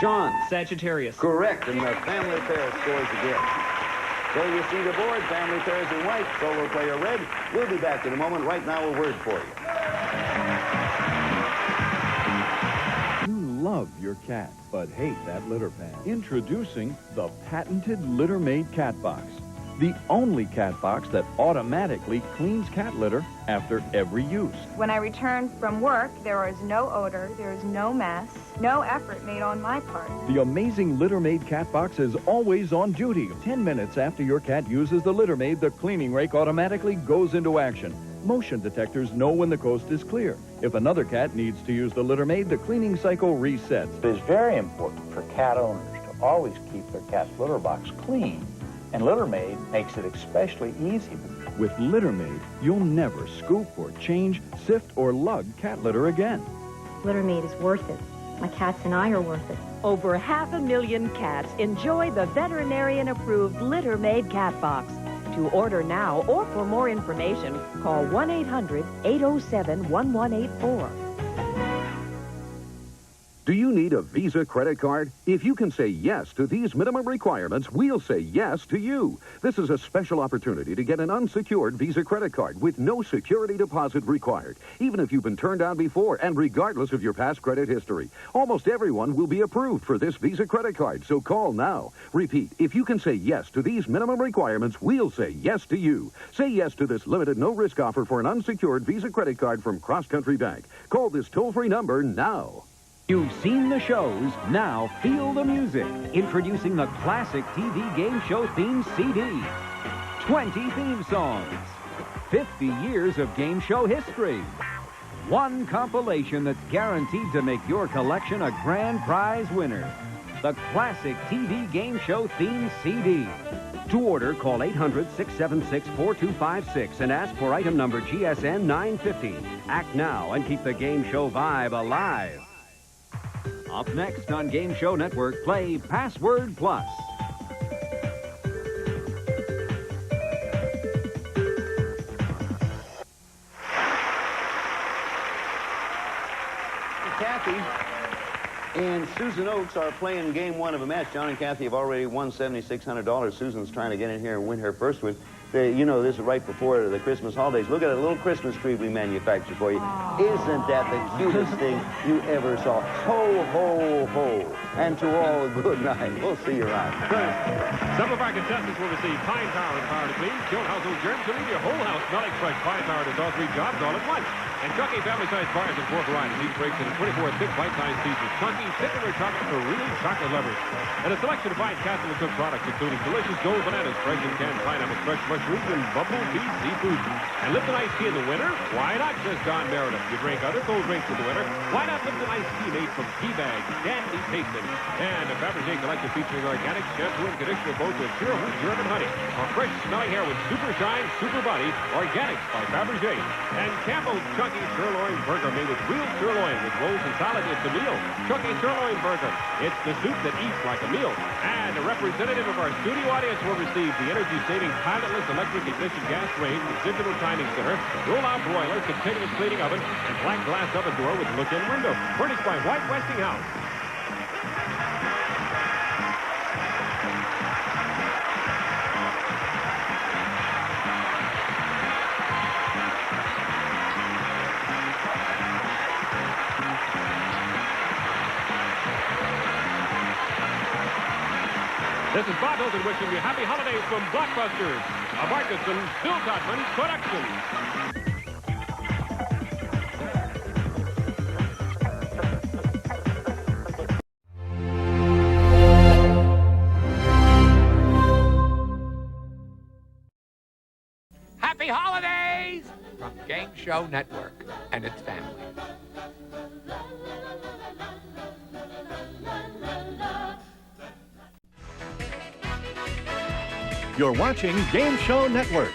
John. Sagittarius. Correct, and the family pair scores again. So you see the board, family pairs in white, solo player red. We'll be back in a moment. Right now, a word for you. You love your cat, but hate that litter pan. Introducing the patented Litter Maid Cat Box. The only cat box that automatically cleans cat litter after every use. When I return from work, there is no odor, there is no mess, no effort made on my part. The amazing Litter Maid Cat Box is always on duty. 10 minutes after your cat uses the Litter Maid, the cleaning rake automatically goes into action. Motion detectors know when the coast is clear. If another cat needs to use the Litter Maid, the cleaning cycle resets. It is very important for cat owners to always keep their cat's litter box clean. And Litter Maid makes it especially easy. With Litter Maid, you'll never scoop or change, sift or lug cat litter again. Litter Maid is worth it. My cats and I are worth it. Over 500,000 cats enjoy the veterinarian-approved Litter Maid Cat Box. To order now or for more information, call 1-800-807-1184. Do you need a Visa credit card? If you can say yes to these minimum requirements, we'll say yes to you. This is a special opportunity to get an unsecured Visa credit card with no security deposit required, even if you've been turned down before and regardless of your past credit history. Almost everyone will be approved for this Visa credit card, so call now. Repeat, if you can say yes to these minimum requirements, we'll say yes to you. Say yes to this limited no-risk offer for an unsecured Visa credit card from Cross Country Bank. Call this toll-free number now. You've seen the shows, now feel the music. Introducing the classic TV game show theme CD. 20 theme songs. 50 years of game show history. One compilation that's guaranteed to make your collection a grand prize winner. The classic TV game show theme CD. To order, call 800-676-4256 and ask for item number GSN 950. Act now and keep the game show vibe alive. Up next on Game Show Network, play Password Plus. Kathy and Susan Oakes are playing game one of a match. John and Kathy have already won $7,600. Susan's trying to get in here and win her first one. You know, this is right before the Christmas holidays. Look at a little Christmas tree we manufactured for you. Isn't that the cutest thing you ever saw? Ho, ho, ho. And to all, good night. We'll see you around. Some of our contestants will receive Pine Power and Power to Clean, Joan Household Germs to leave your whole house smelling fresh. Pine Power does all three jobs all at once. And Chunky family-sized bars in 4 varieties. Each breaks into 24 thick bite-sized pieces. Chunky, thickener chocolate for real chocolate lovers. And a selection of fine Castle and Cook products, including delicious gold bananas, fresh and canned pineapple, fresh mushrooms, and bumblebee seafood. And Lipton iced tea in the winter? Why not, says Don Meredith. You drink other cold drinks in the winter. Why not Lipton iced tea made from tea bags? Dandy tasting. And a Fabergé collection featuring organic shampoo and conditioner both with pure wheat German honey. Or fresh smelling hair with super shine, super body, organics by Fabergé. And Campbell's Chunky Sirloin Burger made with real sirloin with rolls and salad. It's a meal. Chunky Sirloin Burger. It's the soup that eats like a meal. And a representative of our studio audience will receive the energy-saving pilotless electric ignition gas range with digital timing center, roll-out broiler, continuous cleaning oven, and black glass oven door with look-in window. Furnished by White Westinghouse. This is Bob Hilton wishing you happy holidays from Blockbusters, a Markinson, Bill Todman production. Show Network and its family. You're watching Game Show Network.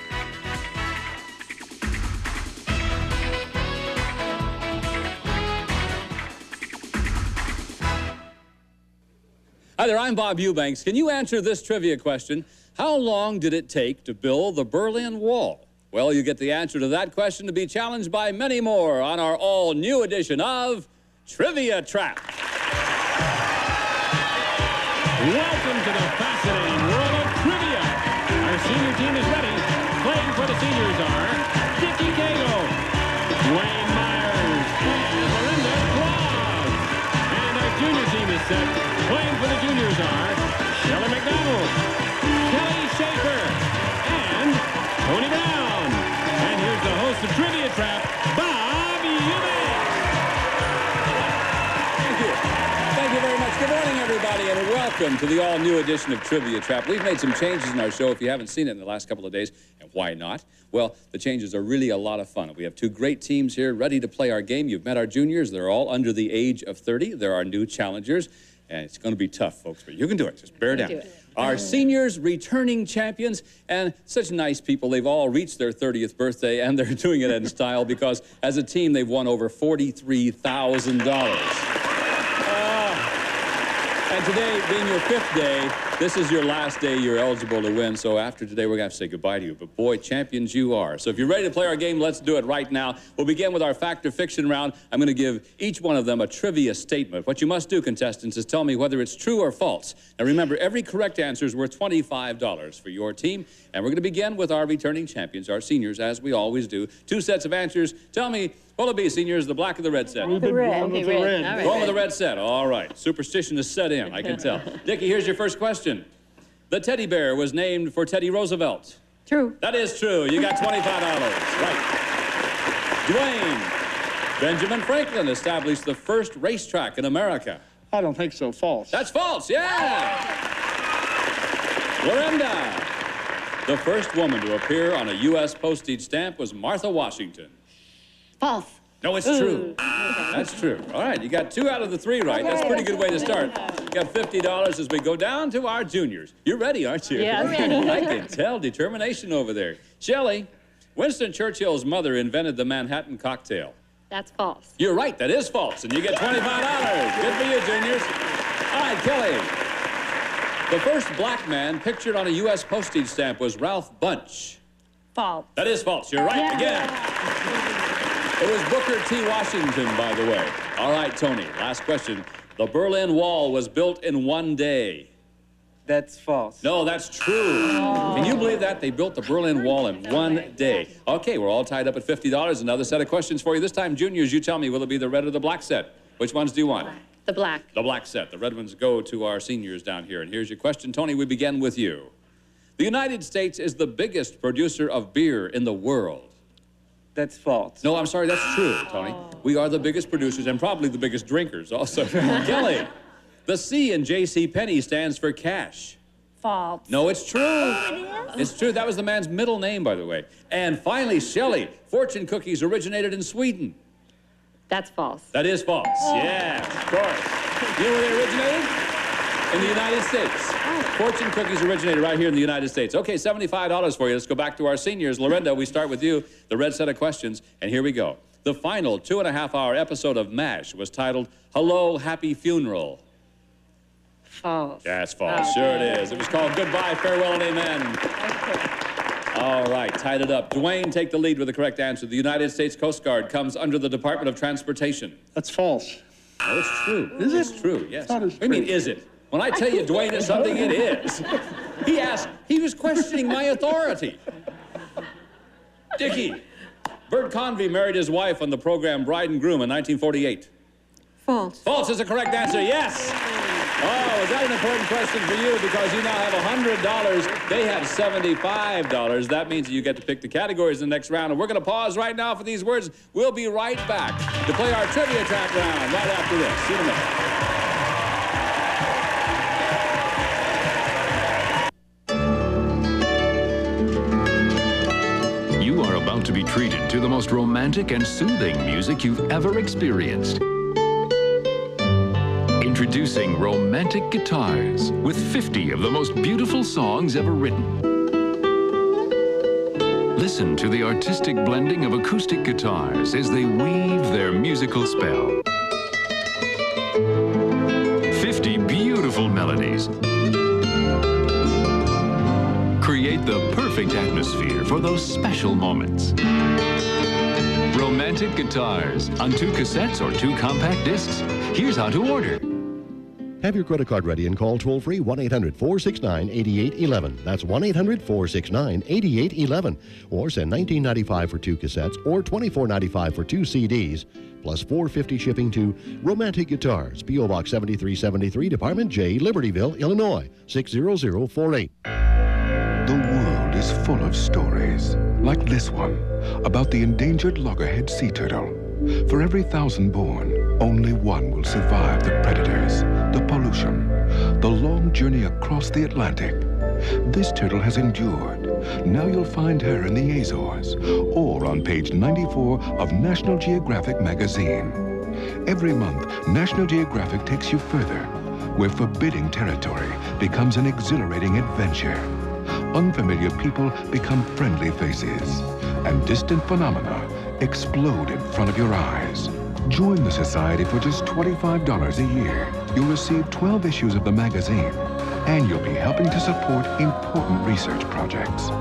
Hi there, I'm Bob Eubanks. Can you answer this trivia question? How long did it take to build the Berlin Wall? Well, you get the answer to that question to be challenged by many more on our all-new edition of Trivia Trap. Welcome to the fascinating world of trivia. Our senior team is ready. Playing for the seniors are Dickie Cago, Wayne Myers, and Melinda Claus. And our junior team is set. Playing for the juniors are Shelley McDonald, Kelly Schaefer, and Tony Brown. And here's the host of Trivia Trap, Bob Eubanks. Thank you. Thank you very much. Good morning, everybody, and welcome to the all-new edition of Trivia Trap. We've made some changes in our show if you haven't seen it in the last couple of days, and why not? Well, the changes are really a lot of fun. We have two great teams here ready to play our game. You've met our juniors. They're all under the age of 30. There are new challengers, and it's going to be tough, folks, but you can do it. Just bear down. Our seniors, returning champions, and such nice people. They've all reached their 30th birthday, and they're doing it in style because, as a team, they've won over $43,000. And today, being your 5th day, this is your last day you're eligible to win. So after today, we're going to have to say goodbye to you. But boy, champions you are. So if you're ready to play our game, let's do it right now. We'll begin with our fact or fiction round. I'm going to give each one of them a trivia statement. What you must do, contestants, is tell me whether it's true or false. Now remember, every correct answer is worth $25 for your team. And we're going to begin with our returning champions, our seniors, as we always do. 2 sets of answers. Tell me, what'll it be, seniors, the black or the red set? The red. Going with the red. Going with the red set. All right. Superstition is set in, I can tell. Dickie, here's your first question. The teddy bear was named for Teddy Roosevelt. True. That is true. You got $25. Right. Dwayne, Benjamin Franklin established the first racetrack in America. I don't think so. False. That's false, yeah! Lorinda, the first woman to appear on a U.S. postage stamp was Martha Washington. False. No, it's true. That's true. All right, you got 2 out of the 3 right. That's a pretty good way to start. You got $50 as we go down to our juniors. You're ready, aren't you? Yeah, ready. I can tell determination over there. Shelley, Winston Churchill's mother invented the Manhattan cocktail. That's false. You're right, that is false, and you get $25. Good for you, juniors. All right, Kelly. The first black man pictured on a U.S. postage stamp was Ralph Bunche. False. That is false. You're right again. It was Booker T. Washington, by the way. All right, Tony, last question. The Berlin Wall was built in 1 day. That's false. No, that's true. Can you believe that? They built the Berlin Wall in 1 day. Okay, we're all tied up at $50. Another set of questions for you. This time, juniors, you tell me, will it be the red or the black set? Which ones do you want? The black. The black set. The red ones go to our seniors down here. And here's your question. Tony, we begin with you. The United States is the biggest producer of beer in the world. That's false. No, I'm sorry, that's true, Tony. We are the biggest producers and probably the biggest drinkers also. Kelly, the C in J.C. Penney stands for cash. False. No, it's true. Oh, it is? It's true. That was the man's middle name, by the way. And finally, Shelley, fortune cookies originated in Sweden. That's false. That is false. Yeah, of course. You know where they originated? In the United States. Fortune cookies originated right here in the United States. Okay, $75 for you. Let's go back to our seniors. Lorinda, we start with you. The red set of questions, and here we go. The final 2.5-hour episode of MASH was titled Hello, Happy Funeral. False. That's false. Sure it is. It was called Goodbye, Farewell, and Amen. All right, tied it up. Dwayne, take the lead with the correct answer. The United States Coast Guard comes under the Department of Transportation. That's false. Oh, it's true. Is it? It's true, yes. It's not as What do you mean, is it? When I tell you Dwayne is something, it is. He asked, he was questioning my authority. Dickie, Bert Convy married his wife on the program Bride and Groom in 1948. False. False is the correct answer, yes. Oh, is that an important question for you? Because you now have $100. They have $75. That means that you get to pick the categories in the next round. And we're going to pause right now for these words. We'll be right back to play our Trivia Trap round right after this. See you in a minute. You are about to be treated to the most romantic and soothing music you've ever experienced. Introducing Romantic Guitars with 50 of the most beautiful songs ever written. Listen to the artistic blending of acoustic guitars as they weave their musical spell. 50 beautiful melodies. Create the perfect atmosphere for those special moments. Romantic Guitars on 2 cassettes or 2 compact discs. Here's how to order. Have your credit card ready and call toll-free 1-800-469-8811. That's 1-800-469-8811. Or send $19.95 for 2 cassettes or $24.95 for 2 CDs, plus $4.50 shipping to Romantic Guitars, P.O. Box 7373, Department J, Libertyville, Illinois, 60048. The world is full of stories, like this one, about the endangered loggerhead sea turtle. For every 1,000 born, only one will survive the predators, the pollution, the long journey across the Atlantic. This turtle has endured. Now you'll find her in the Azores, or on page 94 of National Geographic magazine. Every month, National Geographic takes you further, where forbidding territory becomes an exhilarating adventure. Unfamiliar people become friendly faces, and distant phenomena explode in front of your eyes. Join the Society for just $25 a year. You'll receive 12 issues of the magazine, and you'll be helping to support important research projects.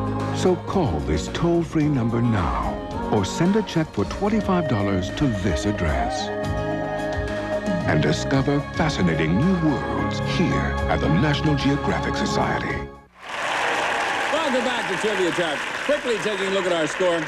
So call this toll-free number now, or send a check for $25 to this address. And discover fascinating new worlds here at the National Geographic Society. Welcome back to Trivia Trap. Quickly taking a look at our score.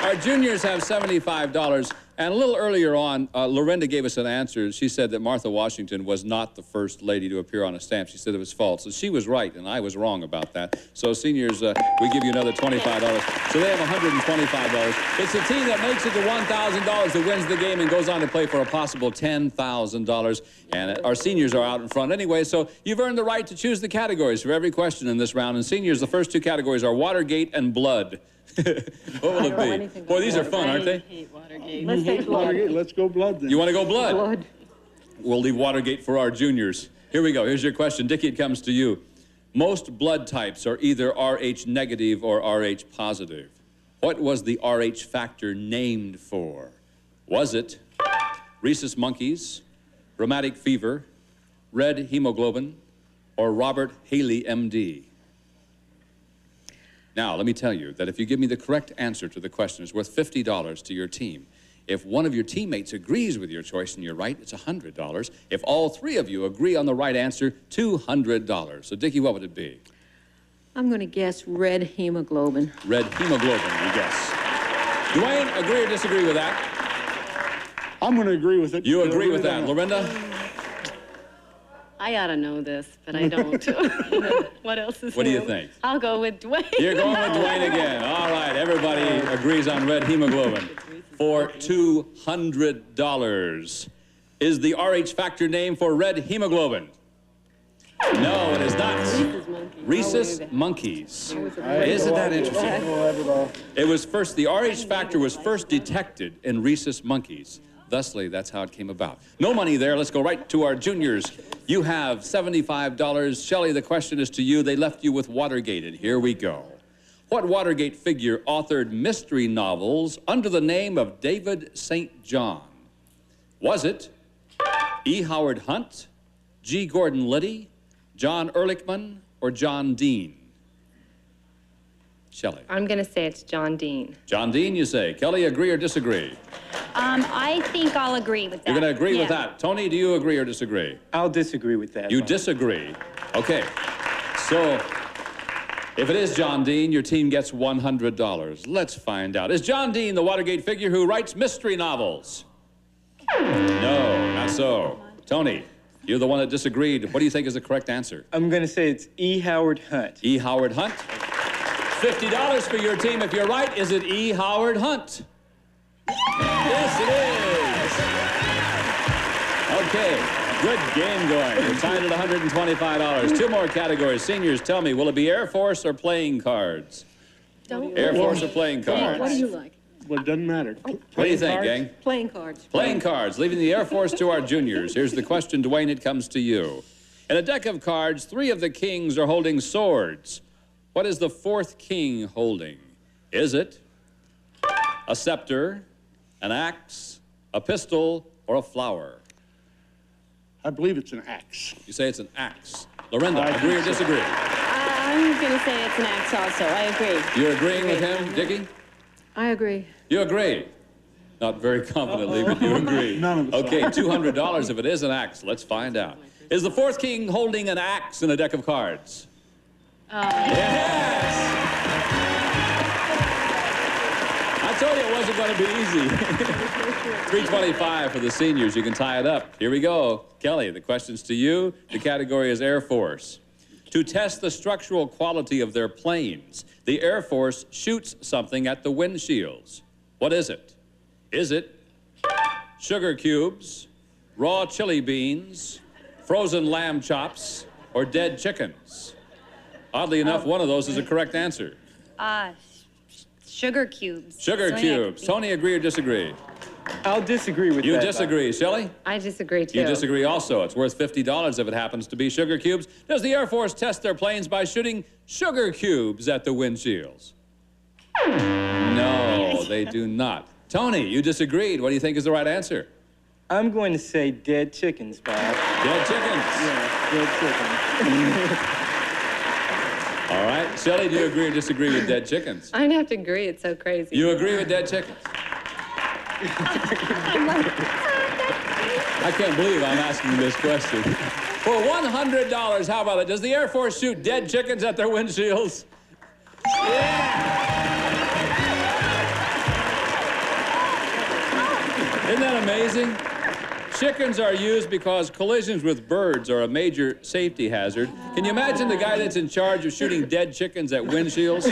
Our juniors have $75. And a little earlier on, Lorinda gave us an answer. She said that Martha Washington was not the first lady to appear on a stamp. She said it was false. So she was right, and I was wrong about that. So seniors, we give you another $25. So they have $125. It's the team that makes it to $1,000 that wins the game and goes on to play for a possible $10,000. And our seniors are out in front anyway, so you've earned the right to choose the categories for every question in this round. And seniors, the first 2 categories are Watergate and blood. What will it be? Boy, these are fun, aren't they? Let's take blood. Let's go blood then. You want to go blood? We'll leave Watergate for our juniors. Here we go. Here's your question. Dickie, it comes to you. Most blood types are either Rh negative or Rh positive. What was the Rh factor named for? Was it rhesus monkeys, rheumatic fever, red hemoglobin, or Robert Haley, MD? Now, let me tell you that if you give me the correct answer to the question, it's worth $50 to your team. If one of your teammates agrees with your choice and you're right, it's $100. If all 3 of you agree on the right answer, $200. So, Dickie, what would it be? I'm going to guess red hemoglobin. Red hemoglobin, you guess. Dwayne, agree or disagree with that? I'm going to agree with it. You agree with that. Lorinda? I ought to know this, but I don't. What else is What do you new? think? I'll go with Dwayne. You're going with Dwayne again. All right, everybody agrees on red hemoglobin. For $200. Is the Rh factor name for red hemoglobin? No, it is not. Rhesus monkeys. Isn't that interesting? It was first, the Rh factor was first detected in rhesus monkeys. Thusly, that's how it came about. No money there. Let's go right to our juniors. You have $75. Shelley, the question is to you. They left you with Watergate, and here we go. What Watergate figure authored mystery novels under the name of David St. John? Was it E. Howard Hunt, G. Gordon Liddy, John Ehrlichman, or John Dean? Shelley. I'm going to say it's John Dean. John Dean, you say. Kelly, agree or disagree? I think I'll agree with that. You're going to agree with that. Tony, do you agree or disagree? I'll disagree with that. You disagree. Okay. So, if it is John Dean, your team gets $100. Let's find out. Is John Dean the Watergate figure who writes mystery novels? No, not so. Tony, you're the one that disagreed. What do you think is the correct answer? I'm going to say it's E. Howard Hunt. E. Howard Hunt? $50 for your team. If you're right, is it E. Howard Hunt? Yes, it is. Okay, good game going. We're tied at $125. 2 more categories. Seniors, tell me, will it be Air Force or playing cards? Don't. Air Force or playing cards? What do you like? Well, it doesn't matter. What do you think, gang? Playing cards. Playing cards, leaving the Air Force to our juniors. Here's the question, Dwayne, it comes to you. In a deck of cards, 3 of the kings are holding swords. What is the 4th king holding? Is it a scepter, an axe, a pistol, or a flower? I believe it's an axe. You say it's an axe. Lorinda, agree or disagree? I'm going to say it's an axe also. I agree. You're agreeing with him, Dickie? I agree. You agree? Not very confidently, but you agree. None of us. Okay, $200 if it is an axe. Let's find out. Is the 4th king holding an axe in a deck of cards? Yes! I told you it wasn't going to be easy. $325 for the seniors. You can tie it up. Here we go. Kelly, the question's to you. The category is Air Force. To test the structural quality of their planes, the Air Force shoots something at the windshields. What is it? Is it sugar cubes, raw chili beans, frozen lamb chops, or dead chickens? Oddly enough, one of those is a correct answer. Sugar cubes. Sugar cubes. Tony, agree or disagree? I'll disagree with that. You disagree. Shelley? I disagree, too. You disagree also. It's worth $50 if it happens to be sugar cubes. Does the Air Force test their planes by shooting sugar cubes at the windshields? No, they do not. Tony, you disagreed. What do you think is the right answer? I'm going to say dead chickens, Bob. Dead chickens? Yeah, dead chickens. All right. Shelley, do you agree or disagree with dead chickens? I'd have to agree. It's so crazy. You agree with dead chickens? I can't believe I'm asking this question. For $100, how about it? Does the Air Force shoot dead chickens at their windshields? Yeah! Isn't that amazing? Chickens are used because collisions with birds are a major safety hazard. Can you imagine the guy that's in charge of shooting dead chickens at windshields?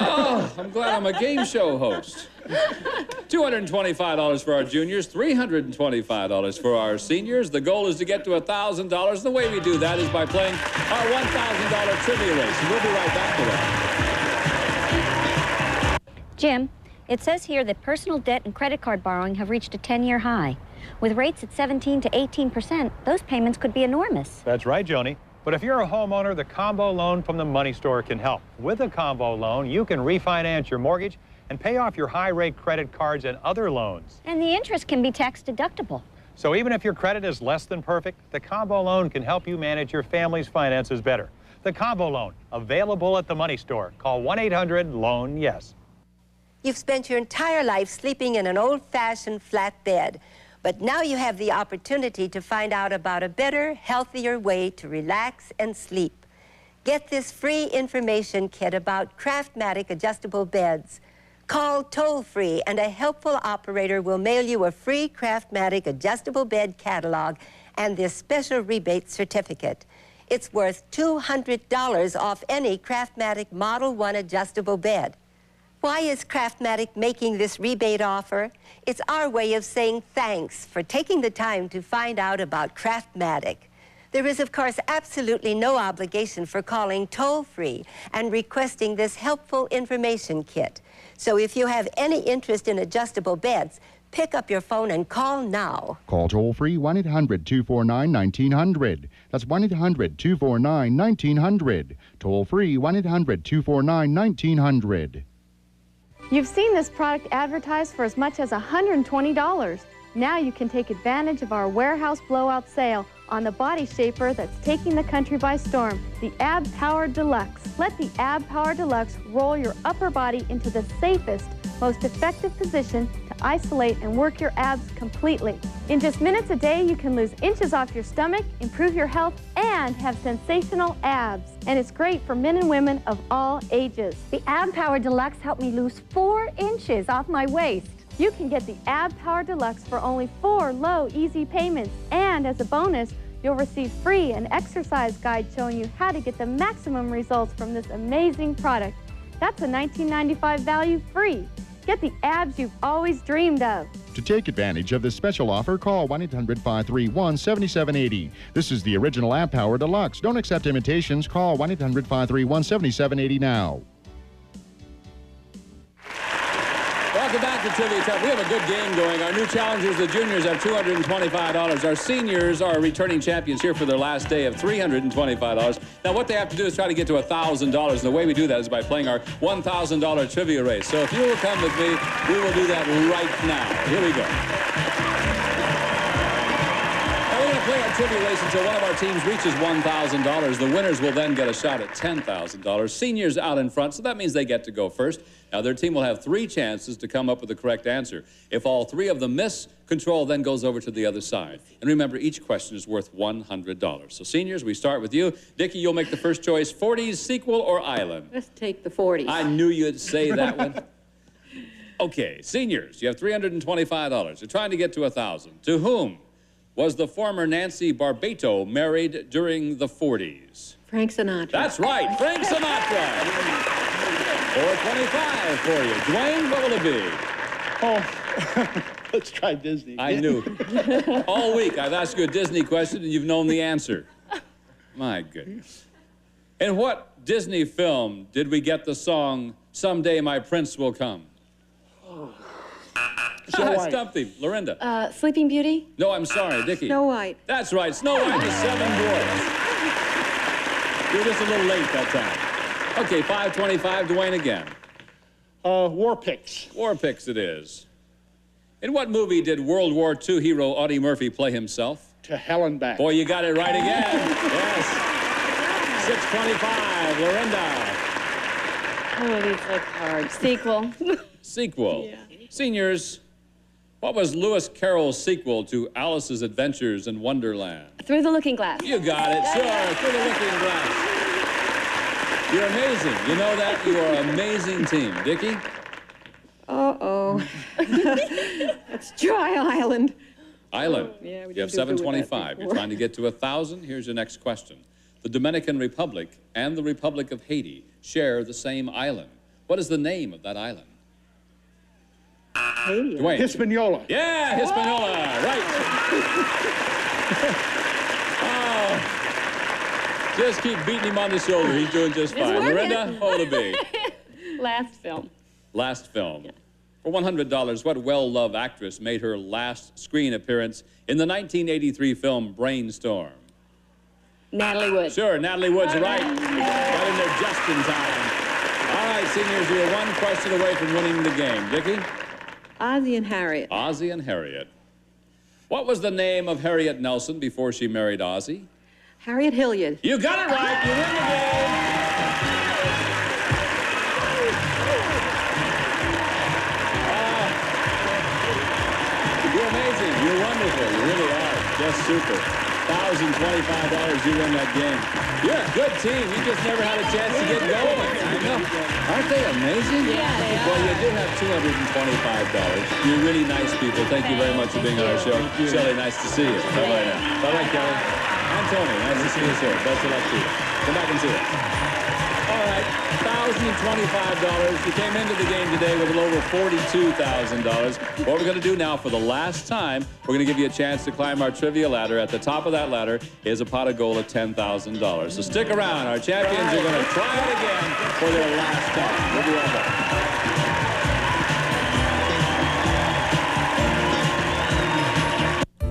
Oh, I'm glad I'm a game show host. $225 for our juniors, $325 for our seniors. The goal is to get to $1,000. The way we do that is by playing our $1,000 trivia race. And we'll be right back with that. Jim, it says here that personal debt and credit card borrowing have reached a 10-year high. With rates at 17 to 18%, those payments could be enormous. That's right, Joni. But if you're a homeowner, the combo loan from the Money Store can help. With a combo loan, you can refinance your mortgage and pay off your high-rate credit cards and other loans. And the interest can be tax-deductible. So even if your credit is less than perfect, the combo loan can help you manage your family's finances better. The combo loan, available at the Money Store. Call 1-800-LOAN-YES. You've spent your entire life sleeping in an old-fashioned flat bed. But now you have the opportunity to find out about a better, healthier way to relax and sleep. Get this free information kit about Craftmatic adjustable beds. Call toll-free and a helpful operator will mail you a free Craftmatic adjustable bed catalog and this special rebate certificate. It's worth $200 off any Craftmatic Model 1 adjustable bed. Why is Craftmatic making this rebate offer? It's our way of saying thanks for taking the time to find out about Craftmatic. There is, of course, absolutely no obligation for calling toll-free and requesting this helpful information kit. So if you have any interest in adjustable beds, pick up your phone and call now. Call toll-free 1-800-249-1900. That's 1-800-249-1900. Toll-free 1-800-249-1900. You've seen this product advertised for as much as $120. Now you can take advantage of our warehouse blowout sale on the body shaper that's taking the country by storm, the Ab Power Deluxe. Let the Ab Power Deluxe roll your upper body into the safest, most effective position to isolate and work your abs completely. In just minutes a day, you can lose inches off your stomach, improve your health, and have sensational abs. And it's great for men and women of all ages. The Ab Power Deluxe helped me lose 4 inches off my waist. You can get the Ab Power Deluxe for only 4 low, easy payments. And as a bonus, you'll receive free an exercise guide showing you how to get the maximum results from this amazing product. That's a $19.95 value free. Get the abs you've always dreamed of. To take advantage of this special offer, call 1-800-531-7780. This is the original Ab Power Deluxe. Don't accept imitations. Call 1-800-531-7780 now. to Trivia Trap. We have a good game going. Our new challengers, the juniors, have $225. Our seniors are returning champions here for their last day of $325. Now, what they have to do is try to get to $1,000. And the way we do that is by playing our $1,000 trivia race. So if you will come with me, we will do that right now. Here we go. Now, we're going to play our trivia race until one of our teams reaches $1,000. The winners will then get a shot at $10,000. Seniors out in front, so that means they get to go first. Now, their team will have 3 chances to come up with the correct answer. If all 3 of them miss, control then goes over to the other side. And remember, each question is worth $100. So, seniors, we start with you. Dickie, you'll make the first choice. 40s, sequel, or island? Let's take the 40s. I knew you'd say that one. Okay, seniors, you have $325. You're trying to get to $1,000. To whom was the former Nancy Barbato married during the 40s? Frank Sinatra. That's right, Frank Sinatra. $425 for you. Dwayne, what will it be? Oh, let's try Disney. I knew. All week I've asked you a Disney question and you've known the answer. My goodness. In what Disney film did we get the song, Someday My Prince Will Come? Snow White. Stumped him. Lorinda. Sleeping Beauty? No, I'm sorry, Dickie. Snow White. That's right, Snow White and 7 Dwarfs. You're just a little late that time. Okay, $525, Dwayne again. War Picks. War Picks it is. In what movie did World War II hero Audie Murphy play himself? To Hell and Back. Boy, you got it right again. Yes. $625, Lorinda. Oh, these look hard. Sequel. Sequel. Yeah. Seniors, what was Lewis Carroll's sequel to Alice's Adventures in Wonderland? Through the Looking Glass. You got it, sure. Through the Looking Glass. You're amazing. You know that? You are an amazing team. Dickie? Uh-oh. Let's try Island. Island. Yeah, you have $725. You're trying to get to $1,000. Here's your next question. The Dominican Republic and the Republic of Haiti share the same island. What is the name of that island? Haiti. Dwayne. Hispaniola. Yeah, Hispaniola. Right. Oh. Just keep beating him on the shoulder. He's doing just fine. Lorinda, what will it be? Last film. Last film. Yeah. For $100, what well-loved actress made her last screen appearance in the 1983 film Brainstorm? Natalie Wood. Sure, Natalie Wood's right. Got in there just in time. All right, seniors, you're 1 question away from winning the game. Dickie? Ozzie and Harriet. Ozzie and Harriet. What was the name of Harriet Nelson before she married Ozzie? Harriet Hilliard. You got it right. You win the game. You're amazing. You're wonderful. You really are. Just super. $1,025. You win that game. You're a good team. You just never had a chance to get going. I know. Aren't they amazing? Yeah, they are. Well, you do have $225. You're really nice people. Thank you very much for being on our show. Shelley, nice to see you. Bye-bye now. Bye-bye, Kelly. And Tony, nice to see you, sir. Best of luck to you. Come back and see us. All right, $1,025. You came into the game today with a little over $42,000. What we're going to do now for the last time, we're going to give you a chance to climb our trivia ladder. At the top of that ladder is a pot of gold at $10,000. So stick around. Our champions are going to try it again for their last time. We'll be right back.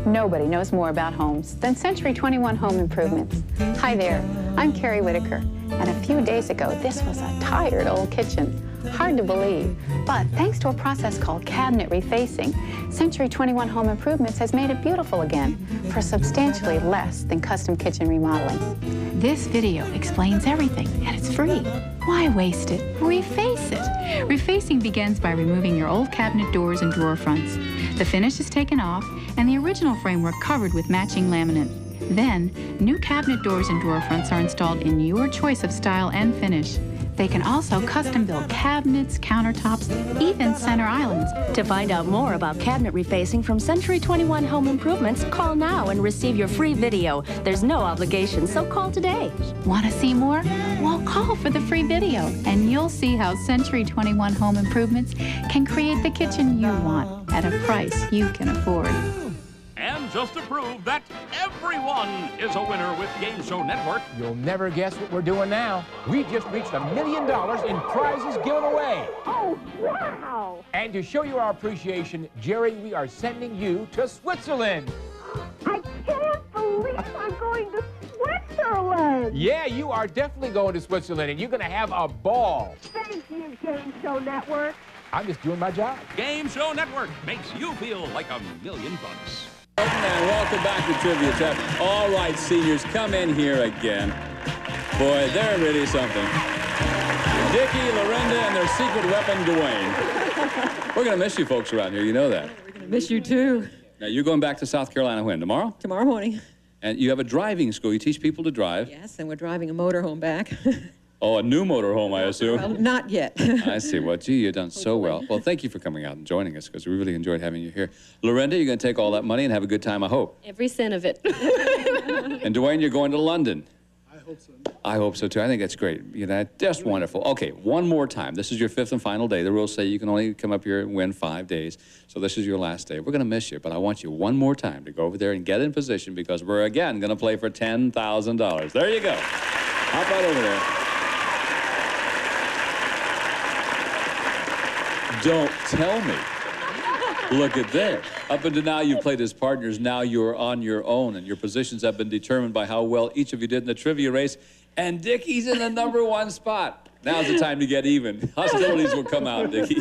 Nobody knows more about homes than Century 21 Home Improvements. Hi there, I'm Carrie Whitaker, and a few days ago, this was a tired old kitchen. Hard to believe, but thanks to a process called cabinet refacing, Century 21 Home Improvements has made it beautiful again for substantially less than custom kitchen remodeling. This video explains everything, and it's free. Why waste it? Reface it. Refacing begins by removing your old cabinet doors and drawer fronts. The finish is taken off, and the original framework covered with matching laminate. Then, new cabinet doors and drawer fronts are installed in your choice of style and finish. They can also custom build cabinets, countertops, even center islands. To find out more about cabinet refacing from Century 21 Home Improvements, call now and receive your free video. There's no obligation, so call today. Want to see more? Well, call for the free video, and you'll see how Century 21 Home Improvements can create the kitchen you want at a price you can afford. And just to prove that everyone is a winner with Game Show Network. You'll never guess what we're doing now. We just reached $1 million in prizes given away. Oh, wow! And to show you our appreciation, Jerry, we are sending you to Switzerland. I can't believe I'm going to Switzerland! Yeah, you are definitely going to Switzerland, and you're going to have a ball. Thank you, Game Show Network. I'm just doing my job. Game Show Network makes you feel like $1 million. And welcome back to Trivia Trap. All right, seniors, come in here again. Boy, they're really something. Dickie, Lorinda, and their secret weapon, Dwayne. We're going to miss you folks around here. You know that. We're going to miss you, too. Now, you're going back to South Carolina when? Tomorrow? Tomorrow morning. And you have a driving school. You teach people to drive. Yes, and we're driving a motorhome back. Oh, a new motorhome, I assume. Well, not yet. I see. Well, gee, you've done so well. Well, thank you for coming out and joining us, because we really enjoyed having you here. Lorinda, you're going to take all that money and have a good time, I hope. Every cent of it. And Dwayne, you're going to London. I hope so. I hope so, too. I think that's great. You know, just wonderful. Okay, one more time. This is your 5th and final day. The rules say you can only come up here and win 5 days. So this is your last day. We're going to miss you, but I want you one more time to go over there and get in position, because we're, again, going to play for $10,000. There you go. Hop right over there. Don't tell me. Look at that. Up until now, you've played as partners. Now you're on your own, and your positions have been determined by how well each of you did in the trivia race. And Dickie's in the #1 spot. Now's the time to get even. Hostilities will come out, Dickie.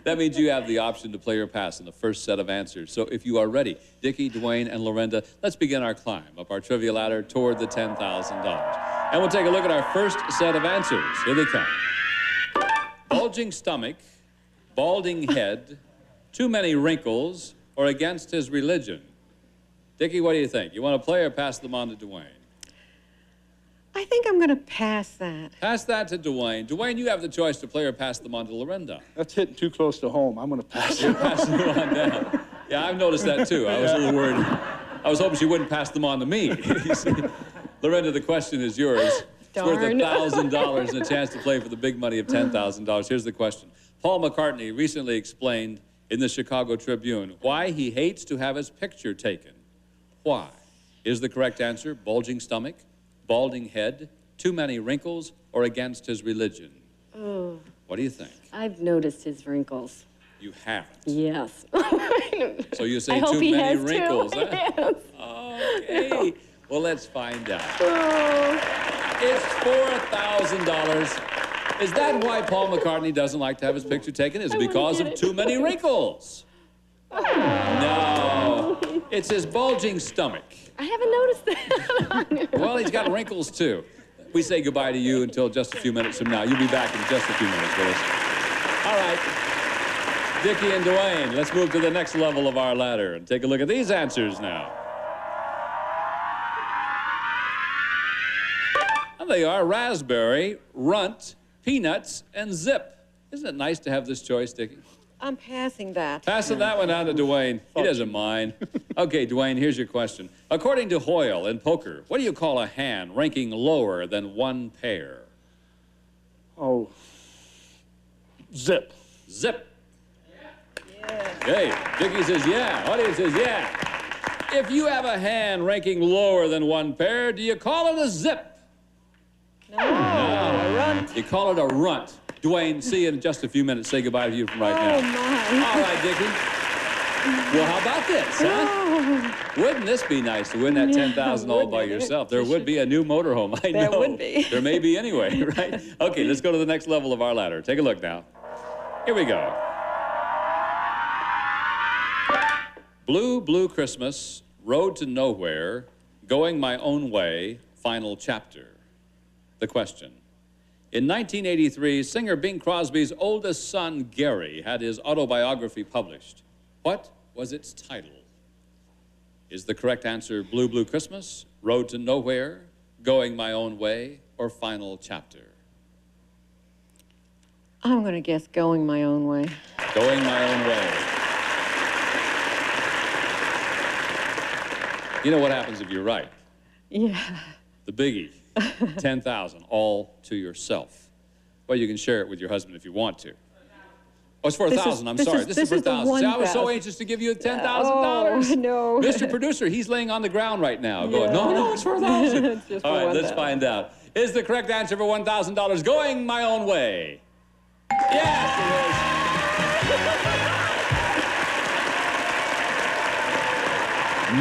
That means you have the option to play or pass in the first set of answers. So if you are ready, Dickie, Dwayne, and Lorinda, let's begin our climb up our trivia ladder toward the $10,000. And we'll take a look at our first set of answers. Here they come. Bulging stomach, balding head, too many wrinkles, or against his religion. Dickie, what do you think? You want to play or pass them on to Dwayne? I think I'm going to pass that. Pass that to Dwayne. Dwayne, you have the choice to play or pass them on to Lorinda. That's hitting too close to home. I'm going to pass it. You're passing them on down. Yeah, I've noticed that, too. I was a little worried. I was hoping she wouldn't pass them on to me. You see? Lorinda, the question is yours. It's worth $1,000 and a chance to play for the big money of $10,000. Here's the question. Paul McCartney recently explained in the Chicago Tribune why he hates to have his picture taken. Why? Is the correct answer bulging stomach, balding head, too many wrinkles, or against his religion? Oh. What do you think? I've noticed his wrinkles. You haven't? Yes. So you say too many wrinkles, huh? Yes. Okay. Well, let's find out. Oh. It's $4,000. Is that why Paul McCartney doesn't like to have his picture taken? Is it because of too many wrinkles? No. It's his bulging stomach. I haven't noticed that. Well, he's got wrinkles, too. We say goodbye to you until just a few minutes from now. You'll be back in just a few minutes with us. All right. Dickie and Dwayne, let's move to the next level of our ladder and take a look at these answers now. And they are raspberry, runt, peanuts, and zip. Isn't it nice to have this choice, Dickie? I'm passing that. Passing that one down to Dwayne. He doesn't mind. Okay, Dwayne, here's your question. According to Hoyle in poker, what do you call a hand ranking lower than one pair? Oh, zip. Zip. Yeah. Hey, Dickie says yeah. Audience says yeah. If you have a hand ranking lower than one pair, do you call it a zip? No, a runt. You call it a runt. Dwayne, see you in just a few minutes. Say goodbye to you from right now. Oh, my. All right, Dickie. Well, how about this, huh? Wouldn't this be nice to win that $10,000 all by yourself? There would be a new motorhome. I know. There would be. There may be anyway, right? Okay, let's go to the next level of our ladder. Take a look now. Here we go. Blue, Blue Christmas, Road to Nowhere, Going My Own Way, Final Chapter. The question. In 1983, singer Bing Crosby's oldest son, Gary, had his autobiography published. What was its title? Is the correct answer Blue, Blue Christmas, Road to Nowhere, Going My Own Way, or Final Chapter? I'm going to guess Going My Own Way. Going My Own Way. You know what happens if you're right? Yeah. The biggie. 10,000, all to yourself. Well, you can share it with your husband if you want to. Oh, it's for $1,000. I'm sorry. This is for $1,000. See, I was so anxious to give you $10,000. Oh, no. Mr. Producer, he's laying on the ground right now going, no, it's for $1,000. All right, let's find out. Is the correct answer for $1,000 going my own way? Yes, it is.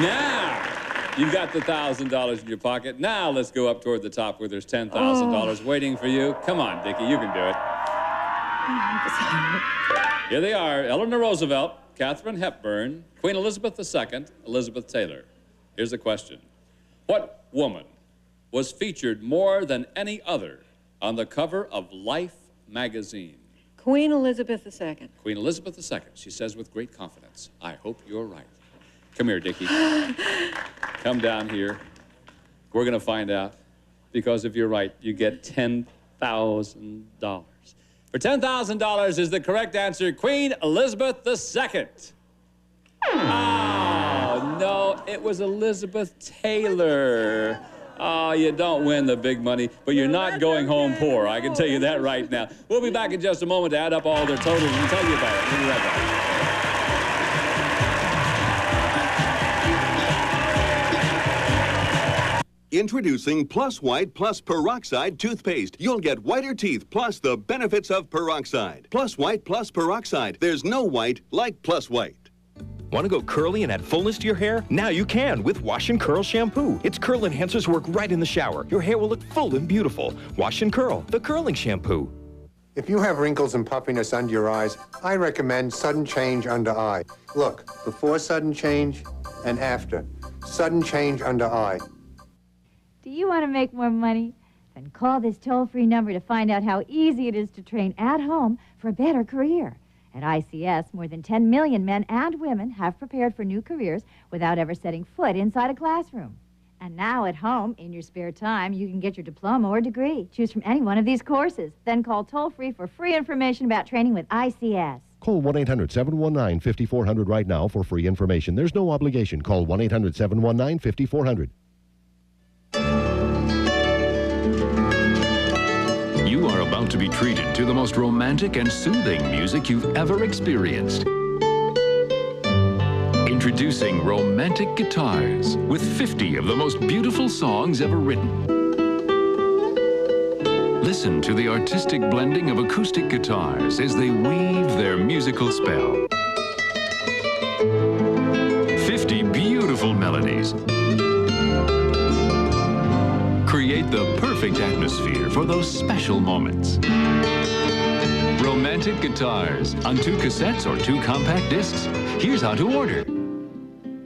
Now, you've got the $1,000 in your pocket. Now let's go up toward the top where there's $10,000 waiting for you. Come on, Dickie, you can do it. Here they are, Eleanor Roosevelt, Katharine Hepburn, Queen Elizabeth II, Elizabeth Taylor. Here's the question. What woman was featured more than any other on the cover of Life magazine? Queen Elizabeth II. Queen Elizabeth II, she says with great confidence. I hope you're right. Come here, Dickie. Come down here. We're going to find out, because if you're right, you get $10,000. For $10,000 is the correct answer, Queen Elizabeth II. Oh, no, it was Elizabeth Taylor. Oh, you don't win the big money, but you're not going home poor. I can tell you that right now. We'll be back in just a moment to add up all their totals and tell you about it. We'll be right back. Introducing Plus White Plus Peroxide Toothpaste. You'll get whiter teeth plus the benefits of peroxide. Plus White Plus Peroxide. There's no white like Plus White. Want to go curly and add fullness to your hair? Now you can with Wash and Curl Shampoo. Its curl enhancers work right in the shower. Your hair will look full and beautiful. Wash and Curl, the curling shampoo. If you have wrinkles and puffiness under your eyes, I recommend Sudden Change Under Eye. Look, before sudden change and after. Sudden Change Under Eye. Do you want to make more money? Then call this toll-free number to find out how easy it is to train at home for a better career. At ICS, more than 10 million men and women have prepared for new careers without ever setting foot inside a classroom. And now at home, in your spare time, you can get your diploma or degree. Choose from any one of these courses. Then call toll-free for free information about training with ICS. Call 1-800-719-5400 right now for free information. There's no obligation. Call 1-800-719-5400. You are about to be treated to the most romantic and soothing music you've ever experienced. Introducing Romantic Guitars with 50 of the most beautiful songs ever written. Listen to the artistic blending of acoustic guitars as they weave their musical spell. 50 beautiful melodies. Create the perfect atmosphere for those special moments. Romantic Guitars on 2 cassettes or 2 compact discs. Here's how to order.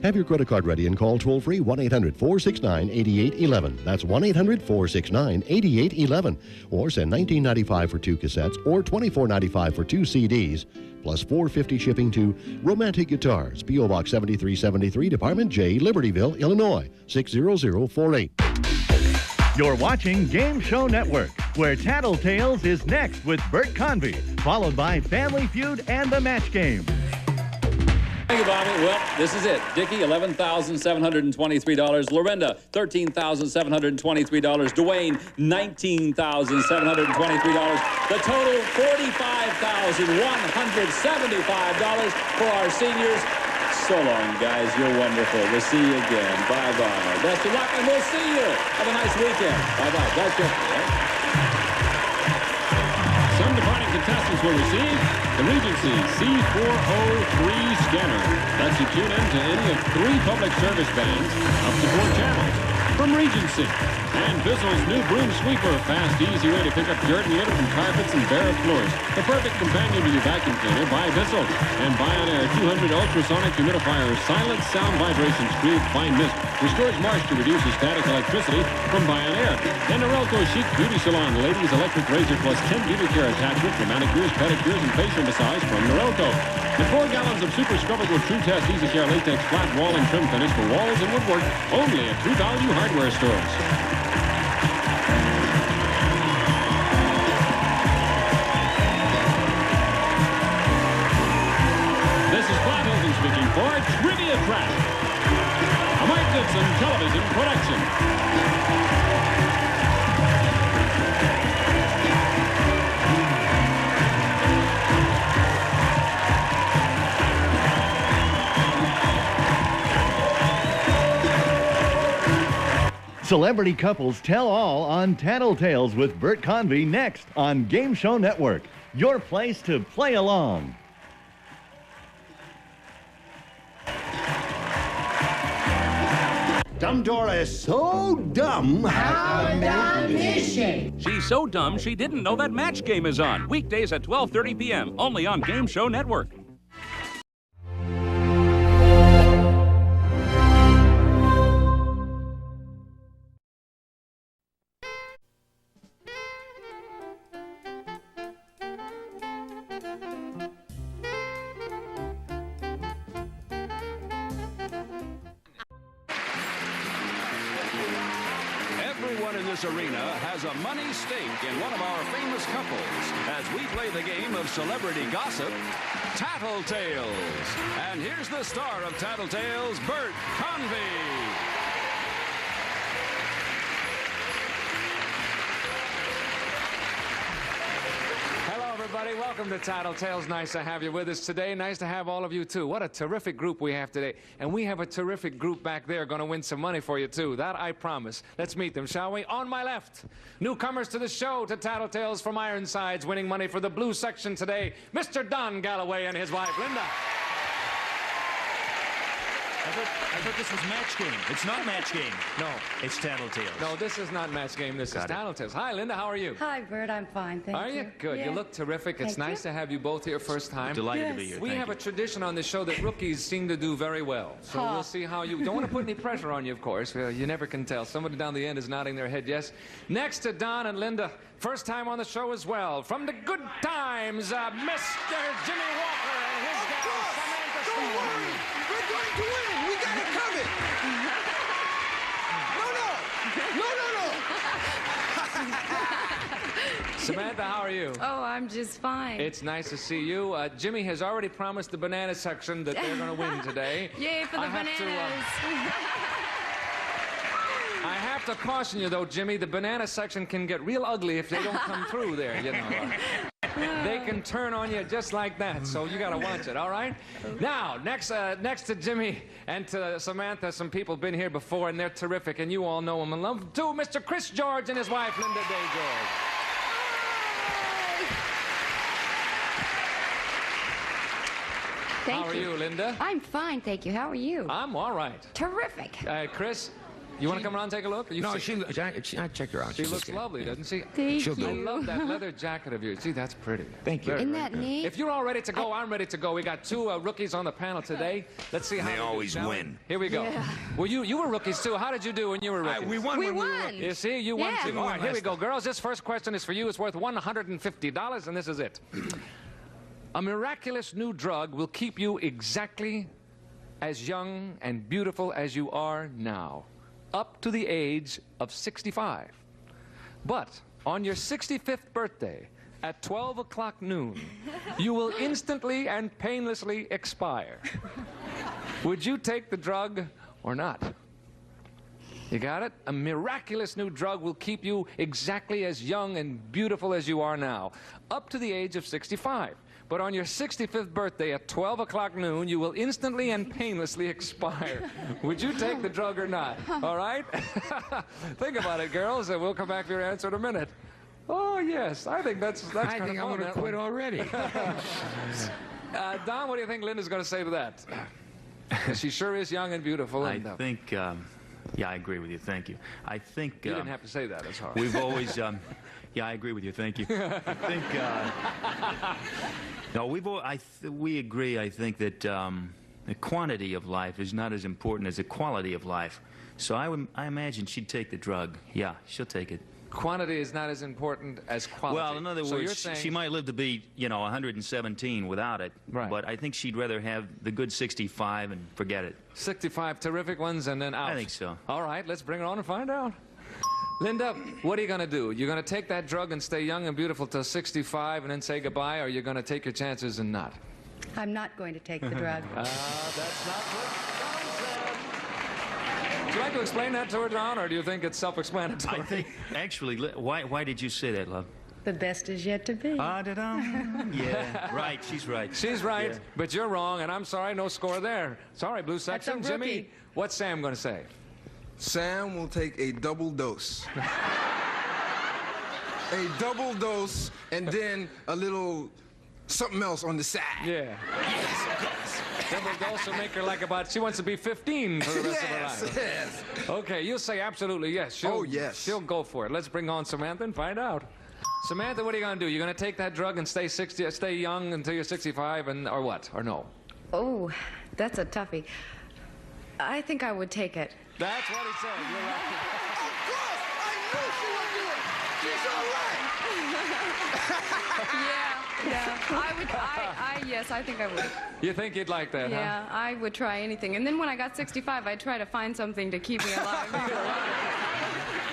Have your credit card ready and call toll-free 1-800-469-8811. That's 1-800-469-8811. Or send $19.95 for 2 cassettes or $24.95 for 2 CDs, plus $4.50 shipping to Romantic Guitars, P.O. Box 7373, Department J, Libertyville, Illinois, 60048. You're watching Game Show Network, where Tattletales is next with Bert Convy, followed by Family Feud and The Match Game. Thank you, Bobby. Well, this is it. Dickie, $11,723. Lorinda, $13,723. Dwayne, $19,723. The total, $45,175 for our seniors. So long, guys. You're wonderful. We'll see you again. Bye-bye. Best of luck, and we'll see you. Have a nice weekend. Bye-bye. That's good. Some departing contestants will receive the Regency C403 scanner. Lets you tune in to any of 3 public service bands, up to 4 channels, from Regency. And Bissell's new broom sweeper, fast, easy way to pick up dirt and litter from carpets and bare floors. The perfect companion to your vacuum cleaner by Bissell. And Bionair 200 ultrasonic humidifier, silent sound vibrations, create fine mist, restores moisture, reduces static electricity from Bionair. And Norelco Chic Beauty Salon, ladies electric razor plus 10 beauty care attachments for manicures, pedicures, and facial massage from Norelco. And 4 gallons of super scrubbable True Test Easy Care latex flat wall and trim finish for walls and woodwork, only at True Value hardware stores. This is Bob Hilton speaking for Trivia Trap, a Mike Dixon television production. Celebrity couples tell all on Tattletales with Bert Convy next on Game Show Network. Your place to play along. Dumb Dora is so dumb. How dumb is she? She's so dumb she didn't know that Match Game is on. Weekdays at 12:30 p.m. only on Game Show Network. Everyone in this arena has a money stake in one of our famous couples as we play the game of celebrity gossip, Tattletales. And here's the star of Tattletales, Bert Convy. Everybody, welcome to Tattletales. Nice to have you with us today. Nice to have all of you, too. What a terrific group we have today. And we have a terrific group back there going to win some money for you, too. That I promise. Let's meet them, shall we? On my left, newcomers to the show, to Tattletales from Ironsides, winning money for the blue section today, Mr. Don Galloway and his wife, Linda. I thought this was Match Game. It's not Match Game. No, it's Tattletales. No, this is not Match Game. This is Tattletales. Hi, Linda. How are you? Hi, Bert. I'm fine. Thank you. Are you? Good. Yeah. You look terrific. It's nice to have you both here first time. Delighted to be here. We have a tradition on this show that rookies seem to do very well. So we'll see how you... Don't want to put any pressure on you, of course. Well, you never can tell. Somebody down the end is nodding their head yes. Next to Don and Linda, first time on the show as well. From the Good Times, Mr. Jimmy Walker and his gal, Samantha Stone. Don't worry. We're going to win. We got it covered. Samantha, how are you? Oh, I'm just fine. It's nice to see you. Jimmy has already promised the banana section that they're going to win today. Yay for the bananas. I have to caution you, though, Jimmy, the banana section can get real ugly if they don't come through there, you know. They can turn on you just like that, so you got to watch it, all right? Now, next to Jimmy and to Samantha, some people have been here before, and they're terrific, and you all know them and love them, too. Mr. Chris George and his wife, Linda Day George. Thank How are you, Linda? I'm fine, thank you. How are you? I'm all right. Terrific. Chris, you want to come around and take a look? No, I check her out. She looks lovely, doesn't she? Thank you. I love that leather jacket of yours. See, that's pretty. Thank you. Isn't that neat? If you're all ready to go, I'm ready to go. We got two rookies on the panel today. Let's see how they always win. Here we go. Yeah. Well, you were rookies too. How did you do when you were rookies? We won. We won. You see, you won too. Yeah. All right, here we go, girls. This first question is for you. It's worth $150, and this is it. A miraculous new drug will keep you exactly as young and beautiful as you are now, up to the age of 65. But on your 65th birthday, at 12 o'clock noon, you will instantly and painlessly expire. Would you take the drug or not? You got it? A miraculous new drug will keep you exactly as young and beautiful as you are now, up to the age of 65. But on your 65th birthday at 12 o'clock noon, you will instantly and painlessly expire. Would you take the drug or not? All right? Think about it, girls, and we'll come back to your answer in a minute. Oh, yes. I think that's kind of fun. I think I'm going to quit already. Don, what do you think Linda's going to say to that? She sure is young and beautiful. I think, yeah, I agree with you. Thank you. I think... You didn't have to say that. That's hard. We've always... Yeah, I agree with you. Thank you. I think... no, we agree, I think, that the quantity of life is not as important as the quality of life. So I imagine she'd take the drug. Yeah, she'll take it. Quantity is not as important as quality. Well, in other words, you're saying... she might live to be, 117 without it. Right. But I think she'd rather have the good 65 and forget it. 65 terrific ones and then out. I think so. All right, let's bring her on and find out. Linda, what are you going to do? You're going to take that drug and stay young and beautiful till 65 and then say goodbye, or you're going to take your chances and not? I'm not going to take the drug. That's not what Don said. Would you like to explain that to her, Don, or do you think it's self-explanatory? I think, actually, why did you say that, love? The best is yet to be. Yeah, right, she's right. She's right, yeah. But you're wrong, and I'm sorry, no score there. Sorry, blue section. That's a rookie. Jimmy, what's Sam going to say? Sam will take a double dose. A double dose, and then a little something else on the side. Yeah. Double dose will make her like about, she wants to be 15 for the rest of her life. Yes. Okay, you'll say absolutely yes. Yes. She'll go for it. Let's bring on Samantha and find out. Samantha, what are you going to do? You going to take that drug and stay young until you're 65, or what? Or no? Oh, that's a toughie. I think I would take it. That's what he said. You're right. Of course! I knew she would do it! She's all right! Yes, I think I would. You think you'd like that, huh? Yeah, I would try anything. And then when I got 65, I'd try to find something to keep me alive.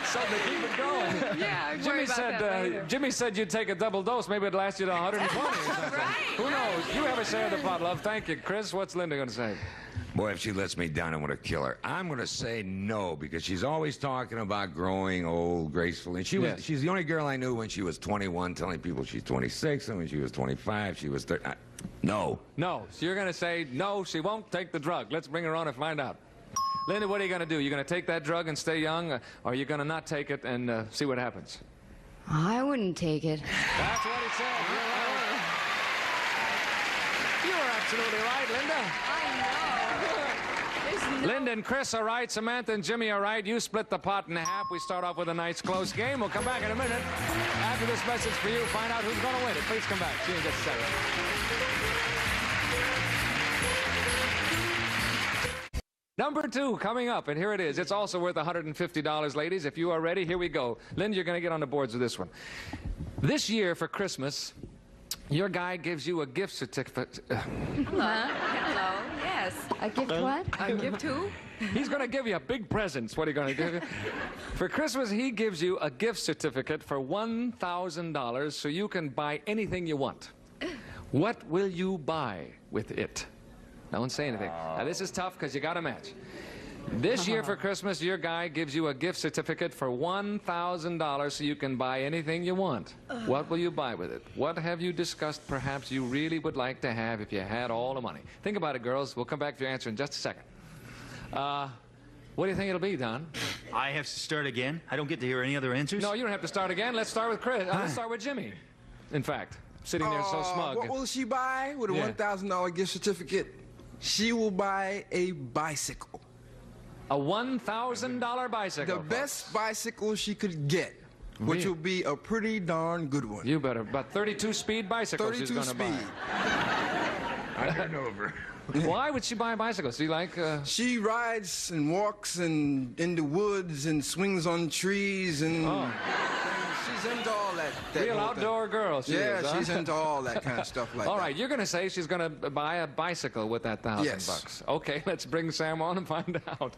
Something to keep it going. Yeah, I'd worry about that later. Jimmy said you'd take a double dose. Maybe it'd last you to 120 or something. Right. Who knows? You have a share of the pot, love. Thank you. Chris, what's Linda going to say? Boy, if she lets me down, I'm going to kill her. I'm going to say no, because she's always talking about growing old gracefully. And she's the only girl I knew when she was 21, telling people she's 26, and when she was 25, she was 30. No. No. So you're going to say, no, she won't take the drug. Let's bring her on and find out. Linda, what are you going to do? You're going to take that drug and stay young, or are you going to not take it and see what happens? I wouldn't take it. That's what he said. You're right. You were absolutely right, Linda. Linda and Chris are right. Samantha and Jimmy are right. You split the pot in half. We start off with a nice close game. We'll come back in a minute. After this message for you, find out who's going to win it. Please come back. See you in just a second. Number 2 coming up, and here it is. It's also worth $150, ladies. If you are ready, here we go. Linda, you're going to get on the boards with this one. This year for Christmas, your guy gives you a gift certificate. Hello, yes. A gift what? A gift who? He's going to give you a big present. What are you going to give you? For Christmas, he gives you a gift certificate for $1,000 so you can buy anything you want. What will you buy with it? Don't say anything. Now, this is tough because you got to match. This year for Christmas, your guy gives you a gift certificate for $1,000 so you can buy anything you want. What will you buy with it? What have you discussed perhaps you really would like to have if you had all the money? Think about it, girls. We'll come back to your answer in just a second. What do you think it'll be, Don? I have to start again? I don't get to hear any other answers? No, you don't have to start again. Let's start with Chris. Let's start with Jimmy, in fact. Sitting there so smug. What will she buy with a $1,000 gift certificate? She will buy a bicycle. A $1,000 bicycle. The best bicycle she could get, which will be a pretty darn good one. You better. About 32-speed bicycle she's going to buy. Under and over. Why would she buy a bicycle? She She rides and walks and in the woods and swings on trees and she's into all that. Real outdoor girl. She is, huh? She's into all that kind of stuff like that. All right, you're going to say she's going to buy a bicycle with that $1,000. Okay, let's bring Sam on and find out.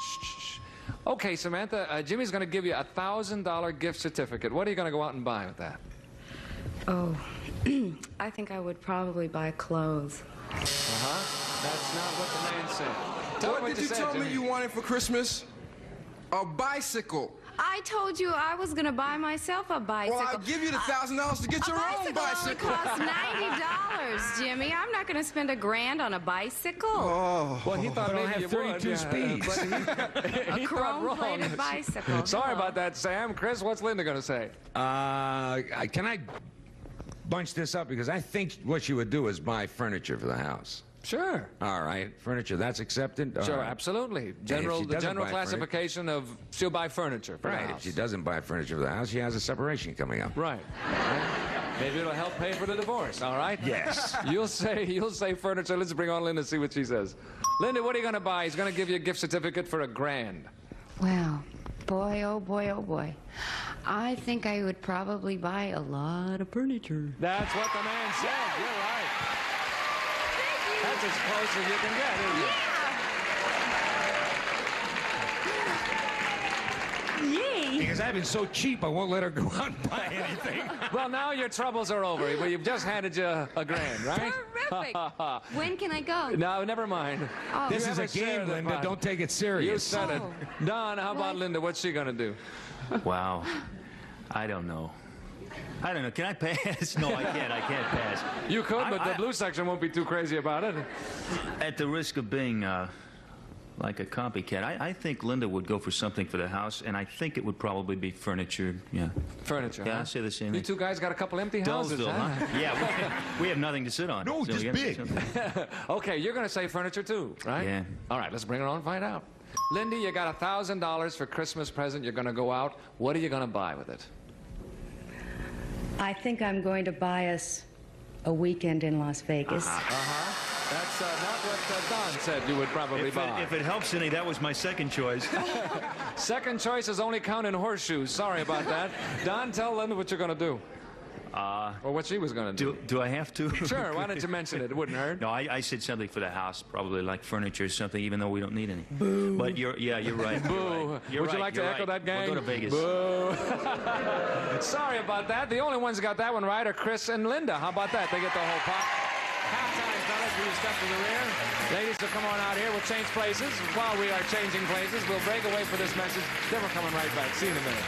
Shh. Okay, Samantha, Jimmy's going to give you a $1,000 gift certificate. What are you going to go out and buy with that? Oh, I think I would probably buy clothes. That's not what the man said. What did you tell me you wanted for Christmas? A bicycle. I told you I was going to buy myself a bicycle. Well, I'll give you the $1,000 to get your own bicycle. A bicycle only costs $90, Jimmy. I'm not going to spend $1,000 on a bicycle. Oh. Well, he thought maybe you would. 32 speeds. A chrome-plated bicycle. Sorry about that, Sam. Chris, what's Linda going to say? Can I bunch this up? Because I think what she would do is buy furniture for the house. Sure. All right. Furniture, that's accepted? Sure, absolutely. The general classification of she'll buy furniture for the house. If she doesn't buy furniture for the house, she has a separation coming up. Right. Maybe it'll help pay for the divorce, all right? Yes. You'll say furniture. Let's bring on Linda and see what she says. Linda, what are you going to buy? He's going to give you a gift certificate for $1,000. Wow. Boy, oh boy, oh boy. I think I would probably buy a lot of furniture. That's what the man said. You're right. That's as close as you can get, isn't it? Yay! Because I've been so cheap, I won't let her go out and buy anything. Well, now your troubles are over. Well, you've just handed you $1,000, right? Terrific. When can I go? No, never mind. Oh. This is a game, Linda. Don't take it serious. You said it. Don, how about Linda? What's she going to do? Wow. I don't know. I don't know. Can I pass? No, I can't. I can't pass. You could, but the blue section won't be too crazy about it. At the risk of being like a copycat. I think Linda would go for something for the house, and I think it would probably be furniture. Yeah. Furniture. Yeah, huh? I say the same You thing. two guys got a couple empty houses, Dullsville, huh? Yeah, we have nothing to sit on. No, so just we gotta do big. something. Okay, you're going to say furniture too, right? Yeah. All right, let's bring her on and find out. Lindy, you got $1,000 for Christmas present. You're going to go out. What are you going to buy with it? I think I'm going to buy us a weekend in Las Vegas. That's not what Don said you would probably buy. If it helps any, that was my second choice. Second choices only count in horseshoes. Sorry about that. Don, tell Linda what you're going to do. Or what she was going to do. Do I have to? Sure, why don't you mention it? It wouldn't hurt. No, I said something for the house, probably like furniture or something, even though we don't need any. Boo. But you're right. Boo. Would you like to echo that, gang? We'll go to Vegas. Boo. Sorry about that. The only ones who got that one right are Chris and Linda. How about that? They get the whole pot. Halftime, fellas. Will you step to the rear? Ladies, will come on out here. We'll change places. While we are changing places, we'll break away for this message. Then we're coming right back. See you in a minute.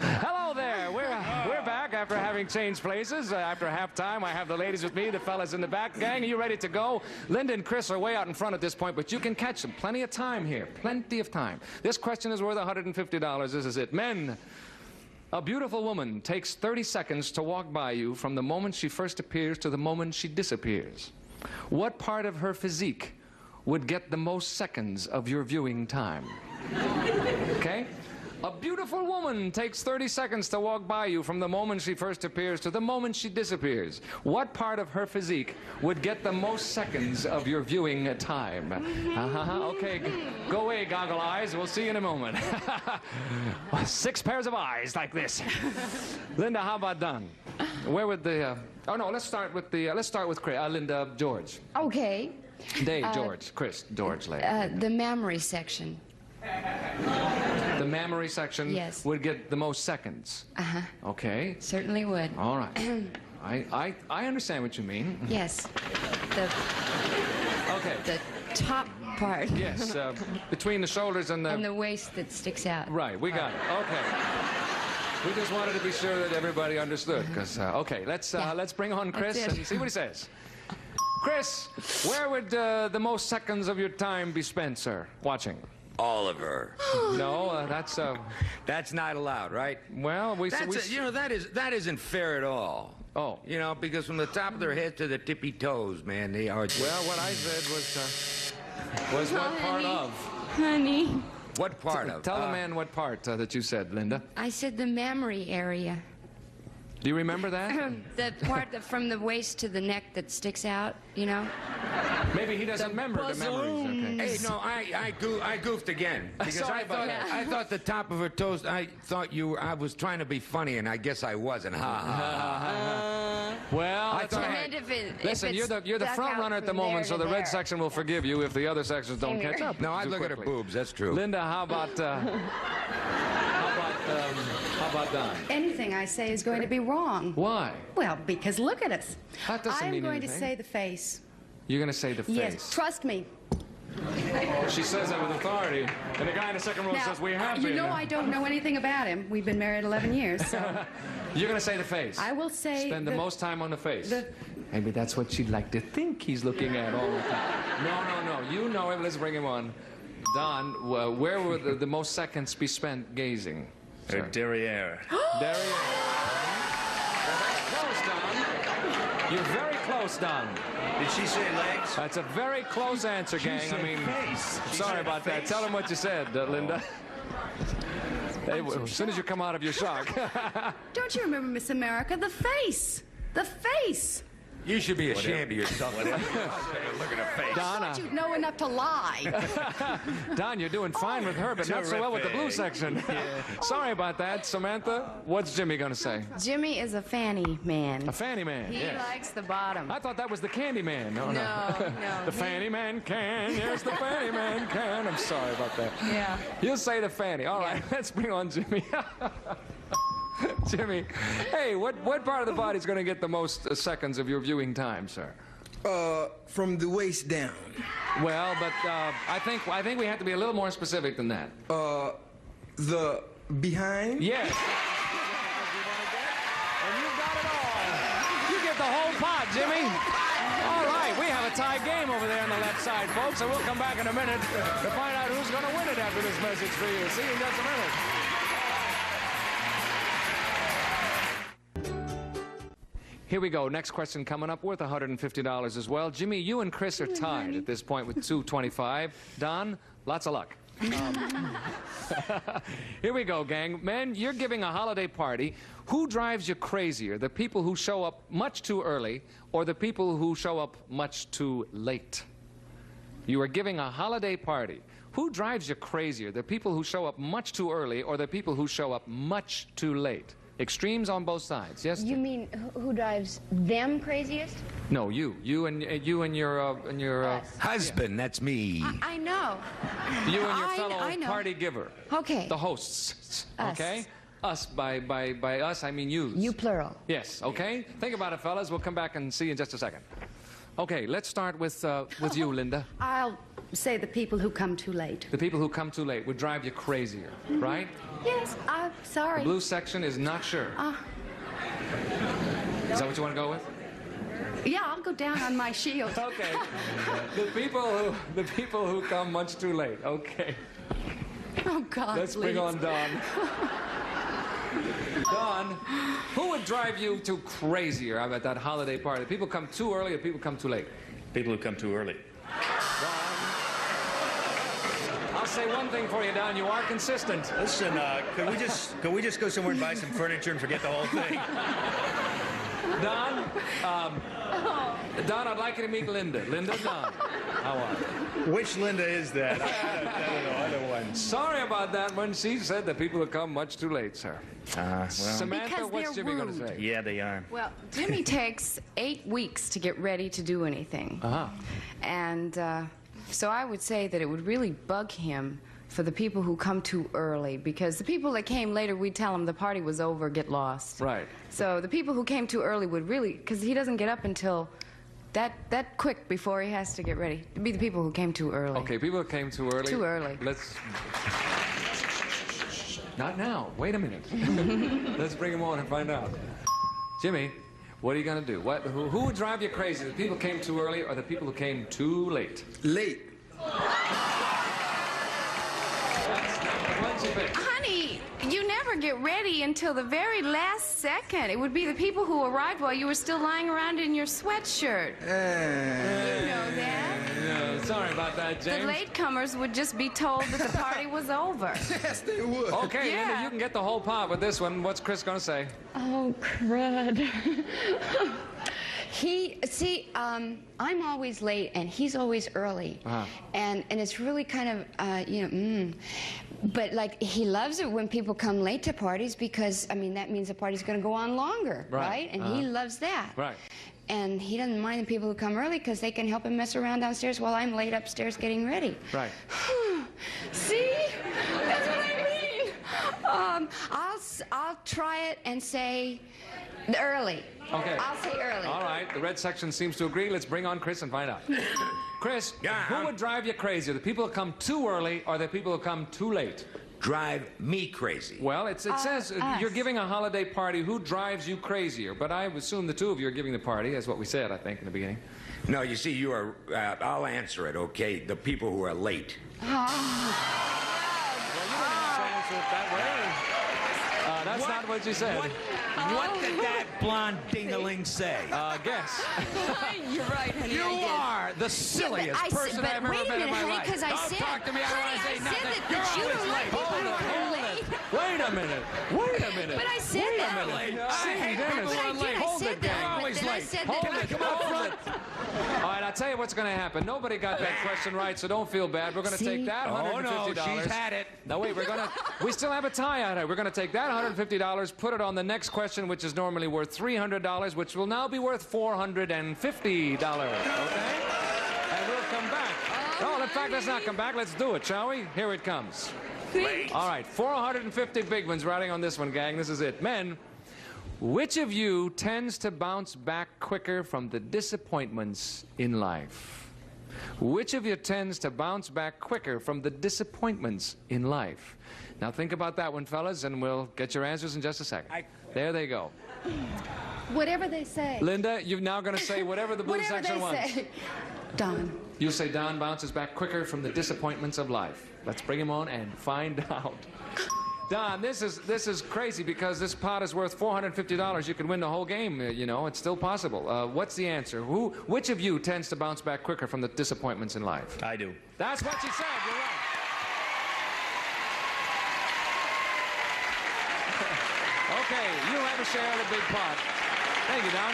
Hello there. We're back after having changed places. After halftime, I have the ladies with me, the fellas in the back. Gang, are you ready to go? Linda and Chris are way out in front at this point, but you can catch them. Plenty of time here. Plenty of time. This question is worth $150. This is it. Men, a beautiful woman takes 30 seconds to walk by you from the moment she first appears to the moment she disappears. What part of her physique would get the most seconds of your viewing time? Okay? A beautiful woman takes 30 seconds to walk by you from the moment she first appears to the moment she disappears. What part of her physique would get the most seconds of your viewing time? Okay, go away, goggle eyes. We'll see you in a moment. 6 pairs of eyes like this. Linda, how about Don? Where would the... oh, no, let's start with Chris. Linda, George. Okay. Dave, George. Chris, George, later. The mammary section. The mammary section Yes. would get the most seconds. Okay. Certainly would. All right. I understand what you mean. Yes. Okay. The top part. Yes, between the shoulders and and the waist that sticks out. Right, we got it. Okay. We just wanted to be sure that everybody understood. Because okay, let's bring on Chris That's it. and see what he says. Chris, where would the most seconds of your time be spent, sir? Watching. Oliver. No, that's not allowed, right? Well, you know, that isn't fair at all. Oh. You know, because from the top of their head to the tippy toes, man, they are. Well, what I said was what part of? Honey. What part of? Tell the man what part that you said, Linda. I said the mammary area. Do you remember that? The part from the waist to the neck that sticks out, you know? Maybe he doesn't remember the memories. Okay. Hey, no, I goofed again because Sorry about that. I thought the top of her toes. I thought I was trying to be funny, and I guess I wasn't. Well, I meant listen, you're the front runner at the moment, so the red section will forgive you if the other sections don't catch up. No, I too look at her quickly. boobs. That's true. Linda, how about Don? Anything I say is going to be wrong. Why? Well, because look at us. That doesn't I'm mean going to anything. say the face. You're going to say the face. Yes, trust me. She says that with authority, and the guy in the second row Now, says we have you been. know I don't know anything about him. We've been married 11 years, so... You're going to say the face. I will say... Spend the most time on the face. Maybe that's what she'd like to think he's looking at all the time. No. You know him. Let's bring him on. Don, where would the most seconds be spent gazing? Derriere. Derriere. Close, Don. You're very close, Don. Did she say legs? That's a very close answer, gang. said face. She Sorry said about that. face. Tell him what you said, Linda. Hey, as soon as you come out of your shock. Don't you remember Miss America? The face! The face! You should be ashamed of yourself. Look at her face. Donna. I thought you'd know enough to lie. Don, you're doing fine with her, but not so well with the blue section. Sorry about that. Samantha, what's Jimmy going to say? Jimmy is a fanny man. A fanny man, He yes. likes the bottom. I thought that was the candy man. No. No. The fanny man can. Yes, the fanny man can. I'm sorry about that. Yeah. You'll say the fanny. All right, let's bring on Jimmy. Jimmy, hey, what part of the body's going to get the most seconds of your viewing time, sir? From the waist down. Well, but I think we have to be a little more specific than that. The behind? Yes. And you've got it all. Jimmy. All right, we have a tie game over there on the left side, folks, and we'll come back in a minute to find out who's going to win it after this message for you. See you in just a minute. Here we go. Next question coming up, worth $150 as well. Jimmy, you and Chris are tied at this point with $225. Don, lots of luck. Here we go, gang. Men, you're giving a holiday party. Who drives you crazier, the people who show up much too early or the people who show up much too late? You are giving a holiday party. Who drives you crazier, the people who show up much too early or the people who show up much too late? Extremes on both sides. Yes. You mean who drives them craziest? No, you and your husband. That's me. I know. You and your fellow party giver. Okay. The hosts. Us. Okay. Us by us I mean you. You plural. Yes. Okay. Think about it, fellas. We'll come back and see you in just a second. Okay. Let's start with you, Linda. I'll say the people who come too late. The people who come too late would drive you crazier, right? Yes, I'm sorry. The blue section is not sure. Is that what you want to go with? Yeah, I'll go down on my shield. Okay. The people who come much too late. Okay. Oh God. Let's bring on Don. Don, who would drive you too crazier at that holiday party? People come too early or people come too late? People who come too early. I'll say one thing for you, Don. You are consistent. Listen, could we just go somewhere and buy some furniture and forget the whole thing? Don, I'd like you to meet Linda. Linda, Don. How are you? Which Linda is that? I don't know either one. Sorry about that one. She said that people have come much too late, sir. Well. Samantha, what's Jimmy going to say? Yeah, they are. Well, Jimmy takes 8 weeks to get ready to do anything. And so I would say that it would really bug him for the people who come too early, because the people that came later, we'd tell them the party was over, get lost. Right. So the people who came too early would really, because he doesn't get up until that quick before he has to get ready. It'd be the people who came too early. Okay, people who came too early. Too early. Let's... Not now. Wait a minute. Let's bring him on and find out. Jimmy, what are you going to do? Who would drive you crazy? The people who came too early or the people who came too late? Late. Honey, you never get ready until the very last second. It would be the people who arrived while you were still lying around in your sweatshirt. You know that. Sorry about that, James. The latecomers would just be told that the party was over. Yes, they would. Okay, Yeah. Linda, you can get the whole pot with this one. What's Chris going to say? Oh, crud. I'm always late and he's always early. And it's really kind of, but like he loves it when people come late to parties because, I mean, that means the party's going to go on longer, right? And he loves that. Right. And he doesn't mind the people who come early because they can help him mess around downstairs while I'm late upstairs getting ready. Right. See? That's what I mean. I'll try it and say early. Okay. I'll say early. All right. The red section seems to agree. Let's bring on Chris and find out. Chris, who would drive you crazy? The people who come too early or the people who come too late? Drive me crazy. Well, it says you're giving a holiday party. Who drives you crazier? But I assume the two of you are giving the party. That's what we said, I think, in the beginning. No, you see, you are. I'll answer it, okay? The people who are late. Well, you didn't answer it that way. That's not what you said. What did that blonde ding-a-ling say? Guess. You're right, honey. You are the silliest person I've ever met in my life. Because I Don't said, talk to me. I don't want to say nothing. that you don't like people who are late. Wait a minute. Wait a minute. But I said Wait that. a minute. I hate people who are late. Hold it, gang. Always late. Hold it. Come on, front. All right, I'll tell you what's going to happen. Nobody got that question right, so don't feel bad. We're going to take that $150. Oh, no, she's had it. No, wait, we still have a tie on it. We're going to take that $150, put it on the next question, which is normally worth $300, which will now be worth $450. Okay? And we'll come back. Oh, in fact, let's not come back. Let's do it, shall we? Here it comes. All right, 450 big ones riding on this one, gang. This is it. Men, which of you tends to bounce back quicker from the disappointments in life? Which of you tends to bounce back quicker from the disappointments in life? Now think about that one, fellas, and we'll get your answers in just a second. There they go. Whatever they say. Linda, you're now going to say whatever the blue Whatever section they wants. say. Don. You say Don bounces back quicker from the disappointments of life. Let's bring him on and find out. Don, this is crazy because this pot is worth $450. You could win the whole game. You know, it's still possible. What's the answer? Which of you tends to bounce back quicker from the disappointments in life? I do. That's what she said. You're right. Okay, you have a share of the big pot. Thank you, Don.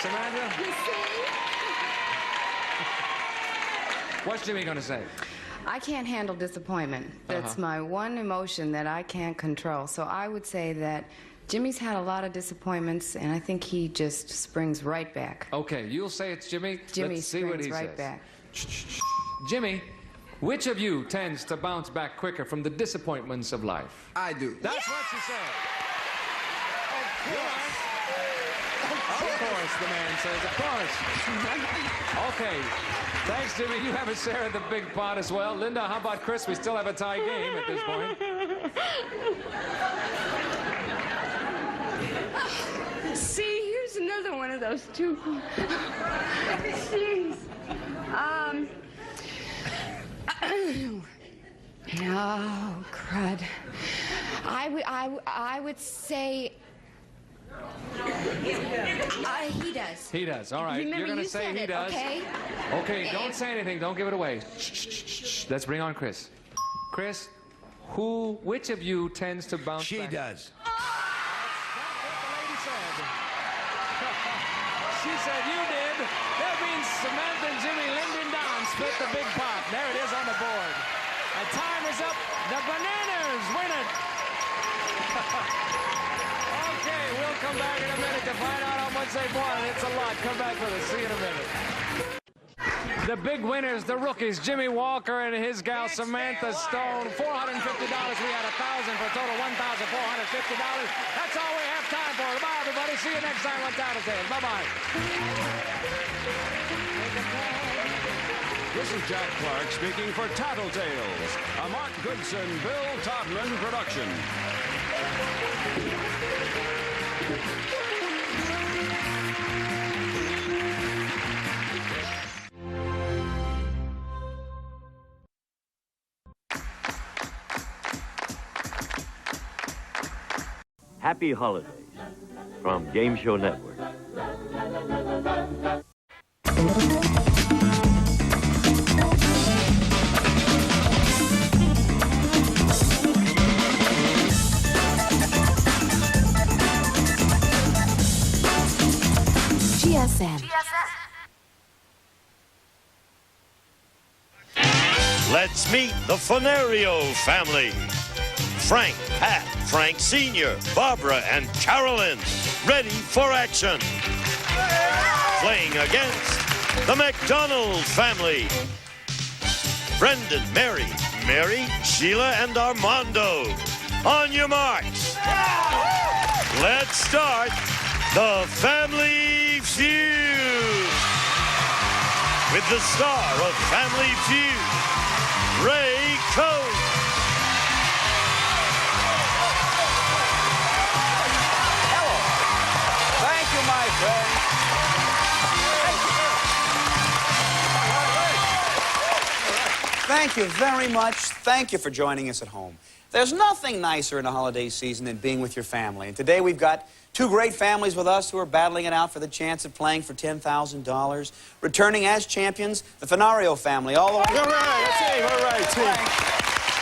Samantha? You see? What's Jimmy going to say? I can't handle disappointment. That's my one emotion that I can't control. So I would say that Jimmy's had a lot of disappointments, and I think he just springs right back. Okay, you'll say it's Jimmy. Jimmy Let's see what springs he right says. back. Jimmy, which of you tends to bounce back quicker from the disappointments of life? I do. That's what she said. Of course, the man says, of course. Okay. Thanks, Jimmy. You have a share of the big pot as well. Linda, how about Chris? We still have a tie game at this point. See, here's another one of those two. Jeez. Oh, crud. I would say... he does. He does. All right. Remember, You're going to you say said he it, does. Okay? Okay, don't say anything. Don't give it away. Shh. Let's bring on Chris. Chris, which of you tends to bounce back? She does. She said you did. That means Samantha and Jimmy, Linda and Don split the big pot. There it is on the board. And time is up. The Bananas win it. Okay, we'll come back in a minute to find out how much they won. It's a lot. Come back with us. See you in a minute. The big winners, the rookies, Jimmy Walker and his gal Samantha Stone. $450. We had $1,000 for a total $1,450. That's all we have time for. Goodbye, everybody. See you next time on Tattletales. Bye-bye. This is Jack Clark speaking for Tattletales, a Mark Goodson, Bill Todman production. Happy holidays from Game Show Network. GSM. Let's meet the Fonario family. Frank, Pat, Frank Sr., Barbara, and Carolyn, ready for action. Playing against the McDonald family. Brendan, Mary, Sheila, and Armando. On your marks. Let's start the Family Feud. With the star of Family Feud, Ray Coates. Thank you, my friend. Thank you very much. Thank you for joining us at home. There's nothing nicer in the holiday season than being with your family. And today we've got two great families with us who are battling it out for the chance of playing for $10,000. Returning as champions, the Fonario family. All the way. All right, team. All right, team.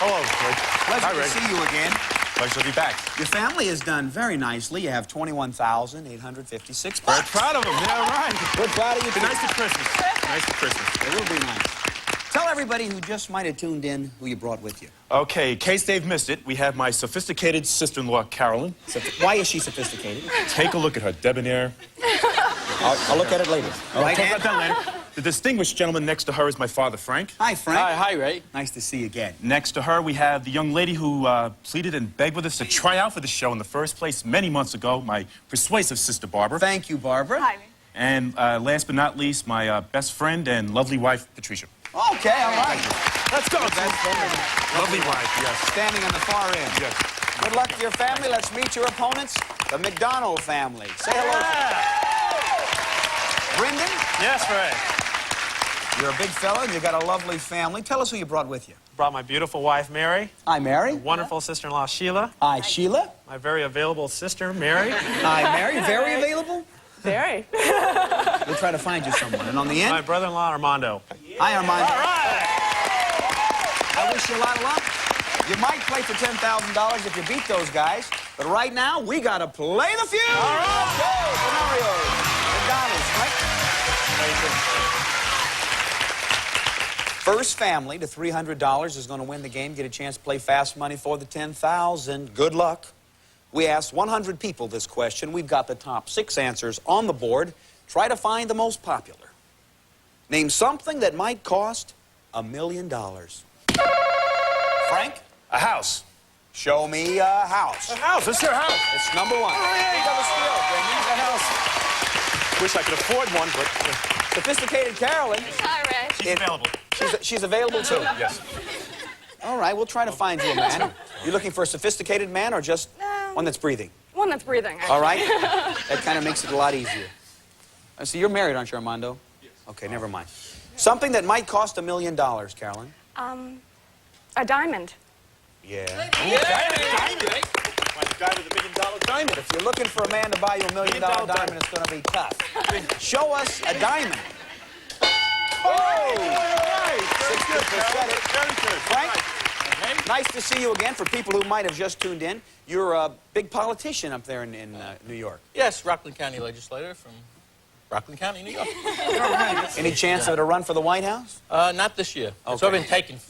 Hello, Rick. Pleasure to see you again. Pleasure to be back. Your family has done very nicely. You have $21,856. Very proud of them. Yeah, right. We're proud of you. Be nice for Christmas. Nice for Christmas. It will be nice. Tell everybody who just might have tuned in who you brought with you. Okay, in case they've missed it, we have my sophisticated sister-in-law, Carolyn. Why is she sophisticated? Take a look at her, debonair. I'll look at it later. I'll talk about that later. The distinguished gentleman next to her is my father, Frank. Hi, Frank. Hi, Ray. Nice to see you again. Next to her, we have the young lady who pleaded and begged with us to try out for the show in the first place many months ago, my persuasive sister, Barbara. Thank you, Barbara. Hi, Ray. And last but not least, my best friend and lovely wife, Patricia. Okay, all right. Let's go. Lovely wife, yes. Standing on the far end. Yes. Good luck to your family. Let's meet your opponents. the McDonald family. Say hello. Brendan? Yes, Ray. You're a big fella, and you got a lovely family. Tell us who you brought with you. Brought my beautiful wife, Mary. Hi, Mary. Wonderful sister-in-law, Sheila. Hi, Sheila. My very available sister, Mary. Hi, Mary. Very available? Very. We'll try to find you someone. And on the end? My brother-in-law, Armando. Hi, Armando. All right. I wish you a lot of luck. You might play for $10,000 if you beat those guys. But right now, we got to play the feud. All right. Let's go. Scenarios. McDonald's, right? First family to $300 is going to win the game, get a chance to play fast money for the $10,000. Good luck. We asked 100 people this question. We've got the top 6 answers on the board. Try to find the most popular. Name something that might cost $1 million. Frank? A house. Show me a house. A house. It's your house. It's number 1. Oh, yeah, you got a steal, Brendan. A house. Wish I could afford one, but... Sophisticated Carolyn. Hi, Ray. She's available. She's available, too? Yes. All right, we'll try to find you a man. You looking for a sophisticated man or just one that's breathing? One that's breathing, actually. All right. That kind of makes it a lot easier. So you're married, aren't you, Armando? Yes. Okay, never mind. Something that might cost $1 million, Carolyn. A diamond. Yeah. Diamond. Like the guy with $1 million diamond. If you're looking for a man to buy you $1 million diamond, it's going to be tough. Show us a diamond. Oh! 6 people said it. Frank, nice to see you again. For people who might have just tuned in, you're a big politician up there in New York. Yes, Rockland County legislator from Rockland County, New York. Any chance of it a run for the White House? Not this year. Okay. It's already been taken.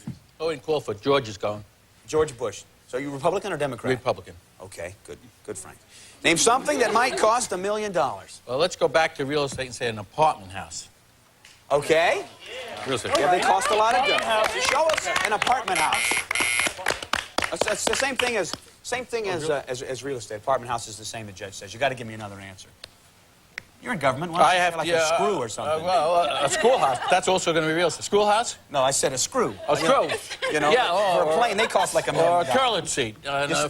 Already called for. George is going. George Bush. So you Republican or Democrat? Republican. Okay, good. Good, Frank. Name something that might cost $1 million. Well, let's go back to real estate and say an apartment house. Okay. Real estate. Yeah, they cost a lot of dough. Show us an apartment house. That's the same thing as real estate. Apartment house is the same, the judge says. You got to give me another answer. You're in government. Why don't you say like a screw or something? A schoolhouse. That's also going to be real estate. Schoolhouse? No, I said a screw. A screw. You know, for a plane, they cost like $1 million. Or a toilet seat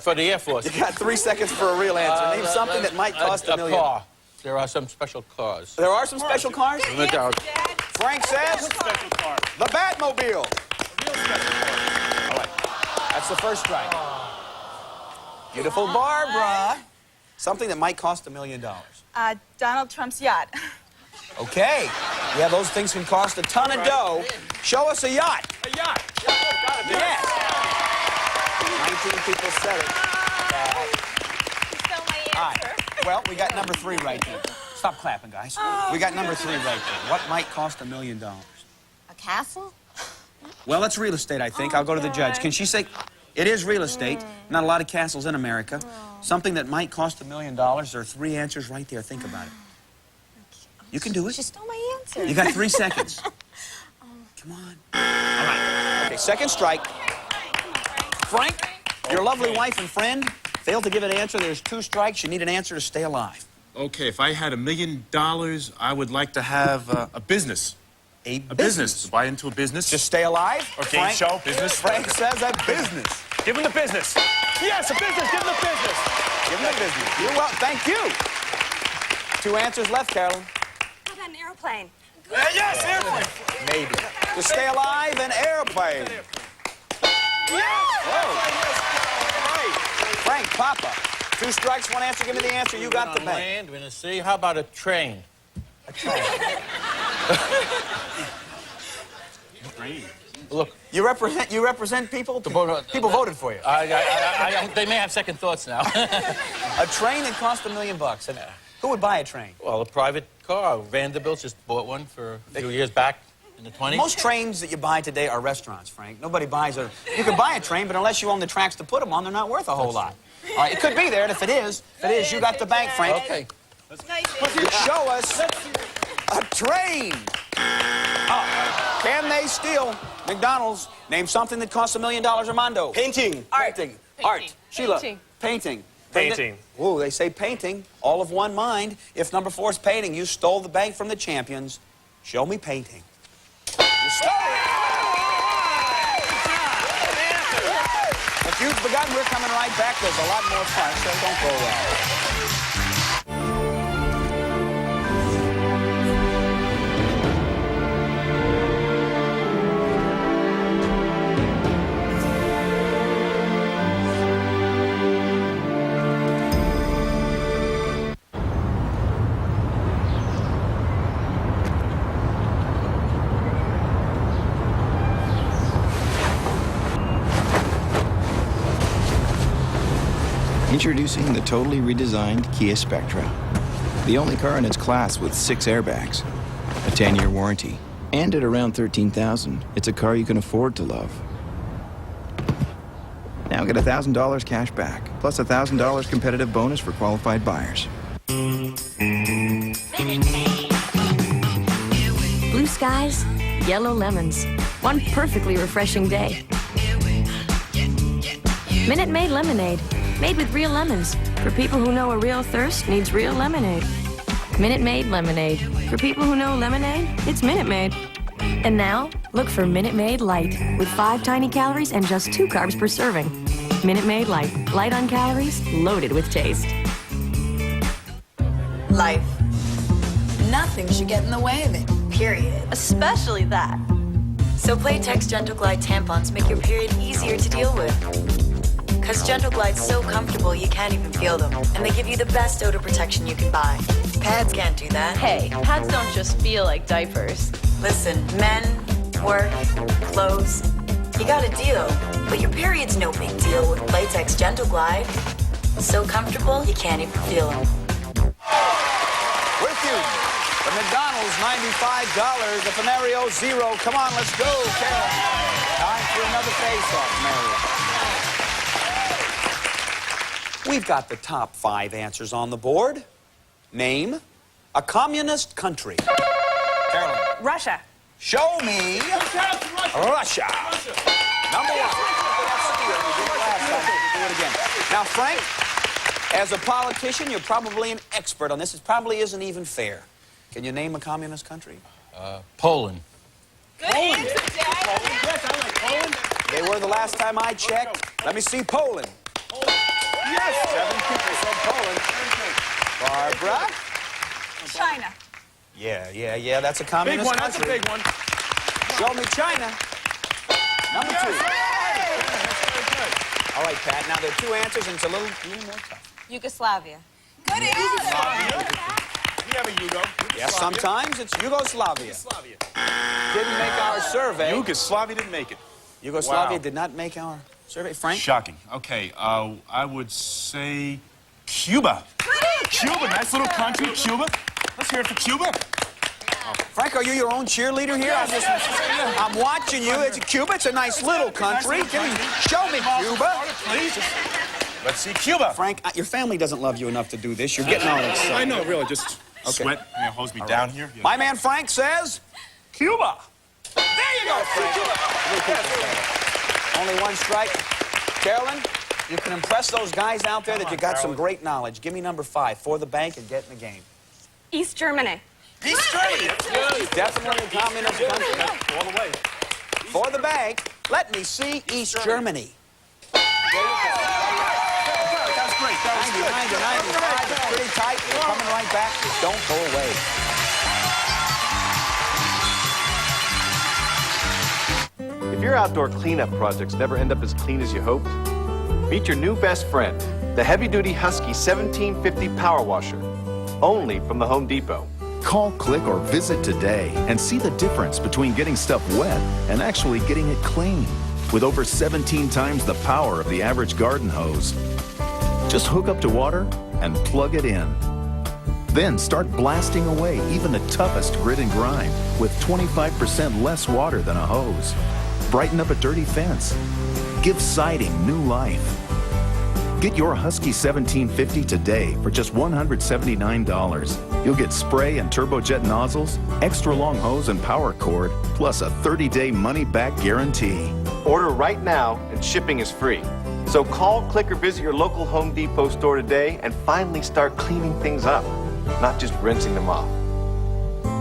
for the Air Force. You got 3 seconds for a real answer. Name something that might cost $1 million. A car. There are some special cars. There are some special cars? Frank says the Batmobile. All right. That's the first strike. Beautiful Barbara. Something that might cost $1 million. Donald Trump's yacht. Okay. Yeah, those things can cost a ton of dough. Show us a yacht. A yacht. Yes. 19 people said it. All right. Well, we got number 3 right there. Stop clapping, guys. We got number 3 right there. What might cost $1 million? A castle? Well, it's real estate, I think. I'll go to the judge. Can she say it is real estate? Not a lot of castles in America. Something that might cost $1 million. There are 3 answers right there. Think about it. You can do it. She stole my answer. You got 3 seconds. Come on. All right. Okay, second strike. Frank, your lovely wife and friend failed to give an answer. There's 2 strikes. You need an answer to stay alive. Okay, if I had $1 million, I would like to have a business. A business. Buy into a business. Just stay alive? Or game show, business. Frank says a business. Give him the business. Yes, a business. Give him the business. Give him the business. You're welcome. Thank you. 2 answers left, Carolyn. How about an airplane? Yes, airplane. Maybe. To stay alive, an airplane. Yes. Whoa. Frank, Papa. 2 strikes, 1 answer. Give me the answer. You got the bank. Land, we're going to see. How about a train? A train. Look. You represent people? People voted for you. They may have second thoughts now. A train that cost $1 million. Who would buy a train? Well, a private car. Vanderbilt just bought one for a few years back in the 20s. Most trains that you buy today are restaurants, Frank. Nobody buys a... You can buy a train, but unless you own the tracks to put them on, they're not worth a whole lot. All right, it could be there, and if it is, you got the bank, Frank. Okay. Show us a train. Can they steal McDonald's? Name something that costs $1 million, Armando. Painting. Art. Sheila. Painting. Painting. Ooh, they say painting. All of one mind. If number 4 is painting, you stole the bank from the champions. Show me painting. You stole it. Let's You've begun. We're coming right back. There's a lot more fun, so don't go away. Introducing the totally redesigned Kia Spectra. The only car in its class with 6 airbags, a 10-year warranty, and at around $13,000, it's a car you can afford to love. Now get $1,000 cash back, plus a $1,000 competitive bonus for qualified buyers. Blue skies, yellow lemons. One perfectly refreshing day. Minute Maid lemonade. Made with real lemons. For people who know a real thirst needs real lemonade. Minute Maid lemonade. For people who know lemonade, it's Minute Maid. And now, look for Minute Maid Light with 5 tiny calories and just 2 carbs per serving. Minute Maid Light. Light on calories, loaded with taste. Life. Nothing should get in the way of it, period. Especially that. So Playtex Gentle Glide tampons make your period easier to deal with. Because Gentle Glide's so comfortable you can't even feel them. And they give you the best odor protection you can buy. Pads can't do that. Hey, pads don't just feel like diapers. Listen, men, work, clothes, you got a deal. But your period's no big deal with Playtex Gentle Glide. So comfortable you can't even feel them. With you, the McDonald's $95, the Fenario 0. Come on, let's go, Carol. Time for another face-off, Mario. We've got the top 5 answers on the board. Name a communist country. Carolyn. Russia. Show me Russia. Number 1. Do it again. Now, Frank, as a politician, you're probably an expert on this. It probably isn't even fair. Can you name a communist country? Poland. Good answer, Dad. Poland? Yes, I like Poland. They were the last time I checked. Let me see Poland. Yes! 7 people said Poland. Barbara? China. Yeah. That's a communist country. That's a big one. Show me China. Number 2. All right, Pat. Now there are 2 answers, and it's a little more tough. Yugoslavia. Good answer. We have a Yugo. Yes, sometimes it's Yugoslavia. Didn't make our survey. Yugoslavia didn't make it. Yugoslavia did not make our survey. Frank? Shocking. Okay, I would say Cuba. Cuba, nice little country, Cuba. Let's hear it for Cuba. Frank, are you your own cheerleader here? I'm watching you. It's Cuba. It's a nice little country. Show me Cuba. Please. Let's see Cuba. Frank, your family doesn't love you enough to do this. You're getting all excited. I know, really. Just sweat. Hose me down here. My man Frank says Cuba. There you go, Frank. Only 1 strike. Carolyn, you can impress those guys out there that you got some great knowledge. Give me number 5 for the bank and get in the game. East Germany. East Germany. Definitely a communist country. All the way. For the bank, let me see East Germany. That's great. That was 90, 95. It's pretty tight. We're coming right back. Don't go away. If your outdoor cleanup projects never end up as clean as you hoped, meet your new best friend, the heavy-duty Husky 1750 Power Washer, only from the Home Depot. Call, click, or visit today and see the difference between getting stuff wet and actually getting it clean. With over 17 times the power of the average garden hose. Just hook up to water and plug it in. Then start blasting away even the toughest grit and grime with 25% less water than a hose. Brighten up a dirty fence. Give siding new life. Get your Husky 1750 today for just $179. You'll get spray and turbojet nozzles, extra long hose and power cord, plus a 30-day money-back guarantee. Order right now and shipping is free. So call, click, or visit your local Home Depot store today and finally start cleaning things up, not just rinsing them off.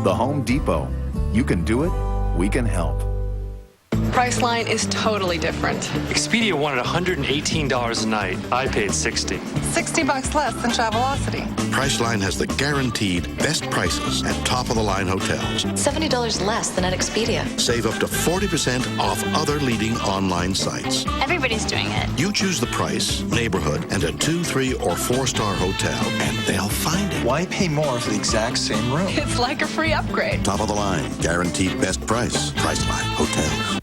The Home Depot. You can do it, we can help. Priceline is totally different. Expedia wanted $118 a night. I paid $60. $60 less than Travelocity. Priceline has the guaranteed best prices at top-of-the-line hotels. $70 less than at Expedia. Save up to 40% off other leading online sites. Everybody's doing it. You choose the price, neighborhood, and a 2, 3, or 4-star hotel, and they'll find it. Why pay more for the exact same room? It's like a free upgrade. Top of the line, guaranteed best price. Priceline Hotels.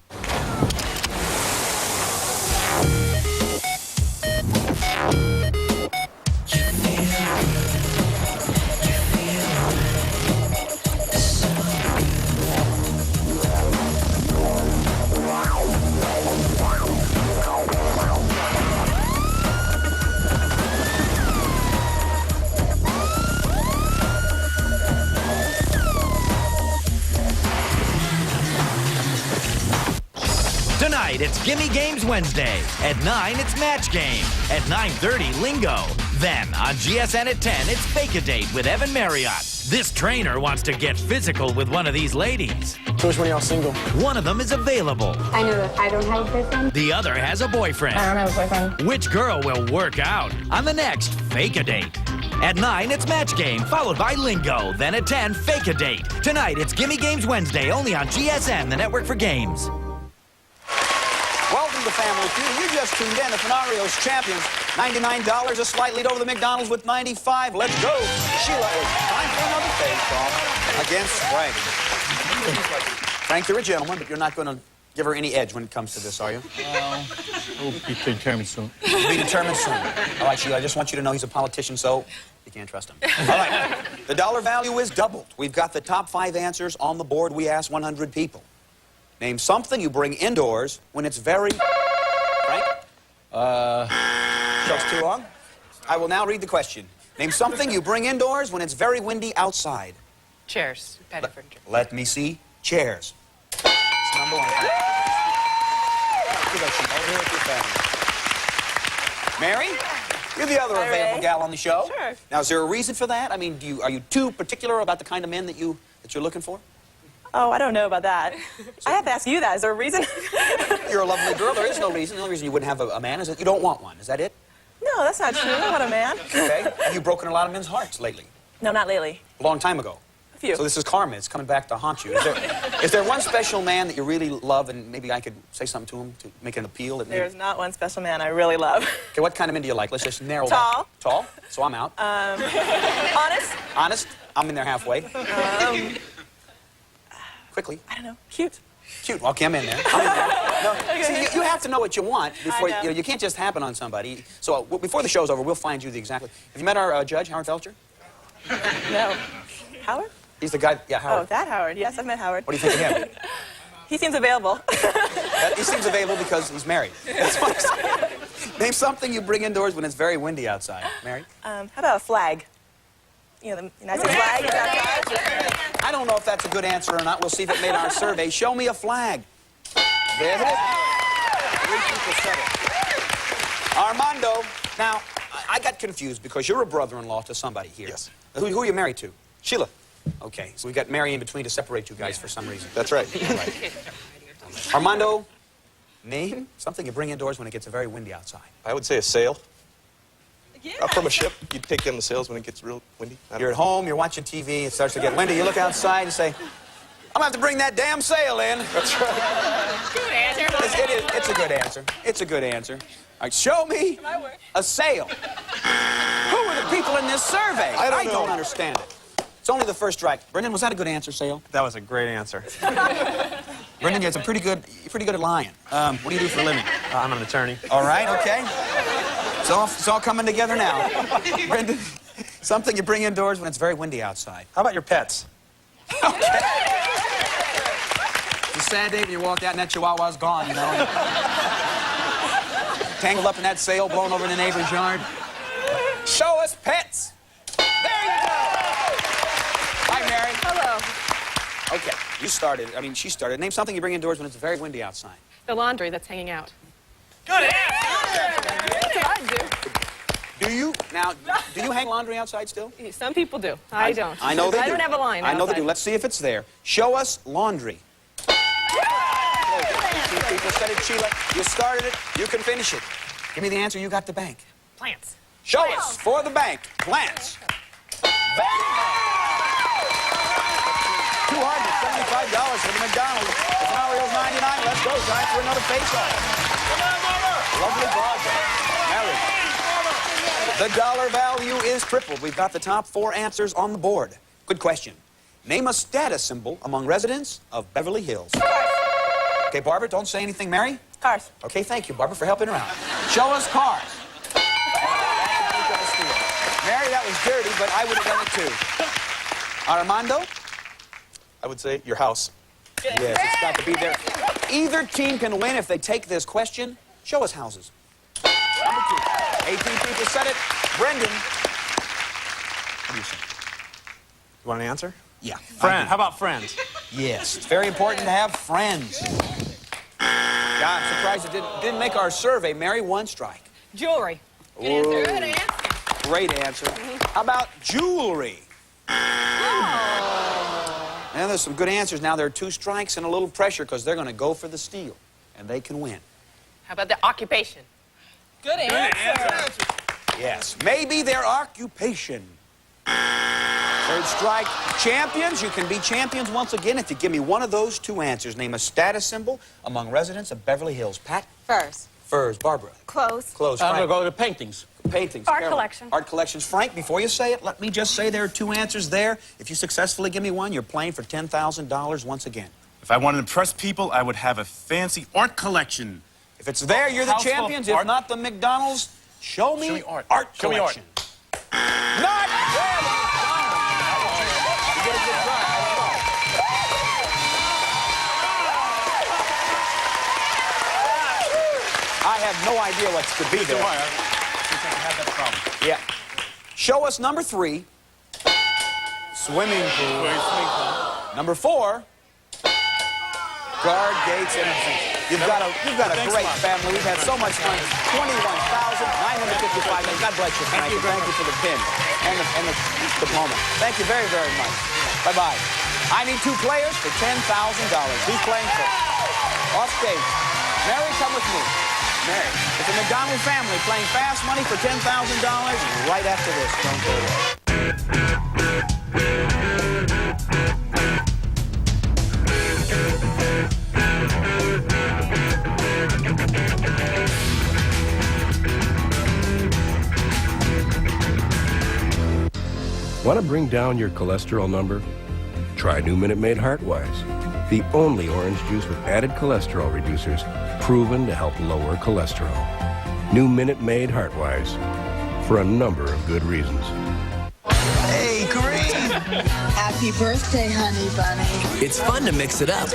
Tonight, it's Gimme Games Wednesday. At 9, it's Match Game. At 9:30, Lingo. Then, on GSN at 10, it's Fake-A-Date with Evan Marriott. This trainer wants to get physical with one of these ladies. So which one of y'all single? One of them is available. I know that I don't have a boyfriend. The other has a boyfriend. I don't have a boyfriend. Which girl will work out on the next Fake-A-Date? At 9, it's Match Game, followed by Lingo. Then at 10, Fake-A-Date. Tonight, it's Gimme Games Wednesday, only on GSN, the network for games. Welcome to Family Feud. You just tuned in. The Fenario's champions. $99, a slight lead over the McDonald's with 95. Let's go. Sheila, it's time for another face-off against Frank. Frank, you're a gentleman, but you're not going to give her any edge when it comes to this, are you? We'll be determined soon. Be determined soon. All right, Sheila, I just want you to know he's a politician, so you can't trust him. All right. The dollar value is doubled. We've got the top 5 answers on the board. We asked 100 people. Name something you bring indoors when it's very... Frank? Just too long? I will now read the question. Name something you bring indoors when it's very windy outside. Chairs. Let me see. Chairs. It's number 1. Over here with your family. Mary? You're the other available gal on the show. Sure. Now, is there a reason for that? I mean, are you too particular about the kind of men that you're looking for? Oh, I don't know about that. I have to ask you that. Is there a reason? You're a lovely girl. There is no reason. The only reason you wouldn't have a man is that you don't want one. Is that it? No, that's not true. I want a man. Okay. Have you broken a lot of men's hearts lately? No, not lately. A long time ago? A few. So this is karma. It's coming back to haunt you. Is there one special man that you really love and maybe I could say something to him to make an appeal? That There's not one special man I really love. Okay, what kind of men do you like? Let's just narrow Tall. that. Tall? So I'm out. Honest. Honest? I'm in there halfway. Quickly. I don't know. Cute. Cute. Okay, I'm in there. No, Okay. see, you have to know what you want before I know. you can't just happen on somebody. So before the show's over, we'll find you the exactly. Have you met our judge, Howard Felcher? No. Howard? He's the guy. Yeah, Howard. Oh, that Howard. Yes, I've met Howard. What do you think of him? He seems available. He seems available because he's married. That's what I'm saying. Name something you bring indoors when it's very windy outside. Mary? How about a flag? You know, the United States flag is outside. I don't know if that's a good answer or not. We'll see if it made our survey. Show me a flag. There it is. 3 people said it. Armando, now, I got confused because you're a brother-in-law to somebody here. Yes. Who are you married to? Sheila. Okay, so we got Mary in between to separate you guys for some reason. That's right. Armando, name something you bring indoors when it gets very windy outside. I would say a sail. Up from a ship, you take down the sails when it gets real windy. You're at home, you're watching TV, it starts to get windy, you look outside and say, I'm gonna have to bring that damn sail in. That's right. Good answer. It's a good answer. It's a good answer. All right, show me a sail. Who are the people in this survey? I don't understand it. It's only the first strike. Brendan, was that a good answer, Sail? That was a great answer. Brendan, you're pretty good at lying. What do you do for a living? I'm an attorney. All right, okay. It's all coming together now. Brendan, something you bring indoors when it's very windy outside. How about your pets? Okay. It's a sad day when you walk out and that chihuahua's gone, you know. Tangled up in that sail, blown over in the neighbor's yard. Show us pets. There you go. Hi, Mary. Hello. Okay, you started. I mean, she started. Name something you bring indoors when it's very windy outside. The laundry that's hanging out. Good answer. That's what I do. Do you hang laundry outside still? Some people do. I don't. I know they do. I don't have a line I know they outside. do. Let's see if it's there. Show us laundry. people said it, Sheila. You started it. You can finish it. Give me the answer. You got the bank. Plants. Show us for the bank. Plants. $275 for the McDonald's. It's Mario's 99. Let's go. Time for another face-off. Lovely broadcast. Mary. The dollar value is tripled. We've got the top 4 answers on the board. Good question. Name a status symbol among residents of Beverly Hills. Okay, Barbara, don't say anything. Mary? Cars. Okay, thank you, Barbara, for helping her out. Show us cars. Mary, that was dirty, but I would have done it too. Armando? I would say your house. Yes, it's got to be there. Either team can win if they take this question. Show us houses. Number 2. 18 people said it. Brendan. What do you say? You want an answer? Yeah. Friend. How about friends? Yes, it's very important to have friends. Yeah, I'm surprised it didn't make our survey. Mary, 1 strike. Jewelry. Good answer. Good answer. Great answer. How about jewelry? And there's some good answers. Now there are 2 strikes and a little pressure because they're going to go for the steal, and they can win. How about the occupation? Good answer. Yes, maybe their occupation. 3rd strike. Champions, you can be champions once again if you give me one of those 2 answers. Name a status symbol among residents of Beverly Hills. Pat? Furs. Furs. Barbara? Clothes. Clothes. I'm Frank? going to go to paintings. Paintings. Art Carolyn. collection. Art collections. Frank, before you say it, let me just say there are 2 answers there. If you successfully give me one, you're playing for $10,000 once again. If I wanted to impress people, I would have a fancy art collection. If it's there, you're the House full of champions. If art. not the McDonald's, show me art. art Show me art. collection. Not there. You get a good try. I have no idea what could be there. Yeah. Show us number 3. Swimming pool. Number 4. Guard gates and you've got a great family. We've had so much fun. 21,955. God bless you, Frank. Thank you for the pin and the diploma. Thank you very, very much. Bye-bye. I need 2 players for $10,000. Who's playing for? Off stage. Mary, come with me. Mary, it's a McDonald family playing fast money for $10,000 right after this. Don't go away. Want to bring down your cholesterol number? Try new Minute Maid Heartwise, the only orange juice with added cholesterol reducers proven to help lower cholesterol. New Minute Maid Heartwise, for a number of good reasons. Hey, great! Happy birthday, honey bunny. It's fun to mix it up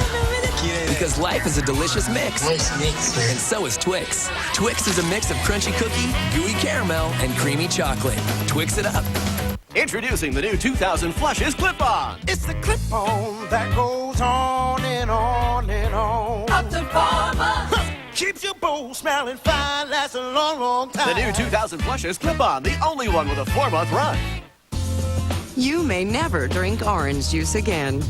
because life is a delicious mix. And so is Twix. Twix is a mix of crunchy cookie, gooey caramel, and creamy chocolate. Twix it up. Introducing the new 2000 Flushes Clip-On. It's the clip-on that goes on and on and on. Up to Farmer. Keeps your bowl smelling fine, lasts a long, long time. The new 2000 Flushes Clip-On, the only one with a 4-month run. You may never drink orange juice again.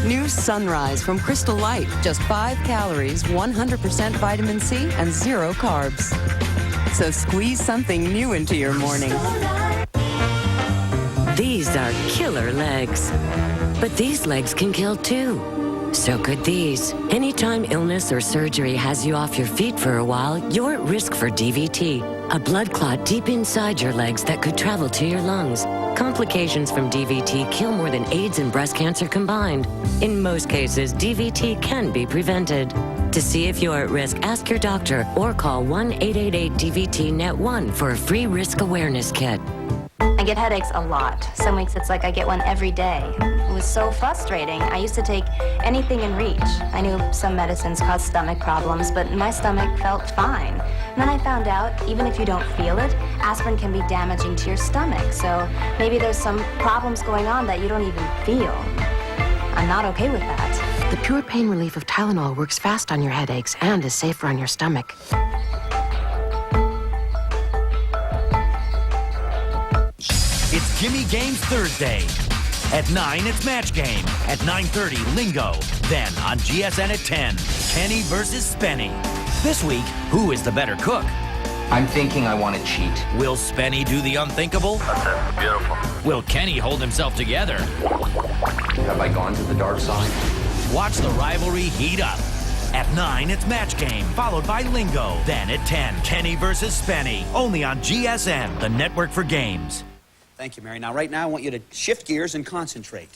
New Sunrise from Crystal Light. Just 5 calories, 100% vitamin C, and 0 carbs. So squeeze something new into your morning. These are killer legs. But these legs can kill too. So could these. Anytime illness or surgery has you off your feet for a while, you're at risk for DVT, a blood clot deep inside your legs that could travel to your lungs. Complications from DVT kill more than AIDS and breast cancer combined. In most cases, DVT can be prevented. To see if you're at risk, ask your doctor or call 1-888-DVT-NET1 for a free risk awareness kit. I get headaches a lot. Some weeks it's like I get one every day. It was so frustrating. I used to take anything in reach. I knew some medicines caused stomach problems, but my stomach felt fine. And then I found out, even if you don't feel it, aspirin can be damaging to your stomach. So maybe there's some problems going on that you don't even feel. I'm not okay with that. The pure pain relief of Tylenol works fast on your headaches and is safer on your stomach. It's Gimme Games Thursday. At 9, it's Match Game. At 9:30, Lingo. Then on GSN at 10, Kenny versus Spenny. This week, who is the better cook? I'm thinking I want to cheat. Will Spenny do the unthinkable? That's beautiful. Will Kenny hold himself together? Have I gone to the dark side? Watch the rivalry heat up. At 9, it's Match Game, followed by Lingo. Then at 10, Kenny versus Spenny. Only on GSN, the network for games. Thank you, Mary. Now, right now, I want you to shift gears and concentrate.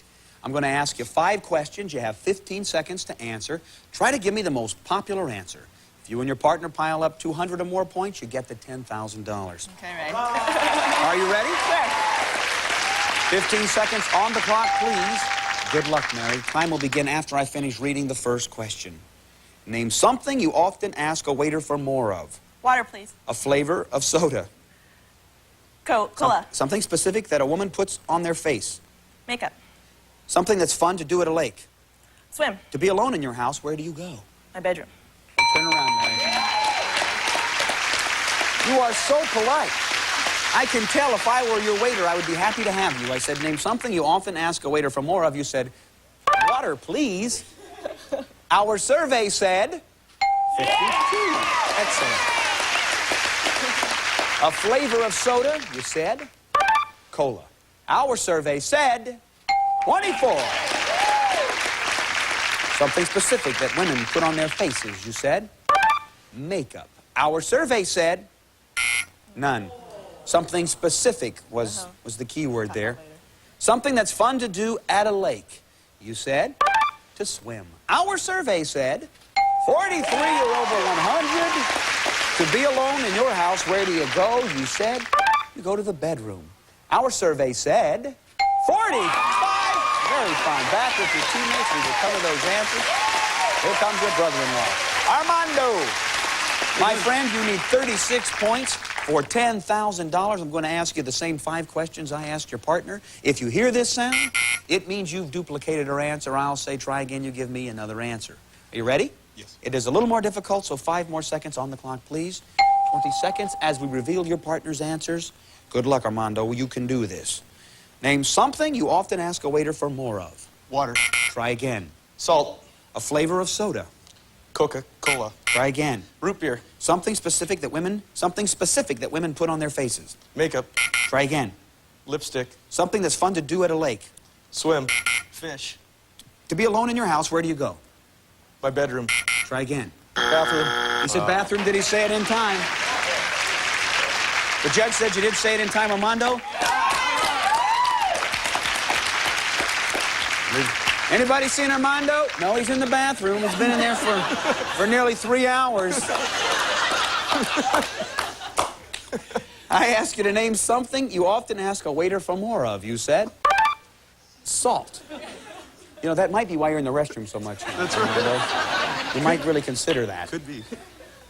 I'm going to ask you 5 questions. You have 15 seconds to answer. Try to give me the most popular answer. If you and your partner pile up 200 or more points, you get the $10,000. Okay, ready? Are you ready? Sure. 15 seconds on the clock, please. Good luck, Mary. Time will begin after I finish reading the first question. Name something you often ask a waiter for more of. Water, please. A flavor of soda. Cola. Something specific that a woman puts on their face. Makeup. Something that's fun to do at a lake. Swim. To be alone in your house, where do you go? My bedroom. Turn around, Mary. You are so polite. I can tell if I were your waiter, I would be happy to have you. I said, name something you often ask a waiter for more of. You said, water, please. Our survey said 52. Excellent. A flavor of soda, you said cola. Our survey said 24. Something specific that women put on their faces, you said makeup. Our survey said none. Something specific was the key word there. Something that's fun to do at a lake. You said to swim. Our survey said 43 or over 100. To be alone in your house, where do you go? You said you go to the bedroom. Our survey said 45. Very fine. Back with your teammates. We will cover those answers. Here comes your brother-in-law. Armando. My friend, you need 36 points for $10,000. I'm going to ask you the same 5 questions I asked your partner. If you hear this sound, it means you've duplicated her answer. I'll say, try again, you give me another answer. Are you ready? Yes. It is a little more difficult, so 5 more seconds on the clock, please. 20 seconds as we reveal your partner's answers. Good luck, Armando. You can do this. Name something you often ask a waiter for more of. Water. Try again. Salt. A flavor of soda. Coca-Cola. Try again. Root beer. Something specific that women put on their faces. Makeup. Try again. Lipstick. Something that's fun to do at a lake. Swim. Fish. To be alone in your house, where do you go? My bedroom. Try again. Bathroom. He said bathroom. Did he say it in time? The judge said you did say it in time, Armando. Anybody seen Armando? No, he's in the bathroom. He's been in there for nearly 3 hours. I asked you to name something you often ask a waiter for more of. You said salt. You know, that might be why you're in the restroom so much. That's right. You might really consider that. Could be.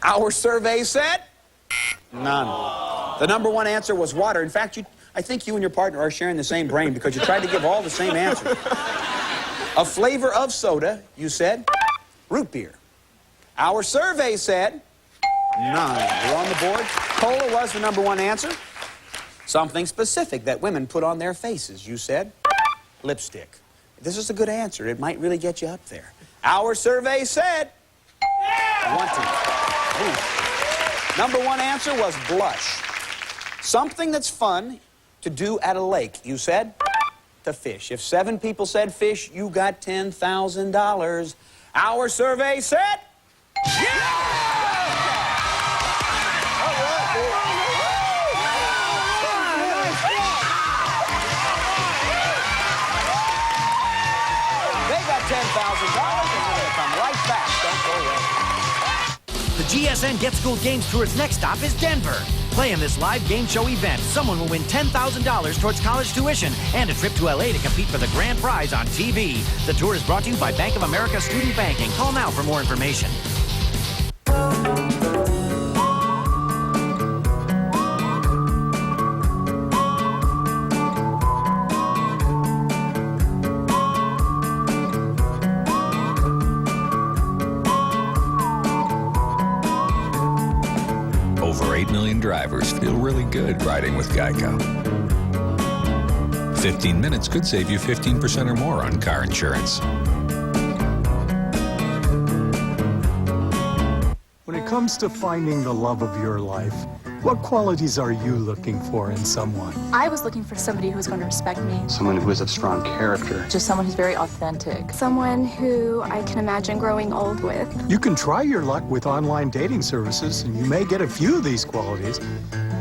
Our survey said none. The number 1 answer was water. In fact, I think you and your partner are sharing the same brain because you tried to give all the same answers. A flavor of soda, you said root beer. Our survey said none. You're on the board. Cola was the number 1 answer. Something specific that women put on their faces, you said lipstick. This is a good answer. It might really get you up there. Our survey said wanting. Number 1 answer was blush. Something that's fun to do at a lake. You said to fish. If 7 people said fish, you got $10,000. Our survey said $10,000, and we're going to come right back. Don't go away. The GSN Get School Games Tour's next stop is Denver. Play in this live game show event. Someone will win $10,000 towards college tuition and a trip to LA to compete for the grand prize on TV. The tour is brought to you by Bank of America Student Banking. Call now for more information. Over 8 million drivers feel really good riding with Geico. 15 minutes could save you 15% or more on car insurance. When it comes to finding the love of your life, what qualities are you looking for in someone? I was looking for somebody who was going to respect me. Someone who has a strong character. Just someone who's very authentic. Someone who I can imagine growing old with. You can try your luck with online dating services, and you may get a few of these qualities.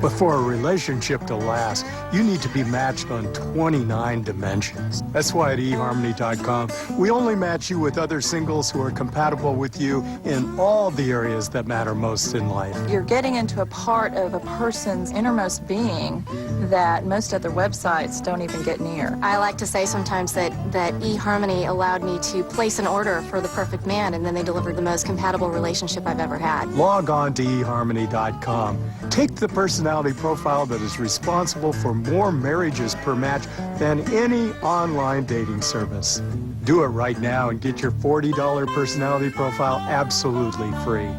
But for a relationship to last, you need to be matched on 29 dimensions. That's why at eHarmony.com, we only match you with other singles who are compatible with you in all the areas that matter most in life. You're getting into a part of a person's innermost being that most other websites don't even get near. I like to say sometimes that eHarmony allowed me to place an order for the perfect man, and then they delivered the most compatible relationship I've ever had. Log on to eHarmony.com. Take the personality profile that is responsible for more marriages per match than any online dating service. Do it right now and get your $40 personality profile absolutely free.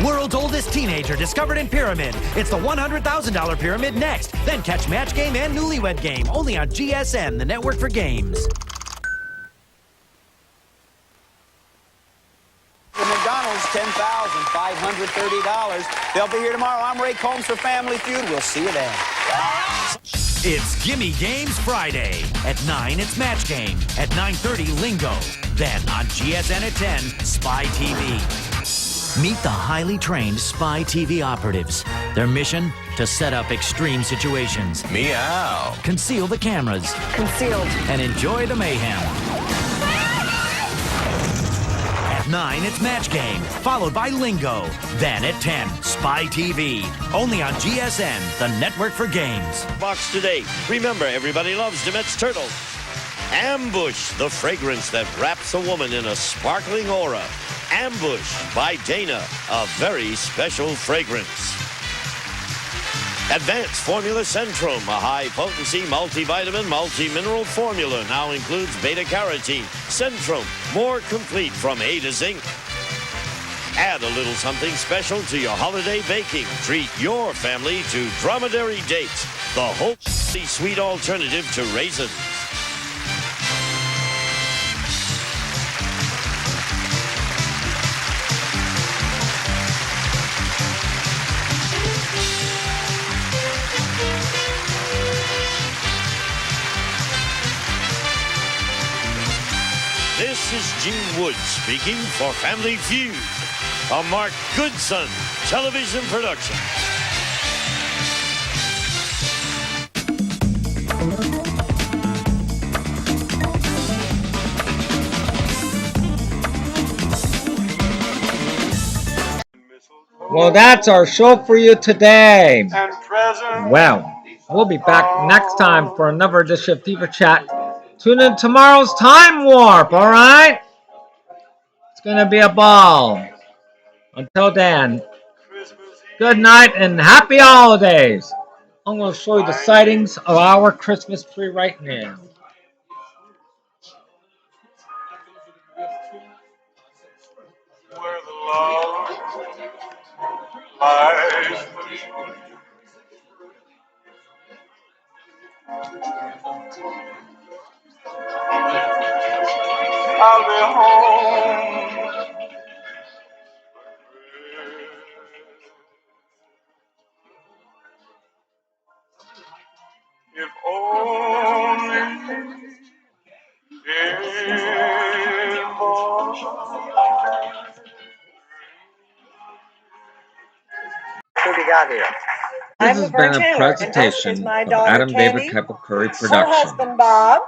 World's oldest teenager discovered in Pyramid. It's the $100,000 Pyramid next. Then catch Match Game and Newlywed Game only on GSN, the network for games. The McDonald's, $10,530. They'll be here tomorrow. I'm Ray Combs for Family Feud. We'll see you then. It's Gimme Games Friday. At 9, it's Match Game. At 9:30, Lingo. Then on GSN at 10, Spy TV. Meet the highly trained Spy TV operatives. Their mission? To set up extreme situations. Meow. Conceal the cameras. Concealed. And enjoy the mayhem. At 9, it's Match Game, followed by Lingo. Then at 10, Spy TV. Only on GSN, the network for games. Box today. Remember, everybody loves Demet's Turtle. Ambush, the fragrance that wraps a woman in a sparkling aura. Ambush by Dana, a very special fragrance. Advanced Formula Centrum, a high-potency multivitamin, multi-mineral formula, now includes beta-carotene. Centrum, more complete from A to Zinc. Add a little something special to your holiday baking. Treat your family to Dromedary Dates, the wholesomely sweet alternative to raisins. This is Gene Wood speaking for Family Feud, a Mark Goodson television production. Well, that's our show for you today. Well, we'll be back next time for another edition of Fever Chat. Tune in tomorrow's Time Warp, all right? It's going to be a ball. Until then, good night and happy holidays. I'm going to show you the sightings of our Christmas tree right now. Where the love lies. I'll be home. If only What we got here? This has been a presentation of Adam David Kepler Curry production. Husband Bob.